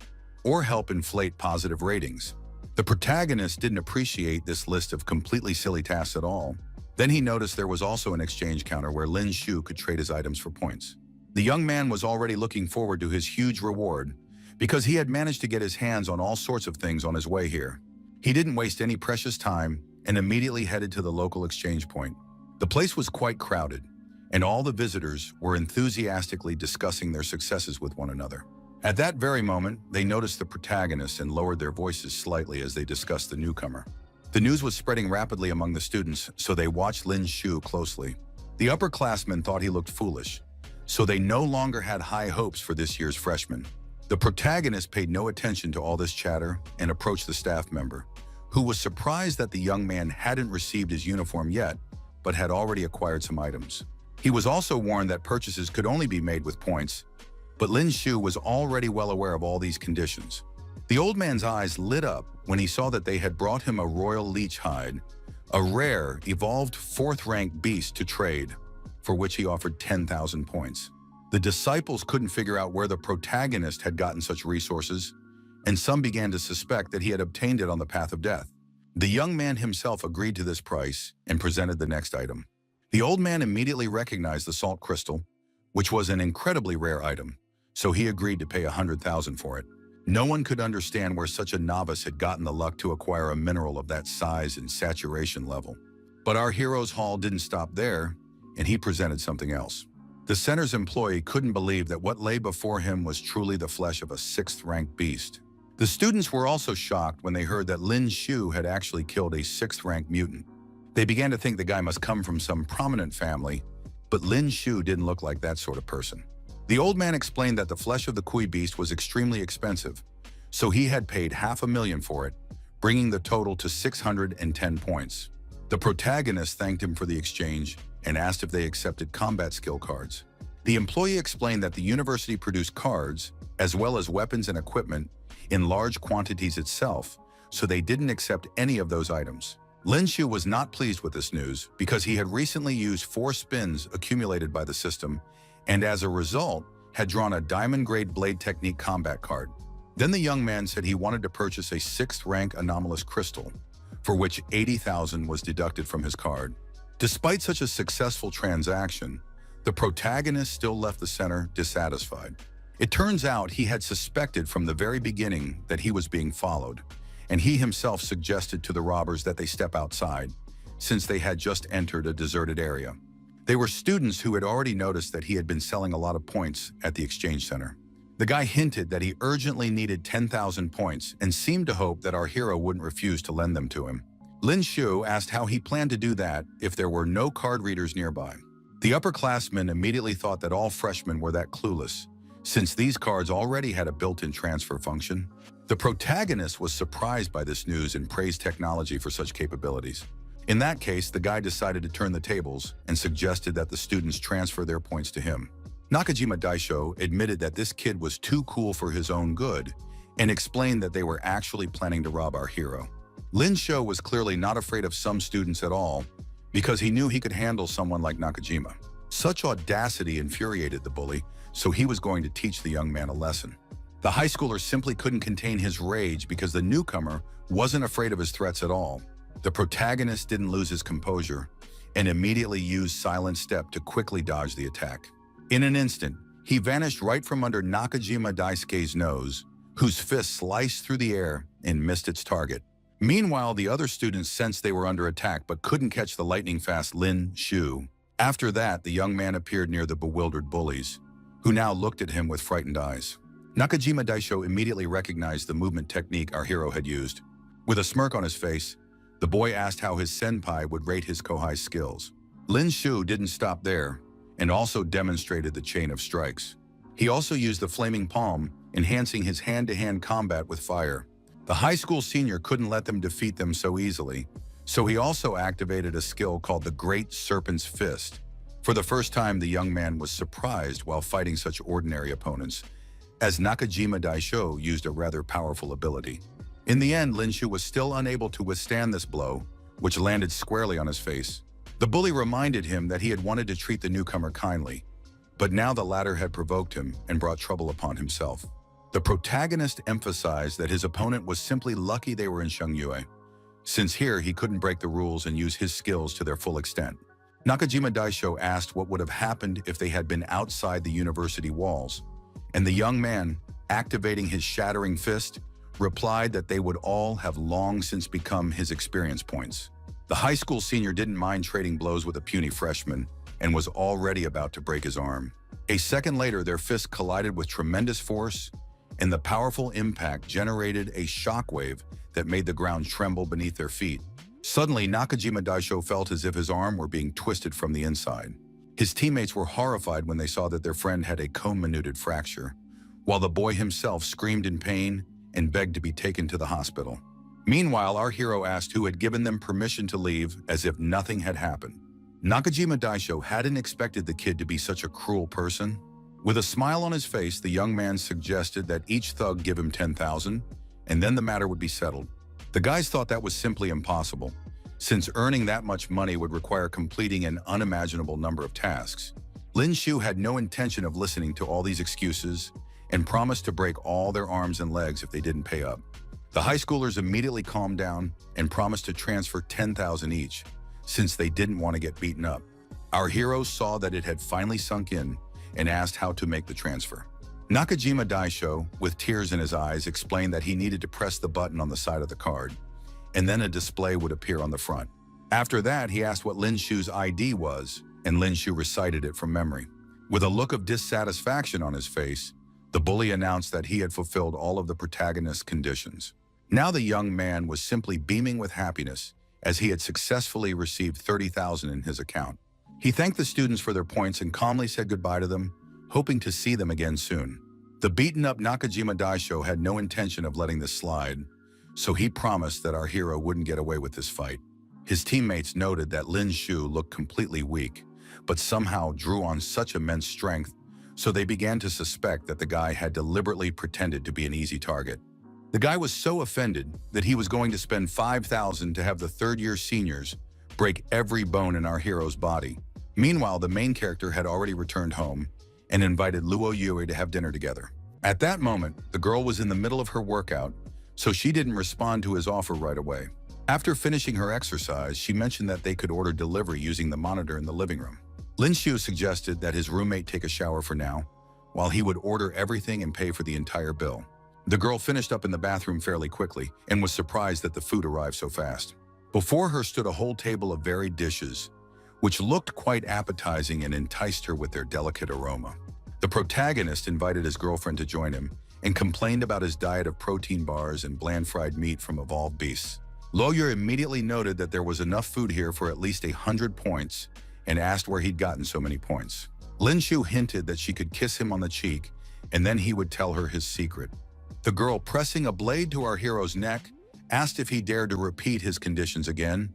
or help inflate positive ratings. The protagonist didn't appreciate this list of completely silly tasks at all. Then he noticed there was also an exchange counter where Lin Shu could trade his items for points. The young man was already looking forward to his huge reward because he had managed to get his hands on all sorts of things on his way here. He didn't waste any precious time and immediately headed to the local exchange point. The place was quite crowded, and all the visitors were enthusiastically discussing their successes with one another. At that very moment, they noticed the protagonist and lowered their voices slightly as they discussed the newcomer. The news was spreading rapidly among the students, so they watched Lin Shu closely. The upperclassmen thought he looked foolish, so they no longer had high hopes for this year's freshman. The protagonist paid no attention to all this chatter and approached the staff member, who was surprised that the young man hadn't received his uniform yet, but had already acquired some items. He was also warned that purchases could only be made with points, but Lin Shu was already well aware of all these conditions. The old man's eyes lit up when he saw that they had brought him a royal leech hide, a rare, evolved 4th-rank beast to trade. for which he offered 10,000 points. The disciples couldn't figure out where the protagonist had gotten such resources, and some began to suspect that he had obtained it on the path of death. The young man himself agreed to this price and presented the next item. The old man immediately recognized the salt crystal, which was an incredibly rare item, so he agreed to pay 100,000 for it. No one could understand where such a novice had gotten the luck to acquire a mineral of that size and saturation level. But our hero's haul didn't stop there, and he presented something else. The center's employee couldn't believe that what lay before him was truly the flesh of a 6th-ranked beast. The students were also shocked when they heard that Lin Shu had actually killed a 6th-ranked mutant. They began to think the guy must come from some prominent family, but Lin Shu didn't look like that sort of person. The old man explained that the flesh of the Kui beast was extremely expensive, so he had paid $500,000 for it, bringing the total to 610 points. The protagonist thanked him for the exchange and asked if they accepted combat skill cards. The employee explained that the university produced cards, as well as weapons and equipment, in large quantities itself, so they didn't accept any of those items. Lin Shu was not pleased with this news because he had recently used 4 spins accumulated by the system, and as a result, had drawn a diamond-grade blade technique combat card. Then the young man said he wanted to purchase a 6th-rank anomalous crystal, for which 80,000 was deducted from his card. Despite such a successful transaction, the protagonist still left the center dissatisfied. It turns out he had suspected from the very beginning that he was being followed, and he himself suggested to the robbers that they step outside, since they had just entered a deserted area. They were students who had already noticed that he had been selling a lot of points at the exchange center. The guy hinted that he urgently needed 10,000 points and seemed to hope that our hero wouldn't refuse to lend them to him. Lin Shu asked how he planned to do that if there were no card readers nearby. The upperclassmen immediately thought that all freshmen were that clueless, since these cards already had a built-in transfer function. The protagonist was surprised by this news and praised technology for such capabilities. In that case, the guy decided to turn the tables and suggested that the students transfer their points to him. Nakajima Daisho admitted that this kid was too cool for his own good and explained that they were actually planning to rob our hero. Lin Shu was clearly not afraid of some students at all because he knew he could handle someone like Nakajima. Such audacity infuriated the bully, so he was going to teach the young man a lesson. The high schooler simply couldn't contain his rage because the newcomer wasn't afraid of his threats at all. The protagonist didn't lose his composure and immediately used Silent Step to quickly dodge the attack. In an instant, he vanished right from under Nakajima Daisuke's nose, whose fist sliced through the air and missed its target. Meanwhile, the other students sensed they were under attack but couldn't catch the lightning-fast Lin Shu. After that, the young man appeared near the bewildered bullies, who now looked at him with frightened eyes. Nakajima Daisho immediately recognized the movement technique our hero had used. With a smirk on his face, the boy asked how his senpai would rate his Kohai's skills. Lin Shu didn't stop there and also demonstrated the chain of strikes. He also used the flaming palm, enhancing his hand-to-hand combat with fire. The high school senior couldn't let them defeat them so easily, so he also activated a skill called the Great Serpent's Fist. For the first time, the young man was surprised while fighting such ordinary opponents, as Nakajima Daisho used a rather powerful ability. In the end, Lin Shu was still unable to withstand this blow, which landed squarely on his face. The bully reminded him that he had wanted to treat the newcomer kindly, but now the latter had provoked him and brought trouble upon himself. The protagonist emphasized that his opponent was simply lucky they were in Shangyue, since here he couldn't break the rules and use his skills to their full extent. Nakajima Daisho asked what would have happened if they had been outside the university walls, and the young man, activating his shattering fist, replied that they would all have long since become his experience points. The high school senior didn't mind trading blows with a puny freshman and was already about to break his arm. A second later, their fists collided with tremendous force, and the powerful impact generated a shockwave that made the ground tremble beneath their feet. Suddenly, Nakajima Daisho felt as if his arm were being twisted from the inside. His teammates were horrified when they saw that their friend had a cone-minuted fracture, while the boy himself screamed in pain and begged to be taken to the hospital. Meanwhile, our hero asked who had given them permission to leave as if nothing had happened. Nakajima Daisho hadn't expected the kid to be such a cruel person. With a smile on his face, the young man suggested that each thug give him 10,000, and then the matter would be settled. The guys thought that was simply impossible, since earning that much money would require completing an unimaginable number of tasks. Lin Shu had no intention of listening to all these excuses and promised to break all their arms and legs if they didn't pay up. The high schoolers immediately calmed down and promised to transfer 10,000 each, since they didn't want to get beaten up. Our heroes saw that it had finally sunk in and asked how to make the transfer. Nakajima Daisho, with tears in his eyes, explained that he needed to press the button on the side of the card, and then a display would appear on the front. After that, he asked what Lin Shu's ID was, and Lin Shu recited it from memory. With a look of dissatisfaction on his face, the bully announced that he had fulfilled all of the protagonist's conditions. Now the young man was simply beaming with happiness as he had successfully received 30,000 in his account. He thanked the students for their points and calmly said goodbye to them, hoping to see them again soon. The beaten-up Nakajima Daisho had no intention of letting this slide, so he promised that our hero wouldn't get away with this fight. His teammates noted that Lin Shu looked completely weak, but somehow drew on such immense strength, so they began to suspect that the guy had deliberately pretended to be an easy target. The guy was so offended that he was going to spend 5,000 to have the third-year seniors break every bone in our hero's body. Meanwhile, the main character had already returned home and invited Luo Yue to have dinner together. At that moment, the girl was in the middle of her workout, so she didn't respond to his offer right away. After finishing her exercise, she mentioned that they could order delivery using the monitor in the living room. Lin Shu suggested that his roommate take a shower for now, while he would order everything and pay for the entire bill. The girl finished up in the bathroom fairly quickly and was surprised that the food arrived so fast. Before her stood a whole table of varied dishes, which looked quite appetizing and enticed her with their delicate aroma. The protagonist invited his girlfriend to join him and complained about his diet of protein bars and bland fried meat from evolved beasts. Lawyer immediately noted that there was enough food here for at least 100 points and asked where he'd gotten so many points. Lin Shu hinted that she could kiss him on the cheek and then he would tell her his secret. The girl, pressing a blade to our hero's neck, asked if he dared to repeat his conditions again,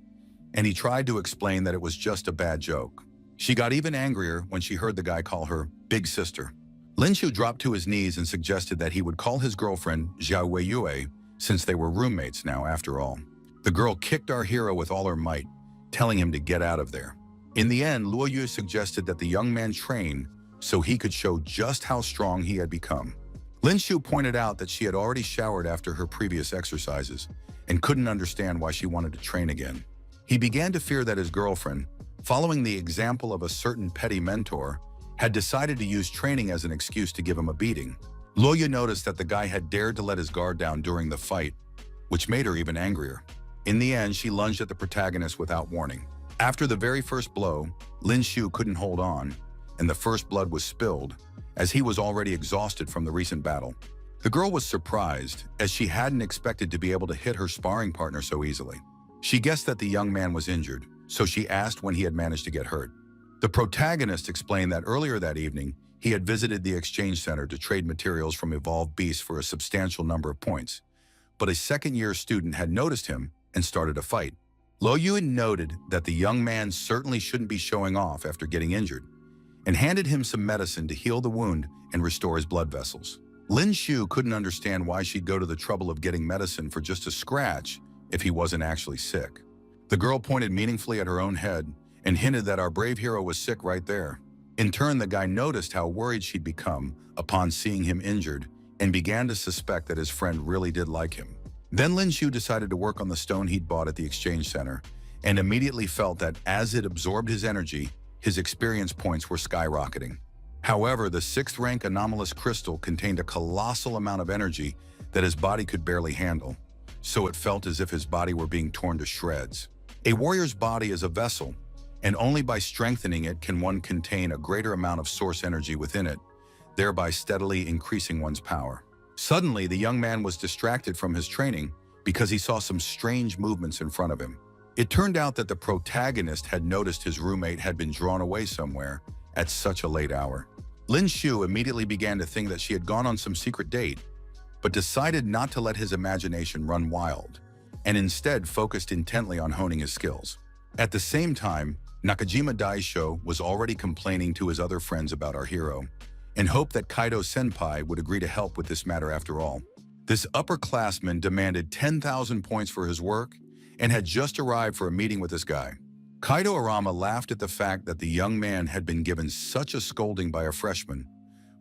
and he tried to explain that it was just a bad joke. She got even angrier when she heard the guy call her Big Sister. Lin Shu dropped to his knees and suggested that he would call his girlfriend Zhao Weiyue, since they were roommates now after all. The girl kicked our hero with all her might, telling him to get out of there. In the end, Luo Yu suggested that the young man train so he could show just how strong he had become. Lin Shu pointed out that she had already showered after her previous exercises and couldn't understand why she wanted to train again. He began to fear that his girlfriend, following the example of a certain petty mentor, had decided to use training as an excuse to give him a beating. Luoya noticed that the guy had dared to let his guard down during the fight, which made her even angrier. In the end, she lunged at the protagonist without warning. After the very first blow, Lin Shu couldn't hold on, and the first blood was spilled, as he was already exhausted from the recent battle. The girl was surprised, as she hadn't expected to be able to hit her sparring partner so easily. She guessed that the young man was injured, so she asked when he had managed to get hurt. The protagonist explained that earlier that evening, he had visited the exchange center to trade materials from evolved beasts for a substantial number of points, but a second-year student had noticed him and started a fight. Lo Yun noted that the young man certainly shouldn't be showing off after getting injured, and handed him some medicine to heal the wound and restore his blood vessels. Lin Shu couldn't understand why she'd go to the trouble of getting medicine for just a scratch if he wasn't actually sick. The girl pointed meaningfully at her own head and hinted that our brave hero was sick right there. In turn, the guy noticed how worried she'd become upon seeing him injured and began to suspect that his friend really did like him. Then Lin Shu decided to work on the stone he'd bought at the exchange center and immediately felt that as it absorbed his energy, his experience points were skyrocketing. However, the 6th rank anomalous crystal contained a colossal amount of energy that his body could barely handle, so it felt as if his body were being torn to shreds. A warrior's body is a vessel, and only by strengthening it can one contain a greater amount of source energy within it, thereby steadily increasing one's power. Suddenly, the young man was distracted from his training because he saw some strange movements in front of him. It turned out that the protagonist had noticed his roommate had been drawn away somewhere at such a late hour. Lin Shu immediately began to think that she had gone on some secret date, but decided not to let his imagination run wild, and instead focused intently on honing his skills. At the same time, Nakajima Daisho was already complaining to his other friends about our hero, and hoped that Kaido-senpai would agree to help with this matter after all. This upperclassman demanded 10,000 points for his work and had just arrived for a meeting with this guy. Kaido Arama laughed at the fact that the young man had been given such a scolding by a freshman,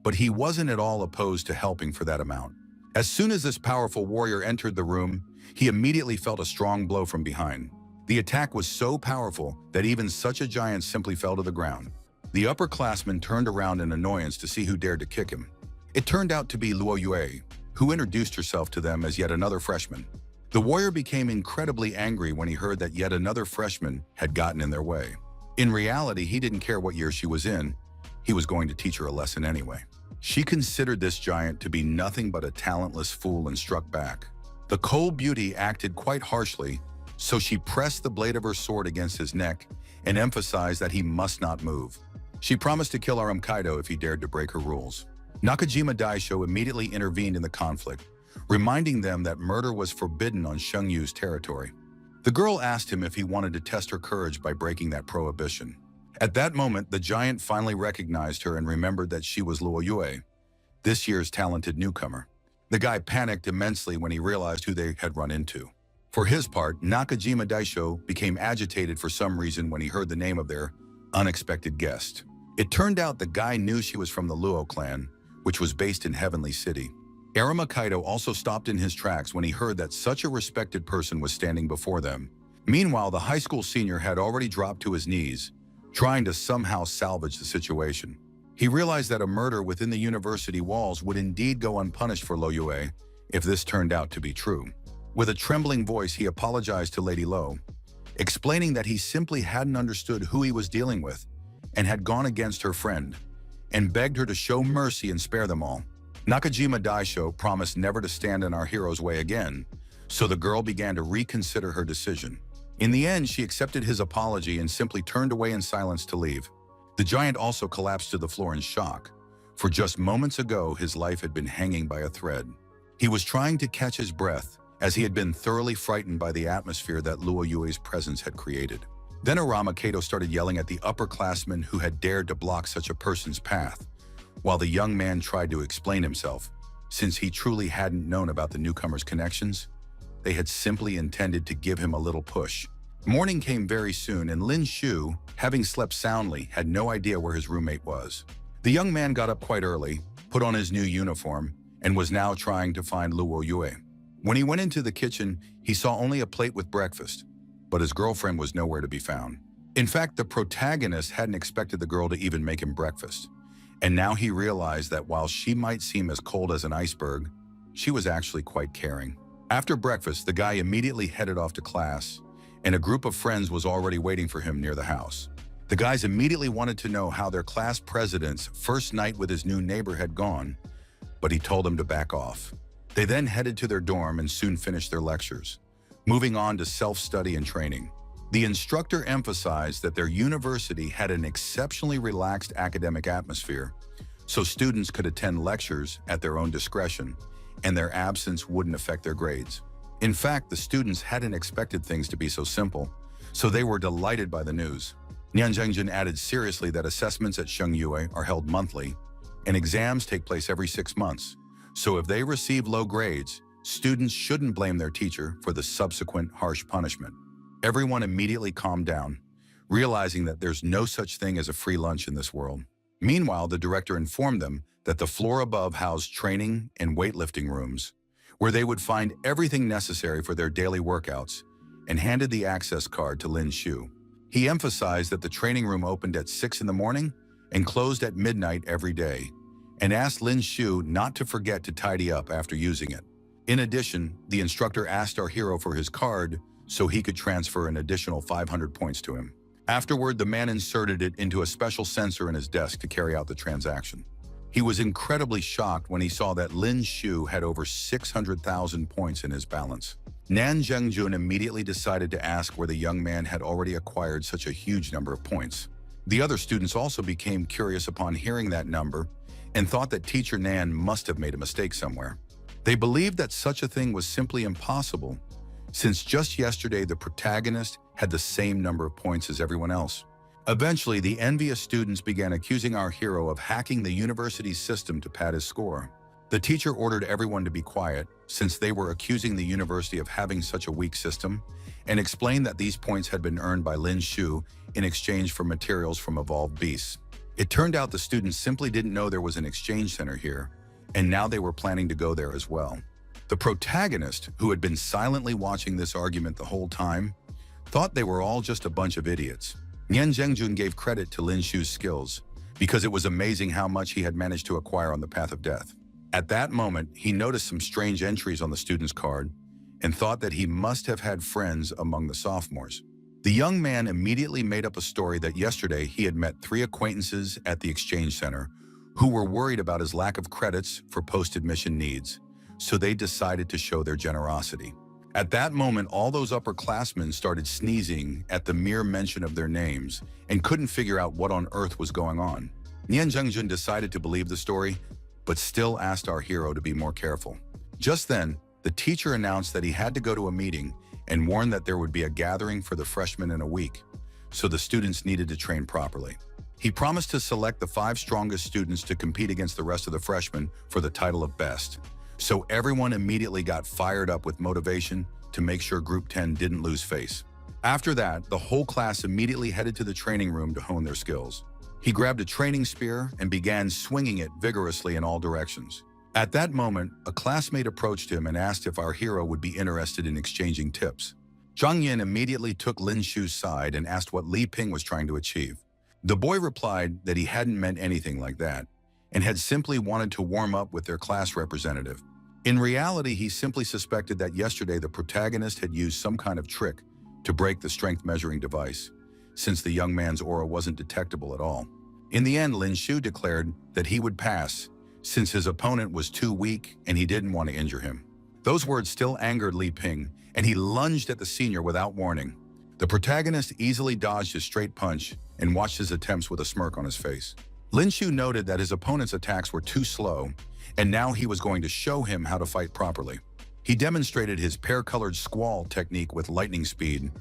but he wasn't at all opposed to helping for that amount. As soon as this powerful warrior entered the room, he immediately felt a strong blow from behind. The attack was so powerful that even such a giant simply fell to the ground. The upperclassman turned around in annoyance to see who dared to kick him. It turned out to be Luo Yue, who introduced herself to them as yet another freshman. The warrior became incredibly angry when he heard that yet another freshman had gotten in their way. In reality, he didn't care what year she was in. He was going to teach her a lesson anyway. She considered this giant to be nothing but a talentless fool and struck back. The cold beauty acted quite harshly, so she pressed the blade of her sword against his neck and emphasized that he must not move. She promised to kill Aram Kaido if he dared to break her rules. Nakajima Daisho immediately intervened in the conflict, reminding them that murder was forbidden on Shungyu's territory. The girl asked him if he wanted to test her courage by breaking that prohibition. At that moment, the giant finally recognized her and remembered that she was Luo Yue, this year's talented newcomer. The guy panicked immensely when he realized who they had run into. For his part, Nakajima Daisho became agitated for some reason when he heard the name of their unexpected guest. It turned out the guy knew she was from the Luo clan, which was based in Heavenly City. Arama Kaido also stopped in his tracks when he heard that such a respected person was standing before them. Meanwhile, the high school senior had already dropped to his knees, trying to somehow salvage the situation. He realized that a murder within the university walls would indeed go unpunished for Luo Yue if this turned out to be true. With a trembling voice, he apologized to Lady Luo, explaining that he simply hadn't understood who he was dealing with and had gone against her friend, and begged her to show mercy and spare them all. Nakajima Daisho promised never to stand in our hero's way again, so the girl began to reconsider her decision. In the end, she accepted his apology and simply turned away in silence to leave. The giant also collapsed to the floor in shock, for just moments ago his life had been hanging by a thread. He was trying to catch his breath, as he had been thoroughly frightened by the atmosphere that Luo Yue's presence had created. Then Arama Kaido started yelling at the upperclassmen who had dared to block such a person's path, while the young man tried to explain himself. Since he truly hadn't known about the newcomer's connections, they had simply intended to give him a little push. Morning came very soon, and Lin Shu, having slept soundly, had no idea where his roommate was. The young man got up quite early, put on his new uniform, and was now trying to find Luo Yue. When he went into the kitchen, he saw only a plate with breakfast, but his girlfriend was nowhere to be found. In fact, the protagonist hadn't expected the girl to even make him breakfast, and now he realized that while she might seem as cold as an iceberg, she was actually quite caring. After breakfast, the guy immediately headed off to class, and a group of friends was already waiting for him near the house. The guys immediately wanted to know how their class president's first night with his new neighbor had gone, but he told them to back off. They then headed to their dorm and soon finished their lectures, moving on to self-study and training. The instructor emphasized that their university had an exceptionally relaxed academic atmosphere, so students could attend lectures at their own discretion, and their absence wouldn't affect their grades. In fact, the students hadn't expected things to be so simple, so they were delighted by the news. Nian Zhengjun added seriously that assessments at Shungyue are held monthly, and exams take place every 6 months. So if they receive low grades, students shouldn't blame their teacher for the subsequent harsh punishment. Everyone immediately calmed down, realizing that there's no such thing as a free lunch in this world. Meanwhile, the director informed them that the floor above housed training and weightlifting rooms, where they would find everything necessary for their daily workouts, and handed the access card to Lin Shu. He emphasized that the training room opened at 6 in the morning and closed at midnight every day, and asked Lin Shu not to forget to tidy up after using it. In addition, the instructor asked our hero for his card so he could transfer an additional 500 points to him. Afterward, the man inserted it into a special sensor in his desk to carry out the transaction. He was incredibly shocked when he saw that Lin Shu had over 600,000 points in his balance. Nan Zhengjun immediately decided to ask where the young man had already acquired such a huge number of points. The other students also became curious upon hearing that number and thought that teacher Nan must have made a mistake somewhere. They believed that such a thing was simply impossible, since just yesterday the protagonist had the same number of points as everyone else. Eventually, the envious students began accusing our hero of hacking the university's system to pad his score. The teacher ordered everyone to be quiet since they were accusing the university of having such a weak system, and explained that these points had been earned by Lin Shu in exchange for materials from evolved beasts. It turned out the students simply didn't know there was an exchange center here, and now they were planning to go there as well. The protagonist, who had been silently watching this argument the whole time, thought they were all just a bunch of idiots. Nian Zhengjun gave credit to Lin Shu's skills because it was amazing how much he had managed to acquire on the path of death. At that moment, he noticed some strange entries on the student's card and thought that he must have had friends among the sophomores. The young man immediately made up a story that yesterday he had met 3 acquaintances at the exchange center who were worried about his lack of credits for post-admission needs, so they decided to show their generosity. At that moment, all those upperclassmen started sneezing at the mere mention of their names and couldn't figure out what on earth was going on. Nian Zhengjun decided to believe the story, but still asked our hero to be more careful. Just then, the teacher announced that he had to go to a meeting and warned that there would be a gathering for the freshmen in a week, so the students needed to train properly. He promised to select the 5 strongest students to compete against the rest of the freshmen for the title of best. So everyone immediately got fired up with motivation to make sure Group 10 didn't lose face. After that, the whole class immediately headed to the training room to hone their skills. He grabbed a training spear and began swinging it vigorously in all directions. At that moment, a classmate approached him and asked if our hero would be interested in exchanging tips. Zhang Yin immediately took Lin Shu's side and asked what Li Ping was trying to achieve. The boy replied that he hadn't meant anything like that and had simply wanted to warm up with their class representative. In reality, he simply suspected that yesterday the protagonist had used some kind of trick to break the strength measuring device, since the young man's aura wasn't detectable at all. In the end, Lin Shu declared that he would pass, since his opponent was too weak and he didn't want to injure him. Those words still angered Li Ping, and he lunged at the senior without warning. The protagonist easily dodged his straight punch and watched his attempts with a smirk on his face. Lin Shu noted that his opponent's attacks were too slow, and now he was going to show him how to fight properly. He demonstrated his pear-colored squall technique with lightning speed,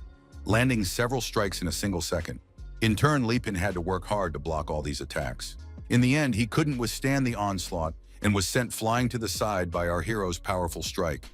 landing several strikes in a single second. In turn, Li Ping had to work hard to block all these attacks. In the end, he couldn't withstand the onslaught and was sent flying to the side by our hero's powerful strike.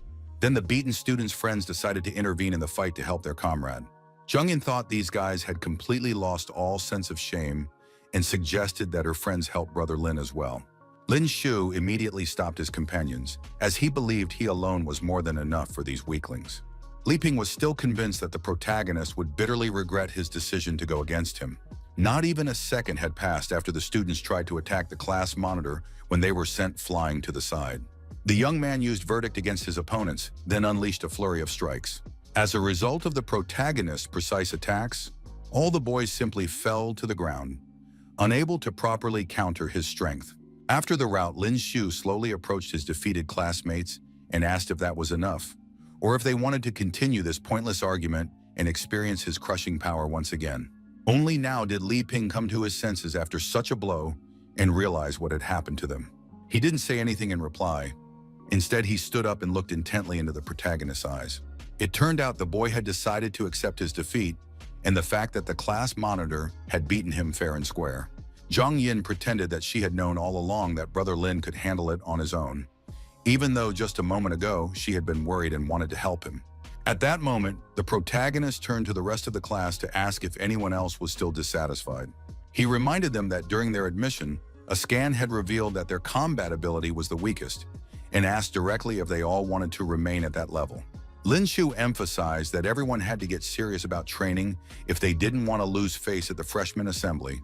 Then the beaten student's friends decided to intervene in the fight to help their comrade. Zhang Yin thought these guys had completely lost all sense of shame and suggested that her friends help brother Lin as well. Lin Shu immediately stopped his companions, as he believed he alone was more than enough for these weaklings. Li Ping was still convinced that the protagonist would bitterly regret his decision to go against him. Not even a second had passed after the students tried to attack the class monitor when they were sent flying to the side. The young man used verdict against his opponents, then unleashed a flurry of strikes. As a result of the protagonist's precise attacks, all the boys simply fell to the ground, unable to properly counter his strength. After the rout, Lin Shu slowly approached his defeated classmates and asked if that was enough, or if they wanted to continue this pointless argument and experience his crushing power once again. Only now did Li Ping come to his senses after such a blow and realize what had happened to them. He didn't say anything in reply. Instead, he stood up and looked intently into the protagonist's eyes. It turned out the boy had decided to accept his defeat and the fact that the class monitor had beaten him fair and square. Zhang Yin pretended that she had known all along that brother Lin could handle it on his own, even though just a moment ago she had been worried and wanted to help him. At that moment, the protagonist turned to the rest of the class to ask if anyone else was still dissatisfied. He reminded them that during their admission, a scan had revealed that their combat ability was the weakest, and asked directly if they all wanted to remain at that level. Lin Shu emphasized that everyone had to get serious about training if they didn't want to lose face at the freshman assembly,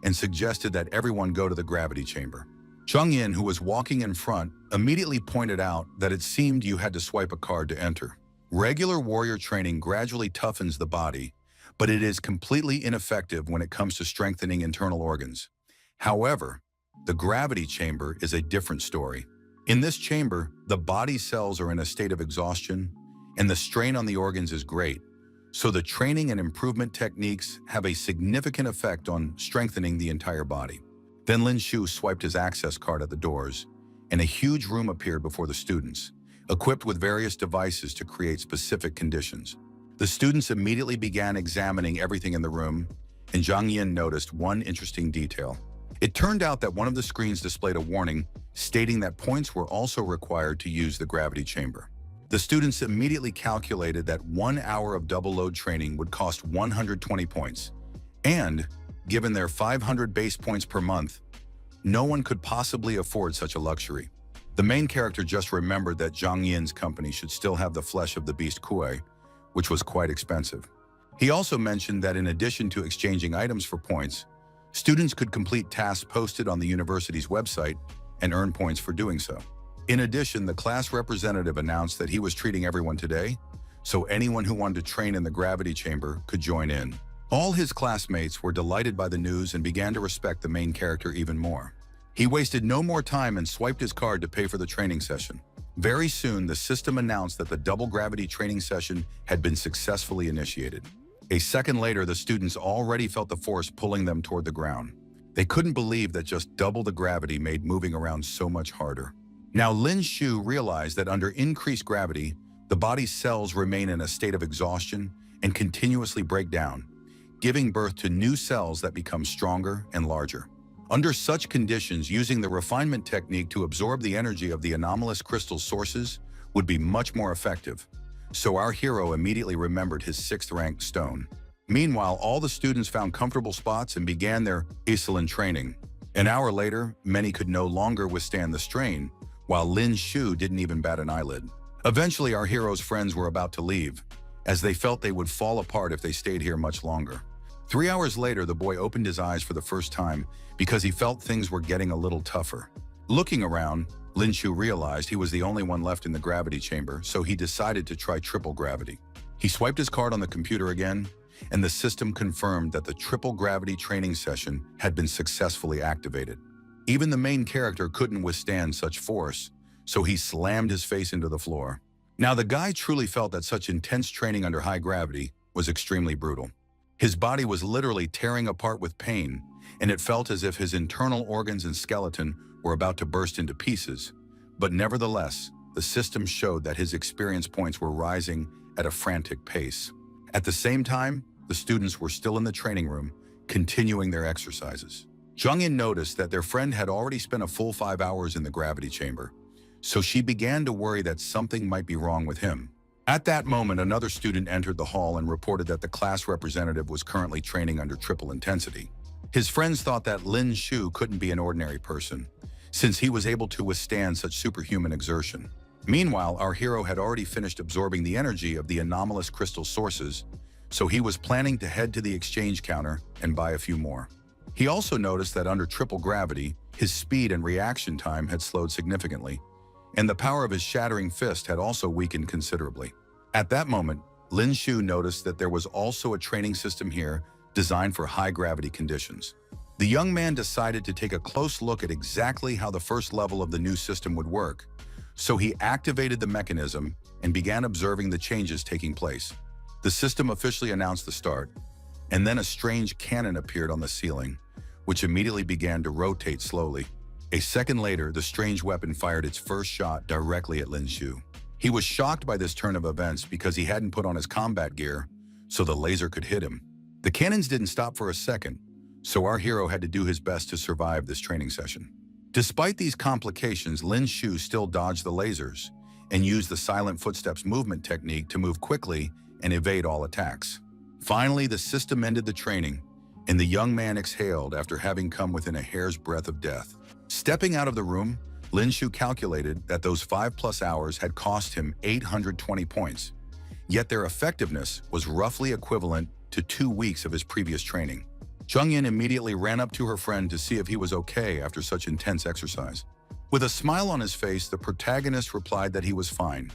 and suggested that everyone go to the gravity chamber. Zhang Yin, who was walking in front, immediately pointed out that it seemed you had to swipe a card to enter. Regular warrior training gradually toughens the body, but it is completely ineffective when it comes to strengthening internal organs. However, the gravity chamber is a different story. In this chamber, the body cells are in a state of exhaustion, and the strain on the organs is great, so the training and improvement techniques have a significant effect on strengthening the entire body. Then Lin Shu swiped his access card at the doors, and a huge room appeared before the students, equipped with various devices to create specific conditions. The students immediately began examining everything in the room, and Zhang Yin noticed one interesting detail. It turned out that one of the screens displayed a warning stating that points were also required to use the gravity chamber. The students immediately calculated that 1 hour of double load training would cost 120 points, and, given their 500 base points per month, no one could possibly afford such a luxury. The main character just remembered that Zhang Yin's company should still have the flesh of the beast Kuei, which was quite expensive. He also mentioned that in addition to exchanging items for points, students could complete tasks posted on the university's website and earn points for doing so. In addition, the class representative announced that he was treating everyone today, so anyone who wanted to train in the gravity chamber could join in. All his classmates were delighted by the news and began to respect the main character even more. He wasted no more time and swiped his card to pay for the training session. Very soon, the system announced that the double gravity training session had been successfully initiated. A second later, the students already felt the force pulling them toward the ground. They couldn't believe that just double the gravity made moving around so much harder. Now, Lin Shu realized that under increased gravity, the body's cells remain in a state of exhaustion and continuously break down, giving birth to new cells that become stronger and larger. Under such conditions, using the refinement technique to absorb the energy of the anomalous crystal sources would be much more effective. So our hero immediately remembered his 6th rank stone. Meanwhile, all the students found comfortable spots and began their Iselin training. An hour later, many could no longer withstand the strain, while Lin Shu didn't even bat an eyelid. Eventually, our hero's friends were about to leave, as they felt they would fall apart if they stayed here much longer. 3 hours later, the boy opened his eyes for the first time because he felt things were getting a little tougher. Looking around, Lin Shu realized he was the only one left in the gravity chamber, so he decided to try triple gravity. He swiped his card on the computer again, and the system confirmed that the triple gravity training session had been successfully activated. Even the main character couldn't withstand such force, so he slammed his face into the floor. Now, the guy truly felt that such intense training under high gravity was extremely brutal. His body was literally tearing apart with pain, and it felt as if his internal organs and skeleton were about to burst into pieces. But nevertheless, the system showed that his experience points were rising at a frantic pace. At the same time, the students were still in the training room, continuing their exercises. Zhang Yin noticed that their friend had already spent a full 5 hours in the gravity chamber, so she began to worry that something might be wrong with him. At that moment, another student entered the hall and reported that the class representative was currently training under triple intensity. His friends thought that Lin Shu couldn't be an ordinary person, since he was able to withstand such superhuman exertion. Meanwhile, our hero had already finished absorbing the energy of the anomalous crystal sources, so he was planning to head to the exchange counter and buy a few more. He also noticed that under triple gravity, his speed and reaction time had slowed significantly, and the power of his shattering fist had also weakened considerably. At that moment, Lin Shu noticed that there was also a training system here designed for high-gravity conditions. The young man decided to take a close look at exactly how the first level of the new system would work, so he activated the mechanism and began observing the changes taking place. The system officially announced the start, and then a strange cannon appeared on the ceiling, which immediately began to rotate slowly. A second later, the strange weapon fired its first shot directly at Lin Shu. He was shocked by this turn of events because he hadn't put on his combat gear, so the laser could hit him. The cannons didn't stop for a second, so our hero had to do his best to survive this training session. Despite these complications, Lin Shu still dodged the lasers and used the silent footsteps movement technique to move quickly and evade all attacks. Finally, the system ended the training, and the young man exhaled after having come within a hair's breadth of death. Stepping out of the room, Lin Shu calculated that those 5+ hours had cost him 820 points, yet their effectiveness was roughly equivalent to 2 weeks of his previous training. Zhang Yin immediately ran up to her friend to see if he was okay after such intense exercise. With a smile on his face, the protagonist replied that he was fine,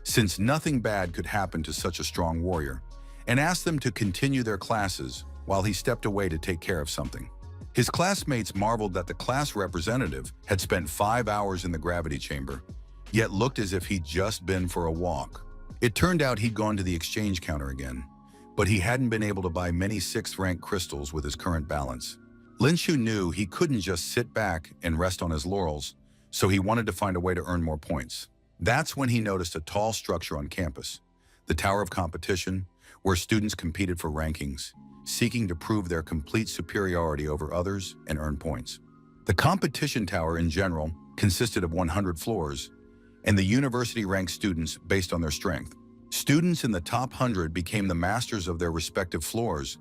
since nothing bad could happen to such a strong warrior, and asked them to continue their classes while he stepped away to take care of something. His classmates marveled that the class representative had spent 5 hours in the gravity chamber, yet looked as if he'd just been for a walk. It turned out he'd gone to the exchange counter again, but he hadn't been able to buy many 6th-rank crystals with his current balance. Lin Shu knew he couldn't just sit back and rest on his laurels, so he wanted to find a way to earn more points. That's when he noticed a tall structure on campus, the Tower of Competition, where students competed for rankings, seeking to prove their complete superiority over others and earn points. The competition tower in general consisted of 100 floors, and the university ranked students based on their strength. Students in the top 100 became the masters of their respective floors,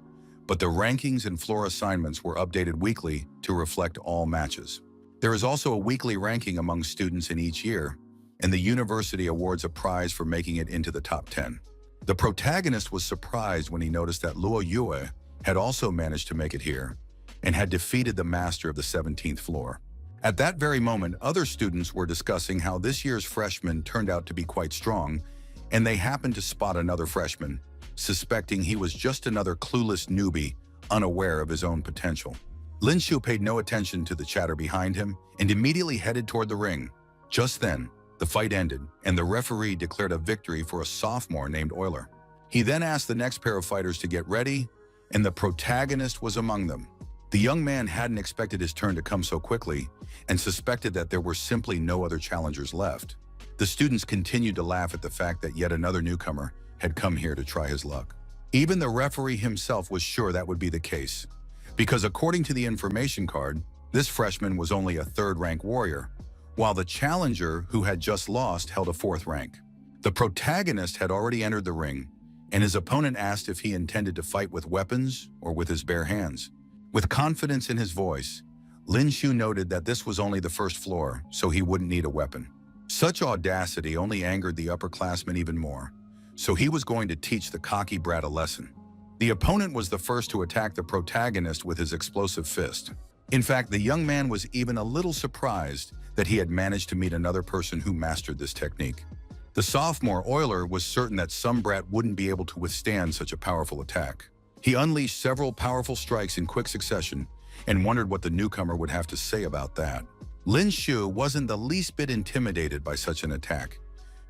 but the rankings and floor assignments were updated weekly to reflect all matches. There is also a weekly ranking among students in each year, and the university awards a prize for making it into the top 10. The protagonist was surprised when he noticed that Luo Yue had also managed to make it here and had defeated the master of the 17th floor. At that very moment, other students were discussing how this year's freshman turned out to be quite strong, and they happened to spot another freshman, suspecting he was just another clueless newbie, unaware of his own potential. Lin Shu paid no attention to the chatter behind him and immediately headed toward the ring. Just then, the fight ended, and the referee declared a victory for a sophomore named Euler. He then asked the next pair of fighters to get ready, and the protagonist was among them. The young man hadn't expected his turn to come so quickly and suspected that there were simply no other challengers left. The students continued to laugh at the fact that yet another newcomer had come here to try his luck. Even the referee himself was sure that would be the case, because according to the information card, this freshman was only a third-rank warrior, while the challenger who had just lost held a fourth rank. The protagonist had already entered the ring, and his opponent asked if he intended to fight with weapons or with his bare hands. With confidence in his voice, Lin Shu noted that this was only the first floor, so he wouldn't need a weapon. Such audacity only angered the upperclassmen even more, so he was going to teach the cocky brat a lesson. The opponent was the first to attack the protagonist with his explosive fist. In fact, the young man was even a little surprised that he had managed to meet another person who mastered this technique. The sophomore Euler was certain that some brat wouldn't be able to withstand such a powerful attack. He unleashed several powerful strikes in quick succession and wondered what the newcomer would have to say about that. Lin Shu wasn't the least bit intimidated by such an attack,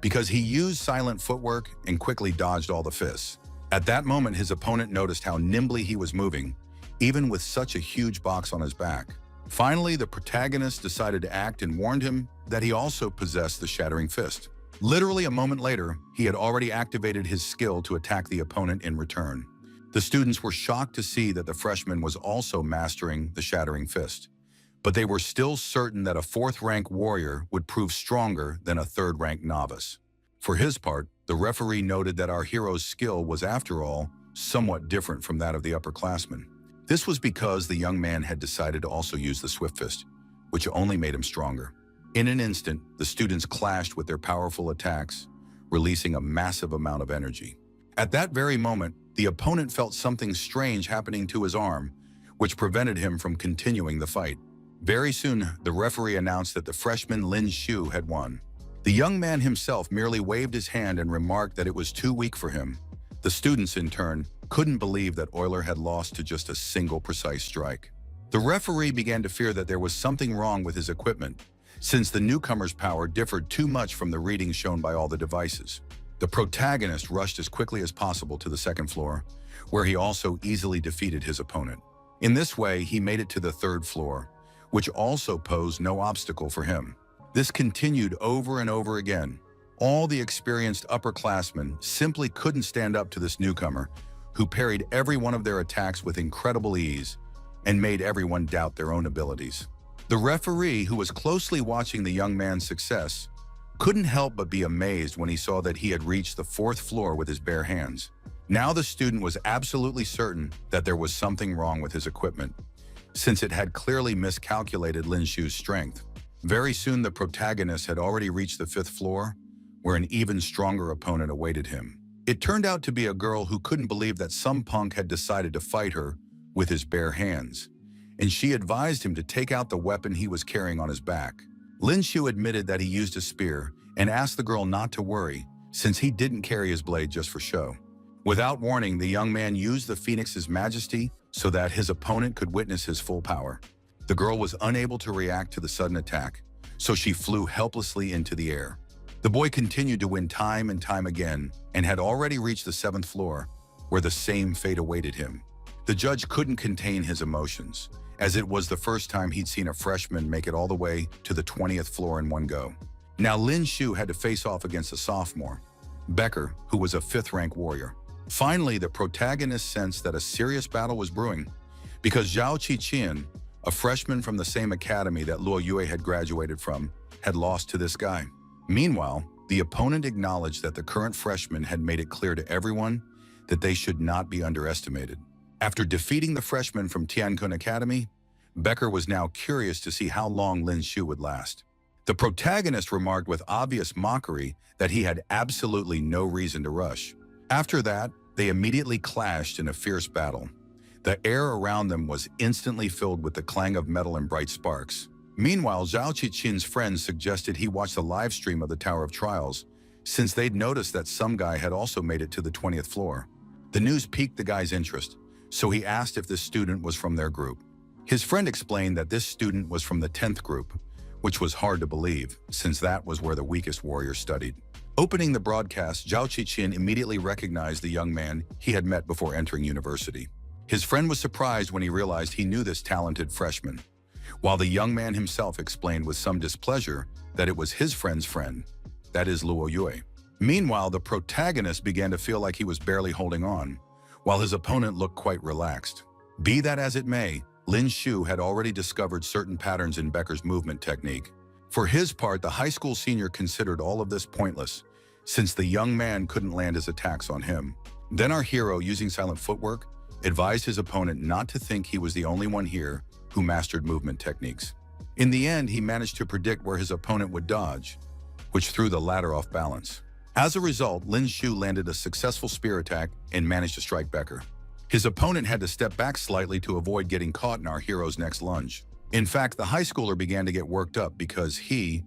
because he used silent footwork and quickly dodged all the fists. At that moment, his opponent noticed how nimbly he was moving, even with such a huge box on his back. Finally, the protagonist decided to act and warned him that he also possessed the shattering fist. Literally a moment later, he had already activated his skill to attack the opponent in return. The students were shocked to see that the freshman was also mastering the shattering fist, but they were still certain that a fourth-rank warrior would prove stronger than a third-rank novice. For his part, the referee noted that our hero's skill was, after all, somewhat different from that of the upperclassmen. This was because the young man had decided to also use the swift fist, which only made him stronger. In an instant, the students clashed with their powerful attacks, releasing a massive amount of energy. At that very moment, the opponent felt something strange happening to his arm, which prevented him from continuing the fight. Very soon, the referee announced that the freshman Lin Shu had won. The young man himself merely waved his hand and remarked that it was too weak for him. The students, in turn, couldn't believe that Euler had lost to just a single precise strike. The referee began to fear that there was something wrong with his equipment, since the newcomer's power differed too much from the readings shown by all the devices. The protagonist rushed as quickly as possible to the second floor, where he also easily defeated his opponent. In this way, he made it to the third floor, which also posed no obstacle for him. This continued over and over again. All the experienced upperclassmen simply couldn't stand up to this newcomer, who parried every one of their attacks with incredible ease and made everyone doubt their own abilities. The referee, who was closely watching the young man's success, couldn't help but be amazed when he saw that he had reached the fourth floor with his bare hands. Now the student was absolutely certain that there was something wrong with his equipment, since it had clearly miscalculated Lin Shu's strength. Very soon the protagonist had already reached the fifth floor, where an even stronger opponent awaited him. It turned out to be a girl who couldn't believe that some punk had decided to fight her with his bare hands, and she advised him to take out the weapon he was carrying on his back. Lin Shu admitted that he used a spear and asked the girl not to worry, since he didn't carry his blade just for show. Without warning, the young man used the Phoenix's majesty so that his opponent could witness his full power. The girl was unable to react to the sudden attack, so she flew helplessly into the air. The boy continued to win time and time again and had already reached the seventh floor, where the same fate awaited him. The judge couldn't contain his emotions, as it was the first time he'd seen a freshman make it all the way to the 20th floor in one go. Now Lin Shu had to face off against a sophomore, Becker, who was a fifth-rank warrior. Finally, the protagonist sensed that a serious battle was brewing, because Zhao Qiqian, a freshman from the same academy that Luo Yue had graduated from, had lost to this guy. Meanwhile, the opponent acknowledged that the current freshman had made it clear to everyone that they should not be underestimated. After defeating the freshman from Tiankun Academy, Becker was now curious to see how long Lin Shu would last. The protagonist remarked with obvious mockery that he had absolutely no reason to rush. After that, they immediately clashed in a fierce battle. The air around them was instantly filled with the clang of metal and bright sparks. Meanwhile, Zhao Qixin's friends suggested he watch the live stream of the Tower of Trials, since they'd noticed that some guy had also made it to the 20th floor. The news piqued the guy's interest, so he asked if this student was from their group. His friend explained that this student was from the 10th group, which was hard to believe, since that was where the weakest warrior studied. Opening the broadcast, Zhao Qixin immediately recognized the young man he had met before entering university. His friend was surprised when he realized he knew this talented freshman, while the young man himself explained with some displeasure that it was his friend's friend, that is Luo Yue. Meanwhile, the protagonist began to feel like he was barely holding on, while his opponent looked quite relaxed. Be that as it may, Lin Shu had already discovered certain patterns in Becker's movement technique. For his part, the high school senior considered all of this pointless, since the young man couldn't land his attacks on him. Then our hero, using silent footwork, advised his opponent not to think he was the only one here who mastered movement techniques. In the end, he managed to predict where his opponent would dodge, which threw the latter off balance. As a result, Lin Shu landed a successful spear attack and managed to strike Becker. His opponent had to step back slightly to avoid getting caught in our hero's next lunge. In fact, the high schooler began to get worked up because he,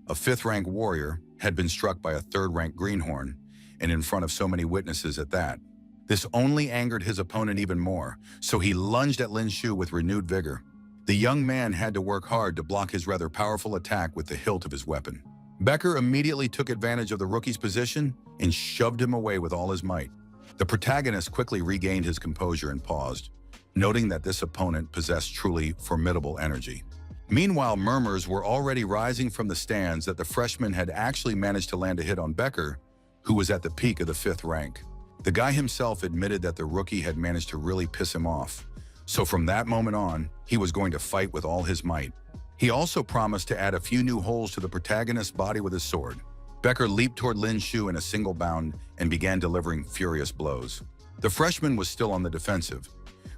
a 5th-rank warrior, had been struck by a 3rd-rank greenhorn, and in front of so many witnesses at that. This only angered his opponent even more, so he lunged at Lin Shu with renewed vigor. The young man had to work hard to block his rather powerful attack with the hilt of his weapon. Becker immediately took advantage of the rookie's position and shoved him away with all his might. The protagonist quickly regained his composure and paused, noting that this opponent possessed truly formidable energy. Meanwhile, murmurs were already rising from the stands that the freshman had actually managed to land a hit on Becker, who was at the peak of the 5th rank. The guy himself admitted that the rookie had managed to really piss him off, so from that moment on, he was going to fight with all his might. He also promised to add a few new holes to the protagonist's body with his sword. Becker leaped toward Lin Shu in a single bound and began delivering furious blows. The freshman was still on the defensive,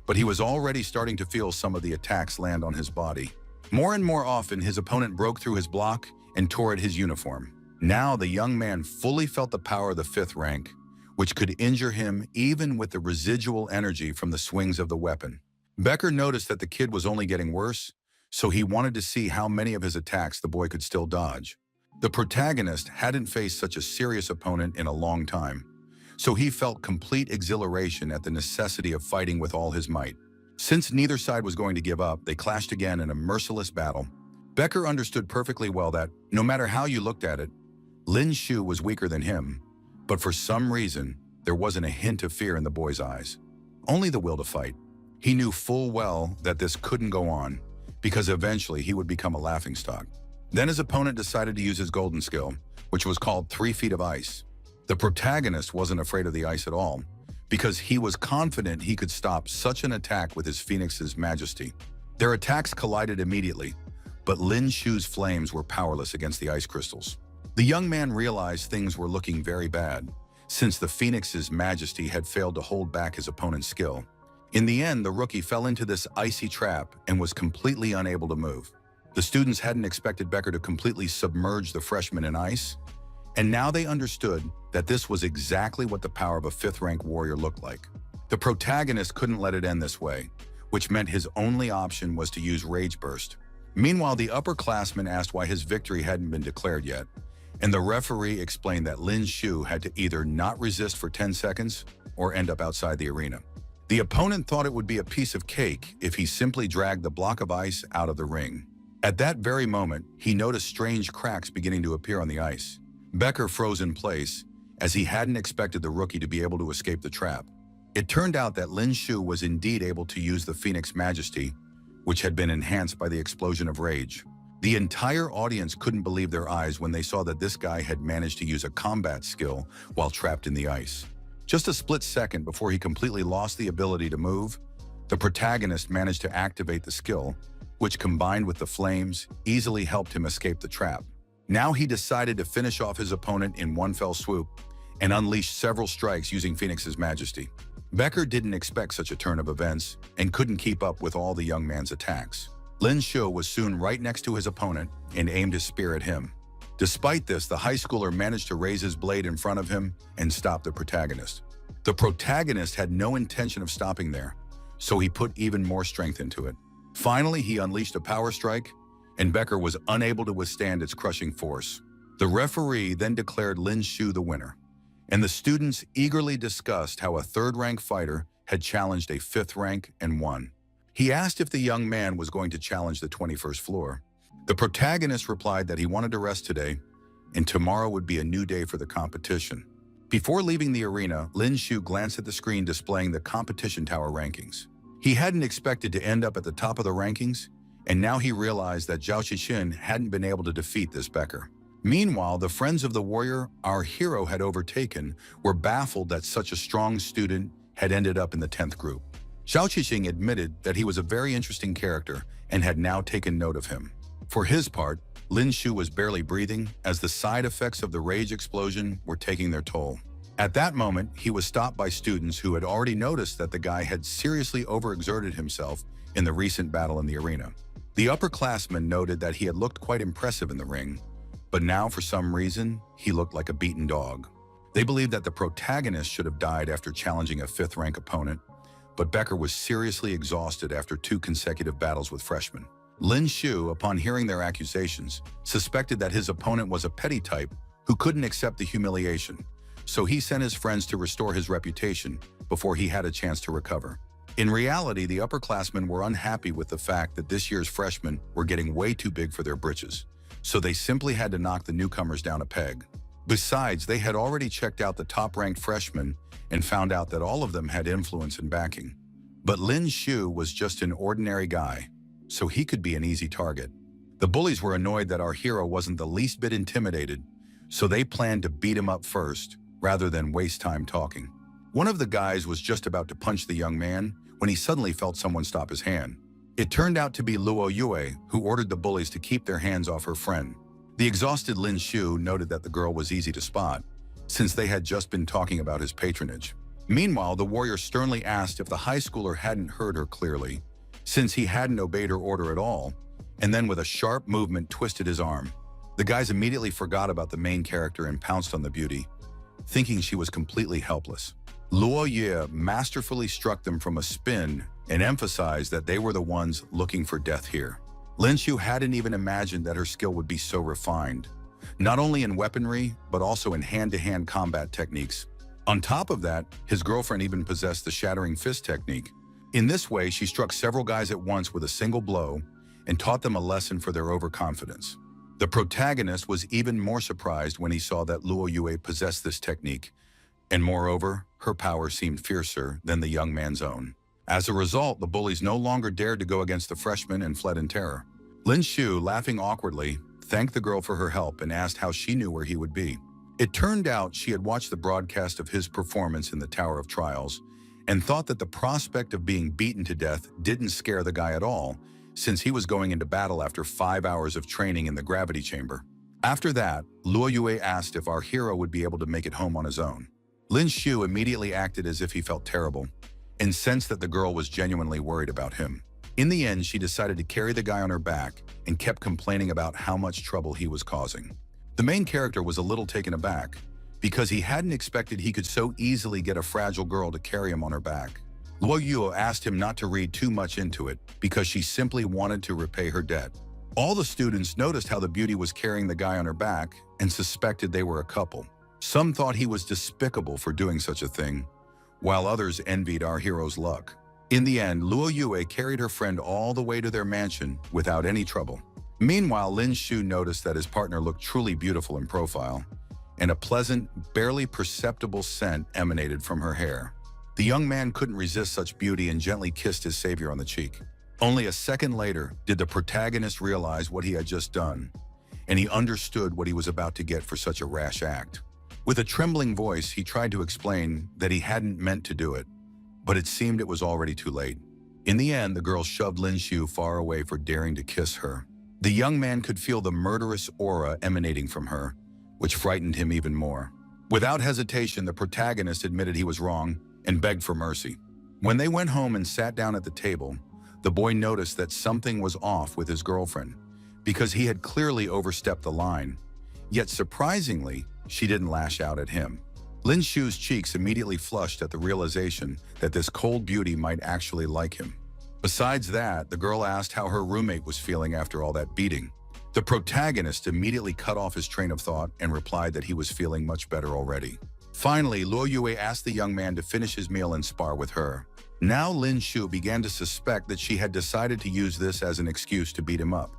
but he was already starting to feel some of the attacks land on his body. More and more often, his opponent broke through his block and tore at his uniform. Now, the young man fully felt the power of the 5th rank, which could injure him even with the residual energy from the swings of the weapon. Becker noticed that the kid was only getting worse, so he wanted to see how many of his attacks the boy could still dodge. The protagonist hadn't faced such a serious opponent in a long time, so he felt complete exhilaration at the necessity of fighting with all his might. Since neither side was going to give up, they clashed again in a merciless battle. Becker understood perfectly well that, no matter how you looked at it, Lin Shu was weaker than him, but for some reason, there wasn't a hint of fear in the boy's eyes. Only the will to fight. He knew full well that this couldn't go on, because eventually he would become a laughingstock. Then his opponent decided to use his golden skill, which was called 3 feet of ice. The protagonist wasn't afraid of the ice at all, because he was confident he could stop such an attack with his Phoenix's majesty. Their attacks collided immediately, but Lin Shu's flames were powerless against the ice crystals. The young man realized things were looking very bad, since the Phoenix's majesty had failed to hold back his opponent's skill. In the end, the rookie fell into this icy trap and was completely unable to move. The students hadn't expected Becker to completely submerge the freshman in ice, and now they understood that this was exactly what the power of a 5th-rank warrior looked like. The protagonist couldn't let it end this way, which meant his only option was to use Rage Burst. Meanwhile, the upperclassman asked why his victory hadn't been declared yet, and the referee explained that Lin Shu had to either not resist for 10 seconds or end up outside the arena. The opponent thought it would be a piece of cake if he simply dragged the block of ice out of the ring. At that very moment, he noticed strange cracks beginning to appear on the ice. Becker froze in place, as he hadn't expected the rookie to be able to escape the trap. It turned out that Lin Shu was indeed able to use the Phoenix Majesty, which had been enhanced by the explosion of rage. The entire audience couldn't believe their eyes when they saw that this guy had managed to use a combat skill while trapped in the ice. Just a split second before he completely lost the ability to move, the protagonist managed to activate the skill, which combined with the flames easily helped him escape the trap. Now he decided to finish off his opponent in one fell swoop and unleashed several strikes using Phoenix's majesty. Becker didn't expect such a turn of events and couldn't keep up with all the young man's attacks. Lin Shu was soon right next to his opponent and aimed his spear at him. Despite this, the high schooler managed to raise his blade in front of him and stop the protagonist. The protagonist had no intention of stopping there, so he put even more strength into it. Finally, he unleashed a power strike, and Becker was unable to withstand its crushing force. The referee then declared Lin Shu the winner, and the students eagerly discussed how a third-rank fighter had challenged a fifth rank and won. He asked if the young man was going to challenge the 21st floor. The protagonist replied that he wanted to rest today, and tomorrow would be a new day for the competition. Before leaving the arena, Lin Shu glanced at the screen displaying the competition tower rankings. He hadn't expected to end up at the top of the rankings, and now he realized that Zhao Qixin hadn't been able to defeat this Becker. Meanwhile, the friends of the warrior our hero had overtaken were baffled that such a strong student had ended up in the 10th group. Zhao Qixin admitted that he was a very interesting character and had now taken note of him. For his part, Lin Shu was barely breathing as the side effects of the rage explosion were taking their toll. At that moment, he was stopped by students who had already noticed that the guy had seriously overexerted himself in the recent battle in the arena. The upperclassmen noted that he had looked quite impressive in the ring, but now for some reason, he looked like a beaten dog. They believed that the protagonist should have died after challenging a fifth-rank opponent, but Becker was seriously exhausted after 2 consecutive battles with freshmen. Lin Shu, upon hearing their accusations, suspected that his opponent was a petty type who couldn't accept the humiliation, so he sent his friends to restore his reputation before he had a chance to recover. In reality, the upperclassmen were unhappy with the fact that this year's freshmen were getting way too big for their britches, so they simply had to knock the newcomers down a peg. Besides, they had already checked out the top-ranked freshmen and found out that all of them had influence and backing. But Lin Shu was just an ordinary guy, so he could be an easy target. The bullies were annoyed that our hero wasn't the least bit intimidated, so they planned to beat him up first, rather than waste time talking. One of the guys was just about to punch the young man when he suddenly felt someone stop his hand. It turned out to be Luo Yue, who ordered the bullies to keep their hands off her friend. The exhausted Lin Shu noted that the girl was easy to spot, since they had just been talking about his patronage. Meanwhile, the warrior sternly asked if the high schooler hadn't heard her clearly, since he hadn't obeyed her order at all, and then with a sharp movement twisted his arm. The guys immediately forgot about the main character and pounced on the beauty, thinking she was completely helpless. Luo Ye masterfully struck them from a spin and emphasized that they were the ones looking for death here. Lin Shu hadn't even imagined that her skill would be so refined, not only in weaponry, but also in hand-to-hand combat techniques. On top of that, his girlfriend even possessed the shattering fist technique. In this way, she struck several guys at once with a single blow and taught them a lesson for their overconfidence. The protagonist was even more surprised when he saw that Luo Yue possessed this technique, and moreover, her power seemed fiercer than the young man's own. As a result, the bullies no longer dared to go against the freshmen and fled in terror. Lin Shu, laughing awkwardly, thanked the girl for her help and asked how she knew where he would be. It turned out she had watched the broadcast of his performance in the Tower of Trials and thought that the prospect of being beaten to death didn't scare the guy at all, since he was going into battle after 5 hours of training in the gravity chamber. After that, Luo Yue asked if our hero would be able to make it home on his own. Lin Shu immediately acted as if he felt terrible and sensed that the girl was genuinely worried about him. In the end, she decided to carry the guy on her back and kept complaining about how much trouble he was causing. The main character was a little taken aback because he hadn't expected he could so easily get a fragile girl to carry him on her back. Luo Yue asked him not to read too much into it because she simply wanted to repay her debt. All the students noticed how the beauty was carrying the guy on her back and suspected they were a couple. Some thought he was despicable for doing such a thing, while others envied our hero's luck. In the end, Luo Yue carried her friend all the way to their mansion without any trouble. Meanwhile, Lin Shu noticed that his partner looked truly beautiful in profile, and a pleasant, barely perceptible scent emanated from her hair. The young man couldn't resist such beauty and gently kissed his savior on the cheek. Only a second later did the protagonist realize what he had just done, and he understood what he was about to get for such a rash act. With a trembling voice, he tried to explain that he hadn't meant to do it, but it seemed it was already too late. In the end, the girl shoved Lin Shu far away for daring to kiss her. The young man could feel the murderous aura emanating from her, which frightened him even more. Without hesitation, the protagonist admitted he was wrong and begged for mercy. When they went home and sat down at the table, the boy noticed that something was off with his girlfriend, because he had clearly overstepped the line. Yet surprisingly, she didn't lash out at him. Lin Shu's cheeks immediately flushed at the realization that this cold beauty might actually like him. Besides that, the girl asked how her roommate was feeling after all that beating. The protagonist immediately cut off his train of thought and replied that he was feeling much better already. Finally, Luo Yue asked the young man to finish his meal and spar with her. Now Lin Shu began to suspect that she had decided to use this as an excuse to beat him up,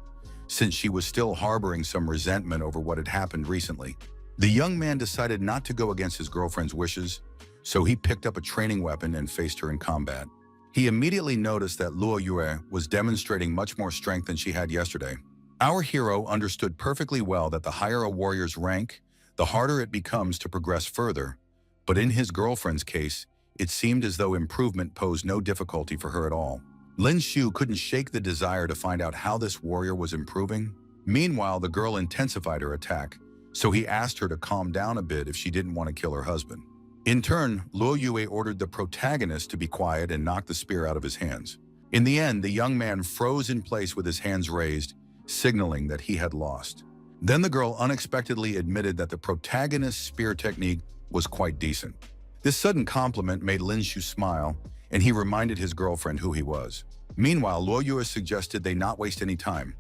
since she was still harboring some resentment over what had happened recently. The young man decided not to go against his girlfriend's wishes, so he picked up a training weapon and faced her in combat. He immediately noticed that Luo Yue was demonstrating much more strength than she had yesterday. Our hero understood perfectly well that the higher a warrior's rank, the harder it becomes to progress further, but in his girlfriend's case, it seemed as though improvement posed no difficulty for her at all. Lin Shu couldn't shake the desire to find out how this warrior was improving. Meanwhile, the girl intensified her attack, so he asked her to calm down a bit if she didn't want to kill her husband. In turn, Luo Yue ordered the protagonist to be quiet and knock the spear out of his hands. In the end, the young man froze in place with his hands raised, signaling that he had lost. Then the girl unexpectedly admitted that the protagonist's spear technique was quite decent. This sudden compliment made Lin Shu smile, and he reminded his girlfriend who he was. Meanwhile, Luo Yue suggested they not waste any time,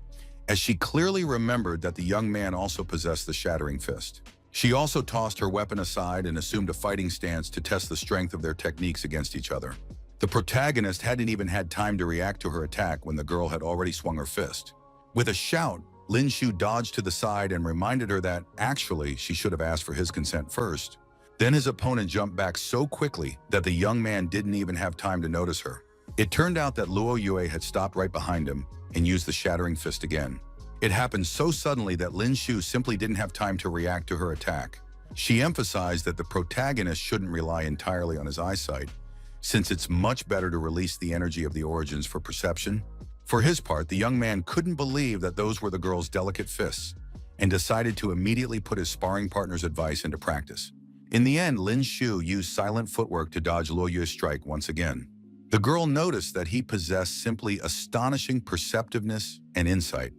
as she clearly remembered that the young man also possessed the shattering fist. She also tossed her weapon aside and assumed a fighting stance to test the strength of their techniques against each other. The protagonist hadn't even had time to react to her attack when the girl had already swung her fist. With a shout, Lin Shu dodged to the side and reminded her that, actually, she should have asked for his consent first. Then his opponent jumped back so quickly that the young man didn't even have time to notice her. It turned out that Luo Yue had stopped right behind him and used the shattering fist again. It happened so suddenly that Lin Shu simply didn't have time to react to her attack. She emphasized that the protagonist shouldn't rely entirely on his eyesight, since it's much better to release the energy of the origins for perception. For his part, the young man couldn't believe that those were the girl's delicate fists, and decided to immediately put his sparring partner's advice into practice. In the end, Lin Shu used silent footwork to dodge Luo Yue's strike once again. The girl noticed that he possessed simply astonishing perceptiveness and insight,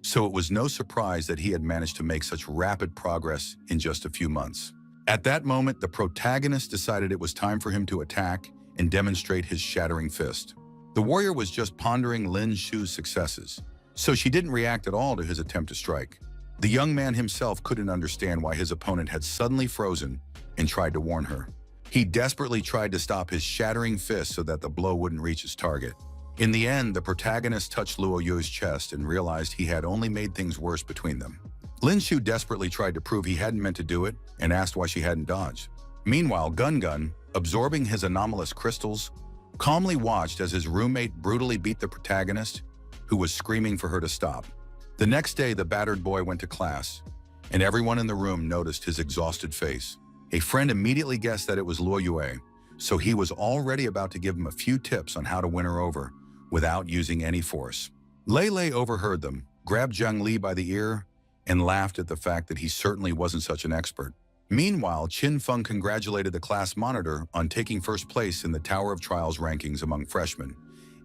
so it was no surprise that he had managed to make such rapid progress in just a few months. At that moment, the protagonist decided it was time for him to attack and demonstrate his shattering fist. The warrior was just pondering Lin Shu's successes, so she didn't react at all to his attempt to strike. The young man himself couldn't understand why his opponent had suddenly frozen and tried to warn her. He desperately tried to stop his shattering fist so that the blow wouldn't reach his target. In the end, the protagonist touched Luo Yue's chest and realized he had only made things worse between them. Lin Shu desperately tried to prove he hadn't meant to do it and asked why she hadn't dodged. Meanwhile, Gun Gun, absorbing his anomalous crystals, calmly watched as his roommate brutally beat the protagonist, who was screaming for her to stop. The next day, the battered boy went to class, and everyone in the room noticed his exhausted face. A friend immediately guessed that it was Luo Yue, so he was already about to give him a few tips on how to win her over without using any force. Lei Lei overheard them, grabbed Zhang Li by the ear, and laughed at the fact that he certainly wasn't such an expert. Meanwhile, Qin Feng congratulated the class monitor on taking first place in the Tower of Trials rankings among freshmen,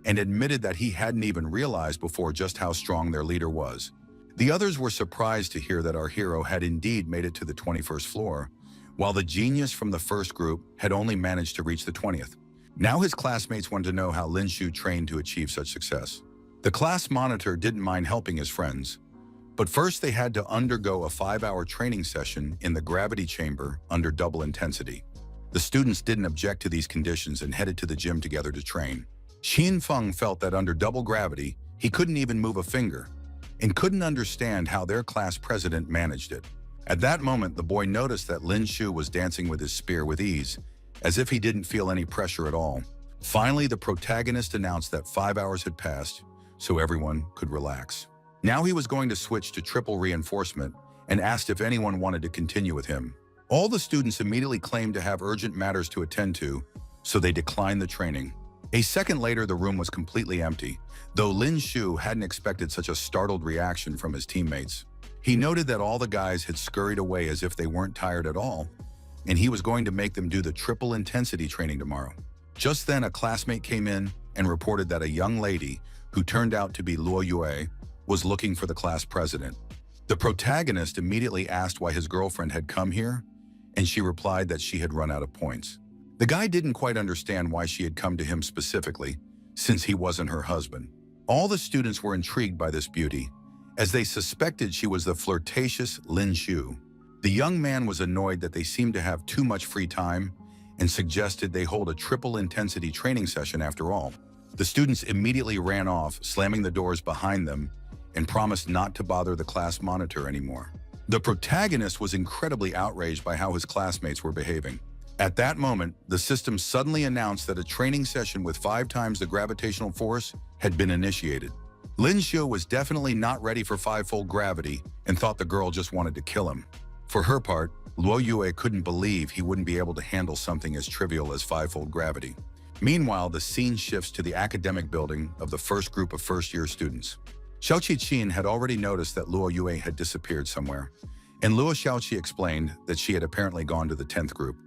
and admitted that he hadn't even realized before just how strong their leader was. The others were surprised to hear that our hero had indeed made it to the 21st floor, while the genius from the first group had only managed to reach the 20th. Now his classmates wanted to know how Lin Shu trained to achieve such success. The class monitor didn't mind helping his friends, but first they had to undergo a 5-hour training session in the gravity chamber under double intensity. The students didn't object to these conditions and headed to the gym together to train. Qin Feng felt that under double gravity, he couldn't even move a finger, and couldn't understand how their class president managed it. At that moment, the boy noticed that Lin Shu was dancing with his spear with ease, as if he didn't feel any pressure at all. Finally, the protagonist announced that 5 hours had passed, so everyone could relax. Now he was going to switch to triple reinforcement and asked if anyone wanted to continue with him. All the students immediately claimed to have urgent matters to attend to, so they declined the training. A second later, the room was completely empty, though Lin Shu hadn't expected such a startled reaction from his teammates. He noted that all the guys had scurried away as if they weren't tired at all, and he was going to make them do the triple intensity training tomorrow. Just then, a classmate came in and reported that a young lady, who turned out to be Luo Yue, was looking for the class president. The protagonist immediately asked why his girlfriend had come here, and she replied that she had run out of points. The guy didn't quite understand why she had come to him specifically, since he wasn't her husband. All the students were intrigued by this beauty, as they suspected she was the flirtatious Lin Shu. The young man was annoyed that they seemed to have too much free time and suggested they hold a triple intensity training session after all. The students immediately ran off, slamming the doors behind them, and promised not to bother the class monitor anymore. The protagonist was incredibly outraged by how his classmates were behaving. At that moment, the system suddenly announced that a training session with 5 times the gravitational force had been initiated. Lin Shu was definitely not ready for 5-fold gravity and thought the girl just wanted to kill him. For her part, Luo Yue couldn't believe he wouldn't be able to handle something as trivial as 5-fold gravity. Meanwhile, the scene shifts to the academic building of the first group of first-year students. Xiao Qi had already noticed that Luo Yue had disappeared somewhere, and Luo Xiaoqi explained that she had apparently gone to the 10th group.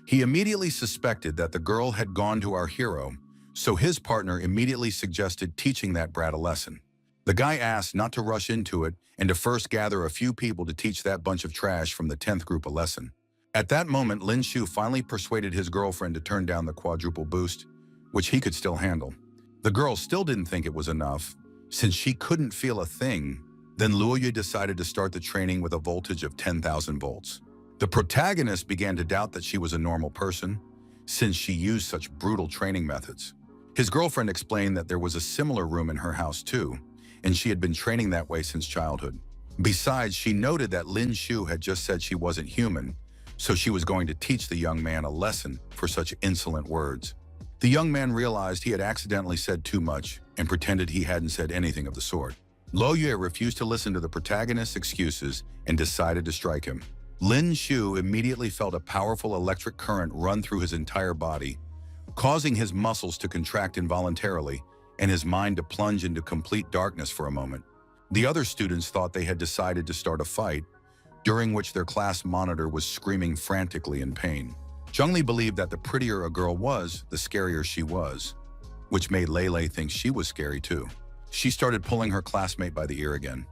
He immediately suspected that the girl had gone to our hero, so his partner immediately suggested teaching that brat a lesson. The guy asked not to rush into it and to first gather a few people to teach that bunch of trash from the 10th group a lesson. At that moment, Lin Shu finally persuaded his girlfriend to turn down the quadruple boost, which he could still handle. The girl still didn't think it was enough. Since she couldn't feel a thing, then Luo Yue decided to start the training with a voltage of 10,000 volts. The protagonist began to doubt that she was a normal person, since she used such brutal training methods. His girlfriend explained that there was a similar room in her house too, and she had been training that way since childhood. Besides, she noted that Lin Shu had just said she wasn't human, so she was going to teach the young man a lesson for such insolent words. The young man realized he had accidentally said too much and pretended he hadn't said anything of the sort. Luo Yue refused to listen to the protagonist's excuses and decided to strike him. Lin Shu immediately felt a powerful electric current run through his entire body, causing his muscles to contract involuntarily and his mind to plunge into complete darkness for a moment. The other students thought they had decided to start a fight, during which their class monitor was screaming frantically in pain. Zhengli believed that the prettier a girl was, the scarier she was, which made Lei think she was scary too. She started pulling her classmate by the ear again,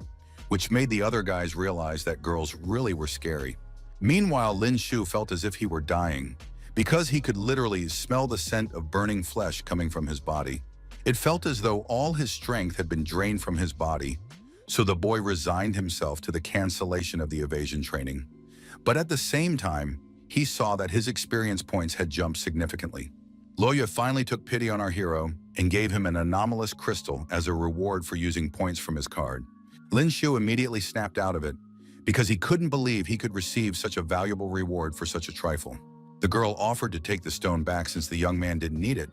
which made the other guys realize that girls really were scary. Meanwhile, Lin Shu felt as if he were dying, because he could literally smell the scent of burning flesh coming from his body. It felt as though all his strength had been drained from his body, so the boy resigned himself to the cancellation of the evasion training. But at the same time, he saw that his experience points had jumped significantly. Luo Yue finally took pity on our hero and gave him an anomalous crystal as a reward for using points from his card. Lin Shu immediately snapped out of it because he couldn't believe he could receive such a valuable reward for such a trifle. The girl offered to take the stone back since the young man didn't need it,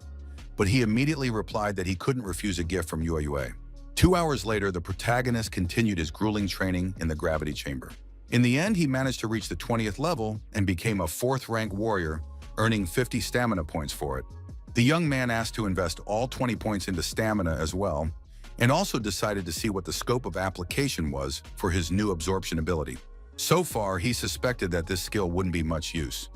but he immediately replied that he couldn't refuse a gift from Luo Yue. 2 hours later, the protagonist continued his grueling training in the gravity chamber. In the end, he managed to reach the 20th level and became a 4th-rank warrior, earning 50 stamina points for it. The young man asked to invest all 20 points into stamina as well, and also decided to see what the scope of application was for his new absorption ability. So far, he suspected that this skill wouldn't be much use,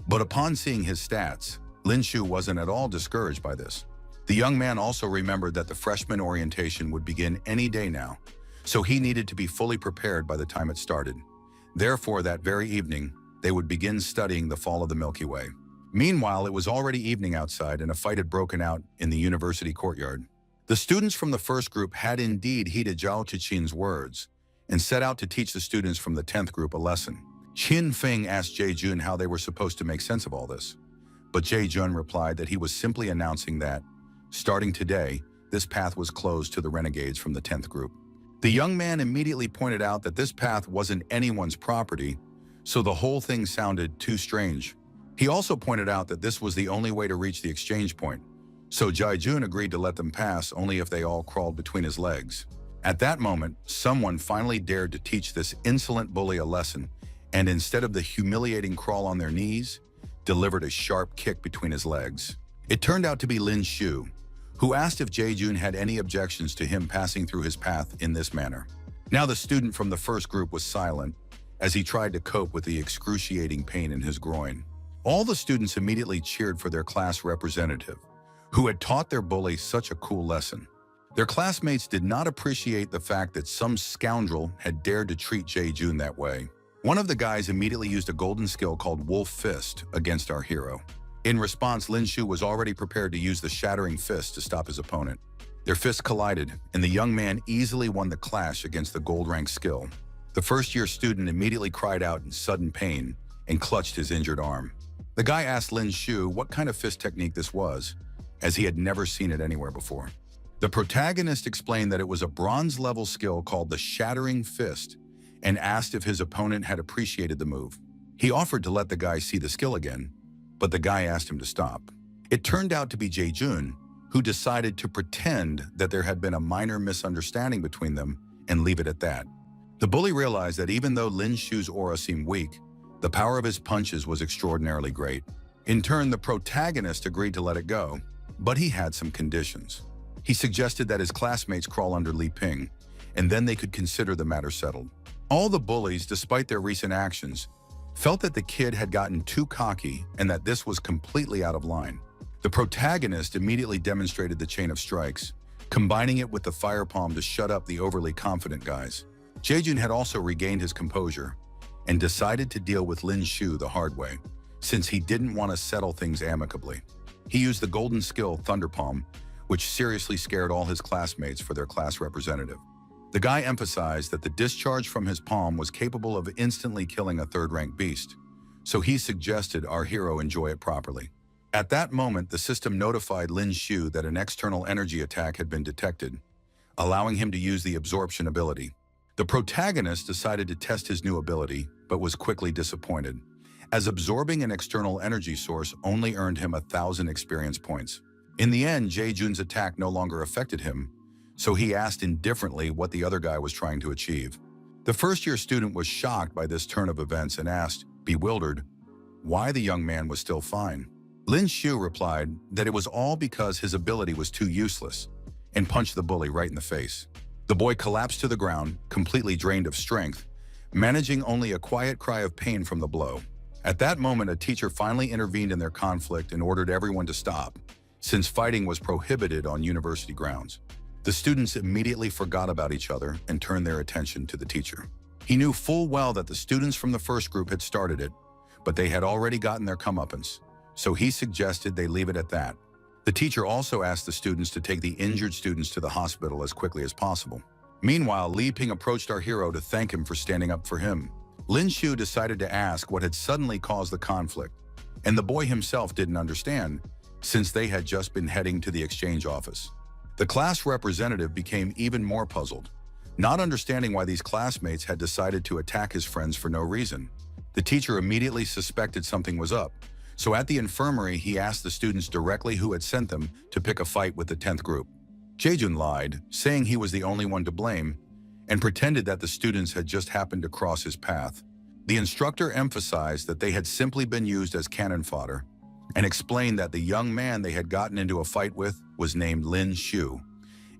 but upon seeing his stats, Lin Shu wasn't at all discouraged by this. The young man also remembered that the freshman orientation would begin any day now, so he needed to be fully prepared by the time it started. Therefore, that very evening, they would begin studying the fall of the Milky Way. Meanwhile, it was already evening outside and a fight had broken out in the university courtyard. The students from the first group had indeed heeded Zhao Qichin's words and set out to teach the students from the 10th group a lesson. Qin Feng asked Jie Jun how they were supposed to make sense of all this, but Jie Jun replied that he was simply announcing that, starting today, this path was closed to the renegades from the 10th group. The young man immediately pointed out that this path wasn't anyone's property, so the whole thing sounded too strange. He also pointed out that this was the only way to reach the exchange point, so Jie Jun agreed to let them pass only if they all crawled between his legs. At that moment, someone finally dared to teach this insolent bully a lesson, and instead of the humiliating crawl on their knees, delivered a sharp kick between his legs. It turned out to be Lin Shu, who asked if Jae-jun had any objections to him passing through his path in this manner. Now the student from the first group was silent as he tried to cope with the excruciating pain in his groin. All the students immediately cheered for their class representative, who had taught their bully such a cool lesson. Their classmates did not appreciate the fact that some scoundrel had dared to treat Jae-jun that way. One of the guys immediately used a golden skill called Wolf Fist against our hero. In response, Lin Shu was already prepared to use the Shattering Fist to stop his opponent. Their fists collided, and the young man easily won the clash against the gold rank skill. The first-year student immediately cried out in sudden pain and clutched his injured arm. The guy asked Lin Shu what kind of fist technique this was, as he had never seen it anywhere before. The protagonist explained that it was a bronze-level skill called the Shattering Fist and asked if his opponent had appreciated the move. He offered to let the guy see the skill again, but the guy asked him to stop. It turned out to be Jae-jun, who decided to pretend that there had been a minor misunderstanding between them and leave it at that. The bully realized that even though Lin Shu's aura seemed weak, the power of his punches was extraordinarily great. In turn, the protagonist agreed to let it go, but he had some conditions. He suggested that his classmates crawl under Li Ping, and then they could consider the matter settled. All the bullies, despite their recent actions, felt that the kid had gotten too cocky and that this was completely out of line. The protagonist immediately demonstrated the chain of strikes, combining it with the fire palm to shut up the overly confident guys. Jae-jun had also regained his composure and decided to deal with Lin Shu the hard way, since he didn't want to settle things amicably. He used the golden skill Thunder Palm, which seriously scared all his classmates for their class representative. The guy emphasized that the discharge from his palm was capable of instantly killing a third-rank beast, so he suggested our hero enjoy it properly. At that moment, the system notified Lin Shu that an external energy attack had been detected, allowing him to use the absorption ability. The protagonist decided to test his new ability, but was quickly disappointed, as absorbing an external energy source only earned him 1,000 experience points. In the end, Jae-jun's attack no longer affected him, so he asked indifferently what the other guy was trying to achieve. The first-year student was shocked by this turn of events and asked, bewildered, why the young man was still fine. Lin Shu replied that it was all because his ability was too useless, and punched the bully right in the face. The boy collapsed to the ground, completely drained of strength, managing only a quiet cry of pain from the blow. At that moment, a teacher finally intervened in their conflict and ordered everyone to stop, since fighting was prohibited on university grounds. The students immediately forgot about each other and turned their attention to the teacher. He knew full well that the students from the first group had started it, but they had already gotten their comeuppance, so he suggested they leave it at that. The teacher also asked the students to take the injured students to the hospital as quickly as possible. Meanwhile, Li Ping approached our hero to thank him for standing up for him. Lin Shu decided to ask what had suddenly caused the conflict, and the boy himself didn't understand, since they had just been heading to the exchange office. The class representative became even more puzzled, not understanding why these classmates had decided to attack his friends for no reason. The teacher immediately suspected something was up, so at the infirmary he asked the students directly who had sent them to pick a fight with the 10th group. Jae-jun lied, saying he was the only one to blame, and pretended that the students had just happened to cross his path. The instructor emphasized that they had simply been used as cannon fodder, and explained that the young man they had gotten into a fight with was named Lin Shu,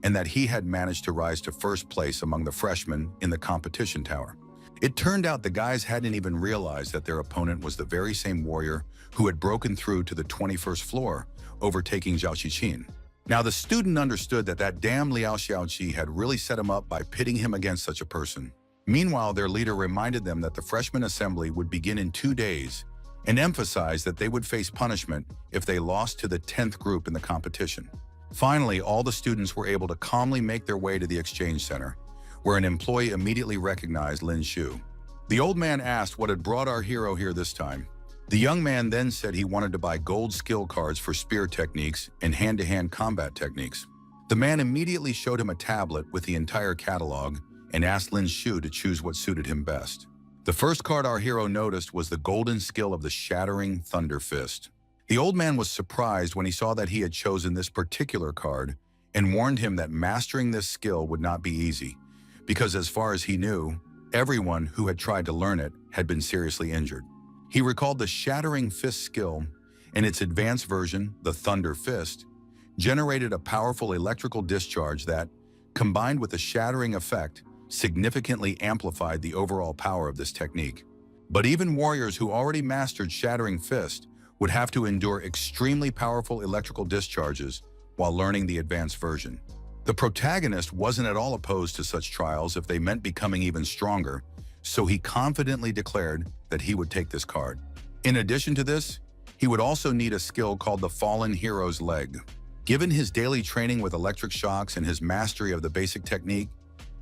and that he had managed to rise to first place among the freshmen in the competition tower. It turned out the guys hadn't even realized that their opponent was the very same warrior who had broken through to the 21st floor, overtaking Zhao Qiqin. Now the student understood that that damn Liao Xiaoqi had really set him up by pitting him against such a person. Meanwhile, their leader reminded them that the freshman assembly would begin in 2 days, and emphasized that they would face punishment if they lost to the 10th group in the competition. Finally, all the students were able to calmly make their way to the exchange center, where an employee immediately recognized Lin Shu. The old man asked what had brought our hero here this time. The young man then said he wanted to buy gold skill cards for spear techniques and hand-to-hand combat techniques. The man immediately showed him a tablet with the entire catalog and asked Lin Shu to choose what suited him best. The first card our hero noticed was the golden skill of the Shattering Thunder Fist. The old man was surprised when he saw that he had chosen this particular card and warned him that mastering this skill would not be easy, because as far as he knew, everyone who had tried to learn it had been seriously injured. He recalled the Shattering Fist skill and its advanced version, the Thunder Fist, generated a powerful electrical discharge that, combined with a shattering effect, significantly amplified the overall power of this technique. But even warriors who already mastered Shattering Fist would have to endure extremely powerful electrical discharges while learning the advanced version. The protagonist wasn't at all opposed to such trials if they meant becoming even stronger, so he confidently declared that he would take this card. In addition to this, he would also need a skill called the Fallen Hero's Leg. Given his daily training with electric shocks and his mastery of the basic technique,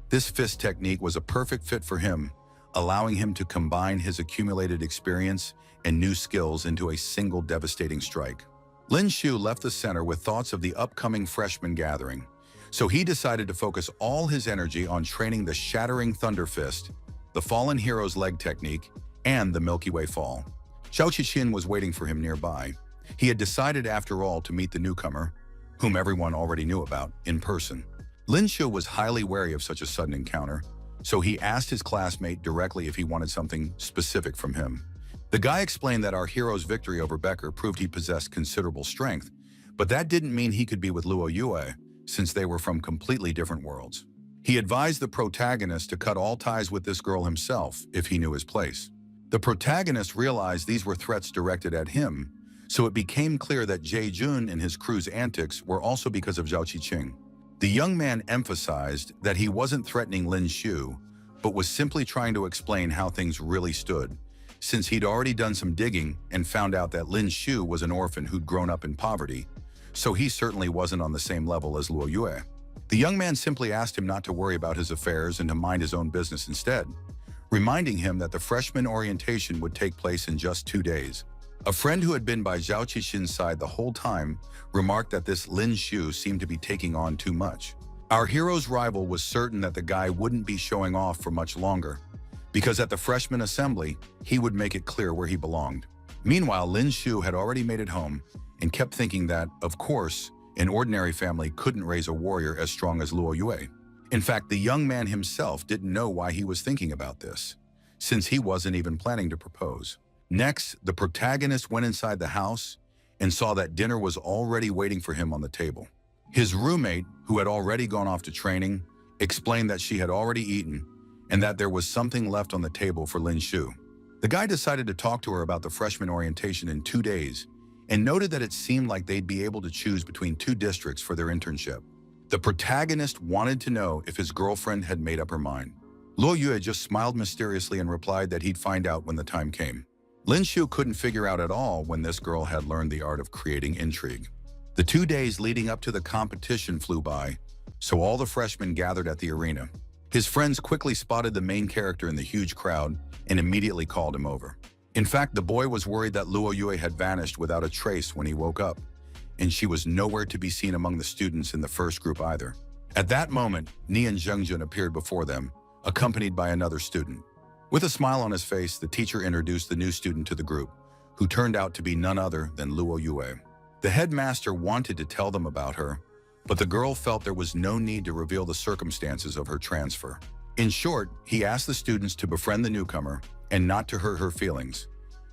this fist technique was a perfect fit for him, allowing him to combine his accumulated experience and new skills into a single devastating strike. Lin Shu left the center with thoughts of the upcoming freshman gathering, so he decided to focus all his energy on training the Shattering Thunder Fist, the Fallen Hero's Leg technique, and the Milky Way Fall. Zhao Qixin was waiting for him nearby. He had decided after all to meet the newcomer, whom everyone already knew about, in person. Lin Shu was highly wary of such a sudden encounter, so he asked his classmate directly if he wanted something specific from him. The guy explained that our hero's victory over Becker proved he possessed considerable strength, but that didn't mean he could be with Luo Yue, since they were from completely different worlds. He advised the protagonist to cut all ties with this girl himself if he knew his place. The protagonist realized these were threats directed at him, so it became clear that Jae Jun and his crew's antics were also because of Zhao Qiqing. The young man emphasized that he wasn't threatening Lin Shu, but was simply trying to explain how things really stood, since he'd already done some digging and found out that Lin Shu was an orphan who'd grown up in poverty, so he certainly wasn't on the same level as Luo Yue. The young man simply asked him not to worry about his affairs and to mind his own business instead, reminding him that the freshman orientation would take place in just 2 days. A friend who had been by Zhao Qixin's side the whole time remarked that this Lin Shu seemed to be taking on too much. Our hero's rival was certain that the guy wouldn't be showing off for much longer, because at the freshman assembly, he would make it clear where he belonged. Meanwhile, Lin Shu had already made it home and kept thinking that, of course, an ordinary family couldn't raise a warrior as strong as Luo Yue. In fact, the young man himself didn't know why he was thinking about this, since he wasn't even planning to propose. Next, the protagonist went inside the house and saw that dinner was already waiting for him on the table. His roommate, who had already gone off to training, explained that she had already eaten and that there was something left on the table for Lin Shu. The guy decided to talk to her about the freshman orientation in 2 days and noted that it seemed like they'd be able to choose between 2 districts for their internship. The protagonist wanted to know if his girlfriend had made up her mind. Luo Yue just smiled mysteriously and replied that he'd find out when the time came. Lin Shu couldn't figure out at all when this girl had learned the art of creating intrigue. The 2 days leading up to the competition flew by, so all the freshmen gathered at the arena. His friends quickly spotted the main character in the huge crowd and immediately called him over. In fact, the boy was worried that Luo Yue had vanished without a trace when he woke up, and she was nowhere to be seen among the students in the first group either. At that moment, Nian Zhengjun appeared before them, accompanied by another student. With a smile on his face, the teacher introduced the new student to the group, who turned out to be none other than Luo Yue. The headmaster wanted to tell them about her, but the girl felt there was no need to reveal the circumstances of her transfer. In short, he asked the students to befriend the newcomer and not to hurt her feelings.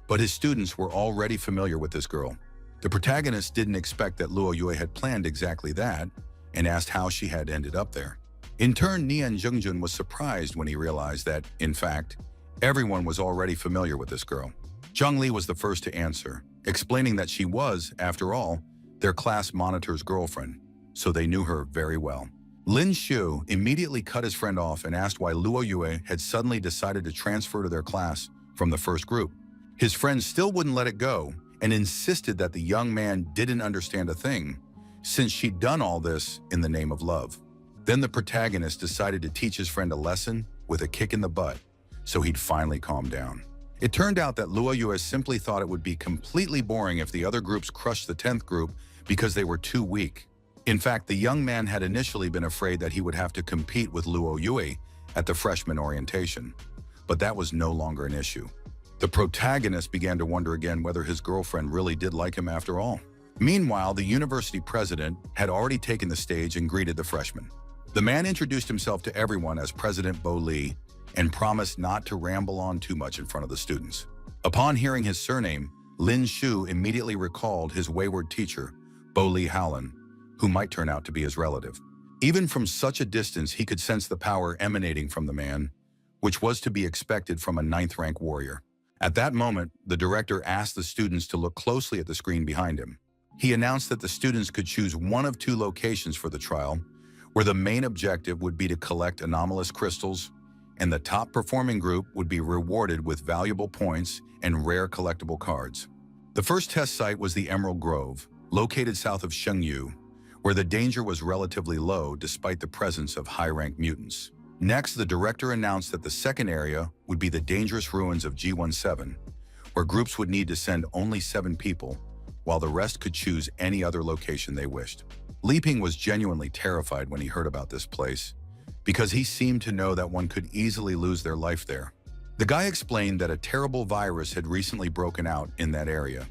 But his students were already familiar with this girl. The protagonist didn't expect that Luo Yue had planned exactly that and asked how she had ended up there. In turn, Nian Zhengjun was surprised when he realized that, in fact, everyone was already familiar with this girl. Zhang Li was the first to answer, explaining that she was, after all, their class monitor's girlfriend, so they knew her very well. Lin Shu immediately cut his friend off and asked why Luo Yue had suddenly decided to transfer to their class from the first group. His friend still wouldn't let it go and insisted that the young man didn't understand a thing, since she'd done all this in the name of love. Then the protagonist decided to teach his friend a lesson with a kick in the butt, so he'd finally calm down. It turned out that Luo Yue simply thought it would be completely boring if the other groups crushed the 10th group because they were too weak. In fact, the young man had initially been afraid that he would have to compete with Luo Yue at the freshman orientation, but that was no longer an issue. The protagonist began to wonder again whether his girlfriend really did like him after all. Meanwhile, the university president had already taken the stage and greeted the freshmen. The man introduced himself to everyone as President Bo Li and promised not to ramble on too much in front of the students. Upon hearing his surname, Lin Shu immediately recalled his wayward teacher, Bo Li Howlin, who might turn out to be his relative. Even from such a distance, he could sense the power emanating from the man, which was to be expected from a ninth-rank warrior. At that moment, the director asked the students to look closely at the screen behind him. He announced that the students could choose one of two locations for the trial, where the main objective would be to collect anomalous crystals, and the top-performing group would be rewarded with valuable points and rare collectible cards. The first test site was the Emerald Grove, located south of Shengyu, where the danger was relatively low despite the presence of high-rank mutants. Next, the director announced that the second area would be the dangerous ruins of G17, where groups would need to send only 7 people, while the rest could choose any other location they wished. Li Ping was genuinely terrified when he heard about this place, because he seemed to know that one could easily lose their life there. The guy explained that a terrible virus had recently broken out in that area,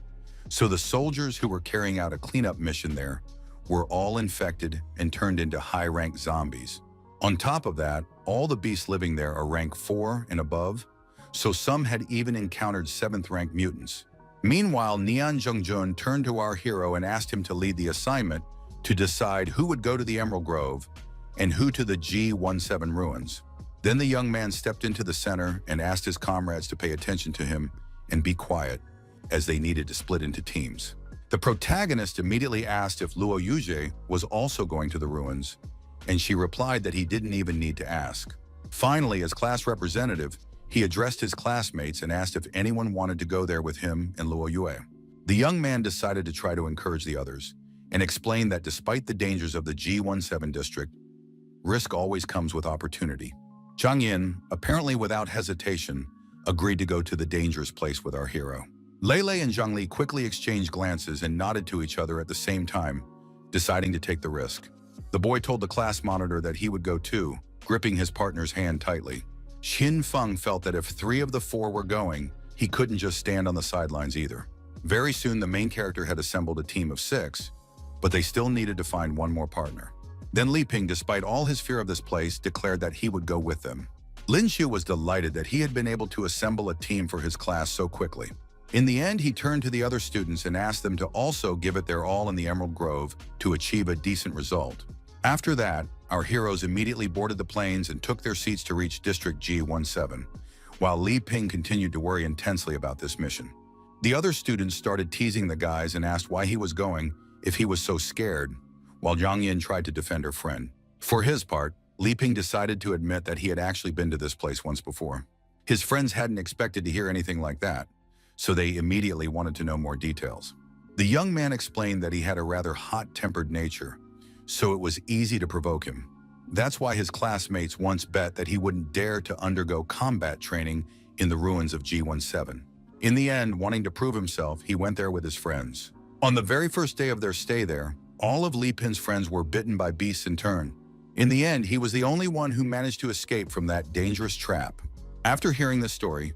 so the soldiers who were carrying out a cleanup mission there were all infected and turned into high-rank zombies. On top of that, all the beasts living there are rank 4 and above, so some had even encountered 7th-rank mutants. Meanwhile, Neon Jungjun turned to our hero and asked him to lead the assignment to decide who would go to the Emerald Grove and who to the G17 ruins. Then the young man stepped into the center and asked his comrades to pay attention to him and be quiet, as they needed to split into teams. The protagonist immediately asked if Luo Yuje was also going to the ruins, and she replied that he didn't even need to ask. Finally, as class representative, he addressed his classmates and asked if anyone wanted to go there with him and Luo Yue. The young man decided to try to encourage the others and explained that despite the dangers of the G17 district, risk always comes with opportunity. Zhang Yin, apparently without hesitation, agreed to go to the dangerous place with our hero. Lei and Zhang Li quickly exchanged glances and nodded to each other at the same time, deciding to take the risk. The boy told the class monitor that he would go too, gripping his partner's hand tightly. Xin Feng felt that if 3 of the 4 were going, he couldn't just stand on the sidelines either. Very soon, the main character had assembled a team of 6, but they still needed to find one more partner. Then Li Ping, despite all his fear of this place, declared that he would go with them. Lin Xiu was delighted that he had been able to assemble a team for his class so quickly. In the end, he turned to the other students and asked them to also give it their all in the Emerald Grove to achieve a decent result. After that, our heroes immediately boarded the planes and took their seats to reach District G17, while Li Ping continued to worry intensely about this mission. The other students started teasing the guys and asked why he was going if he was so scared, while Zhang Yin tried to defend her friend. For his part, Li Ping decided to admit that he had actually been to this place once before. His friends hadn't expected to hear anything like that, so they immediately wanted to know more details. The young man explained that he had a rather hot-tempered nature, so it was easy to provoke him. That's why his classmates once bet that he wouldn't dare to undergo combat training in the ruins of G17. In the end, wanting to prove himself, he went there with his friends. On the very first day of their stay there, all of Li Ping's friends were bitten by beasts in turn. In the end, he was the only one who managed to escape from that dangerous trap. After hearing the story,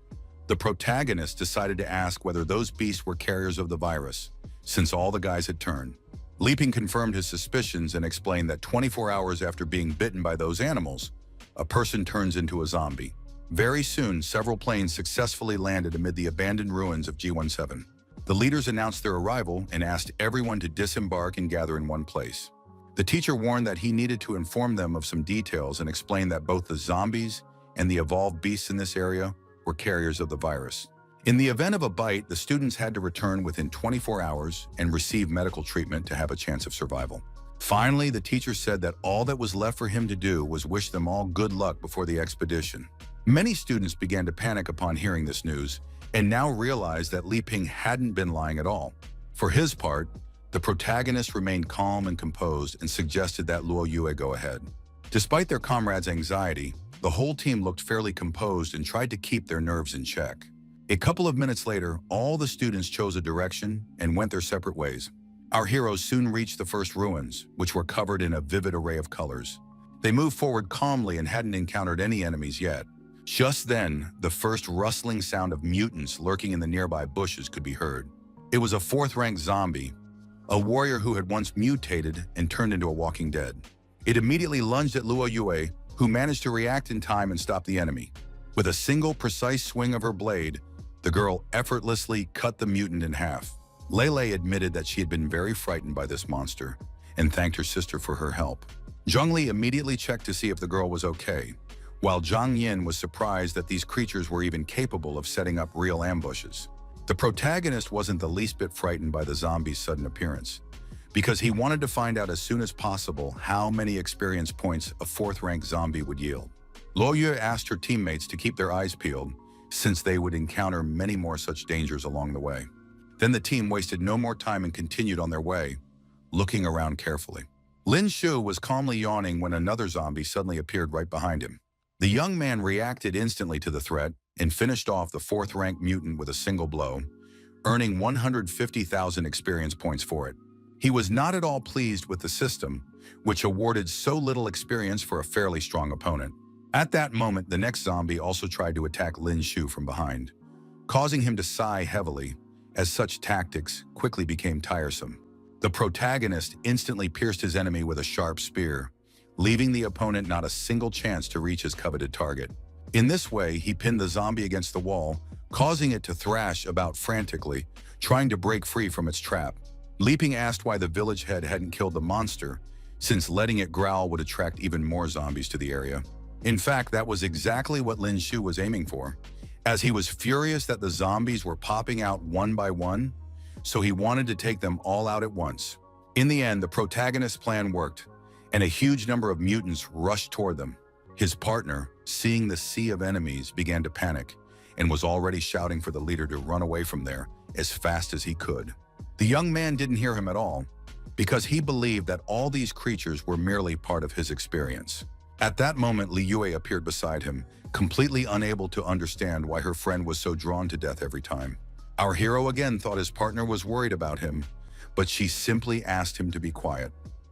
the protagonist decided to ask whether those beasts were carriers of the virus, since all the guys had turned. Li Ping confirmed his suspicions and explained that 24 hours after being bitten by those animals, a person turns into a zombie. Very soon, several planes successfully landed amid the abandoned ruins of G17. The leaders announced their arrival and asked everyone to disembark and gather in one place. The teacher warned that he needed to inform them of some details and explained that both the zombies and the evolved beasts in this area were carriers of the virus. In the event of a bite, the students had to return within 24 hours and receive medical treatment to have a chance of survival. Finally, the teacher said that all that was left for him to do was wish them all good luck before the expedition. Many students began to panic upon hearing this news and now realized that Li Ping hadn't been lying at all. For his part, the protagonist remained calm and composed and suggested that Luo Yue go ahead. Despite their comrades' anxiety, the whole team looked fairly composed and tried to keep their nerves in check. A couple of minutes later, all the students chose a direction and went their separate ways. Our heroes soon reached the first ruins, which were covered in a vivid array of colors. They moved forward calmly and hadn't encountered any enemies yet. Just then, the first rustling sound of mutants lurking in the nearby bushes could be heard. It was a 4th-rank zombie, a warrior who had once mutated and turned into a walking dead. It immediately lunged at Luo Yue, who managed to react in time and stop the enemy. With a single precise swing of her blade, the girl effortlessly cut the mutant in half. Lei admitted that she had been very frightened by this monster and thanked her sister for her help. Zhongli immediately checked to see if the girl was okay, while Zhang Yin was surprised that these creatures were even capable of setting up real ambushes. The protagonist wasn't the least bit frightened by the zombie's sudden appearance, because he wanted to find out as soon as possible how many experience points a fourth-rank zombie would yield. Luo Yue asked her teammates to keep their eyes peeled, since they would encounter many more such dangers along the way. Then the team wasted no more time and continued on their way, looking around carefully. Lin Shu was calmly yawning when another zombie suddenly appeared right behind him. The young man reacted instantly to the threat and finished off the fourth-rank mutant with a single blow, earning 150,000 experience points for it. He was not at all pleased with the system, which awarded so little experience for a fairly strong opponent. At that moment, the next zombie also tried to attack Lin Shu from behind, causing him to sigh heavily, as such tactics quickly became tiresome. The protagonist instantly pierced his enemy with a sharp spear, leaving the opponent not a single chance to reach his coveted target. In this way, he pinned the zombie against the wall, causing it to thrash about frantically, trying to break free from its trap. Leaping asked why the village head hadn't killed the monster, since letting it growl would attract even more zombies to the area. In fact, that was exactly what Lin Shu was aiming for, as he was furious that the zombies were popping out one by one, so he wanted to take them all out at once. In the end, the protagonist's plan worked, and a huge number of mutants rushed toward them. His partner, seeing the sea of enemies, began to panic and was already shouting for the leader to run away from there as fast as he could. The young man didn't hear him at all, because he believed that all these creatures were merely part of his experience. At that moment, Li Yue appeared beside him, completely unable to understand why her friend was so drawn to death every time. Our hero again thought his partner was worried about him, but she simply asked him to be quiet.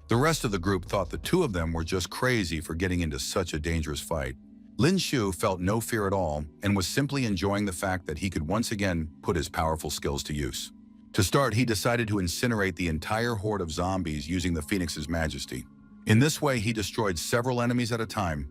The rest of the group thought the two of them were just crazy for getting into such a dangerous fight. Lin Shu felt no fear at all and was simply enjoying the fact that he could once again put his powerful skills to use. To start, he decided to incinerate the entire horde of zombies using the Phoenix's majesty. In this way, he destroyed several enemies at a time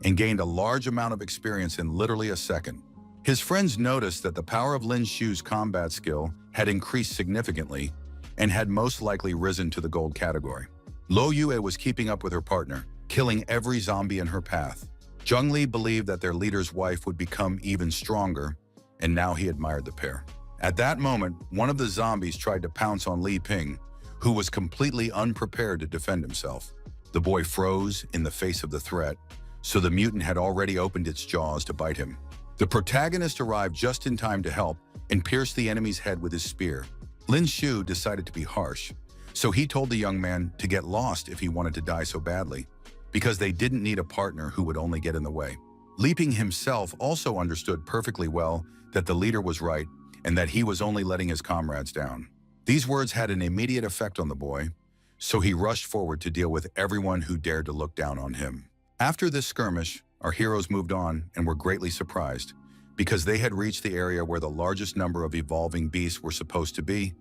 and gained a large amount of experience in literally a second. His friends noticed that the power of Lin Shu's combat skill had increased significantly and had most likely risen to the gold category. Luo Yue was keeping up with her partner, killing every zombie in her path. Zhongli believed that their leader's wife would become even stronger, and now he admired the pair. At that moment, one of the zombies tried to pounce on Li Ping, who was completely unprepared to defend himself. The boy froze in the face of the threat, so the mutant had already opened its jaws to bite him. The protagonist arrived just in time to help and pierced the enemy's head with his spear. Lin Shu decided to be harsh, so he told the young man to get lost if he wanted to die so badly, because they didn't need a partner who would only get in the way. Li Ping himself also understood perfectly well that the leader was right and that he was only letting his comrades down. These words had an immediate effect on the boy, so he rushed forward to deal with everyone who dared to look down on him. After this skirmish, our heroes moved on and were greatly surprised, because they had reached the area where the largest number of evolving beasts were supposed to be,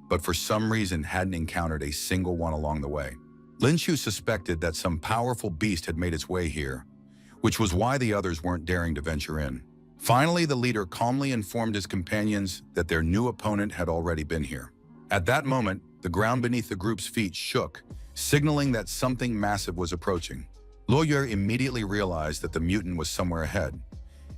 but for some reason hadn't encountered a single one along the way. Lin Shu suspected that some powerful beast had made its way here, which was why the others weren't daring to venture in. Finally, the leader calmly informed his companions that their new opponent had already been here. At that moment, the ground beneath the group's feet shook, signaling that something massive was approaching. Luo Yue immediately realized that the mutant was somewhere ahead,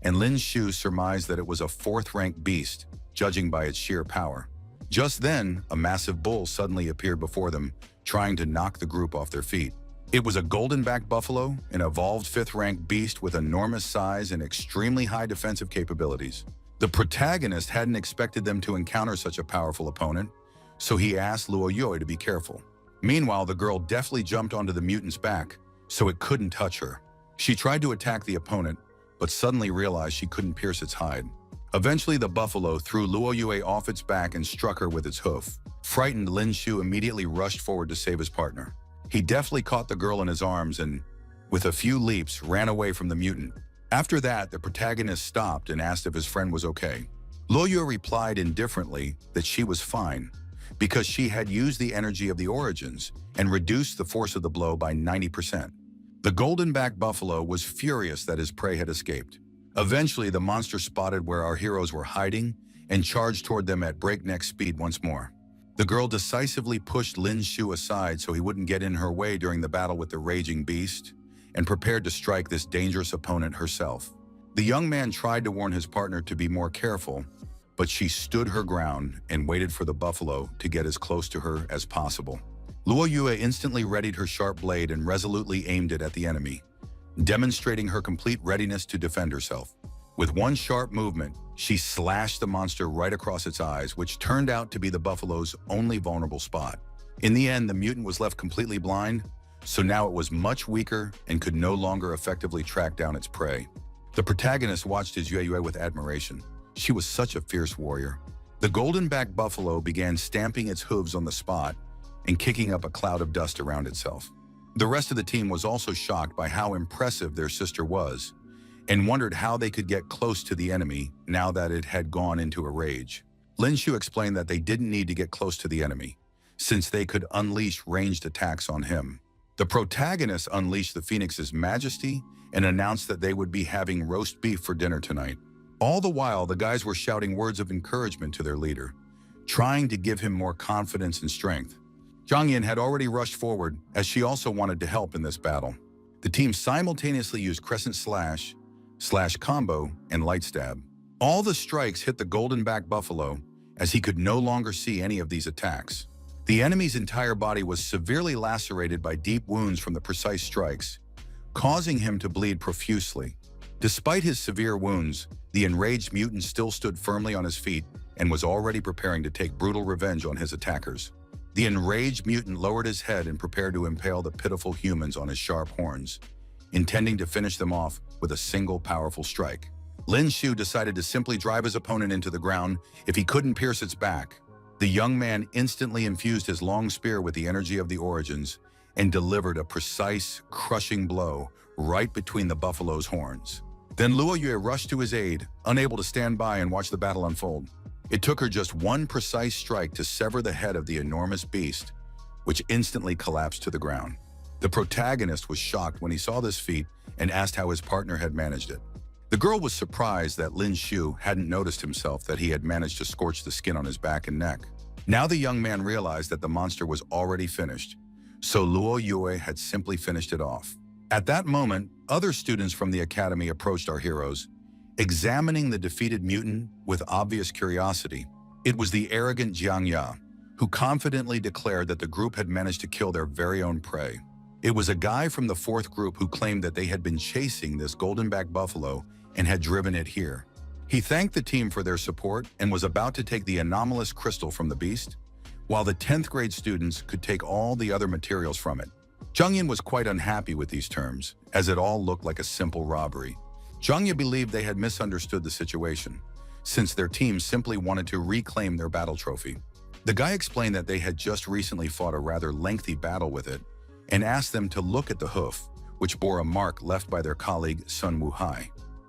and Lin Shu surmised that it was a fourth-rank beast, judging by its sheer power. Just then, a massive bull suddenly appeared before them, trying to knock the group off their feet. It was a golden-backed buffalo, an evolved fifth-rank beast with enormous size and extremely high defensive capabilities. The protagonist hadn't expected them to encounter such a powerful opponent, so he asked Luo Yue to be careful. Meanwhile, the girl deftly jumped onto the mutant's back, so it couldn't touch her. She tried to attack the opponent, but suddenly realized she couldn't pierce its hide. Eventually, the buffalo threw Luo Yue off its back and struck her with its hoof. Frightened, Lin Shu immediately rushed forward to save his partner. He deftly caught the girl in his arms and, with a few leaps, ran away from the mutant. After that, the protagonist stopped and asked if his friend was okay. Luo Yue replied indifferently that she was fine, because she had used the energy of the origins and reduced the force of the blow by 90%. The golden-backed buffalo was furious that his prey had escaped. Eventually, the monster spotted where our heroes were hiding and charged toward them at breakneck speed once more. The girl decisively pushed Lin Shu aside so he wouldn't get in her way during the battle with the raging beast, and prepared to strike this dangerous opponent herself. The young man tried to warn his partner to be more careful, but she stood her ground and waited for the buffalo to get as close to her as possible. Luo Yue instantly readied her sharp blade and resolutely aimed it at the enemy, demonstrating her complete readiness to defend herself. With one sharp movement, she slashed the monster right across its eyes, which turned out to be the buffalo's only vulnerable spot. In the end, the mutant was left completely blind, so now it was much weaker and could no longer effectively track down its prey. The protagonist watched his Yue with admiration. She was such a fierce warrior. The golden-backed buffalo began stamping its hooves on the spot and kicking up a cloud of dust around itself. The rest of the team was also shocked by how impressive their sister was, and wondered how they could get close to the enemy now that it had gone into a rage. Lin Shu explained that they didn't need to get close to the enemy, since they could unleash ranged attacks on him. The protagonists unleashed the Phoenix's majesty and announced that they would be having roast beef for dinner tonight. All the while, the guys were shouting words of encouragement to their leader, trying to give him more confidence and strength. Zhang Yin had already rushed forward, as she also wanted to help in this battle. The team simultaneously used crescent slash combo, and light stab. All the strikes hit the golden-backed buffalo, as he could no longer see any of these attacks. The enemy's entire body was severely lacerated by deep wounds from the precise strikes, causing him to bleed profusely. Despite his severe wounds, the enraged mutant still stood firmly on his feet and was already preparing to take brutal revenge on his attackers. The enraged mutant lowered his head and prepared to impale the pitiful humans on his sharp horns, intending to finish them off with a single powerful strike. Lin Shu decided to simply drive his opponent into the ground if he couldn't pierce its back. The young man instantly infused his long spear with the energy of the origins and delivered a precise, crushing blow right between the buffalo's horns. Then Luo Yue rushed to his aid, unable to stand by and watch the battle unfold. It took her just one precise strike to sever the head of the enormous beast, which instantly collapsed to the ground. The protagonist was shocked when he saw this feat and asked how his partner had managed it. The girl was surprised that Lin Shu hadn't noticed himself that he had managed to scorch the skin on his back and neck. Now the young man realized that the monster was already finished, so Luo Yue had simply finished it off. At that moment, other students from the academy approached our heroes, examining the defeated mutant with obvious curiosity. It was the arrogant Jiang Ya, who confidently declared that the group had managed to kill their very own prey. It was a guy from the fourth group who claimed that they had been chasing this golden-backed buffalo and had driven it here. He thanked the team for their support and was about to take the anomalous crystal from the beast, while the 10th grade students could take all the other materials from it. Zhang Yin was quite unhappy with these terms, as it all looked like a simple robbery. Zhang Yin believed they had misunderstood the situation, since their team simply wanted to reclaim their battle trophy. The guy explained that they had just recently fought a rather lengthy battle with it, and asked them to look at the hoof, which bore a mark left by their colleague Sun Wuhai.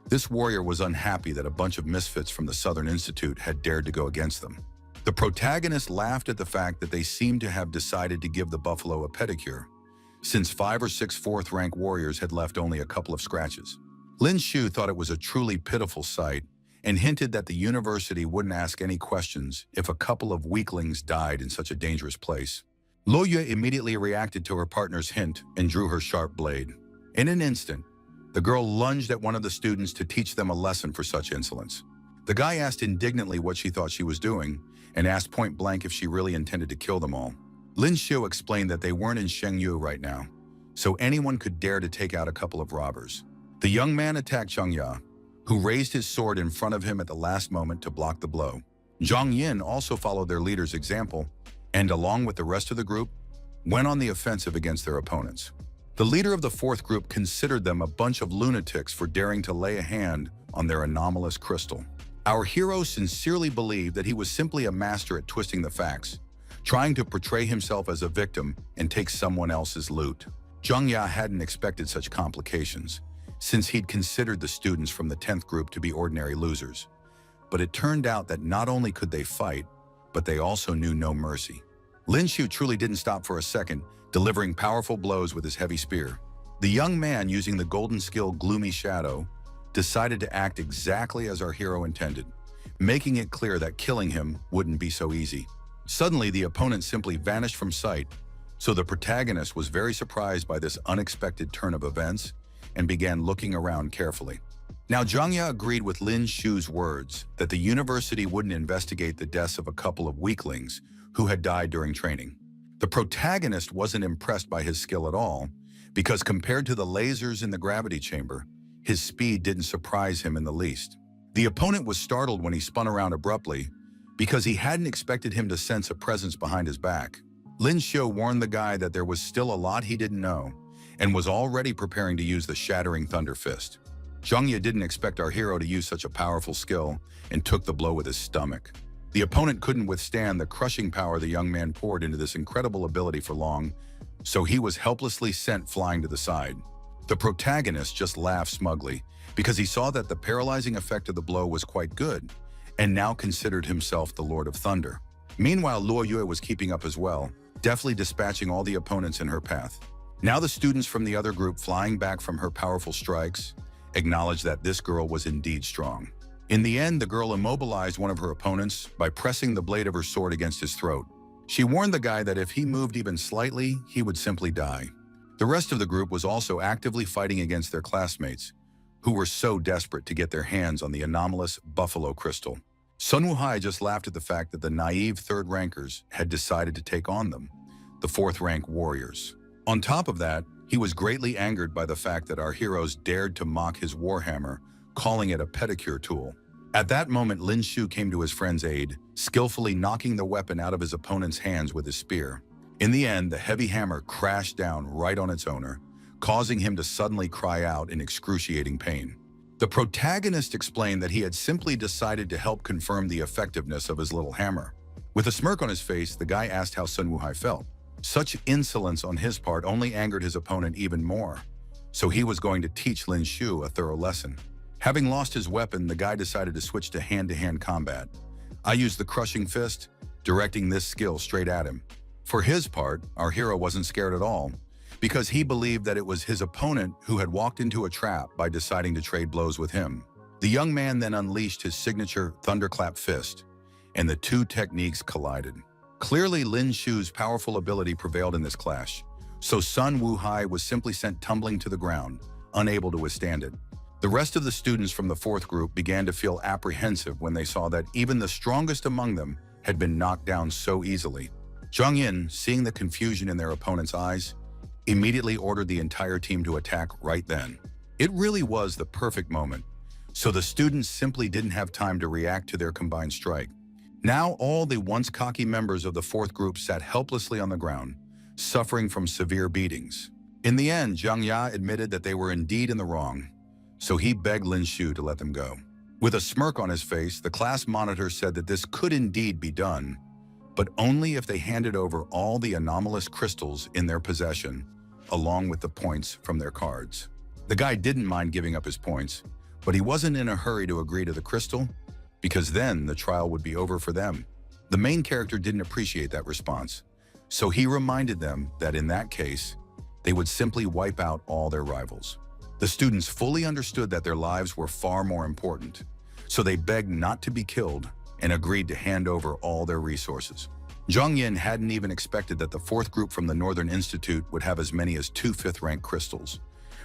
This warrior was unhappy that a bunch of misfits from the Southern Institute had dared to go against them. The protagonist laughed at the fact that they seemed to have decided to give the buffalo a pedicure, since 5 or 6 fourth-rank warriors had left only a couple of scratches. Lin Shu thought it was a truly pitiful sight and hinted that the university wouldn't ask any questions if a couple of weaklings died in such a dangerous place. Luo Yue immediately reacted to her partner's hint and drew her sharp blade. In an instant, the girl lunged at one of the students to teach them a lesson for such insolence. The guy asked indignantly what she thought she was doing and asked point blank if she really intended to kill them all. Lin Shu explained that they weren't in Shengyu right now, so anyone could dare to take out a couple of robbers. The young man attacked Zhang Ya, who raised his sword in front of him at the last moment to block the blow. Zhang Yin also followed their leader's example and, along with the rest of the group, went on the offensive against their opponents. The leader of the fourth group considered them a bunch of lunatics for daring to lay a hand on their anomalous crystal. Our hero sincerely believed that he was simply a master at twisting the facts, trying to portray himself as a victim and take someone else's loot. Zhang Ya hadn't expected such complications, since he'd considered the students from the 10th group to be ordinary losers. But it turned out that not only could they fight, but they also knew no mercy. Lin Shu truly didn't stop for a second, delivering powerful blows with his heavy spear. The young man, using the golden skill Gloomy Shadow, decided to act exactly as our hero intended, making it clear that killing him wouldn't be so easy. Suddenly, the opponent simply vanished from sight, so the protagonist was very surprised by this unexpected turn of events and began looking around carefully. Now, Zhangya agreed with Lin Shu's words that the university wouldn't investigate the deaths of a couple of weaklings who had died during training. The protagonist wasn't impressed by his skill at all, because compared to the lasers in the gravity chamber, his speed didn't surprise him in the least. The opponent was startled when he spun around abruptly, because he hadn't expected him to sense a presence behind his back. Lin Shu warned the guy that there was still a lot he didn't know, and was already preparing to use the shattering Thunder Fist. Zhangya didn't expect our hero to use such a powerful skill and took the blow with his stomach. The opponent couldn't withstand the crushing power the young man poured into this incredible ability for long, so he was helplessly sent flying to the side. The protagonist just laughed smugly because he saw that the paralyzing effect of the blow was quite good, and now considered himself the Lord of Thunder. Meanwhile, Luo Yue was keeping up as well, deftly dispatching all the opponents in her path. Now the students from the other group flying back from her powerful strikes acknowledged that this girl was indeed strong. In the end, the girl immobilized one of her opponents by pressing the blade of her sword against his throat. She warned the guy that if he moved even slightly, he would simply die. The rest of the group was also actively fighting against their classmates, who were so desperate to get their hands on the anomalous Buffalo Crystal. Sun Wuhai just laughed at the fact that the naive third rankers had decided to take on them, the fourth rank warriors. On top of that, he was greatly angered by the fact that our heroes dared to mock his warhammer, calling it a pedicure tool. At that moment, Lin Shu came to his friend's aid, skillfully knocking the weapon out of his opponent's hands with his spear. In the end, the heavy hammer crashed down right on its owner, causing him to suddenly cry out in excruciating pain. The protagonist explained that he had simply decided to help confirm the effectiveness of his little hammer. With a smirk on his face, the guy asked how Sun Wuhai felt. Such insolence on his part only angered his opponent even more, so he was going to teach Lin Shu a thorough lesson. Having lost his weapon, the guy decided to switch to hand-to-hand combat. I used the crushing fist, directing this skill straight at him. For his part, our hero wasn't scared at all, because he believed that it was his opponent who had walked into a trap by deciding to trade blows with him. The young man then unleashed his signature thunderclap fist, and the two techniques collided. Clearly, Lin Shu's powerful ability prevailed in this clash, so Sun Wuhai was simply sent tumbling to the ground, unable to withstand it. The rest of the students from the fourth group began to feel apprehensive when they saw that even the strongest among them had been knocked down so easily. Zhang Yin, seeing the confusion in their opponent's eyes, immediately ordered the entire team to attack right then. It really was the perfect moment, so the students simply didn't have time to react to their combined strike. Now all the once cocky members of the fourth group sat helplessly on the ground, suffering from severe beatings. In the end, Zhang Ya admitted that they were indeed in the wrong, so he begged Lin Shu to let them go. With a smirk on his face, the class monitor said that this could indeed be done, but only if they handed over all the anomalous crystals in their possession, along with the points from their cards. The guy didn't mind giving up his points, but he wasn't in a hurry to agree to the crystal, because then the trial would be over for them. The main character didn't appreciate that response, so he reminded them that in that case, they would simply wipe out all their rivals. The students fully understood that their lives were far more important, so they begged not to be killed and agreed to hand over all their resources. Zhang Yin hadn't even expected that the fourth group from the Northern Institute would have as many as 2 fifth-rank crystals,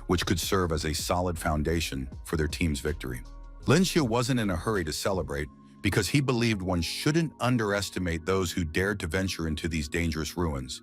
which could serve as a solid foundation for their team's victory. Lin Shu wasn't in a hurry to celebrate because he believed one shouldn't underestimate those who dared to venture into these dangerous ruins,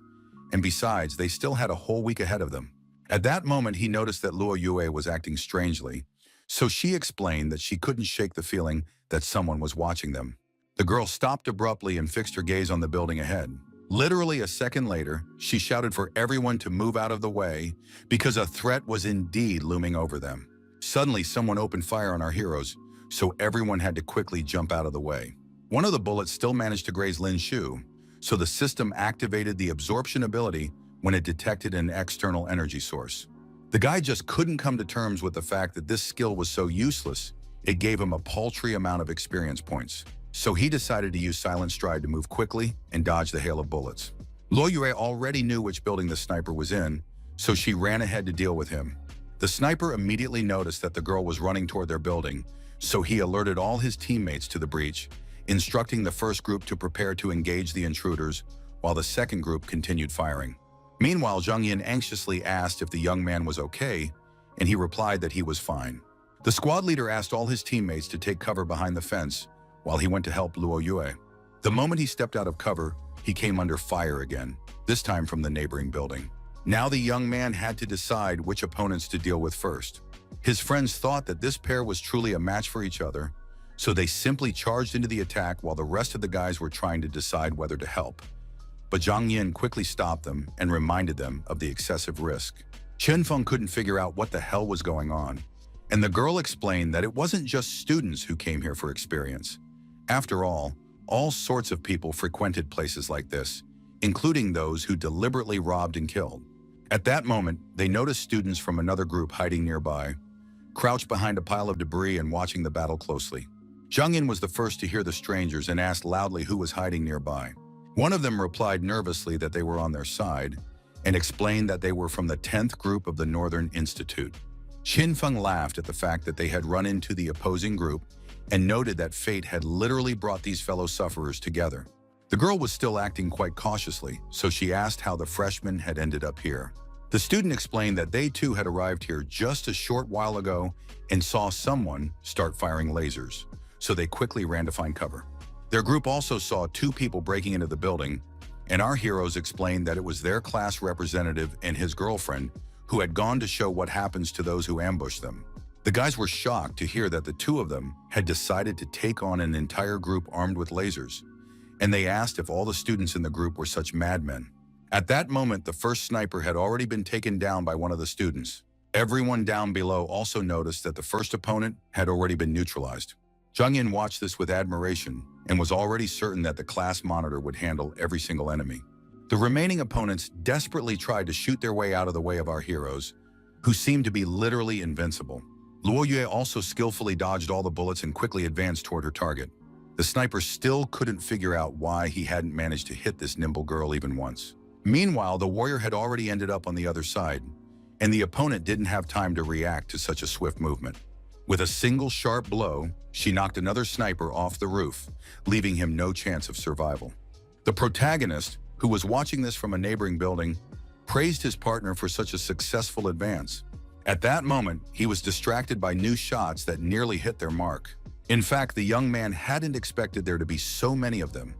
and besides, they still had a whole week ahead of them. At that moment, he noticed that Luo Yue was acting strangely, so she explained that she couldn't shake the feeling that someone was watching them. The girl stopped abruptly and fixed her gaze on the building ahead. Literally a second later, she shouted for everyone to move out of the way because a threat was indeed looming over them. Suddenly, someone opened fire on our heroes, so everyone had to quickly jump out of the way. One of the bullets still managed to graze Lin Shu, so the system activated the absorption ability when it detected an external energy source. The guy just couldn't come to terms with the fact that this skill was so useless, it gave him a paltry amount of experience points. So he decided to use Silent Stride to move quickly and dodge the hail of bullets. Luo Yue already knew which building the sniper was in, so she ran ahead to deal with him. The sniper immediately noticed that the girl was running toward their building, so he alerted all his teammates to the breach, instructing the first group to prepare to engage the intruders, while the second group continued firing. Meanwhile, Jung Yin anxiously asked if the young man was okay, and he replied that he was fine. The squad leader asked all his teammates to take cover behind the fence while he went to help Luo Yue. The moment he stepped out of cover, he came under fire again, this time from the neighboring building. Now the young man had to decide which opponents to deal with first. His friends thought that this pair was truly a match for each other, so they simply charged into the attack while the rest of the guys were trying to decide whether to help. But Zhang Yin quickly stopped them and reminded them of the excessive risk. Chen Feng couldn't figure out what the hell was going on, and the girl explained that it wasn't just students who came here for experience. After all sorts of people frequented places like this, including those who deliberately robbed and killed. At that moment, they noticed students from another group hiding nearby, crouched behind a pile of debris and watching the battle closely. Zhang Yin was the first to hear the strangers and asked loudly who was hiding nearby. One of them replied nervously that they were on their side and explained that they were from the 10th group of the Northern Institute. Qin Feng laughed at the fact that they had run into the opposing group and noted that fate had literally brought these fellow sufferers together. The girl was still acting quite cautiously, so she asked how the freshmen had ended up here. The student explained that they too had arrived here just a short while ago and saw someone start firing lasers, so they quickly ran to find cover. Their group also saw two people breaking into the building, and our heroes explained that it was their class representative and his girlfriend who had gone to show what happens to those who ambush them. The guys were shocked to hear that the two of them had decided to take on an entire group armed with lasers, and they asked if all the students in the group were such madmen. At that moment, the first sniper had already been taken down by one of the students. Everyone down below also noticed that the first opponent had already been neutralized. Zhang Yin watched this with admiration and was already certain that the class monitor would handle every single enemy. The remaining opponents desperately tried to shoot their way out of the way of our heroes, who seemed to be literally invincible. Luo Yue also skillfully dodged all the bullets and quickly advanced toward her target. The sniper still couldn't figure out why he hadn't managed to hit this nimble girl even once. Meanwhile, the warrior had already ended up on the other side, and the opponent didn't have time to react to such a swift movement. With a single sharp blow, she knocked another sniper off the roof, leaving him no chance of survival. The protagonist, who was watching this from a neighboring building, praised his partner for such a successful advance. At that moment, he was distracted by new shots that nearly hit their mark. In fact, the young man hadn't expected there to be so many of them,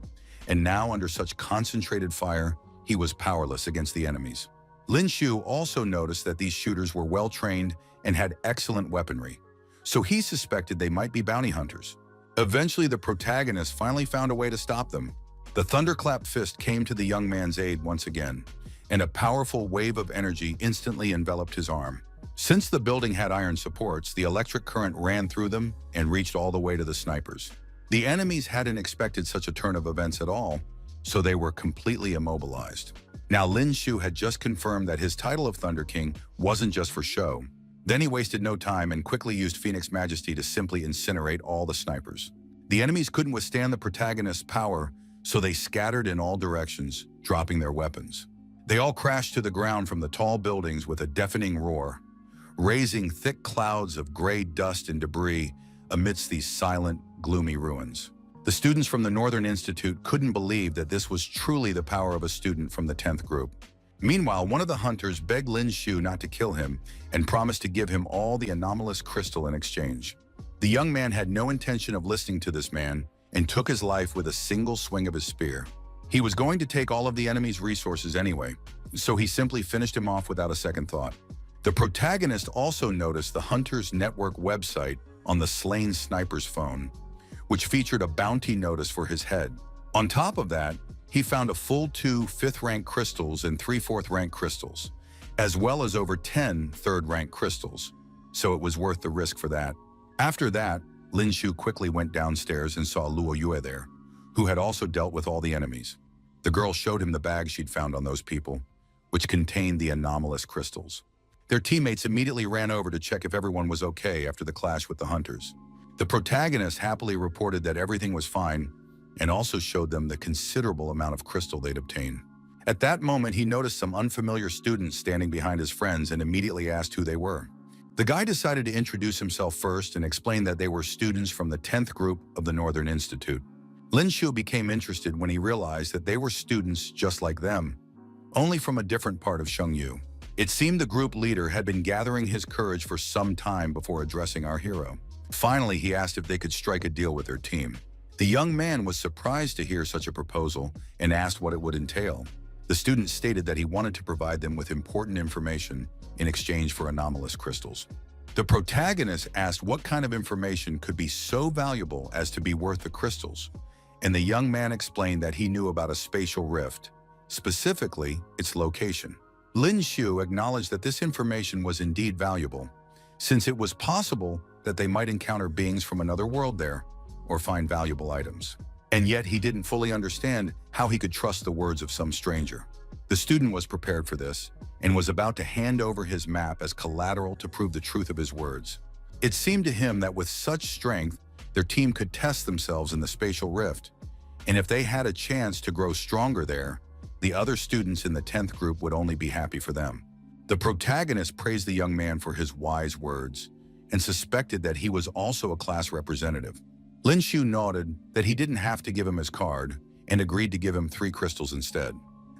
and now under such concentrated fire, he was powerless against the enemies. Lin Shu also noticed that these shooters were well-trained and had excellent weaponry, so he suspected they might be bounty hunters. Eventually, the protagonist finally found a way to stop them. The thunderclap fist came to the young man's aid once again, and a powerful wave of energy instantly enveloped his arm. Since the building had iron supports, the electric current ran through them and reached all the way to the snipers. The enemies hadn't expected such a turn of events at all, so they were completely immobilized. Now Lin Shu had just confirmed that his title of Thunder King wasn't just for show. Then he wasted no time and quickly used Phoenix Majesty to simply incinerate all the snipers. The enemies couldn't withstand the protagonist's power, so they scattered in all directions, dropping their weapons. They all crashed to the ground from the tall buildings with a deafening roar, raising thick clouds of gray dust and debris amidst these silent, gloomy ruins. The students from the Northern Institute couldn't believe that this was truly the power of a student from the 10th group. Meanwhile, one of the hunters begged Lin Shu not to kill him and promised to give him all the anomalous crystal in exchange. The young man had no intention of listening to this man and took his life with a single swing of his spear. He was going to take all of the enemy's resources anyway, so he simply finished him off without a second thought. The protagonist also noticed the hunter's network website on the slain sniper's phone, which featured a bounty notice for his head. On top of that, he found a full 2 5th-rank crystals and 3 4th-rank crystals, as well as over 10 3rd-rank crystals, so it was worth the risk for that. After that, Lin Shu quickly went downstairs and saw Luo Yue there, who had also dealt with all the enemies. The girl showed him the bag she'd found on those people, which contained the anomalous crystals. Their teammates immediately ran over to check if everyone was okay after the clash with the hunters. The protagonist happily reported that everything was fine and also showed them the considerable amount of crystal they'd obtained. At that moment, he noticed some unfamiliar students standing behind his friends and immediately asked who they were. The guy decided to introduce himself first and explain that they were students from the 10th group of the Northern Institute. Lin Shu became interested when he realized that they were students just like them, only from a different part of Shengyu. It seemed the group leader had been gathering his courage for some time before addressing our hero. Finally, he asked if they could strike a deal with their team. The young man was surprised to hear such a proposal and asked what it would entail. The student stated that he wanted to provide them with important information in exchange for anomalous crystals. The protagonist asked what kind of information could be so valuable as to be worth the crystals, and the young man explained that he knew about a spatial rift, specifically its location. Lin Shu acknowledged that this information was indeed valuable, since it was possible that they might encounter beings from another world there or find valuable items. And yet he didn't fully understand how he could trust the words of some stranger. The student was prepared for this and was about to hand over his map as collateral to prove the truth of his words. It seemed to him that with such strength, their team could test themselves in the spatial rift, and if they had a chance to grow stronger there, the other students in the 10th group would only be happy for them. The protagonist praised the young man for his wise words and suspected that he was also a class representative. Lin Shu nodded that he didn't have to give him his card and agreed to give him 3 crystals instead.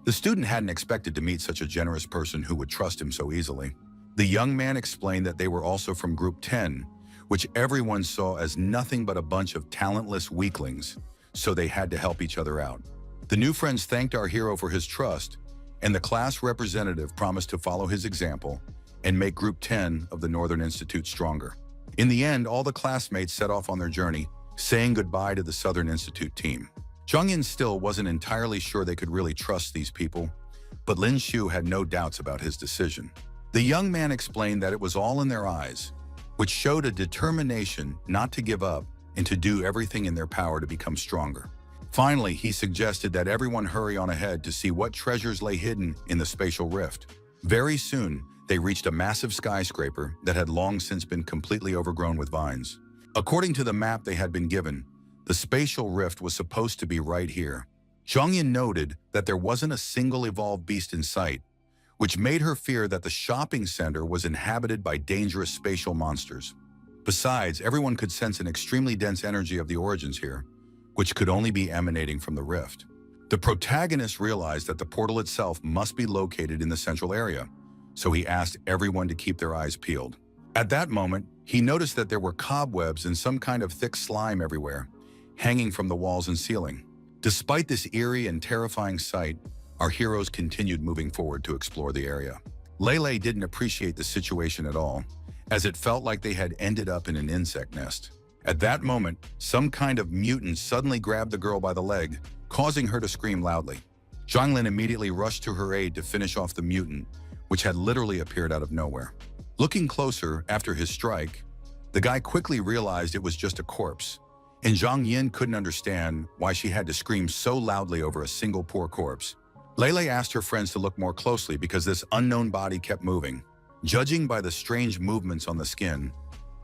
The student hadn't expected to meet such a generous person who would trust him so easily. The young man explained that they were also from Group 10, which everyone saw as nothing but a bunch of talentless weaklings, so they had to help each other out. The new friends thanked our hero for his trust, and the class representative promised to follow his example and make Group 10 of the Northern Institute stronger. In the end, all the classmates set off on their journey, saying goodbye to the Southern Institute team. Zhang still wasn't entirely sure they could really trust these people, but Lin Shu had no doubts about his decision. The young man explained that it was all in their eyes, which showed a determination not to give up and to do everything in their power to become stronger. Finally, he suggested that everyone hurry on ahead to see what treasures lay hidden in the spatial rift. Very soon, they reached a massive skyscraper that had long since been completely overgrown with vines. According to the map they had been given, the spatial rift was supposed to be right here. Zhang Yin noted that there wasn't a single evolved beast in sight, which made her fear that the shopping center was inhabited by dangerous spatial monsters. Besides, everyone could sense an extremely dense energy of the origins here, which could only be emanating from the rift. The protagonist realized that the portal itself must be located in the central area, so he asked everyone to keep their eyes peeled. At that moment, he noticed that there were cobwebs and some kind of thick slime everywhere, hanging from the walls and ceiling. Despite this eerie and terrifying sight, our heroes continued moving forward to explore the area. Lele didn't appreciate the situation at all, as it felt like they had ended up in an insect nest. At that moment, some kind of mutant suddenly grabbed the girl by the leg, causing her to scream loudly. Zhang Lin immediately rushed to her aid to finish off the mutant, which had literally appeared out of nowhere. Looking closer after his strike, the guy quickly realized it was just a corpse, and Zhang Yin couldn't understand why she had to scream so loudly over a single poor corpse. Lele asked her friends to look more closely because this unknown body kept moving. Judging by the strange movements on the skin,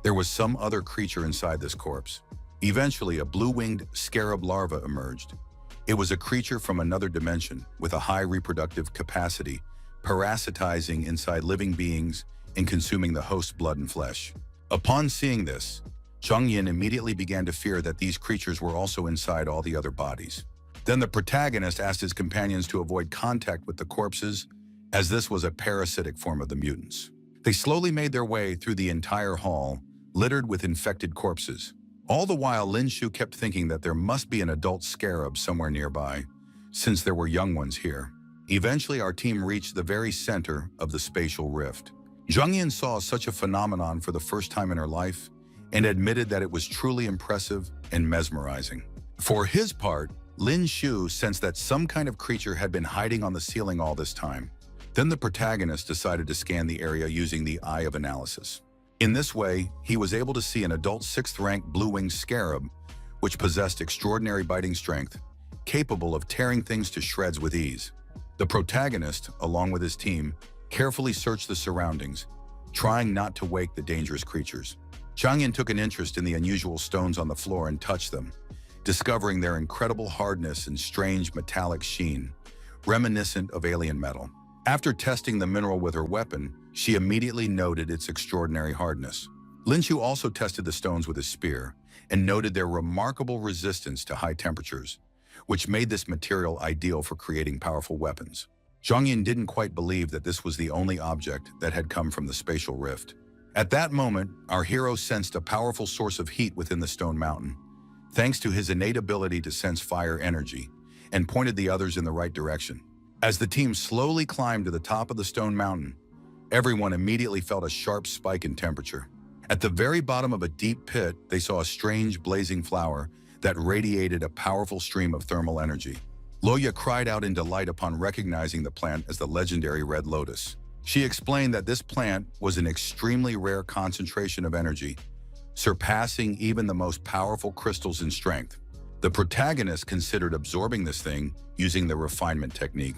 there was some other creature inside this corpse. Eventually, a blue-winged scarab larva emerged. It was a creature from another dimension with a high reproductive capacity, parasitizing inside living beings and consuming the host's blood and flesh. Upon seeing this, Zhang Yin immediately began to fear that these creatures were also inside all the other bodies. Then the protagonist asked his companions to avoid contact with the corpses, as this was a parasitic form of the mutants. They slowly made their way through the entire hall, littered with infected corpses. All the while, Lin Shu kept thinking that there must be an adult scarab somewhere nearby, since there were young ones here. Eventually, our team reached the very center of the spatial rift. Zhang Yin saw such a phenomenon for the first time in her life and admitted that it was truly impressive and mesmerizing. For his part, Lin Shu sensed that some kind of creature had been hiding on the ceiling all this time. Then the protagonist decided to scan the area using the Eye of Analysis. In this way, he was able to see an adult 6th-ranked blue-winged scarab, which possessed extraordinary biting strength, capable of tearing things to shreds with ease. The protagonist, along with his team, carefully searched the surroundings, trying not to wake the dangerous creatures. Zhang Yin took an interest in the unusual stones on the floor and touched them, discovering their incredible hardness and strange metallic sheen, reminiscent of alien metal. After testing the mineral with her weapon, she immediately noted its extraordinary hardness. Lin Shu also tested the stones with his spear and noted their remarkable resistance to high temperatures, which made this material ideal for creating powerful weapons. Zhang Yin didn't quite believe that this was the only object that had come from the spatial rift. At that moment, our hero sensed a powerful source of heat within the stone mountain, thanks to his innate ability to sense fire energy, and pointed the others in the right direction. As the team slowly climbed to the top of the stone mountain, everyone immediately felt a sharp spike in temperature. At the very bottom of a deep pit, they saw a strange blazing flower that radiated a powerful stream of thermal energy. Loya cried out in delight upon recognizing the plant as the legendary red lotus. She explained that this plant was an extremely rare concentration of energy, surpassing even the most powerful crystals in strength. The protagonist considered absorbing this thing using the refinement technique.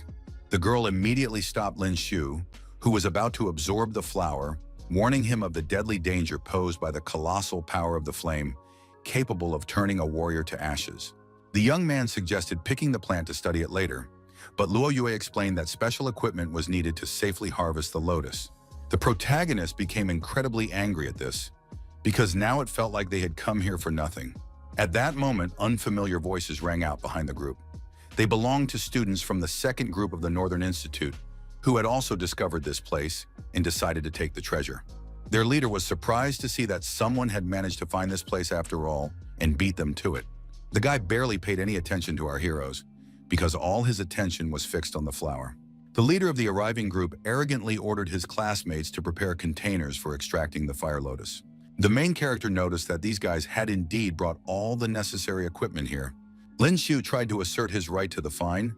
The girl immediately stopped Lin Shu, who was about to absorb the flower, warning him of the deadly danger posed by the colossal power of the flame, capable of turning a warrior to ashes. The young man suggested picking the plant to study it later, but Luo Yue explained that special equipment was needed to safely harvest the lotus. The protagonist became incredibly angry at this, because now it felt like they had come here for nothing. At that moment, unfamiliar voices rang out behind the group. They belonged to students from the second group of the Northern Institute, who had also discovered this place and decided to take the treasure. Their leader was surprised to see that someone had managed to find this place after all and beat them to it. The guy barely paid any attention to our heroes, because all his attention was fixed on the flower. The leader of the arriving group arrogantly ordered his classmates to prepare containers for extracting the fire lotus. The main character noticed that these guys had indeed brought all the necessary equipment here. Lin Shu tried to assert his right to the find,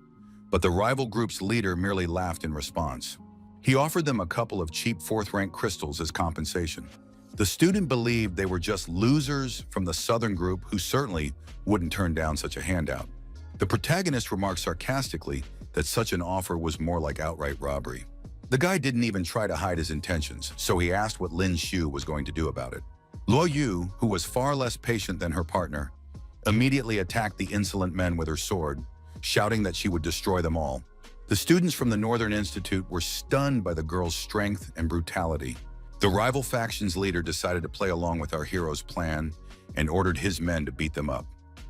but the rival group's leader merely laughed in response. He offered them a couple of cheap fourth-rank crystals as compensation. The student believed they were just losers from the southern group who certainly wouldn't turn down such a handout. The protagonist remarked sarcastically that such an offer was more like outright robbery. The guy didn't even try to hide his intentions, so he asked what Lin Shu was going to do about it. Luo Yu, who was far less patient than her partner, immediately attacked the insolent men with her sword, shouting that she would destroy them all. The students from the Northern Institute were stunned by the girl's strength and brutality. The rival faction's leader decided to play along with our hero's plan and ordered his men to beat them up.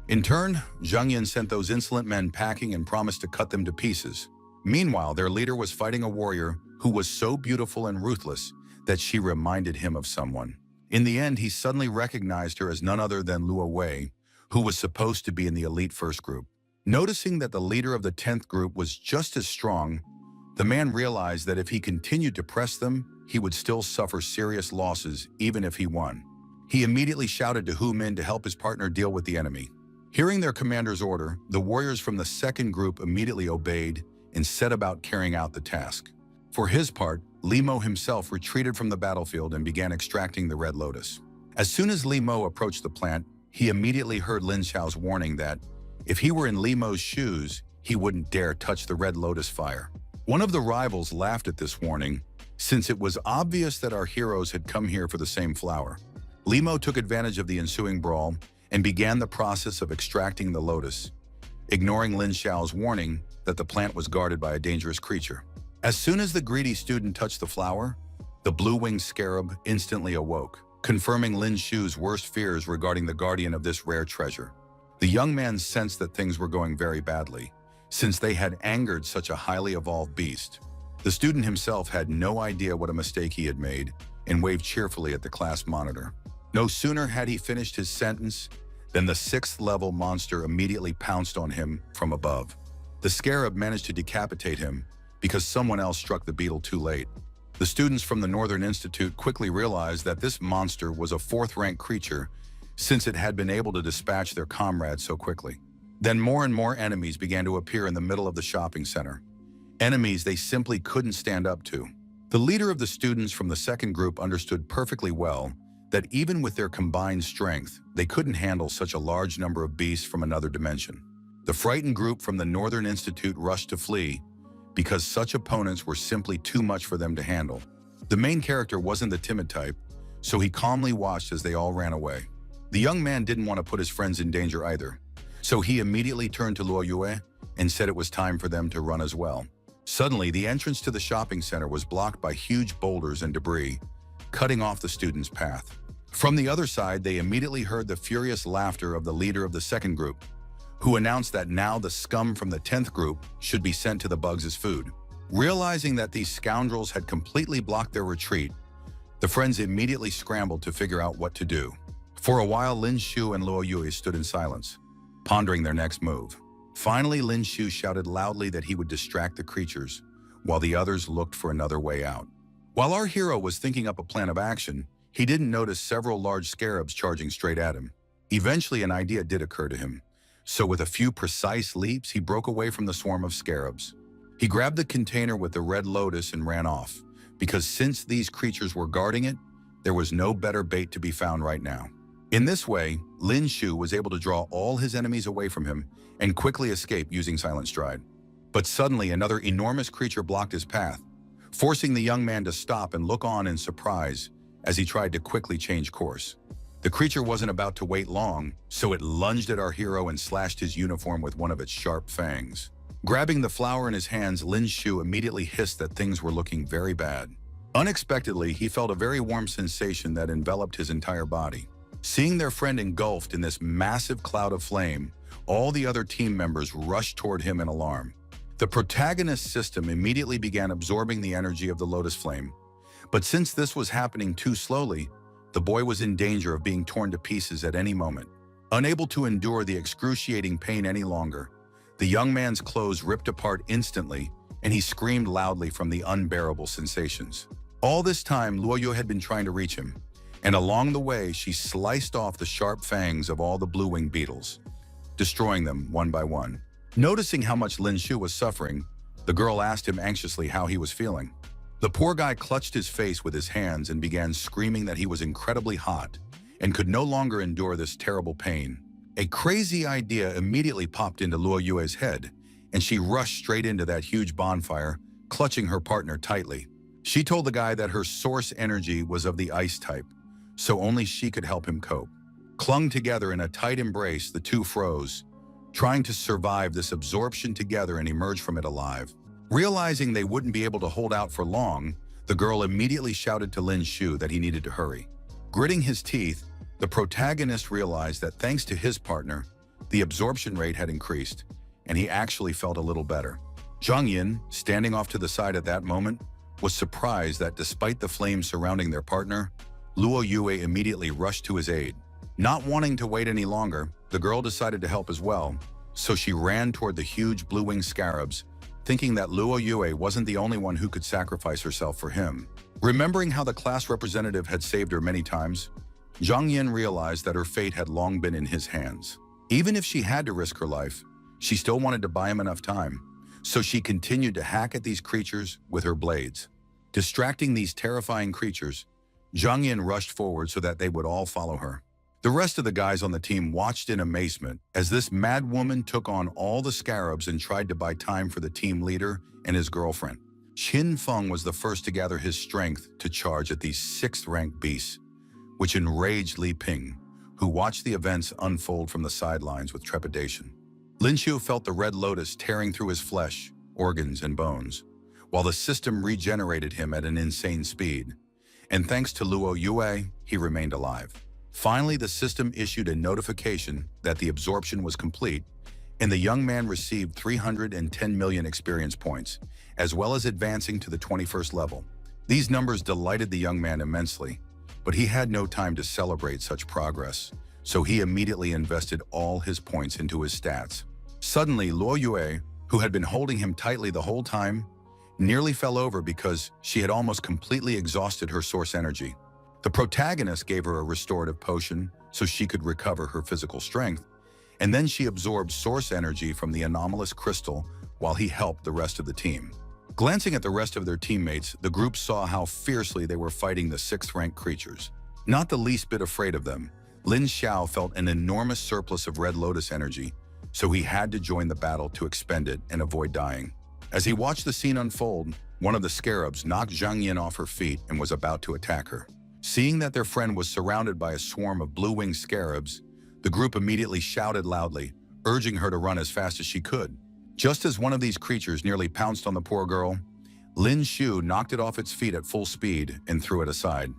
In turn, Zhang Yin sent those insolent men packing and promised to cut them to pieces. Meanwhile, their leader was fighting a warrior who was so beautiful and ruthless that she reminded him of someone. In the end, he suddenly recognized her as none other than Luo Wei, who was supposed to be in the elite first group. Noticing that the leader of the 10th group was just as strong, the man realized that if he continued to press them, he would still suffer serious losses even if he won. He immediately shouted to Hu Min to help his partner deal with the enemy. Hearing their commander's order, the warriors from the second group immediately obeyed and set about carrying out the task. For his part, Li Mo himself retreated from the battlefield and began extracting the red lotus. As soon as Li Mo approached the plant, he immediately heard Lin Xiao's warning that if he were in Li Mo's shoes, he wouldn't dare touch the red lotus fire. One of the rivals laughed at this warning, since it was obvious that our heroes had come here for the same flower. Li Mo took advantage of the ensuing brawl and began the process of extracting the lotus, ignoring Lin Xiao's warning that the plant was guarded by a dangerous creature. As soon as the greedy student touched the flower, the blue-winged scarab instantly awoke, confirming Lin Shu's worst fears regarding the guardian of this rare treasure. The young man sensed that things were going very badly, since they had angered such a highly evolved beast. The student himself had no idea what a mistake he had made and waved cheerfully at the class monitor. No sooner had he finished his sentence than the 6th-level monster immediately pounced on him from above. The scarab managed to decapitate him because someone else struck the beetle too late. The students from the Northern Institute quickly realized that this monster was a 4th-rank creature since it had been able to dispatch their comrades so quickly. Then more and more enemies began to appear in the middle of the shopping center. Enemies they simply couldn't stand up to. The leader of the students from the second group understood perfectly well that even with their combined strength, they couldn't handle such a large number of beasts from another dimension. The frightened group from the Northern Institute rushed to flee because such opponents were simply too much for them to handle. The main character wasn't the timid type, so he calmly watched as they all ran away. The young man didn't want to put his friends in danger either, so he immediately turned to Luo Yue and said it was time for them to run as well. Suddenly, the entrance to the shopping center was blocked by huge boulders and debris, cutting off the students' path. From the other side, they immediately heard the furious laughter of the leader of the second group, who announced that now the scum from the 10th group should be sent to the bugs as food. Realizing that these scoundrels had completely blocked their retreat, the friends immediately scrambled to figure out what to do. For a while, Lin Shu and Luo Yue stood in silence, pondering their next move. Finally, Lin Shu shouted loudly that he would distract the creatures, while the others looked for another way out. While our hero was thinking up a plan of action, he didn't notice several large scarabs charging straight at him. Eventually, an idea did occur to him, so with a few precise leaps, he broke away from the swarm of scarabs. He grabbed the container with the red lotus and ran off, because since these creatures were guarding it, there was no better bait to be found right now. In this way, Lin Shu was able to draw all his enemies away from him and quickly escape using Silent Stride. But suddenly, another enormous creature blocked his path, forcing the young man to stop and look on in surprise as he tried to quickly change course. The creature wasn't about to wait long, so it lunged at our hero and slashed his uniform with one of its sharp fangs. Grabbing the flower in his hands, Lin Shu immediately hissed that things were looking very bad. Unexpectedly, he felt a very warm sensation that enveloped his entire body. Seeing their friend engulfed in this massive cloud of flame, all the other team members rushed toward him in alarm. The protagonist system immediately began absorbing the energy of the lotus flame. But since this was happening too slowly, the boy was in danger of being torn to pieces at any moment. Unable to endure the excruciating pain any longer, the young man's clothes ripped apart instantly, and he screamed loudly from the unbearable sensations. All this time, Luo Yue had been trying to reach him, and along the way, she sliced off the sharp fangs of all the blue-winged beetles, destroying them one by one. Noticing how much Lin Shu was suffering, the girl asked him anxiously how he was feeling. The poor guy clutched his face with his hands and began screaming that he was incredibly hot and could no longer endure this terrible pain. A crazy idea immediately popped into Luo Yue's head, and she rushed straight into that huge bonfire, clutching her partner tightly. She told the guy that her source energy was of the ice type, so only she could help him cope. Clung together in a tight embrace, the two froze, trying to survive this absorption together and emerge from it alive. Realizing they wouldn't be able to hold out for long, the girl immediately shouted to Lin Shu that he needed to hurry. Gritting his teeth, the protagonist realized that thanks to his partner, the absorption rate had increased, and he actually felt a little better. Zhang Yin, standing off to the side at that moment, was surprised that despite the flames surrounding their partner, Luo Yue immediately rushed to his aid. Not wanting to wait any longer, the girl decided to help as well, so she ran toward the huge blue-winged scarabs, thinking that Luo Yue wasn't the only one who could sacrifice herself for him. Remembering how the class representative had saved her many times, Zhang Yin realized that her fate had long been in his hands. Even if she had to risk her life, she still wanted to buy him enough time, so she continued to hack at these creatures with her blades. Distracting these terrifying creatures, Zhang Yin rushed forward so that they would all follow her. The rest of the guys on the team watched in amazement as this mad woman took on all the scarabs and tried to buy time for the team leader and his girlfriend. Qin Feng was the first to gather his strength to charge at these 6th-ranked beasts, which enraged Li Ping, who watched the events unfold from the sidelines with trepidation. Lin Shu felt the red lotus tearing through his flesh, organs, and bones, while the system regenerated him at an insane speed. And thanks to Luo Yue, he remained alive. Finally, the system issued a notification that the absorption was complete, and the young man received 310 million experience points, as well as advancing to the 21st level. These numbers delighted the young man immensely, but he had no time to celebrate such progress, so he immediately invested all his points into his stats. Suddenly, Luo Yue, who had been holding him tightly the whole time, nearly fell over because she had almost completely exhausted her source energy. The protagonist gave her a restorative potion so she could recover her physical strength, and then she absorbed source energy from the anomalous crystal while he helped the rest of the team. Glancing at the rest of their teammates, the group saw how fiercely they were fighting the 6th-ranked creatures. Not the least bit afraid of them, Lin Xiao felt an enormous surplus of red lotus energy, so he had to join the battle to expend it and avoid dying. As he watched the scene unfold, one of the scarabs knocked Zhang Yin off her feet and was about to attack her. Seeing that their friend was surrounded by a swarm of blue-winged scarabs, the group immediately shouted loudly, urging her to run as fast as she could. Just as one of these creatures nearly pounced on the poor girl, Lin Shu knocked it off its feet at full speed and threw it aside.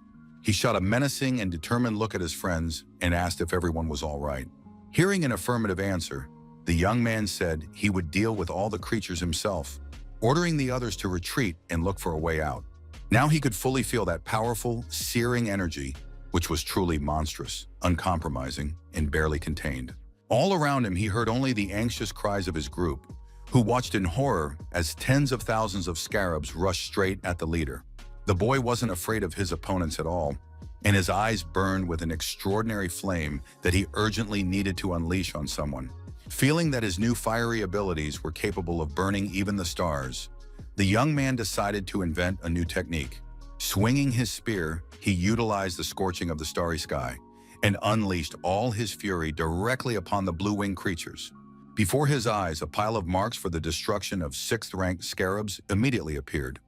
He shot a menacing and determined look at his friends and asked if everyone was all right. Hearing an affirmative answer, the young man said he would deal with all the creatures himself, ordering the others to retreat and look for a way out. Now he could fully feel that powerful, searing energy, which was truly monstrous, uncompromising, and barely contained. All around him, he heard only the anxious cries of his group, who watched in horror as tens of thousands of scarabs rushed straight at the leader. The boy wasn't afraid of his opponents at all, and his eyes burned with an extraordinary flame that he urgently needed to unleash on someone. Feeling that his new fiery abilities were capable of burning even the stars, the young man decided to invent a new technique. Swinging his spear, he utilized the scorching of the starry sky and unleashed all his fury directly upon the blue-winged creatures. Before his eyes, a pile of marks for the destruction of 6th-ranked scarabs immediately appeared,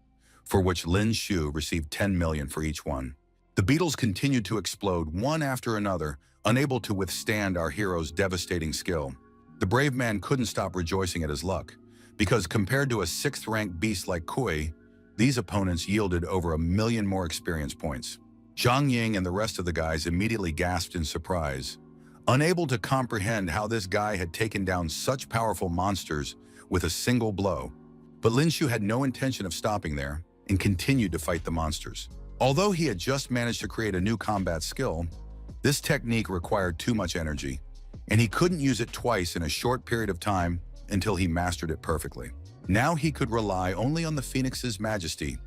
for which Lin Shu received 10 million for each one. The beetles continued to explode one after another, unable to withstand our hero's devastating skill. The brave man couldn't stop rejoicing at his luck, because compared to a 6th-ranked beast like Kui, these opponents yielded over 1 million more experience points. Zhang Ying and the rest of the guys immediately gasped in surprise, unable to comprehend how this guy had taken down such powerful monsters with a single blow. But Lin Shu had no intention of stopping there and continued to fight the monsters. Although he had just managed to create a new combat skill, this technique required too much energy, and he couldn't use it twice in a short period of time until he mastered it perfectly. Now he could rely only on the Phoenix's majesty.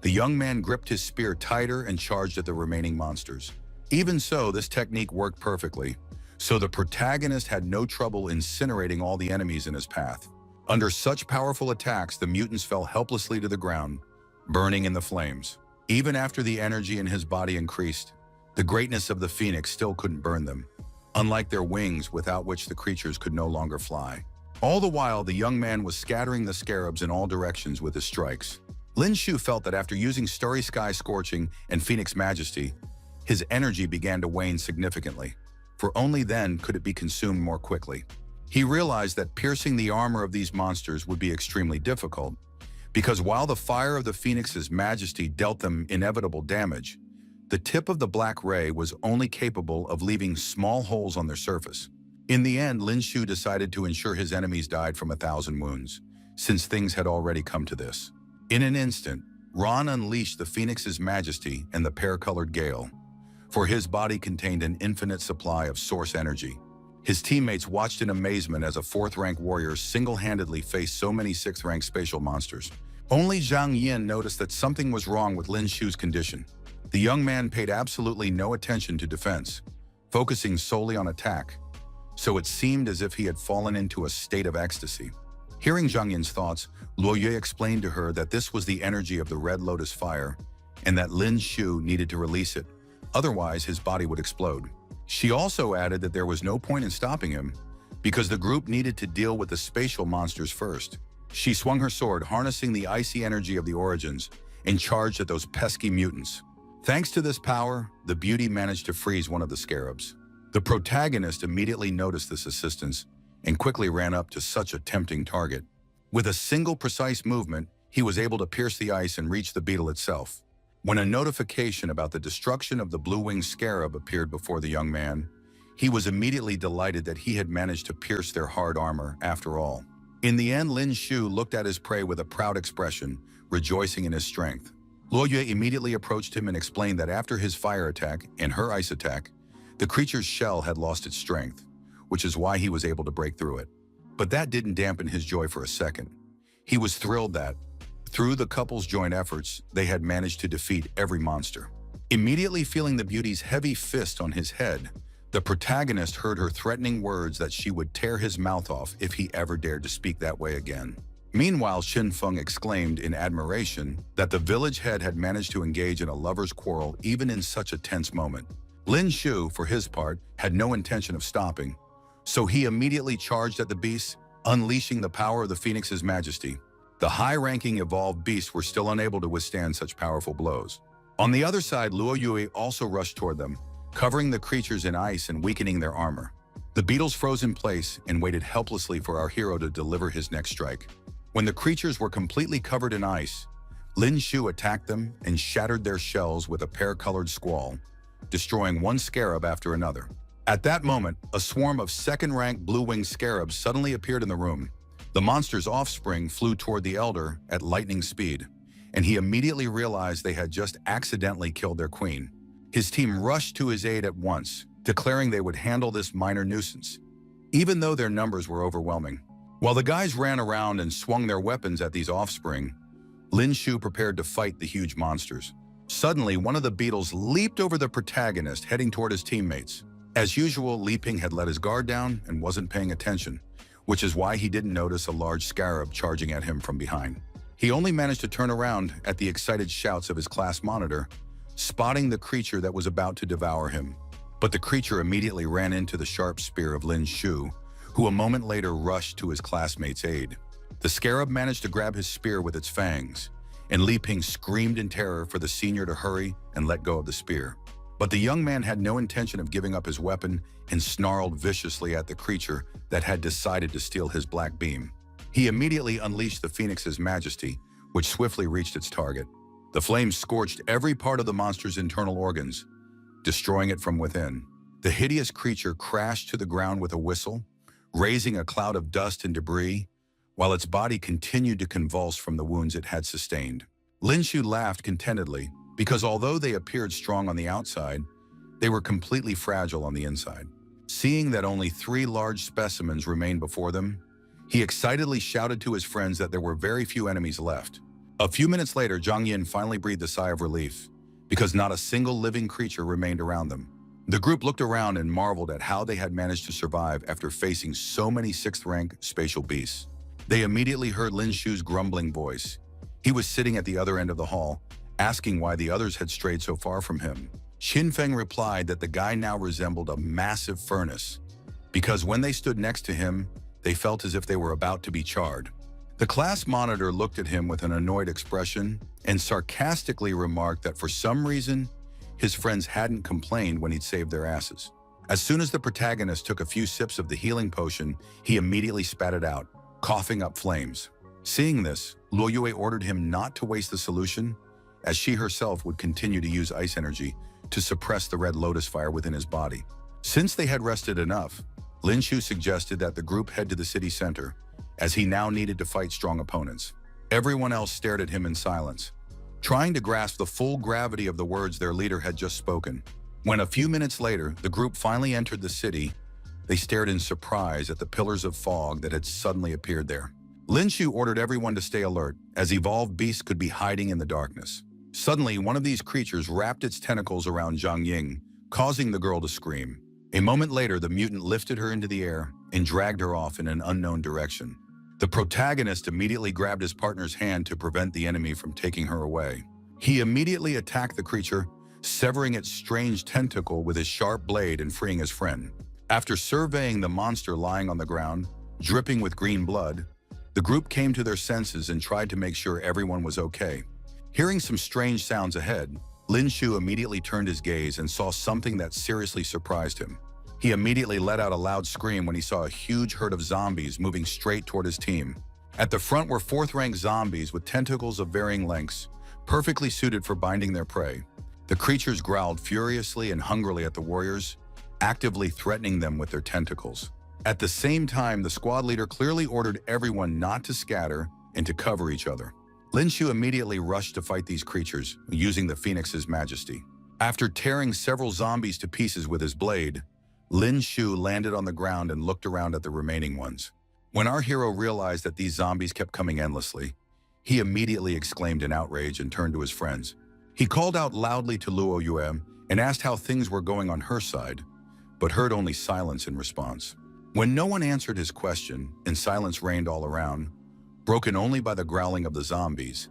The young man gripped his spear tighter and charged at the remaining monsters. Even so, this technique worked perfectly, so the protagonist had no trouble incinerating all the enemies in his path. Under such powerful attacks, the mutants fell helplessly to the ground, burning in the flames. Even after the energy in his body increased, the greatness of the Phoenix still couldn't burn them, unlike their wings, without which the creatures could no longer fly. All the while, the young man was scattering the scarabs in all directions with his strikes. Lin Shu felt that after using Starry Sky Scorching and Phoenix Majesty, his energy began to wane significantly, for only then could it be consumed more quickly. He realized that piercing the armor of these monsters would be extremely difficult, because while the fire of the Phoenix's majesty dealt them inevitable damage, the tip of the black ray was only capable of leaving small holes on their surface. In the end, Lin Shu decided to ensure his enemies died from 1,000 wounds, since things had already come to this. In an instant, Ron unleashed the Phoenix's majesty and the pear-colored gale, for his body contained an infinite supply of source energy. His teammates watched in amazement as a 4th-ranked warrior single-handedly faced so many 6th-ranked spatial monsters. Only Zhang Yin noticed that something was wrong with Lin Shu's condition. The young man paid absolutely no attention to defense, focusing solely on attack, so it seemed as if he had fallen into a state of ecstasy. Hearing Zhang Yin's thoughts, Luo Yue explained to her that this was the energy of the Red Lotus fire, and that Lin Shu needed to release it, otherwise his body would explode. She also added that there was no point in stopping him, because the group needed to deal with the spatial monsters first. She swung her sword, harnessing the icy energy of the origins, and charged at those pesky mutants. Thanks to this power, the beauty managed to freeze one of the scarabs. The protagonist immediately noticed this assistance and quickly ran up to such a tempting target. With a single precise movement, he was able to pierce the ice and reach the beetle itself. When a notification about the destruction of the blue-winged scarab appeared before the young man, he was immediately delighted that he had managed to pierce their hard armor after all. In the end, Lin Shu looked at his prey with a proud expression, rejoicing in his strength. Luo Yue immediately approached him and explained that after his fire attack and her ice attack, the creature's shell had lost its strength, which is why he was able to break through it. But that didn't dampen his joy for a second. He was thrilled that, through the couple's joint efforts, they had managed to defeat every monster. Immediately feeling the beauty's heavy fist on his head, the protagonist heard her threatening words that she would tear his mouth off if he ever dared to speak that way again. Meanwhile, Xin Feng exclaimed in admiration that the village head had managed to engage in a lover's quarrel even in such a tense moment. Lin Shu, for his part, had no intention of stopping, so he immediately charged at the beasts, unleashing the power of the Phoenix's majesty. The high-ranking evolved beasts were still unable to withstand such powerful blows. On the other side, Luo Yue also rushed toward them, covering the creatures in ice and weakening their armor. The beetles froze in place and waited helplessly for our hero to deliver his next strike. When the creatures were completely covered in ice, Lin Shu attacked them and shattered their shells with a pear-colored squall, destroying one scarab after another. At that moment, a swarm of second-rank blue-winged scarabs suddenly appeared in the room. The monster's offspring flew toward the elder at lightning speed, and he immediately realized they had just accidentally killed their queen. His team rushed to his aid at once, declaring they would handle this minor nuisance, even though their numbers were overwhelming. While the guys ran around and swung their weapons at these offspring, Lin Shu prepared to fight the huge monsters. Suddenly, one of the beetles leaped over the protagonist, heading toward his teammates. As usual, Li Ping had let his guard down and wasn't paying attention, which is why he didn't notice a large scarab charging at him from behind. He only managed to turn around at the excited shouts of his class monitor, spotting the creature that was about to devour him. But the creature immediately ran into the sharp spear of Lin Shu, who a moment later rushed to his classmate's aid. The scarab managed to grab his spear with its fangs, and Li Ping screamed in terror for the senior to hurry and let go of the spear. But the young man had no intention of giving up his weapon and snarled viciously at the creature that had decided to steal his black beam. He immediately unleashed the Phoenix's majesty, which swiftly reached its target. The flames scorched every part of the monster's internal organs, destroying it from within. The hideous creature crashed to the ground with a whistle, raising a cloud of dust and debris, while its body continued to convulse from the wounds it had sustained. Lin Shu laughed contentedly, because although they appeared strong on the outside, they were completely fragile on the inside. Seeing that only 3 large specimens remained before them, he excitedly shouted to his friends that there were very few enemies left. A few minutes later, Zhang Yin finally breathed a sigh of relief, because not a single living creature remained around them. The group looked around and marveled at how they had managed to survive after facing so many 6th-rank spatial beasts. They immediately heard Lin Shu's grumbling voice. He was sitting at the other end of the hall, asking why the others had strayed so far from him. Xin Feng replied that the guy now resembled a massive furnace, because when they stood next to him, they felt as if they were about to be charred. The class monitor looked at him with an annoyed expression and sarcastically remarked that for some reason, his friends hadn't complained when he'd saved their asses. As soon as the protagonist took a few sips of the healing potion, he immediately spat it out, coughing up flames. Seeing this, Luo Yue ordered him not to waste the solution, as she herself would continue to use ice energy to suppress the red lotus fire within his body. Since they had rested enough, Lin Shu suggested that the group head to the city center, as he now needed to fight strong opponents. Everyone else stared at him in silence, trying to grasp the full gravity of the words their leader had just spoken. When a few minutes later, the group finally entered the city, they stared in surprise at the pillars of fog that had suddenly appeared there. Lin Shu ordered everyone to stay alert, as evolved beasts could be hiding in the darkness. Suddenly, one of these creatures wrapped its tentacles around Zhang Ying, causing the girl to scream. A moment later, the mutant lifted her into the air and dragged her off in an unknown direction. The protagonist immediately grabbed his partner's hand to prevent the enemy from taking her away. He immediately attacked the creature, severing its strange tentacle with his sharp blade and freeing his friend. After surveying the monster lying on the ground, dripping with green blood, the group came to their senses and tried to make sure everyone was okay. Hearing some strange sounds ahead, Lin Shu immediately turned his gaze and saw something that seriously surprised him. He immediately let out a loud scream when he saw a huge herd of zombies moving straight toward his team. At the front were 4th-rank zombies with tentacles of varying lengths, perfectly suited for binding their prey. The creatures growled furiously and hungrily at the warriors, actively threatening them with their tentacles. At the same time, the squad leader clearly ordered everyone not to scatter and to cover each other. Lin Shu immediately rushed to fight these creatures, using the Phoenix's majesty. After tearing several zombies to pieces with his blade, Lin Shu landed on the ground and looked around at the remaining ones. When our hero realized that these zombies kept coming endlessly, he immediately exclaimed in outrage and turned to his friends. He called out loudly to Luo Yue and asked how things were going on her side, but heard only silence in response. When no one answered his question and silence reigned all around, broken only by the growling of the zombies,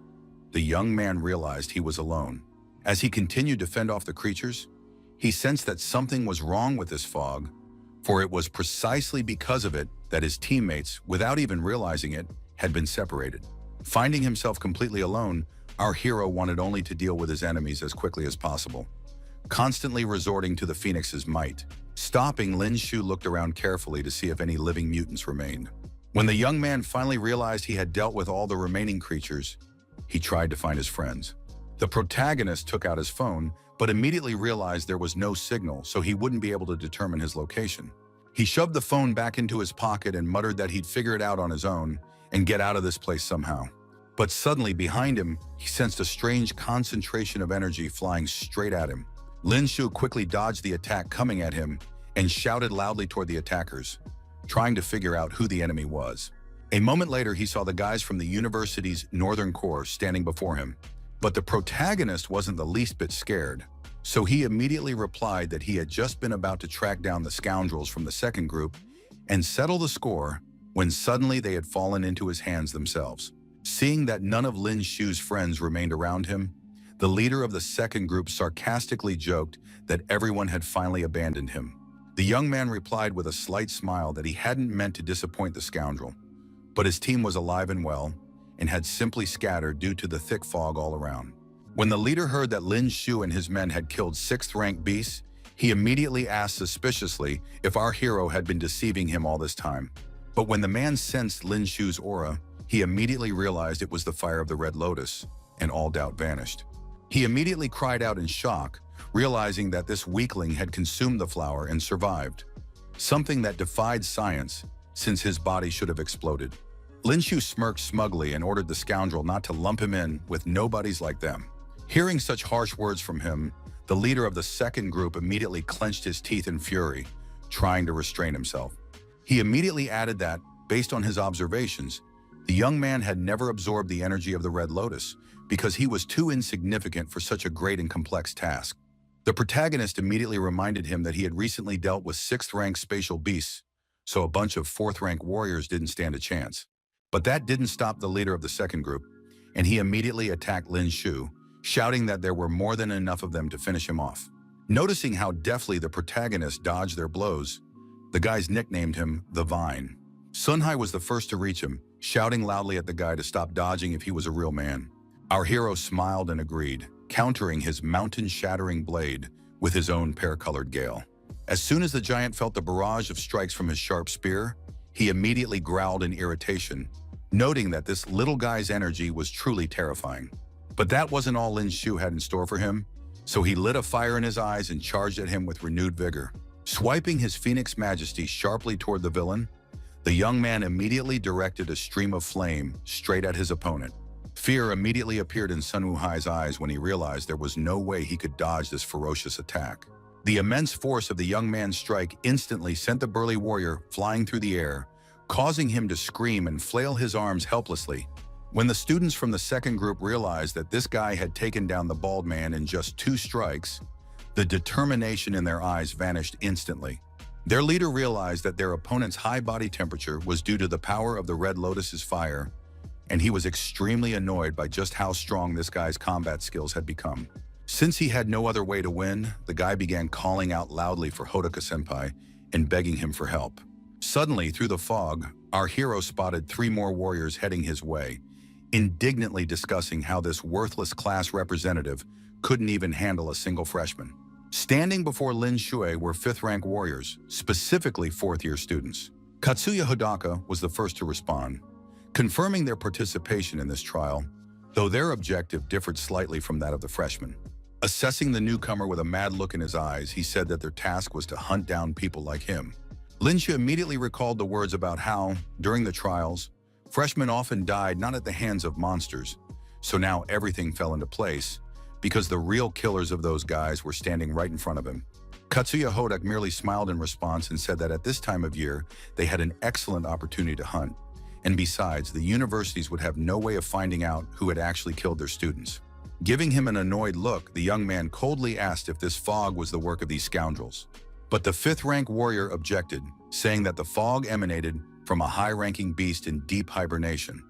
the young man realized he was alone. As he continued to fend off the creatures, he sensed that something was wrong with this fog, for it was precisely because of it that his teammates, without even realizing it, had been separated. Finding himself completely alone, our hero wanted only to deal with his enemies as quickly as possible, constantly resorting to the Phoenix's might. Stopping, Lin Shu looked around carefully to see if any living mutants remained. When the young man finally realized he had dealt with all the remaining creatures, he tried to find his friends. The protagonist took out his phone, but immediately realized there was no signal, so he wouldn't be able to determine his location. He shoved the phone back into his pocket and muttered that he'd figure it out on his own and get out of this place somehow. But suddenly, behind him, he sensed a strange concentration of energy flying straight at him. Lin Shu quickly dodged the attack coming at him and shouted loudly toward the attackers, trying to figure out who the enemy was. A moment later, he saw the guys from the university's Northern Corps standing before him. But the protagonist wasn't the least bit scared, so he immediately replied that he had just been about to track down the scoundrels from the second group and settle the score when suddenly they had fallen into his hands themselves. Seeing that none of Lin Shu's friends remained around him, the leader of the second group sarcastically joked that everyone had finally abandoned him. The young man replied with a slight smile that he hadn't meant to disappoint the scoundrel, but his team was alive and well and had simply scattered due to the thick fog all around. When the leader heard that Lin Shu and his men had killed 6th-rank beasts, he immediately asked suspiciously if our hero had been deceiving him all this time. But when the man sensed Lin Shu's aura, he immediately realized it was the fire of the Red Lotus, and all doubt vanished. He immediately cried out in shock, realizing that this weakling had consumed the flower and survived, something that defied science since his body should have exploded. Lin Shu smirked smugly and ordered the scoundrel not to lump him in with nobodies like them. Hearing such harsh words from him, the leader of the second group immediately clenched his teeth in fury, trying to restrain himself. He immediately added that, based on his observations, the young man had never absorbed the energy of the Red Lotus because he was too insignificant for such a great and complex task. The protagonist immediately reminded him that he had recently dealt with 6th-rank spatial beasts, so a bunch of 4th-rank warriors didn't stand a chance. But that didn't stop the leader of the second group, and he immediately attacked Lin Shu, shouting that there were more than enough of them to finish him off. Noticing how deftly the protagonist dodged their blows, the guys nicknamed him the Vine. Sun Hai was the first to reach him, shouting loudly at the guy to stop dodging if he was a real man. Our hero smiled and agreed, countering his mountain-shattering blade with his own pear-colored gale. As soon as the giant felt the barrage of strikes from his sharp spear, he immediately growled in irritation, noting that this little guy's energy was truly terrifying. But that wasn't all Lin Shu had in store for him, so he lit a fire in his eyes and charged at him with renewed vigor. Swiping his Phoenix Majesty sharply toward the villain, the young man immediately directed a stream of flame straight at his opponent. Fear immediately appeared in Sun Wuhai's eyes when he realized there was no way he could dodge this ferocious attack. The immense force of the young man's strike instantly sent the burly warrior flying through the air, causing him to scream and flail his arms helplessly. When the students from the second group realized that this guy had taken down the bald man in just 2 strikes, the determination in their eyes vanished instantly. Their leader realized that their opponent's high body temperature was due to the power of the Red Lotus's fire, and he was extremely annoyed by just how strong this guy's combat skills had become. Since he had no other way to win, the guy began calling out loudly for Hodaka-senpai and begging him for help. Suddenly, through the fog, our hero spotted 3 more warriors heading his way, indignantly discussing how this worthless class representative couldn't even handle a single freshman. Standing before Lin Shui were 5th-rank warriors, specifically 4th-year students. Katsuya Hodaka was the first to respond, confirming their participation in this trial, though their objective differed slightly from that of the freshmen. Assessing the newcomer with a mad look in his eyes, he said that their task was to hunt down people like him. Lin Shu immediately recalled the words about how, during the trials, freshmen often died not at the hands of monsters, so now everything fell into place, because the real killers of those guys were standing right in front of him. Katsuya Hodak merely smiled in response and said that at this time of year, they had an excellent opportunity to hunt, and besides, the universities would have no way of finding out who had actually killed their students. Giving him an annoyed look, the young man coldly asked if this fog was the work of these scoundrels. But the 5th-rank warrior objected, saying that the fog emanated from a high-ranking beast in deep hibernation,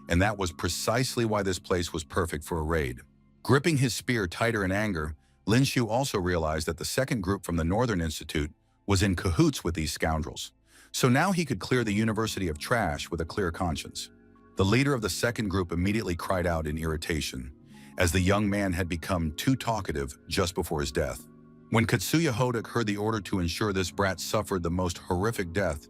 and that was precisely why this place was perfect for a raid. Gripping his spear tighter in anger, Lin Shu also realized that the second group from the Northern Institute was in cahoots with these scoundrels, so now he could clear the University of trash with a clear conscience. The leader of the second group immediately cried out in irritation, as the young man had become too talkative just before his death. When Katsuya Hodak heard the order to ensure this brat suffered the most horrific death,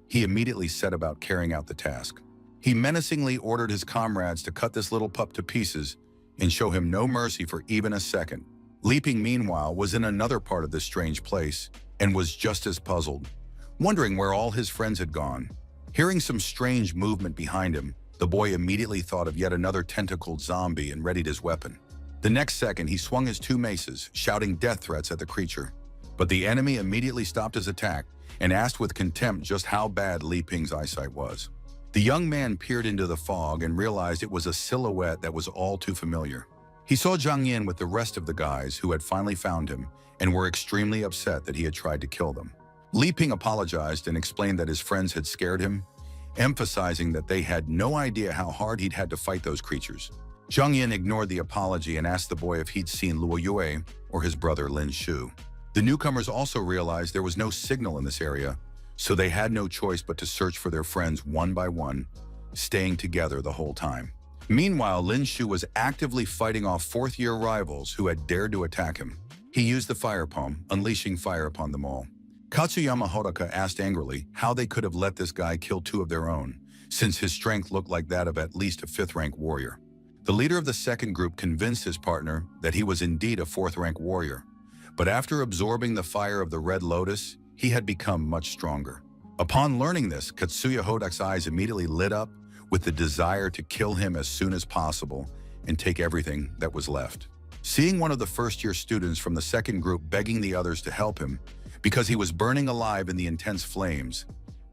he immediately set about carrying out the task. He menacingly ordered his comrades to cut this little pup to pieces and show him no mercy for even a second. Li Ping, meanwhile, was in another part of this strange place and was just as puzzled, wondering where all his friends had gone. Hearing some strange movement behind him, the boy immediately thought of yet another tentacled zombie and readied his weapon. The next second, he swung his two maces, shouting death threats at the creature. But the enemy immediately stopped his attack and asked with contempt just how bad Li Ping's eyesight was. The young man peered into the fog and realized it was a silhouette that was all too familiar. He saw Zhang Yin with the rest of the guys who had finally found him and were extremely upset that he had tried to kill them. Li Ping apologized and explained that his friends had scared him, emphasizing that they had no idea how hard he'd had to fight those creatures. Zhang Yin ignored the apology and asked the boy if he'd seen Luo Yue or his brother Lin Shu. The newcomers also realized there was no signal in this area, so they had no choice but to search for their friends one by one, staying together the whole time. Meanwhile, Lin Shu was actively fighting off fourth-year rivals who had dared to attack him. He used the fire palm, unleashing fire upon them all. Katsuyama Hodaka asked angrily how they could have let this guy kill two of their own, since his strength looked like that of at least a fifth-rank warrior. The leader of the second group convinced his partner that he was indeed a fourth-rank warrior, but after absorbing the fire of the Red Lotus, he had become much stronger. Upon learning this, Katsuya Hodak's eyes immediately lit up with the desire to kill him as soon as possible and take everything that was left. Seeing one of the first-year students from the second group begging the others to help him because he was burning alive in the intense flames,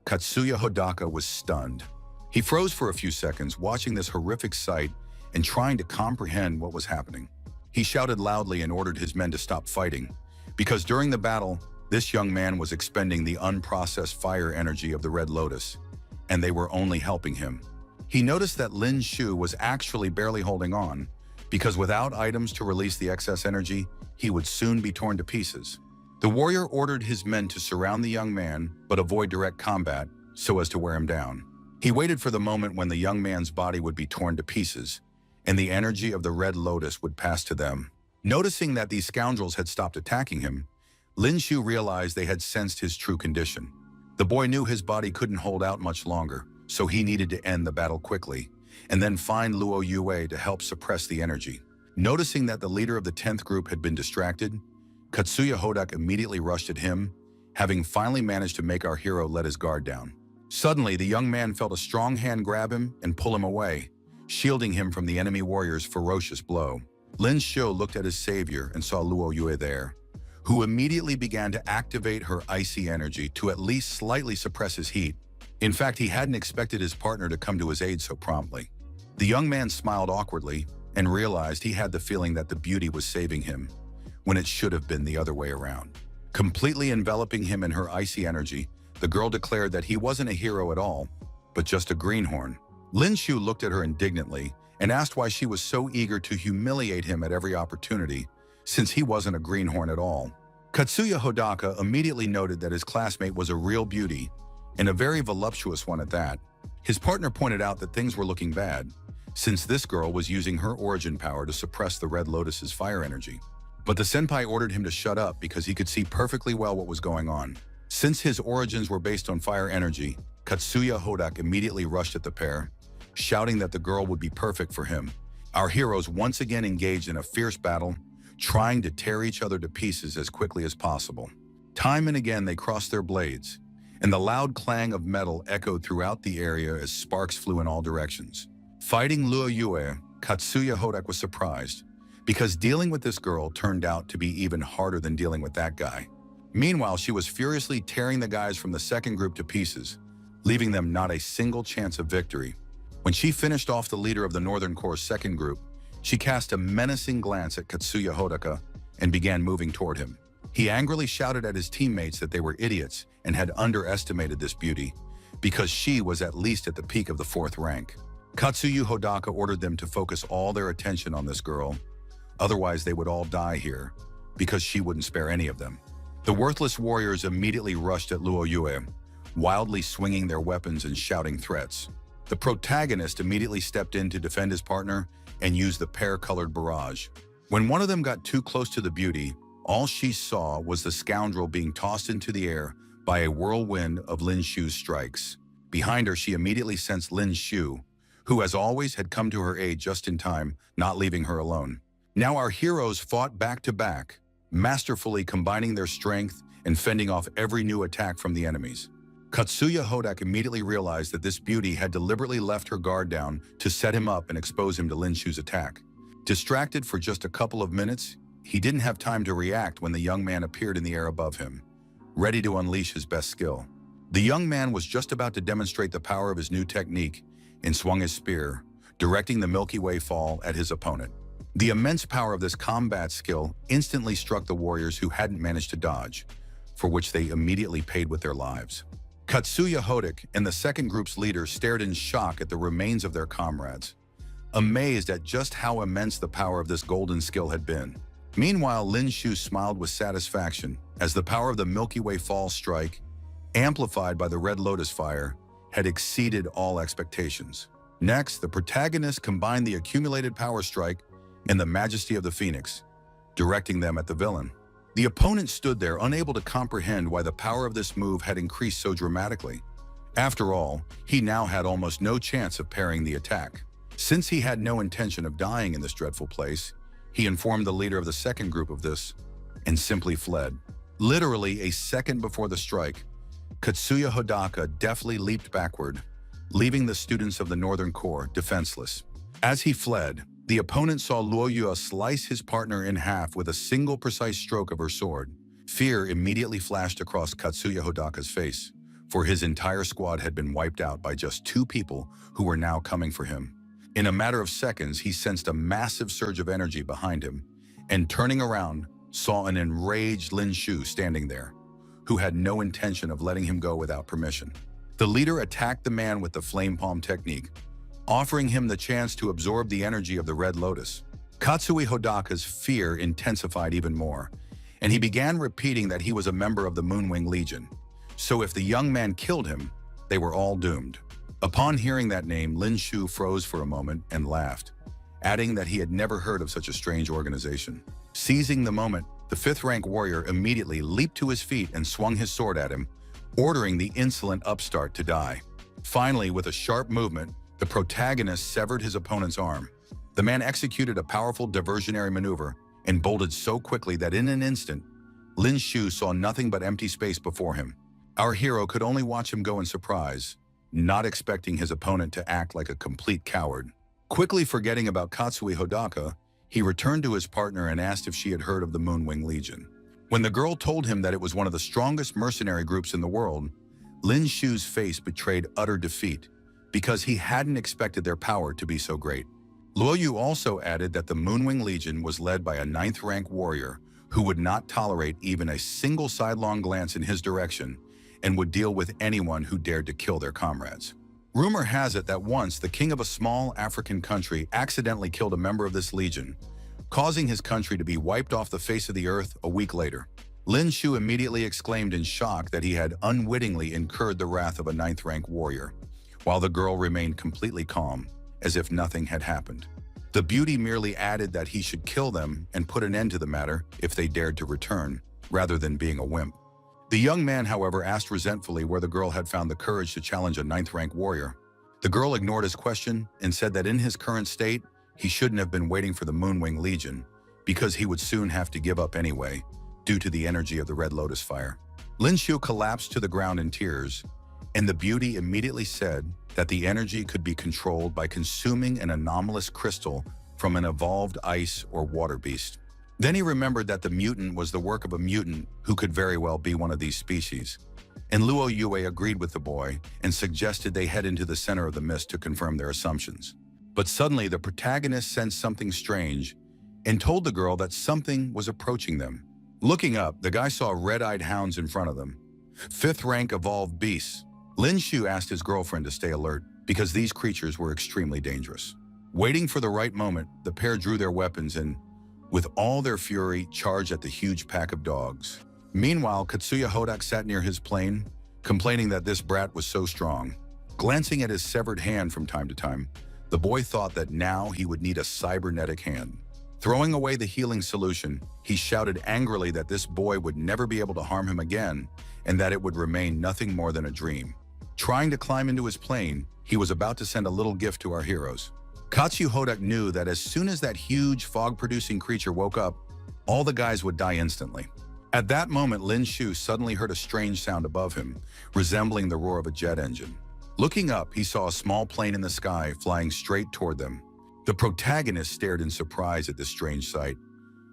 Katsuya Hodaka was stunned. He froze for a few seconds, watching this horrific sight and trying to comprehend what was happening. He shouted loudly and ordered his men to stop fighting, because during the battle, this young man was expending the unprocessed fire energy of the Red Lotus, and they were only helping him. He noticed that Lin Shu was actually barely holding on, because without items to release the excess energy, he would soon be torn to pieces. The warrior ordered his men to surround the young man, but avoid direct combat so as to wear him down. He waited for the moment when the young man's body would be torn to pieces, and the energy of the Red Lotus would pass to them. Noticing that these scoundrels had stopped attacking him, Lin Shu realized they had sensed his true condition. The boy knew his body couldn't hold out much longer, so he needed to end the battle quickly, and then find Luo Yue to help suppress the energy. Noticing that the leader of the 10th group had been distracted, Katsuya Hodak immediately rushed at him, having finally managed to make our hero let his guard down. Suddenly, the young man felt a strong hand grab him and pull him away, shielding him from the enemy warrior's ferocious blow. Lin Shu looked at his savior and saw Luo Yue there, who immediately began to activate her icy energy to at least slightly suppress his heat. In fact, he hadn't expected his partner to come to his aid so promptly. The young man smiled awkwardly and realized he had the feeling that the beauty was saving him, when it should have been the other way around. Completely enveloping him in her icy energy, the girl declared that he wasn't a hero at all, but just a greenhorn. Lin Shu looked at her indignantly and asked why she was so eager to humiliate him at every opportunity, since he wasn't a greenhorn at all. Katsuya Hodaka immediately noted that his classmate was a real beauty, and a very voluptuous one at that. His partner pointed out that things were looking bad, since this girl was using her origin power to suppress the Red Lotus's fire energy. But the senpai ordered him to shut up because he could see perfectly well what was going on. Since his origins were based on fire energy, Katsuya Hodak immediately rushed at the pair, shouting that the girl would be perfect for him. Our heroes once again engaged in a fierce battle, trying to tear each other to pieces as quickly as possible. Time and again they crossed their blades, and the loud clang of metal echoed throughout the area as sparks flew in all directions. Fighting Luo Yue, Katsuya Hodak was surprised, because dealing with this girl turned out to be even harder than dealing with that guy. Meanwhile, she was furiously tearing the guys from the second group to pieces, leaving them not a single chance of victory. When she finished off the leader of the Northern Corps' second group, she cast a menacing glance at Katsuya Hodaka and began moving toward him. He angrily shouted at his teammates that they were idiots and had underestimated this beauty, because she was at least at the peak of the 4th rank. Katsuya Hodaka ordered them to focus all their attention on this girl, otherwise they would all die here, because she wouldn't spare any of them. The worthless warriors immediately rushed at Luo Yue, wildly swinging their weapons and shouting threats. The protagonist immediately stepped in to defend his partner and used the pear-colored barrage. When one of them got too close to the beauty, all she saw was the scoundrel being tossed into the air by a whirlwind of Lin Shu's strikes. Behind her, she immediately sensed Lin Shu, who, as always, had come to her aid just in time, not leaving her alone. Now our heroes fought back to back, masterfully combining their strength and fending off every new attack from the enemies. Katsuya Hodak immediately realized that this beauty had deliberately left her guard down to set him up and expose him to Lin Shu's attack. Distracted for just a couple of minutes, he didn't have time to react when the young man appeared in the air above him, ready to unleash his best skill. The young man was just about to demonstrate the power of his new technique and swung his spear, directing the Milky Way fall at his opponent. The immense power of this combat skill instantly struck the warriors who hadn't managed to dodge, for which they immediately paid with their lives. Katsuya Hodak and the second group's leader stared in shock at the remains of their comrades, amazed at just how immense the power of this golden skill had been. Meanwhile, Lin Shu smiled with satisfaction as the power of the Milky Way fall strike, amplified by the Red Lotus fire, had exceeded all expectations. Next, the protagonists combined the accumulated power strike and the majesty of the Phoenix, directing them at the villain. The opponent stood there, unable to comprehend why the power of this move had increased so dramatically. After all, he now had almost no chance of parrying the attack. Since he had no intention of dying in this dreadful place, he informed the leader of the second group of this and simply fled. Literally a second before the strike, Katsuya Hodaka deftly leaped backward, leaving the students of the Northern Corps defenseless. As he fled, the opponent saw Luo Yue slice his partner in half with a single precise stroke of her sword. Fear immediately flashed across Katsuya Hodaka's face, for his entire squad had been wiped out by just 2 people who were now coming for him. In a matter of seconds, he sensed a massive surge of energy behind him, and turning around, saw an enraged Lin Shu standing there, who had no intention of letting him go without permission. The leader attacked the man with the flame palm technique, offering him the chance to absorb the energy of the Red Lotus. Katsuya Hodaka's fear intensified even more, and he began repeating that he was a member of the Moonwing Legion, so if the young man killed him, they were all doomed. Upon hearing that name, Lin Shu froze for a moment and laughed, adding that he had never heard of such a strange organization. Seizing the moment, the 5th-rank warrior immediately leaped to his feet and swung his sword at him, ordering the insolent upstart to die. Finally, with a sharp movement, the protagonist severed his opponent's arm. The man executed a powerful diversionary maneuver and bolted so quickly that in an instant, Lin Shu saw nothing but empty space before him. Our hero could only watch him go in surprise, not expecting his opponent to act like a complete coward. Quickly forgetting about Katsuya Hodaka, he returned to his partner and asked if she had heard of the Moonwing Legion. When the girl told him that it was one of the strongest mercenary groups in the world, Lin Shu's face betrayed utter defeat, because he hadn't expected their power to be so great. Luo Yu also added that the Moonwing Legion was led by a 9th-rank warrior who would not tolerate even a single sidelong glance in his direction and would deal with anyone who dared to kill their comrades. Rumor has it that once the king of a small African country accidentally killed a member of this legion, causing his country to be wiped off the face of the earth a week later. Lin Shu immediately exclaimed in shock that he had unwittingly incurred the wrath of a 9th-rank warrior, while the girl remained completely calm, as if nothing had happened. The beauty merely added that he should kill them and put an end to the matter if they dared to return, rather than being a wimp. The young man, however, asked resentfully where the girl had found the courage to challenge a 9th-rank warrior. The girl ignored his question and said that in his current state, he shouldn't have been waiting for the Moonwing Legion, because he would soon have to give up anyway, due to the energy of the Red Lotus fire. Lin Shu collapsed to the ground in tears, and the beauty immediately said that the energy could be controlled by consuming an anomalous crystal from an evolved ice or water beast. Then he remembered that the mutant was the work of a mutant who could very well be one of these species. And Luo Yue agreed with the boy and suggested they head into the center of the mist to confirm their assumptions. But suddenly the protagonist sensed something strange and told the girl that something was approaching them. Looking up, the guy saw red-eyed hounds in front of them, 5th-rank evolved beasts. Lin Shu asked his girlfriend to stay alert because these creatures were extremely dangerous. Waiting for the right moment, the pair drew their weapons and, with all their fury, charged at the huge pack of dogs. Meanwhile, Katsuya Hodak sat near his plane, complaining that this brat was so strong. Glancing at his severed hand from time to time, the boy thought that now he would need a cybernetic hand. Throwing away the healing solution, he shouted angrily that this boy would never be able to harm him again and that it would remain nothing more than a dream. Trying to climb into his plane, he was about to send a little gift to our heroes. Katsu Hodak knew that as soon as that huge fog-producing creature woke up, all the guys would die instantly. At that moment, Lin Shu suddenly heard a strange sound above him, resembling the roar of a jet engine. Looking up, he saw a small plane in the sky flying straight toward them. The protagonist stared in surprise at this strange sight,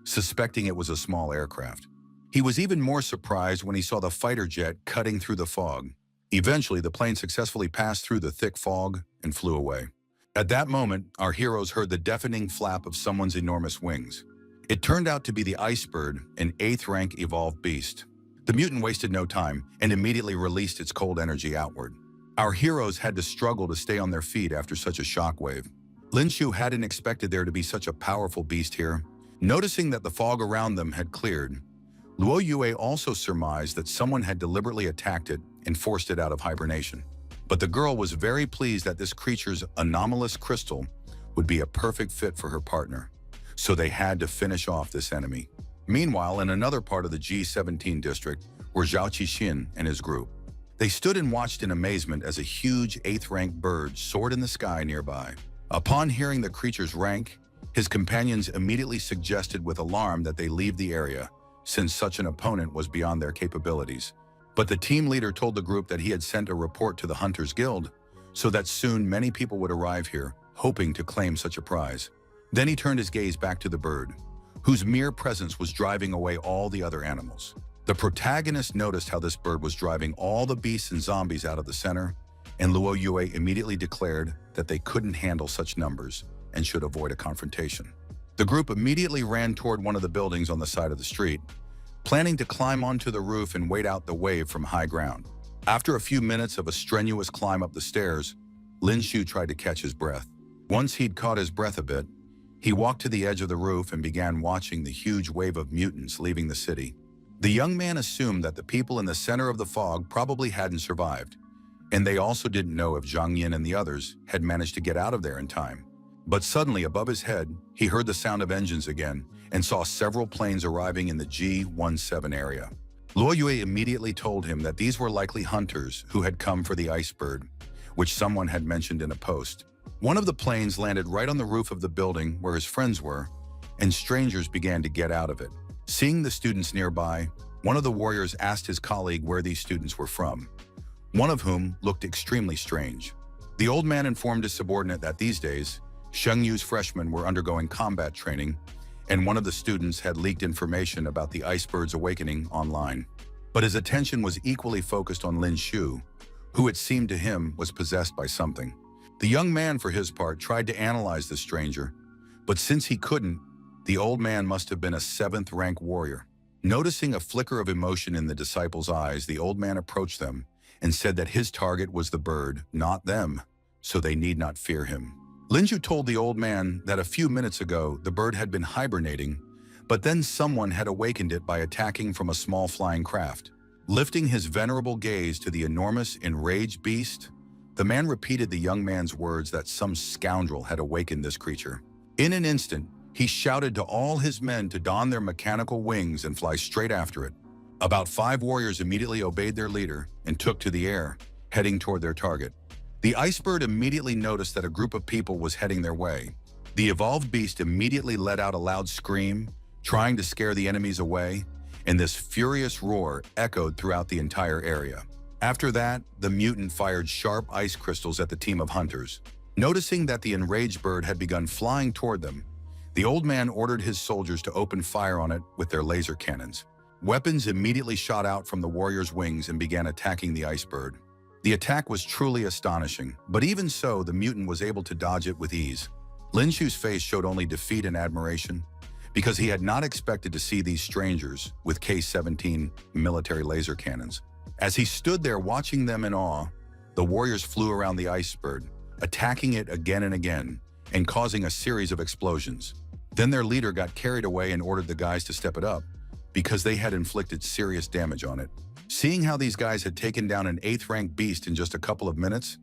suspecting it was a small aircraft. He was even more surprised when he saw the fighter jet cutting through the fog. Eventually, the plane successfully passed through the thick fog and flew away. At that moment, our heroes heard the deafening flap of someone's enormous wings. It turned out to be the Icebird, an 8th rank evolved beast. The mutant wasted no time and immediately released its cold energy outward. Our heroes had to struggle to stay on their feet after such a shockwave. Lin Shu hadn't expected there to be such a powerful beast here. Noticing that the fog around them had cleared, Luo Yue also surmised that someone had deliberately attacked it and forced it out of hibernation. But the girl was very pleased that this creature's anomalous crystal would be a perfect fit for her partner, so they had to finish off this enemy. Meanwhile, in another part of the G17 district were Zhao Qixin and his group. They stood and watched in amazement as a huge 8th rank bird soared in the sky nearby. Upon hearing the creature's rank, his companions immediately suggested with alarm that they leave the area, since such an opponent was beyond their capabilities. But the team leader told the group that he had sent a report to the Hunters Guild, so that soon many people would arrive here, hoping to claim such a prize. Then he turned his gaze back to the bird, whose mere presence was driving away all the other animals. The protagonist noticed how this bird was driving all the beasts and zombies out of the center, and Luo Yue immediately declared that they couldn't handle such numbers and should avoid a confrontation. The group immediately ran toward one of the buildings on the side of the street, planning to climb onto the roof and wait out the wave from high ground. After a few minutes of a strenuous climb up the stairs, Lin Shu tried to catch his breath. Once he'd caught his breath a bit, he walked to the edge of the roof and began watching the huge wave of mutants leaving the city. The young man assumed that the people in the center of the fog probably hadn't survived, and they also didn't know if Zhang Yin and the others had managed to get out of there in time. But suddenly, above his head, he heard the sound of engines again and saw several planes arriving in the G17 area. Luo Yue immediately told him that these were likely hunters who had come for the Icebird, which someone had mentioned in a post. One of the planes landed right on the roof of the building where his friends were, and strangers began to get out of it. Seeing the students nearby, one of the warriors asked his colleague where these students were from, one of whom looked extremely strange. The old man informed his subordinate that these days, Sheng Yu's freshmen were undergoing combat training, and one of the students had leaked information about the Icebird's awakening online. But his attention was equally focused on Lin Shu, who it seemed to him was possessed by something. The young man, for his part, tried to analyze the stranger, but since he couldn't, the old man must have been a 7th rank warrior. Noticing a flicker of emotion in the disciples' eyes, the old man approached them and said that his target was the bird, not them, so they need not fear him. Lin Shu told the old man that a few minutes ago the bird had been hibernating, but then someone had awakened it by attacking from a small flying craft. Lifting his venerable gaze to the enormous, enraged beast, the man repeated the young man's words that some scoundrel had awakened this creature. In an instant, he shouted to all his men to don their mechanical wings and fly straight after it. About 5 warriors immediately obeyed their leader and took to the air, heading toward their target. The Icebird immediately noticed that a group of people was heading their way. The evolved beast immediately let out a loud scream, trying to scare the enemies away, and this furious roar echoed throughout the entire area. After that, the mutant fired sharp ice crystals at the team of hunters. Noticing that the enraged bird had begun flying toward them, the old man ordered his soldiers to open fire on it with their laser cannons. Weapons immediately shot out from the warrior's wings and began attacking the Icebird. The attack was truly astonishing, but even so, the mutant was able to dodge it with ease. Lin Shu's face showed only defeat and admiration, because he had not expected to see these strangers with K-17 military laser cannons. As he stood there watching them in awe, the warriors flew around the Icebird, attacking it again and again, and causing a series of explosions. Then their leader got carried away and ordered the guys to step it up, because they had inflicted serious damage on it. Seeing how these guys had taken down an 8th rank beast in just a couple of minutes,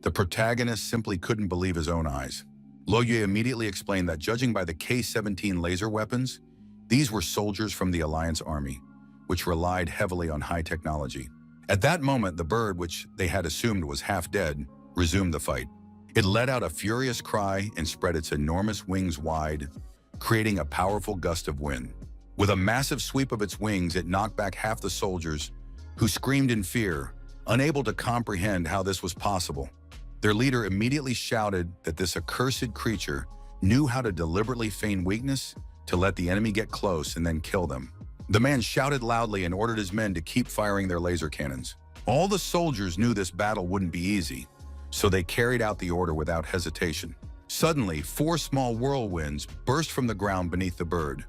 the protagonist simply couldn't believe his own eyes. Luo Yue immediately explained that judging by the K-17 laser weapons, these were soldiers from the Alliance Army, which relied heavily on high technology. At that moment, the bird, which they had assumed was half dead, resumed the fight. It let out a furious cry and spread its enormous wings wide, creating a powerful gust of wind. With a massive sweep of its wings, it knocked back half the soldiers, who screamed in fear, unable to comprehend how this was possible. Their leader immediately shouted that this accursed creature knew how to deliberately feign weakness to let the enemy get close and then kill them. The man shouted loudly and ordered his men to keep firing their laser cannons. All the soldiers knew this battle wouldn't be easy, so they carried out the order without hesitation. Suddenly, 4 small whirlwinds burst from the ground beneath the bird,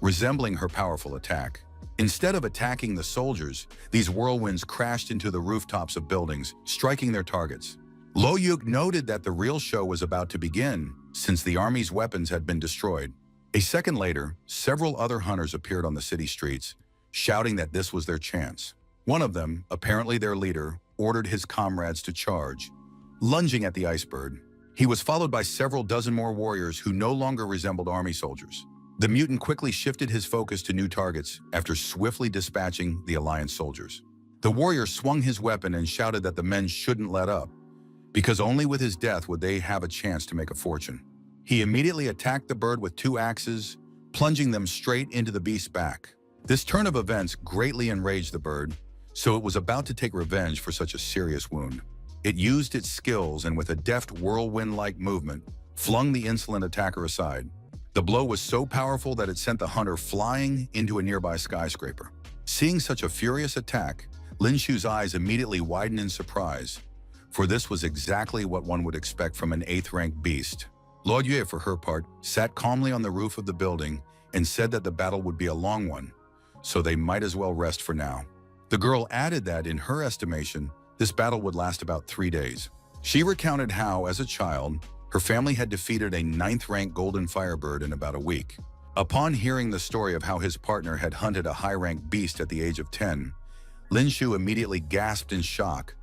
resembling her powerful attack. Instead of attacking the soldiers, these whirlwinds crashed into the rooftops of buildings, striking their targets. Lo Yuk noted that the real show was about to begin, since the army's weapons had been destroyed. A second later, several other hunters appeared on the city streets, shouting that this was their chance. One of them, apparently their leader, ordered his comrades to charge, lunging at the ice bird. He was followed by several dozen more warriors who no longer resembled army soldiers. The mutant quickly shifted his focus to new targets after swiftly dispatching the Alliance soldiers. The warrior swung his weapon and shouted that the men shouldn't let up, because only with his death would they have a chance to make a fortune. He immediately attacked the bird with 2 axes, plunging them straight into the beast's back. This turn of events greatly enraged the bird, so it was about to take revenge for such a serious wound. It used its skills and with a deft whirlwind-like movement, flung the insolent attacker aside. The blow was so powerful that it sent the hunter flying into a nearby skyscraper. Seeing such a furious attack, Lin Shu's eyes immediately widened in surprise, for this was exactly what one would expect from an 8th-ranked beast. Luo Yue, for her part, sat calmly on the roof of the building and said that the battle would be a long one, so they might as well rest for now. The girl added that, in her estimation, this battle would last about 3 days. She recounted how, as a child, her family had defeated a 9th-ranked golden firebird in about a week. Upon hearing the story of how his partner had hunted a high-ranked beast at the age of 10, Lin Shu immediately gasped in shock,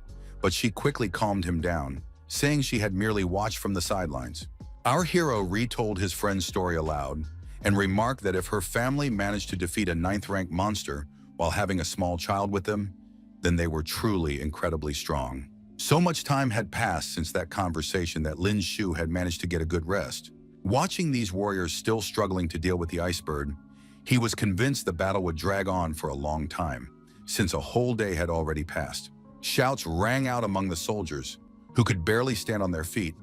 but she quickly calmed him down, saying she had merely watched from the sidelines. Our hero retold his friend's story aloud and remarked that if her family managed to defeat a 9th-ranked monster while having a small child with them, then they were truly incredibly strong. So much time had passed since that conversation that Lin Shu had managed to get a good rest. Watching these warriors still struggling to deal with the ice bird, he was convinced the battle would drag on for a long time, since a whole day had already passed. Shouts rang out among the soldiers, who could barely stand on their feet,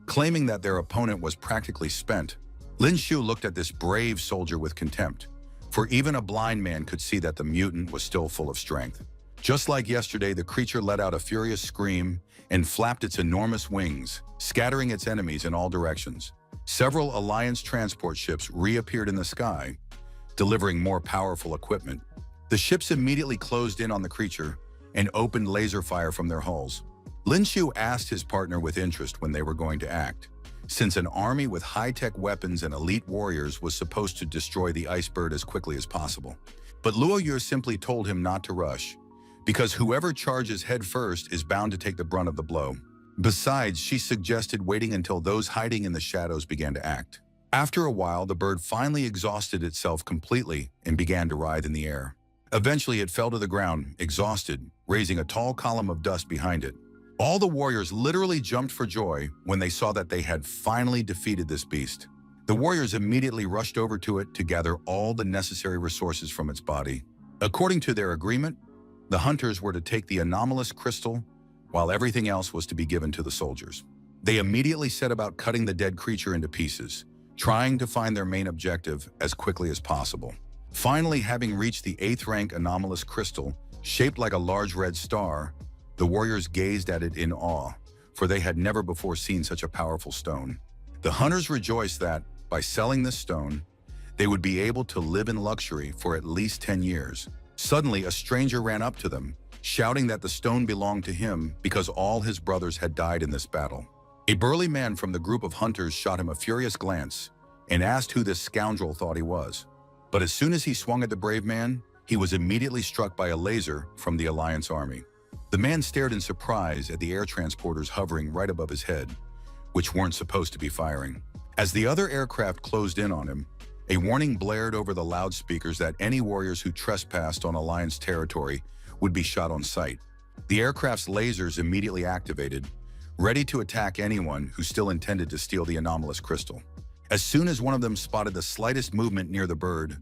claiming that their opponent was practically spent. Lin Shu looked at this brave soldier with contempt, for even a blind man could see that the mutant was still full of strength. Just like yesterday, the creature let out a furious scream and flapped its enormous wings, scattering its enemies in all directions. Several Alliance transport ships reappeared in the sky, delivering more powerful equipment. The ships immediately closed in on the creature and opened laser fire from their hulls. Lin Shu asked his partner with interest when they were going to act, since an army with high-tech weapons and elite warriors was supposed to destroy the ice bird as quickly as possible. But Luo Yue simply told him not to rush, because whoever charges head first is bound to take the brunt of the blow. Besides, she suggested waiting until those hiding in the shadows began to act. After a while, the bird finally exhausted itself completely and began to writhe in the air. Eventually, it fell to the ground, exhausted, raising a tall column of dust behind it. All the warriors literally jumped for joy when they saw that they had finally defeated this beast. The warriors immediately rushed over to it to gather all the necessary resources from its body. According to their agreement, the hunters were to take the anomalous crystal, while everything else was to be given to the soldiers. They immediately set about cutting the dead creature into pieces, trying to find their main objective as quickly as possible. Finally, having reached the 8th-rank anomalous crystal, shaped like a large red star, the warriors gazed at it in awe, for they had never before seen such a powerful stone. The hunters rejoiced that, by selling this stone, they would be able to live in luxury for at least 10 years. Suddenly, a stranger ran up to them, shouting that the stone belonged to him because all his brothers had died in this battle. A burly man from the group of hunters shot him a furious glance and asked who this scoundrel thought he was. But as soon as he swung at the brave man, he was immediately struck by a laser from the Alliance army. The man stared in surprise at the air transporters hovering right above his head, which weren't supposed to be firing. As the other aircraft closed in on him, a warning blared over the loudspeakers that any warriors who trespassed on Alliance territory would be shot on sight. The aircraft's lasers immediately activated, ready to attack anyone who still intended to steal the anomalous crystal. As soon as one of them spotted the slightest movement near the bird,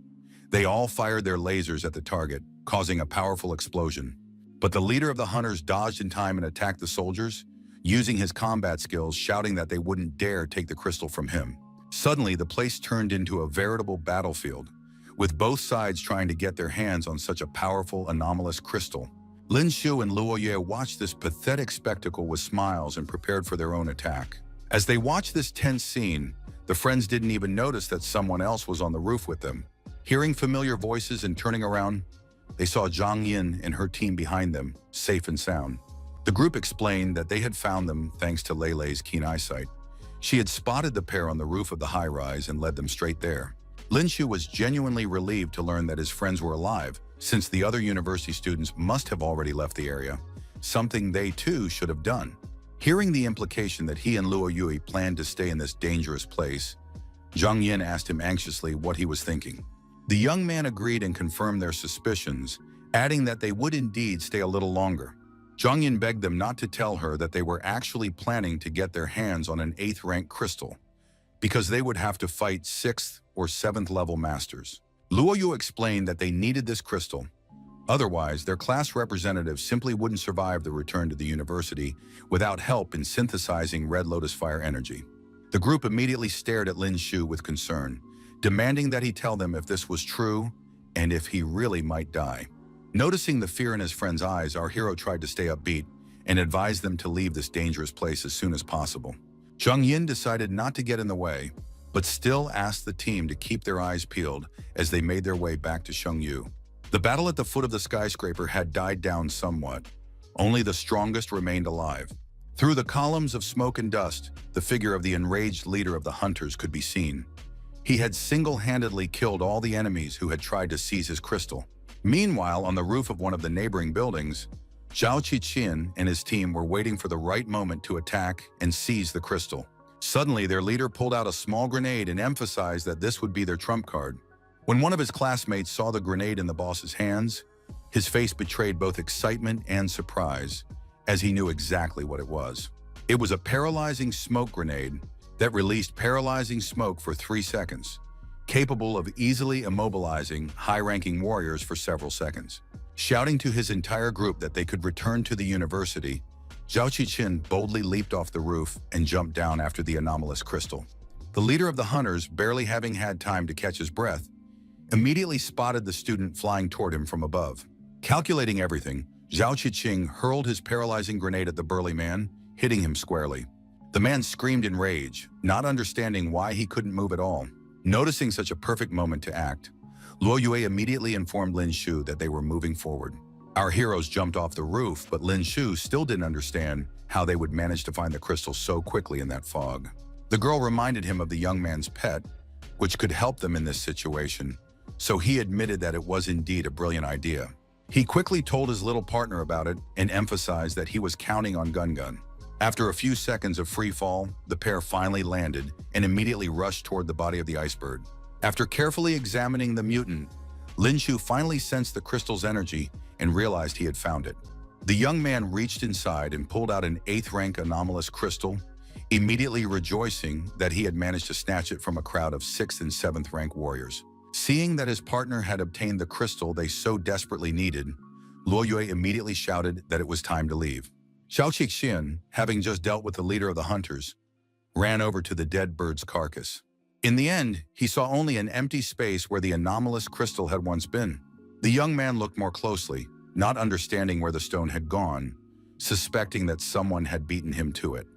they all fired their lasers at the target, causing a powerful explosion. But the leader of the hunters dodged in time and attacked the soldiers, using his combat skills, shouting that they wouldn't dare take the crystal from him. Suddenly, the place turned into a veritable battlefield, with both sides trying to get their hands on such a powerful, anomalous crystal. Lin Shu and Luo Yue watched this pathetic spectacle with smiles and prepared for their own attack. As they watched this tense scene, the friends didn't even notice that someone else was on the roof with them. Hearing familiar voices and turning around, they saw Zhang Yin and her team behind them, safe and sound. The group explained that they had found them thanks to Lei Lei's keen eyesight. She had spotted the pair on the roof of the high-rise and led them straight there. Lin Shu was genuinely relieved to learn that his friends were alive, since the other university students must have already left the area, something they too should have done. Hearing the implication that he and Luo Yue planned to stay in this dangerous place, Zhang Yin asked him anxiously what he was thinking. The young man agreed and confirmed their suspicions, adding that they would indeed stay a little longer. Zhang Yin begged them not to tell her that they were actually planning to get their hands on an 8th rank crystal, because they would have to fight 6th or 7th level masters. Luo Yue explained that they needed this crystal. Otherwise, their class representatives simply wouldn't survive the return to the university without help in synthesizing Red Lotus Fire energy. The group immediately stared at Lin Shu with concern, demanding that he tell them if this was true and if he really might die. Noticing the fear in his friend's eyes, our hero tried to stay upbeat and advised them to leave this dangerous place as soon as possible. Zhang Yin decided not to get in the way, but still asked the team to keep their eyes peeled as they made their way back to Shengyu. The battle at the foot of the skyscraper had died down somewhat. Only the strongest remained alive. Through the columns of smoke and dust, the figure of the enraged leader of the hunters could be seen. He had single-handedly killed all the enemies who had tried to seize his crystal. Meanwhile, on the roof of one of the neighboring buildings, Zhao Qiqin and his team were waiting for the right moment to attack and seize the crystal. Suddenly, their leader pulled out a small grenade and emphasized that this would be their trump card. When one of his classmates saw the grenade in the boss's hands, his face betrayed both excitement and surprise, as he knew exactly what it was. It was a paralyzing smoke grenade that released paralyzing smoke for 3 seconds, capable of easily immobilizing high-ranking warriors for several seconds. Shouting to his entire group that they could return to the university, Zhao Qiqin boldly leaped off the roof and jumped down after the anomalous crystal. The leader of the hunters, barely having had time to catch his breath, immediately spotted the student flying toward him from above. Calculating everything, Zhao Qiqin hurled his paralyzing grenade at the burly man, hitting him squarely. The man screamed in rage, not understanding why he couldn't move at all. Noticing such a perfect moment to act, Luo Yue immediately informed Lin Shu that they were moving forward. Our heroes jumped off the roof, but Lin Shu still didn't understand how they would manage to find the crystal so quickly in that fog. The girl reminded him of the young man's pet, which could help them in this situation, so he admitted that it was indeed a brilliant idea. He quickly told his little partner about it and emphasized that he was counting on Gun Gun. After a few seconds of free fall, the pair finally landed and immediately rushed toward the body of the icebird. After carefully examining the mutant, Lin Shu finally sensed the crystal's energy and realized he had found it. The young man reached inside and pulled out an 8th rank anomalous crystal, immediately rejoicing that he had managed to snatch it from a crowd of 6th and 7th rank warriors. Seeing that his partner had obtained the crystal they so desperately needed, Luo Yue immediately shouted that it was time to leave. Zhao Qiqin, having just dealt with the leader of the hunters, ran over to the dead bird's carcass. In the end, he saw only an empty space where the anomalous crystal had once been. The young man looked more closely, not understanding where the stone had gone, suspecting that someone had beaten him to it.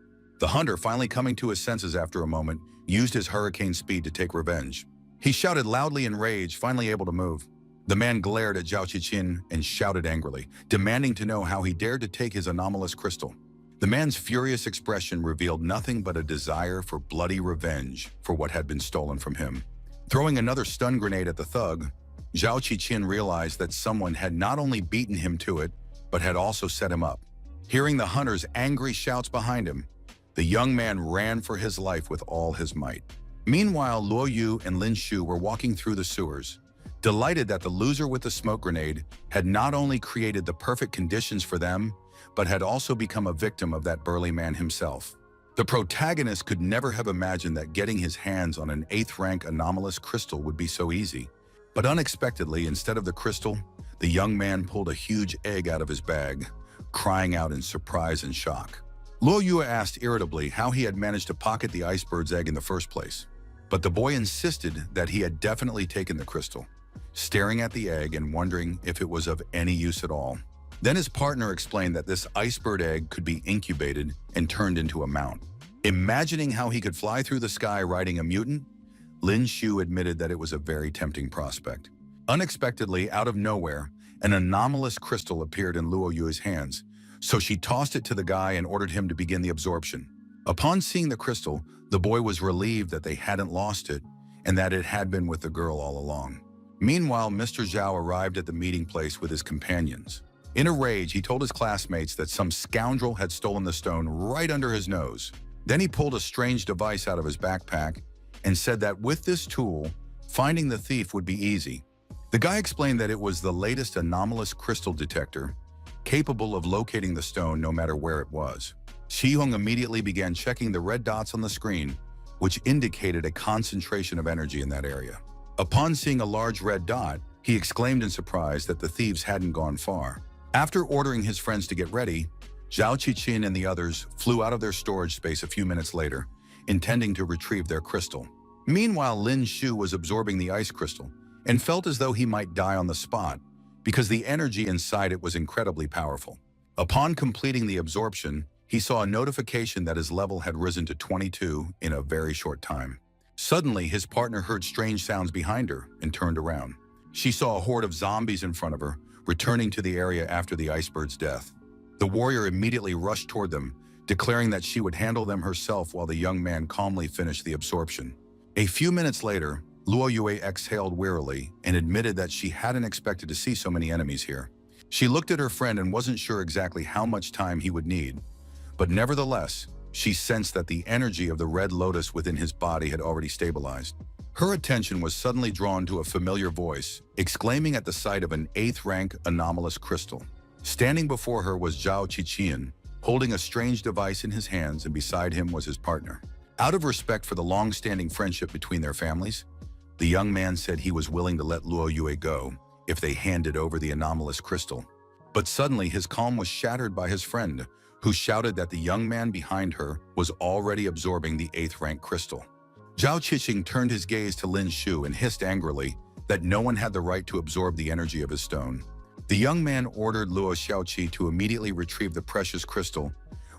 The hunter, finally coming to his senses after a moment, used his hurricane speed to take revenge. He shouted loudly in rage, finally able to move. The man glared at Zhao Qiqin and shouted angrily, demanding to know how he dared to take his anomalous crystal. The man's furious expression revealed nothing but a desire for bloody revenge for what had been stolen from him. Throwing another stun grenade at the thug, Zhao Qiqin realized that someone had not only beaten him to it, but had also set him up. Hearing the hunter's angry shouts behind him, the young man ran for his life with all his might. Meanwhile, Luo Yu and Lin Shu were walking through the sewers, delighted that the loser with the smoke grenade had not only created the perfect conditions for them, but had also become a victim of that burly man himself. The protagonist could never have imagined that getting his hands on an 8th rank anomalous crystal would be so easy. But unexpectedly, instead of the crystal, the young man pulled a huge egg out of his bag, crying out in surprise and shock. Luo Yue asked irritably how he had managed to pocket the icebird's egg in the first place. But the boy insisted that he had definitely taken the crystal, staring at the egg and wondering if it was of any use at all. Then his partner explained that this icebird egg could be incubated and turned into a mount. Imagining how he could fly through the sky riding a mutant, Lin Shu admitted that it was a very tempting prospect. Unexpectedly, out of nowhere, an anomalous crystal appeared in Luo Yue's hands, so she tossed it to the guy and ordered him to begin the absorption. Upon seeing the crystal, the boy was relieved that they hadn't lost it and that it had been with the girl all along. Meanwhile, Mr. Zhao arrived at the meeting place with his companions. In a rage, he told his classmates that some scoundrel had stolen the stone right under his nose. Then he pulled a strange device out of his backpack and said that with this tool, finding the thief would be easy. The guy explained that it was the latest anomalous crystal detector, capable of locating the stone no matter where it was. Shihong immediately began checking the red dots on the screen, which indicated a concentration of energy in that area. Upon seeing a large red dot, he exclaimed in surprise that the thieves hadn't gone far. After ordering his friends to get ready, Zhao Qiqin and the others flew out of their storage space a few minutes later, intending to retrieve their crystal. Meanwhile, Lin Shu was absorbing the ice crystal and felt as though he might die on the spot because the energy inside it was incredibly powerful. Upon completing the absorption, he saw a notification that his level had risen to 22 in a very short time. Suddenly, his partner heard strange sounds behind her and turned around. She saw a horde of zombies in front of her, returning to the area after the icebird's death. The warrior immediately rushed toward them, declaring that she would handle them herself while the young man calmly finished the absorption. A few minutes later, Luo Yue exhaled wearily and admitted that she hadn't expected to see so many enemies here. She looked at her friend and wasn't sure exactly how much time he would need, but nevertheless, she sensed that the energy of the red lotus within his body had already stabilized. Her attention was suddenly drawn to a familiar voice, exclaiming at the sight of an 8th rank anomalous crystal. Standing before her was Zhao Qiqin, holding a strange device in his hands, and beside him was his partner. Out of respect for the long-standing friendship between their families, the young man said he was willing to let Luo Yue go if they handed over the anomalous crystal. But suddenly his calm was shattered by his friend, who shouted that the young man behind her was already absorbing the 8th rank crystal. Zhao Qiqing turned his gaze to Lin Shu and hissed angrily that no one had the right to absorb the energy of his stone. The young man ordered Luo Xiaoqi to immediately retrieve the precious crystal,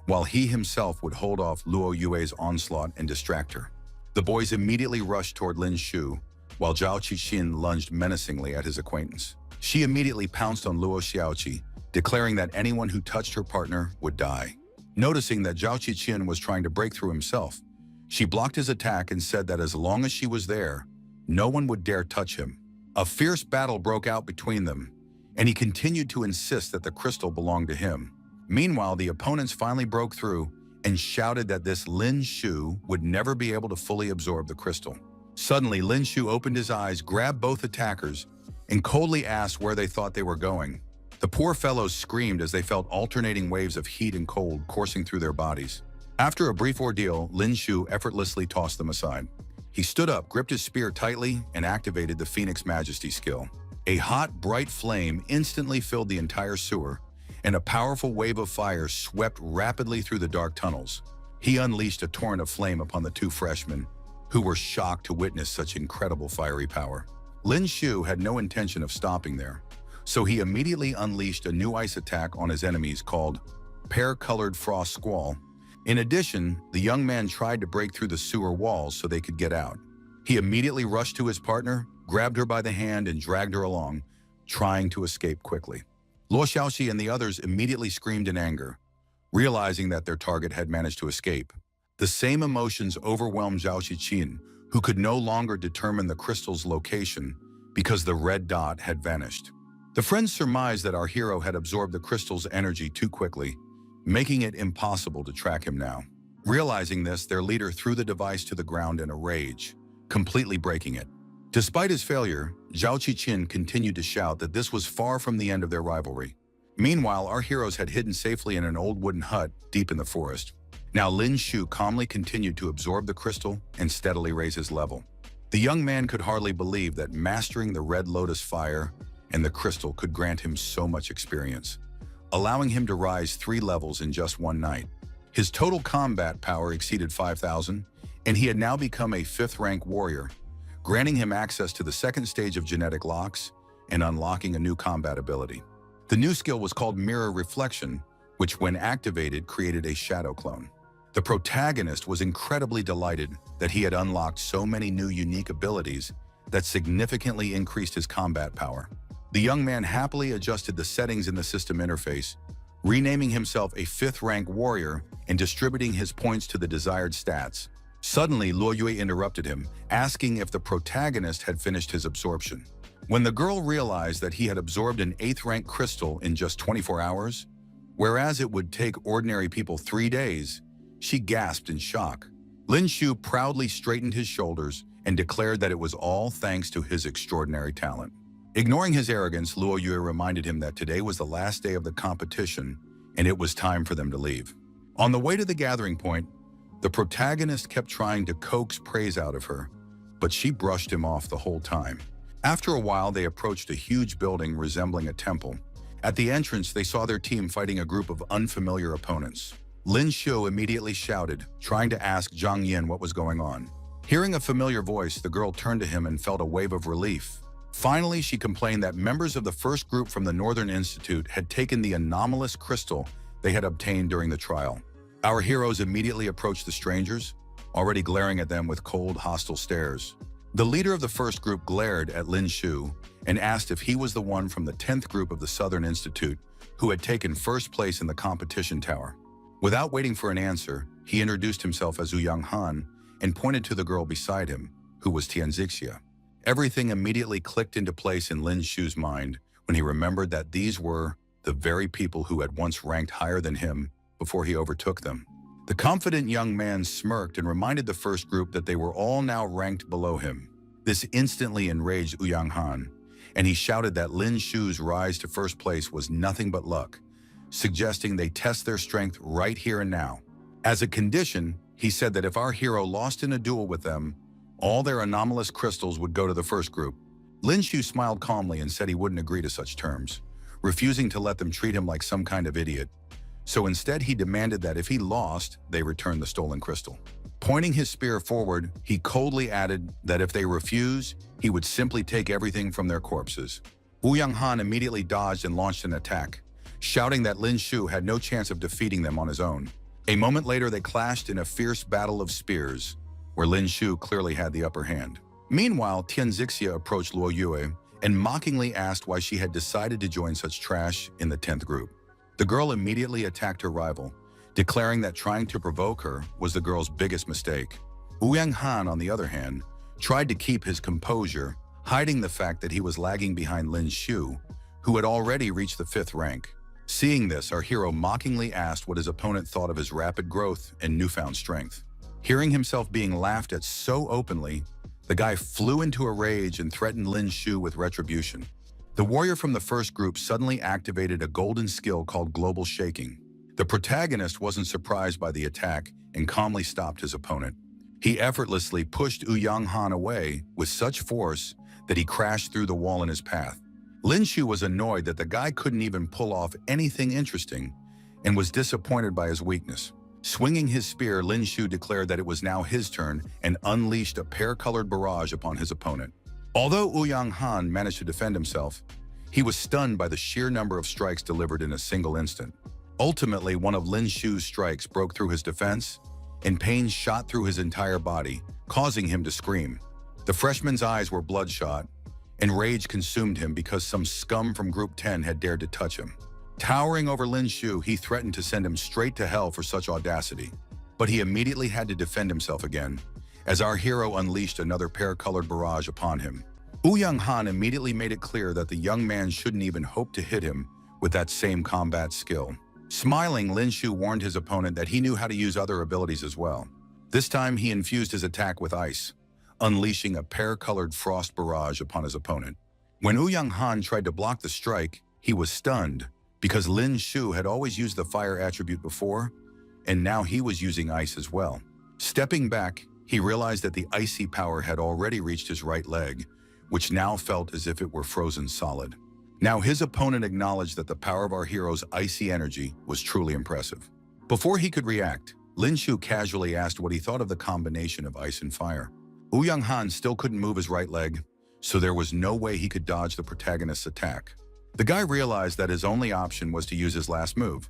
while he himself would hold off Luo Yue's onslaught and distract her. The boys immediately rushed toward Lin Shu, while Zhao Qiqin lunged menacingly at his acquaintance. She immediately pounced on Luo Xiaoqi, declaring that anyone who touched her partner would die. Noticing that Zhao Qiqin was trying to break through himself, she blocked his attack and said that as long as she was there, no one would dare touch him. A fierce battle broke out between them, and he continued to insist that the crystal belonged to him. Meanwhile, the opponents finally broke through and shouted that this Lin Shu would never be able to fully absorb the crystal. Suddenly, Lin Shu opened his eyes, grabbed both attackers, and coldly asked where they thought they were going. The poor fellows screamed as they felt alternating waves of heat and cold coursing through their bodies. After a brief ordeal, Lin Shu effortlessly tossed them aside. He stood up, gripped his spear tightly, and activated the Phoenix Majesty skill. A hot, bright flame instantly filled the entire sewer, and a powerful wave of fire swept rapidly through the dark tunnels. He unleashed a torrent of flame upon the two freshmen, who were shocked to witness such incredible fiery power. Lin Shu had no intention of stopping there, so he immediately unleashed a new ice attack on his enemies called Pear-Colored Frost Squall. In addition, the young man tried to break through the sewer walls so they could get out. He immediately rushed to his partner, grabbed her by the hand, and dragged her along, trying to escape quickly. Luo Xiaoxi and the others immediately screamed in anger, realizing that their target had managed to escape. The same emotions overwhelmed Zhao Qiqin, who could no longer determine the crystal's location because the red dot had vanished. The friends surmised that our hero had absorbed the crystal's energy too quickly, making it impossible to track him now. Realizing this, their leader threw the device to the ground in a rage, completely breaking it. Despite his failure, Zhao Qiqin continued to shout that this was far from the end of their rivalry. Meanwhile, our heroes had hidden safely in an old wooden hut deep in the forest. Now Lin Shu calmly continued to absorb the crystal and steadily raise his level. The young man could hardly believe that mastering the Red Lotus fire and the crystal could grant him so much experience, allowing him to rise 3 levels in just one night. His total combat power exceeded 5,000, and he had now become a 5th-rank warrior, granting him access to the 2nd stage of genetic locks and unlocking a new combat ability. The new skill was called Mirror Reflection, which when activated created a shadow clone. The protagonist was incredibly delighted that he had unlocked so many new unique abilities that significantly increased his combat power. The young man happily adjusted the settings in the system interface, renaming himself a 5th-rank warrior and distributing his points to the desired stats. Suddenly, Luo Yue interrupted him, asking if the protagonist had finished his absorption. When the girl realized that he had absorbed an 8th-rank crystal in just 24 hours, whereas it would take ordinary people 3 days, she gasped in shock. Lin Shu proudly straightened his shoulders and declared that it was all thanks to his extraordinary talent. Ignoring his arrogance, Luo Yue reminded him that today was the last day of the competition and it was time for them to leave. On the way to the gathering point, the protagonist kept trying to coax praise out of her, but she brushed him off the whole time. After a while, they approached a huge building resembling a temple. At the entrance, they saw their team fighting a group of unfamiliar opponents. Lin Shu immediately shouted, trying to ask Zhang Yin what was going on. Hearing a familiar voice, the girl turned to him and felt a wave of relief. Finally, she complained that members of the first group from the Northern Institute had taken the anomalous crystal they had obtained during the trial. Our heroes immediately approached the strangers, already glaring at them with cold, hostile stares. The leader of the first group glared at Lin Shu and asked if he was the one from the 10th group of the Southern Institute who had taken first place in the competition tower. Without waiting for an answer, he introduced himself as Ouyang Han and pointed to the girl beside him, who was Tianzixia. Everything immediately clicked into place in Lin Shu's mind when he remembered that these were the very people who had once ranked higher than him before he overtook them. The confident young man smirked and reminded the first group that they were all now ranked below him. This instantly enraged Ouyang Han, and he shouted that Lin Shu's rise to first place was nothing but luck, suggesting they test their strength right here and now. As a condition, he said that if our hero lost in a duel with them, all their anomalous crystals would go to the first group. Lin Shu smiled calmly and said he wouldn't agree to such terms, refusing to let them treat him like some kind of idiot. So instead, he demanded that if he lost, they return the stolen crystal. Pointing his spear forward, he coldly added that if they refuse, he would simply take everything from their corpses. Ouyang Han immediately dodged and launched an attack, shouting that Lin Shu had no chance of defeating them on his own. A moment later, they clashed in a fierce battle of spears, where Lin Shu clearly had the upper hand. Meanwhile, Tianzixia approached Luo Yue and mockingly asked why she had decided to join such trash in the 10th group. The girl immediately attacked her rival, declaring that trying to provoke her was the girl's biggest mistake. Ouyang Han, on the other hand, tried to keep his composure, hiding the fact that he was lagging behind Lin Shu, who had already reached the 5th rank. Seeing this, our hero mockingly asked what his opponent thought of his rapid growth and newfound strength. Hearing himself being laughed at so openly, the guy flew into a rage and threatened Lin Shu with retribution. The warrior from the first group suddenly activated a golden skill called Global Shaking. The protagonist wasn't surprised by the attack and calmly stopped his opponent. He effortlessly pushed Ouyang Han away with such force that he crashed through the wall in his path. Lin Shu was annoyed that the guy couldn't even pull off anything interesting and was disappointed by his weakness. Swinging his spear, Lin Shu declared that it was now his turn and unleashed a pear-colored barrage upon his opponent. Although Ouyang Han managed to defend himself, he was stunned by the sheer number of strikes delivered in a single instant. Ultimately, one of Lin Shu's strikes broke through his defense, and pain shot through his entire body, causing him to scream. The freshman's eyes were bloodshot, and rage consumed him because some scum from Group 10 had dared to touch him. Towering over Lin Shu, he threatened to send him straight to hell for such audacity. But he immediately had to defend himself again, as our hero unleashed another pear-colored barrage upon him. Ouyang Han immediately made it clear that the young man shouldn't even hope to hit him with that same combat skill. Smiling, Lin Shu warned his opponent that he knew how to use other abilities as well. This time, he infused his attack with ice, unleashing a pear-colored frost barrage upon his opponent. When Ouyang Han tried to block the strike, he was stunned because Lin Shu had always used the fire attribute before, and now he was using ice as well. Stepping back, he realized that the icy power had already reached his right leg, which now felt as if it were frozen solid. Now his opponent acknowledged that the power of our hero's icy energy was truly impressive. Before he could react, Lin Shu casually asked what he thought of the combination of ice and fire. Young Han still couldn't move his right leg, so there was no way he could dodge the protagonist's attack. The guy realized that his only option was to use his last move,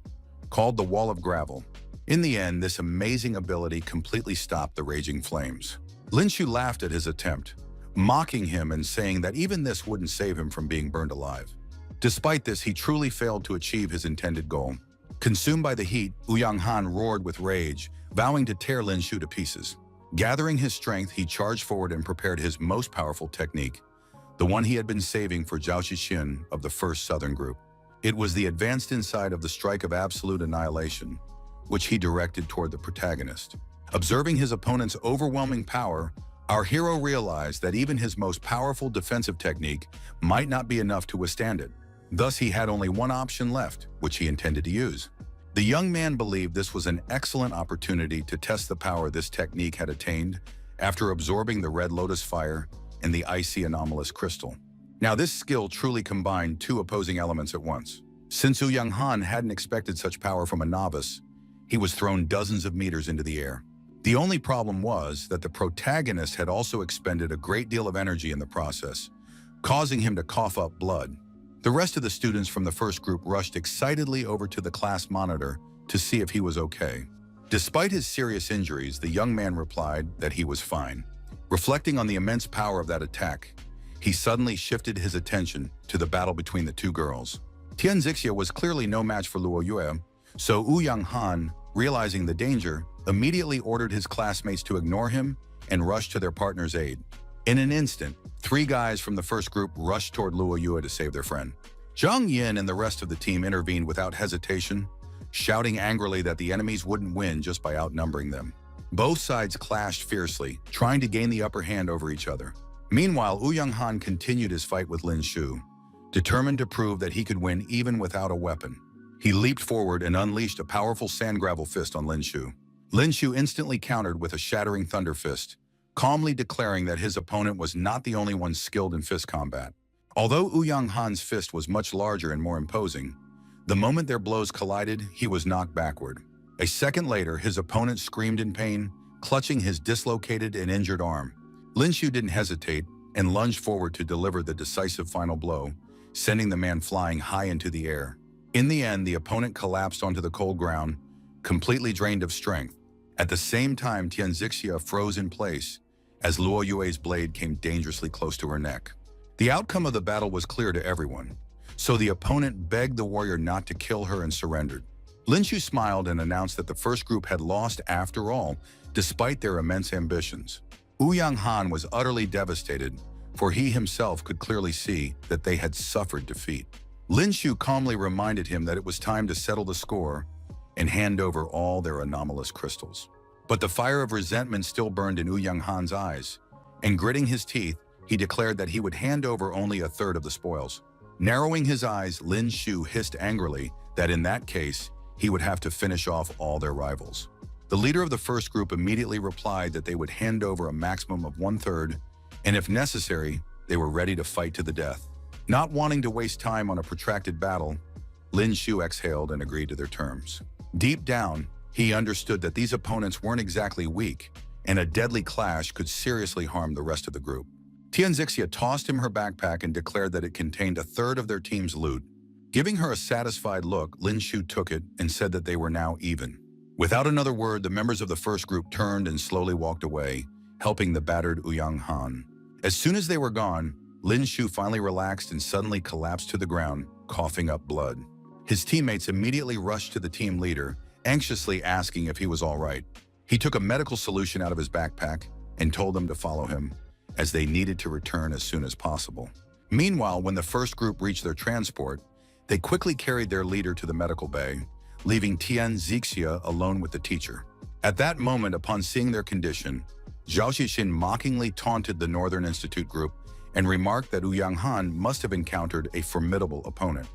called the Wall of Gravel. In the end, this amazing ability completely stopped the raging flames. Lin Shu laughed at his attempt, mocking him and saying that even this wouldn't save him from being burned alive. Despite this, he truly failed to achieve his intended goal. Consumed by the heat, Young Han roared with rage, vowing to tear Lin Shu to pieces. Gathering his strength, he charged forward and prepared his most powerful technique, the one he had been saving for Zhao Xixin of the first Southern Group. It was the advanced insight of the Strike of Absolute Annihilation, which he directed toward the protagonist. Observing his opponent's overwhelming power, our hero realized that even his most powerful defensive technique might not be enough to withstand it. Thus, he had only one option left, which he intended to use. The young man believed this was an excellent opportunity to test the power this technique had attained after absorbing the Red Lotus fire and the icy anomalous crystal. Now, this skill truly combined two opposing elements at once. Since Young Han hadn't expected such power from a novice, he was thrown dozens of meters into the air. The only problem was that the protagonist had also expended a great deal of energy in the process, causing him to cough up blood. The rest of the students from the first group rushed excitedly over to the class monitor to see if he was okay. Despite his serious injuries, the young man replied that he was fine. Reflecting on the immense power of that attack, he suddenly shifted his attention to the battle between the two girls. Tian Zixia was clearly no match for Luo Yue, so Young Han, realizing the danger, immediately ordered his classmates to ignore him and rush to their partner's aid. In an instant, three guys from the first group rushed toward Luo Yue to save their friend. Zhang Yin and the rest of the team intervened without hesitation, shouting angrily that the enemies wouldn't win just by outnumbering them. Both sides clashed fiercely, trying to gain the upper hand over each other. Meanwhile, Young Han continued his fight with Lin Shu, determined to prove that he could win even without a weapon. He leaped forward and unleashed a powerful sand gravel fist on Lin Shu. Lin Shu instantly countered with a shattering thunder fist, calmly declaring that his opponent was not the only one skilled in fist combat. Although Young Han's fist was much larger and more imposing, the moment their blows collided, he was knocked backward. A second later, his opponent screamed in pain, clutching his dislocated and injured arm. Lin Shu didn't hesitate and lunged forward to deliver the decisive final blow, sending the man flying high into the air. In the end, the opponent collapsed onto the cold ground, completely drained of strength. At the same time, Tian Zixia froze in place as Luo Yue's blade came dangerously close to her neck. The outcome of the battle was clear to everyone, so the opponent begged the warrior not to kill her and surrendered. Lin Shu smiled and announced that the first group had lost after all, despite their immense ambitions. Young Han was utterly devastated, for he himself could clearly see that they had suffered defeat. Lin Shu calmly reminded him that it was time to settle the score and hand over all their anomalous crystals. But the fire of resentment still burned in Young Han's eyes, and gritting his teeth, he declared that he would hand over only a third of the spoils. Narrowing his eyes, Lin Shu hissed angrily that in that case, he would have to finish off all their rivals. The leader of the first group immediately replied that they would hand over a maximum of 1/3, and if necessary, they were ready to fight to the death. Not wanting to waste time on a protracted battle, Lin Shu exhaled and agreed to their terms. Deep down, he understood that these opponents weren't exactly weak, and a deadly clash could seriously harm the rest of the group. Tian Zixia tossed him her backpack and declared that it contained a third of their team's loot. Giving her a satisfied look, Lin Shu took it and said that they were now even. Without another word, the members of the first group turned and slowly walked away, helping the battered Young Han. As soon as they were gone, Lin Shu finally relaxed and suddenly collapsed to the ground, coughing up blood. His teammates immediately rushed to the team leader, anxiously asking if he was all right. He took a medical solution out of his backpack and told them to follow him, as they needed to return as soon as possible. Meanwhile, when the first group reached their transport, they quickly carried their leader to the medical bay, leaving Tian Zixia alone with the teacher. At that moment, upon seeing their condition, Zhao Xixin mockingly taunted the Northern Institute group and remarked that Young Han must have encountered a formidable opponent.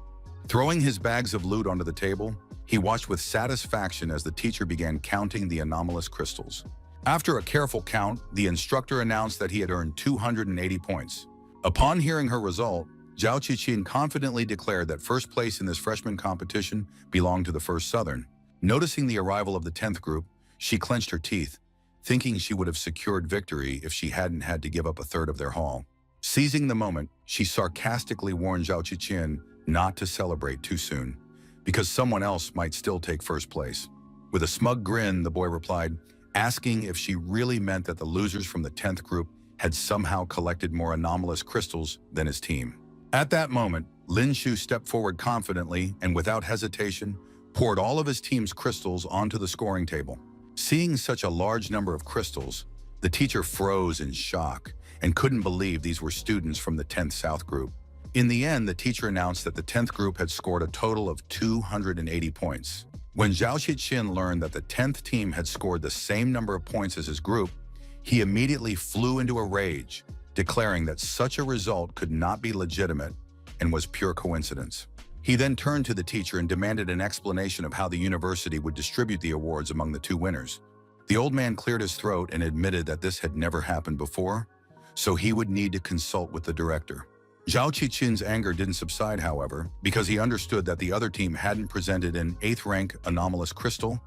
Throwing his bags of loot onto the table, he watched with satisfaction as the teacher began counting the anomalous crystals. After a careful count, the instructor announced that he had earned 280 points. Upon hearing her result, Zhao Qiqin confidently declared that first place in this freshman competition belonged to the First Southern. Noticing the arrival of the 10th group, she clenched her teeth, thinking she would have secured victory if she hadn't had to give up a third of their haul. Seizing the moment, she sarcastically warned Zhao Qiqin not to celebrate too soon, because someone else might still take first place. With a smug grin, the boy replied, asking if she really meant that the losers from the 10th group had somehow collected more anomalous crystals than his team. At that moment, Lin Shu stepped forward confidently and without hesitation, poured all of his team's crystals onto the scoring table. Seeing such a large number of crystals, the teacher froze in shock and couldn't believe these were students from the 10th South group. In the end, the teacher announced that the 10th group had scored a total of 280 points. When Zhao Qiqin learned that the 10th team had scored the same number of points as his group, he immediately flew into a rage, declaring that such a result could not be legitimate and was pure coincidence. He then turned to the teacher and demanded an explanation of how the university would distribute the awards among the two winners. The old man cleared his throat and admitted that this had never happened before, so he would need to consult with the director. Zhao Qiqin's anger didn't subside, however, because he understood that the other team hadn't presented an 8th rank anomalous crystal,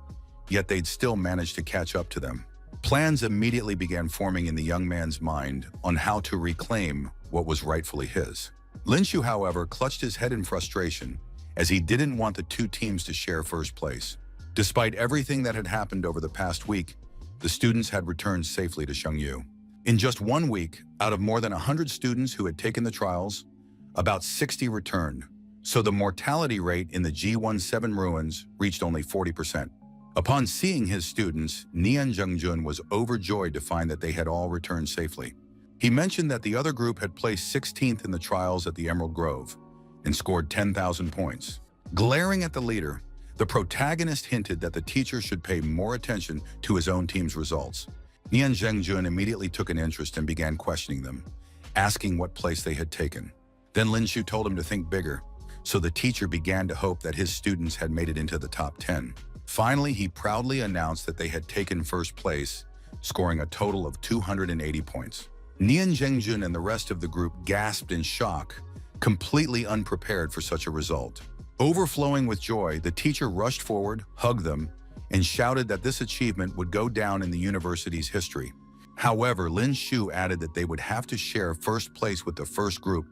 yet they'd still managed to catch up to them. Plans immediately began forming in the young man's mind on how to reclaim what was rightfully his. Lin Shu, however, clutched his head in frustration, as he didn't want the two teams to share first place. Despite everything that had happened over the past week, the students had returned safely to Shengyu. In just 1 week, out of more than 100 students who had taken the trials, about 60 returned, so the mortality rate in the G17 ruins reached only 40%. Upon seeing his students, Nian Zhengjun was overjoyed to find that they had all returned safely. He mentioned that the other group had placed 16th in the trials at the Emerald Grove and scored 10,000 points. Glaring at the leader, the protagonist hinted that the teacher should pay more attention to his own team's results. Nian Zhengjun immediately took an interest and began questioning them, asking what place they had taken. Then Lin Shu told him to think bigger, so the teacher began to hope that his students had made it into the top 10. Finally, he proudly announced that they had taken first place, scoring a total of 280 points. Nian Zhengjun and the rest of the group gasped in shock, completely unprepared for such a result. Overflowing with joy, the teacher rushed forward, hugged them, and shouted that this achievement would go down in the university's history. However, Lin Shu added that they would have to share first place with the first group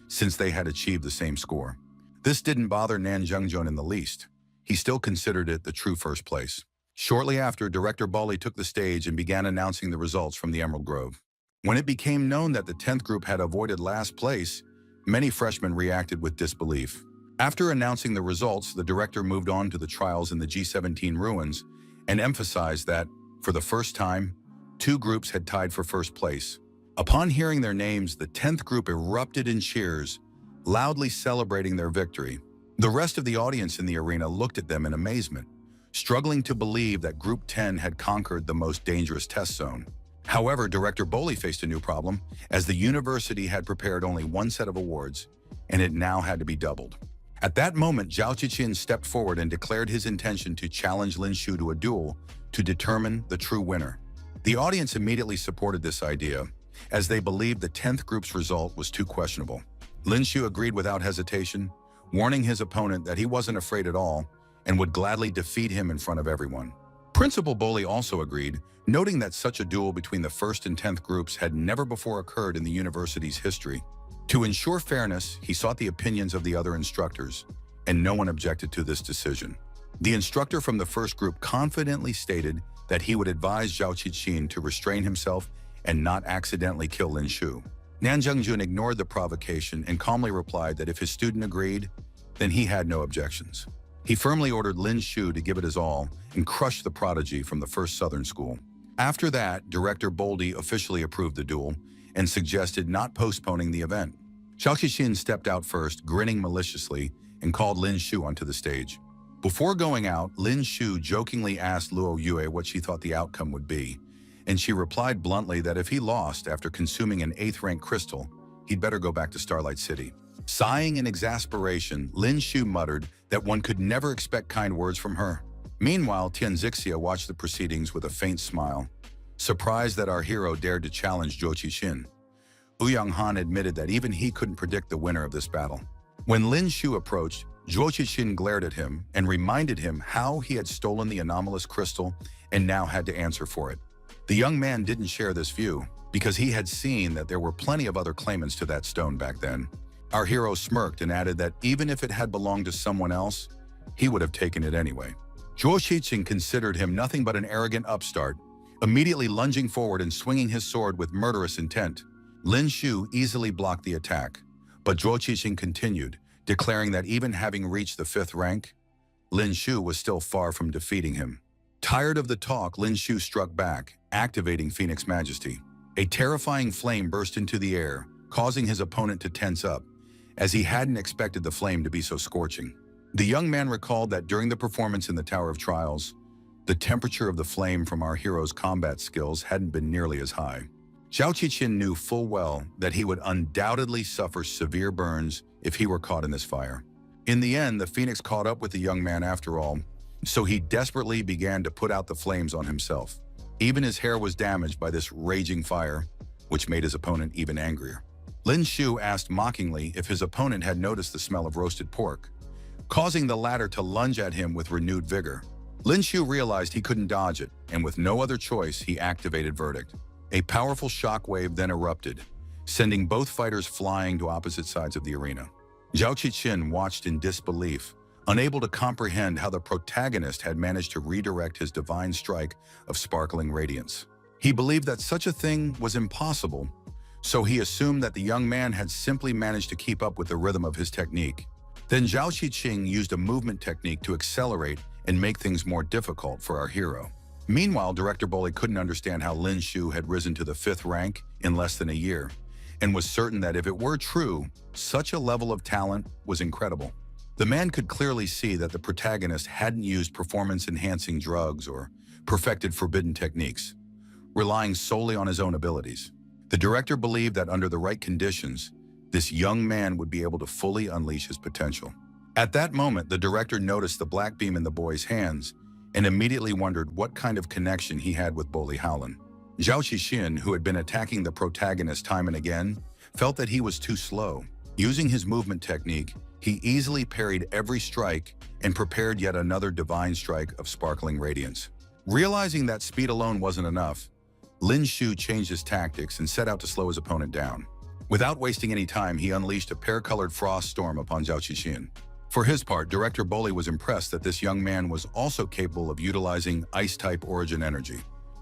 since they had achieved the same score. This didn't bother Nian Zhengjun in the least. He still considered it the true first place. Shortly after, Director Bully took the stage and began announcing the results from the Emerald Grove. When it became known that the 10th group had avoided last place, many freshmen reacted with disbelief. After announcing the results, the director moved on to the trials in the G17 ruins and emphasized that, for the first time, 2 groups had tied for first place. Upon hearing their names, the 10th group erupted in cheers, loudly celebrating their victory. The rest of the audience in the arena looked at them in amazement, struggling to believe that Group 10 had conquered the most dangerous test zone. However, Director Boley faced a new problem, as the university had prepared only 1 set of awards, and it now had to be doubled. At that moment, Zhao Qiqin stepped forward and declared his intention to challenge Lin Shu to a duel to determine the true winner. The audience immediately supported this idea, as they believed the 10th group's result was too questionable. Lin Shu agreed without hesitation, warning his opponent that he wasn't afraid at all and would gladly defeat him in front of everyone. Principal Boley also agreed, noting that such a duel between the 1st and 10th groups had never before occurred in the university's history. To ensure fairness, he sought the opinions of the other instructors, and no one objected to this decision. The instructor from the first group confidently stated that he would advise Zhao Qiqin to restrain himself and not accidentally kill Lin Shu. Nian Zhengjun ignored the provocation and calmly replied that if his student agreed, then he had no objections. He firmly ordered Lin Shu to give it his all and crush the prodigy from the First Southern School. After that, Director Boldy officially approved the duel and suggested not postponing the event. Zhao Qiqin stepped out first, grinning maliciously, and called Lin Shu onto the stage. Before going out, Lin Shu jokingly asked Luo Yue what she thought the outcome would be, and she replied bluntly that if he lost after consuming an 8th rank crystal, he'd better go back to Starlight City. Sighing in exasperation, Lin Shu muttered that one could never expect kind words from her. Meanwhile, Tianzixia watched the proceedings with a faint smile, surprised that our hero dared to challenge Zhou Qixin. Ouyang Han admitted that even he couldn't predict the winner of this battle. When Lin Shu approached, Zhou Qixin glared at him and reminded him how he had stolen the anomalous crystal and now had to answer for it. The young man didn't share this view because he had seen that there were plenty of other claimants to that stone back then. Our hero smirked and added that even if it had belonged to someone else, he would have taken it anyway. Zhou Qixin considered him nothing but an arrogant upstart, immediately lunging forward and swinging his sword with murderous intent. Lin Shu easily blocked the attack, but Zhou Qixin continued, declaring that even having reached the 5th rank, Lin Shu was still far from defeating him. Tired of the talk, Lin Shu struck back, activating Phoenix Majesty. A terrifying flame burst into the air, causing his opponent to tense up, as he hadn't expected the flame to be so scorching. The young man recalled that during the performance in the Tower of Trials, the temperature of the flame from our hero's combat skills hadn't been nearly as high. Zhou Qixin knew full well that he would undoubtedly suffer severe burns if he were caught in this fire. In the end, the Phoenix caught up with the young man after all, so he desperately began to put out the flames on himself. Even his hair was damaged by this raging fire, which made his opponent even angrier. Lin Shu asked mockingly if his opponent had noticed the smell of roasted pork, causing the latter to lunge at him with renewed vigor. Lin Shu realized he couldn't dodge it, and with no other choice, he activated Verdict. A powerful shockwave then erupted, sending both fighters flying to opposite sides of the arena. Zhou Qixin watched in disbelief, unable to comprehend how the protagonist had managed to redirect his divine strike of sparkling radiance. He believed that such a thing was impossible, so he assumed that the young man had simply managed to keep up with the rhythm of his technique. Then Zhou Qixin used a movement technique to accelerate and make things more difficult for our hero. Meanwhile, Director Boley couldn't understand how Lin Shu had risen to the 5th rank in less than a year, and was certain that if it were true, such a level of talent was incredible. The man could clearly see that the protagonist hadn't used performance-enhancing drugs or perfected forbidden techniques, relying solely on his own abilities. The director believed that under the right conditions, this young man would be able to fully unleash his potential. At that moment, the director noticed the black beam in the boy's hands and immediately wondered what kind of connection he had with Boley Howlin. Zhou Qixin, who had been attacking the protagonist time and again, felt that he was too slow. Using his movement technique, he easily parried every strike and prepared yet another divine strike of sparkling radiance. Realizing that speed alone wasn't enough, Lin Shu changed his tactics and set out to slow his opponent down. Without wasting any time, he unleashed a pear-colored frost storm upon Zhou Qixin. For his part, Director Boley was impressed that this young man was also capable of utilizing ice-type origin energy.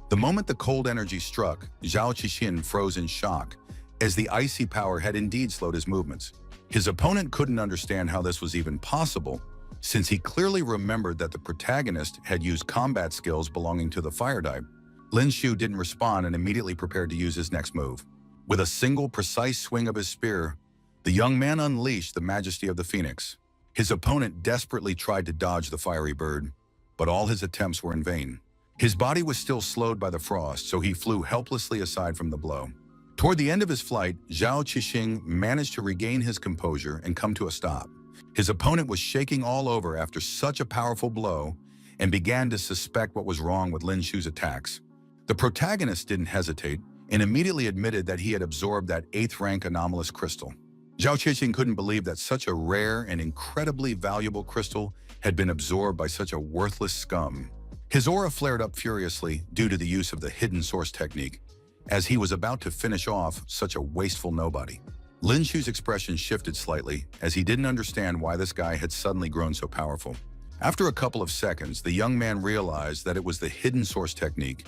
The moment the cold energy struck, Zhou Qixin froze in shock, as the icy power had indeed slowed his movements. His opponent couldn't understand how this was even possible, since he clearly remembered that the protagonist had used combat skills belonging to the fire type. Lin Shu didn't respond and immediately prepared to use his next move. With a single precise swing of his spear, the young man unleashed the majesty of the Phoenix. His opponent desperately tried to dodge the fiery bird, but all his attempts were in vain. His body was still slowed by the frost, so he flew helplessly aside from the blow. Toward the end of his flight, Zhou Qixin managed to regain his composure and come to a stop. His opponent was shaking all over after such a powerful blow and began to suspect what was wrong with Lin Shu's attacks. The protagonist didn't hesitate and immediately admitted that he had absorbed that 8th rank anomalous crystal. Zhou Qixin couldn't believe that such a rare and incredibly valuable crystal had been absorbed by such a worthless scum. His aura flared up furiously due to the use of the hidden source technique, as he was about to finish off such a wasteful nobody. Lin Shu's expression shifted slightly, as he didn't understand why this guy had suddenly grown so powerful. After a couple of seconds, the young man realized that it was the hidden source technique,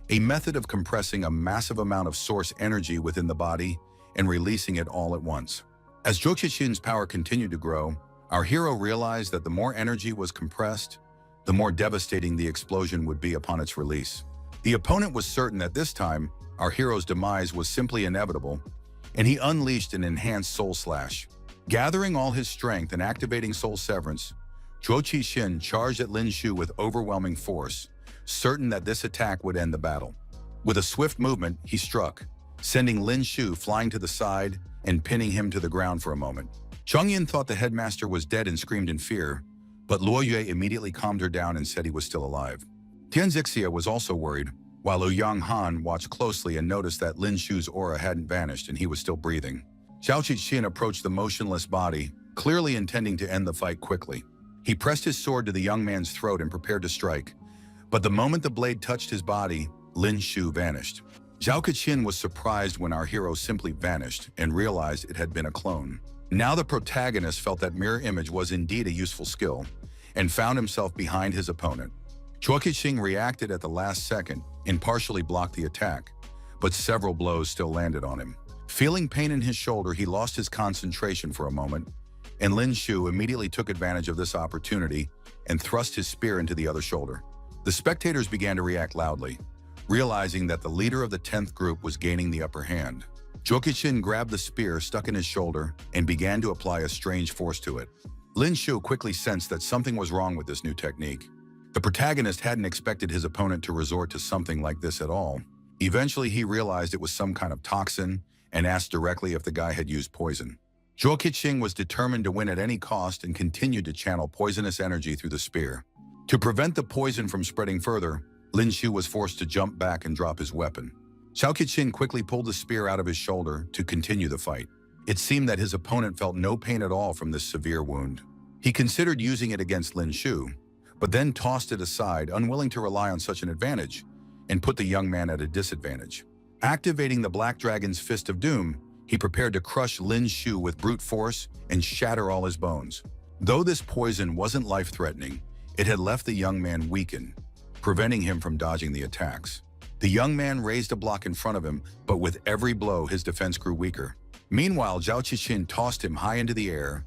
a method of compressing a massive amount of source energy within the body and releasing it all at once. As Zhou Qixin's power continued to grow, our hero realized that the more energy was compressed, the more devastating the explosion would be upon its release. The opponent was certain that this time, our hero's demise was simply inevitable, and he unleashed an enhanced Soul Slash. Gathering all his strength and activating Soul Severance, Zhou Qixin charged at Lin Shu with overwhelming force, certain that this attack would end the battle. With a swift movement, he struck, sending Lin Shu flying to the side and pinning him to the ground for a moment. Changyin thought the headmaster was dead and screamed in fear, but Luo Yue immediately calmed her down and said he was still alive. Tian Zixia was also worried, while Ouyang Han watched closely and noticed that Lin Shu's aura hadn't vanished and he was still breathing. Zhao Qixin approached the motionless body, clearly intending to end the fight quickly. He pressed his sword to the young man's throat and prepared to strike, but the moment the blade touched his body, Lin Shu vanished. Zhao Qixin was surprised when our hero simply vanished and realized it had been a clone. Now the protagonist felt that mirror image was indeed a useful skill and found himself behind his opponent. Zhao Qixin reacted at the last second and partially blocked the attack, but several blows still landed on him. Feeling pain in his shoulder, he lost his concentration for a moment, and Lin Shu immediately took advantage of this opportunity and thrust his spear into the other shoulder. The spectators began to react loudly, realizing that the leader of the 10th group was gaining the upper hand. Zhao Qixin grabbed the spear stuck in his shoulder and began to apply a strange force to it. Lin Shu quickly sensed that something was wrong with this new technique. The protagonist hadn't expected his opponent to resort to something like this at all. Eventually, he realized it was some kind of toxin and asked directly if the guy had used poison. Zhao Qixin was determined to win at any cost and continued to channel poisonous energy through the spear. To prevent the poison from spreading further, Lin Shu was forced to jump back and drop his weapon. Zhao Qixin quickly pulled the spear out of his shoulder to continue the fight. It seemed that his opponent felt no pain at all from this severe wound. He considered using it against Lin Shu, but then tossed it aside, unwilling to rely on such an advantage, and put the young man at a disadvantage. Activating the Black Dragon's Fist of Doom, he prepared to crush Lin Shu with brute force and shatter all his bones. Though this poison wasn't life-threatening, it had left the young man weakened, preventing him from dodging the attacks. The young man raised a block in front of him, but with every blow, his defense grew weaker. Meanwhile, Zhao Qixin tossed him high into the air,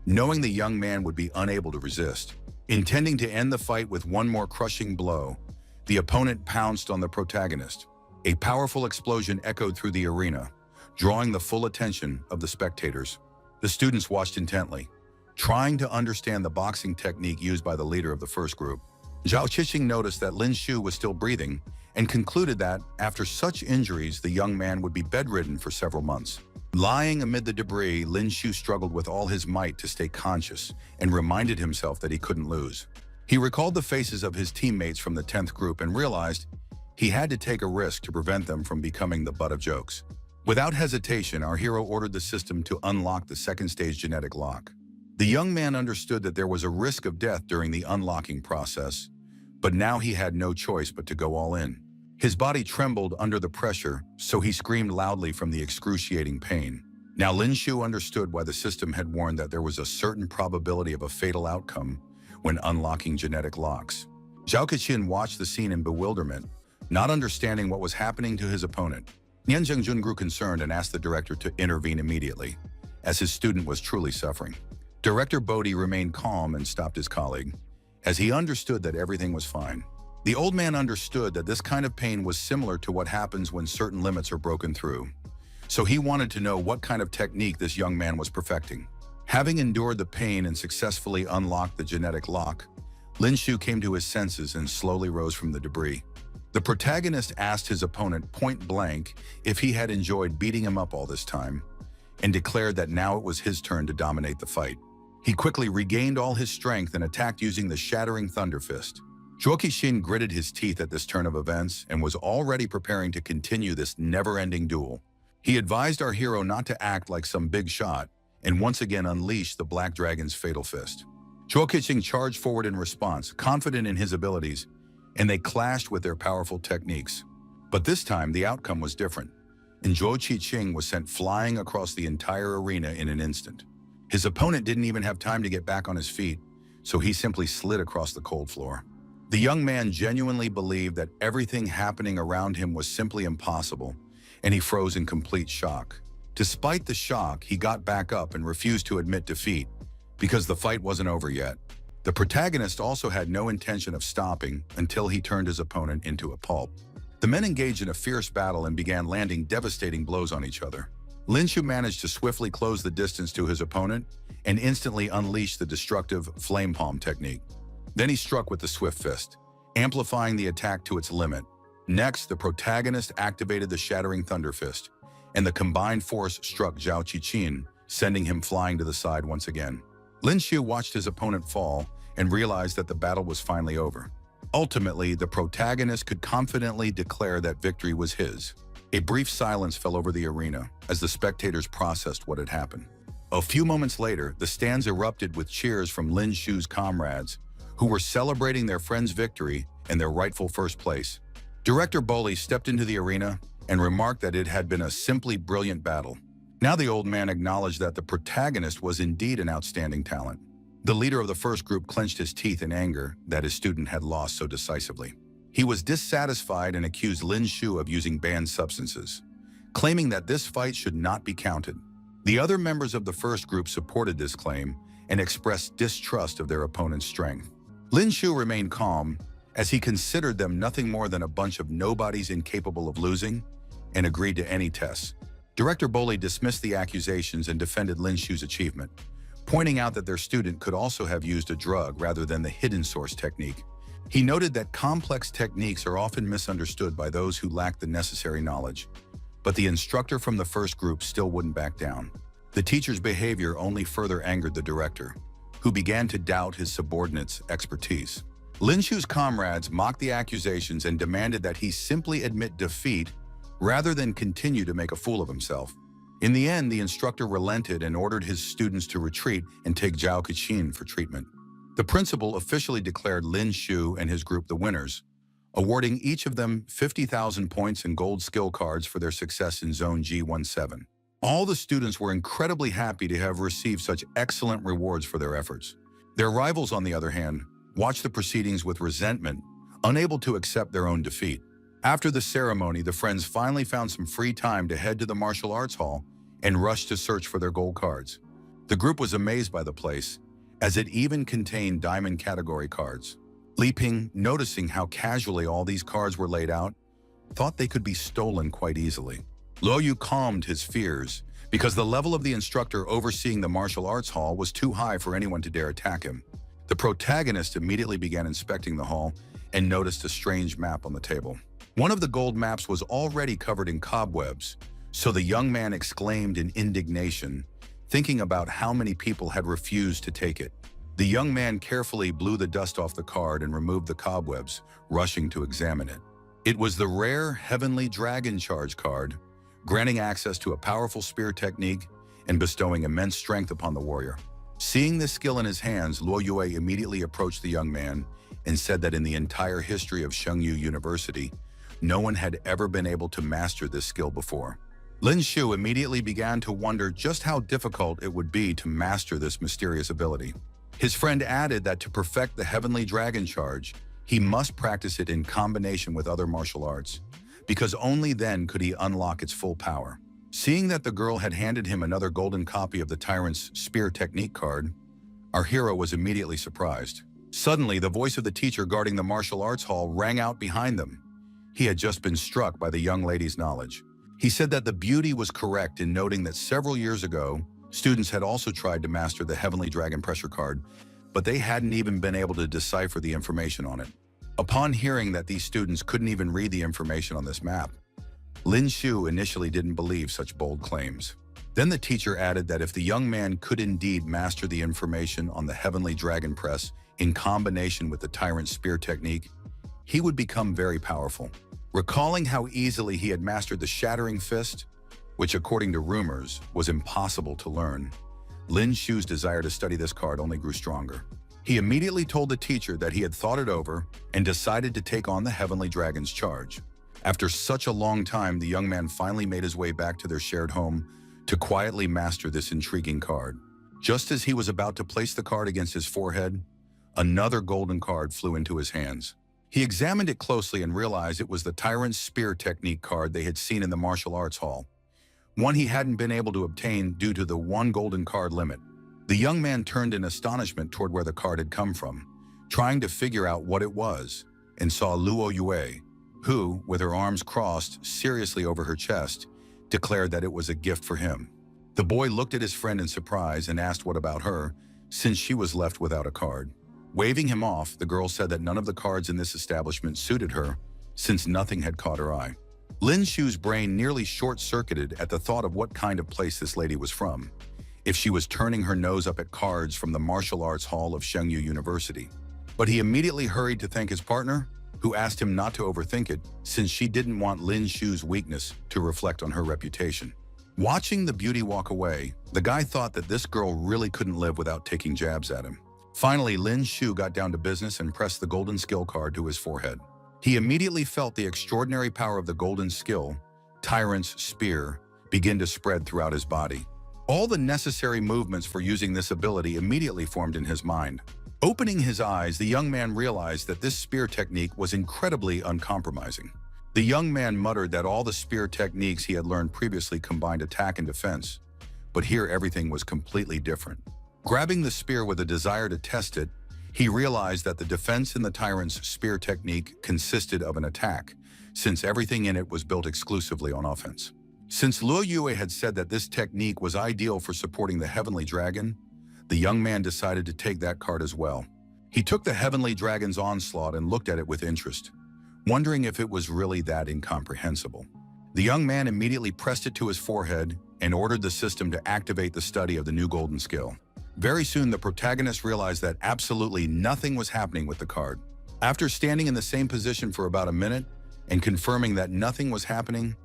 knowing the young man would be unable to resist. Intending to end the fight with one more crushing blow, the opponent pounced on the protagonist. A powerful explosion echoed through the arena, drawing the full attention of the spectators. The students watched intently, trying to understand the boxing technique used by the leader of the first group. Zhao Qixin noticed that Lin Shu was still breathing and concluded that, after such injuries, the young man would be bedridden for several months. Lying amid the debris, Lin Shu struggled with all his might to stay conscious and reminded himself that he couldn't lose. He recalled the faces of his teammates from the 10th group and realized he had to take a risk to prevent them from becoming the butt of jokes. Without hesitation, our hero ordered the system to unlock the second stage genetic lock. The young man understood that there was a risk of death during the unlocking process, but now he had no choice but to go all in. His body trembled under the pressure, so he screamed loudly from the excruciating pain. Now Lin Shu understood why the system had warned that there was a certain probability of a fatal outcome when unlocking genetic locks. Zhao Qixin watched the scene in bewilderment, not understanding what was happening to his opponent. Nian Zhengjun grew concerned and asked the director to intervene immediately, as his student was truly suffering. Director Bodhi remained calm and stopped his colleague, as he understood that everything was fine. The old man understood that this kind of pain was similar to what happens when certain limits are broken through, so he wanted to know what kind of technique this young man was perfecting. Having endured the pain and successfully unlocked the genetic lock, Lin Shu came to his senses and slowly rose from the debris. The protagonist asked his opponent point blank if he had enjoyed beating him up all this time, and declared that now it was his turn to dominate the fight. He quickly regained all his strength and attacked using the shattering Thunder Fist. Zhao Qixin gritted his teeth at this turn of events and was already preparing to continue this never-ending duel. He advised our hero not to act like some big shot and once again unleashed the Black Dragon's Fatal Fist. Zhao Qixin charged forward in response, confident in his abilities, and they clashed with their powerful techniques. But this time, the outcome was different, and Zhao Qixin was sent flying across the entire arena in an instant. His opponent didn't even have time to get back on his feet, so he simply slid across the cold floor. The young man genuinely believed that everything happening around him was simply impossible, and he froze in complete shock. Despite the shock, he got back up and refused to admit defeat, because the fight wasn't over yet. The protagonist also had no intention of stopping until he turned his opponent into a pulp. The men engaged in a fierce battle and began landing devastating blows on each other. Lin Shu managed to swiftly close the distance to his opponent and instantly unleashed the destructive Flame Palm technique. Then he struck with the Swift Fist, amplifying the attack to its limit. Next, the protagonist activated the Shattering Thunder Fist and the combined force struck Zhao Qichin, sending him flying to the side once again. Lin Shu watched his opponent fall and realized that the battle was finally over. Ultimately, the protagonist could confidently declare that victory was his. A brief silence fell over the arena as the spectators processed what had happened. A few moments later, the stands erupted with cheers from Lin Shu's comrades, who were celebrating their friend's victory and their rightful first place. Director Boley stepped into the arena and remarked that it had been a simply brilliant battle. Now the old man acknowledged that the protagonist was indeed an outstanding talent. The leader of the first group clenched his teeth in anger that his student had lost so decisively. He was dissatisfied and accused Lin Shu of using banned substances, claiming that this fight should not be counted. The other members of the first group supported this claim and expressed distrust of their opponent's strength. Lin Shu remained calm as he considered them nothing more than a bunch of nobodies incapable of losing and agreed to any tests. Director Boley dismissed the accusations and defended Lin Shu's achievement, pointing out that their student could also have used a drug rather than the hidden source technique. He noted that complex techniques are often misunderstood by those who lack the necessary knowledge, but the instructor from the first group still wouldn't back down. The teacher's behavior only further angered the director, who began to doubt his subordinates' expertise. Lin Shu's comrades mocked the accusations and demanded that he simply admit defeat rather than continue to make a fool of himself. In the end, the instructor relented and ordered his students to retreat and take Zhao Qichin for treatment. The principal officially declared Lin Shu and his group the winners, awarding each of them 50,000 points and gold skill cards for their success in Zone G17. All the students were incredibly happy to have received such excellent rewards for their efforts. Their rivals, on the other hand, watched the proceedings with resentment, unable to accept their own defeat. After the ceremony, the friends finally found some free time to head to the martial arts hall and rushed to search for their gold cards. The group was amazed by the place, as it even contained diamond category cards. Li Ping, noticing how casually all these cards were laid out, thought they could be stolen quite easily. Luo Yu calmed his fears because the level of the instructor overseeing the martial arts hall was too high for anyone to dare attack him. The protagonist immediately began inspecting the hall and noticed a strange map on the table. One of the gold maps was already covered in cobwebs, so the young man exclaimed in indignation, thinking about how many people had refused to take it. The young man carefully blew the dust off the card and removed the cobwebs, rushing to examine it. It was the rare Heavenly Dragon Charge card, granting access to a powerful spear technique and bestowing immense strength upon the warrior. Seeing this skill in his hands, Luo Yue immediately approached the young man and said that in the entire history of Shengyu University, no one had ever been able to master this skill before. Lin Shu immediately began to wonder just how difficult it would be to master this mysterious ability. His friend added that to perfect the Heavenly Dragon Charge, he must practice it in combination with other martial arts, because only then could he unlock its full power. Seeing that the girl had handed him another golden copy of the Tyrant's Spear Technique card, our hero was immediately surprised. Suddenly, the voice of the teacher guarding the martial arts hall rang out behind them. He had just been struck by the young lady's knowledge. He said that the beauty was correct in noting that several years ago, students had also tried to master the Heavenly Dragon Pressure card, but they hadn't even been able to decipher the information on it. Upon hearing that these students couldn't even read the information on this map, Lin Shu initially didn't believe such bold claims. Then the teacher added that if the young man could indeed master the information on the Heavenly Dragon Press in combination with the Tyrant Spear Technique, he would become very powerful. Recalling how easily he had mastered the Shattering Fist, which according to rumors was impossible to learn, Lin Shu's desire to study this card only grew stronger. He immediately told the teacher that he had thought it over and decided to take on the Heavenly Dragon's charge. After such a long time, the young man finally made his way back to their shared home to quietly master this intriguing card. Just as he was about to place the card against his forehead, another golden card flew into his hands. He examined it closely and realized it was the Tyrant's Spear Technique card they had seen in the martial arts hall, one he hadn't been able to obtain due to the one golden card limit. The young man turned in astonishment toward where the card had come from, trying to figure out what it was, and saw Luo Yue, who, with her arms crossed seriously over her chest, declared that it was a gift for him. The boy looked at his friend in surprise and asked what about her, since she was left without a card. Waving him off, the girl said that none of the cards in this establishment suited her, since nothing had caught her eye. Lin Shu's brain nearly short-circuited at the thought of what kind of place this lady was from, if she was turning her nose up at cards from the martial arts hall of Shengyu University. But he immediately hurried to thank his partner, who asked him not to overthink it, since she didn't want Lin Shu's weakness to reflect on her reputation. Watching the beauty walk away, the guy thought that this girl really couldn't live without taking jabs at him. Finally, Lin Shu got down to business and pressed the golden skill card to his forehead. He immediately felt the extraordinary power of the golden skill, Tyrant's Spear, begin to spread throughout his body. All the necessary movements for using this ability immediately formed in his mind. Opening his eyes, the young man realized that this spear technique was incredibly uncompromising. The young man muttered that all the spear techniques he had learned previously combined attack and defense, but here everything was completely different. Grabbing the spear with a desire to test it, he realized that the defense in the Tyrant's Spear technique consisted of an attack, since everything in it was built exclusively on offense. Since Luo Yue had said that this technique was ideal for supporting the Heavenly Dragon, the young man decided to take that card as well. He took the Heavenly Dragon's onslaught and looked at it with interest, wondering if it was really that incomprehensible. The young man immediately pressed it to his forehead and ordered the system to activate the study of the new golden skill. Very soon, the protagonist realized that absolutely nothing was happening with the card. After standing in the same position for about a minute and confirming that nothing was happening,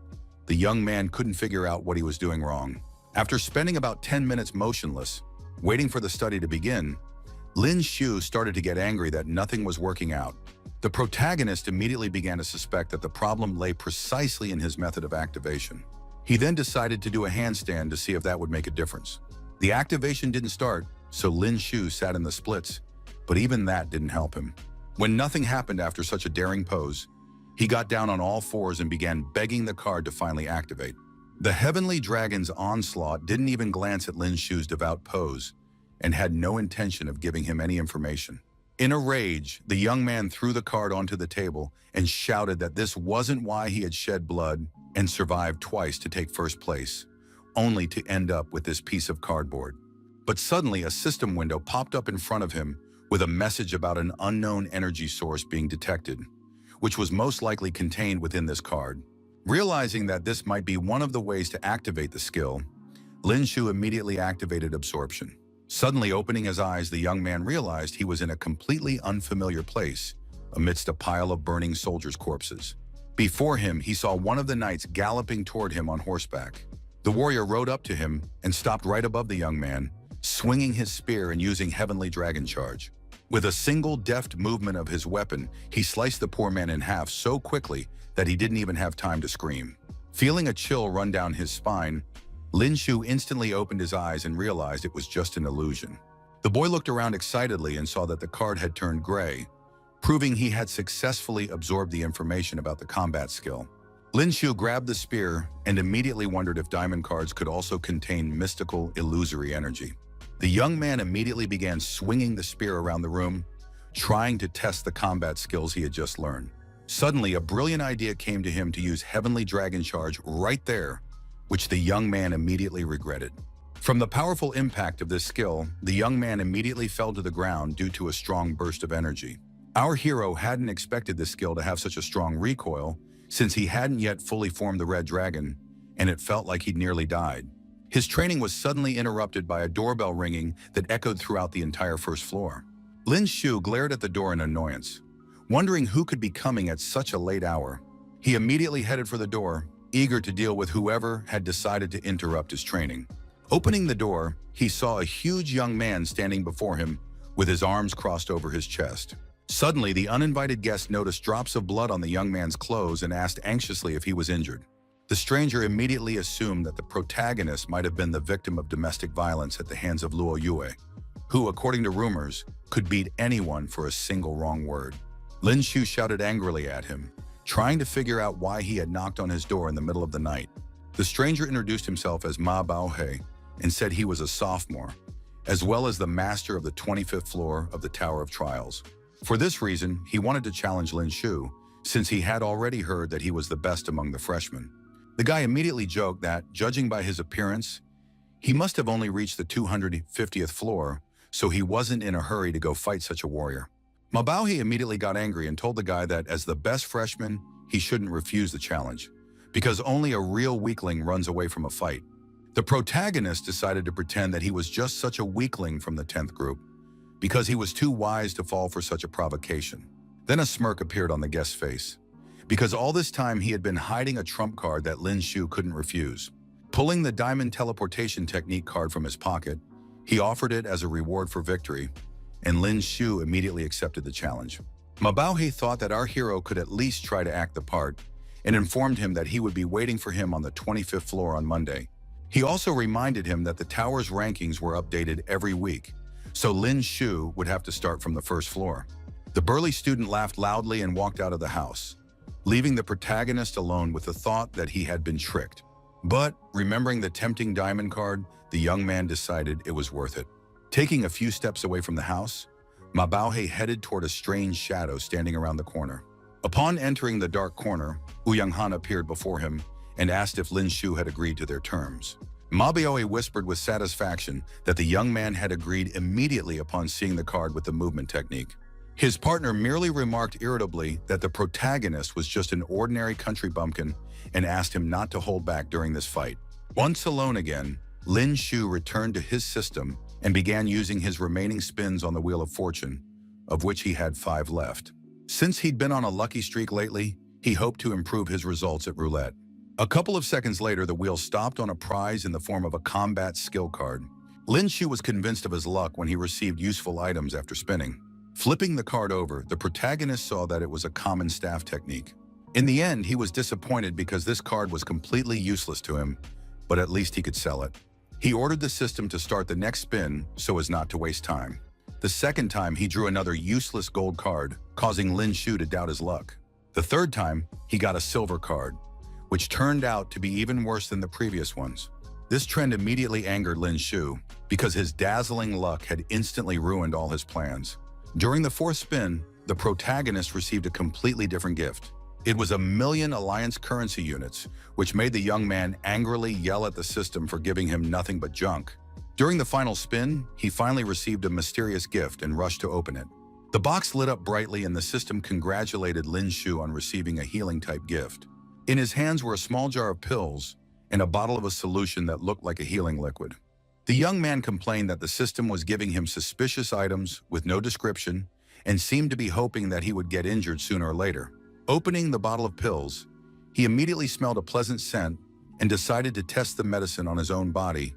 the young man couldn't figure out what he was doing wrong. After spending about 10 minutes motionless, waiting for the study to begin, Lin Shu started to get angry that nothing was working out. The protagonist immediately began to suspect that the problem lay precisely in his method of activation. He then decided to do a handstand to see if that would make a difference. The activation didn't start, so Lin Shu sat in the splits, but even that didn't help him. When nothing happened after such a daring pose, he got down on all fours and began begging the card to finally activate. The Heavenly Dragon's onslaught didn't even glance at Lin Shu's devout pose and had no intention of giving him any information. In a rage, the young man threw the card onto the table and shouted that this wasn't why he had shed blood and survived twice to take first place, only to end up with this piece of cardboard. But suddenly a system window popped up in front of him with a message about an unknown energy source being detected, which was most likely contained within this card. Realizing that this might be one of the ways to activate the skill, Lin Shu immediately activated absorption. Suddenly opening his eyes, the young man realized he was in a completely unfamiliar place amidst a pile of burning soldiers' corpses. Before him, he saw one of the knights galloping toward him on horseback. The warrior rode up to him and stopped right above the young man, swinging his spear and using Heavenly Dragon Charge. With a single deft movement of his weapon, he sliced the poor man in half so quickly that he didn't even have time to scream. Feeling a chill run down his spine, Lin Shu instantly opened his eyes and realized it was just an illusion. The boy looked around excitedly and saw that the card had turned gray, proving he had successfully absorbed the information about the combat skill. Lin Shu grabbed the spear and immediately wondered if diamond cards could also contain mystical, illusory energy. The young man immediately began swinging the spear around the room, trying to test the combat skills he had just learned. Suddenly, a brilliant idea came to him to use Heavenly Dragon Charge right there, which the young man immediately regretted. From the powerful impact of this skill, the young man immediately fell to the ground due to a strong burst of energy. Our hero hadn't expected this skill to have such a strong recoil, since he hadn't yet fully formed the red dragon, and it felt like he'd nearly died. His training was suddenly interrupted by a doorbell ringing that echoed throughout the entire first floor. Lin Shu glared at the door in annoyance, wondering who could be coming at such a late hour. He immediately headed for the door, eager to deal with whoever had decided to interrupt his training. Opening the door, he saw a huge young man standing before him with his arms crossed over his chest. Suddenly, the uninvited guest noticed drops of blood on the young man's clothes and asked anxiously if he was injured. The stranger immediately assumed that the protagonist might have been the victim of domestic violence at the hands of Luo Yue, who, according to rumors, could beat anyone for a single wrong word. Lin Shu shouted angrily at him, trying to figure out why he had knocked on his door in the middle of the night. The stranger introduced himself as Ma Baohe and said he was a sophomore, as well as the master of the 25th floor of the Tower of Trials. For this reason, he wanted to challenge Lin Shu, since he had already heard that he was the best among the freshmen. The guy immediately joked that, judging by his appearance, he must have only reached the 250th floor, so he wasn't in a hurry to go fight such a warrior. Mabaohe immediately got angry and told the guy that as the best freshman, he shouldn't refuse the challenge. because only a real weakling runs away from a fight. The protagonist decided to pretend that he was just such a weakling from the 10th group, because he was too wise to fall for such a provocation. Then a smirk appeared on the guest's face, because all this time he had been hiding a trump card that Lin Shu couldn't refuse. Pulling the diamond teleportation technique card from his pocket, he offered it as a reward for victory, and Lin Shu immediately accepted the challenge. Ma Baohei thought that our hero could at least try to act the part, and informed him that he would be waiting for him on the 25th floor on Monday. He also reminded him that the tower's rankings were updated every week, so Lin Shu would have to start from the first floor. The burly student laughed loudly and walked out of the house, leaving the protagonist alone with the thought that he had been tricked. But, remembering the tempting diamond card, the young man decided it was worth it. Taking a few steps away from the house, Ma Baohei headed toward a strange shadow standing around the corner. Upon entering the dark corner, Ouyang Han appeared before him and asked if Lin Shu had agreed to their terms. Ma Baohei whispered with satisfaction that the young man had agreed immediately upon seeing the card with the movement technique. His partner merely remarked irritably that the protagonist was just an ordinary country bumpkin and asked him not to hold back during this fight. Once alone again, Lin Shu returned to his system and began using his remaining spins on the Wheel of Fortune, of which he had 5 left. Since he'd been on a lucky streak lately, he hoped to improve his results at roulette. A couple of seconds later, the wheel stopped on a prize in the form of a combat skill card. Lin Shu was convinced of his luck when he received useful items after spinning. Flipping the card over, the protagonist saw that it was a common staff technique. In the end, he was disappointed because this card was completely useless to him, but at least he could sell it. He ordered the system to start the next spin so as not to waste time. The second time, he drew another useless gold card, causing Lin Shu to doubt his luck. The third time, he got a silver card, which turned out to be even worse than the previous ones. This trend immediately angered Lin Shu because his dazzling luck had instantly ruined all his plans. During the fourth spin, the protagonist received a completely different gift. It was 1,000,000 Alliance currency units, which made the young man angrily yell at the system for giving him nothing but junk. During the final spin, he finally received a mysterious gift and rushed to open it. The box lit up brightly and the system congratulated Lin Shu on receiving a healing-type gift. In his hands were a small jar of pills and a bottle of a solution that looked like a healing liquid. The young man complained that the system was giving him suspicious items with no description and seemed to be hoping that he would get injured sooner or later. Opening the bottle of pills, he immediately smelled a pleasant scent and decided to test the medicine on his own body,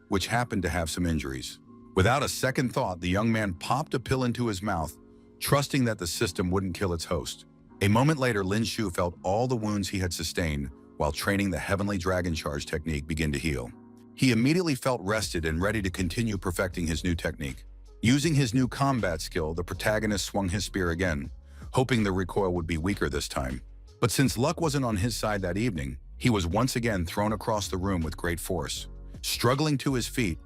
which happened to have some injuries. Without a second thought, the young man popped a pill into his mouth, trusting that the system wouldn't kill its host. A moment later, Lin Shu felt all the wounds he had sustained while training the Heavenly Dragon Charge technique begin to heal. He immediately felt rested and ready to continue perfecting his new technique. Using his new combat skill, the protagonist swung his spear again, hoping the recoil would be weaker this time. But since luck wasn't on his side that evening, he was once again thrown across the room with great force. Struggling to his feet,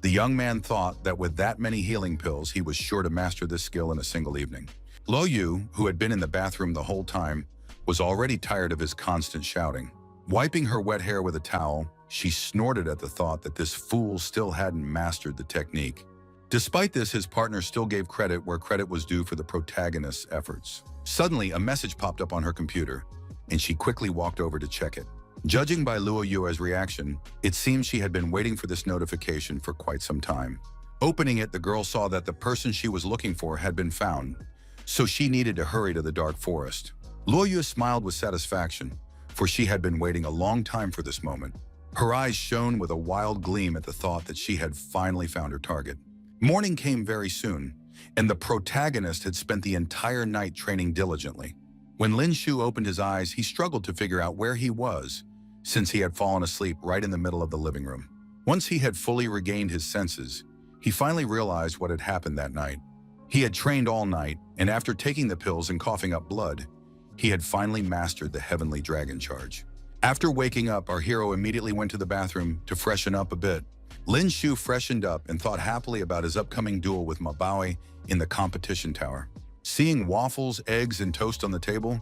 the young man thought that with that many healing pills, he was sure to master this skill in a single evening. Lo Yu, who had been in the bathroom the whole time, was already tired of his constant shouting. Wiping her wet hair with a towel, she snorted at the thought that this fool still hadn't mastered the technique. Despite this, his partner still gave credit where credit was due for the protagonist's efforts. Suddenly, a message popped up on her computer, and she quickly walked over to check it. Judging by Luo Yue's reaction, it seems she had been waiting for this notification for quite some time. Opening it, the girl saw that the person she was looking for had been found, so she needed to hurry to the dark forest. Luo Yue smiled with satisfaction, for she had been waiting a long time for this moment. Her eyes shone with a wild gleam at the thought that she had finally found her target. Morning came very soon, and the protagonist had spent the entire night training diligently. When Lin Shu opened his eyes, he struggled to figure out where he was, since he had fallen asleep right in the middle of the living room. Once he had fully regained his senses, he finally realized what had happened that night. He had trained all night, and after taking the pills and coughing up blood, he had finally mastered the Heavenly Dragon Charge. After waking up, our hero immediately went to the bathroom to freshen up a bit. Lin Shu freshened up and thought happily about his upcoming duel with Ma Baohei in the competition tower. Seeing waffles, eggs, and toast on the table,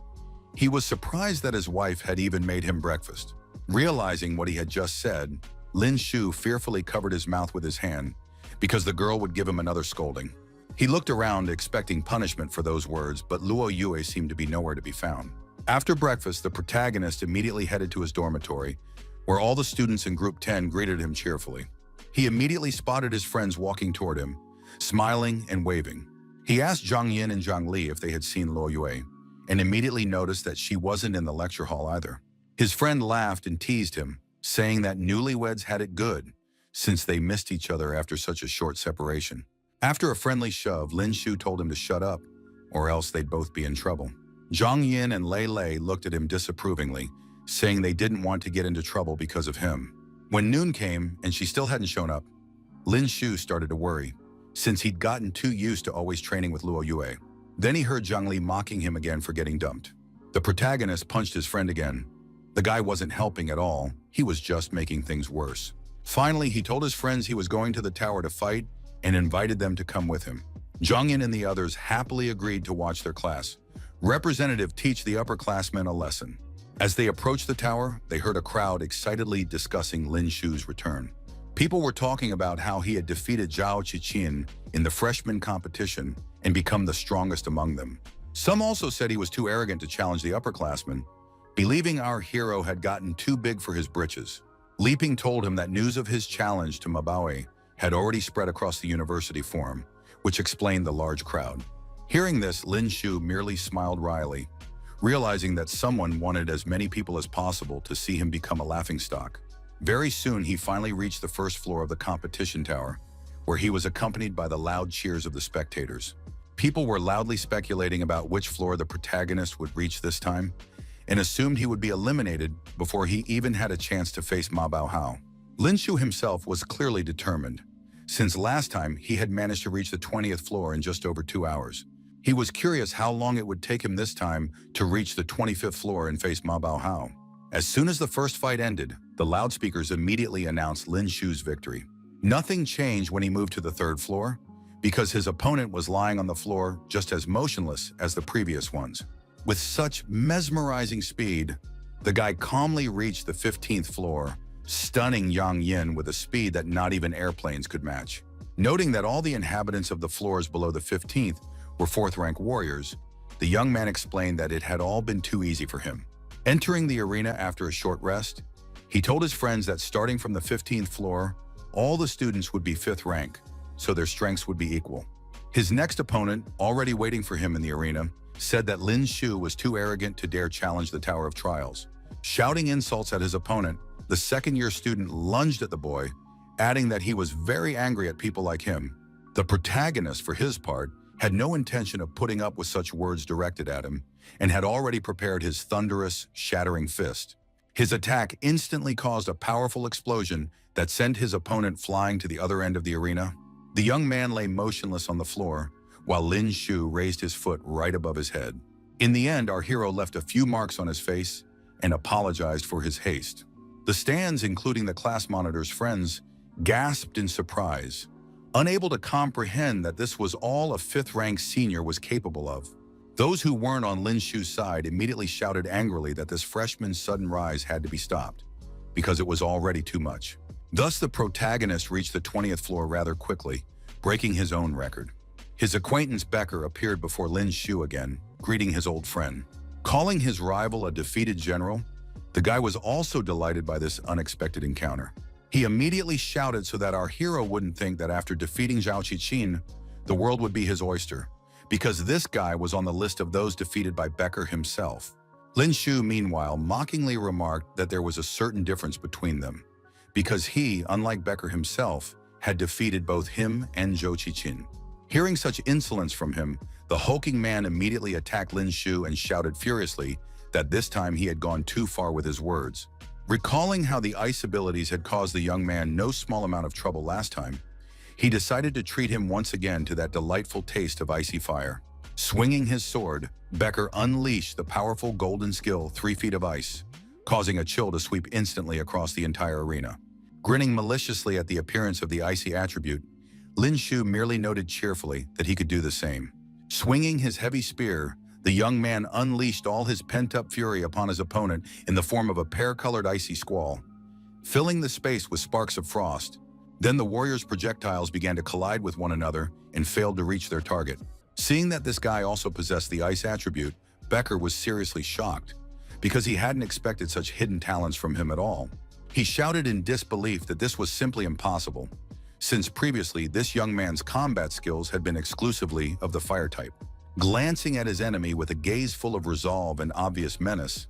he was surprised that his wife had even made him breakfast. Realizing what he had just said, Lin Shu fearfully covered his mouth with his hand because the girl would give him another scolding. He looked around expecting punishment for those words, but Luo Yue seemed to be nowhere to be found. After breakfast, the protagonist immediately headed to his dormitory, where all the students in Group 10 greeted him cheerfully. He immediately spotted his friends walking toward him, smiling and waving. He asked Zhang Yin and Zhang Li if they had seen Luo Yue, and immediately noticed that she wasn't in the lecture hall either. His friend laughed and teased him, saying that newlyweds had it good, since they missed each other after such a short separation. After a friendly shove, Lin Shu told him to shut up, or else they'd both be in trouble. Zhang Yin and Lei Lei looked at him disapprovingly, saying they didn't want to get into trouble because of him. When noon came and she still hadn't shown up, Lin Shu started to worry, since he'd gotten too used to always training with Luo Yue. Then he heard Zhang Li mocking him again for getting dumped. The protagonist punched his friend again. The guy wasn't helping at all, he was just making things worse. Finally, he told his friends he was going to the tower to fight and invited them to come with him. Zhang Yin and the others happily agreed to watch their class representative teach the upperclassmen a lesson. As they approached the tower, they heard a crowd excitedly discussing Lin Shu's return. People were talking about how he had defeated Zhao Qiqin in the freshman competition and become the strongest among them. Some also said he was too arrogant to challenge the upperclassmen, believing our hero had gotten too big for his britches. Leaping told him that news of his challenge to Mabaoe had already spread across the university forum, which explained the large crowd. Hearing this, Lin Shu merely smiled wryly, realizing that someone wanted as many people as possible to see him become a laughingstock. Very soon, he finally reached the first floor of the competition tower, where he was accompanied by the loud cheers of the spectators. People were loudly speculating about which floor the protagonist would reach this time, and assumed he would be eliminated before he even had a chance to face Ma Baohao. Lin Shu himself was clearly determined, since last time he had managed to reach the 20th floor in just over 2 hours. He was curious how long it would take him this time to reach the 25th floor and face Ma Baohao. As soon as the first fight ended, the loudspeakers immediately announced Lin Shu's victory. Nothing changed when he moved to the 3rd floor, because his opponent was lying on the floor just as motionless as the previous ones. With such mesmerizing speed, the guy calmly reached the 15th floor, stunning Yang Yin with a speed that not even airplanes could match. Noting that all the inhabitants of the floors below the 15th were 4th-rank warriors, the young man explained that it had all been too easy for him. Entering the arena after a short rest, he told his friends that starting from the 15th floor, all the students would be 5th rank, so their strengths would be equal. His next opponent, already waiting for him in the arena, said that Lin Shu was too arrogant to dare challenge the Tower of Trials. Shouting insults at his opponent, the second-year student lunged at the boy, adding that he was very angry at people like him. The protagonist, for his part, had no intention of putting up with such words directed at him, and had already prepared his thunderous, shattering fist. His attack instantly caused a powerful explosion that sent his opponent flying to the other end of the arena. The young man lay motionless on the floor, while Lin Shu raised his foot right above his head. In the end, our hero left a few marks on his face and apologized for his haste. The stands, including the class monitor's friends, gasped in surprise, unable to comprehend that this was all a 5th-rank senior was capable of. Those who weren't on Lin Shu's side immediately shouted angrily that this freshman's sudden rise had to be stopped, because it was already too much. Thus, the protagonist reached the 20th floor rather quickly, breaking his own record. His acquaintance Becker appeared before Lin Shu again, greeting his old friend. Calling his rival a defeated general, the guy was also delighted by this unexpected encounter. He immediately shouted so that our hero wouldn't think that after defeating Zhao Qiqin, the world would be his oyster, because this guy was on the list of those defeated by Becker himself. Lin Shu, meanwhile, mockingly remarked that there was a certain difference between them, because he, unlike Becker himself, had defeated both him and Zhao Qiqin. Hearing such insolence from him, the hulking man immediately attacked Lin Shu and shouted furiously that this time he had gone too far with his words. Recalling how the ice abilities had caused the young man no small amount of trouble last time, he decided to treat him once again to that delightful taste of icy fire. Swinging his sword, Becker unleashed the powerful golden skill 3 feet of ice, causing a chill to sweep instantly across the entire arena. Grinning maliciously at the appearance of the icy attribute, Lin Shu merely noted cheerfully that he could do the same. Swinging his heavy spear, the young man unleashed all his pent-up fury upon his opponent in the form of a pear-colored icy squall, filling the space with sparks of frost. Then the warrior's projectiles began to collide with one another and failed to reach their target. Seeing that this guy also possessed the ice attribute, Becker was seriously shocked, because he hadn't expected such hidden talents from him at all. He shouted in disbelief that this was simply impossible, since previously this young man's combat skills had been exclusively of the fire type. Glancing at his enemy with a gaze full of resolve and obvious menace,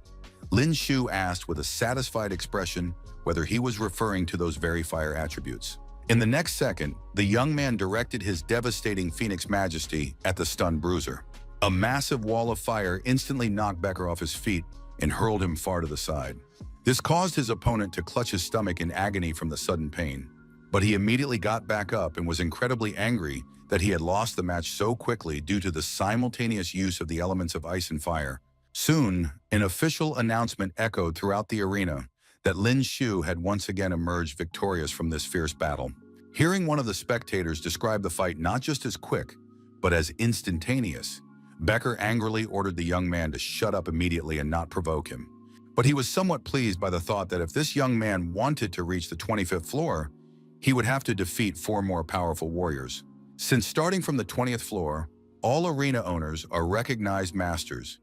Lin Shu asked with a satisfied expression whether he was referring to those very fire attributes. In the next second, the young man directed his devastating Phoenix Majesty at the stunned bruiser. A massive wall of fire instantly knocked Becker off his feet and hurled him far to the side. This caused his opponent to clutch his stomach in agony from the sudden pain. But he immediately got back up and was incredibly angry that he had lost the match so quickly due to the simultaneous use of the elements of ice and fire. Soon, an official announcement echoed throughout the arena that Lin Shu had once again emerged victorious from this fierce battle. Hearing one of the spectators describe the fight not just as quick, but as instantaneous, Becker angrily ordered the young man to shut up immediately and not provoke him. But he was somewhat pleased by the thought that if this young man wanted to reach the 25th floor, he would have to defeat 4 more powerful warriors. Since starting from the 20th floor, all arena owners are recognized masters.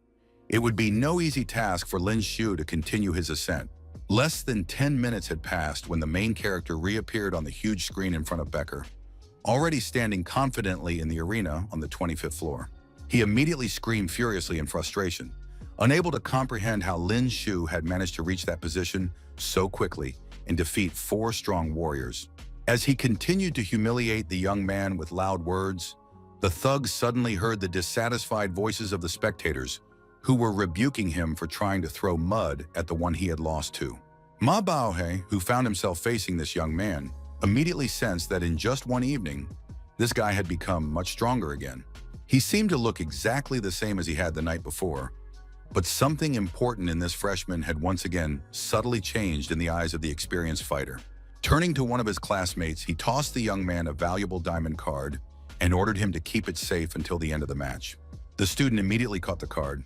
It would be no easy task for Lin Shu to continue his ascent. Less than 10 minutes had passed when the main character reappeared on the huge screen in front of Becker, already standing confidently in the arena on the 25th floor. He immediately screamed furiously in frustration, unable to comprehend how Lin Shu had managed to reach that position so quickly and defeat 4 strong warriors. As he continued to humiliate the young man with loud words, the thug suddenly heard the dissatisfied voices of the spectators, who were rebuking him for trying to throw mud at the one he had lost to. Ma Baohe, who found himself facing this young man, immediately sensed that in just one evening, this guy had become much stronger again. He seemed to look exactly the same as he had the night before, but something important in this freshman had once again subtly changed in the eyes of the experienced fighter. Turning to one of his classmates, he tossed the young man a valuable diamond card and ordered him to keep it safe until the end of the match. The student immediately caught the card,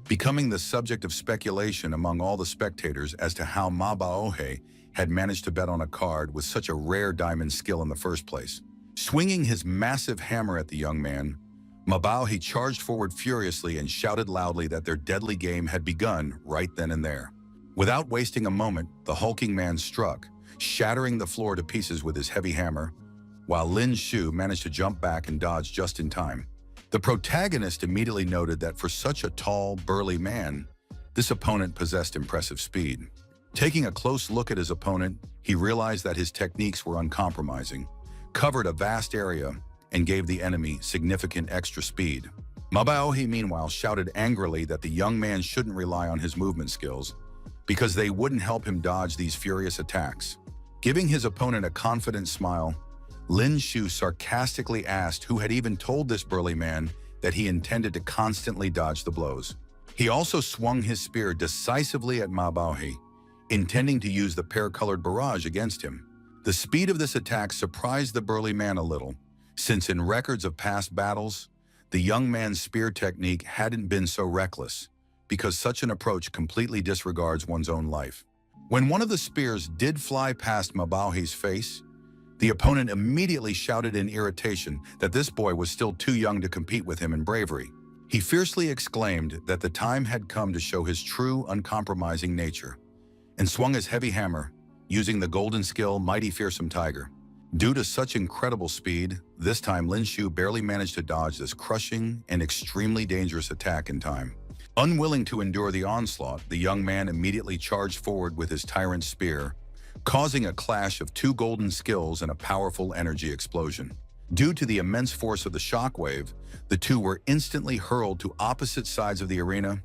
becoming the subject of speculation among all the spectators as to how Ma Baohe had managed to bet on a card with such a rare diamond skill in the first place. Swinging his massive hammer at the young man, Ma Baohe charged forward furiously and shouted loudly that their deadly game had begun right then and there. Without wasting a moment, the hulking man struck, shattering the floor to pieces with his heavy hammer, while Lin Shu managed to jump back and dodge just in time. The protagonist immediately noted that for such a tall, burly man, this opponent possessed impressive speed. Taking a close look at his opponent, he realized that his techniques were uncompromising, covered a vast area, and gave the enemy significant extra speed. Ma Baohe, meanwhile, shouted angrily that the young man shouldn't rely on his movement skills, because they wouldn't help him dodge these furious attacks. Giving his opponent a confident smile, Lin Shu sarcastically asked who had even told this burly man that he intended to constantly dodge the blows. He also swung his spear decisively at Ma Baohe, intending to use the pear-colored barrage against him. The speed of this attack surprised the burly man a little, since in records of past battles, the young man's spear technique hadn't been so reckless, because such an approach completely disregards one's own life. When one of the spears did fly past Ma Baohe's face, the opponent immediately shouted in irritation that this boy was still too young to compete with him in bravery. He fiercely exclaimed that the time had come to show his true, uncompromising nature, and swung his heavy hammer, using the golden skill Mighty Fearsome Tiger. Due to such incredible speed, this time Lin Shu barely managed to dodge this crushing and extremely dangerous attack in time. Unwilling to endure the onslaught, the young man immediately charged forward with his tyrant spear, causing a clash of 2 golden skills and a powerful energy explosion. Due to the immense force of the shockwave, the two were instantly hurled to opposite sides of the arena,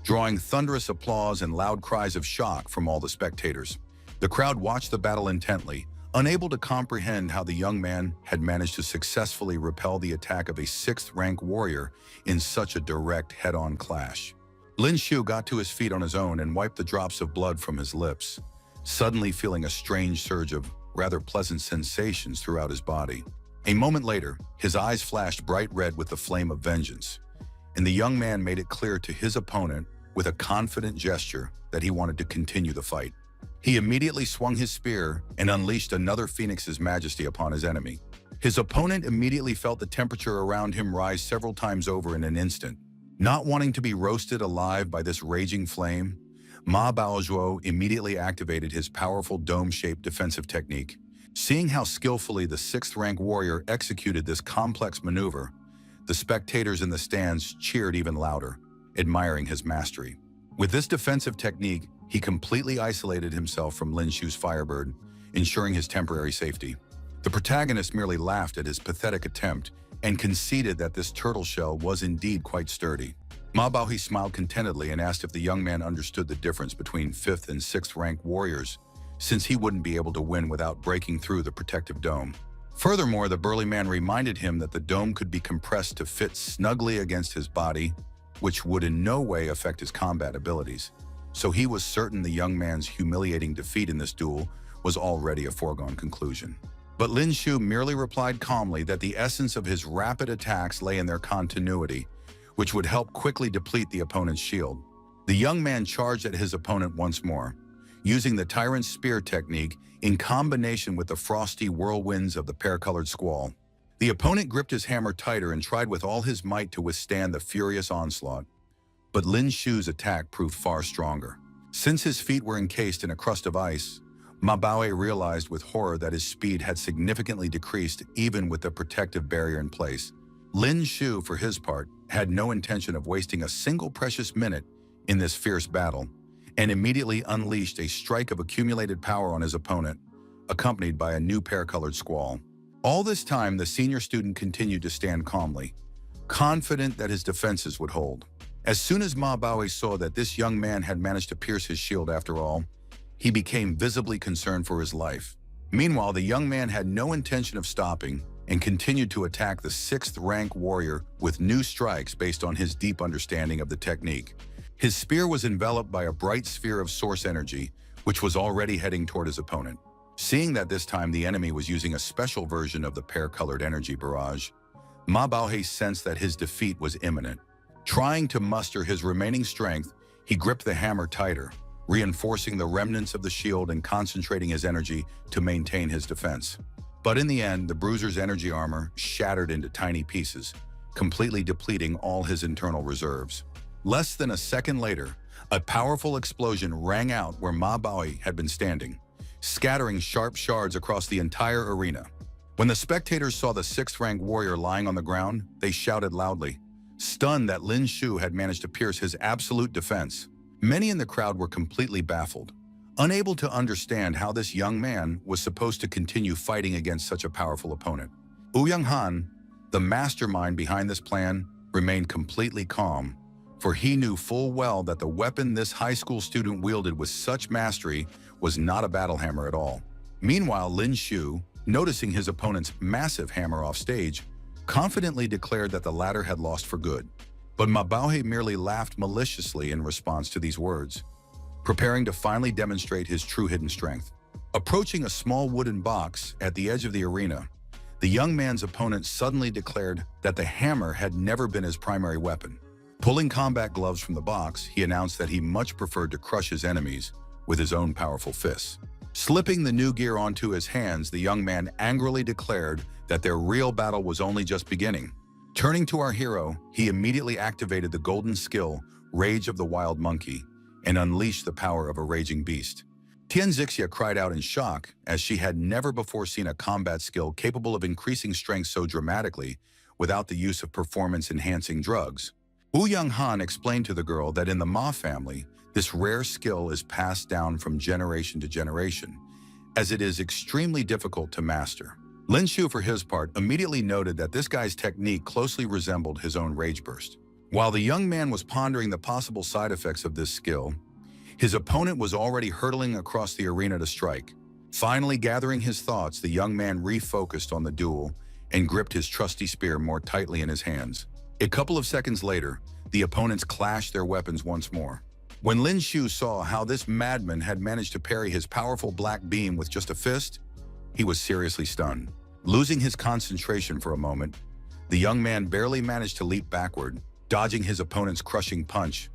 drawing thunderous applause and loud cries of shock from all the spectators. The crowd watched the battle intently, unable to comprehend how the young man had managed to successfully repel the attack of a 6th-rank warrior in such a direct head-on clash. Lin Shu got to his feet on his own and wiped the drops of blood from his lips, suddenly feeling a strange surge of rather pleasant sensations throughout his body. A moment later, his eyes flashed bright red with the flame of vengeance, and the young man made it clear to his opponent with a confident gesture that he wanted to continue the fight. He immediately swung his spear and unleashed another Phoenix's majesty upon his enemy. His opponent immediately felt the temperature around him rise several times over in an instant, Not wanting to be roasted alive by this raging flame, Ma Baozhuo immediately activated his powerful dome-shaped defensive technique. Seeing how skillfully the 6th-rank warrior executed this complex maneuver, the spectators in the stands cheered even louder, admiring his mastery. With this defensive technique, he completely isolated himself from Lin Shu's Firebird, ensuring his temporary safety. The protagonist merely laughed at his pathetic attempt and conceded that this turtle shell was indeed quite sturdy. Ma Baohe smiled contentedly and asked if the young man understood the difference between 5th and 6th rank warriors, since he wouldn't be able to win without breaking through the protective dome. Furthermore, the burly man reminded him that the dome could be compressed to fit snugly against his body, which would in no way affect his combat abilities. So he was certain the young man's humiliating defeat in this duel was already a foregone conclusion. But Lin Shu merely replied calmly that the essence of his rapid attacks lay in their continuity, which would help quickly deplete the opponent's shield. The young man charged at his opponent once more, using the Tyrant's Spear technique in combination with the frosty whirlwinds of the pear-colored squall. The opponent gripped his hammer tighter and tried with all his might to withstand the furious onslaught. But Lin Shu's attack proved far stronger. Since his feet were encased in a crust of ice, Ma Baohe realized with horror that his speed had significantly decreased even with the protective barrier in place. Lin Shu, for his part, had no intention of wasting a single precious minute in this fierce battle, and immediately unleashed a strike of accumulated power on his opponent, accompanied by a new pear-colored squall. All this time, the senior student continued to stand calmly, confident that his defenses would hold. As soon as Ma Baohe saw that this young man had managed to pierce his shield after all, he became visibly concerned for his life. Meanwhile, the young man had no intention of stopping and continued to attack the 6th-rank warrior with new strikes based on his deep understanding of the technique. His spear was enveloped by a bright sphere of source energy, which was already heading toward his opponent. Seeing that this time the enemy was using a special version of the pear-colored energy barrage, Ma Baohe sensed that his defeat was imminent. Trying to muster his remaining strength, he gripped the hammer tighter, reinforcing the remnants of the shield and concentrating his energy to maintain his defense. But in the end, the bruiser's energy armor shattered into tiny pieces, completely depleting all his internal reserves. Less than a second later, a powerful explosion rang out where Ma Baohe had been standing, scattering sharp shards across the entire arena. When the spectators saw the 6th-rank warrior lying on the ground, they shouted loudly, stunned that Lin Shu had managed to pierce his absolute defense. Many in the crowd were completely baffled, unable to understand how this young man was supposed to continue fighting against such a powerful opponent. Ouyang Han, the mastermind behind this plan, remained completely calm, for he knew full well that the weapon this high school student wielded with such mastery was not a battle hammer at all. Meanwhile, Lin Shu, noticing his opponent's massive hammer off stage, confidently declared that the latter had lost for good. But Ma Baohe merely laughed maliciously in response to these words, preparing to finally demonstrate his true hidden strength. Approaching a small wooden box at the edge of the arena, the young man's opponent suddenly declared that the hammer had never been his primary weapon. Pulling combat gloves from the box, he announced that he much preferred to crush his enemies with his own powerful fists. Slipping the new gear onto his hands, the young man angrily declared that their real battle was only just beginning. Turning to our hero, he immediately activated the golden skill, Rage of the Wild Monkey, and unleashed the power of a raging beast. Tian Zixia cried out in shock, as she had never before seen a combat skill capable of increasing strength so dramatically without the use of performance-enhancing drugs. Ouyang Han explained to the girl that in the Ma family, this rare skill is passed down from generation to generation, as it is extremely difficult to master. Lin Shu, for his part, immediately noted that this guy's technique closely resembled his own rage burst. While the young man was pondering the possible side effects of this skill, his opponent was already hurtling across the arena to strike. Finally gathering his thoughts, the young man refocused on the duel and gripped his trusty spear more tightly in his hands. A couple of seconds later, the opponents clashed their weapons once more. When Lin Shu saw how this madman had managed to parry his powerful black beam with just a fist, he was seriously stunned. Losing his concentration for a moment, the young man barely managed to leap backward, dodging his opponent's crushing punch,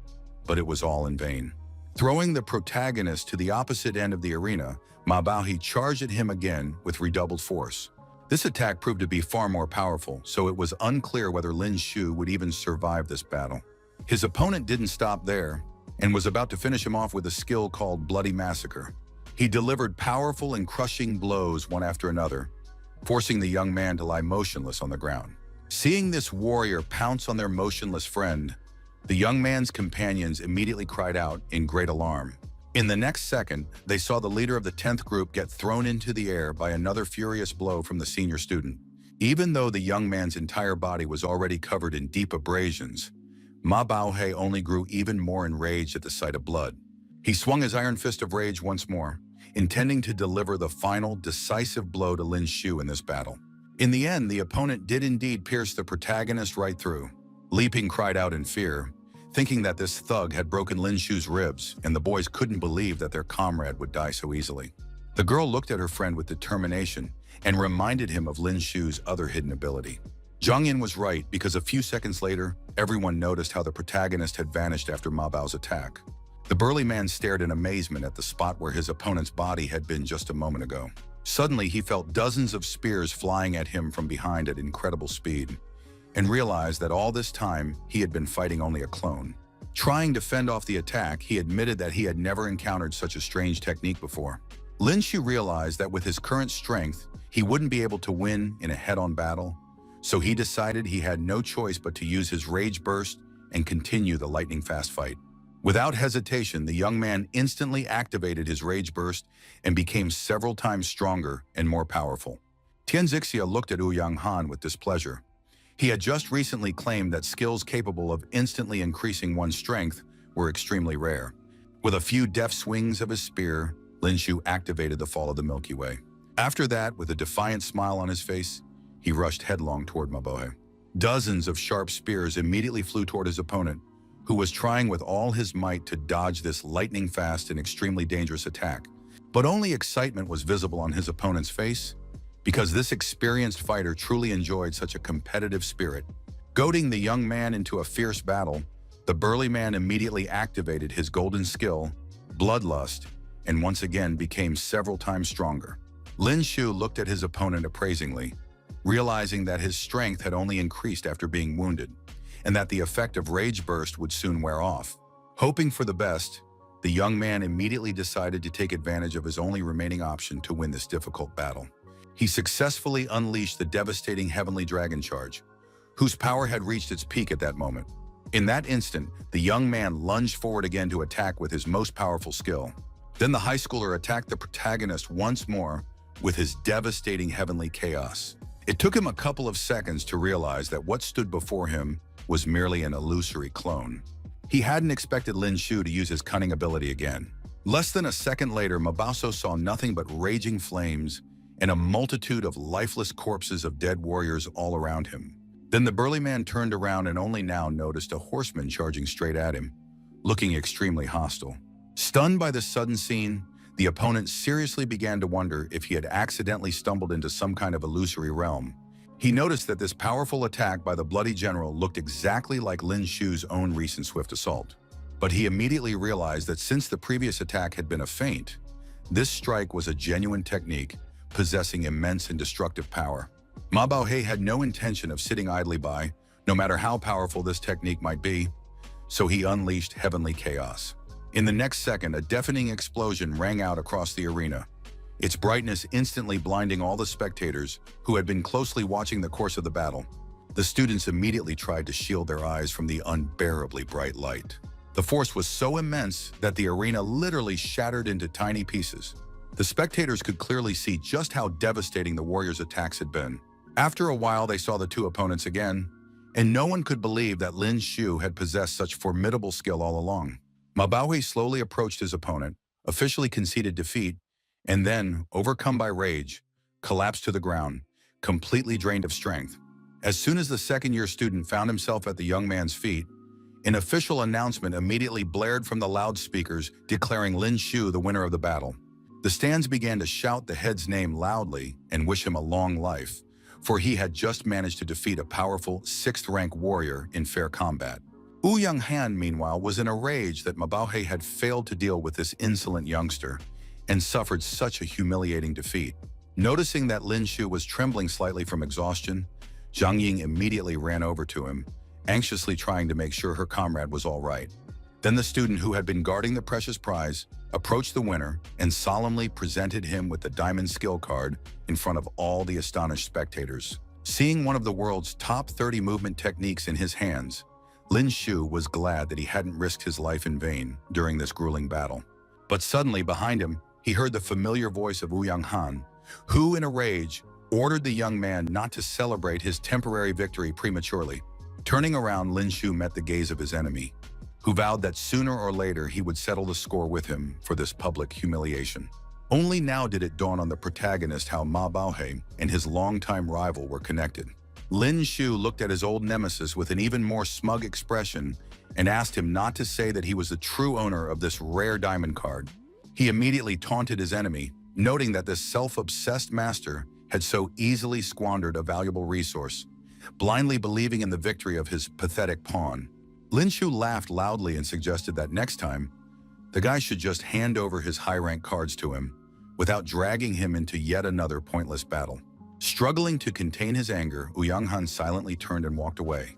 but it was all in vain. Throwing the protagonist to the opposite end of the arena, Ma Baohe charged at him again with redoubled force. This attack proved to be far more powerful, so it was unclear whether Lin Shu would even survive this battle. His opponent didn't stop there and was about to finish him off with a skill called Bloody Massacre. He delivered powerful and crushing blows one after another, forcing the young man to lie motionless on the ground. Seeing this warrior pounce on their motionless friend, the young man's companions immediately cried out in great alarm. In the next second, they saw the leader of the 10th group get thrown into the air by another furious blow from the senior student. Even though the young man's entire body was already covered in deep abrasions, Ma Baohe only grew even more enraged at the sight of blood. He swung his iron fist of rage once more, intending to deliver the final, decisive blow to Lin Shu in this battle. In the end, the opponent did indeed pierce the protagonist right through. Li Ping cried out in fear, thinking that this thug had broken Lin Shu's ribs, and the boys couldn't believe that their comrade would die so easily. The girl looked at her friend with determination and reminded him of Lin Shu's other hidden ability. Zhang Yin was right, because a few seconds later, everyone noticed how the protagonist had vanished after Ma Bao's attack. The burly man stared in amazement at the spot where his opponent's body had been just a moment ago. Suddenly, he felt dozens of spears flying at him from behind at incredible speed, and realized that all this time, he had been fighting only a clone. Trying to fend off the attack, he admitted that he had never encountered such a strange technique before. Lin Shu realized that with his current strength, he wouldn't be able to win in a head-on battle, so he decided he had no choice but to use his rage burst and continue the lightning-fast fight. Without hesitation, the young man instantly activated his rage burst and became several times stronger and more powerful. Tian Zixia looked at Ouyang Han with displeasure. He had just recently claimed that skills capable of instantly increasing one's strength were extremely rare. With a few deft swings of his spear, Lin Shu activated the fall of the Milky Way. After that, with a defiant smile on his face, he rushed headlong toward Ma Baohe. Dozens of sharp spears immediately flew toward his opponent, who was trying with all his might to dodge this lightning-fast and extremely dangerous attack. But only excitement was visible on his opponent's face, because this experienced fighter truly enjoyed such a competitive spirit. Goading the young man into a fierce battle, the burly man immediately activated his golden skill, Bloodlust, and once again became several times stronger. Lin Shu looked at his opponent appraisingly, realizing that his strength had only increased after being wounded, and that the effect of Rage Burst would soon wear off. Hoping for the best, the young man immediately decided to take advantage of his only remaining option to win this difficult battle. He successfully unleashed the devastating Heavenly Dragon Charge, whose power had reached its peak at that moment. In that instant, the young man lunged forward again to attack with his most powerful skill. Then the high schooler attacked the protagonist once more with his devastating Heavenly Chaos. It took him a couple of seconds to realize that what stood before him was merely an illusory clone. He hadn't expected Lin Shu to use his cunning ability again. Less than a second later, Mabaso saw nothing but raging flames and a multitude of lifeless corpses of dead warriors all around him. Then the burly man turned around and only now noticed a horseman charging straight at him, looking extremely hostile. Stunned by this sudden scene, the opponent seriously began to wonder if he had accidentally stumbled into some kind of illusory realm. He noticed that this powerful attack by the bloody general looked exactly like Lin Shu's own recent swift assault. But he immediately realized that since the previous attack had been a feint, this strike was a genuine technique possessing immense and destructive power. Ma Baohe had no intention of sitting idly by, no matter how powerful this technique might be, so he unleashed Heavenly Chaos. In the next second, a deafening explosion rang out across the arena, its brightness instantly blinding all the spectators who had been closely watching the course of the battle. The students immediately tried to shield their eyes from the unbearably bright light. The force was so immense that the arena literally shattered into tiny pieces. The spectators could clearly see just how devastating the warriors' attacks had been. After a while, they saw the two opponents again, and no one could believe that Lin Shu had possessed such formidable skill all along. Ma Baohe slowly approached his opponent, officially conceded defeat, and then, overcome by rage, collapsed to the ground, completely drained of strength. As soon as the second-year student found himself at the young man's feet, an official announcement immediately blared from the loudspeakers declaring Lin Shu the winner of the battle. The stands began to shout the head's name loudly and wish him a long life, for he had just managed to defeat a powerful 6th-rank warrior in fair combat. Ouyang Han, meanwhile, was in a rage that Ma Baohe had failed to deal with this insolent youngster and suffered such a humiliating defeat. Noticing that Lin Shu was trembling slightly from exhaustion, Zhang Ying immediately ran over to him anxiously trying to make sure her comrade was all right. Then the student who had been guarding the precious prize approached the winner and solemnly presented him with the diamond skill card in front of all the astonished spectators. Seeing one of the world's top 30 movement techniques in his hands, Lin Shu was glad that he hadn't risked his life in vain during this grueling battle. But suddenly, behind him, he heard the familiar voice of Wu Yanghan, who, in a rage, ordered the young man not to celebrate his temporary victory prematurely. Turning around, Lin Shu met the gaze of his enemy, who vowed that sooner or later he would settle the score with him for this public humiliation. Only now did it dawn on the protagonist how Ma Baohe and his longtime rival were connected. Lin Shu looked at his old nemesis with an even more smug expression and asked him not to say that he was the true owner of this rare diamond card. He immediately taunted his enemy, noting that this self-obsessed master had so easily squandered a valuable resource, blindly believing in the victory of his pathetic pawn. Lin Shu laughed loudly and suggested that next time, the guy should just hand over his high-rank cards to him without dragging him into yet another pointless battle. Struggling to contain his anger, Wu Yanghan silently turned and walked away,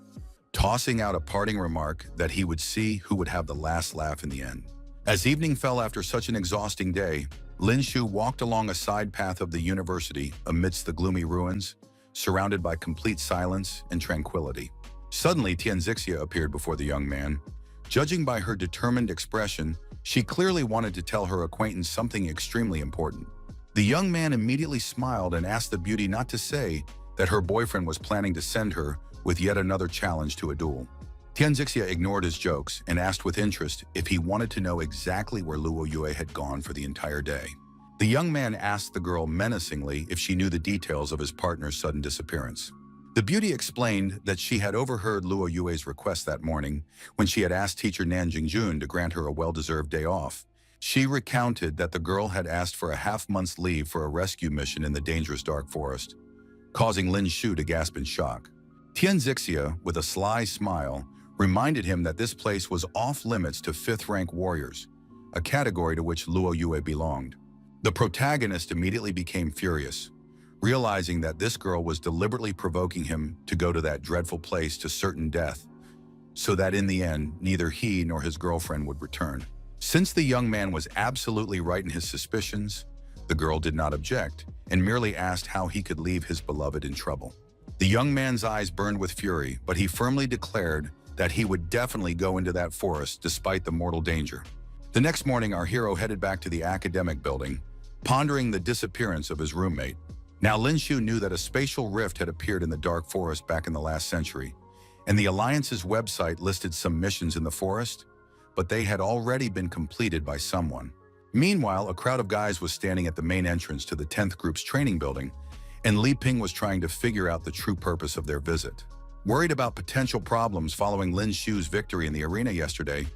tossing out a parting remark that he would see who would have the last laugh in the end. As evening fell after such an exhausting day, Lin Shu walked along a side path of the university amidst the gloomy ruins, surrounded by complete silence and tranquility. Suddenly, Tianzixia appeared before the young man. Judging by her determined expression, she clearly wanted to tell her acquaintance something extremely important. The young man immediately smiled and asked the beauty not to say that her boyfriend was planning to send her with yet another challenge to a duel. Tianzixia ignored his jokes and asked with interest if he wanted to know exactly where Luo Yue had gone for the entire day. The young man asked the girl menacingly if she knew the details of his partner's sudden disappearance. The beauty explained that she had overheard Luo Yue's request that morning when she had asked teacher Nan Jingjun to grant her a well-deserved day off. She recounted that the girl had asked for a half-month's leave for a rescue mission in the dangerous dark forest, causing Lin Shu to gasp in shock. Tianzixia, with a sly smile, reminded him that this place was off-limits to 5th-rank warriors, a category to which Luo Yue belonged. The protagonist immediately became furious, realizing that this girl was deliberately provoking him to go to that dreadful place to certain death, so that in the end, neither he nor his girlfriend would return. Since the young man was absolutely right in his suspicions, the girl did not object and merely asked how he could leave his beloved in trouble. The young man's eyes burned with fury, but he firmly declared that he would definitely go into that forest despite the mortal danger. The next morning, our hero headed back to the academic building, pondering the disappearance of his roommate. Now, Lin Shu knew that a spatial rift had appeared in the dark forest back in the last century, and the Alliance's website listed some missions in the forest, but they had already been completed by someone. Meanwhile, a crowd of guys was standing at the main entrance to the 10th group's training building, and Li Ping was trying to figure out the true purpose of their visit. Worried about potential problems following Lin Shu's victory in the arena yesterday,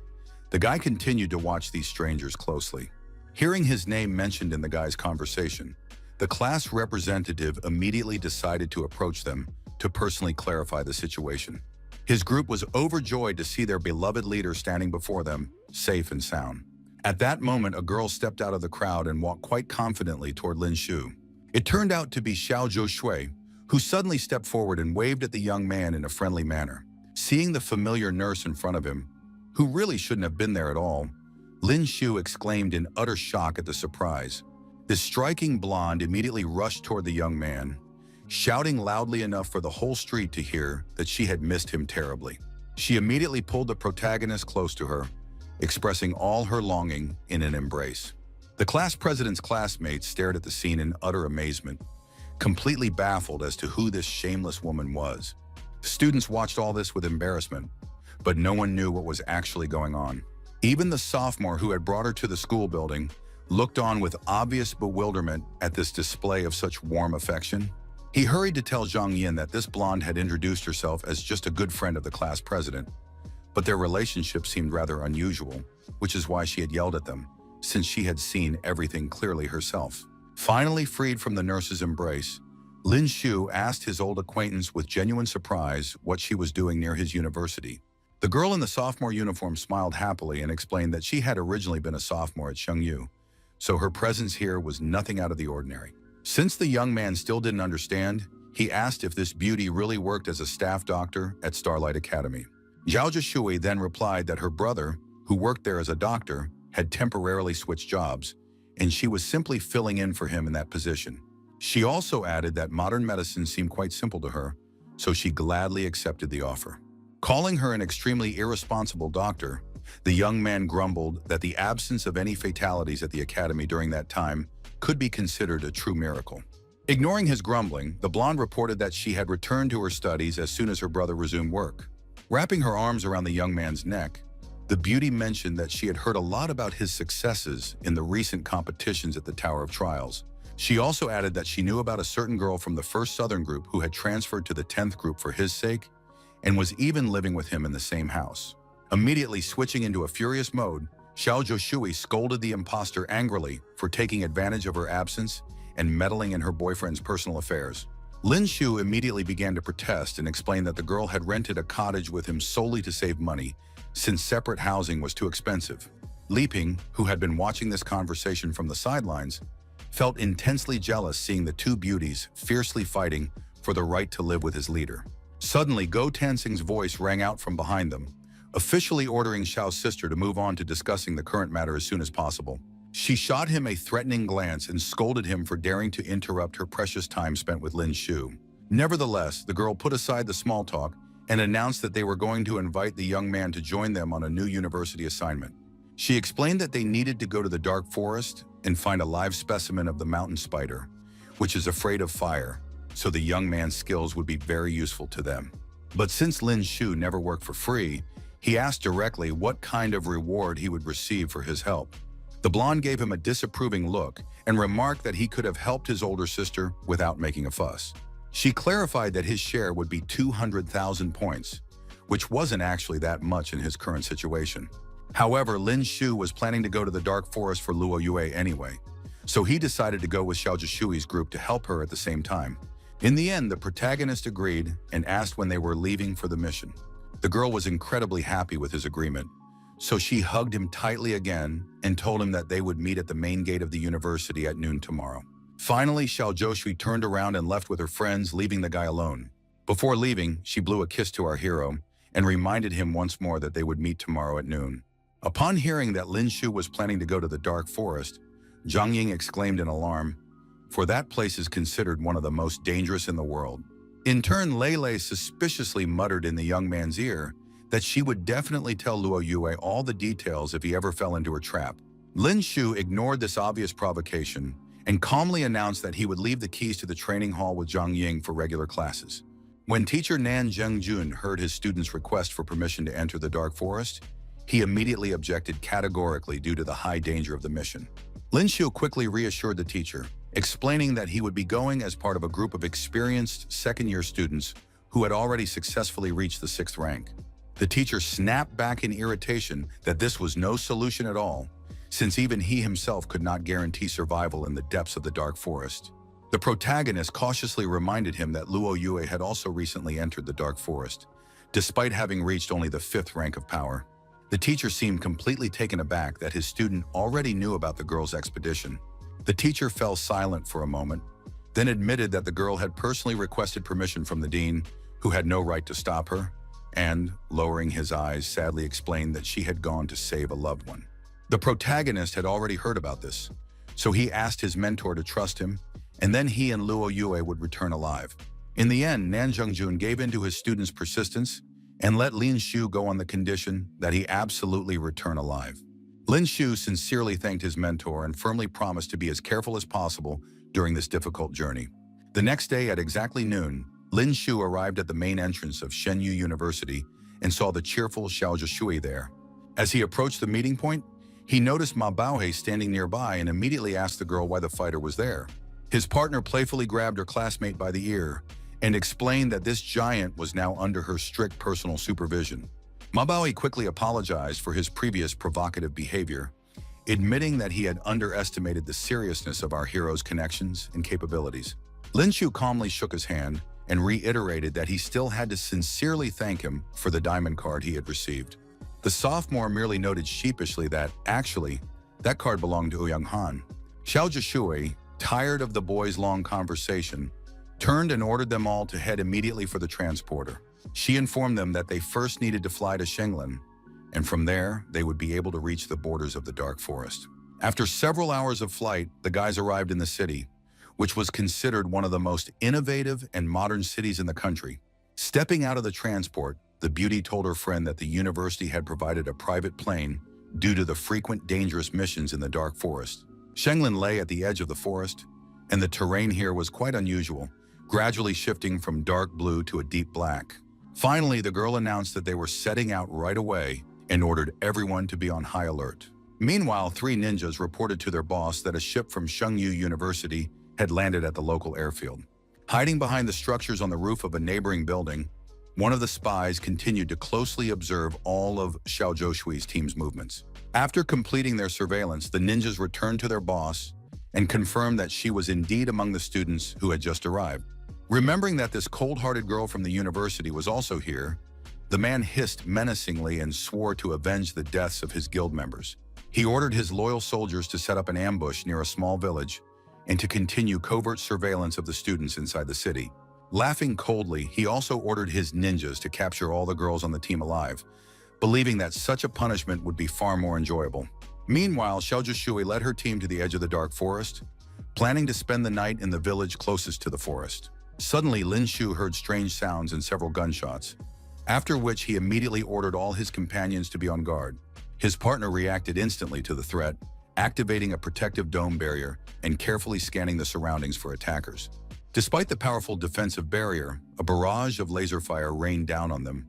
the guy continued to watch these strangers closely. Hearing his name mentioned in the guy's conversation, the class representative immediately decided to approach them to personally clarify the situation. His group was overjoyed to see their beloved leader standing before them, safe and sound. At that moment, a girl stepped out of the crowd and walked quite confidently toward Lin Shu. It turned out to be Xiao Zhou, who suddenly stepped forward and waved at the young man in a friendly manner. Seeing the familiar nurse in front of him, who really shouldn't have been there at all, Lin Shu exclaimed in utter shock at the surprise. This striking blonde immediately rushed toward the young man, shouting loudly enough for the whole street to hear that she had missed him terribly. She immediately pulled the protagonist close to her, expressing all her longing in an embrace. The class president's classmates stared at the scene in utter amazement, completely baffled as to who this shameless woman was. The students watched all this with embarrassment, but no one knew what was actually going on. Even the sophomore who had brought her to the school building looked on with obvious bewilderment at this display of such warm affection. He hurried to tell Zhang Yin that this blonde had introduced herself as just a good friend of the class president, but their relationship seemed rather unusual, which is why she had yelled at them, since she had seen everything clearly herself. Finally freed from the nurse's embrace, Lin Shu asked his old acquaintance with genuine surprise what she was doing near his university. The girl in the sophomore uniform smiled happily and explained that she had originally been a sophomore at Shengyu, so her presence here was nothing out of the ordinary. Since the young man still didn't understand, he asked if this beauty really worked as a staff doctor at Starlight Academy. Zhao Zhishui then replied that her brother, who worked there as a doctor, had temporarily switched jobs, and she was simply filling in for him in that position. She also added that modern medicine seemed quite simple to her, so she gladly accepted the offer. Calling her an extremely irresponsible doctor, the young man grumbled that the absence of any fatalities at the academy during that time could be considered a true miracle. Ignoring his grumbling, the blonde reported that she had returned to her studies as soon as her brother resumed work. Wrapping her arms around the young man's neck, the beauty mentioned that she had heard a lot about his successes in the recent competitions at the Tower of Trials. She also added that she knew about a certain girl from the first Southern group who had transferred to the 10th group for his sake and was even living with him in the same house. Immediately switching into a furious mode, Xiao Zhishui scolded the imposter angrily for taking advantage of her absence and meddling in her boyfriend's personal affairs. Lin Shu immediately began to protest and explained that the girl had rented a cottage with him solely to save money, since separate housing was too expensive. Li Ping, who had been watching this conversation from the sidelines, felt intensely jealous seeing the two beauties fiercely fighting for the right to live with his leader. Suddenly, Go Tansing's voice rang out from behind them, officially ordering Xiao's sister to move on to discussing the current matter as soon as possible. She shot him a threatening glance and scolded him for daring to interrupt her precious time spent with Lin Shu. Nevertheless, the girl put aside the small talk and announced that they were going to invite the young man to join them on a new university assignment. She explained that they needed to go to the dark forest and find a live specimen of the mountain spider, which is afraid of fire, so the young man's skills would be very useful to them. But since Lin Shu never worked for free, he asked directly what kind of reward he would receive for his help. The blonde gave him a disapproving look and remarked that he could have helped his older sister without making a fuss. She clarified that his share would be 200,000 points, which wasn't actually that much in his current situation. However, Lin Shu was planning to go to the dark forest for Luo Yue anyway, so he decided to go with Xiao Zhishui's group to help her at the same time. In the end, the protagonist agreed and asked when they were leaving for the mission. The girl was incredibly happy with his agreement, so she hugged him tightly again and told him that they would meet at the main gate of the university at noon tomorrow. Finally, Xiao Zhishui turned around and left with her friends, leaving the guy alone. Before leaving, she blew a kiss to our hero and reminded him once more that they would meet tomorrow at noon. Upon hearing that Lin Shu was planning to go to the dark forest, Zhang Ying exclaimed in alarm, for that place is considered one of the most dangerous in the world. In turn, Lei suspiciously muttered in the young man's ear that she would definitely tell Luo Yue all the details if he ever fell into her trap. Lin Shu ignored this obvious provocation and calmly announced that he would leave the keys to the training hall with Zhang Ying for regular classes. When teacher Nan Zhengjun heard his student's request for permission to enter the dark forest, he immediately objected categorically due to the high danger of the mission. Lin Shu quickly reassured the teacher, explaining that he would be going as part of a group of experienced second-year students who had already successfully reached the 6th rank. The teacher snapped back in irritation that this was no solution at all, since even he himself could not guarantee survival in the depths of the dark forest. The protagonist cautiously reminded him that Luo Yue had also recently entered the dark forest, despite having reached only the 5th rank of power. The teacher seemed completely taken aback that his student already knew about the girl's expedition. The teacher fell silent for a moment, then admitted that the girl had personally requested permission from the dean, who had no right to stop her, and, lowering his eyes, sadly explained that she had gone to save a loved one. The protagonist had already heard about this, so he asked his mentor to trust him, and then he and Luo Yue would return alive. In the end, Nan Zhengjun gave in to his student's persistence and let Lin Shu go on the condition that he absolutely return alive. Lin Shu sincerely thanked his mentor and firmly promised to be as careful as possible during this difficult journey. The next day at exactly noon, Lin Shu arrived at the main entrance of Shenyu University and saw the cheerful Xiao Zhishui there. As he approached the meeting point, he noticed Ma Baohe standing nearby and immediately asked the girl why the fighter was there. His partner playfully grabbed her classmate by the ear and explained that this giant was now under her strict personal supervision. Ma Baohe quickly apologized for his previous provocative behavior, admitting that he had underestimated the seriousness of our hero's connections and capabilities. Lin Shu calmly shook his hand and reiterated that he still had to sincerely thank him for the diamond card he had received. The sophomore merely noted sheepishly that, actually, that card belonged to Ouyang Han. Xiao Zhishui, tired of the boys' long conversation, turned and ordered them all to head immediately for the transporter. She informed them that they first needed to fly to Shenglin, and from there, they would be able to reach the borders of the dark forest. After several hours of flight, the guys arrived in the city, which was considered one of the most innovative and modern cities in the country. Stepping out of the transport, the beauty told her friend that the university had provided a private plane due to the frequent dangerous missions in the dark forest. Shenglin lay at the edge of the forest, and the terrain here was quite unusual, gradually shifting from dark blue to a deep black. Finally, the girl announced that they were setting out right away and ordered everyone to be on high alert. Meanwhile, 3 ninjas reported to their boss that a ship from Shengyu University had landed at the local airfield. Hiding behind the structures on the roof of a neighboring building, one of the spies continued to closely observe all of Xiao Zhoushui's team's movements. After completing their surveillance, the ninjas returned to their boss and confirmed that she was indeed among the students who had just arrived. Remembering that this cold-hearted girl from the university was also here, the man hissed menacingly and swore to avenge the deaths of his guild members. He ordered his loyal soldiers to set up an ambush near a small village and to continue covert surveillance of the students inside the city. Laughing coldly, he also ordered his ninjas to capture all the girls on the team alive, believing that such a punishment would be far more enjoyable. Meanwhile, Xiao Zhoushui led her team to the edge of the dark forest, planning to spend the night in the village closest to the forest. Suddenly, Lin Shu heard strange sounds and several gunshots, after which he immediately ordered all his companions to be on guard. His partner reacted instantly to the threat, activating a protective dome barrier and carefully scanning the surroundings for attackers. Despite the powerful defensive barrier, a barrage of laser fire rained down on them,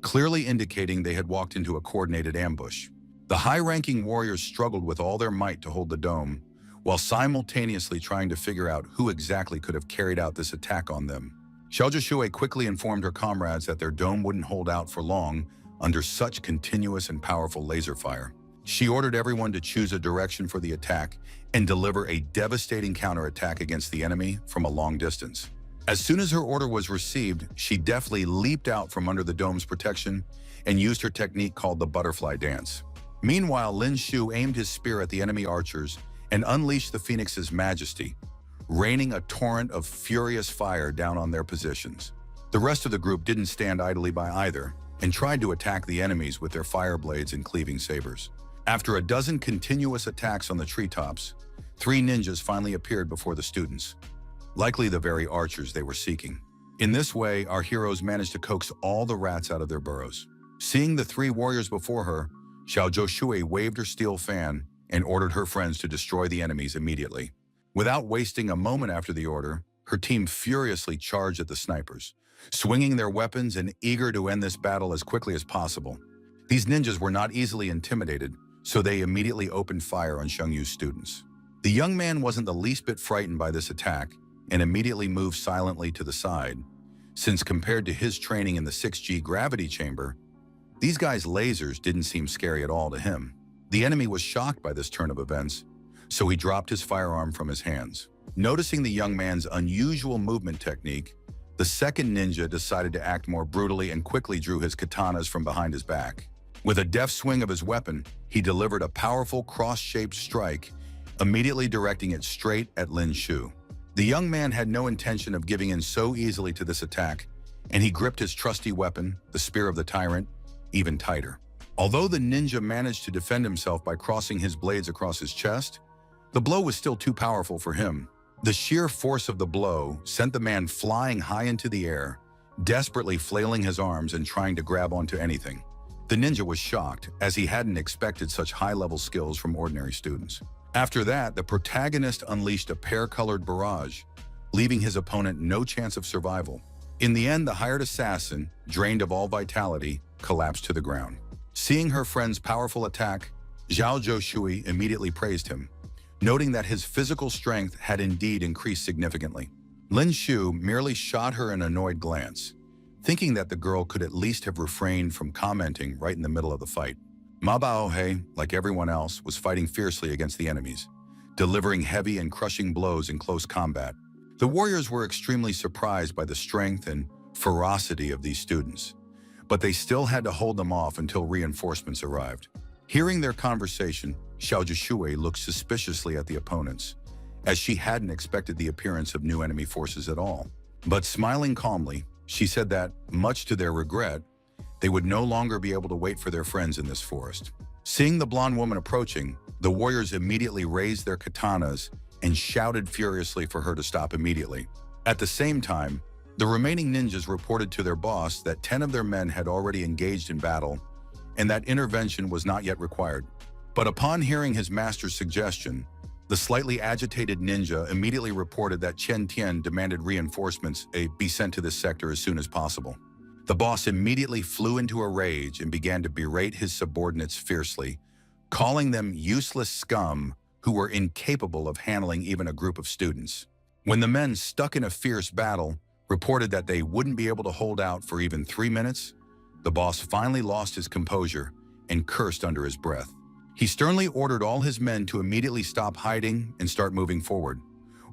clearly indicating they had walked into a coordinated ambush. The high-ranking warriors struggled with all their might to hold the dome, while simultaneously trying to figure out who exactly could have carried out this attack on them. Xiao Zhoushui quickly informed her comrades that their dome wouldn't hold out for long under such continuous and powerful laser fire. She ordered everyone to choose a direction for the attack and deliver a devastating counterattack against the enemy from a long distance. As soon as her order was received, she deftly leaped out from under the dome's protection and used her technique called the butterfly dance. Meanwhile, Lin Shu aimed his spear at the enemy archers and unleashed the Phoenix's majesty, raining a torrent of furious fire down on their positions. The rest of the group didn't stand idly by either and tried to attack the enemies with their fire blades and cleaving sabers. After a dozen continuous attacks on the treetops, 3 ninjas finally appeared before the students, likely the very archers they were seeking. In this way, our heroes managed to coax all the rats out of their burrows. Seeing the 3 warriors before her, Xiao Zhoushui waved her steel fan and ordered her friends to destroy the enemies immediately. Without wasting a moment after the order, her team furiously charged at the snipers, swinging their weapons and eager to end this battle as quickly as possible. These ninjas were not easily intimidated, so they immediately opened fire on Shengyu's students. The young man wasn't the least bit frightened by this attack and immediately moved silently to the side, since compared to his training in the 6G gravity chamber, these guys' lasers didn't seem scary at all to him. The enemy was shocked by this turn of events, so he dropped his firearm from his hands. Noticing the young man's unusual movement technique, the second ninja decided to act more brutally and quickly drew his katanas from behind his back. With a deft swing of his weapon, he delivered a powerful cross-shaped strike, immediately directing it straight at Lin Shu. The young man had no intention of giving in so easily to this attack, and he gripped his trusty weapon, the Spear of the Tyrant, even tighter. Although the ninja managed to defend himself by crossing his blades across his chest, the blow was still too powerful for him. The sheer force of the blow sent the man flying high into the air, desperately flailing his arms and trying to grab onto anything. The ninja was shocked, as he hadn't expected such high-level skills from ordinary students. After that, the protagonist unleashed a pear-colored barrage, leaving his opponent no chance of survival. In the end, the hired assassin, drained of all vitality, collapsed to the ground. Seeing her friend's powerful attack, Xiao Zhoushui immediately praised him, noting that his physical strength had indeed increased significantly. Lin Shu merely shot her an annoyed glance, thinking that the girl could at least have refrained from commenting right in the middle of the fight. Ma Baohe, like everyone else, was fighting fiercely against the enemies, delivering heavy and crushing blows in close combat. The warriors were extremely surprised by the strength and ferocity of these students, but they still had to hold them off until reinforcements arrived. Hearing their conversation, Xiao Zhoushui looked suspiciously at the opponents, as she hadn't expected the appearance of new enemy forces at all. But smiling calmly, she said that, much to their regret, they would no longer be able to wait for their friends in this forest. Seeing the blonde woman approaching, the warriors immediately raised their katanas and shouted furiously for her to stop immediately. At the same time, the remaining ninjas reported to their boss that 10 of their men had already engaged in battle and that intervention was not yet required. But upon hearing his master's suggestion, the slightly agitated ninja immediately reported that Chen Tian demanded reinforcements be sent to this sector as soon as possible. The boss immediately flew into a rage and began to berate his subordinates fiercely, calling them useless scum who were incapable of handling even a group of students. When the men stuck in a fierce battle reported that they wouldn't be able to hold out for even 3 minutes, the boss finally lost his composure and cursed under his breath. He sternly ordered all his men to immediately stop hiding and start moving forward,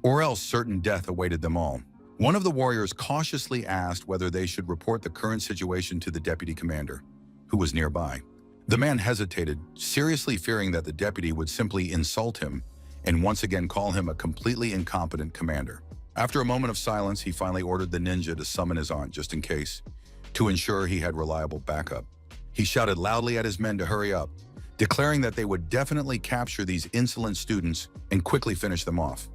or else certain death awaited them all. One of the warriors cautiously asked whether they should report the current situation to the deputy commander, who was nearby. The man hesitated, seriously fearing that the deputy would simply insult him and once again call him a completely incompetent commander. After a moment of silence, he finally ordered the ninja to summon his aunt just in case, to ensure he had reliable backup. He shouted loudly at his men to hurry up, declaring that they would definitely capture these insolent students and quickly finish them off.